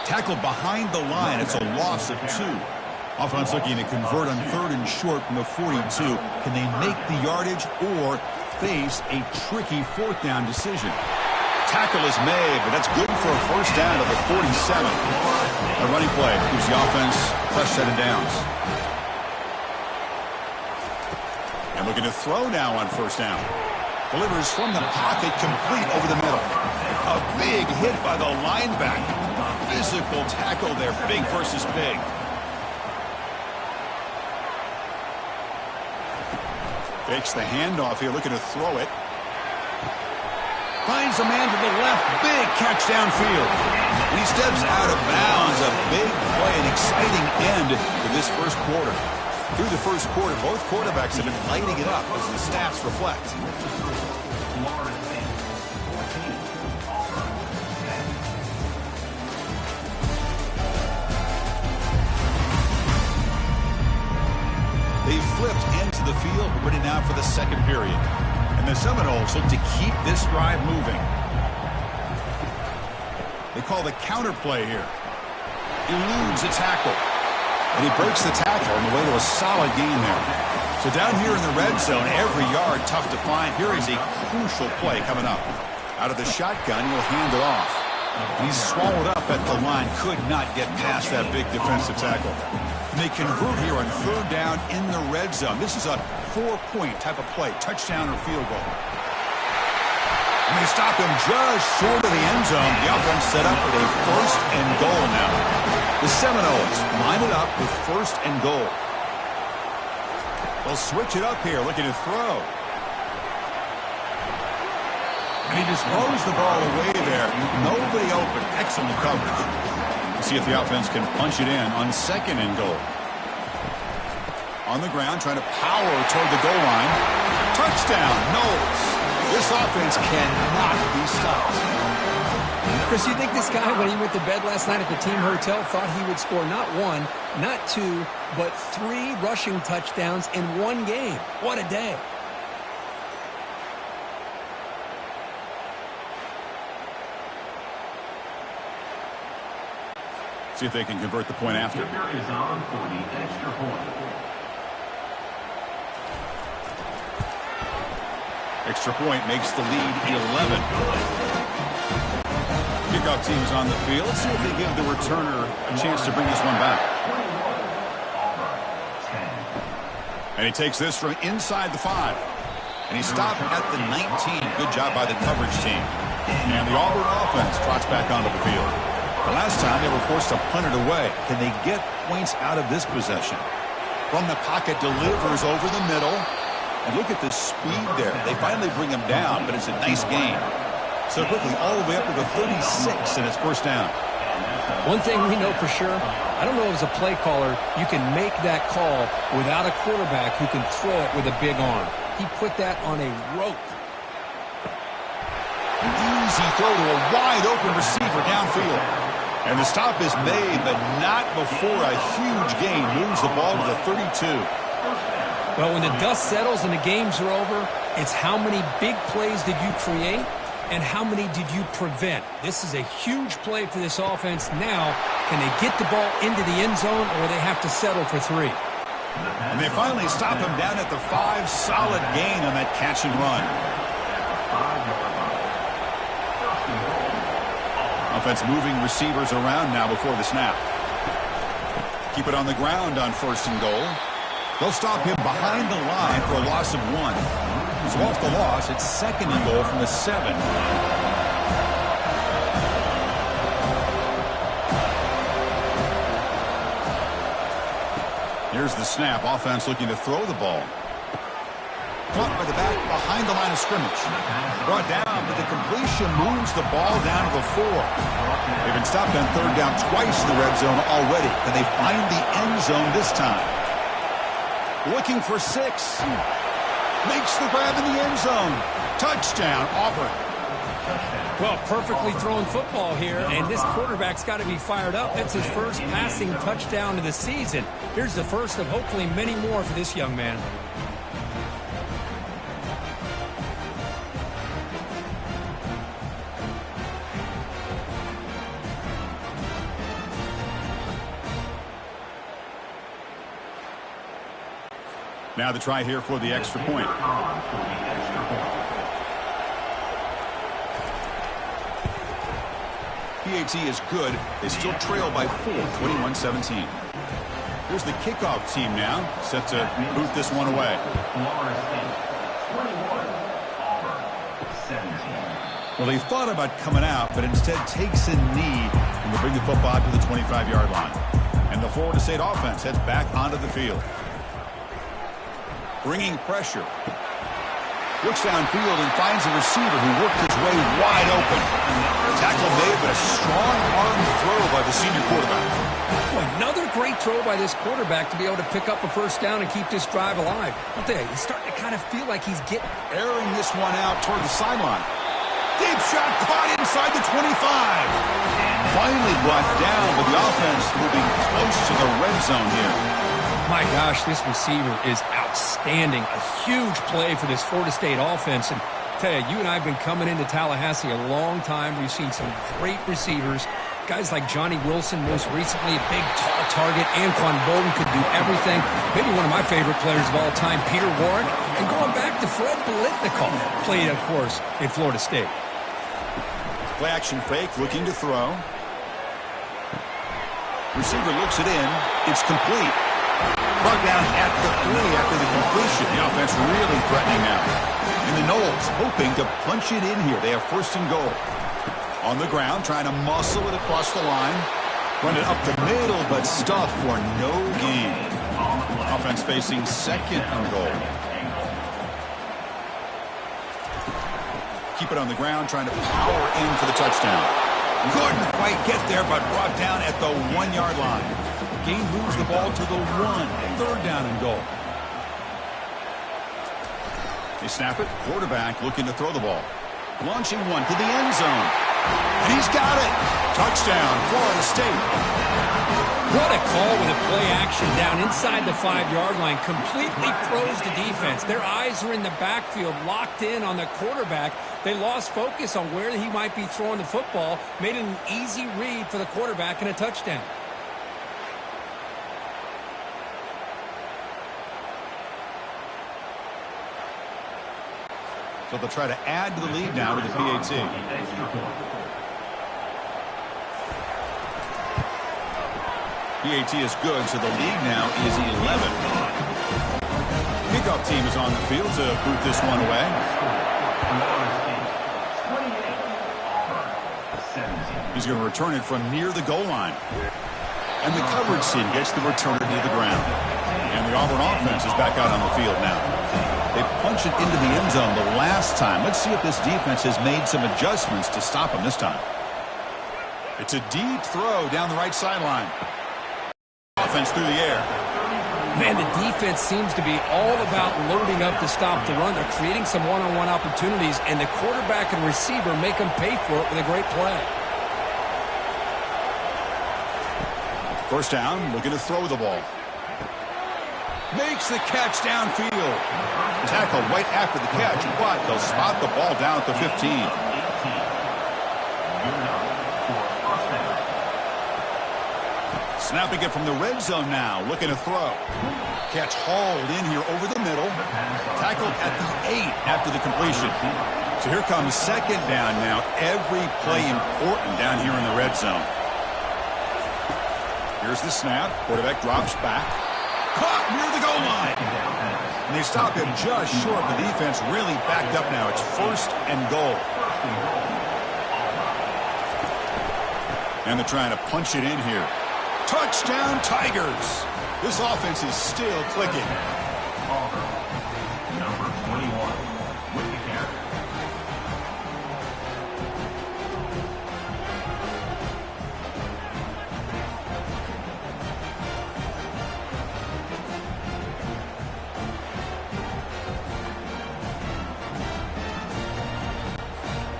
Tackled behind the line. It's a loss of 2. Offense looking to convert on 3rd and short from the 42. Can they make the yardage or face a tricky 4th down decision? Tackle is made, but that's good for a first down at the 47. A running play gives the offense fresh set of downs. And looking to throw now on first down. Delivers from the pocket, complete over the middle. A big hit by the linebacker. Physical tackle there, big versus big. Fakes the handoff here, looking to throw it. Finds a man to the left, big catch downfield. And he steps out of bounds, a big play, an exciting end to this first quarter. Through the first quarter, both quarterbacks have been lighting it up as the stats reflect. They flipped into the field, ready now for the second period. And the Seminoles look to keep this drive moving. They call the counter play here. Eludes a tackle. And he breaks the tackle on the way to a solid gain there. So down here in the red zone, every yard tough to find. Here is a crucial play coming up. Out of the shotgun, he'll hand it off. And he's swallowed up at the line. Could not get past that big defensive tackle. And they convert here on 3rd down in the red zone. This is a 4-point type of play, touchdown or field goal. And they stop him just short of the end zone. The offense set up with a 1st and goal now. The Seminoles line it up with 1st and goal. They'll switch it up here, looking to throw. And he just throws the ball away there. Nobody open. Excellent coverage. We'll see if the offense can punch it in on 2nd and goal. On the ground, trying to power toward the goal line. Touchdown, Knowles. This offense cannot be stopped. Chris, you think this guy, when he went to bed last night at the team hotel, thought he would score not 1, not 2, but 3 rushing touchdowns in 1 game? What a day. See if they can convert the point after. Kicker is on for the extra point. Extra point makes the lead 11. Kickoff team is on the field. Let's see if they give the returner a chance to bring this one back. And he takes this from inside the 5. And he stopped at the 19. Good job by the coverage team. And the Auburn offense trots back onto the field. The last time they were forced to punt it away. Can they get points out of this possession? From the pocket, delivers over the middle. And look at the speed there. They finally bring him down, but it's a nice game. So quickly, all the way up to the 36, and it's first down. One thing we know for sure, I don't know as a play caller, you can make that call without a quarterback who can throw it with a big arm. He put that on a rope. An easy throw to a wide-open receiver downfield. And the stop is made, but not before a huge gain moves the ball to the 32. Well, when the dust settles and the games are over, it's how many big plays did you create and how many did you prevent. This is a huge play for this offense. Now, can they get the ball into the end zone or they have to settle for 3? And they finally stop him down at the 5. Solid gain on that catch and run. Offense moving receivers around now before the snap. Keep it on the ground on 1st and goal. They'll stop him behind the line for a loss of 1. So off the loss, it's 2nd and goal from the 7. Here's the snap. Offense looking to throw the ball. Caught by the back behind the line of scrimmage. Brought down, but the completion moves the ball down to the 4. They've been stopped on 3rd down twice in the red zone already. Can they find the end zone this time? Looking for 6. Makes the grab in the end zone. Touchdown, Auburn. Well, perfectly thrown football here, and this quarterback's got to be fired up. That's his first passing touchdown of the season. Here's the first of hopefully many more for this young man. Now the try here for the extra point. PAT is good. They still trail by 4, 21-17. Here's the kickoff team now, set to boot this one away. Well, he thought about coming out, but instead takes a knee and will bring the football out to the 25-yard line. And the Florida State offense heads back onto the field. Bringing pressure. Looks downfield and finds a receiver who worked his way wide open. Tackle made, but a strong arm throw by the senior quarterback. Boy, another great throw by this quarterback to be able to pick up a first down and keep this drive alive. I'll tell you, he's starting to kind of feel like he's getting... Airing this one out toward the sideline. Deep shot caught inside the 25. Finally brought down, but the offense moving close to the red zone here. My gosh, this receiver is outstanding. A huge play for this Florida State offense. And I tell you, you and I have been coming into Tallahassee a long time. We've seen some great receivers. Guys like Johnny Wilson, most recently, a big, tall target. Anquan Bolden could do everything. Maybe one of my favorite players of all time, Peter Warrick. And going back to Fred Biletnikoff, played, of course, in Florida State. Play action fake, looking to throw. Receiver looks it in. It's complete. Brought down at the 3 after the completion. The offense really threatening now. And the Noles hoping to punch it in here. They have first and goal. On the ground, trying to muscle it across the line. Run it up the middle, but stuff for no gain. Offense facing second and goal. Keep it on the ground, trying to power in for the touchdown. Couldn't quite get there, but brought down at the 1-yard line. Gain moves the ball to the 1, third down and goal. They snap it. Quarterback looking to throw the ball. Launching one to the end zone. And he's got it. Touchdown, Florida State. What a call with a play action down inside the 5-yard line. Completely froze the defense. Their eyes are in the backfield, locked in on the quarterback. They lost focus on where he might be throwing the football. Made it an easy read for the quarterback and a touchdown. So they'll try to add to the lead now to the PAT. PAT is good, so the lead now is 11. Kickoff team is on the field to boot this one away. He's going to return it from near the goal line. And the coverage team gets the returner to the ground. And the Auburn offense is back out on the field now. They punch it into the end zone the last time. Let's see if this defense has made some adjustments to stop them this time. It's a deep throw down the right sideline. Offense through the air. Man, the defense seems to be all about loading up to stop the run. They're creating some one-on-one opportunities, and the quarterback and receiver make them pay for it with a great play. First down, looking to throw the ball. Makes the catch downfield. Tackle right after the catch, but they'll spot the ball down at the 15. Snapping it from the red zone now, looking to throw. Catch hauled in here over the middle. Tackled at the 8 after the completion. So here comes second down now. Every play important down here in the red zone. Here's the snap. Quarterback drops back. Caught near the goal line. And they stop him just short. The defense really backed up now. It's first and goal. And they're trying to punch it in here. Touchdown, Tigers. This offense is still clicking. Auburn, number 21, with the carry.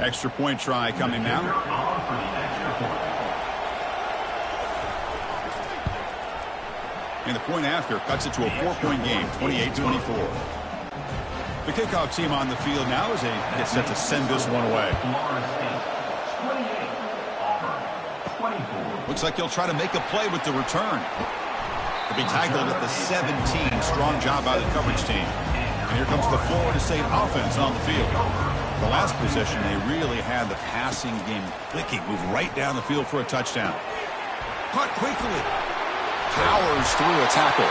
Extra point try coming now. And the point after cuts it to a 4-point game, 28-24. The kickoff team on the field now as they get set to send this one away. Looks like he'll try to make a play with the return. To be tackled at the 17. Strong job by the coverage team. And here comes the Florida State offense on the field. The last possession, they really had the passing game clicking. Move right down the field for a touchdown. Caught quickly. Powers through a tackle.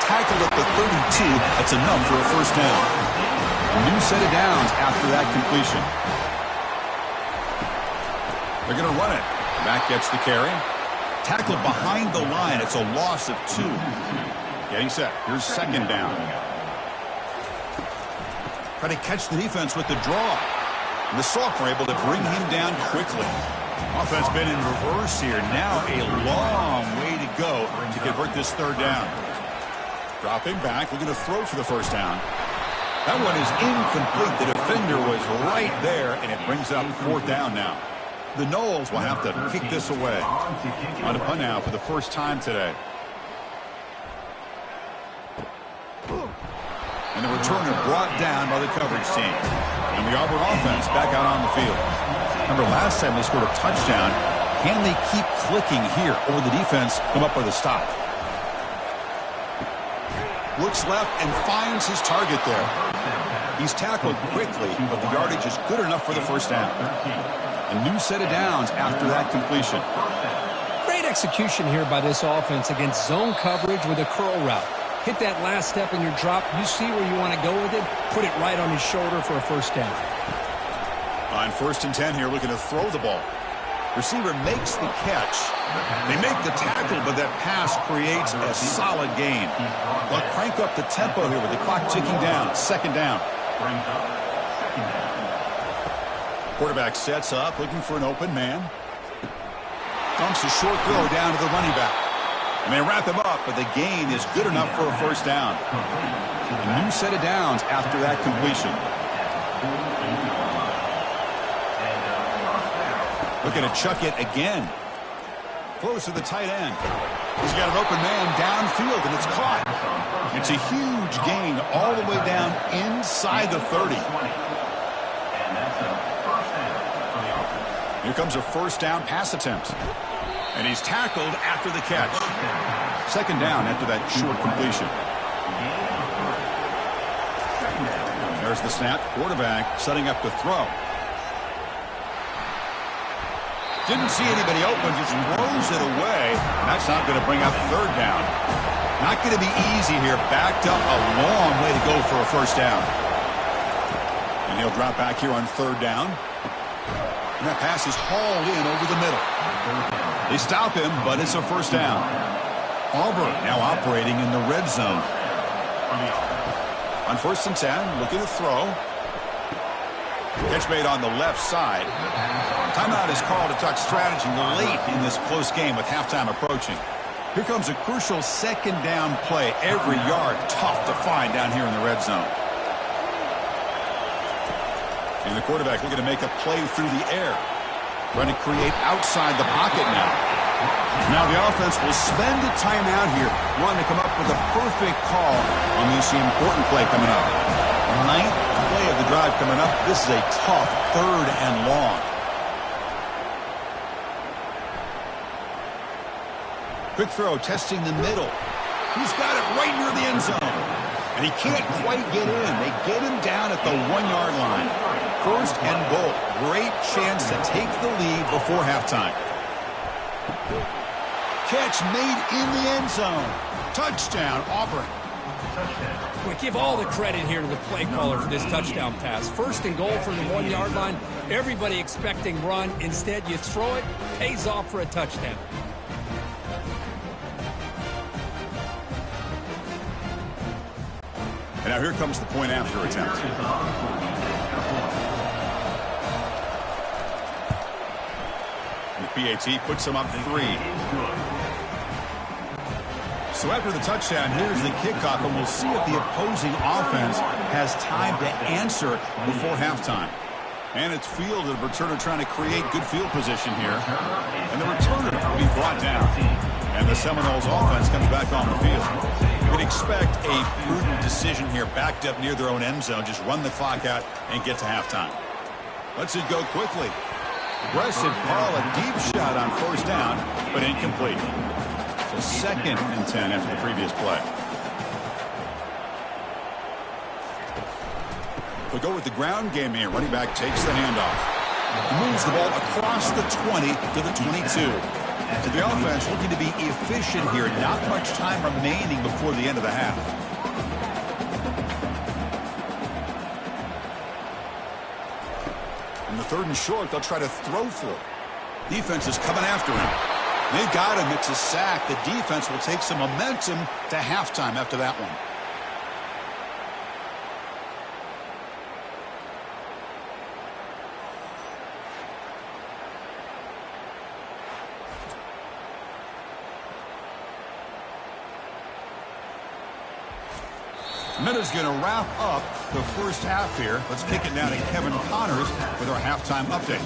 Tackled at the 32. That's enough for a first down. A new set of downs after that completion. They're going to run it. Back gets the carry. Tackled behind the line. It's a loss of 2. Getting set. Here's second down. Try to catch the defense with the draw. And the Sophomore able to bring him down quickly. Offense been in reverse here. Now a long way to go to convert this third down. Dropping back, looking to throw for the first down. That one is incomplete. The defender was right there, and it brings up fourth down now. The Noles will have to kick this away. On a punt now for the first time today. And the returner brought down by the coverage team. And the Auburn offense back out on the field. Remember last time they scored a touchdown. Can they keep clicking here, or will the defense come up with a stop? Looks left and finds his target there. He's tackled quickly, but the yardage is good enough for the first down. A new set of downs after that completion. Great execution here by this offense against zone coverage with a curl route. Hit that last step in your drop. You see where you want to go with it. Put it right on his shoulder for a first down. On 1st and 10 here, looking to throw the ball. Receiver makes the catch. They make the tackle, but that pass creates a solid gain. They'll crank up the tempo here with the clock ticking down. Second down. Quarterback sets up, looking for an open man. Dumps a short throw down to the running back. And they wrap him up, but the gain is good enough for a first down. A new set of downs after that completion. Looking to chuck it again. Close to the tight end. He's got an open man downfield, and it's caught. It's a huge gain all the way down inside the 30. Here comes a first down pass attempt. And he's tackled after the catch. Second down after that short completion. There's the snap. Quarterback setting up to throw. Didn't see anybody open, just throws it away. And that's not going to bring up third down. Not going to be easy here. Backed up a long way to go for a first down. And he'll drop back here on third down. And that pass is hauled in over the middle. They stop him, but it's a first down. Auburn now operating in the red zone. On 1st and 10, looking to throw. Catch made on the left side. Timeout is called to talk strategy late in this close game with halftime approaching. Here comes a crucial second down play. Every yard tough to find down here in the red zone. And the quarterback looking to make a play through the air. Trying to create outside the pocket now. Now the offense will spend a timeout here. Wanting to come up with a perfect call on this important play coming up. 9th play of the drive coming up. This is a tough third and long. Quick throw, testing the middle. He's got it right near the end zone. And he can't quite get in. They get him down at the 1-yard line. First and goal. Great chance to take the lead before halftime. Catch made in the end zone. Touchdown, Auburn. We give all the credit here to the play caller for this touchdown pass. First and goal from the 1-yard line. Everybody expecting run. Instead, you throw it. Pays off for a touchdown. And now here comes the point after attempt. And the PAT puts him up 3. So after the touchdown, here's the kickoff, and we'll see if the opposing offense has time to answer before halftime. And it's fielded. Returner trying to create good field position here. And the returner will be brought down. And the Seminoles offense comes back on the field. You would expect a prudent decision here, backed up near their own end zone. Just run the clock out and get to halftime. Lets it go quickly. Aggressive call, a deep shot on first down, but incomplete. So 2nd and 10 after the previous play. We'll go with the ground game here. Running back takes the handoff. He moves the ball across the 20 to the 22. So the offense looking to be efficient here. Not much time remaining before the end of the half. In the 3rd and short, they'll try to throw for it. Defense is coming after him. They've got him. It's a sack. The defense will take some momentum to halftime after that one. Minute's going to wrap up the first half here. Let's kick it down to Kevin Connors with our halftime update.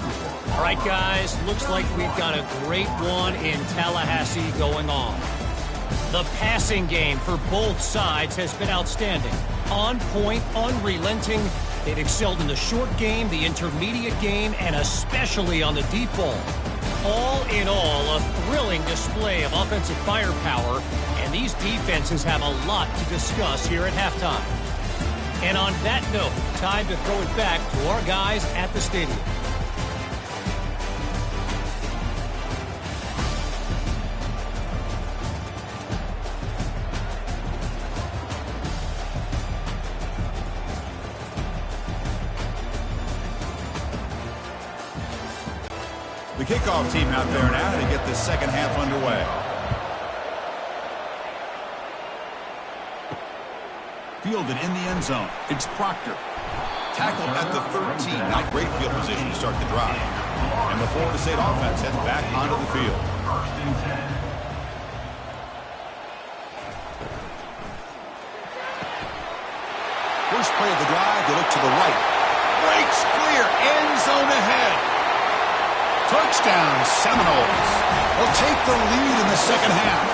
All right, guys, looks like we've got a great one in Tallahassee going on. The passing game for both sides has been outstanding. On point, unrelenting. They've excelled in the short game, the intermediate game, and especially on the deep ball. All in all, a thrilling display of offensive firepower, and these defenses have a lot to discuss here at halftime. And on that note, time to throw it back to our guys at the stadium. The kickoff team out there now to get the second half underway. Fielded in the end zone. It's Proctor. Tackled at the 13. Not great field position to start the drive. And the Florida State offense heads back onto the field. First play of the drive, they look to the right. Breaks clear. End zone ahead. Touchdown, Seminoles. They'll take the lead in the second half.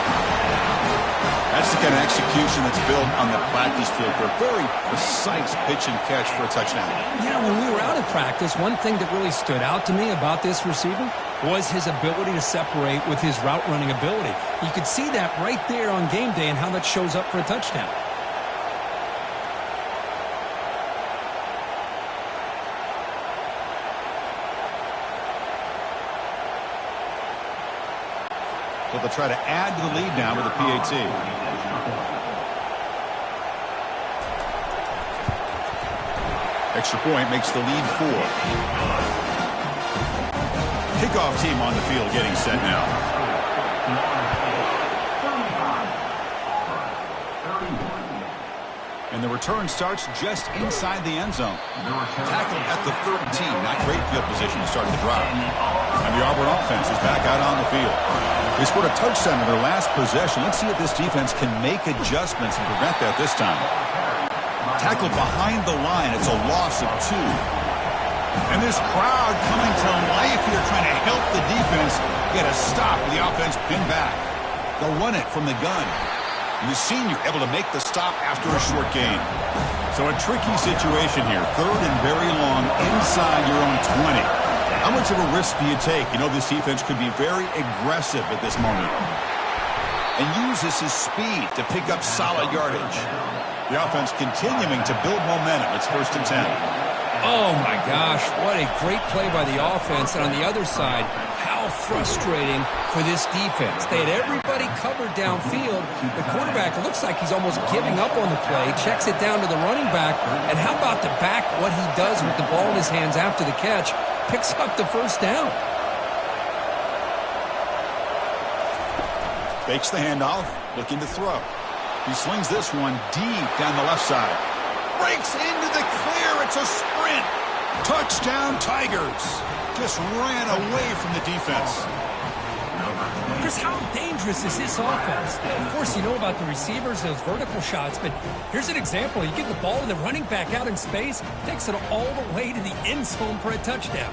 That's the kind of execution that's built on the practice field for a very precise pitch and catch for a touchdown. Yeah, when we were out at practice, one thing that really stood out to me about this receiver was his ability to separate with his route running ability. You could see that right there on game day and how that shows up for a touchdown. So they'll try to add to the lead now with a PAT. Extra point makes the lead 4. Kickoff team on the field getting set now. And the return starts just inside the end zone. Tackled at the 13. Not great field position to start the drive. And the Auburn offense is back out on the field. They scored a touchdown in their last possession. Let's see if this defense can make adjustments and prevent that this time. Tackled behind the line. It's a loss of 2. And this crowd coming to life here trying to help the defense get a stop with the offense pinned back. They'll run it from the gun. And the senior able to make the stop after a short gain. So a tricky situation here. 3rd and very long inside your own 20. How much of a risk do you take? You know this defense could be very aggressive at this moment. And uses his speed to pick up solid yardage. The offense continuing to build momentum. It's 1st and 10. Oh, my gosh. What a great play by the offense. And on the other side, how frustrating for this defense. They had everybody covered downfield. The quarterback looks like he's almost giving up on the play. Checks it down to the running back. And how about the back, what he does with the ball in his hands after the catch? Picks up the first down. Fakes the handoff, looking to throw. He slings this one deep down the left side. Breaks into the clear. It's a sprint. Touchdown, Tigers. Just ran away from the defense. Chris, how dangerous is this offense? Of course, you know about the receivers, those vertical shots, but here's an example. You get the ball and the running back out in space, takes it all the way to the end zone for a touchdown.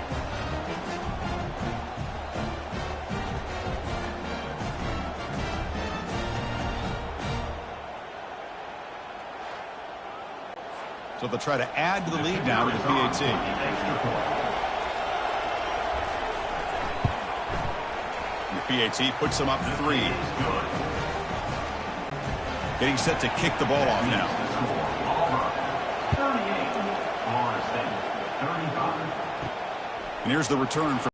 So they'll try to add to the lead now with the PAT. The PAT puts them up 3. Getting set to kick the ball off now. 38, Florida State, 35. And here's the return from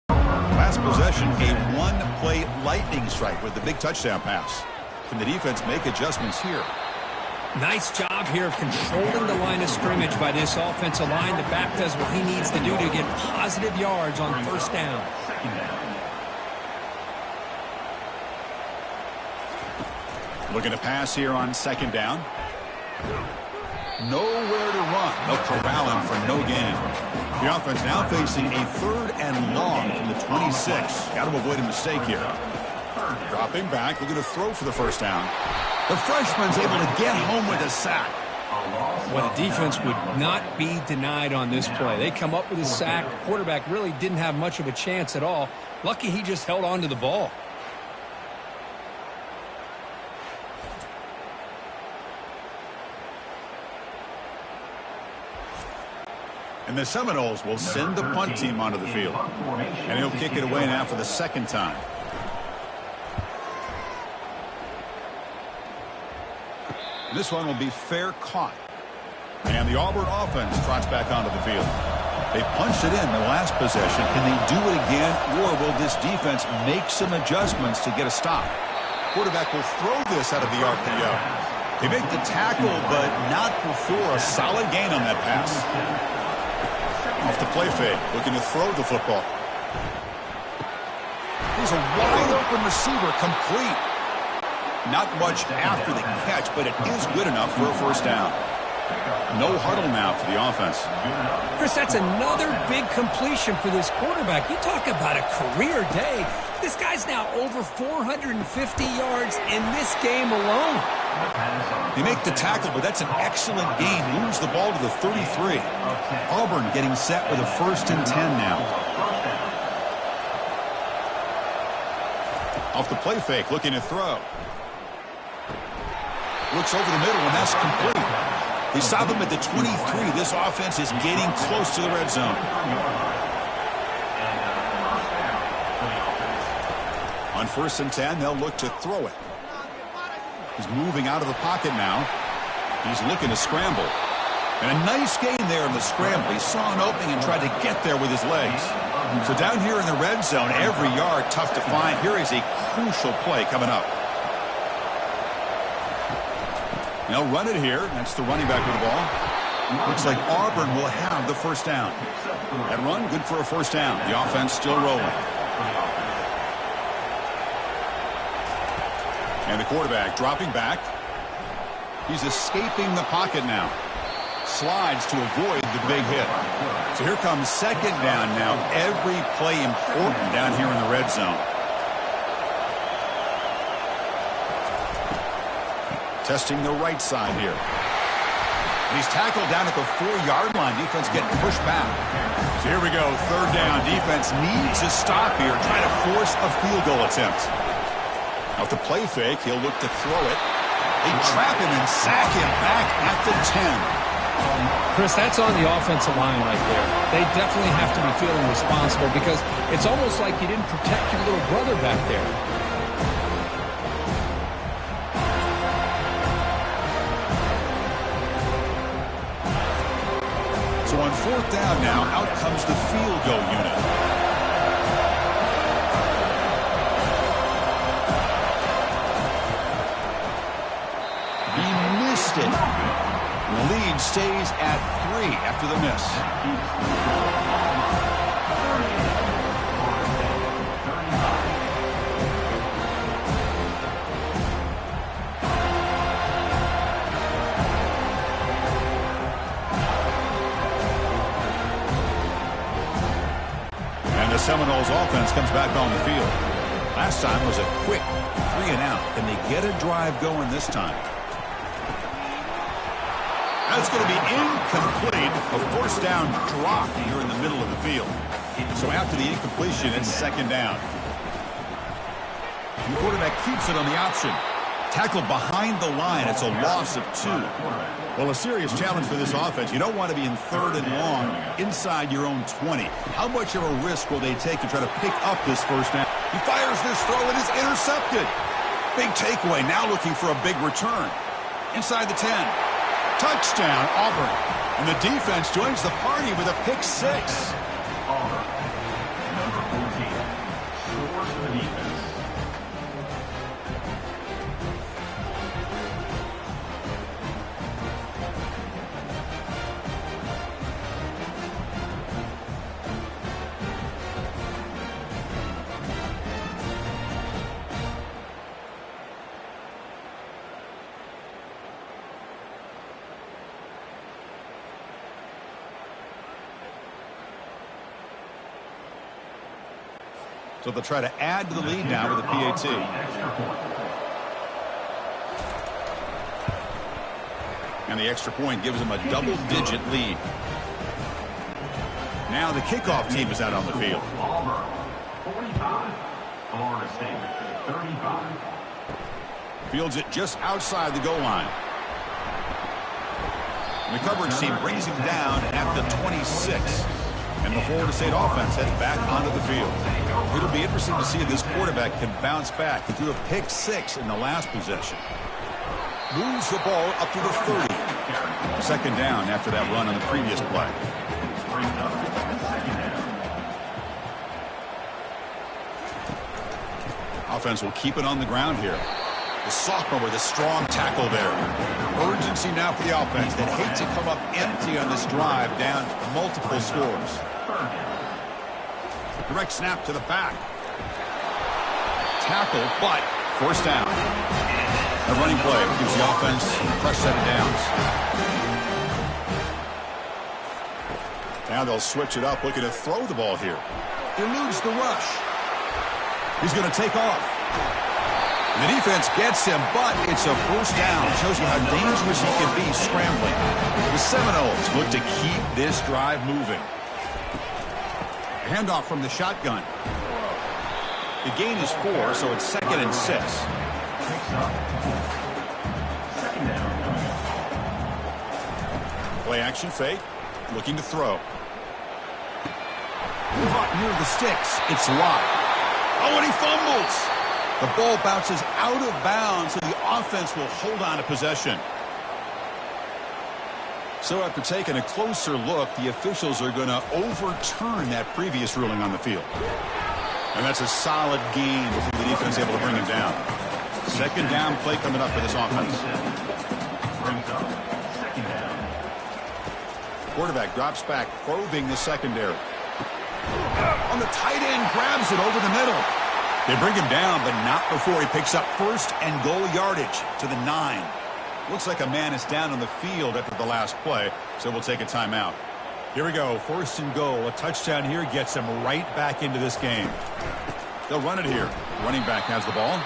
last possession, a one-play lightning strike with the big touchdown pass. Can the defense make adjustments here? Nice job here of controlling the line of scrimmage by this offensive line. The back does what he needs to do to get positive yards on first down. Second down. Looking to pass here on second down. Nowhere to run. They'll corral him for no gain. The offense now facing a 3rd and long from the 26. Got to avoid a mistake here. Dropping back, looking to throw for the first down. The freshman's able to get home with a sack. Well, the defense would not be denied on this play. They come up with a sack. Quarterback really didn't have much of a chance at all. Lucky he just held on to the ball. And the Seminoles will send the punt team onto the field. And he'll kick it away now for the second time. This one will be fair caught. And the Auburn offense trots back onto the field. They punched it in the last possession. Can they do it again, or will this defense make some adjustments to get a stop? Quarterback will throw this out of the RPO. They make the tackle, but not before a solid gain on that pass. Off the play fake, looking to throw the football. Here's a wide open receiver, complete. Not much after the catch, but it is good enough for a first down. No huddle now for the offense. Chris, that's another big completion for this quarterback. You talk about a career day. This guy's now over 450 yards in this game alone. They make the tackle, but that's an excellent gain. Moves the ball to the 33. Auburn getting set with a 1st and 10 now. Off the play fake, looking to throw. Looks over the middle, and that's complete. They stop him at the 23. This offense is getting close to the red zone. On 1st and 10, they'll look to throw it. He's moving out of the pocket now. He's looking to scramble. And a nice gain there in the scramble. He saw an opening and tried to get there with his legs. So down here in the red zone, every yard tough to find. Here is a crucial play coming up. They'll run it here. That's the running back with the ball. Looks like Auburn will have the first down. That run, good for a first down. The offense still rolling. And the quarterback dropping back. He's escaping the pocket now. Slides to avoid the big hit. So here comes second down now. Every play important down here in the red zone. Testing the right side here. And he's tackled down at the 4-yard line. Defense getting pushed back. So here we go. 3rd down. Defense needs a stop here. Trying to force a field goal attempt. Off the play fake, he'll look to throw it. They trap him and sack him back at the 10. Chris, that's on the offensive line right there. They definitely have to be feeling responsible because it's almost like you didn't protect your little brother back there. So on 4th down now, out comes the field goal unit. He missed it. The lead stays at 3 after the miss. And the Seminoles offense comes back on the field. Last time was a quick 3 and out. Can they get a drive going this time? That's going to be incomplete. A first down drop here in the middle of the field. So after the incompletion, it's second down. The quarterback keeps it on the option. Tackled behind the line. It's a loss of 2. Well, a serious challenge for this offense. You don't want to be in 3rd and long inside your own 20. How much of a risk will they take to try to pick up this first down? He fires this throw. It is intercepted. Big takeaway, now looking for a big return. Inside the 10. Touchdown, Auburn. And the defense joins the party with a pick 6. Auburn, number 14, scores for the defense. So they'll try to add to the lead now with a PAT. And the extra point gives them a double-digit lead. Now the kickoff team is out on the field. Auburn, 45. Florida State, 35. Fields it just outside the goal line. And the coverage team brings him down at the 26. And the Florida State offense heads back onto the field. It'll be interesting to see if this quarterback can bounce back. He threw a pick 6 in the last possession. Moves the ball up to the 30. Second down after that run on the previous play. Offense will keep it on the ground here. The sophomore with a strong tackle there. Urgency now for the offense that hate to come up empty on this drive, down multiple scores. Direct snap to the back. Tackle, but first down. A running play gives the offense a fresh set of downs. Now they'll switch it up, looking to throw the ball here. Eludes the rush. He's going to take off. And the defense gets him, but it's a first down. Shows you how dangerous he can be scrambling. The Seminoles look to keep this drive moving. Handoff from the shotgun. The gain is 4, so it's 2nd and 6. Play action fake. Looking to throw. Caught near the sticks. It's locked. Oh, and he fumbles. The ball bounces out of bounds, so the offense will hold on to possession. So after taking a closer look, the officials are going to overturn that previous ruling on the field. And that's a solid gain before the defense able to bring him down. Second down play coming up for this offense. Quarterback drops back, probing the secondary. On the tight end, grabs it over the middle. They bring him down, but not before he picks up first and goal yardage to the 9. Looks like a man is down on the field after the last play, so we'll take a timeout. Here we go, first and goal. A touchdown here gets them right back into this game. They'll run it here. Running back has the ball.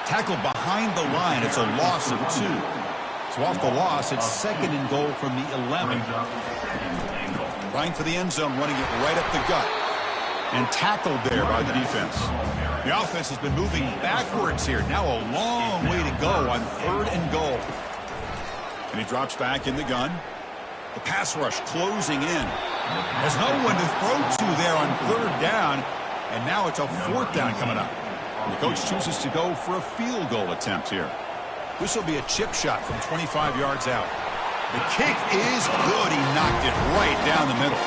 Tackled behind the line. It's a loss of 2. So off the loss, it's 2nd and goal from the 11. Trying for the end zone, running it right up the gut. And tackled there by the defense. The offense has been moving backwards here. Now a long way to go on 3rd and goal. And he drops back in the gun. The pass rush closing in. There's no one to throw to there on 3rd down. And now it's a 4th down coming up. And the coach chooses to go for a field goal attempt here. This will be a chip shot from 25 yards out. The kick is good. He knocked it right down the middle.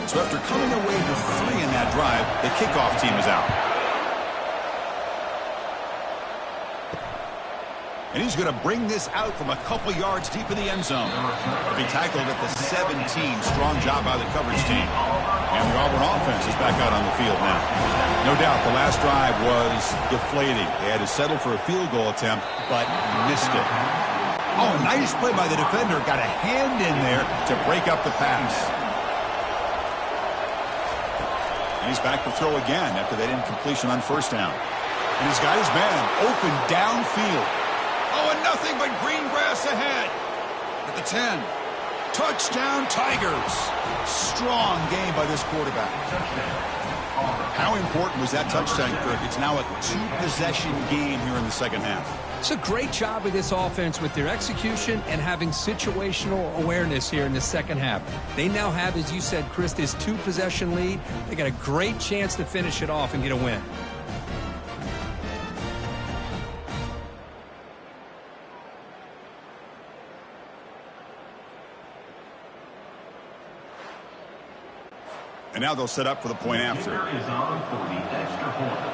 So after coming away with 3 in that drive, the kickoff team is out. And he's going to bring this out from a couple yards deep in the end zone. He'll be tackled at the 17. Strong job by the coverage team. And the Auburn offense is back out on the field now. No doubt the last drive was deflating. They had to settle for a field goal attempt, but missed it. Oh, nice play by the defender. Got a hand in there to break up the pass. And he's back to throw again after that incompletion on first down. And he's got his man open downfield. Oh, and nothing but green grass ahead. At the 10. Touchdown, Tigers. Strong game by this quarterback. How important was that touchdown, Kirk? It's now a two-possession game here in the second half. It's a great job with this offense with their execution and having situational awareness here in the second half. They now have, as you said, Chris, this two-possession lead. They got a great chance to finish it off and get a win. And now they'll set up for the point after. Is on for the extra point.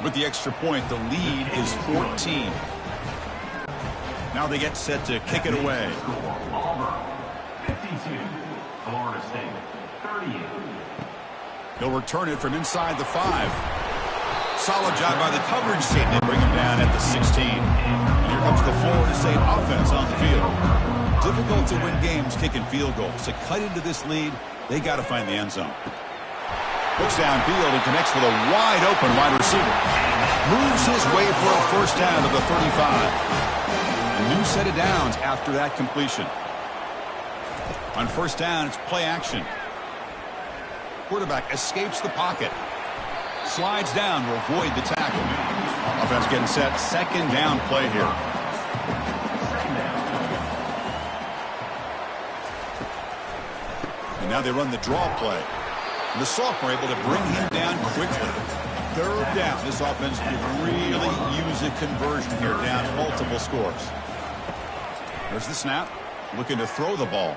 With the extra point, the lead is 14. Now they get set to kick it away. Auburn, 52. Florida State, 38. They'll return it from inside the 5. Solid job by the coverage team. They bring him down at the 16. And here comes the Florida State offense on the field. Difficult to win games kicking field goals. To cut into this lead, they got to find the end zone. Looks downfield and connects with a wide-open wide receiver. Moves his way for a first down to the 35. A new set of downs after that completion. On first down, it's play action. Quarterback escapes the pocket. Slides down to avoid the tackle. Offense getting set. Second down play here. And now they run the draw play. And the sophomore able to bring him down quickly. Third down. This offense could really use a conversion here, down multiple scores. There's the snap. Looking to throw the ball.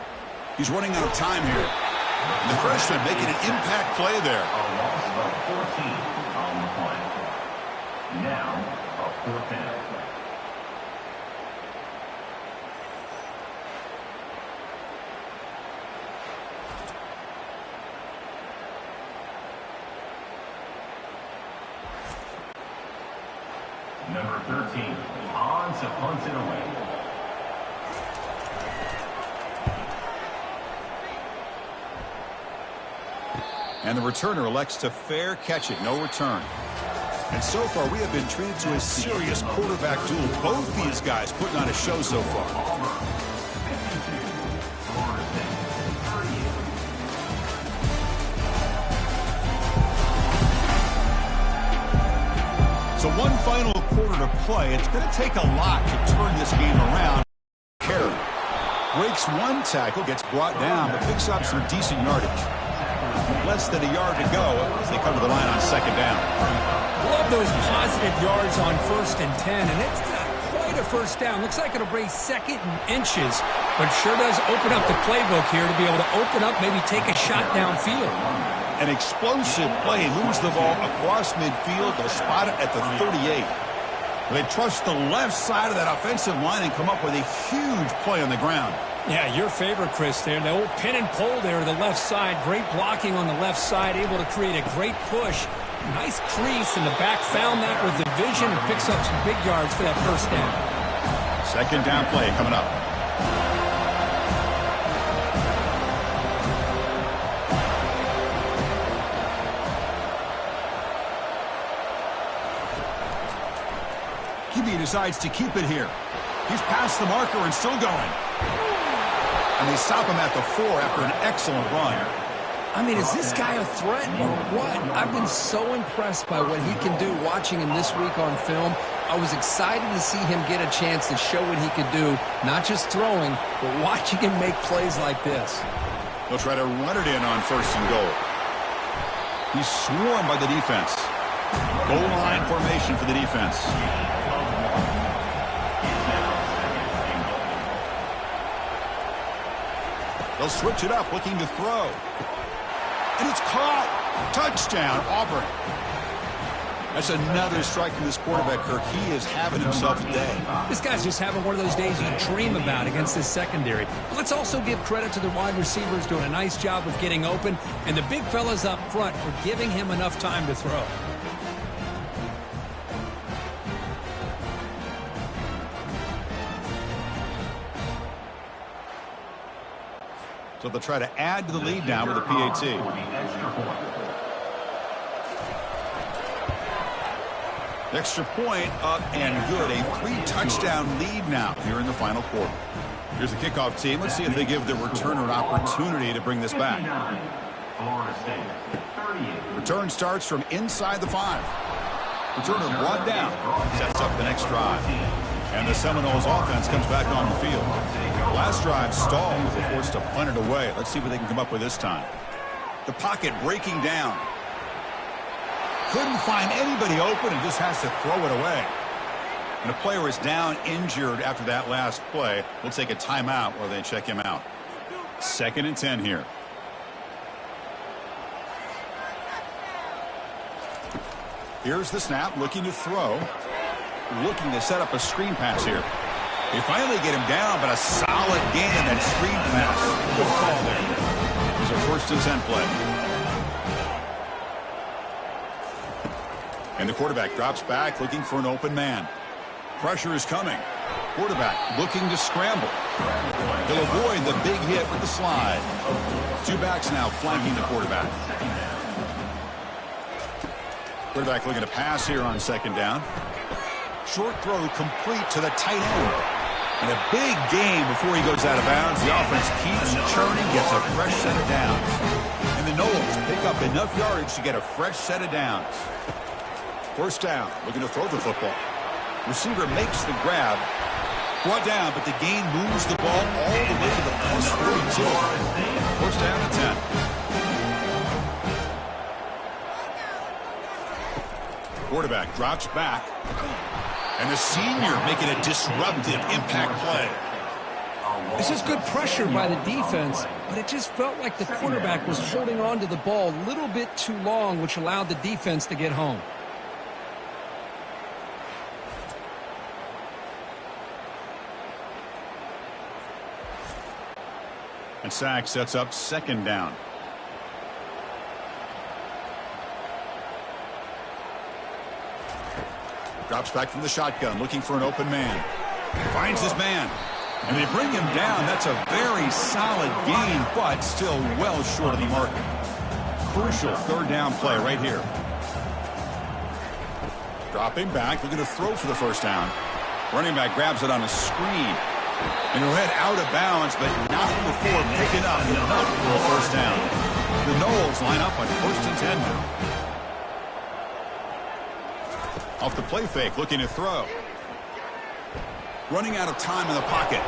He's running out of time here. And the freshman making an impact play there. A loss of 14 on the play. Now, a fourth down. Number 13, on to punt it away. And the returner elects to fair catch it. No return. And so far, we have been treated to a serious quarterback duel. Both these guys putting on a show so far. So one final quarter to play. It's going to take a lot to turn this game around. Carey breaks one tackle, gets brought down, but picks up some decent yardage. Less than a yard to go as they come to the line on second down. Love those positive yards on 1st and 10, and it's not quite a first down. Looks like it'll bring second and inches, but sure does open up the playbook here to be able to open up, maybe take a shot downfield. An explosive play, moves the ball across midfield. They'll spot it at the 38. They trust the left side of that offensive line and come up with a huge play on the ground. Yeah, your favorite, Chris, there. The old pin and pull there to the left side. Great blocking on the left side, able to create a great push. Nice crease in the back. Found that with the vision and picks up some big yards for that first down. Second down play coming up. QB decides to keep it here. He's past the marker and still going. And they stop him at the 4 after an excellent run. I mean, is this guy a threat or what? I've been so impressed by what he can do watching him this week on film. I was excited to see him get a chance to show what he could do, not just throwing, but watching him make plays like this. They'll try to run it in on first and goal. He's swarmed by the defense. Goal line formation for the defense. They'll switch it up, looking to throw. And it's caught. Touchdown, Auburn. That's another strike from this quarterback, Kirk. He is having himself a day. This guy's just having one of those days you dream about against this secondary. Let's also give credit to the wide receivers doing a nice job of getting open, and the big fellas up front for giving him enough time to throw. So they'll try to add to the lead now with a PAT. Extra point up and good. A 3-touchdown lead now here in the final quarter. Here's the kickoff team. Let's see if they give the returner an opportunity to bring this back. Return starts from inside the 5. Returner brought down. Sets up the next drive. And the Seminoles offense comes back on the field. Last drive stalled. They're forced to punt it away. Let's see what they can come up with this time. The pocket breaking down. Couldn't find anybody open and just has to throw it away. And a player is down injured after that last play. We'll take a timeout while they check him out. 2nd and 10 here. Here's the snap, looking to throw. Looking to set up a screen pass here. They finally get him down, but a solid gain in that screen pass. Good call there. It's a 1st and 10 play. And the quarterback drops back, looking for an open man. Pressure is coming. Quarterback looking to scramble. He'll avoid the big hit with the slide. 2 backs now flanking the quarterback. Quarterback looking to pass here on 2nd down. Short throw complete to the tight end. And a big gain before he goes out of bounds. The offense keeps churning, gets a fresh set of downs. And the Noles pick up enough yardage to get a fresh set of downs. 1st down, looking to throw the football. Receiver makes the grab. Brought down, but the gain moves the ball all the way to the plus 42. 1st down and 10. Quarterback drops back. And the senior making a disruptive impact play. This is good pressure by the defense, but it just felt like the quarterback was holding on to the ball a little bit too long, which allowed the defense to get home. And sack sets up 2nd down. Drops back from the shotgun, looking for an open man. Finds his man. And they bring him down. That's a very solid gain, but still well short of the mark. Crucial 3rd down play right here. Dropping back, looking to throw for the 1st down. Running back grabs it on a screen. And he'll head out of bounds, but not before picking up enough for a 1st down. The Noles line up on 1st and 10 now. Off the play fake, looking to throw. Running out of time in the pocket.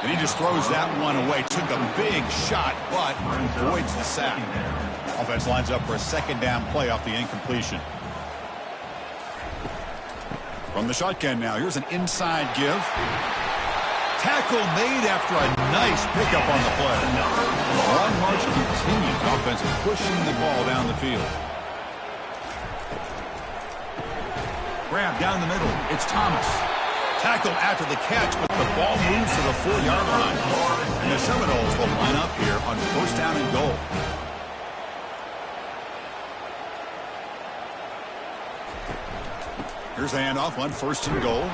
And he just throws that one away. Took a big shot, but avoids the sack. Offense lines up for a 2nd down play off the incompletion. From the shotgun now, here's an inside give. Tackle made after a nice pickup on the play. The long march continues. Offense pushing the ball down the field. Grab down the middle. It's Thomas. Tackled after the catch, but the ball moves to the 4-yard line. And the Seminoles will line up here on 1st down and goal. Here's the handoff on 1st and goal.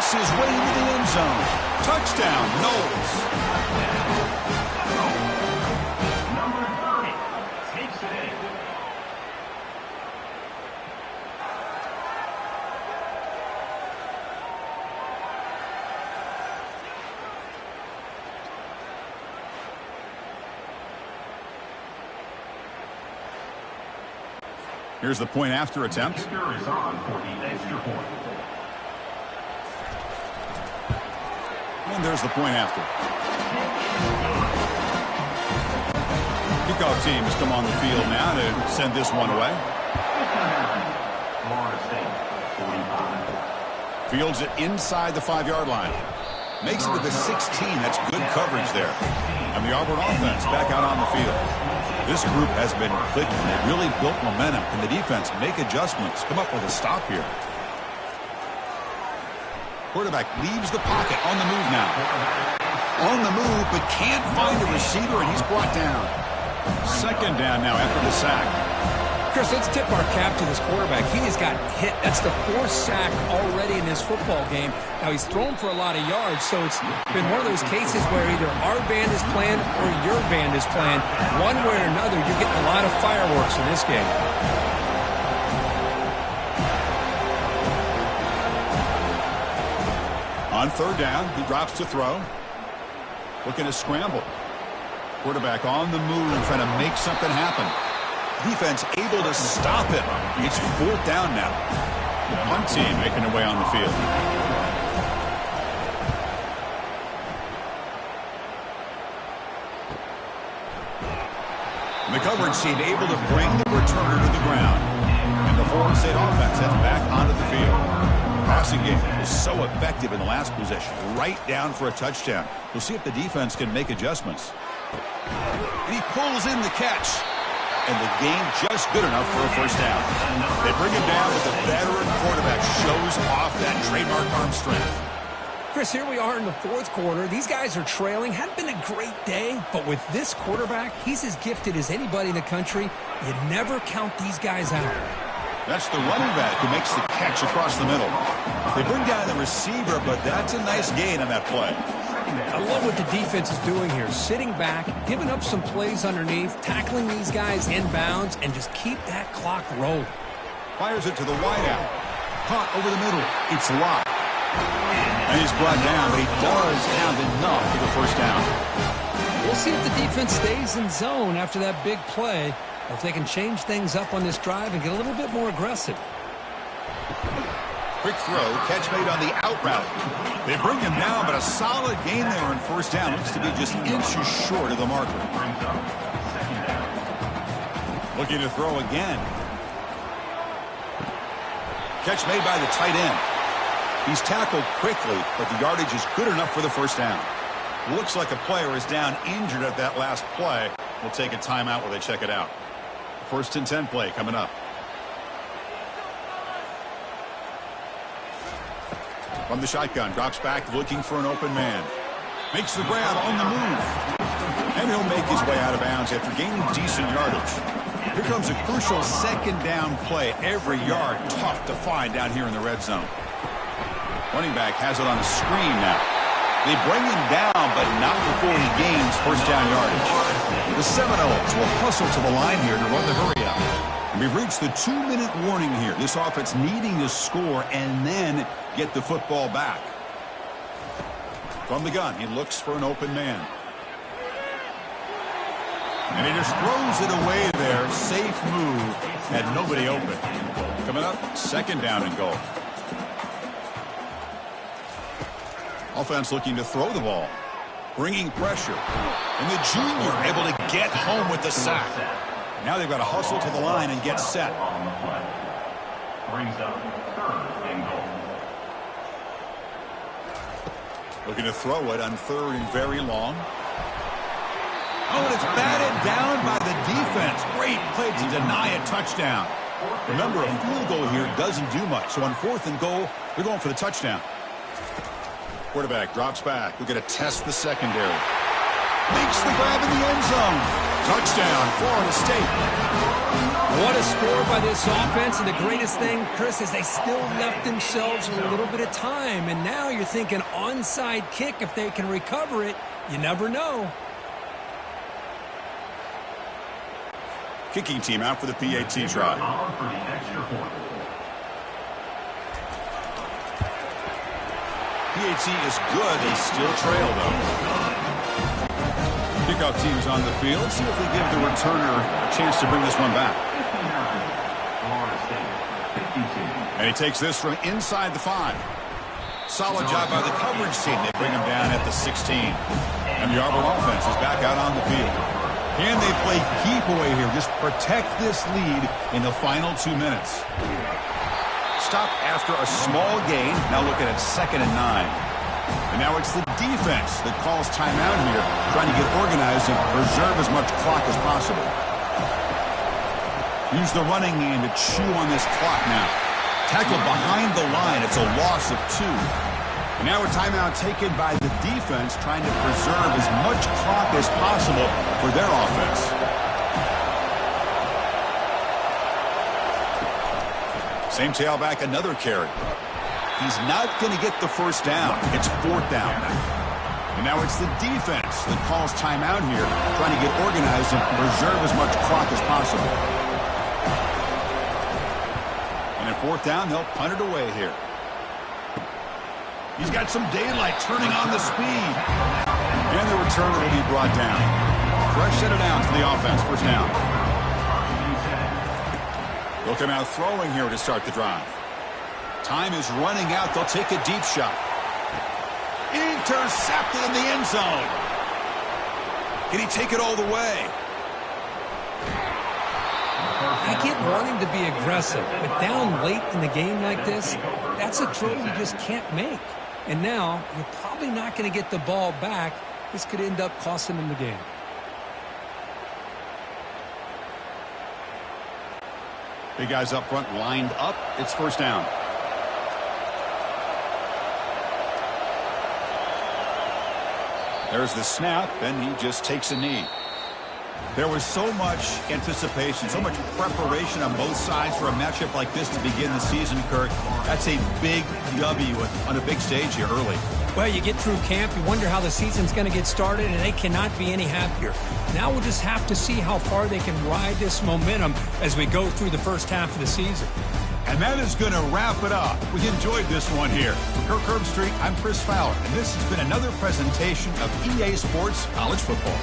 Fights his way into the end zone. Touchdown, Noles. Here's the point after attempt. Kicker is on for the extra point. And there's the point after. Kickoff teams come on the field now to send this one away. Florida State, 45. Fields it inside the 5-yard line. Makes it to the 16. That's good coverage there. And the Auburn offense back out on the field. This group has been clicking. They really built momentum. Can the defense make adjustments? Come up with a stop here. Quarterback leaves the pocket on the move now. On the move, but can't find a receiver, and he's brought down. 2nd down now after the sack. Chris, let's tip our cap to this quarterback. He has got hit. That's the 4th sack already in this football game. Now, he's thrown for a lot of yards, so it's been one of those cases where either our band is playing or your band is playing. One way or another, you're getting a lot of fireworks in this game. On third down, he drops to throw. Looking to scramble. Quarterback on the move, trying to make something happen. Defense able to stop him. It's fourth down now. The punt team making their way on the field. The coverage team able to bring the returner to the ground. And the Florida State offense heads back onto the field. Passing game was so effective in the last possession. Right down for a touchdown. We'll see if the defense can make adjustments. And he pulls in the catch. And the game just good enough for a first down. They bring him down, but the veteran quarterback shows off that trademark arm strength. Chris, here we are in the fourth quarter. These guys are trailing. Hadn't been a great day, but with this quarterback, he's as gifted as anybody in the country. You never count these guys out. That's the running back who makes the catch across the middle. They bring down the receiver, but that's a nice gain on that play. I love what the defense is doing here. Sitting back, giving up some plays underneath, tackling these guys inbounds, and just keep that clock rolling. Fires it to the wideout. Caught over the middle. It's locked. And he's brought down, but he does have enough for the first down. We'll see if the defense stays in zone after that big play, or if they can change things up on this drive and get a little bit more aggressive. Quick throw, catch made on the out route. They bring him down, but a solid gain there on first down. Looks to be just inches short of the marker. Looking to throw again. Catch made by the tight end. He's tackled quickly, but the yardage is good enough for the first down. Looks like a player is down injured at that last play. We'll take a timeout while they check it out. First and 10 play coming up. From the shotgun, drops back looking for an open man. Makes the grab on the move. And he'll make his way out of bounds after gaining decent yardage. Here comes a crucial second down play. Every yard tough to find down here in the red zone. Running back has it on a screen now. They bring him down, but not before he gains first down yardage. The Seminoles will hustle to the line here to run the hurry up. We've reached the 2-minute warning here. This offense needing to score and then get the football back. From the gun, he looks for an open man. And he just throws it away there. Safe move. Had nobody open. Coming up, second down and goal. Offense looking to throw the ball. Bringing pressure. And the junior able to get home with the sack. Now they've got to hustle to the line and get set. Brings up third and goal. Looking to throw it on third and very long. Oh, and it's batted down by the defense. Great play to deny a touchdown. Remember, a field goal here doesn't do much. So on fourth and goal, they're going for the touchdown. Quarterback drops back. We're going to test the secondary. Makes the grab in the end zone. Touchdown, Florida State. What a score by this offense. And the greatest thing, Chris, is they still left themselves a little bit of time. And now you're thinking onside kick if they can recover it. You never know. Kicking team out for the PAT try. For the extra point. PAT is good. They still trail, though. Kickoff team's on the field. See if they give the returner a chance to bring this one back. And he takes this from inside the 5. Solid job by the coverage team. They bring him down at the 16. And the Auburn offense is back out on the field. Can they play keep away here? Just protect this lead in the final 2 minutes. Stop after a small gain. Now looking at second and 9. And now it's the defense that calls timeout here, trying to get organized and preserve as much clock as possible. Use the running game to chew on this clock now. Tackled behind the line. It's a loss of 2. And now a timeout taken by the defense, trying to preserve as much clock as possible for their offense. Same tailback, another carry. He's not going to get the first down. It's fourth down now. And now it's the defense that calls timeout here, trying to get organized and preserve as much clock as possible. And at fourth down, they'll punt it away here. He's got some daylight turning on the speed. And the return will be brought down. Fresh set of downs for the offense. First down. They'll come out throwing here to start the drive. Time is running out. They'll take a deep shot. Intercepted in the end zone. Can he take it all the way? I get wanting to be aggressive, but down late in the game like this, that's a throw you just can't make. And now, you're probably not going to get the ball back. This could end up costing him the game. Big guys up front lined up. It's first down. There's the snap, and he just takes a knee. There was so much anticipation, so much preparation on both sides for a matchup like this to begin the season, Kirk. That's a big W on a big stage here early. Well, you get through camp, you wonder how the season's going to get started, and they cannot be any happier. Now we'll just have to see how far they can ride this momentum as we go through the first half of the season. And that is going to wrap it up. We enjoyed this one here. For Kirk Herbstreit, I'm Chris Fowler, and this has been another presentation of EA Sports College Football.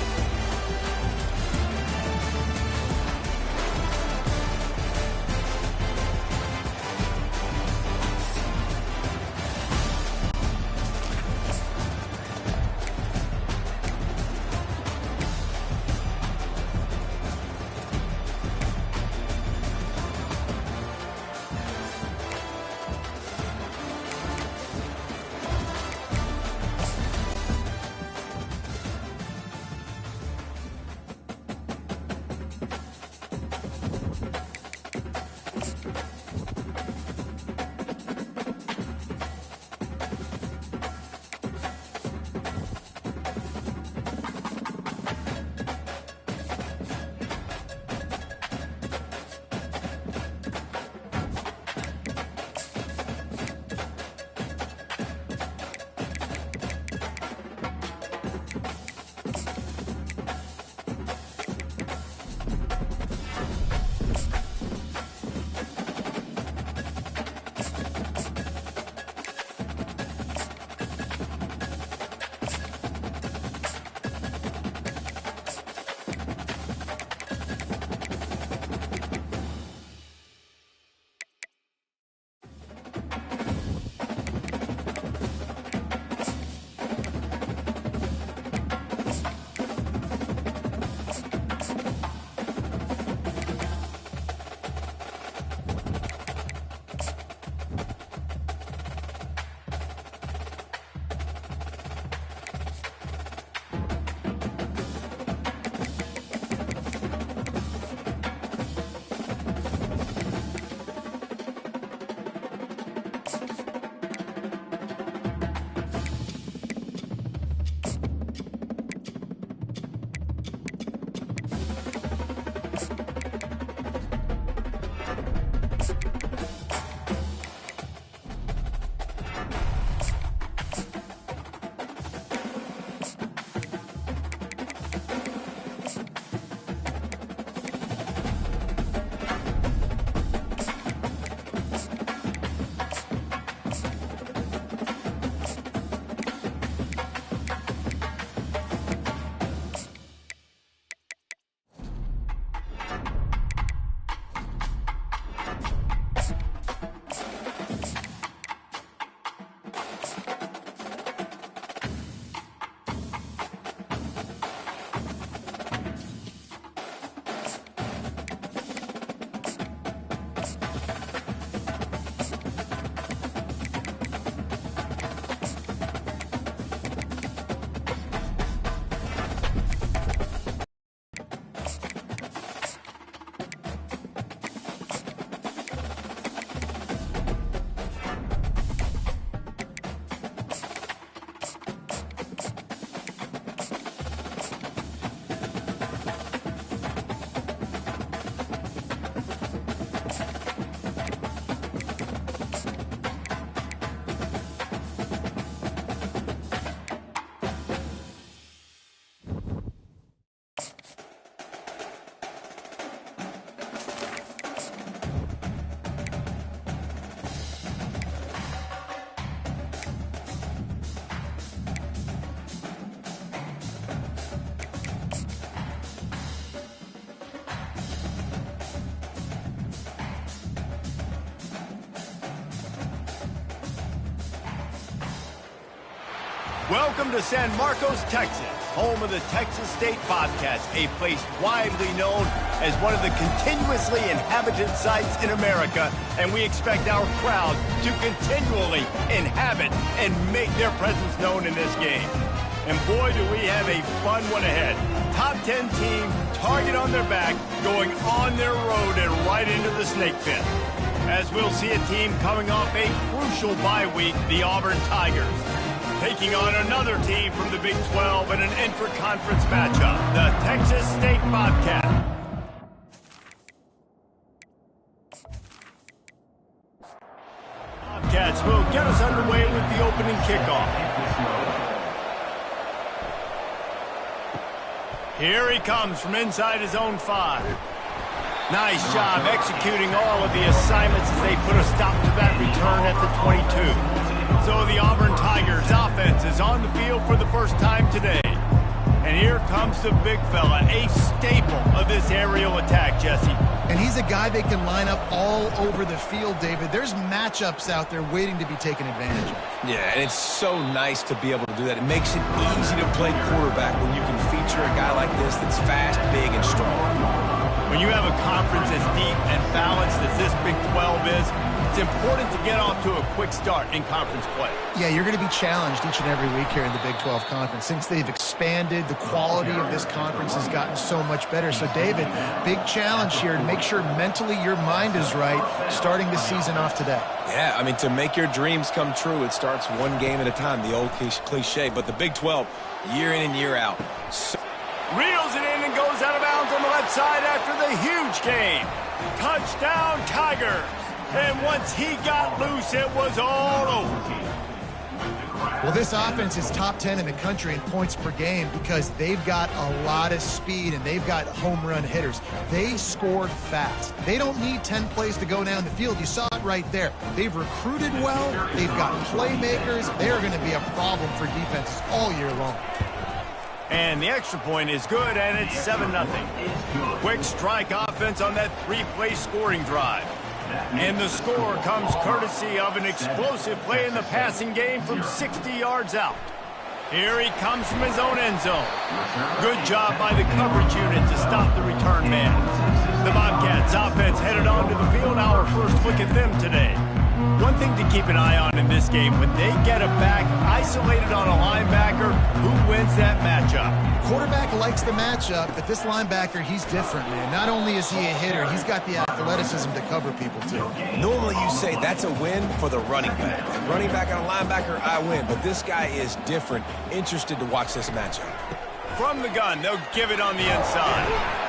Welcome to San Marcos, Texas, home of the Texas State Bobcats, a place widely known as one of the continuously inhabited sites in America, and we expect our crowd to continually inhabit and make their presence known in this game. And boy, do we have a fun one ahead. Top 10 team, target on their back, going on their road and right into the snake pit. As we'll see a team coming off a crucial bye week, the Auburn Tigers, taking on another team from the Big 12 in an intra-conference matchup, the Texas State Bobcats. Bobcats will get us underway with the opening kickoff. Here he comes from inside his own 5. Nice job executing all of the assignments as they put a stop to that return at the 22. So the Auburn Tigers offense is on the field for the first time today. And here comes the big fella, a staple of this aerial attack, Jesse. And he's a guy they can line up all over the field, David. There's matchups out there waiting to be taken advantage of. Yeah, and it's so nice to be able to do that. It makes it easy to play quarterback when you can feature a guy like this that's fast, big, and strong. When you have a conference as deep and balanced as this Big 12 is, it's important to get off to a quick start in conference play. Yeah, you're going to be challenged each and every week here in the Big 12 Conference. Since they've expanded, the quality of this conference has gotten so much better. So, David, big challenge here to make sure mentally your mind is right starting the season off today. Yeah, I mean, to make your dreams come true, it starts one game at a time, the old cliche. But the Big 12, year in and year out. Reels it in and goes out of bounds on the left side after the huge game. Touchdown, Tigers. And once he got loose, it was all over. Well, this offense is top 10 in the country in points per game because they've got a lot of speed and they've got home run hitters. They score fast. They don't need 10 plays to go down the field. You saw it right there. They've recruited well. They've got playmakers. They're going to be a problem for defenses all year long. And the extra point is good, and it's 7-0. Quick strike offense on that 3-play scoring drive. And the score comes courtesy of an explosive play in the passing game from 60 yards out. Here he comes from his own end zone. Good job by the coverage unit to stop the return man. The Bobcats offense headed onto the field. Our first look at them today. One thing to keep an eye on in this game, when they get a back isolated on a linebacker, who wins that matchup? Quarterback likes the matchup, but this linebacker, he's different, man. Not only is he a hitter, he's got the athleticism to cover people, too. Normally you say that's a win for the running back. Running back on a linebacker, I win. But this guy is different. Interested to watch this matchup. From the gun, they'll give it on the inside.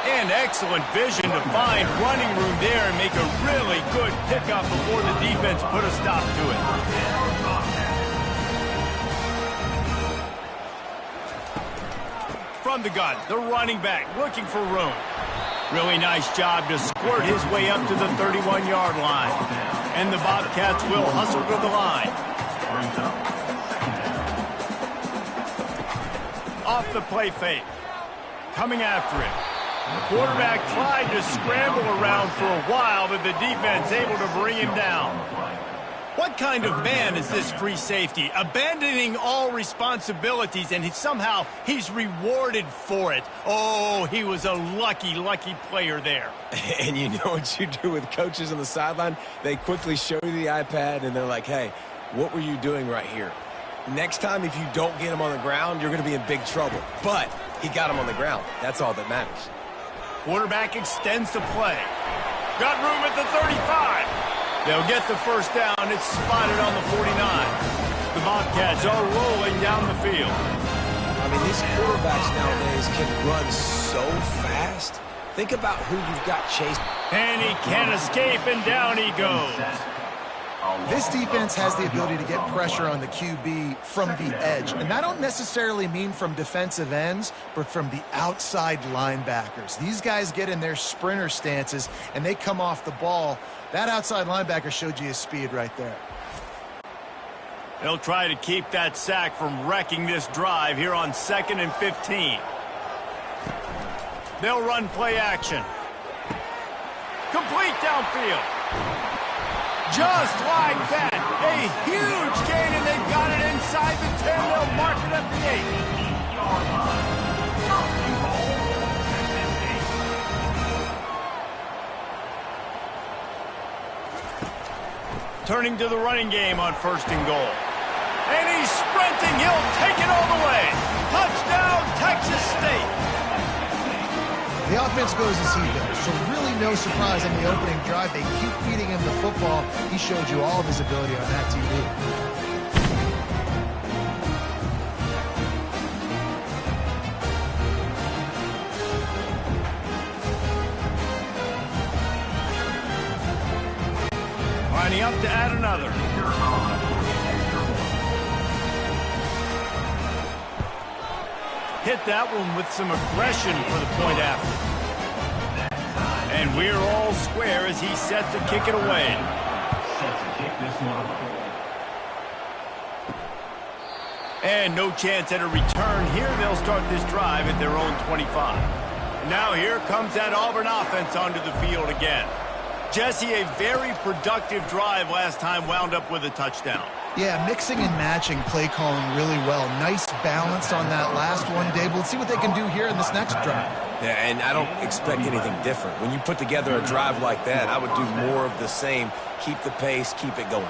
And excellent vision to find running room there and make a really good pickup before the defense put a stop to it. From the gun, the running back looking for room. Really nice job to squirt his way up to the 31-yard line. And the Bobcats will hustle to the line. Off the play fake. Coming after it. The quarterback tried to scramble around for a while, but the defense able to bring him down. What kind of man is this free safety? Abandoning all responsibilities, and somehow he's rewarded for it. Oh, he was a lucky, lucky player there. And you know what you do with coaches on the sideline? They quickly show you the iPad, and they're like, hey, what were you doing right here? Next time, if you don't get him on the ground, you're going to be in big trouble. But he got him on the ground. That's all that matters. Quarterback extends the play. Got room at the 35. They'll get the first down. It's spotted on the 49. The Bobcats are rolling down the field. I mean, these quarterbacks nowadays can run so fast. Think about who you've got chasing. And he can't escape, and down he goes. This defense has the ability to get pressure on the QB from the edge. And I don't necessarily mean from defensive ends, but from the outside linebackers. These guys get in their sprinter stances, and they come off the ball. That outside linebacker showed you his speed right there. They'll try to keep that sack from wrecking this drive here on 2nd and 15. They'll run play action. Complete downfield. Just like that, a huge gain, and they've got it inside the 10. They'll mark it at the 8. Turning to the running game on 1st and goal. And he's sprinting. He'll take it all the way. Touchdown, Texas State. The offense goes as he goes, so really no surprise on the opening drive. They keep feeding him the football. He showed you all of his ability on that TV. Lining up to add another. Hit that one with some aggression for the point after. And we're all square as he's set to kick it away. And no chance at a return here. They'll start this drive at their own 25. Now here comes that Auburn offense onto the field again. Jesse, a very productive drive last time, wound up with a touchdown. Yeah, mixing and matching play calling really well. Nice balance on that last one, Dave. Let's see what they can do here in this next drive. Yeah, and I don't expect anything different. When you put together a drive like that, I would do more of the same. Keep the pace, keep it going.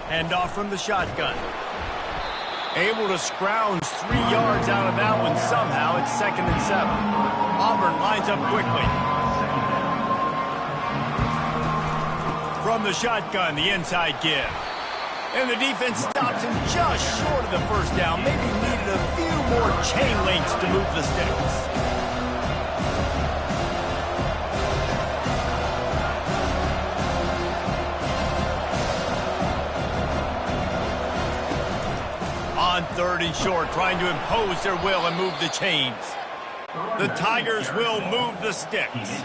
Hand off from the shotgun. Able to scrounge 3 yards out of that one somehow. It's 2nd and 7. Auburn lines up quickly. From the shotgun, the inside give. And the defense stops him just short of the first down. Maybe needed a few more chain links to move the sticks. On 3rd and short, trying to impose their will and move the chains. The Tigers will move the sticks.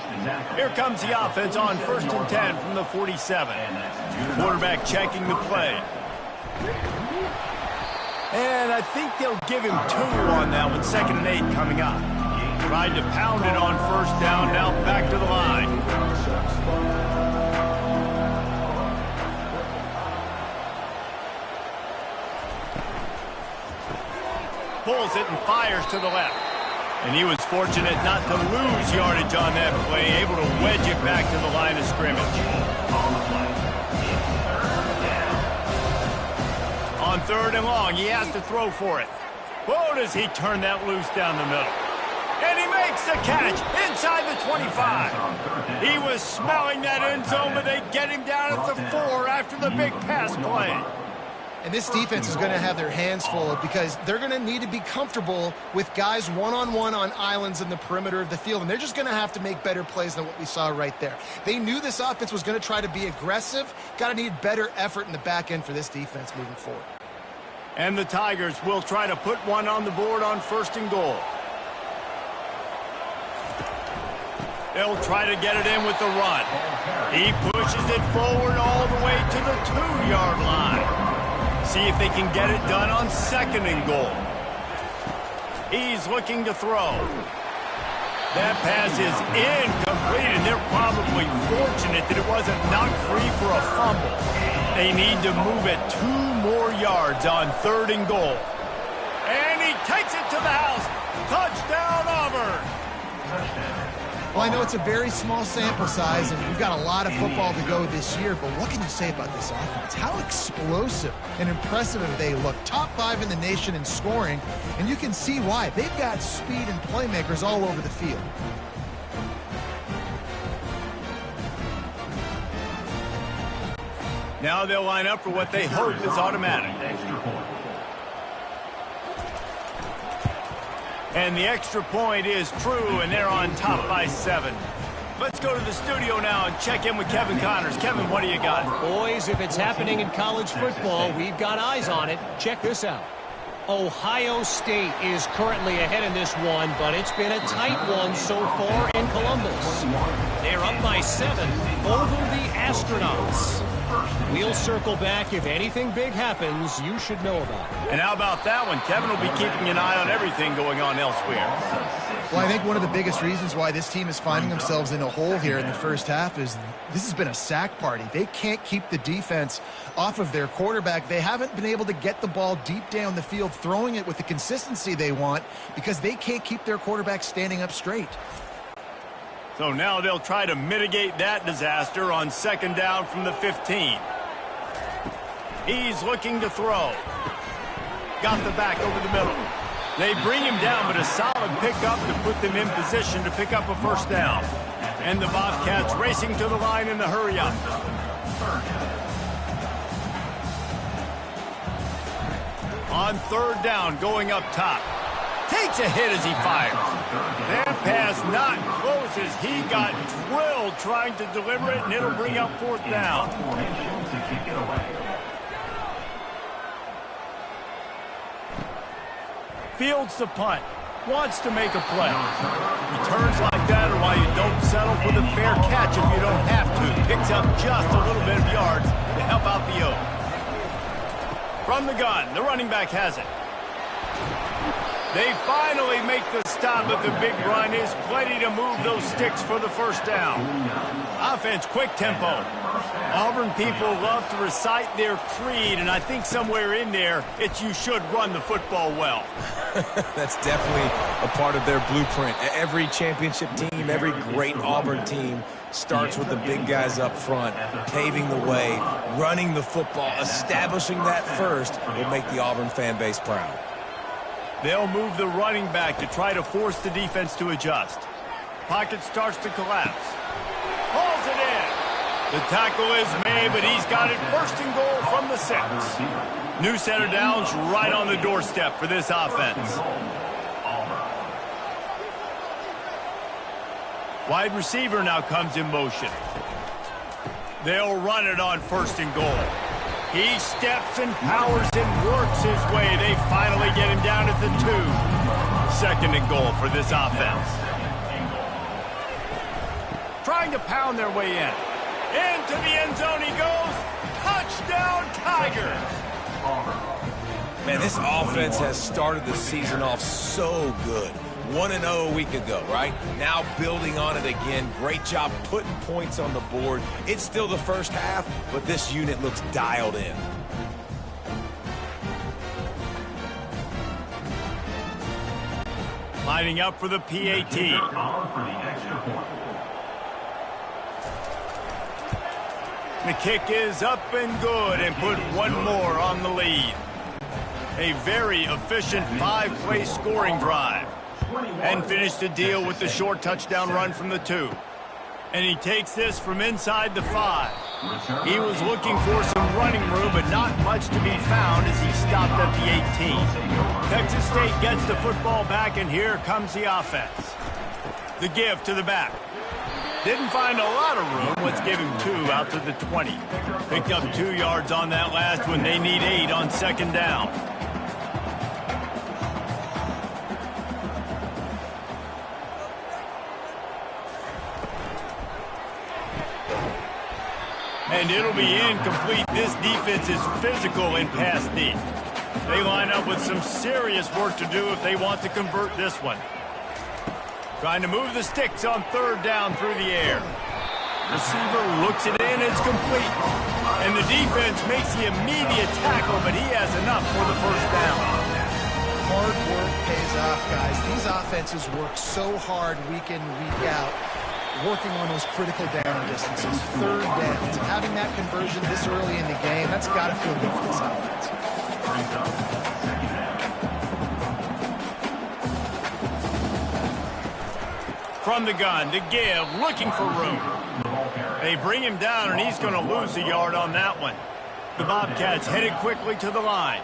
Here comes the offense on 1st and 10 from the 47. Quarterback checking the play. And I think they'll give him 2 on that one. 2nd and 8 coming up. Tried to pound it on 1st down, now back to the line. Pulls it and fires to the left. And he was fortunate not to lose yardage on that play, able to wedge it back to the line of scrimmage. On 3rd and long, he has to throw for it. Whoa, does he turn that loose down the middle. And he makes the catch inside the 25. He was smelling that end zone, but they get him down at the 4 after the big pass play. And this defense is going to have their hands full because they're going to need to be comfortable with guys one-on-one on islands in the perimeter of the field. And they're just going to have to make better plays than what we saw right there. They knew this offense was going to try to be aggressive. Got to need better effort in the back end for this defense moving forward. And the Tigers will try to put one on the board on 1st and goal. They'll try to get it in with the run. He pushes it forward all the way to the 2-yard line. See if they can get it done on 2nd and goal. He's looking to throw. That pass is incomplete, and they're probably fortunate that it wasn't knocked free for a fumble. They need to move it 2 more yards on 3rd and goal. And he takes it to the house. Touchdown, Auburn. Well, I know it's a very small sample size, and we've got a lot of football to go this year, but what can you say about this offense? How explosive and impressive have they looked? Top 5 in the nation in scoring, and you can see why. They've got speed and playmakers all over the field. Now they'll line up for what they hope is automatic. And the extra point is true, and they're on top by 7. Let's go to the studio now and check in with Kevin Connors. Kevin, what do you got? Boys, if it's happening in college football, we've got eyes on it. Check this out. Ohio State is currently ahead in this one, but it's been a tight one so far in Columbus. They're up by 7 over the Astronauts. We'll circle back. If anything big happens, you should know about it. And how about that one? Kevin will be keeping an eye on everything going on elsewhere. Well, I think one of the biggest reasons why this team is finding themselves in a hole here in the first half is this has been a sack party. They can't keep the defense off of their quarterback. They haven't been able to get the ball deep down the field, throwing it with the consistency they want because they can't keep their quarterback standing up straight. So now they'll try to mitigate that disaster on second down from the 15. He's looking to throw. Got the back over the middle. They bring him down, but a solid pickup to put them in position to pick up a first down. And the Bobcats racing to the line in the hurry-up. On third down, going up top. Takes a hit as he fires. That pass not close as he got drilled trying to deliver it, and it'll bring up fourth down. Fields the punt. Wants to make a play. Returns like that are why you don't settle for the fair catch if you don't have to. Picks up just a little bit of yards to help out the O. From the gun, the running back has it. They finally make the stop, but the big run is plenty to move those sticks for the first down. Offense, quick tempo. Auburn people love to recite their creed, and I think somewhere in there, it's you should run the football well. That's definitely a part of their blueprint. Every championship team, every great Auburn team starts with the big guys up front, paving the way, running the football, establishing that first will make the Auburn fan base proud. They'll move the running back to try to force the defense to adjust. Pocket starts to collapse. Hauls it in. The tackle is made, but he's got it first and goal from the 6. New set of downs right on the doorstep for this offense. Wide receiver now comes in motion. They'll run it on first and goal. He steps and powers and works his way. They finally get him down at the 2. Second and goal for this offense. Trying to pound their way in. Into the end zone he goes. Touchdown, Tigers. Man, this offense has started the season off so good. 1-0 a week ago, right? Now building on it again. Great job putting points on the board. It's still the first half, but this unit looks dialed in. Lining up for the PAT. The kick is up and good and put one more on the lead. A very efficient 5-play scoring drive. And finished the deal with the short touchdown run from the 2. And he takes this from inside the 5. He was looking for some running room, but not much to be found as he stopped at the 18. Texas State gets the football back, and here comes the offense. The give to the back. Didn't find a lot of room. Let's give him 2 out to the 20. Picked up 2 yards on that last one. They need 8 on second down. And it'll be incomplete. This defense is physical and pass deep. They line up with some serious work to do if they want to convert this one. Trying to move the sticks on third down through the air. Receiver looks it in. It's complete. And the defense makes the immediate tackle, but he has enough for the first down. Hard work pays off, guys. These offenses work so hard week in, week out, working on those critical down distances, third downs, and having that conversion this early in the game, that's got to feel good for this offense. From the gun, to give, looking for room. They bring him down, and he's going to lose a yard on that one. The Bobcats headed quickly to the line.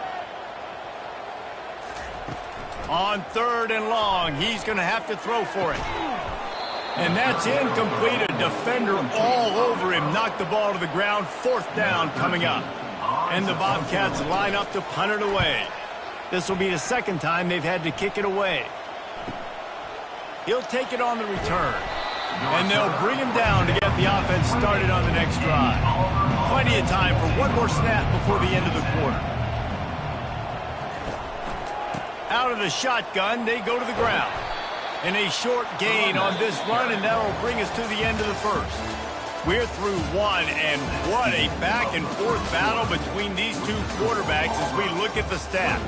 On third and long, he's going to have to throw for it. And that's incomplete. A defender all over him. Knocked the ball to the ground. Fourth down coming up. And the Bobcats line up to punt it away. This will be the second time they've had to kick it away. He'll take it on the return. And they'll bring him down to get the offense started on the next drive. Plenty of time for one more snap before the end of the quarter. Out of the shotgun, they go to the ground. And a short gain on this run, and that'll bring us to the end of the first. We're through one, and what a back-and-forth battle between these two quarterbacks as we look at the stats.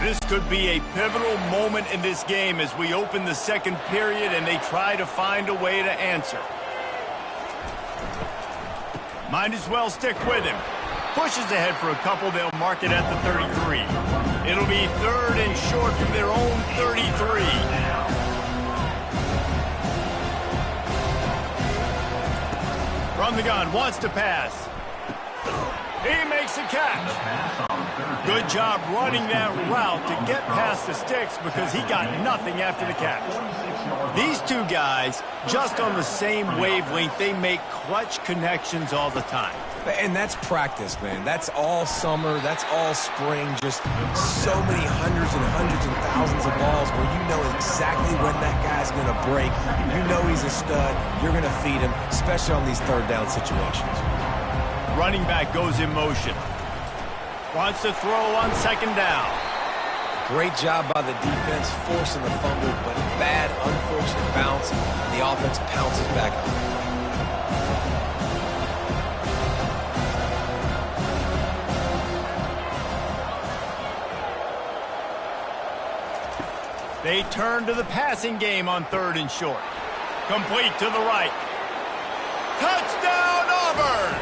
This could be a pivotal moment in this game as we open the second period and they try to find a way to answer. Might as well stick with him. Pushes ahead for a couple. They'll mark it at the 33. It'll be third and short from their own 33. From the gun, wants to pass. He makes the catch. Good job running that route to get past the sticks because he got nothing after the catch. These two guys, just on the same wavelength, they make clutch connections all the time. And that's practice, man. That's all summer. That's all spring. Just so many hundreds and thousands of balls where you know exactly when that guy's going to break. You know he's a stud. You're going to feed him, especially on these third down situations. Running back goes in motion. Wants to throw on second down. Great job by the defense forcing the fumble, but bad, unfortunate bounce. The offense pounces back up. They turn to the passing game on third and short. Complete to the right. Touchdown, Auburn!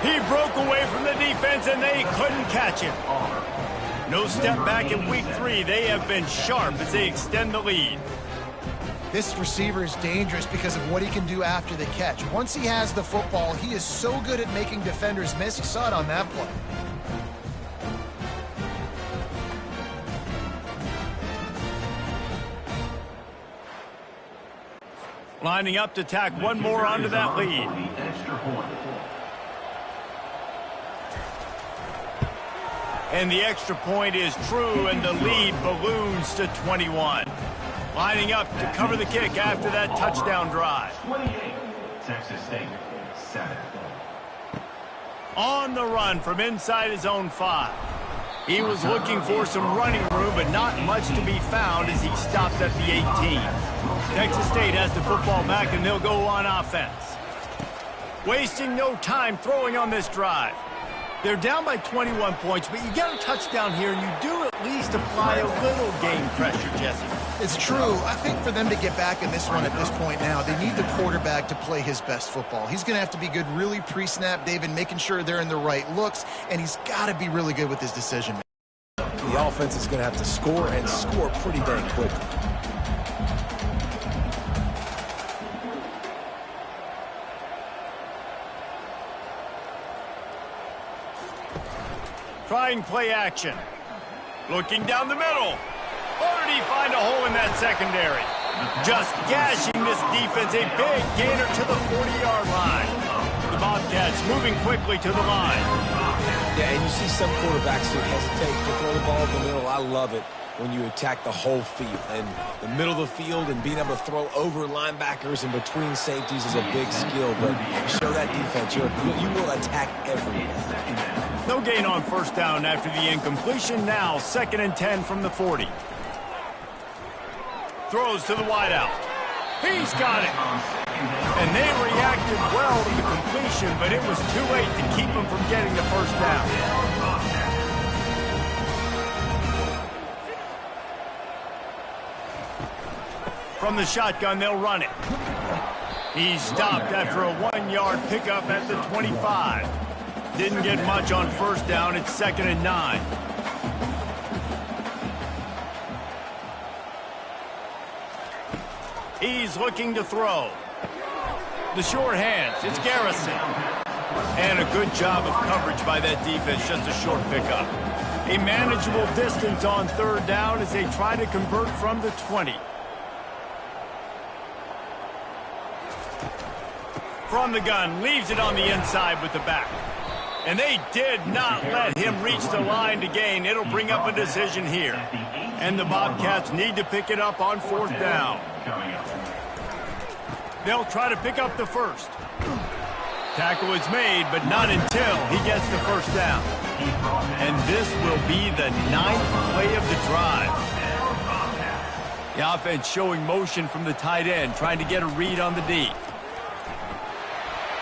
He broke away from the defense and they couldn't catch him. No step back in week 3. They have been sharp as they extend the lead. This receiver is dangerous because of what he can do after the catch. Once he has the football, he is so good at making defenders miss. You saw it on that play. Lining up to tack one more onto that lead. And the extra point is true, and the lead balloons to 21. Lining up to cover the kick after that touchdown drive. 28, Texas State, 7. On the run from inside his own 5. He was looking for some running room, but not much to be found as he stopped at the 18. Texas State has the football back, and they'll go on offense. Wasting no time throwing on this drive. They're down by 21 points, but you get a touchdown here, and you do at least apply a little game pressure, Jesse. It's true. I think for them to get back in this one at this point now, they need the quarterback to play his best football. He's going to have to be good really pre-snap, David, making sure they're in the right looks, and he's got to be really good with his decision. The offense is going to have to score and score pretty dang quickly. Trying play action. Looking down the middle. Or did he find a hole in that secondary? Just gashing this defense. A big gainer to the 40-yard line. The Bobcats moving quickly to the line. Yeah, and you see some quarterbacks who hesitate to throw the ball in the middle. I love it when you attack the whole field. And the middle of the field and being able to throw over linebackers and between safeties is a big skill. But show that defense. You will attack everywhere. No gain on first down after the incompletion. Now 2nd and 10 from the 40. Throws to the wideout. He's got it. And they reacted well to the completion, but it was too late to keep him from getting the first down. From the shotgun, they'll run it. He's stopped after a 1-yard pickup at the 25. Didn't get much on first down. It's 2nd and 9. He's looking to throw. The short hands. It's Garrison. And a good job of coverage by that defense. Just a short pickup. A manageable distance on third down as they try to convert from the 20. From the gun. Leaves it on the inside with the back. And they did not let him reach the line to gain. It'll bring up a decision here. And the Bobcats need to pick it up on 4th down. They'll try to pick up the first. Tackle is made, but not until he gets the first down. And this will be the 9th play of the drive. The offense showing motion from the tight end, trying to get a read on the D.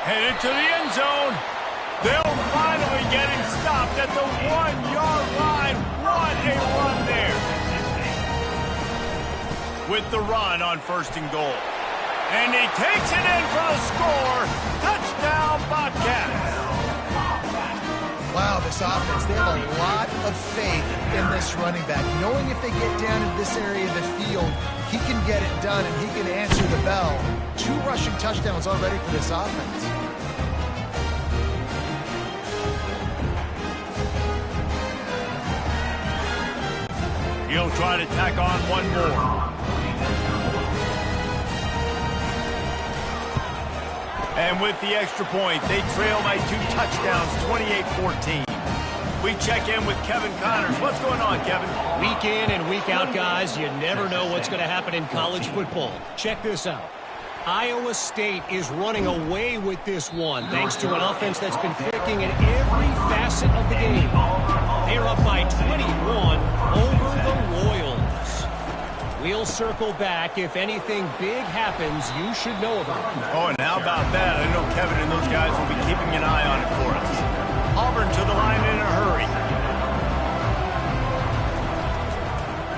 Headed to the end zone. They'll finally get him stopped at the 1-yard line. What a run there. With the run on 1st and goal. And he takes it in for the score. Touchdown, Bobcats. Wow, this offense, they have a lot of faith in this running back. Knowing if they get down in this area of the field, he can get it done and he can answer the bell. 2 rushing touchdowns already for this offense. He'll try to tack on one more. And with the extra point, they trail by 2 touchdowns, 28-14. We check in with Kevin Connors. What's going on, Kevin? Week in and week out, guys, you never know what's going to happen in college football. Check this out. Iowa State is running away with this one, thanks to an offense that's been clicking in every facet of the game. They're up by 21 over the Royals. We'll circle back. If anything big happens, you should know about it. Oh, and how about that? I know Kevin and those guys will be keeping an eye on it for us. Auburn to the line in a hurry.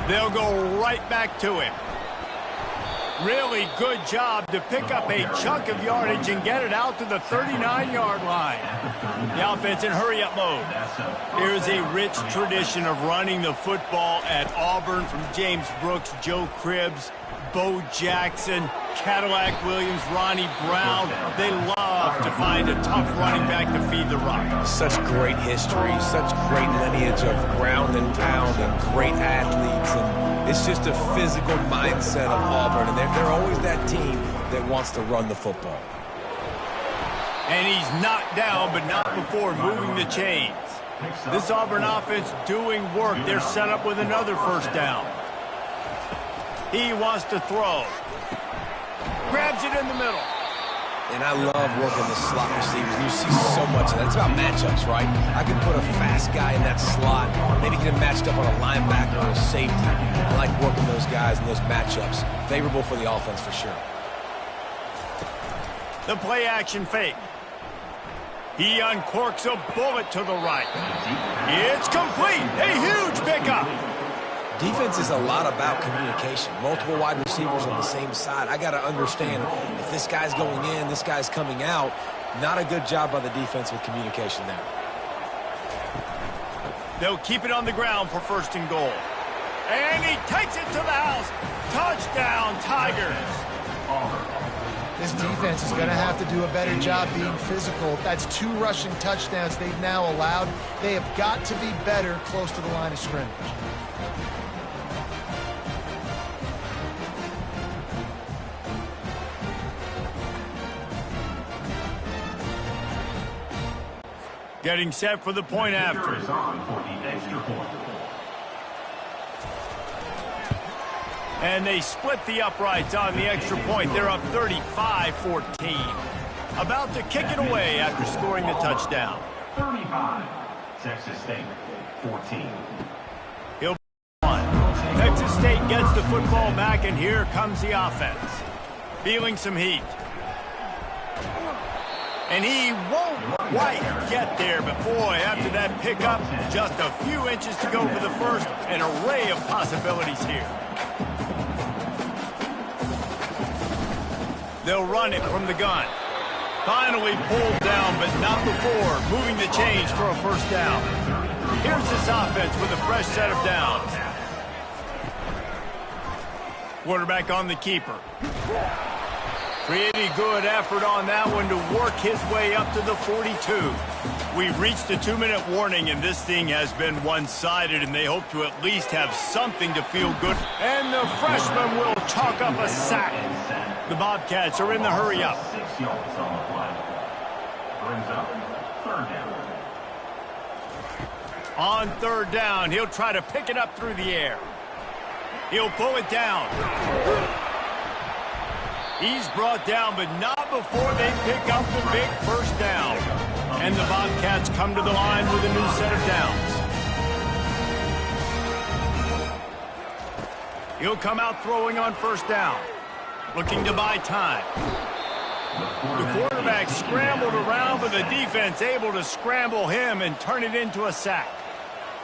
They'll go right back to him. Really good job to pick up a chunk of yardage and get it out to the 39-yard line. The offense in hurry-up mode. There's a rich tradition of running the football at Auburn from James Brooks, Joe Cribbs, Bo Jackson, Cadillac Williams, Ronnie Brown. They love to find a tough running back to feed the rock. Such great history, such great lineage of ground and pound and great athletes. And it's just a physical mindset of Auburn. And they're always that team that wants to run the football. And he's knocked down, but not before moving the chains. This Auburn offense doing work. They're set up with another 1st down. He wants to throw. Grabs it in the middle. And I love working the slot receivers. You see so much of that. It's about matchups, right? I can put a fast guy in that slot, maybe get him matched up on a linebacker or a safety. I like working those guys in those matchups. Favorable for the offense for sure. The play action fake. He uncorks a bullet to the right. It's complete. A huge pickup. Defense is a lot about communication. Multiple wide receivers on the same side. I got to understand if this guy's going in, this guy's coming out. Not a good job by the defense with communication there. They'll keep it on the ground for 1st and goal. And he takes it to the house. Touchdown, Tigers. This defense is going to have to do a better job being physical. That's 2 rushing touchdowns they've now allowed. They have got to be better close to the line of scrimmage. Getting set for the point after. And they split the uprights on the extra point. They're up 35-14. About to kick it away after scoring the touchdown. 35, Texas State, 14. He'll on. Texas State gets the football back, and here comes the offense. Feeling some heat. And he won't quite get there, but boy, after that pickup, just a few inches to go for the first. An array of possibilities here. They'll run it from the gun. Finally pulled down, but not before moving the chains for a 1st down. Here's this offense with a fresh set of downs. Quarterback on the keeper. Pretty good effort on that one to work his way up to the 42. We've reached the 2-minute warning, and this thing has been one-sided, and they hope to at least have something to feel good. And the freshman will chalk up a sack. The Bobcats are in the hurry-up. 6 yards on the play. Brings up 3rd down. On 3rd down, he'll try to pick it up through the air. He'll pull it down. He's brought down, but not before they pick up the big 1st down. And the Bobcats come to the line with a new set of downs. He'll come out throwing on first down, looking to buy time. The quarterback scrambled around, but the defense able to scramble him and turn it into a sack.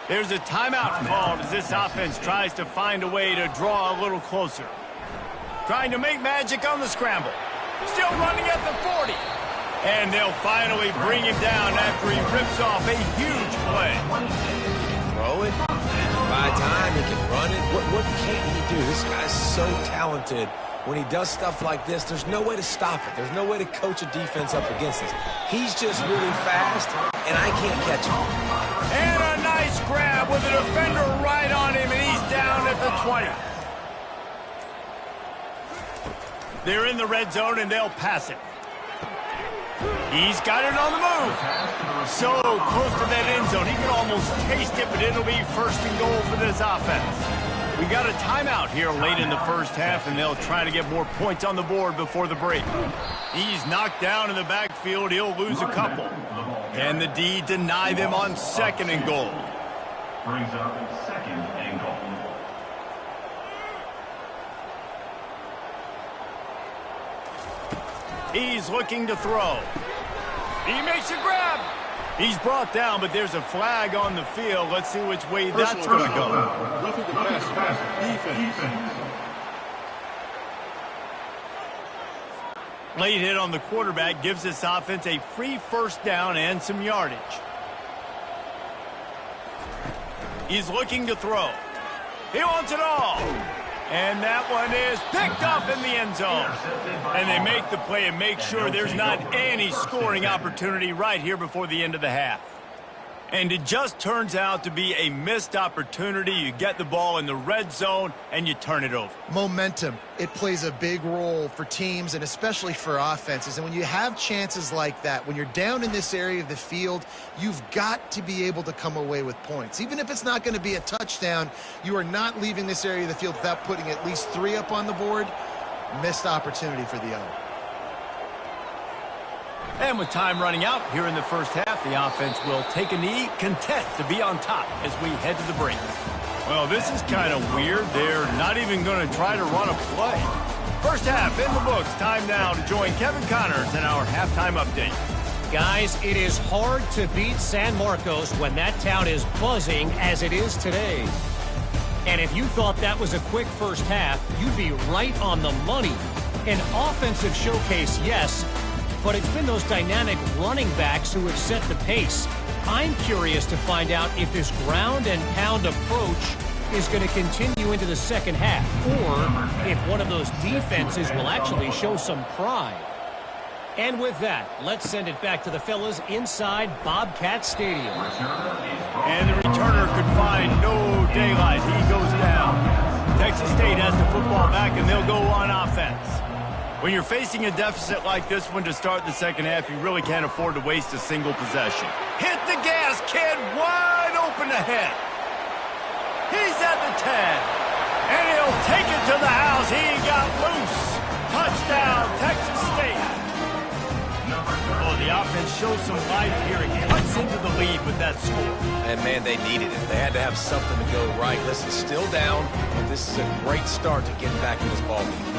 There's a timeout called as this offense tries to find a way to draw a little closer. Trying to make magic on the scramble. Still running at the 40. And they'll finally bring him down after he rips off a huge play. He can throw it, buy time, he can run it. What can't he do? This guy's so talented. When he does stuff like this, there's no way to stop it. There's no way to coach a defense up against this. He's just really fast, and I can't catch him. And a nice grab with a defender right on him, and he's down at the 20. They're in the red zone, and they'll pass it. He's got it on the move. So close to that end zone. He can almost taste it, but it'll be first and goal for this offense. We got a timeout here late in the first half, and they'll try to get more points on the board before the break. He's knocked down in the backfield. He'll lose a couple. And the D deny them on second and goal. Brings up second and goal. He's looking to throw. He makes a grab. He's brought down, but there's a flag on the field. Let's see which way that's going to go. Roughing the pass. Defense. Late hit on the quarterback gives this offense a free first down and some yardage. He's looking to throw. He wants it all. And that one is picked off in the end zone. And they make the play and make sure there's not any scoring opportunity right here before the end of the half. And it just turns out to be a missed opportunity. You get the ball in the red zone, and you turn it over. Momentum. It plays a big role for teams and especially for offenses. And when you have chances like that, when you're down in this area of the field, you've got to be able to come away with points. Even if it's not going to be a touchdown, you are not leaving this area of the field without putting at least 3 up on the board. Missed opportunity for the other. And with time running out here in the first half, the offense will take a knee, content to be on top as we head to the break. Well, this is kind of weird. They're not even going to try to run a play. First half in the books. Time now to join Kevin Connors in our halftime update. Guys, it is hard to beat San Marcos when that town is buzzing as it is today. And if you thought that was a quick first half, you'd be right on the money. An offensive showcase, yes, but it's been those dynamic running backs who have set the pace. I'm curious to find out if this ground and pound approach is going to continue into the second half, or if one of those defenses will actually show some pride. And with that, let's send it back to the fellas inside Bobcat Stadium. And the returner could find no daylight. He goes down. Texas State has the football back, and they'll go on offense. When you're facing a deficit like this one to start the second half, you really can't afford to waste a single possession. Hit the gas, kid. Wide open ahead. He's at the 10. And he'll take it to the house. He got loose. Touchdown, Texas State. Oh, the offense shows some life here. It cuts into the lead with that score. And, man, they needed it. They had to have something to go right. Listen, still down, but this is a great start to getting back in this ballgame.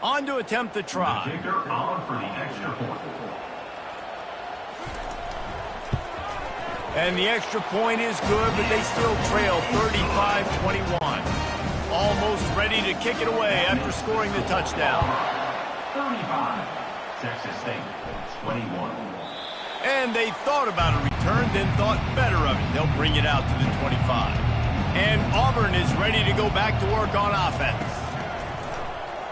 On to attempt the try. Kicker on for the extra point. And the extra point is good, but they still trail 35-21. Almost ready to kick it away after scoring the touchdown. 35. Texas State, 21. And they thought about a return, then thought better of it. They'll bring it out to the 25. And Auburn is ready to go back to work on offense.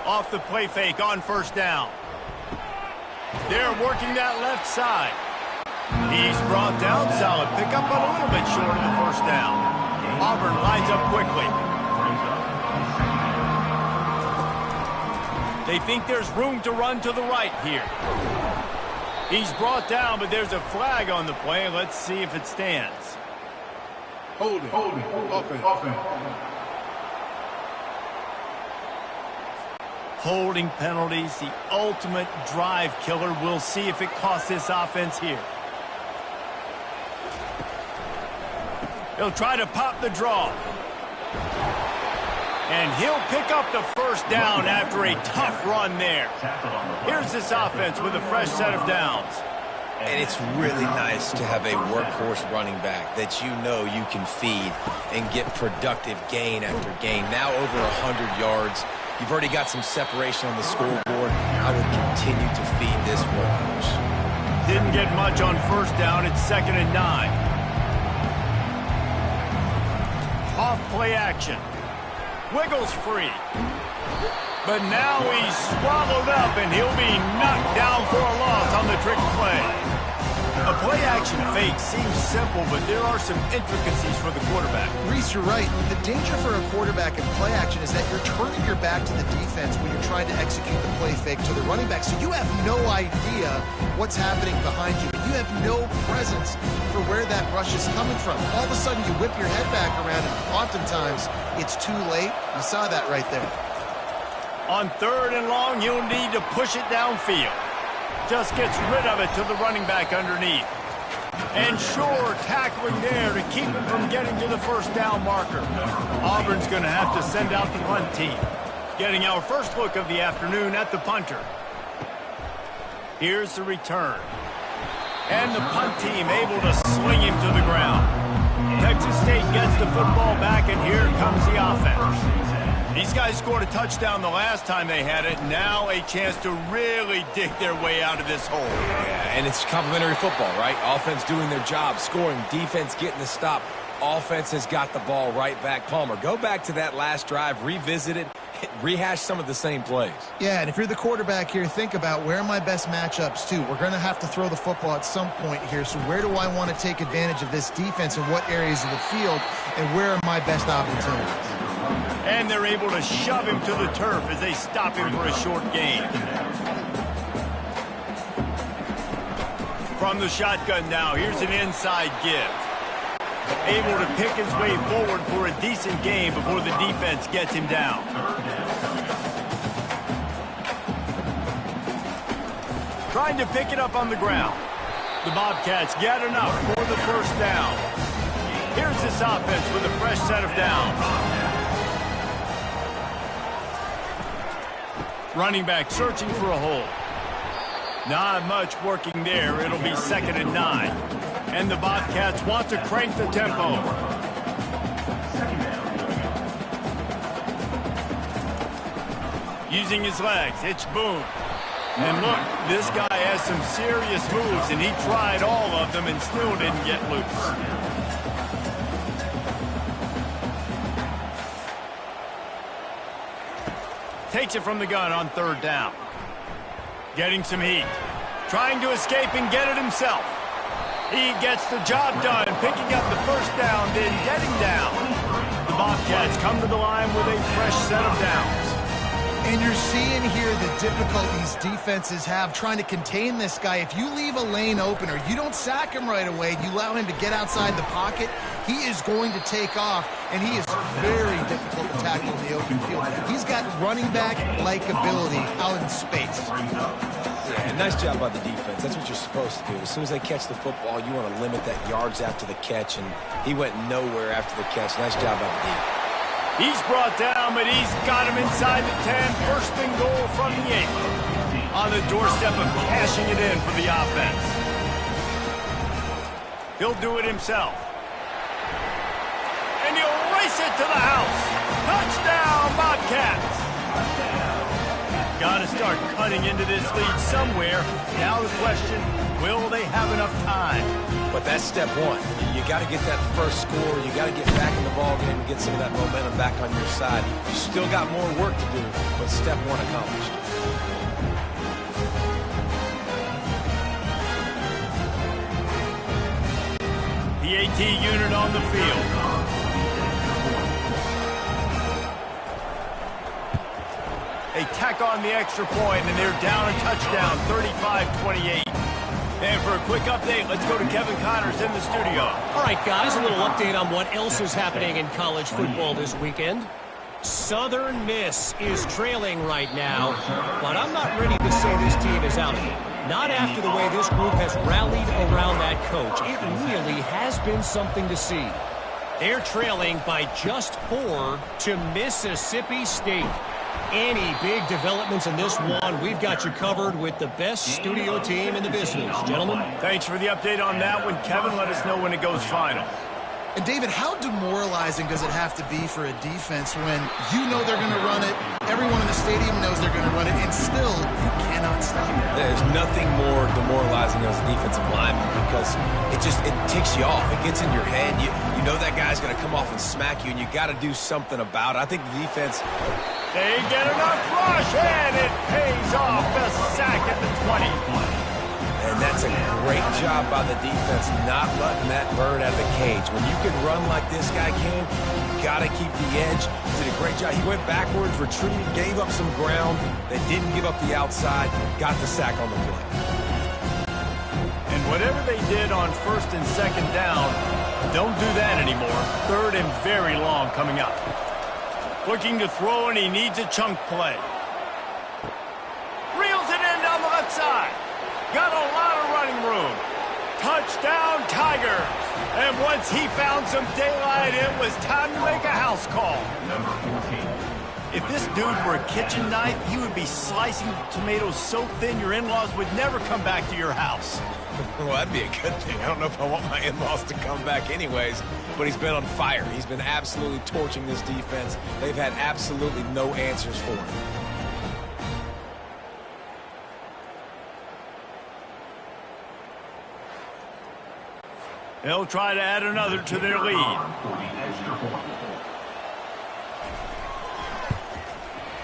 Off the play fake on first down. They're working that left side. He's brought down. Solid pickup, but a little bit short of the first down. Auburn lines up quickly. They think there's room to run to the right here. He's brought down, but there's a flag on the play. Let's see if it stands. Holding. Offense. Holding penalties, the ultimate drive killer. We'll see if it costs this offense here. He'll try to pop the draw. And he'll pick up the first down after a tough run there. Here's this offense with a fresh set of downs. And it's really nice to have a workhorse running back that you know you can feed and get productive gain after gain. Now over 100 yards. You've already got some separation on the scoreboard. I would continue to feed this workhorse. Didn't get much on first down. It's 2nd and 9. Off play action. Wiggles free. But now he's swallowed up, and he'll be knocked down for a loss on the trick play. A play-action fake seems simple, but there are some intricacies for the quarterback. Reese, you're right. The danger for a quarterback in play action is that you're turning your back to the defense when you're trying to execute the play fake to the running back. So you have no idea what's happening behind you. You have no presence for where that rush is coming from. All of a sudden, you whip your head back around, and oftentimes it's too late. You saw that right there. On 3rd and long, he'll need to push it downfield. Just gets rid of it to the running back underneath. And sure, tackling there to keep him from getting to the first down marker. Auburn's going to have to send out the punt team. Getting our first look of the afternoon at the punter. Here's the return. And the punt team able to swing him to the ground. Texas State gets the football back, and here comes the offense. These guys scored a touchdown the last time they had it. Now a chance to really dig their way out of this hole. Yeah, and it's complimentary football, right? Offense doing their job, scoring, defense getting the stop. Offense has got the ball right back. Palmer, go back to that last drive, revisit it, rehash some of the same plays. Yeah, and if you're the quarterback here, think about where are my best matchups too. We're going to have to throw the football at some point here, so where do I want to take advantage of this defense in what areas of the field, and where are my best opportunities? And they're able to shove him to the turf as they stop him for a short gain. From the shotgun now, here's an inside give. Able to pick his way forward for a decent gain before the defense gets him down. Trying to pick it up on the ground. The Bobcats get enough for the first down. Here's this offense with a fresh set of downs. Running back searching for a hole. Not much working there. It'll be 2nd and 9. And the Bobcats want to crank the tempo. Using his legs, it's Boone. And look, this guy has some serious moves, and he tried all of them and still didn't get loose. Takes it from the gun on 3rd down. Getting some heat. Trying to escape and get it himself. He gets the job done, picking up the first down, then getting down. The Bobcats come to the line with a fresh set of downs. And you're seeing here the difficulties defenses have trying to contain this guy. If you leave a lane open or you don't sack him right away, you allow him to get outside the pocket, he is going to take off, and he is very difficult to tackle in the open field. He's got running back-like ability out in space. Yeah, nice job by the defense. That's what you're supposed to do. As soon as they catch the football, you want to limit that yards after the catch, and he went nowhere after the catch. Nice job by the defense. He's brought down, but he's got him inside the 10. First and goal from the 8. On the doorstep of cashing it in for the offense. He'll do it himself. And he'll race it to the house. Touchdown, Bobcats. Got to start cutting into this lead somewhere. Now the question, will they have enough time? But that's step one. You got to get that first score. You got to get back in the ball game and get some of that momentum back on your side. You still got more work to do, but step one accomplished. PAT unit on the field. They tack on the extra point, and they're down a touchdown, 35-28. And for a quick update, let's go to Kevin Connors in the studio. All right, guys, a little update on what else is happening in college football this weekend. Southern Miss is trailing right now, but I'm not ready to say this team is out of it. Not after the way this group has rallied around that coach. It really has been something to see. They're trailing by just 4 to Mississippi State. Any big developments in this one, we've got you covered with the best studio team in the business. Gentlemen. Thanks for the update on that one, Kevin. Let us know when it goes final. And David, how demoralizing does it have to be for a defense when you know they're going to run it, everyone in the stadium knows they're going to run it, and still you cannot stop it? There's nothing more demoralizing as a defensive lineman because it ticks you off. It gets in your head. You know that guy's going to come off and smack you, and you got to do something about it. I think the defense... They get enough rush, and it pays off. The sack at the 20. And that's a great job by the defense, not letting that bird out of the cage. When you can run like this guy can, you got to keep the edge. He did a great job. He went backwards, retreated, gave up some ground. They didn't give up the outside, got the sack on the play. And whatever they did on first and second down, don't do that anymore. Third and very long coming up. Looking to throw, and he needs a chunk play. Reels it in down the left side. Got a lot of running room. Touchdown, Tigers. And once he found some daylight, it was time to make a house call. If this dude were a kitchen knife, he would be slicing tomatoes so thin your in-laws would never come back to your house. Well, that'd be a good thing. I don't know if I want my in-laws to come back anyways, but he's been on fire. He's been absolutely torching this defense. They've had absolutely no answers for him. They'll try to add another to their lead.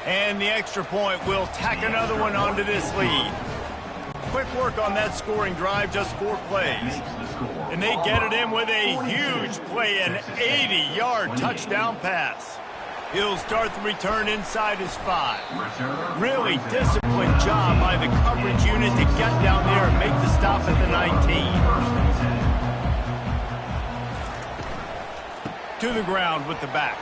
And the extra point will tack another one onto this lead. Quick work on that scoring drive, just 4 plays. And they get it in with a huge play, an 80-yard touchdown pass. He'll start the return inside his 5. Really disciplined job by the coverage unit to get down there and make the stop at the 19. To the ground with the back.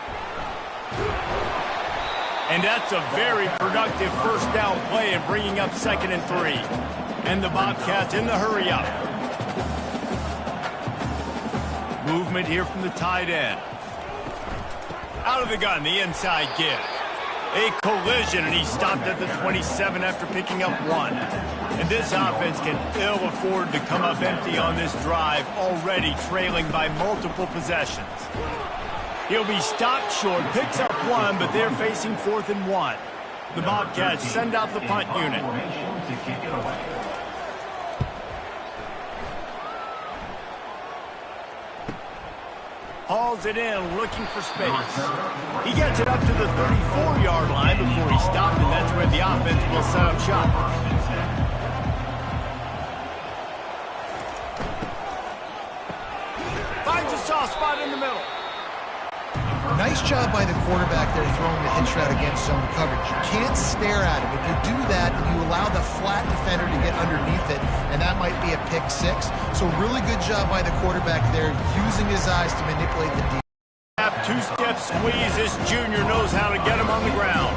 And that's a very productive first down play and bringing up 2nd and 3. And the Bobcats in the hurry up. Movement here from the tight end. Out of the gun, the inside give. A collision, and he stopped at the 27 after picking up 1. And this offense can ill afford to come up empty on this drive, already trailing by multiple possessions. He'll be stopped short, picks up 1, but they're facing 4th and 1. The Bobcats send out the punt unit. Hauls it in, looking for space. He gets it up to the 34-yard line before he stopped, and that's where the offense will set up shop. Finds a soft spot in the middle. Nice job by the quarterback there throwing the hitch route against zone coverage. You can't stare at him. If you do that, you allow the flat defender to get underneath it, and that might be a pick 6. So really good job by the quarterback there, using his eyes to manipulate the defense. Two-step squeeze. This junior knows how to get him on the ground.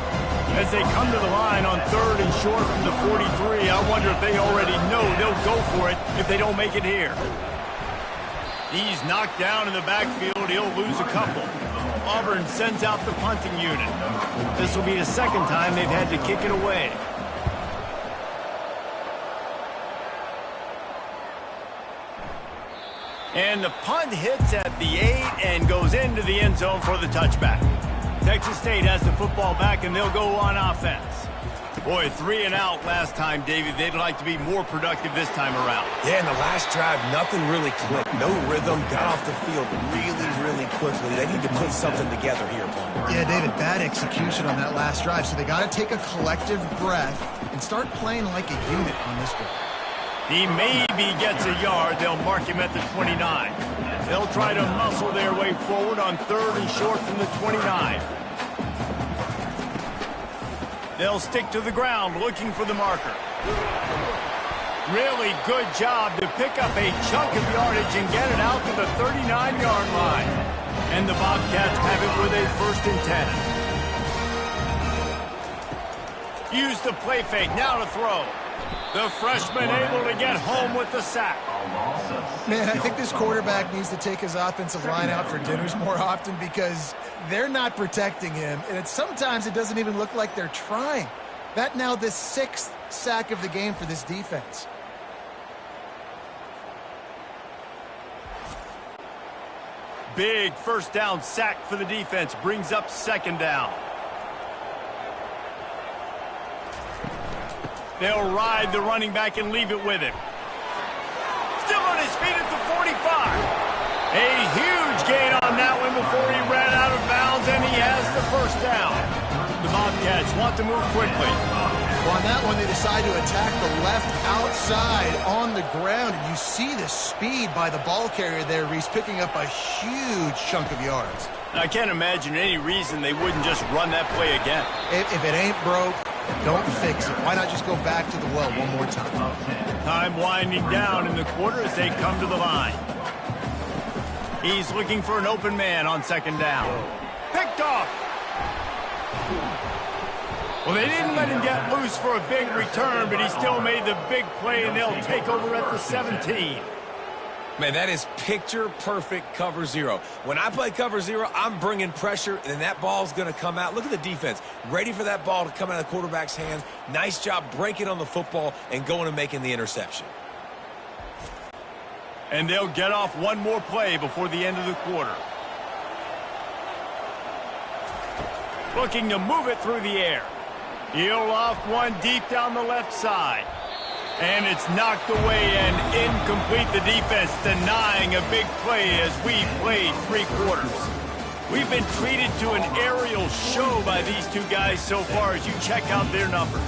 As they come to the line on 3rd and short from the 43, I wonder if they already know they'll go for it if they don't make it here. He's knocked down in the backfield. He'll lose a couple. Auburn sends out the punting unit. This will be the 2nd time they've had to kick it away. And the punt hits at the 8 and goes into the end zone for the touchback. Texas State has the football back, and they'll go on offense. Boy, 3 and out last time, David. They'd like to be more productive this time around. Yeah, in the last drive, nothing really clicked. No rhythm, got off the field really quickly. They need to put something together here, Paul. Yeah, David, bad execution on that last drive. So they got to take a collective breath and start playing like a unit on this one. He maybe gets a yard. They'll mark him at the 29. They'll try to muscle their way forward on 3rd and short from the 29. They'll stick to the ground looking for the marker. Really good job to pick up a chunk of yardage and get it out to the 39-yard line. And the Bobcats have it with a 1st and 10. Use the play fake, now to throw. The freshman able to get home with the sack. Man, I think this quarterback needs to take his offensive line out for dinners more often because they're not protecting him. And sometimes it doesn't even look like they're trying. That now the 6th sack of the game for this defense. Big 1st down sack for the defense. Brings up 2nd down. They'll ride the running back and leave it with him. Still on his feet at the 45. A huge gain on that one before he ran out of bounds, and he has the 1st down. The Bobcats want to move quickly. Well, on that one, they decide to attack the left outside on the ground, and you see the speed by the ball carrier there, Reese, picking up a huge chunk of yards. I can't imagine any reason they wouldn't just run that play again. If it ain't broke, don't fix it. Why not just go back to the well one more time? Time winding down in the quarter as they come to the line. He's looking for an open man on 2nd down. Picked off. Well, they didn't let him get loose for a big return, but he still made the big play, and they'll take over at the 17. Man, that is picture-perfect cover 0. When I play cover 0, I'm bringing pressure, and that ball's going to come out. Look at the defense. Ready for that ball to come out of the quarterback's hands. Nice job breaking on the football and going and making the interception. And they'll get off one more play before the end of the quarter. Looking to move it through the air. He'll loft one deep down the left side. And it's knocked away and incomplete. The defense denying a big play as we played 3 quarters. We've been treated to an aerial show by these two guys so far as you check out their numbers.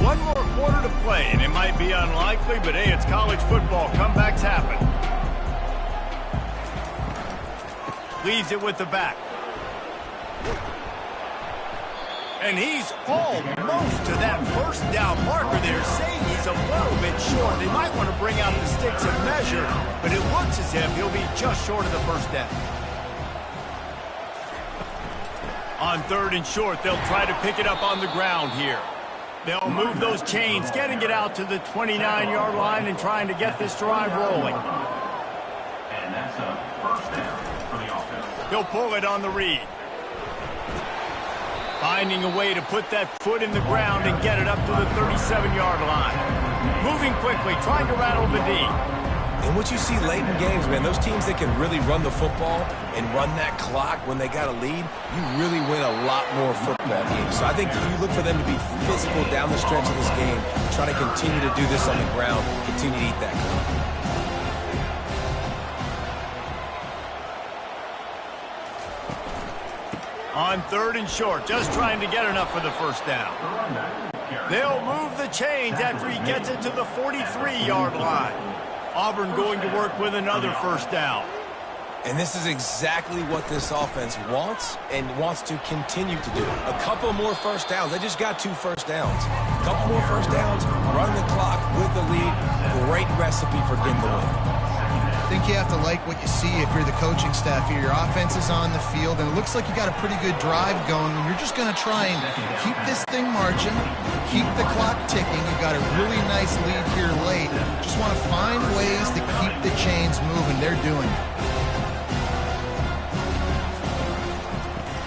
One more quarter to play, and it might be unlikely, but hey, it's college football. Comebacks happen. Leaves it with the back. And he's almost to that 1st down marker there, saying he's a little bit short. They might want to bring out the sticks and measure, but it looks as if he'll be just short of the 1st down. On 3rd and short, they'll try to pick it up on the ground here. They'll move those chains, getting it out to the 29-yard line and trying to get this drive rolling. And that's a 1st down for the offense. He'll pull it on the read. Finding a way to put that foot in the ground and get it up to the 37-yard line. Moving quickly, trying to rattle the D. And what you see late in games, man, those teams that can really run the football and run that clock when they got a lead, you really win a lot more football games. So I think you look for them to be physical down the stretch of this game, trying to continue to do this on the ground, continue to eat that clock. On 3rd and short, just trying to get enough for the 1st down. They'll move the chains after he gets it to the 43-yard line. Auburn going to work with another 1st down. And this is exactly what this offense wants and wants to continue to do. A couple more 1st downs. They just got 2 1st downs. A couple more 1st downs, run the clock with the lead. Great recipe for getting the win. I think you have to like what you see if you're the coaching staff here. Your offense is on the field, and it looks like you got a pretty good drive going, and you're just going to try and keep this thing marching, keep the clock ticking. You've got a really nice lead here late. Just want to find ways to keep the chains moving. They're doing it.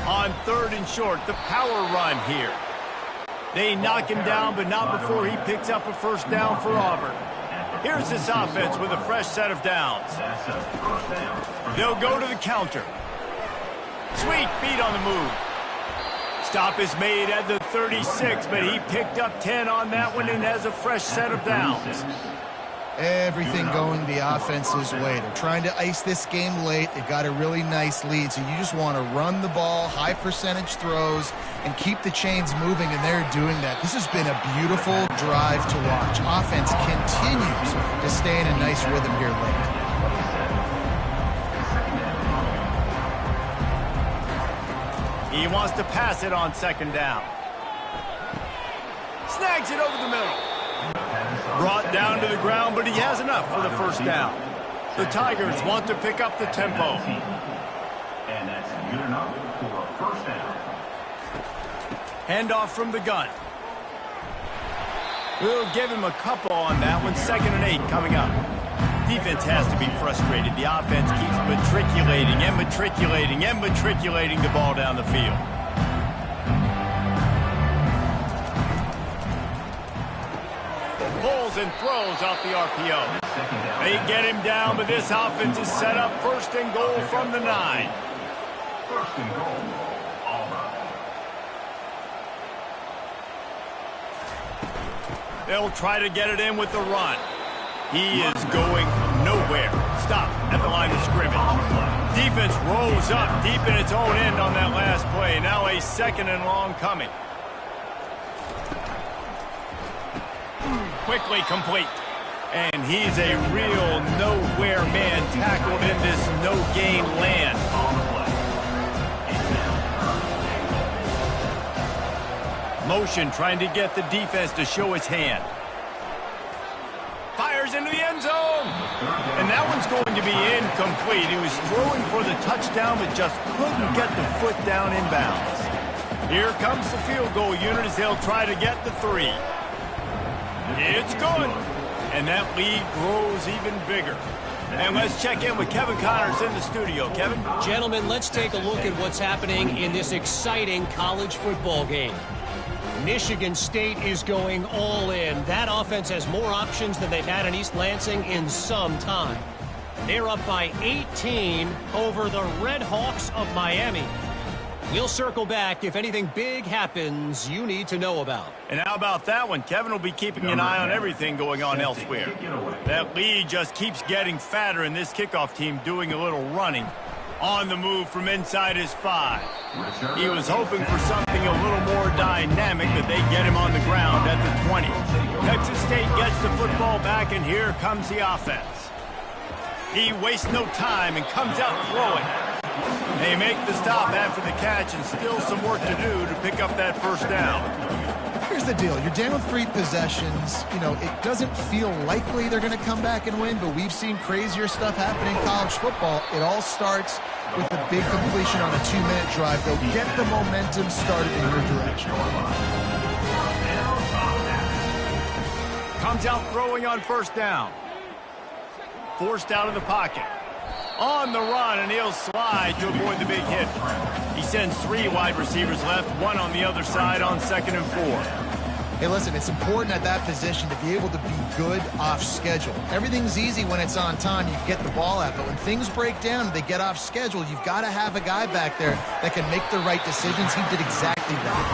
On 3rd and short, the power run here. They knock him down, but not before he picks up a 1st down for Auburn. Here's this offense with a fresh set of downs. They'll go to the counter. Sweet feet on the move. Stop is made at the 36, but he picked up 10 on that one and has a fresh set of downs. Everything going the offense's way. They're trying to ice this game late. They've got a really nice lead, so you just want to run the ball, high percentage throws, and keep the chains moving, and they're doing that. This has been a beautiful drive to watch. Offense continues to stay in a nice rhythm here late. He wants to pass it on 2nd down. Snags it over the middle. Brought down to the ground, but he has enough for the first down. The Tigers want to pick up the tempo. And that's good enough for a first down. Handoff from the gun. We'll give him a couple on that one. 2nd and 8 coming up. Defense has to be frustrated. The offense keeps matriculating and matriculating and matriculating the ball down the field. Pulls and throws off the RPO. They get him down, but this offense is set up 1st and goal from the 9. 1st and goal, Auburn. They'll try to get it in with the run. He is going nowhere. Stop at the line of scrimmage. Defense rolls up deep in its own end on that last play. Now a 2nd and long coming. Quickly complete. And he's a real nowhere man tackled in this no-gain land. Motion trying to get the defense to show its hand. Fires into the end zone. And that one's going to be incomplete. He was throwing for the touchdown, but just couldn't get the foot down in bounds. Here comes the field goal unit as they'll try to get the 3. It's good. And that lead grows even bigger. And let's check in with Kevin Connors in the studio. Kevin? Gentlemen, let's take a look at what's happening in this exciting college football game. Michigan State is going all in. That offense has more options than they've had in East Lansing in some time. They're up by 18 over the Red Hawks of Miami. We'll circle back if anything big happens you need to know about. And how about that one? Kevin will be keeping an eye on everything going on elsewhere. That lead just keeps getting fatter, and this kickoff team doing a little running. On the move from inside his 5. He was hoping for something a little more dynamic, but they get him on the ground at the 20. Texas State gets the football back, and here comes the offense. He wastes no time and comes out throwing. They make the stop after the catch, and still some work to do to pick up that first down. Here's the deal. You're down with 3 possessions. You know, it doesn't feel likely they're going to come back and win, but we've seen crazier stuff happen in college football. It all starts with a big completion on a 2-minute drive. They'll get the momentum started in your direction. Comes out throwing on first down. Forced out of the pocket. On the run, and he'll slide to avoid the big hit. He sends 3 wide receivers left, 1 on the other side on 2nd and 4. Hey, listen, it's important at that position to be able to be good off schedule. Everything's easy when it's on time, you get the ball out, but when things break down and they get off schedule, you've got to have a guy back there that can make the right decisions. He did exactly that.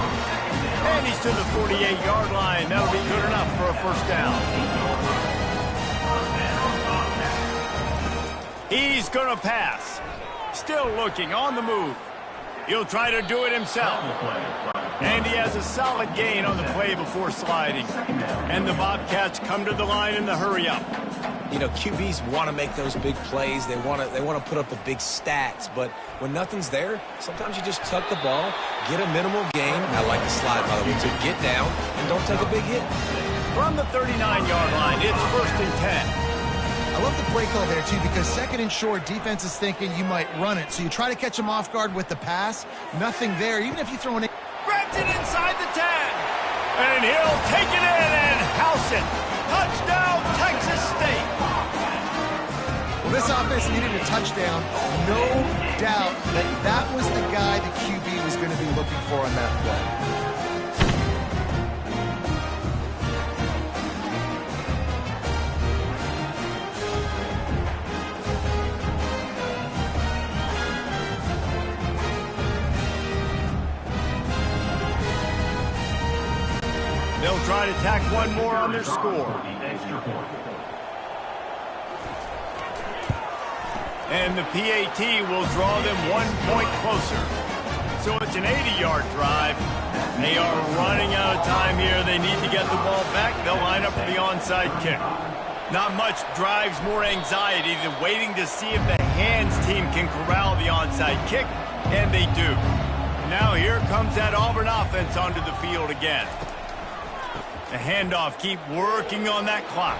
And he's to the 48-yard line. That'll be good enough for a first down. He's going to pass. Still looking, on the move. He'll try to do it himself. And he has a solid gain on the play before sliding. And the Bobcats come to the line in the hurry-up. You know, QBs want to make those big plays. They want to put up the big stats. But when nothing's there, sometimes you just tuck the ball, get a minimal gain. I like the slide, by the way, to get down and don't take a big hit. From the 39-yard line, it's 1st and 10. I love the play call there, too, because 2nd and short, defense is thinking you might run it. So you try to catch him off guard with the pass. Nothing there, even if you throw an... Grabs it inside the 10. And he'll take it in and house it. Touchdown, Texas State. Well, this offense needed a touchdown. No doubt that that was the guy the QB was going to be looking for on that play. They'll try to tack one more on their score. And the PAT will draw them 1 point closer. So it's an 80-yard drive. They are running out of time here. They need to get the ball back. They'll line up for the onside kick. Not much drives more anxiety than waiting to see if the hands team can corral the onside kick, and they do. Now here comes that Auburn offense onto the field again. The handoff, keep working on that clock.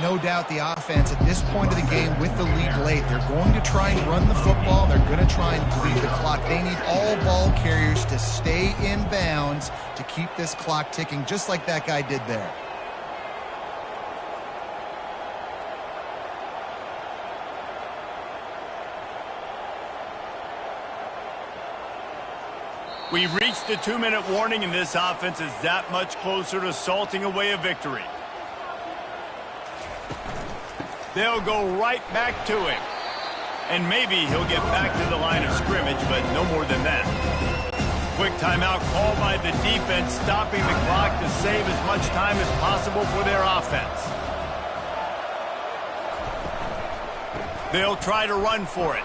No doubt the offense at this point of the game with the lead late, they're going to try and run the football. They're going to try and bleed the clock. They need all ball carriers to stay in bounds to keep this clock ticking, just like that guy did there. We've reached the 2-minute warning, and this offense is that much closer to salting away a victory. They'll go right back to him. And maybe he'll get back to the line of scrimmage, but no more than that. Quick timeout called by the defense, stopping the clock to save as much time as possible for their offense. They'll try to run for it.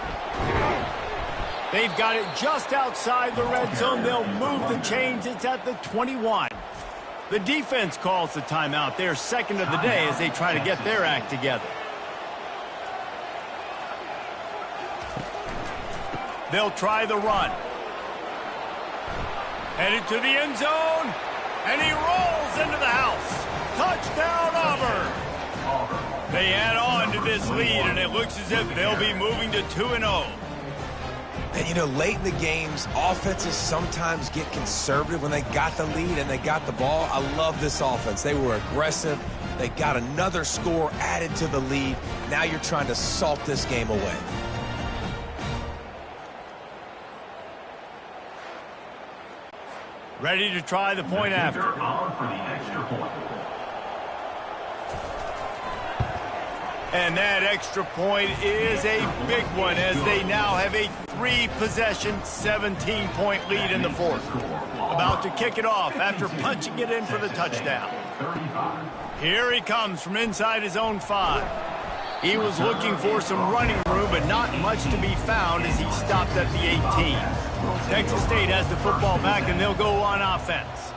They've got it just outside the red zone. They'll move the chains. It's at the 21. The defense calls the timeout. They're second of the day as they try to get their act together. They'll try the run. Headed to the end zone. And he rolls into the house. Touchdown, Auburn. They add on to this lead, and it looks as if they'll be moving to 2-0. And, you know, late in the games, offenses sometimes get conservative when they got the lead and they got the ball. I love this offense. They were aggressive. They got another score added to the lead. Now you're trying to salt this game away. Ready to try the point after. On for the extra point. And that extra point is a big one as they now have a 3-possession, 17-point lead in the fourth. About to kick it off after punching it in for the touchdown. Here he comes from inside his own 5. He was looking for some running room, but not much to be found as he stopped at the 18. Texas State has the football back, and they'll go on offense.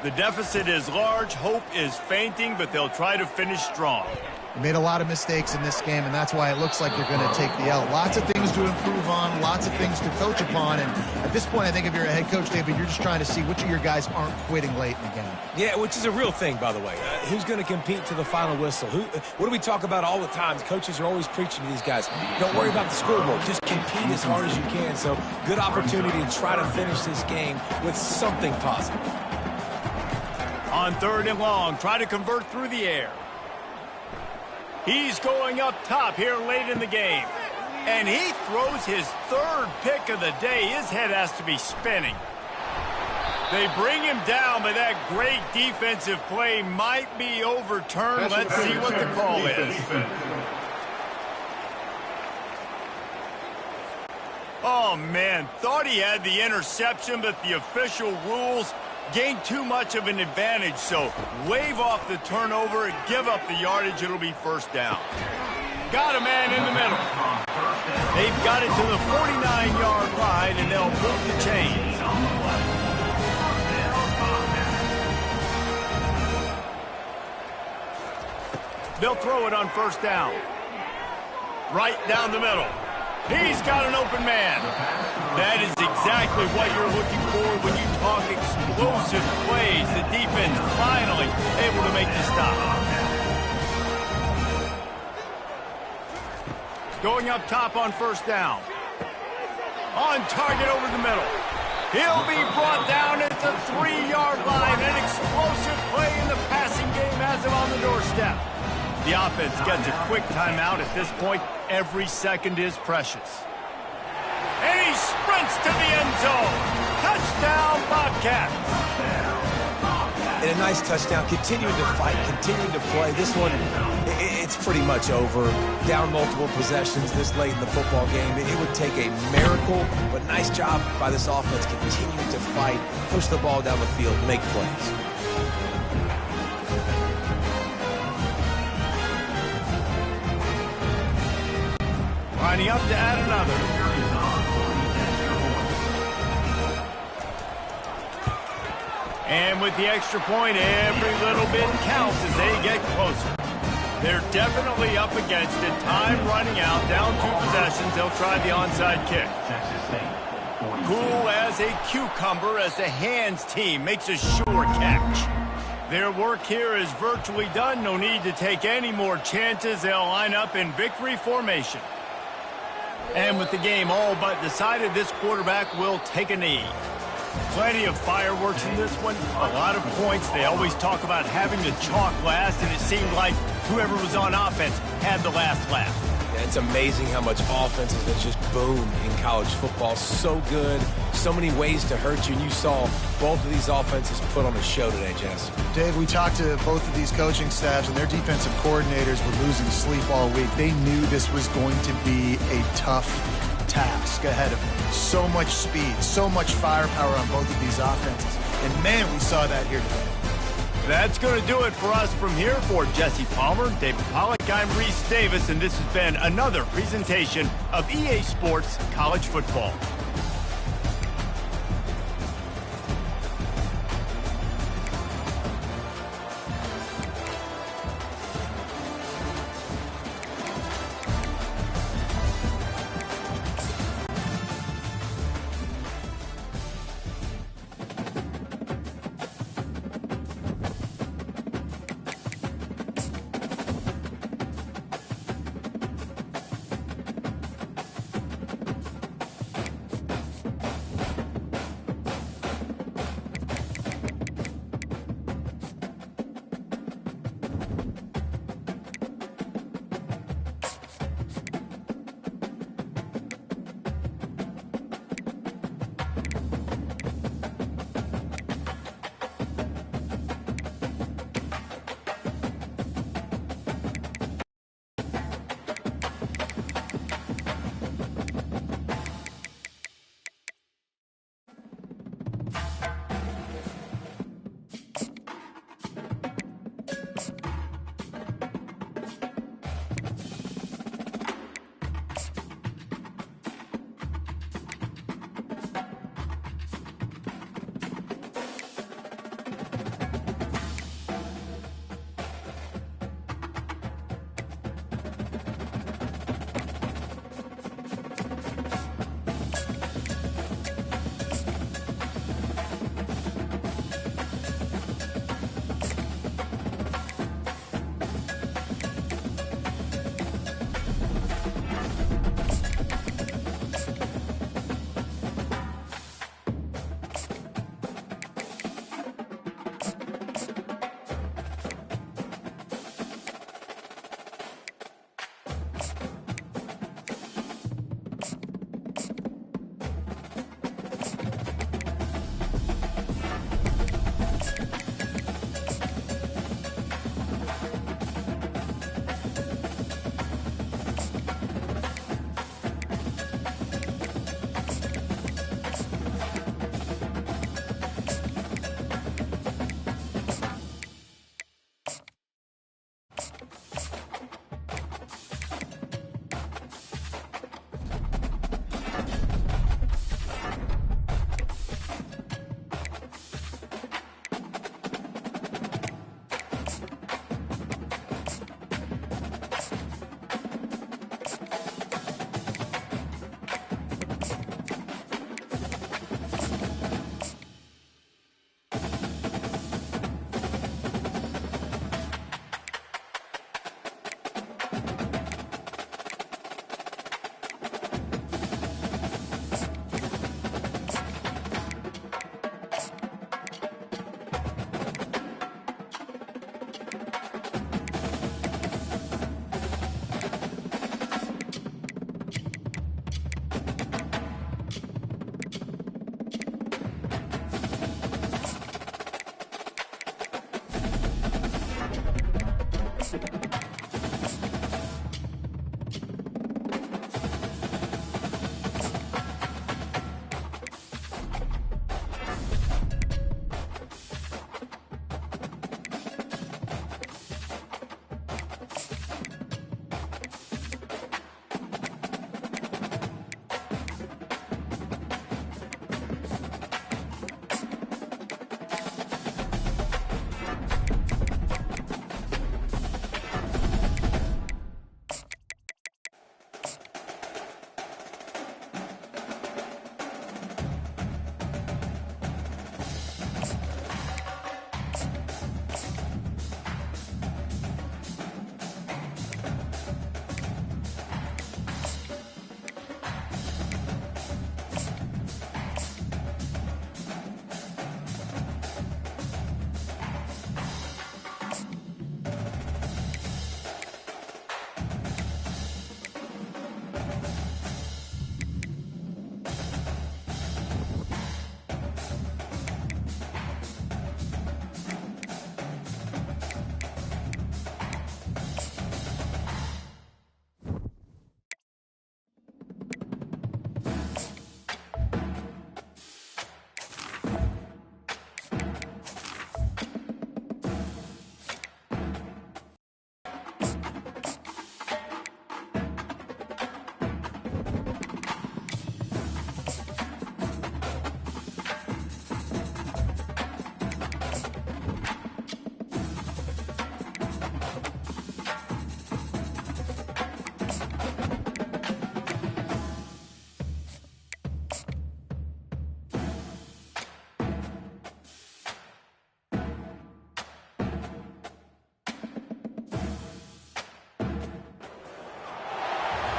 The deficit is large, hope is fainting, but they'll try to finish strong. They made a lot of mistakes in this game, and that's why it looks like they're going to take the L. Lots of things to improve on, lots of things to coach upon, and at this point, I think if you're a head coach, David, you're just trying to see which of your guys aren't quitting late in the game. Yeah, which is a real thing, by the way. Who's going to compete to the final whistle? What do we talk about all the time? Coaches are always preaching to these guys. Don't worry about the scoreboard. Just compete as hard as you can. So, good opportunity to try to finish this game with something positive. On 3rd and long, try to convert through the air. He's going up top here late in the game. And he throws his 3rd pick of the day. His head has to be spinning. They bring him down, but that great defensive play might be overturned. Let's see what the call is. Oh, man. Thought he had the interception, but the official rules gained too much of an advantage, so wave off the turnover and give up the yardage. It'll be 1st down. Got a man in the middle. They've got it to the 49-yard line, and they'll move the chains. They'll throw it on 1st down. Right down the middle. He's got an open man. That is exactly what you're looking for when you talk explosive plays. The defense finally able to make the stop. Going up top on 1st down. On target over the middle. He'll be brought down at the 3-yard line. An explosive play in the passing game has him on the doorstep. The offense gets a quick timeout at this point. Every second is precious. And he sprints to the end zone. Touchdown, Bobcats. And a nice touchdown. Continuing to fight, continuing to play. This one, it's pretty much over. Down multiple possessions this late in the football game. It would take a miracle, but nice job by this offense continuing to fight, push the ball down the field, make plays. Lining up to add another. And with the extra point, every little bit counts as they get closer. They're definitely up against it. Time running out, down 2 possessions. They'll try the onside kick. Cool as a cucumber as the hands team makes a sure catch. Their work here is virtually done. No need to take any more chances. They'll line up in victory formation. And with the game all but decided, this quarterback will take a knee. Plenty of fireworks in this one. A lot of points. They always talk about having the chalk last, and it seemed like whoever was on offense had the last laugh. Yeah, it's amazing how much offenses that just boom in college football. So good. So many ways to hurt you. And you saw both of these offenses put on a show today, Jess. Dave, we talked to both of these coaching staffs, and their defensive coordinators were losing sleep all week. They knew this was going to be a tough task ahead of them. So much speed, so much firepower on both of these offenses. And, man, we saw that here today. That's going to do it for us from here. For Jesse Palmer, David Pollack, I'm Reese Davis, and this has been another presentation of EA Sports College Football.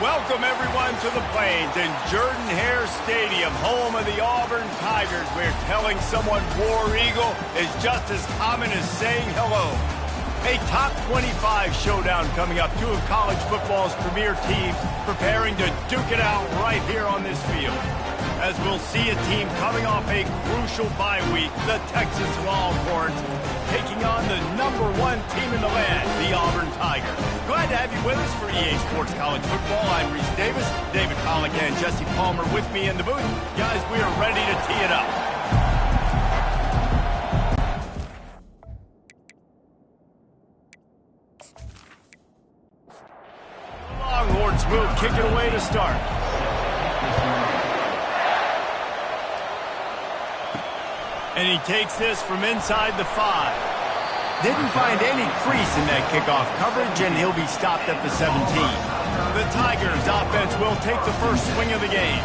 Welcome, everyone, to the Plains and Jordan-Hare Stadium, home of the Auburn Tigers, where telling someone War Eagle is just as common as saying hello. A top 25 showdown coming up. Two of college football's premier teams preparing to duke it out right here on this field. As we'll see a team coming off a crucial bye week, the Texas Longhorns, taking on the #1 team in the land, the Auburn Tigers. Glad to have you with us for EA Sports College Football. I'm Reese Davis, David Pollock and Jesse Palmer with me in the booth. Guys, we are ready to tee it up. Longhorns will kick it away to start. And he takes this from inside the 5. Didn't find any crease in that kickoff coverage, and he'll be stopped at the 17. The Tigers offense will take the first swing of the game.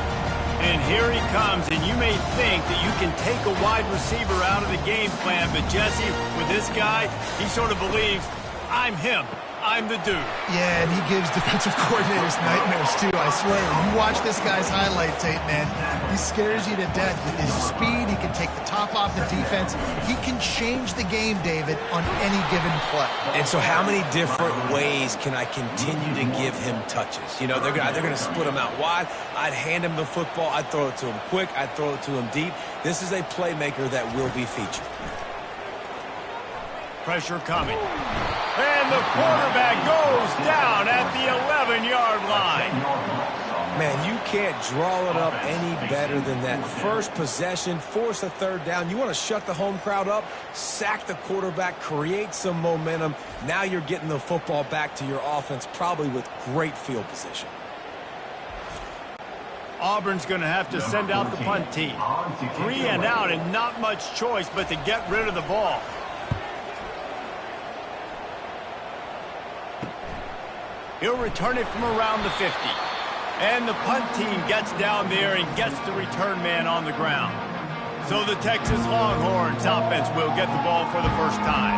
And here he comes, and you may think that you can take a wide receiver out of the game plan, but Jesse, with this guy, he sort of believes, I'm him. I'm the dude. Yeah, and he gives defensive coordinators nightmares, too, I swear. You watch this guy's highlight tape, man. He scares you to death with his speed. He can take the top off the defense. He can change the game, David, on any given play. And so how many different ways can I continue to give him touches? You know, they're going to split him out wide. I'd hand him the football. I'd throw it to him quick. I'd throw it to him deep. This is a playmaker that will be featured. Pressure coming. And the quarterback goes down at the 11-yard line. Man, you can't draw it up any better than that. First possession, force a third down. You want to shut the home crowd up, sack the quarterback, create some momentum. Now you're getting the football back to your offense, probably with great field position. Auburn's going to have to send out the punt team. 3 and out and not much choice but to get rid of the ball. He'll return it from around the 50. And the punt team gets down there and gets the return man on the ground. So the Texas Longhorns offense will get the ball for the first time.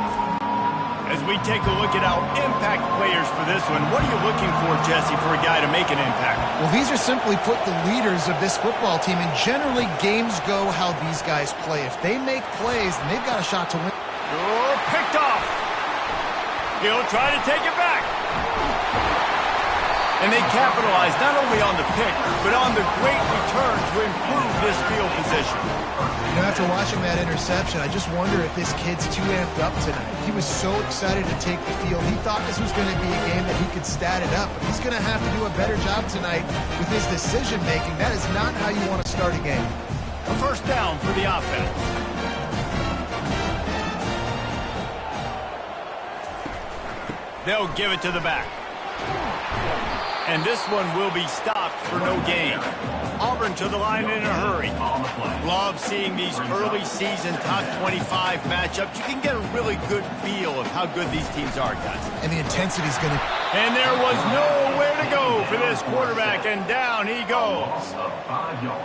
As we take a look at our impact players for this one, what are you looking for, Jesse, for a guy to make an impact? Well, these are simply put the leaders of this football team, and generally games go how these guys play. If they make plays, then they've got a shot to win. Oh, picked off. He'll try to take it back. And they capitalize not only on the pick, but on the great return to improve this field position. You know, after watching that interception, I just wonder if this kid's too amped up tonight. He was so excited to take the field. He thought this was going to be a game that he could stat it up. But he's going to have to do a better job tonight with his decision-making. That is not how you want to start a game. A first down for the offense. They'll give it to the back. And this one will be stopped for no gain. Auburn to the line in a hurry. Love seeing these early season top 25 matchups. You can get a really good feel of how good these teams are, guys. And the intensity is going to... And there was nowhere to go for this quarterback, and down he goes.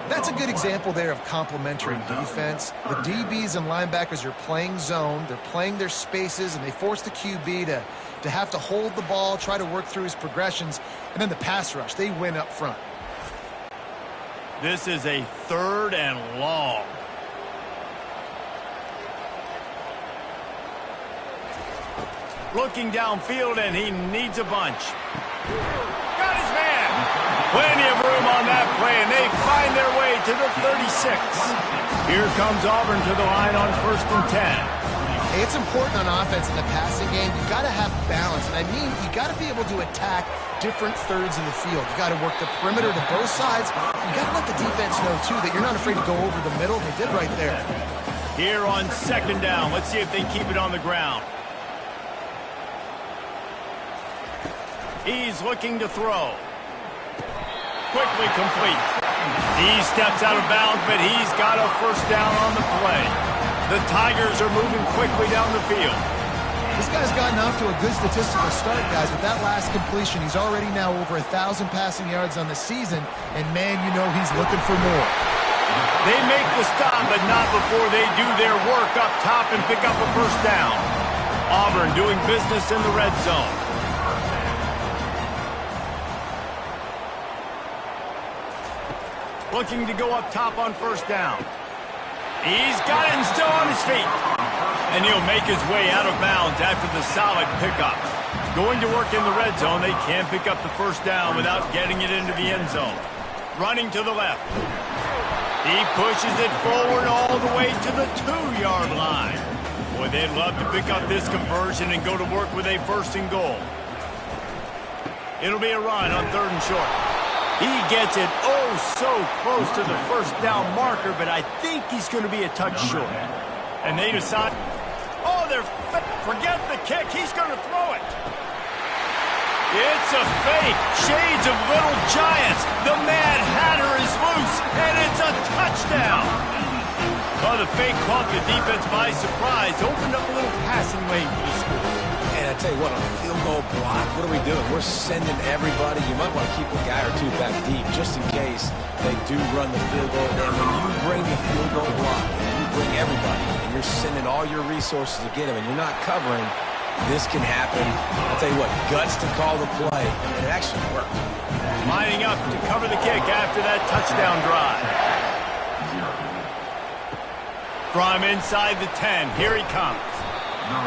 That's a good example there of complementary defense. The DBs and linebackers are playing zone. They're playing their spaces, and they force the QB to have to hold the ball, try to work through his progressions, and then the pass rush, they win up front. This is a 3rd and long. Looking downfield, and he needs a bunch. Got his man. Plenty of room on that play, and they find their way to the 36. Here comes Auburn to the line on 1st and 10. Hey, it's important on offense in the passing game. You've got to have balance. And I mean, you got to be able to attack different thirds in the field. You got to work the perimeter to both sides. You got to let the defense know, too, that you're not afraid to go over the middle. They did right there. Here on 2nd down, let's see if they keep it on the ground. He's looking to throw. Quickly complete. He steps out of bounds, but he's got a first down on the play. The Tigers are moving quickly down the field. This guy's gotten off to a good statistical start, guys. With that last completion, he's already now over 1,000 passing yards on the season. And, man, you know he's looking for more. They make the stop, but not before they do their work up top and pick up a first down. Auburn doing business in the red zone. looking to go up top on first down. He's got it and still on his feet. And he'll make his way out of bounds after the solid pickup. Going to work in the red zone. They can't pick up the first down without getting it into the end zone. Running to the left. He pushes it forward all the way to the 2-yard line. Boy, they'd love to pick up this conversion and go to work with a first and goal. It'll be a run on 3rd and short. He gets it oh so close to the first down marker, but I think he's going to be a touch short. And they decide, forget the kick. He's going to throw it. It's a fake. Shades of Little Giants. The Mad Hatter is loose, and it's a touchdown. Oh, the fake caught the defense by surprise. Opened up a little passing lane for the score. And I tell you what, on a field goal block, what are we doing? We're sending everybody. You might want to keep a guy or two back deep just in case they do run the field goal. And when you bring the field goal block, and you bring everybody, and you're sending all your resources to get them, and you're not covering, this can happen. I'll tell you what, guts to call the play, and it actually worked. Lining up to cover the kick after that touchdown drive. From inside the 10, here he comes.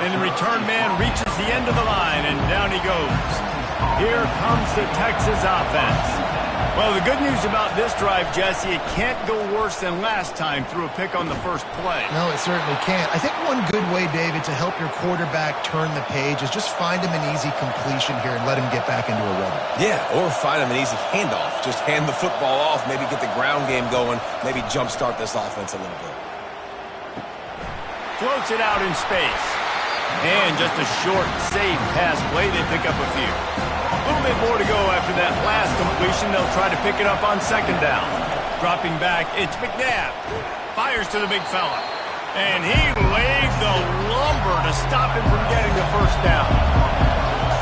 And the return man reaches the end of the line, and down he goes. Here comes the Texas offense. Well, the good news about this drive, Jesse, it can't go worse than last time through a pick on the first play. No, it certainly can't. I think one good way, David, to help your quarterback turn the page is just find him an easy completion here and let him get back into a rhythm. Yeah, or find him an easy handoff. Just hand the football off, maybe get the ground game going, maybe jumpstart this offense a little bit. Floats it out in space. And just a short, safe pass play. They pick up a few. A little bit more to go after that last completion. They'll try to pick it up on 2nd down. Dropping back, it's McNabb. Fires to the big fella. And he laid the lumber to stop him from getting the first down.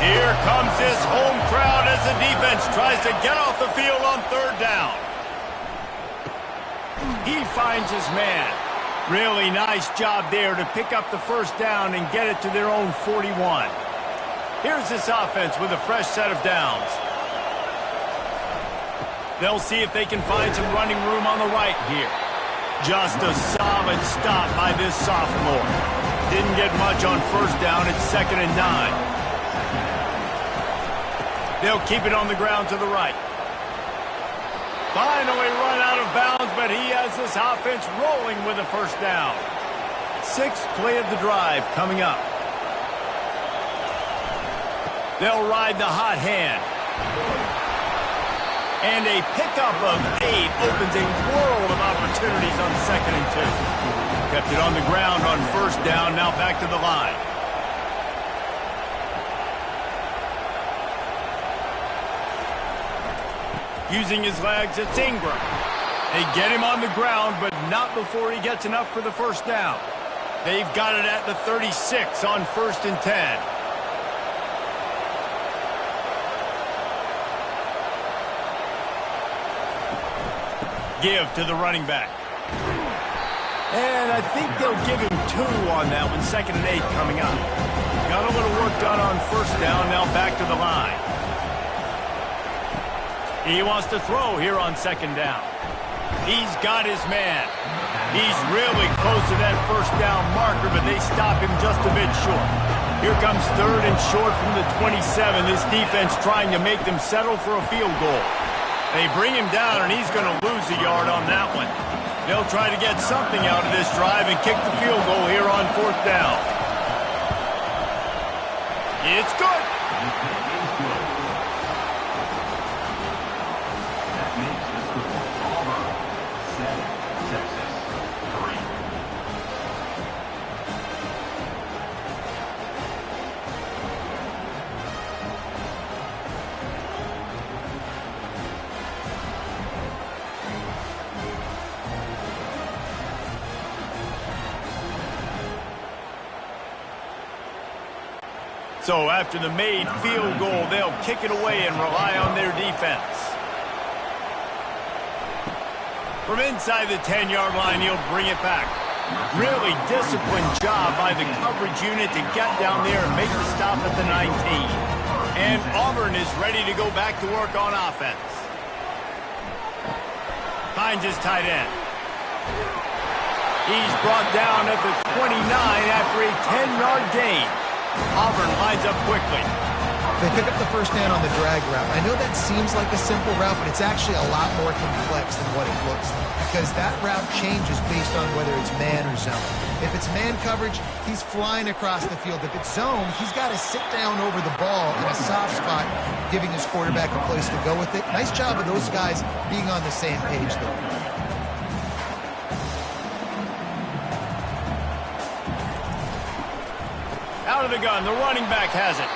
Here comes this home crowd as the defense tries to get off the field on 3rd down. He finds his man. Really nice job there to pick up the first down and get it to their own 41. Here's this offense with a fresh set of downs. They'll see if they can find some running room on the right here. Just a solid stop by this sophomore. Didn't get much on first down. It's 2nd and 9. They'll keep it on the ground to the right. Finally run out of bounds, but he has this offense rolling with a first down. 6th play of the drive coming up. They'll ride the hot hand. And a pickup of 8 opens a world of opportunities on 2nd and 2. Kept it on the ground on first down, now back to the line. Using his legs, it's Ingram. They get him on the ground, but not before he gets enough for the first down. They've got it at the 36 on 1st and 10. Give to the running back. And I think they'll give him 2 on that one. 2nd and 8 coming up. Got a little work done on first down, now back to the line. He wants to throw here on 2nd down. He's got his man. He's really close to that first down marker, but they stop him just a bit short. Here comes 3rd and short from the 27. This defense trying to make them settle for a field goal. They bring him down, and he's going to lose a yard on that one. They'll try to get something out of this drive and kick the field goal here on 4th down. It's good. So after the made field goal, they'll kick it away and rely on their defense. From inside the 10-yard line, he'll bring it back. Really disciplined job by the coverage unit to get down there and make the stop at the 19. And Auburn is ready to go back to work on offense. Finds his tight end. He's brought down at the 29 after a 10-yard gain. Auburn lines up quickly. They pick up the first down on the drag route. I know that seems like a simple route, but it's actually a lot more complex than what it looks like because that route changes based on whether it's man or zone. If it's man coverage, he's flying across the field. If it's zone, he's got to sit down over the ball in a soft spot, giving his quarterback a place to go with it. Nice job of those guys being on the same page, though. Out of the gun, the running back has it.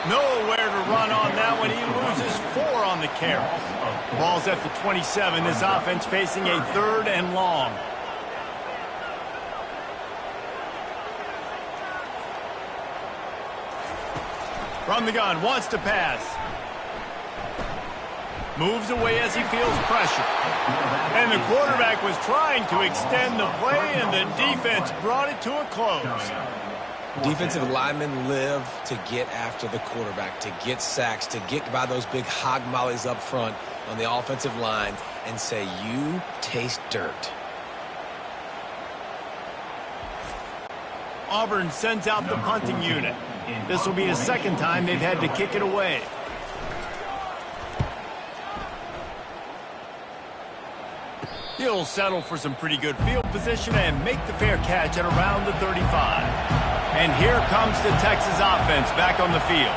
Nowhere to run on that one. He loses 4 on the carry. Ball's at the 27. His offense facing a 3rd and long. From the gun, wants to pass. Moves away as he feels pressure. And the quarterback was trying to extend the play, and the defense brought it to a close. Defensive linemen live to get after the quarterback, to get sacks, to get by those big hog mollies up front on the offensive line and say, you taste dirt. Auburn sends out the punting unit. This will be the second time they've had to kick it away. He'll settle for some pretty good field position and make the fair catch at around the 35. And here comes the Texas offense back on the field.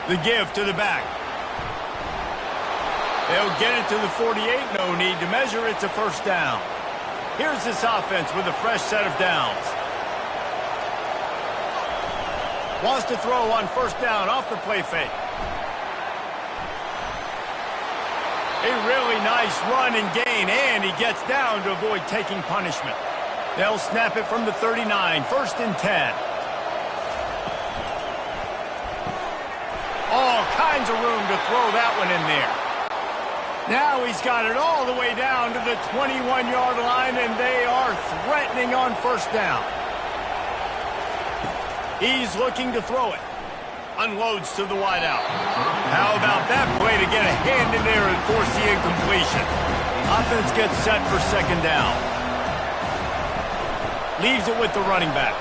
The give to the back. They'll get it to the 48. No need to measure. It's a first down. Here's this offense with a fresh set of downs. Wants to throw on first down off the play fake. A really nice run and gain, and he gets down to avoid taking punishment. They'll snap it from the 39, 1st and 10. All kinds of room to throw that one in there. Now he's got it all the way down to the 21-yard line, and they are threatening on first down. He's looking to throw it. Unloads to the wideout. How about that play to get a hand in there and force the incompletion? Offense gets set for second down. Leaves it with the running back.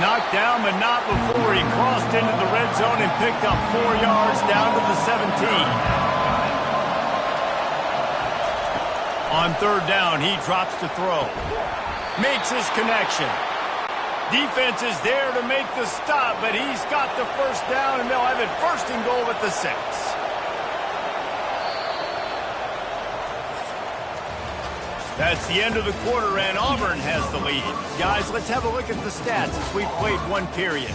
Knocked down, but not before he crossed into the red zone and picked up 4 yards down to the 17. On third down, he drops to throw. Makes his connection. Defense is there to make the stop, but he's got the first down, and they'll have it 1st and goal at the 6. That's the end of the quarter, and Auburn has the lead. Guys, let's have a look at the stats as we've played one period.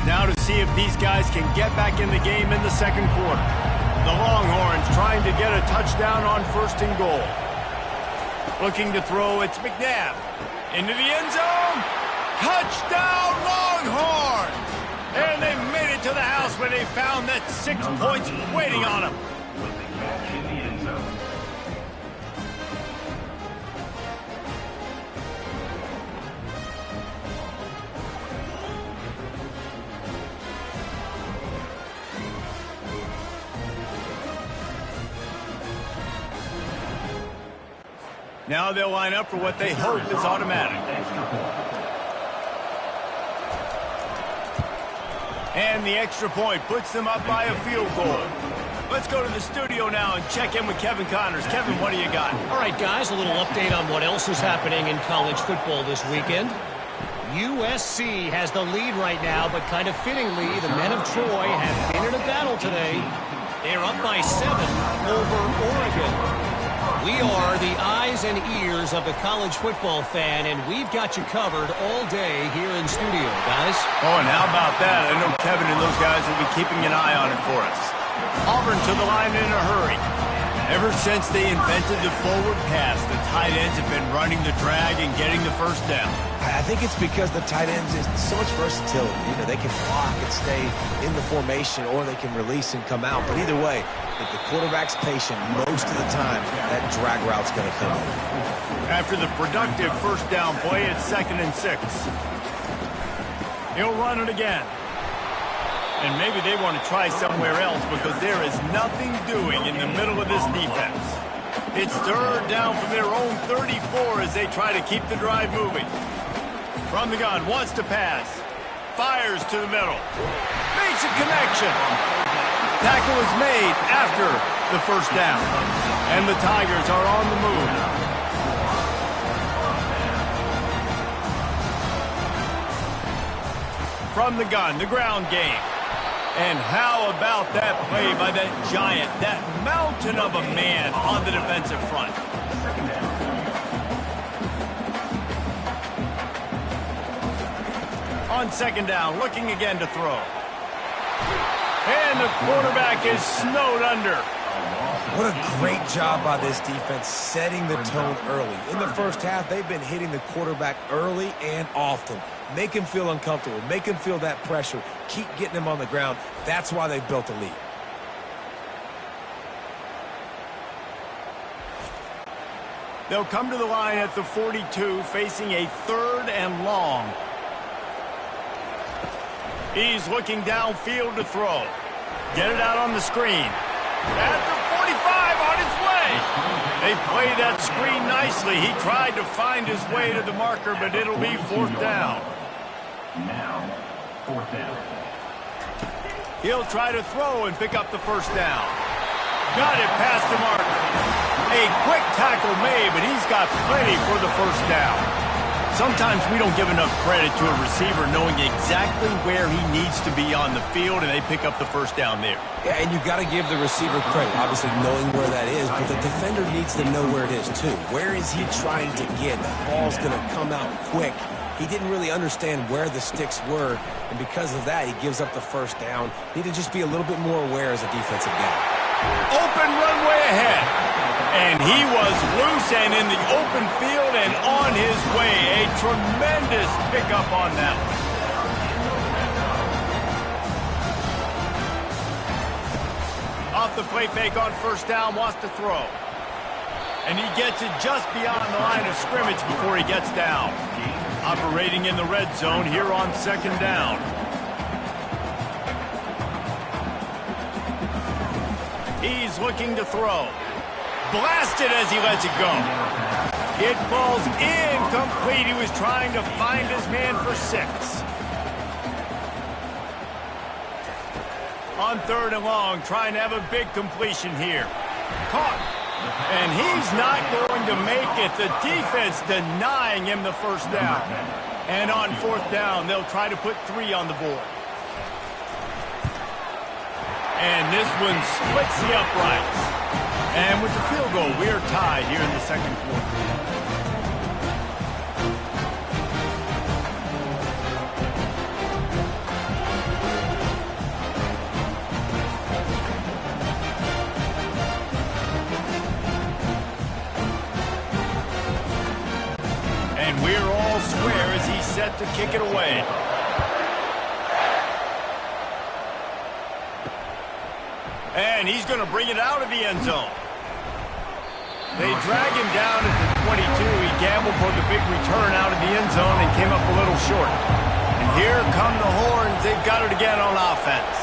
Now to see if these guys can get back in the game in the second quarter. The Longhorns trying to get a touchdown on 1st and goal. Looking to throw, it's McNabb. Into the end zone. Touchdown, Longhorns! And they made it to the house when they found that 6 points waiting on them. Now they'll line up for what they hope is automatic. And the extra point puts them up by a field goal. Let's go to the studio now and check in with Kevin Connors. Kevin, what do you got? All right, guys, a little update on what else is happening in college football this weekend. USC has the lead right now, but kind of fittingly, the men of Troy have been in a battle today. They're up by 7 over Oregon. We are the eyes and ears of the college football fan, and we've got you covered all day here in studio, guys. Oh, and how about that? I know Kevin and those guys will be keeping an eye on it for us. Auburn to the line in a hurry. Ever since they invented the forward pass, the tight ends have been running the drag and getting the first down. I think it's because the tight ends is so much versatility. You know, they can block and stay in the formation, or they can release and come out. But either way, if the quarterback's patient most of the time, that drag route's going to come in. After the productive first down play, it's 2nd and 6. He'll run it again. And maybe they want to try somewhere else because there is nothing doing in the middle of this defense. It's third down from their own 34 as they try to keep the drive moving. From the gun, wants to pass. Fires to the middle. Makes a connection. Tackle is made after the first down. And the Tigers are on the move. From the gun, the ground game. And how about that play by that giant, that mountain of a man on the defensive front? On second down, looking again to throw. And the quarterback is snowed under. What a great job by this defense setting the tone early. In the first half, they've been hitting the quarterback early and often. Make him feel uncomfortable. Make him feel that pressure. Keep getting him on the ground. That's why they've built a lead. They'll come to the line at the 42, facing a third and long. He's looking downfield to throw. Get it out on the screen. At the 45, on his way. They play that screen nicely. He tried to find his way to the marker, but it'll be fourth down. Now, fourth down. He'll try to throw and pick up the first down. Got it past the marker. A quick tackle made, but he's got plenty for the first down. Sometimes we don't give enough credit to a receiver knowing exactly where he needs to be on the field, and they pick up the first down there. Yeah, and you got to give the receiver credit, obviously knowing where that is, but the defender needs to know where it is too. Where is he trying to get? The ball's going to come out quick. He didn't really understand where the sticks were, and because of that, he gives up the first down. Need to just be a little bit more aware as a defensive guy. Open runway ahead. And he was loose and in the open field and on his way. A tremendous pickup on that one. Off the play fake on first down, wants to throw. And he gets it just beyond the line of scrimmage before he gets down. Operating in the red zone here on second down. He's looking to throw. Blasted as he lets it go. It falls incomplete. He was trying to find his man for 6. On third and long, trying to have a big completion here. Caught. And he's not going to make it. The defense denying him the first down. And on fourth down, they'll try to put 3 on the board. And this one splits the uprights. And with the field goal, we are tied here in the second quarter. And we're all square as he's set to kick it away. And he's going to bring it out of the end zone. They drag him down at the 22. He gambled for the big return out of the end zone and came up a little short. And here come the horns. They've got it again on offense.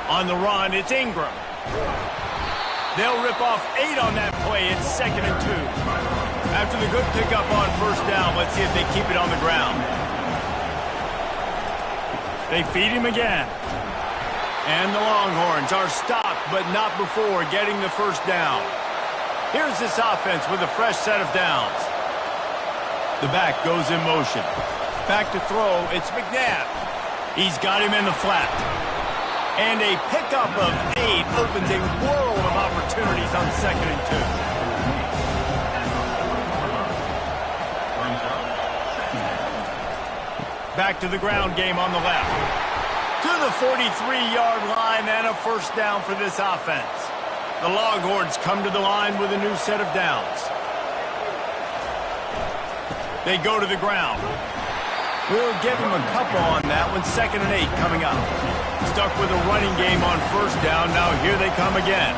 On the run, it's Ingram. They'll rip off 8 on that play. It's 2nd and 2. After the good pickup on first down, let's see if they keep it on the ground. They feed him again. And the Longhorns are stopped, but not before getting the first down. Here's this offense with a fresh set of downs. The back goes in motion. Back to throw, it's McNabb. He's got him in the flat. And a pickup of 8 opens a world of opportunities on 2nd and 2. Back to the ground game on the left. To the 43-yard line and a first down for this offense. The Longhorns come to the line with a new set of downs. They go to the ground. We'll give him a couple on that one. 2nd and 8 coming up. Stuck with a running game on first down. Now here they come again.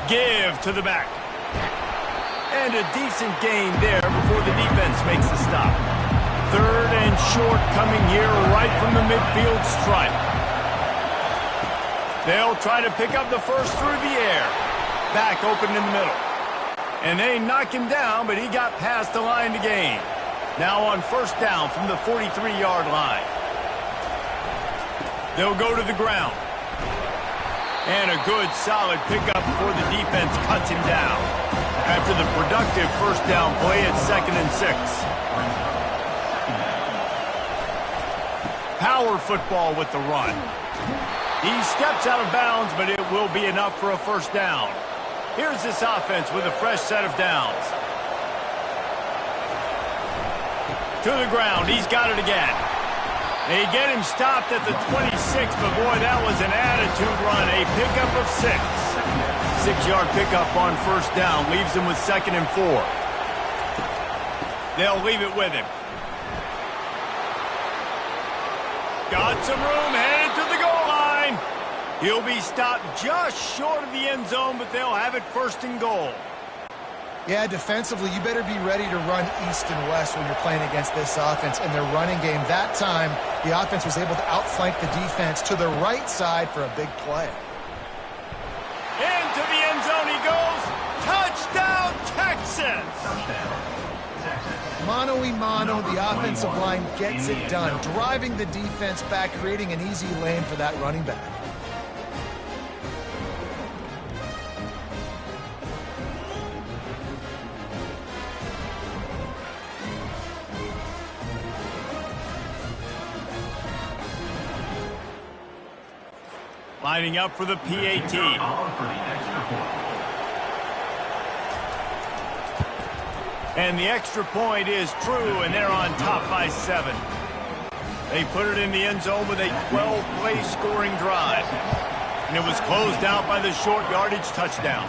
Give to the back. And a decent gain there before the defense makes the stop. 3rd and short coming here right from the midfield stripe. They'll try to pick up the first through the air. Back open in the middle. And they knock him down, but he got past the line to gain. Now on 1st down from the 43-yard line. They'll go to the ground. And a good, solid pickup before the defense cuts him down. After the productive 1st down play at 2nd and 6. Power football with the run. He steps out of bounds, but it will be enough for a 1st down. Here's this offense with a fresh set of downs. To the ground. He's got it again. They get him stopped at the 26, but boy, that was an attitude run. A pickup of 6. 6-yard pickup on 1st down. Leaves him with 2nd and 4. They'll leave it with him. Got some room, headed to the goal line. He'll be stopped just short of the end zone, but they'll have it 1st and goal. Yeah, defensively, you better be ready to run east and west when you're playing against this offense and their running game. That time, the offense was able to outflank the defense to the right side for a big play. Into the end zone he goes. Touchdown, Texas! Mano-a-mano, the offensive line gets it done, driving the defense back, creating an easy lane for that running back. Lining up for the PAT. And the extra point is true, and they're on top by 7. They put it in the end zone with a 12-play scoring drive. And it was closed out by the short yardage touchdown.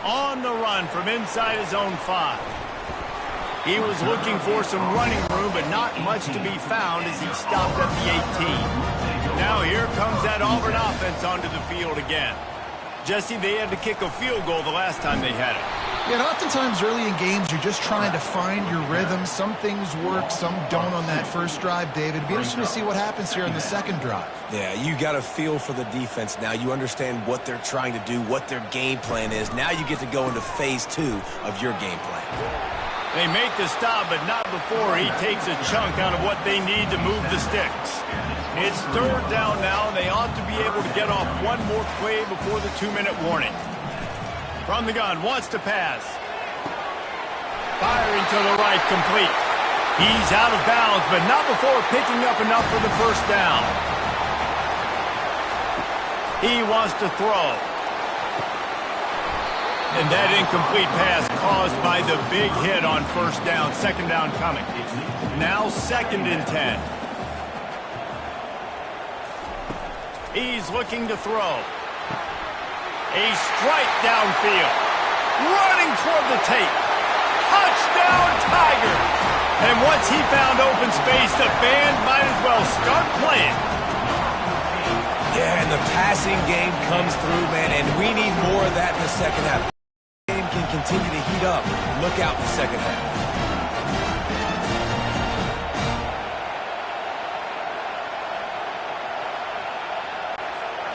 On the run from inside his own 5. He was looking for some running room, but not much to be found as he stopped at the 18. Now here comes that Auburn offense onto the field again. Jesse, they had to kick a field goal the last time they had it. Yeah, and oftentimes early in games, you're just trying to find your rhythm. Some things work, some don't on that first drive, David. It'd be interesting to see what happens here in the second drive. Yeah, you got a feel for the defense now. You understand what they're trying to do, what their game plan is. Now you get to go into phase 2 of your game plan. They make the stop, but not before he takes a chunk out of what they need to move the sticks. It's 3rd down now, and they ought to be able to get off one more play before the 2-minute warning. From the gun, wants to pass. Firing to the right, complete. He's out of bounds, but not before picking up enough for the 1st down. He wants to throw. And that incomplete pass caused by the big hit on 1st down. 2nd down coming. Now 2nd and 10. He's looking to throw. A strike downfield. Running toward the tape. Touchdown, Tiger! And once he found open space, the band might as well start playing. Yeah, and the passing game comes through, man, and we need more of that in the second half. The game can continue to heat up. Look out in the second half.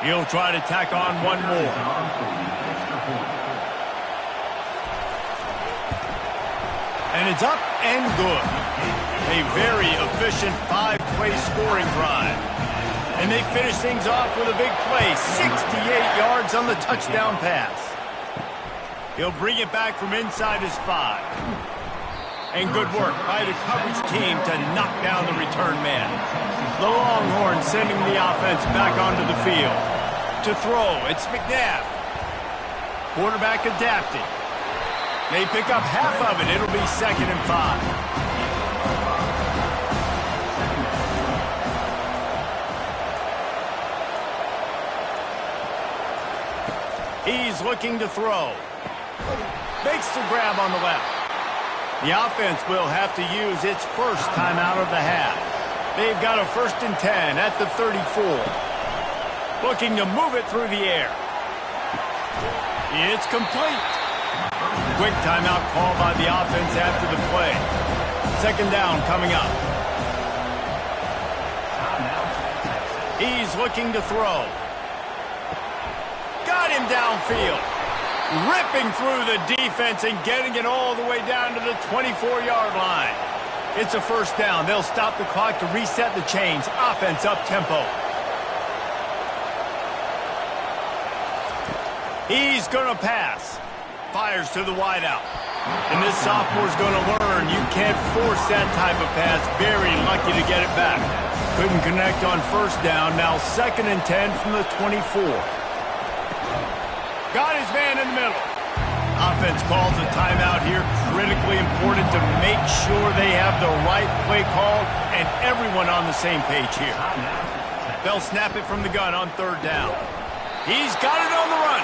He'll try to tack on one more. And it's up and good. A very efficient 5-play scoring drive. And they finish things off with a big play. 68 yards on the touchdown pass. He'll bring it back from inside his 5. And good work by the coverage team to knock down the return man. The Longhorns sending the offense back onto the field. To throw, it's McNabb. Quarterback adapted. They pick up half of it. It'll be 2nd and 5. He's looking to throw. Makes the grab on the left. The offense will have to use its first timeout of the half. They've got a 1st and 10 at the 34. Looking to move it through the air. It's complete. Quick timeout call by the offense after the play. Second down coming up. He's looking to throw. Got him downfield. Ripping through the defense and getting it all the way down to the 24-yard line. It's a first down. They'll stop the clock to reset the chains. Offense up-tempo. He's going to pass. Fires to the wideout. And this sophomore's going to learn you can't force that type of pass. Very lucky to get it back. Couldn't connect on first down. Now 2nd and 10 from the 24. Got his man in the middle. Offense calls a timeout here. Critically important to make sure they have the right play call and everyone on the same page here. They'll snap it from the gun on 3rd down. He's got it on the run.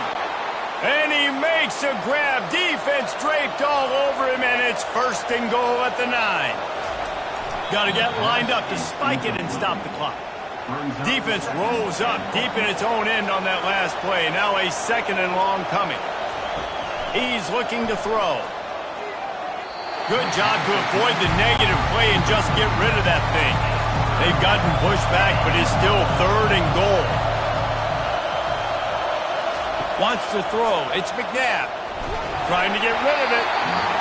And he makes a grab. Defense draped all over him, and it's 1st and goal at the 9. Got to get lined up to spike it and stop the clock. Defense rolls up deep in its own end on that last play. Now a 2nd and long coming. He's looking to throw. Good job to avoid the negative play and just get rid of that thing. They've gotten pushed back, but it's still 3rd and goal. Wants to throw. It's McNabb. Trying to get rid of it.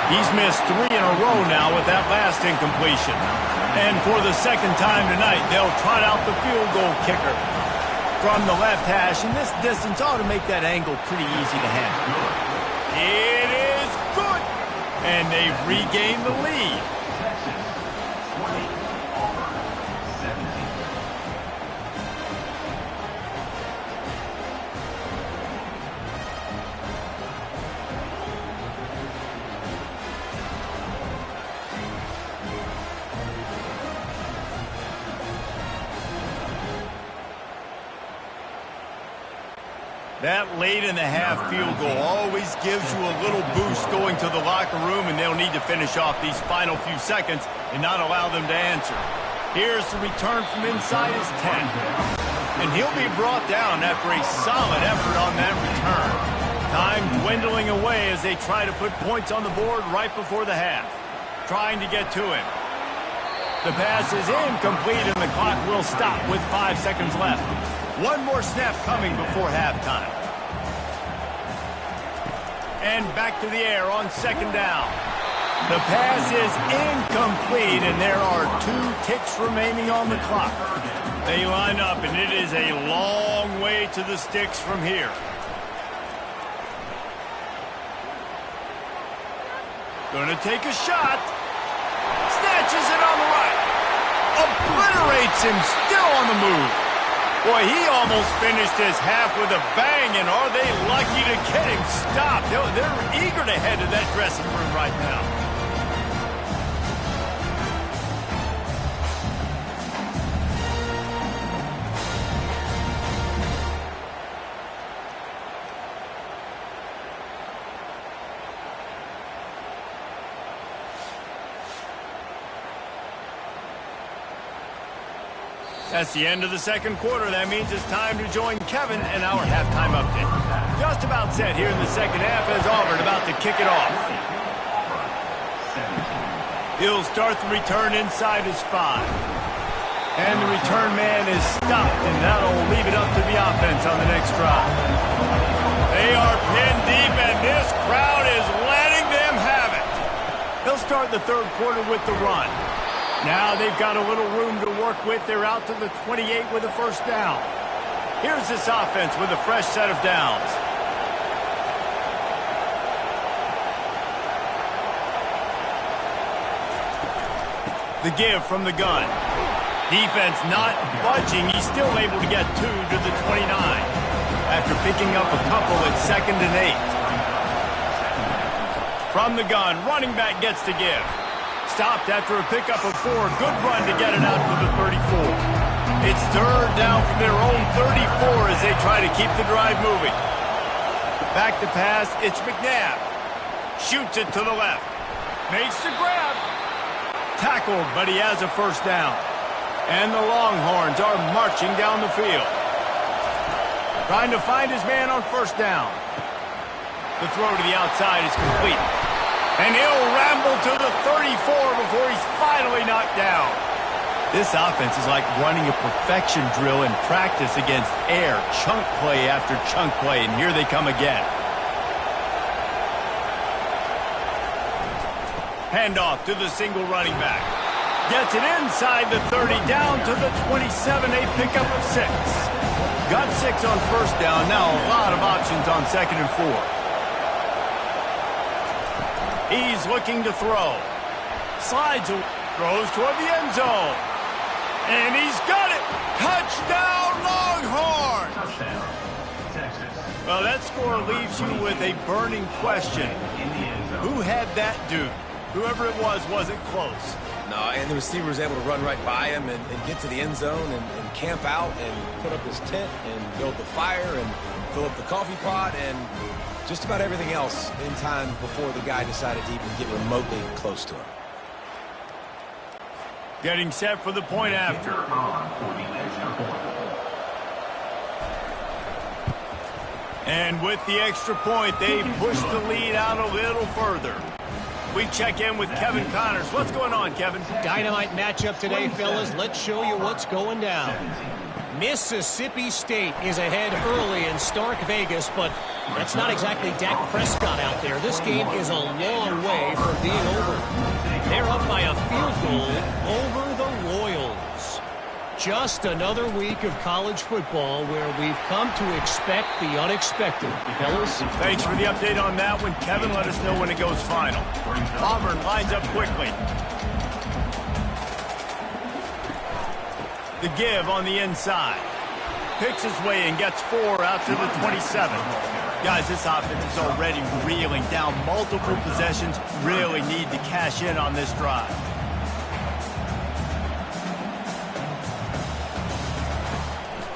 He's missed 3 in a row now with that last incompletion. And for the 2nd time tonight, they'll trot out the field goal kicker from the left hash. And this distance ought to make that angle pretty easy to handle. It is good. And they've regained the lead. That late-in-the-half field goal always gives you a little boost going to the locker room, and they'll need to finish off these final few seconds and not allow them to answer. Here's the return from inside his 10. And he'll be brought down after a solid effort on that return. Time dwindling away as they try to put points on the board right before the half. Trying to get to him. The pass is incomplete, and the clock will stop with 5 seconds left. One more snap coming before halftime. And back to the air on 2nd down. The pass is incomplete, and there are 2 ticks remaining on the clock. They line up, and it is a long way to the sticks from here. Gonna take a shot. Snatches it on the right. Obliterates him, still on the move. Boy, he almost finished his half with a bang, and are they lucky to get him stopped? They're eager to head to that dressing room right now. That's the end of the 2nd quarter. That means it's time to join Kevin and our halftime update. Just about set here in the 2nd half as Auburn about to kick it off. He'll start the return inside his 5. And the return man is stopped, and that'll leave it up to the offense on the next drive. They are pinned deep, and this crowd is letting them have it. They'll start the 3rd quarter with the run. Now they've got a little room to work with. They're out to the 28 with a 1st down. Here's this offense with a fresh set of downs. The give from the gun. Defense not budging. He's still able to get 2 to the 29 after picking up a couple at 2nd and 8. From the gun, running back gets to give. Stopped after a pickup of 4. Good run to get it out to the 34. It's 3rd down from their own 34 as they try to keep the drive moving. Back to pass. It's McNabb. Shoots it to the left. Makes the grab. Tackled, but he has a 1st down. And the Longhorns are marching down the field. Trying to find his man on 1st down. The throw to the outside is complete. And he'll ramble to the 34 before he's finally knocked down. This offense is like running a perfection drill in practice against air. Chunk play after chunk play, and here they come again. Handoff to the single running back. Gets it inside the 30, down to the 27, a pickup of 6. Got 6 on first down, now a lot of options on 2nd and 4. He's looking to throw. Slides, throws toward the end zone. And he's got it! Touchdown, Longhorns! Touchdown, Texas. Well, that score leaves you with a burning question. Who had that dude? Whoever it was wasn't close. No, and the receiver was able to run right by him and get to the end zone and camp out and put up his tent and build the fire and fill up the coffee pot and just about everything else in time before the guy decided to even get remotely close to him. Getting set for the point after. And with the extra point, they push the lead out a little further. We check in with Kevin Connors. What's going on, Kevin? Dynamite matchup today, fellas. Let's show you what's going down. Mississippi State is ahead early in Stark Vegas, but that's not exactly Dak Prescott out there. This game is a long way from being over. They're up by a field goal over the Royals. Just another week of college football where we've come to expect the unexpected. Fellas? Thanks for the update on that one, Kevin. Let us know when it goes final. Auburn lines up quickly. The give on the inside. Picks his way and gets 4 out to the 27. Guys, this offense is already reeling down multiple possessions. Really need to cash in on this drive.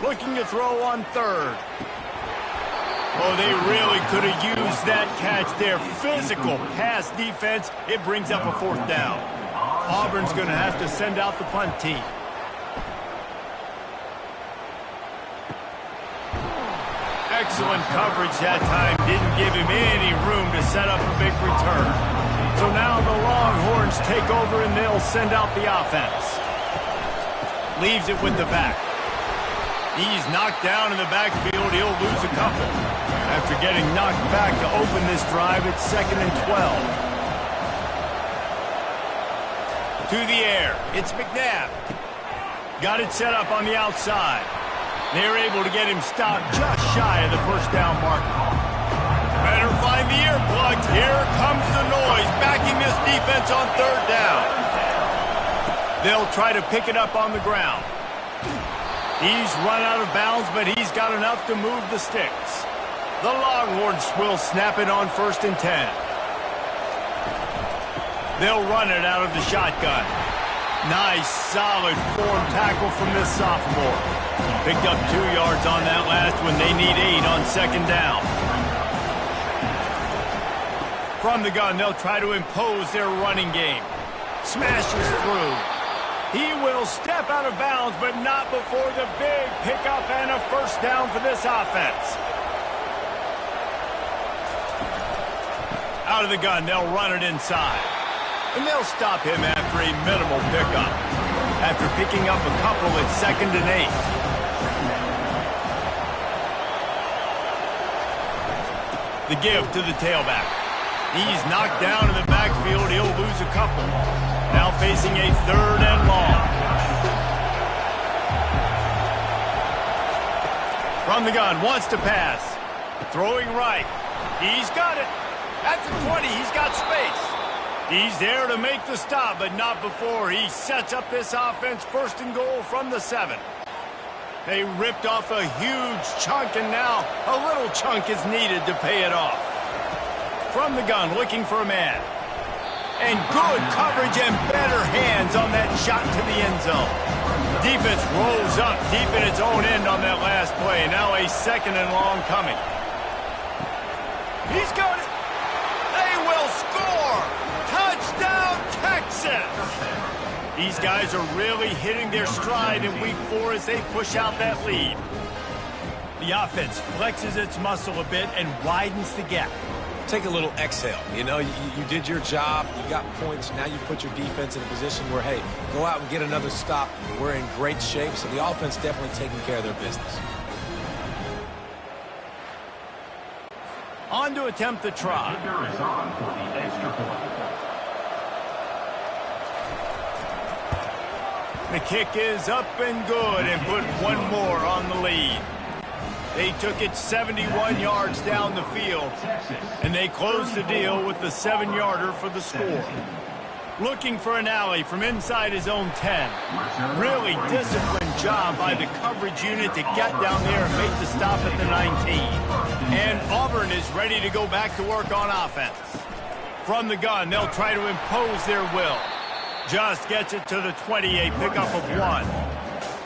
Looking to throw on 3rd. Oh, they really could have used that catch there. Physical pass defense. It brings up a 4th down. Auburn's going to have to send out the punt team. Excellent coverage that time. Didn't give him any room to set up a big return. So now the Longhorns take over and they'll send out the offense. Leaves it with the back. He's knocked down in the backfield. He'll lose a couple. After getting knocked back to open this drive, it's 2nd and 12. To the air. It's McNabb. Got it set up on the outside. They're able to get him stopped just shy of the 1st down marker. Better find the earplugs. Here comes the noise, backing this defense on 3rd down. They'll try to pick it up on the ground. He's run out of bounds, but he's got enough to move the sticks. The Longhorns will snap it on 1st and 10. They'll run it out of the shotgun. Nice, solid form tackle from this sophomore. Picked up 2 yards on that last one. They need 8 on 2nd down. From the gun, they'll try to impose their running game. Smashes through. He will step out of bounds, but not before the big pickup and a 1st down for this offense. Out of the gun, they'll run it inside. And they'll stop him after a minimal pickup. After picking up a couple, it's 2nd and 8. The give to the tailback. He's knocked down in the backfield. He'll lose a couple. Now facing a 3rd and long. From the gun, wants to pass. Throwing right. He's got it. At the 20, he's got space. He's there to make the stop, but not before he sets up this offense 1st and goal from the 7. They ripped off a huge chunk, and now a little chunk is needed to pay it off. From the gun, looking for a man. And good coverage and better hands on that shot to the end zone. Defense rolls up deep in its own end on that last play. Now a 2nd and long coming. He's got it. They will score. Touchdown, Texas. These guys are really hitting their stride in week 4 as they push out that lead. The offense flexes its muscle a bit and widens the gap. take a little exhale. You know, you did your job. You got points. Now you put your defense in a position where, hey, go out and get another stop. We're in great shape, so the offense definitely taking care of their business. On to attempt the try. Defender is on for the extra point. The kick is up and good and put one more on the lead. They took it 71 yards down the field, and they closed the deal with the 7-yarder for the score. Looking for an alley from inside his own 10. Really disciplined job by the coverage unit to get down there and make the stop at the 19. And Auburn is ready to go back to work on offense. From the gun, they'll try to impose their will. Just gets it to the 20, a pickup of 1.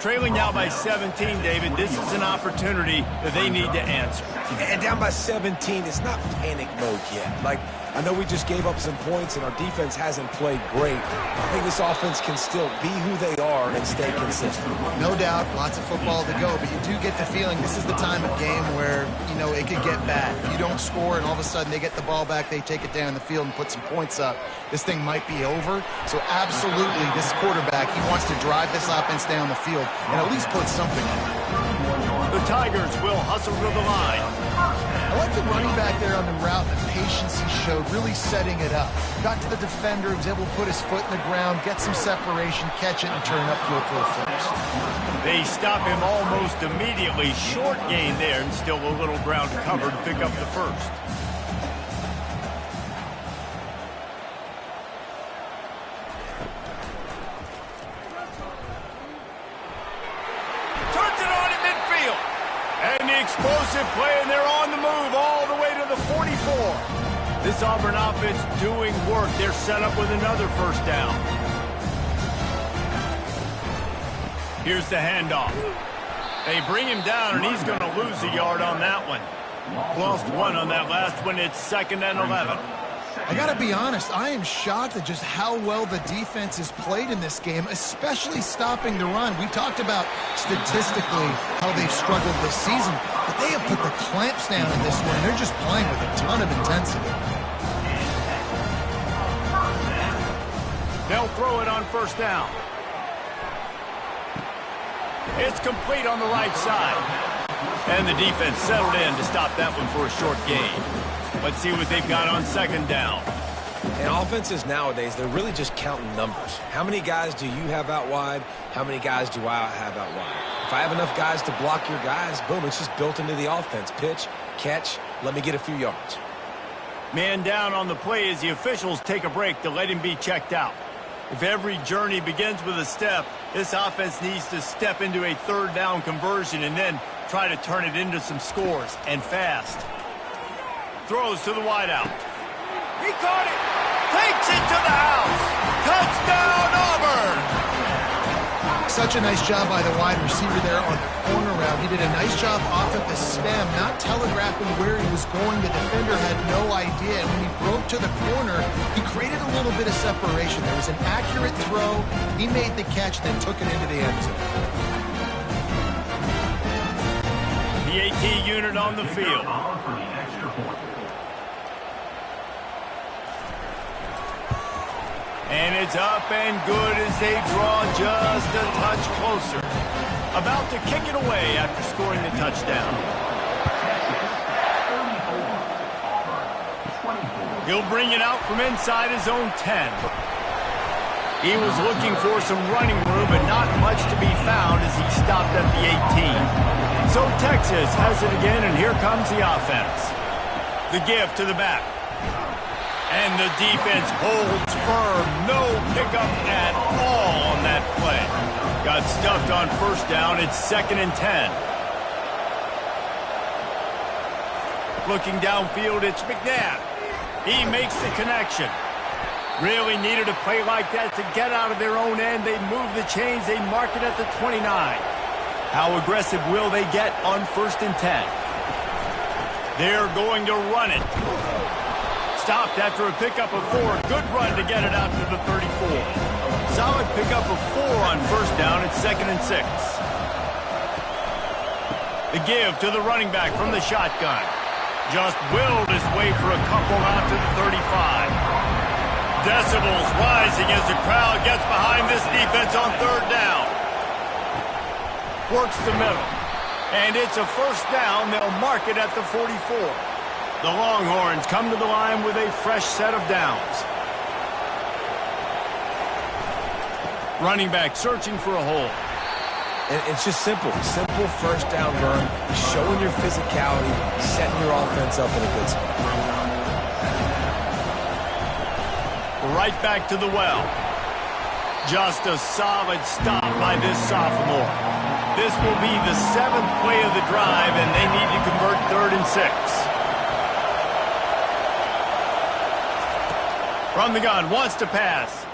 Trailing now by 17, David. This is an opportunity that they need to answer. And down by 17, it's not panic mode yet. Like, I know we just gave up some points and our defense hasn't played great. I think this offense can still be who they are and stay consistent. No doubt, lots of football to go, but you do get the feeling this is the time of game where, you know, it could get bad. If you don't score and all of a sudden they get the ball back, they take it down the field and put some points up, this thing might be over. So absolutely, this quarterback, he wants to drive this offense down the field and at least put something in it. The Tigers will hustle to the line. I like the running back there on the route, the patience he showed, really setting it up. Got to the defender, was able to put his foot in the ground, get some separation, catch it, and turn it upfield for a first. They stop him almost immediately. Short gain there, and still a little ground cover to pick up the first. Explosive play, and they're on the move all the way to the 44. This Auburn offense doing work. They're set up with another first down. Here's the handoff. They bring him down, and he's going to lose a yard on that one. Lost 1 on that last one. It's 2nd and 11. I got to be honest, I am shocked at just how well the defense has played in this game, especially stopping the run. We talked about statistically how they've struggled this season, but they have put the clamps down in this one. They're just playing with a ton of intensity. They'll throw it on first down. It's complete on the right side. And the defense settled in to stop that one for a short gain. Let's see what they've got on 2nd down. And offenses nowadays, they're really just counting numbers. How many guys do you have out wide? How many guys do I have out wide? If I have enough guys to block your guys, boom, it's just built into the offense. Pitch, catch, let me get a few yards. Man down on the play as the officials take a break to let him be checked out. If every journey begins with a step, this offense needs to step into a 3rd down conversion and then try to turn it into some scores, and fast. Throws to the wideout. He caught it. Takes it to the house. Touchdown, Auburn. Such a nice job by the wide receiver there on the corner route. He did a nice job off at the stem, not telegraphing where he was going. The defender had no idea. And when he broke to the corner, he created a little bit of separation. There was an accurate throw. He made the catch, then took it into the end zone. The AT unit on the field. And it's up and good as they draw just a touch closer. About to kick it away after scoring the touchdown. He'll bring it out from inside his own 10. He was looking for some running room, but not much to be found as he stopped at the 18. So Texas has it again, and here comes the offense. The give to the back. And the defense holds firm. No pickup at all on that play. Got stuffed on first down. It's 2nd and 10. Looking downfield, it's McNabb. He makes the connection. Really needed a play like that to get out of their own end. They move the chains. They mark it at the 29. How aggressive will they get on 1st and 10? They're going to run it. Stopped after a pickup of 4. Good run to get it out to the 34. Solid pickup of 4 on first down. It's 2nd and 6. The give to the running back from the shotgun. Just willed his way for a couple out to the 35. Decibels rising as the crowd gets behind this defense on third down. Works the middle. And it's a first down. They'll mark it at the 44. The Longhorns come to the line with a fresh set of downs. Running back searching for a hole. And it's just simple. Simple first down run, showing your physicality, setting your offense up in a good spot. Right back to the well. Just a solid stop by this sophomore. This will be the 7th play of the drive, and they need to convert 3rd and 6. From the gun, wants to pass.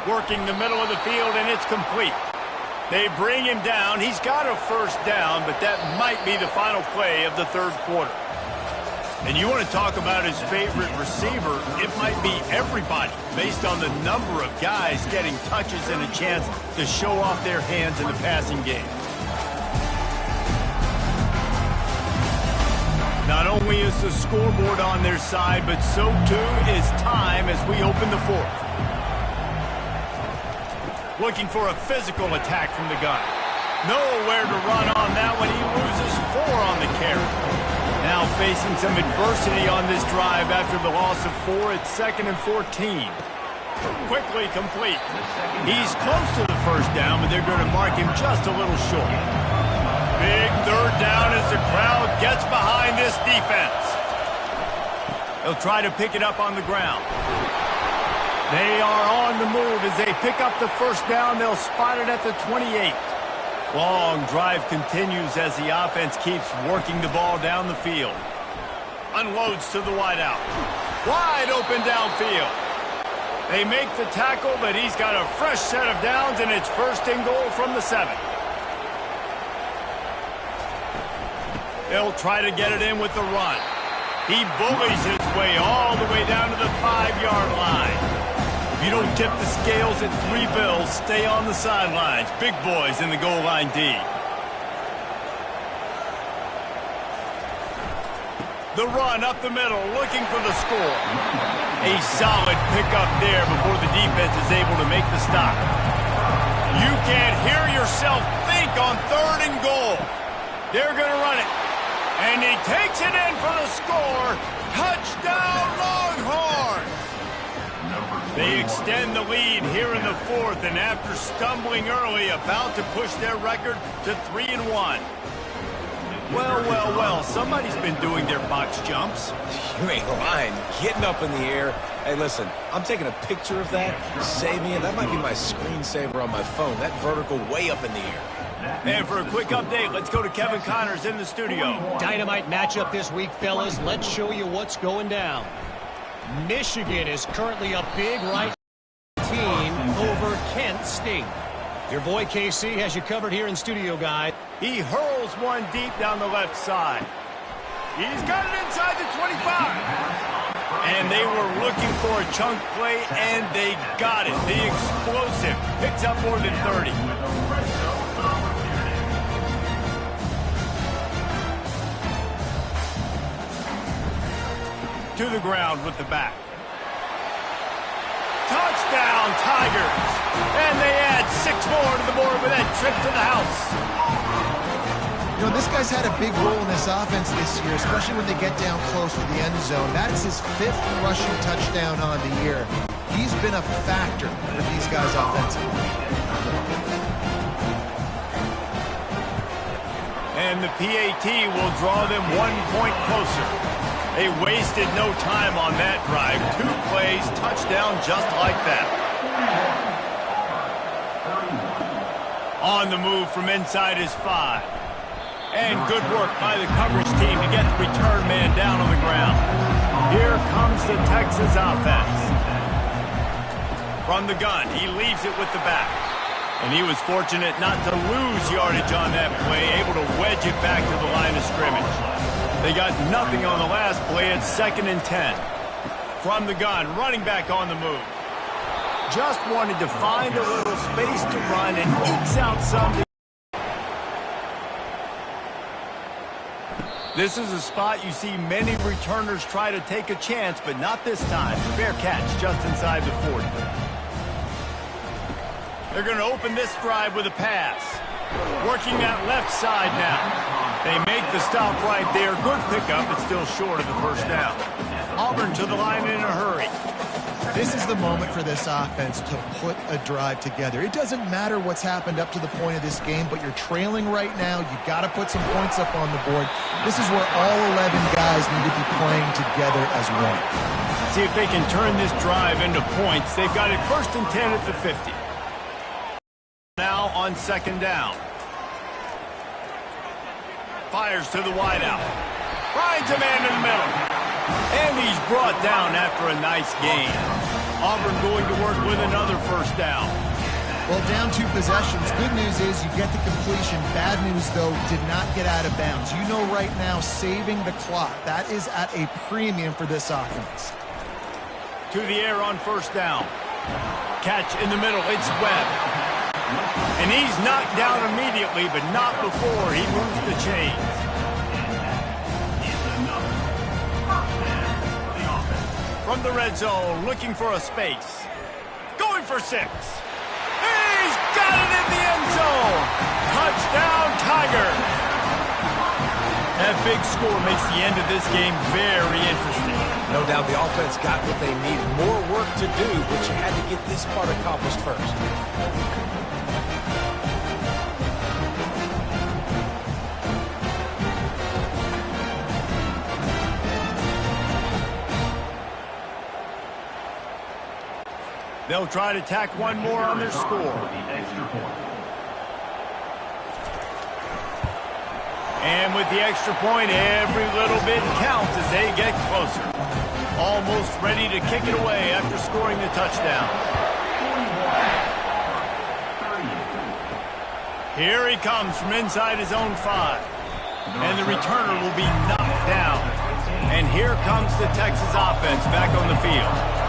Working the middle of the field, and it's complete. They bring him down. He's got a first down, but that might be the final play of the 3rd quarter. And you want to talk about his favorite receiver, it might be everybody, based on the number of guys getting touches and a chance to show off their hands in the passing game. Not only is the scoreboard on their side, but so too is time as we open the 4th. Looking for a physical attack from the gun. Nowhere to run on that one. He loses 4 on the carry. Now facing some adversity on this drive after the loss of 4 at 2nd and 14. Quickly complete. He's close to the first down, but they're going to mark him just a little short. Big 3rd down as the crowd gets behind this defense. They'll try to pick it up on the ground. They are on the move as they pick up the first down. They'll spot it at the 28. Long drive continues as the offense keeps working the ball down the field. Unloads to the wideout. Wide open downfield. They make the tackle, but he's got a fresh set of downs, and it's 1st and goal from the 7. They'll try to get it in with the run. He bullies his way all the way down to the 5-yard line. If you don't tip the scales at 3 bills, stay on the sidelines. Big boys in the goal line D. The run up the middle, looking for the score. A solid pickup there before the defense is able to make the stop. You can't hear yourself think on 3rd and goal. They're going to run it. And he takes it in for the score. Touchdown, Longhorns! They extend the lead here in the 4th, and after stumbling early, about to push their record to 3-1. Well, somebody's been doing their box jumps. You ain't lying. Getting up in the air. Hey, listen, I'm taking a picture of that, saving it. That might be my screensaver on my phone. That vertical way up in the air. And for a quick update, let's go to Kevin Connors in the studio. Dynamite matchup this week, fellas. Let's show you what's going down. Michigan is currently a big right team over Kent State. Your boy KC has you covered here in studio, guys. He hurls one deep down the left side. He's got it inside the 25. And they were looking for a chunk play, and they got it. The explosive picks up more than 30. To the ground with the back. Touchdown, Tigers. And they add 6 more to the board with that trip to the house. You know, this guy's had a big role in this offense this year, especially when they get down close to the end zone. That's his 5th rushing touchdown on the year. He's been a factor for these guys offensively. And the PAT will draw them 1 point closer. They wasted no time on that drive. 2 plays, touchdown just like that. On the move from inside his 5. And good work by the coverage team to get the return man down on the ground. Here comes the Texas offense. From the gun, he leaves it with the back. And he was fortunate not to lose yardage on that play, able to wedge it back to the line of scrimmage. They got nothing on the last play at 2nd and 10. From the gun, running back on the move. Just wanted to find a little space to run and ekes out some. This is a spot you see many returners try to take a chance, but not this time. Fair catch just inside the 40. They're going to open this drive with a pass. Working that left side now. They make the stop right there. Good pickup, but still short of the first down. Auburn to the line in a hurry. This is the moment for this offense to put a drive together. It doesn't matter what's happened up to the point of this game, but you're trailing right now. You've got to put some points up on the board. This is where all 11 guys need to be playing together as one. See if they can turn this drive into points. They've got it 1st and 10 at the 50. Now on 2nd down. Fires to the wideout. Finds a man in the middle. And he's brought down after a nice gain. Auburn going to work with another 1st down. Well, down 2 possessions. Good news is you get the completion. Bad news, though, did not get out of bounds. You know right now, saving the clock. That is at a premium for this offense. To the air on 1st down. Catch in the middle. It's Webb. And he's knocked down immediately, but not before he moves the chains. From the red zone, looking for a space. Going for 6. He's got it in the end zone. Touchdown, Tigers. That big score makes the end of this game very interesting. No doubt the offense got what they need. More work to do, but you had to get this part accomplished first. They'll try to tack one more on their score. And with the extra point, every little bit counts as they get closer. Almost ready to kick it away after scoring the touchdown. Here he comes from inside his own 5. And the returner will be knocked down. And here comes the Texas offense back on the field.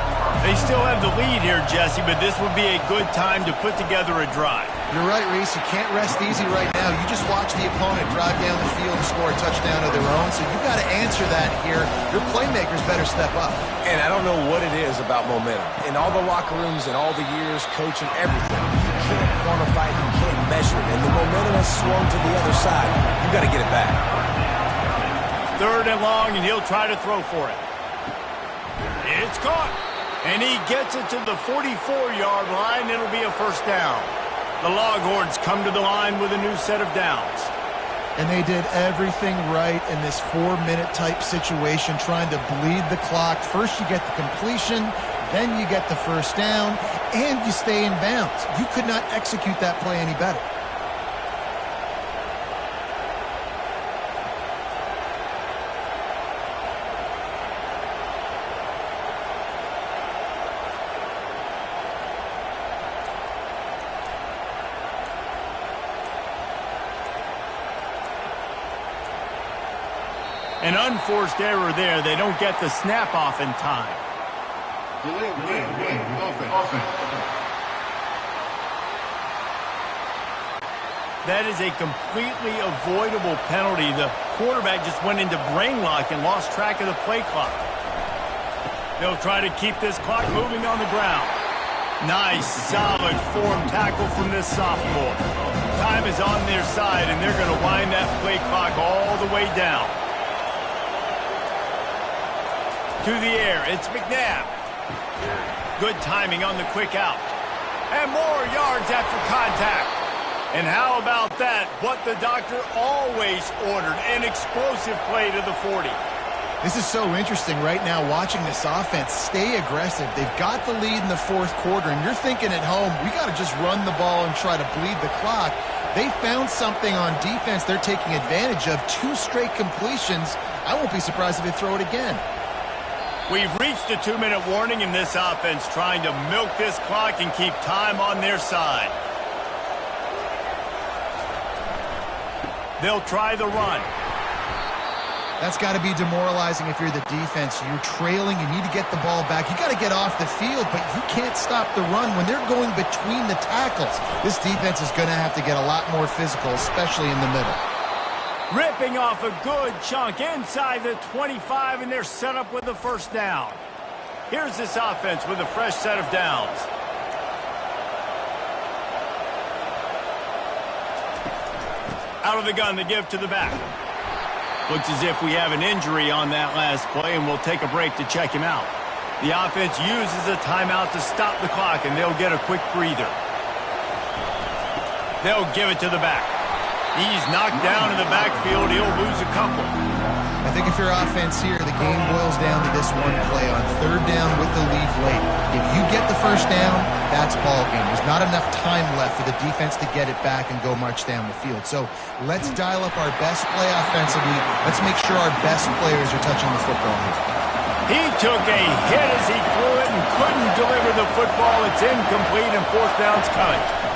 They still have the lead here, Jesse, but this would be a good time to put together a drive. You're right, Reese. You can't rest easy right now. You just watch the opponent drive down the field and score a touchdown of their own, so you've got to answer that here. Your playmakers better step up. And I don't know what it is about momentum. In all the locker rooms and all the years, coaching, everything, you can't quantify it, you can't measure it, and the momentum has swung to the other side. You've got to get it back. 3rd and long, and he'll try to throw for it. It's caught. And he gets it to the 44-yard line. It'll be a 1st down. The Longhorns come to the line with a new set of downs. And they did everything right in this 4-minute type situation, trying to bleed the clock. First you get the completion, then you get the 1st down, and you stay in bounds. You could not execute that play any better. An unforced error there. They don't get the snap off in time. That is a completely avoidable penalty. The quarterback just went into brain lock and lost track of the play clock. They'll try to keep this clock moving on the ground. Nice, solid form tackle from this sophomore. Time is on their side, and they're going to wind that play clock all the way down. To the air, it's McNabb. Good timing on the quick out. And more yards after contact. And how about that? What the doctor always ordered, an explosive play to the 40. This is so interesting right now, watching this offense stay aggressive. They've got the lead in the 4th quarter, and you're thinking at home, we got to just run the ball and try to bleed the clock. They found something on defense they're taking advantage of. 2 straight completions. I won't be surprised if they throw it again. We've reached a 2-minute warning in this offense, trying to milk this clock and keep time on their side. They'll try the run. That's got to be demoralizing if you're the defense. You're trailing, you need to get the ball back. You got to get off the field, but you can't stop the run when they're going between the tackles. This defense is going to have to get a lot more physical, especially in the middle. Ripping off a good chunk inside the 25, and they're set up with the first down. Here's this offense with a fresh set of downs. Out of the gun, the give to the back. Looks as if we have an injury on that last play, and we'll take a break to check him out. The offense uses a timeout to stop the clock, and they'll get a quick breather. They'll give it to the back. He's knocked down in the backfield. He'll lose a couple. I think if your offense here, the game boils down to this one play on third down with the lead late. If you get the first down, that's ball game. There's not enough time left for the defense to get it back and go march down the field. So let's dial up our best play offensively. Let's make sure our best players are touching the football here. He took a hit as he threw it and couldn't deliver the football. It's incomplete, and fourth down's coming.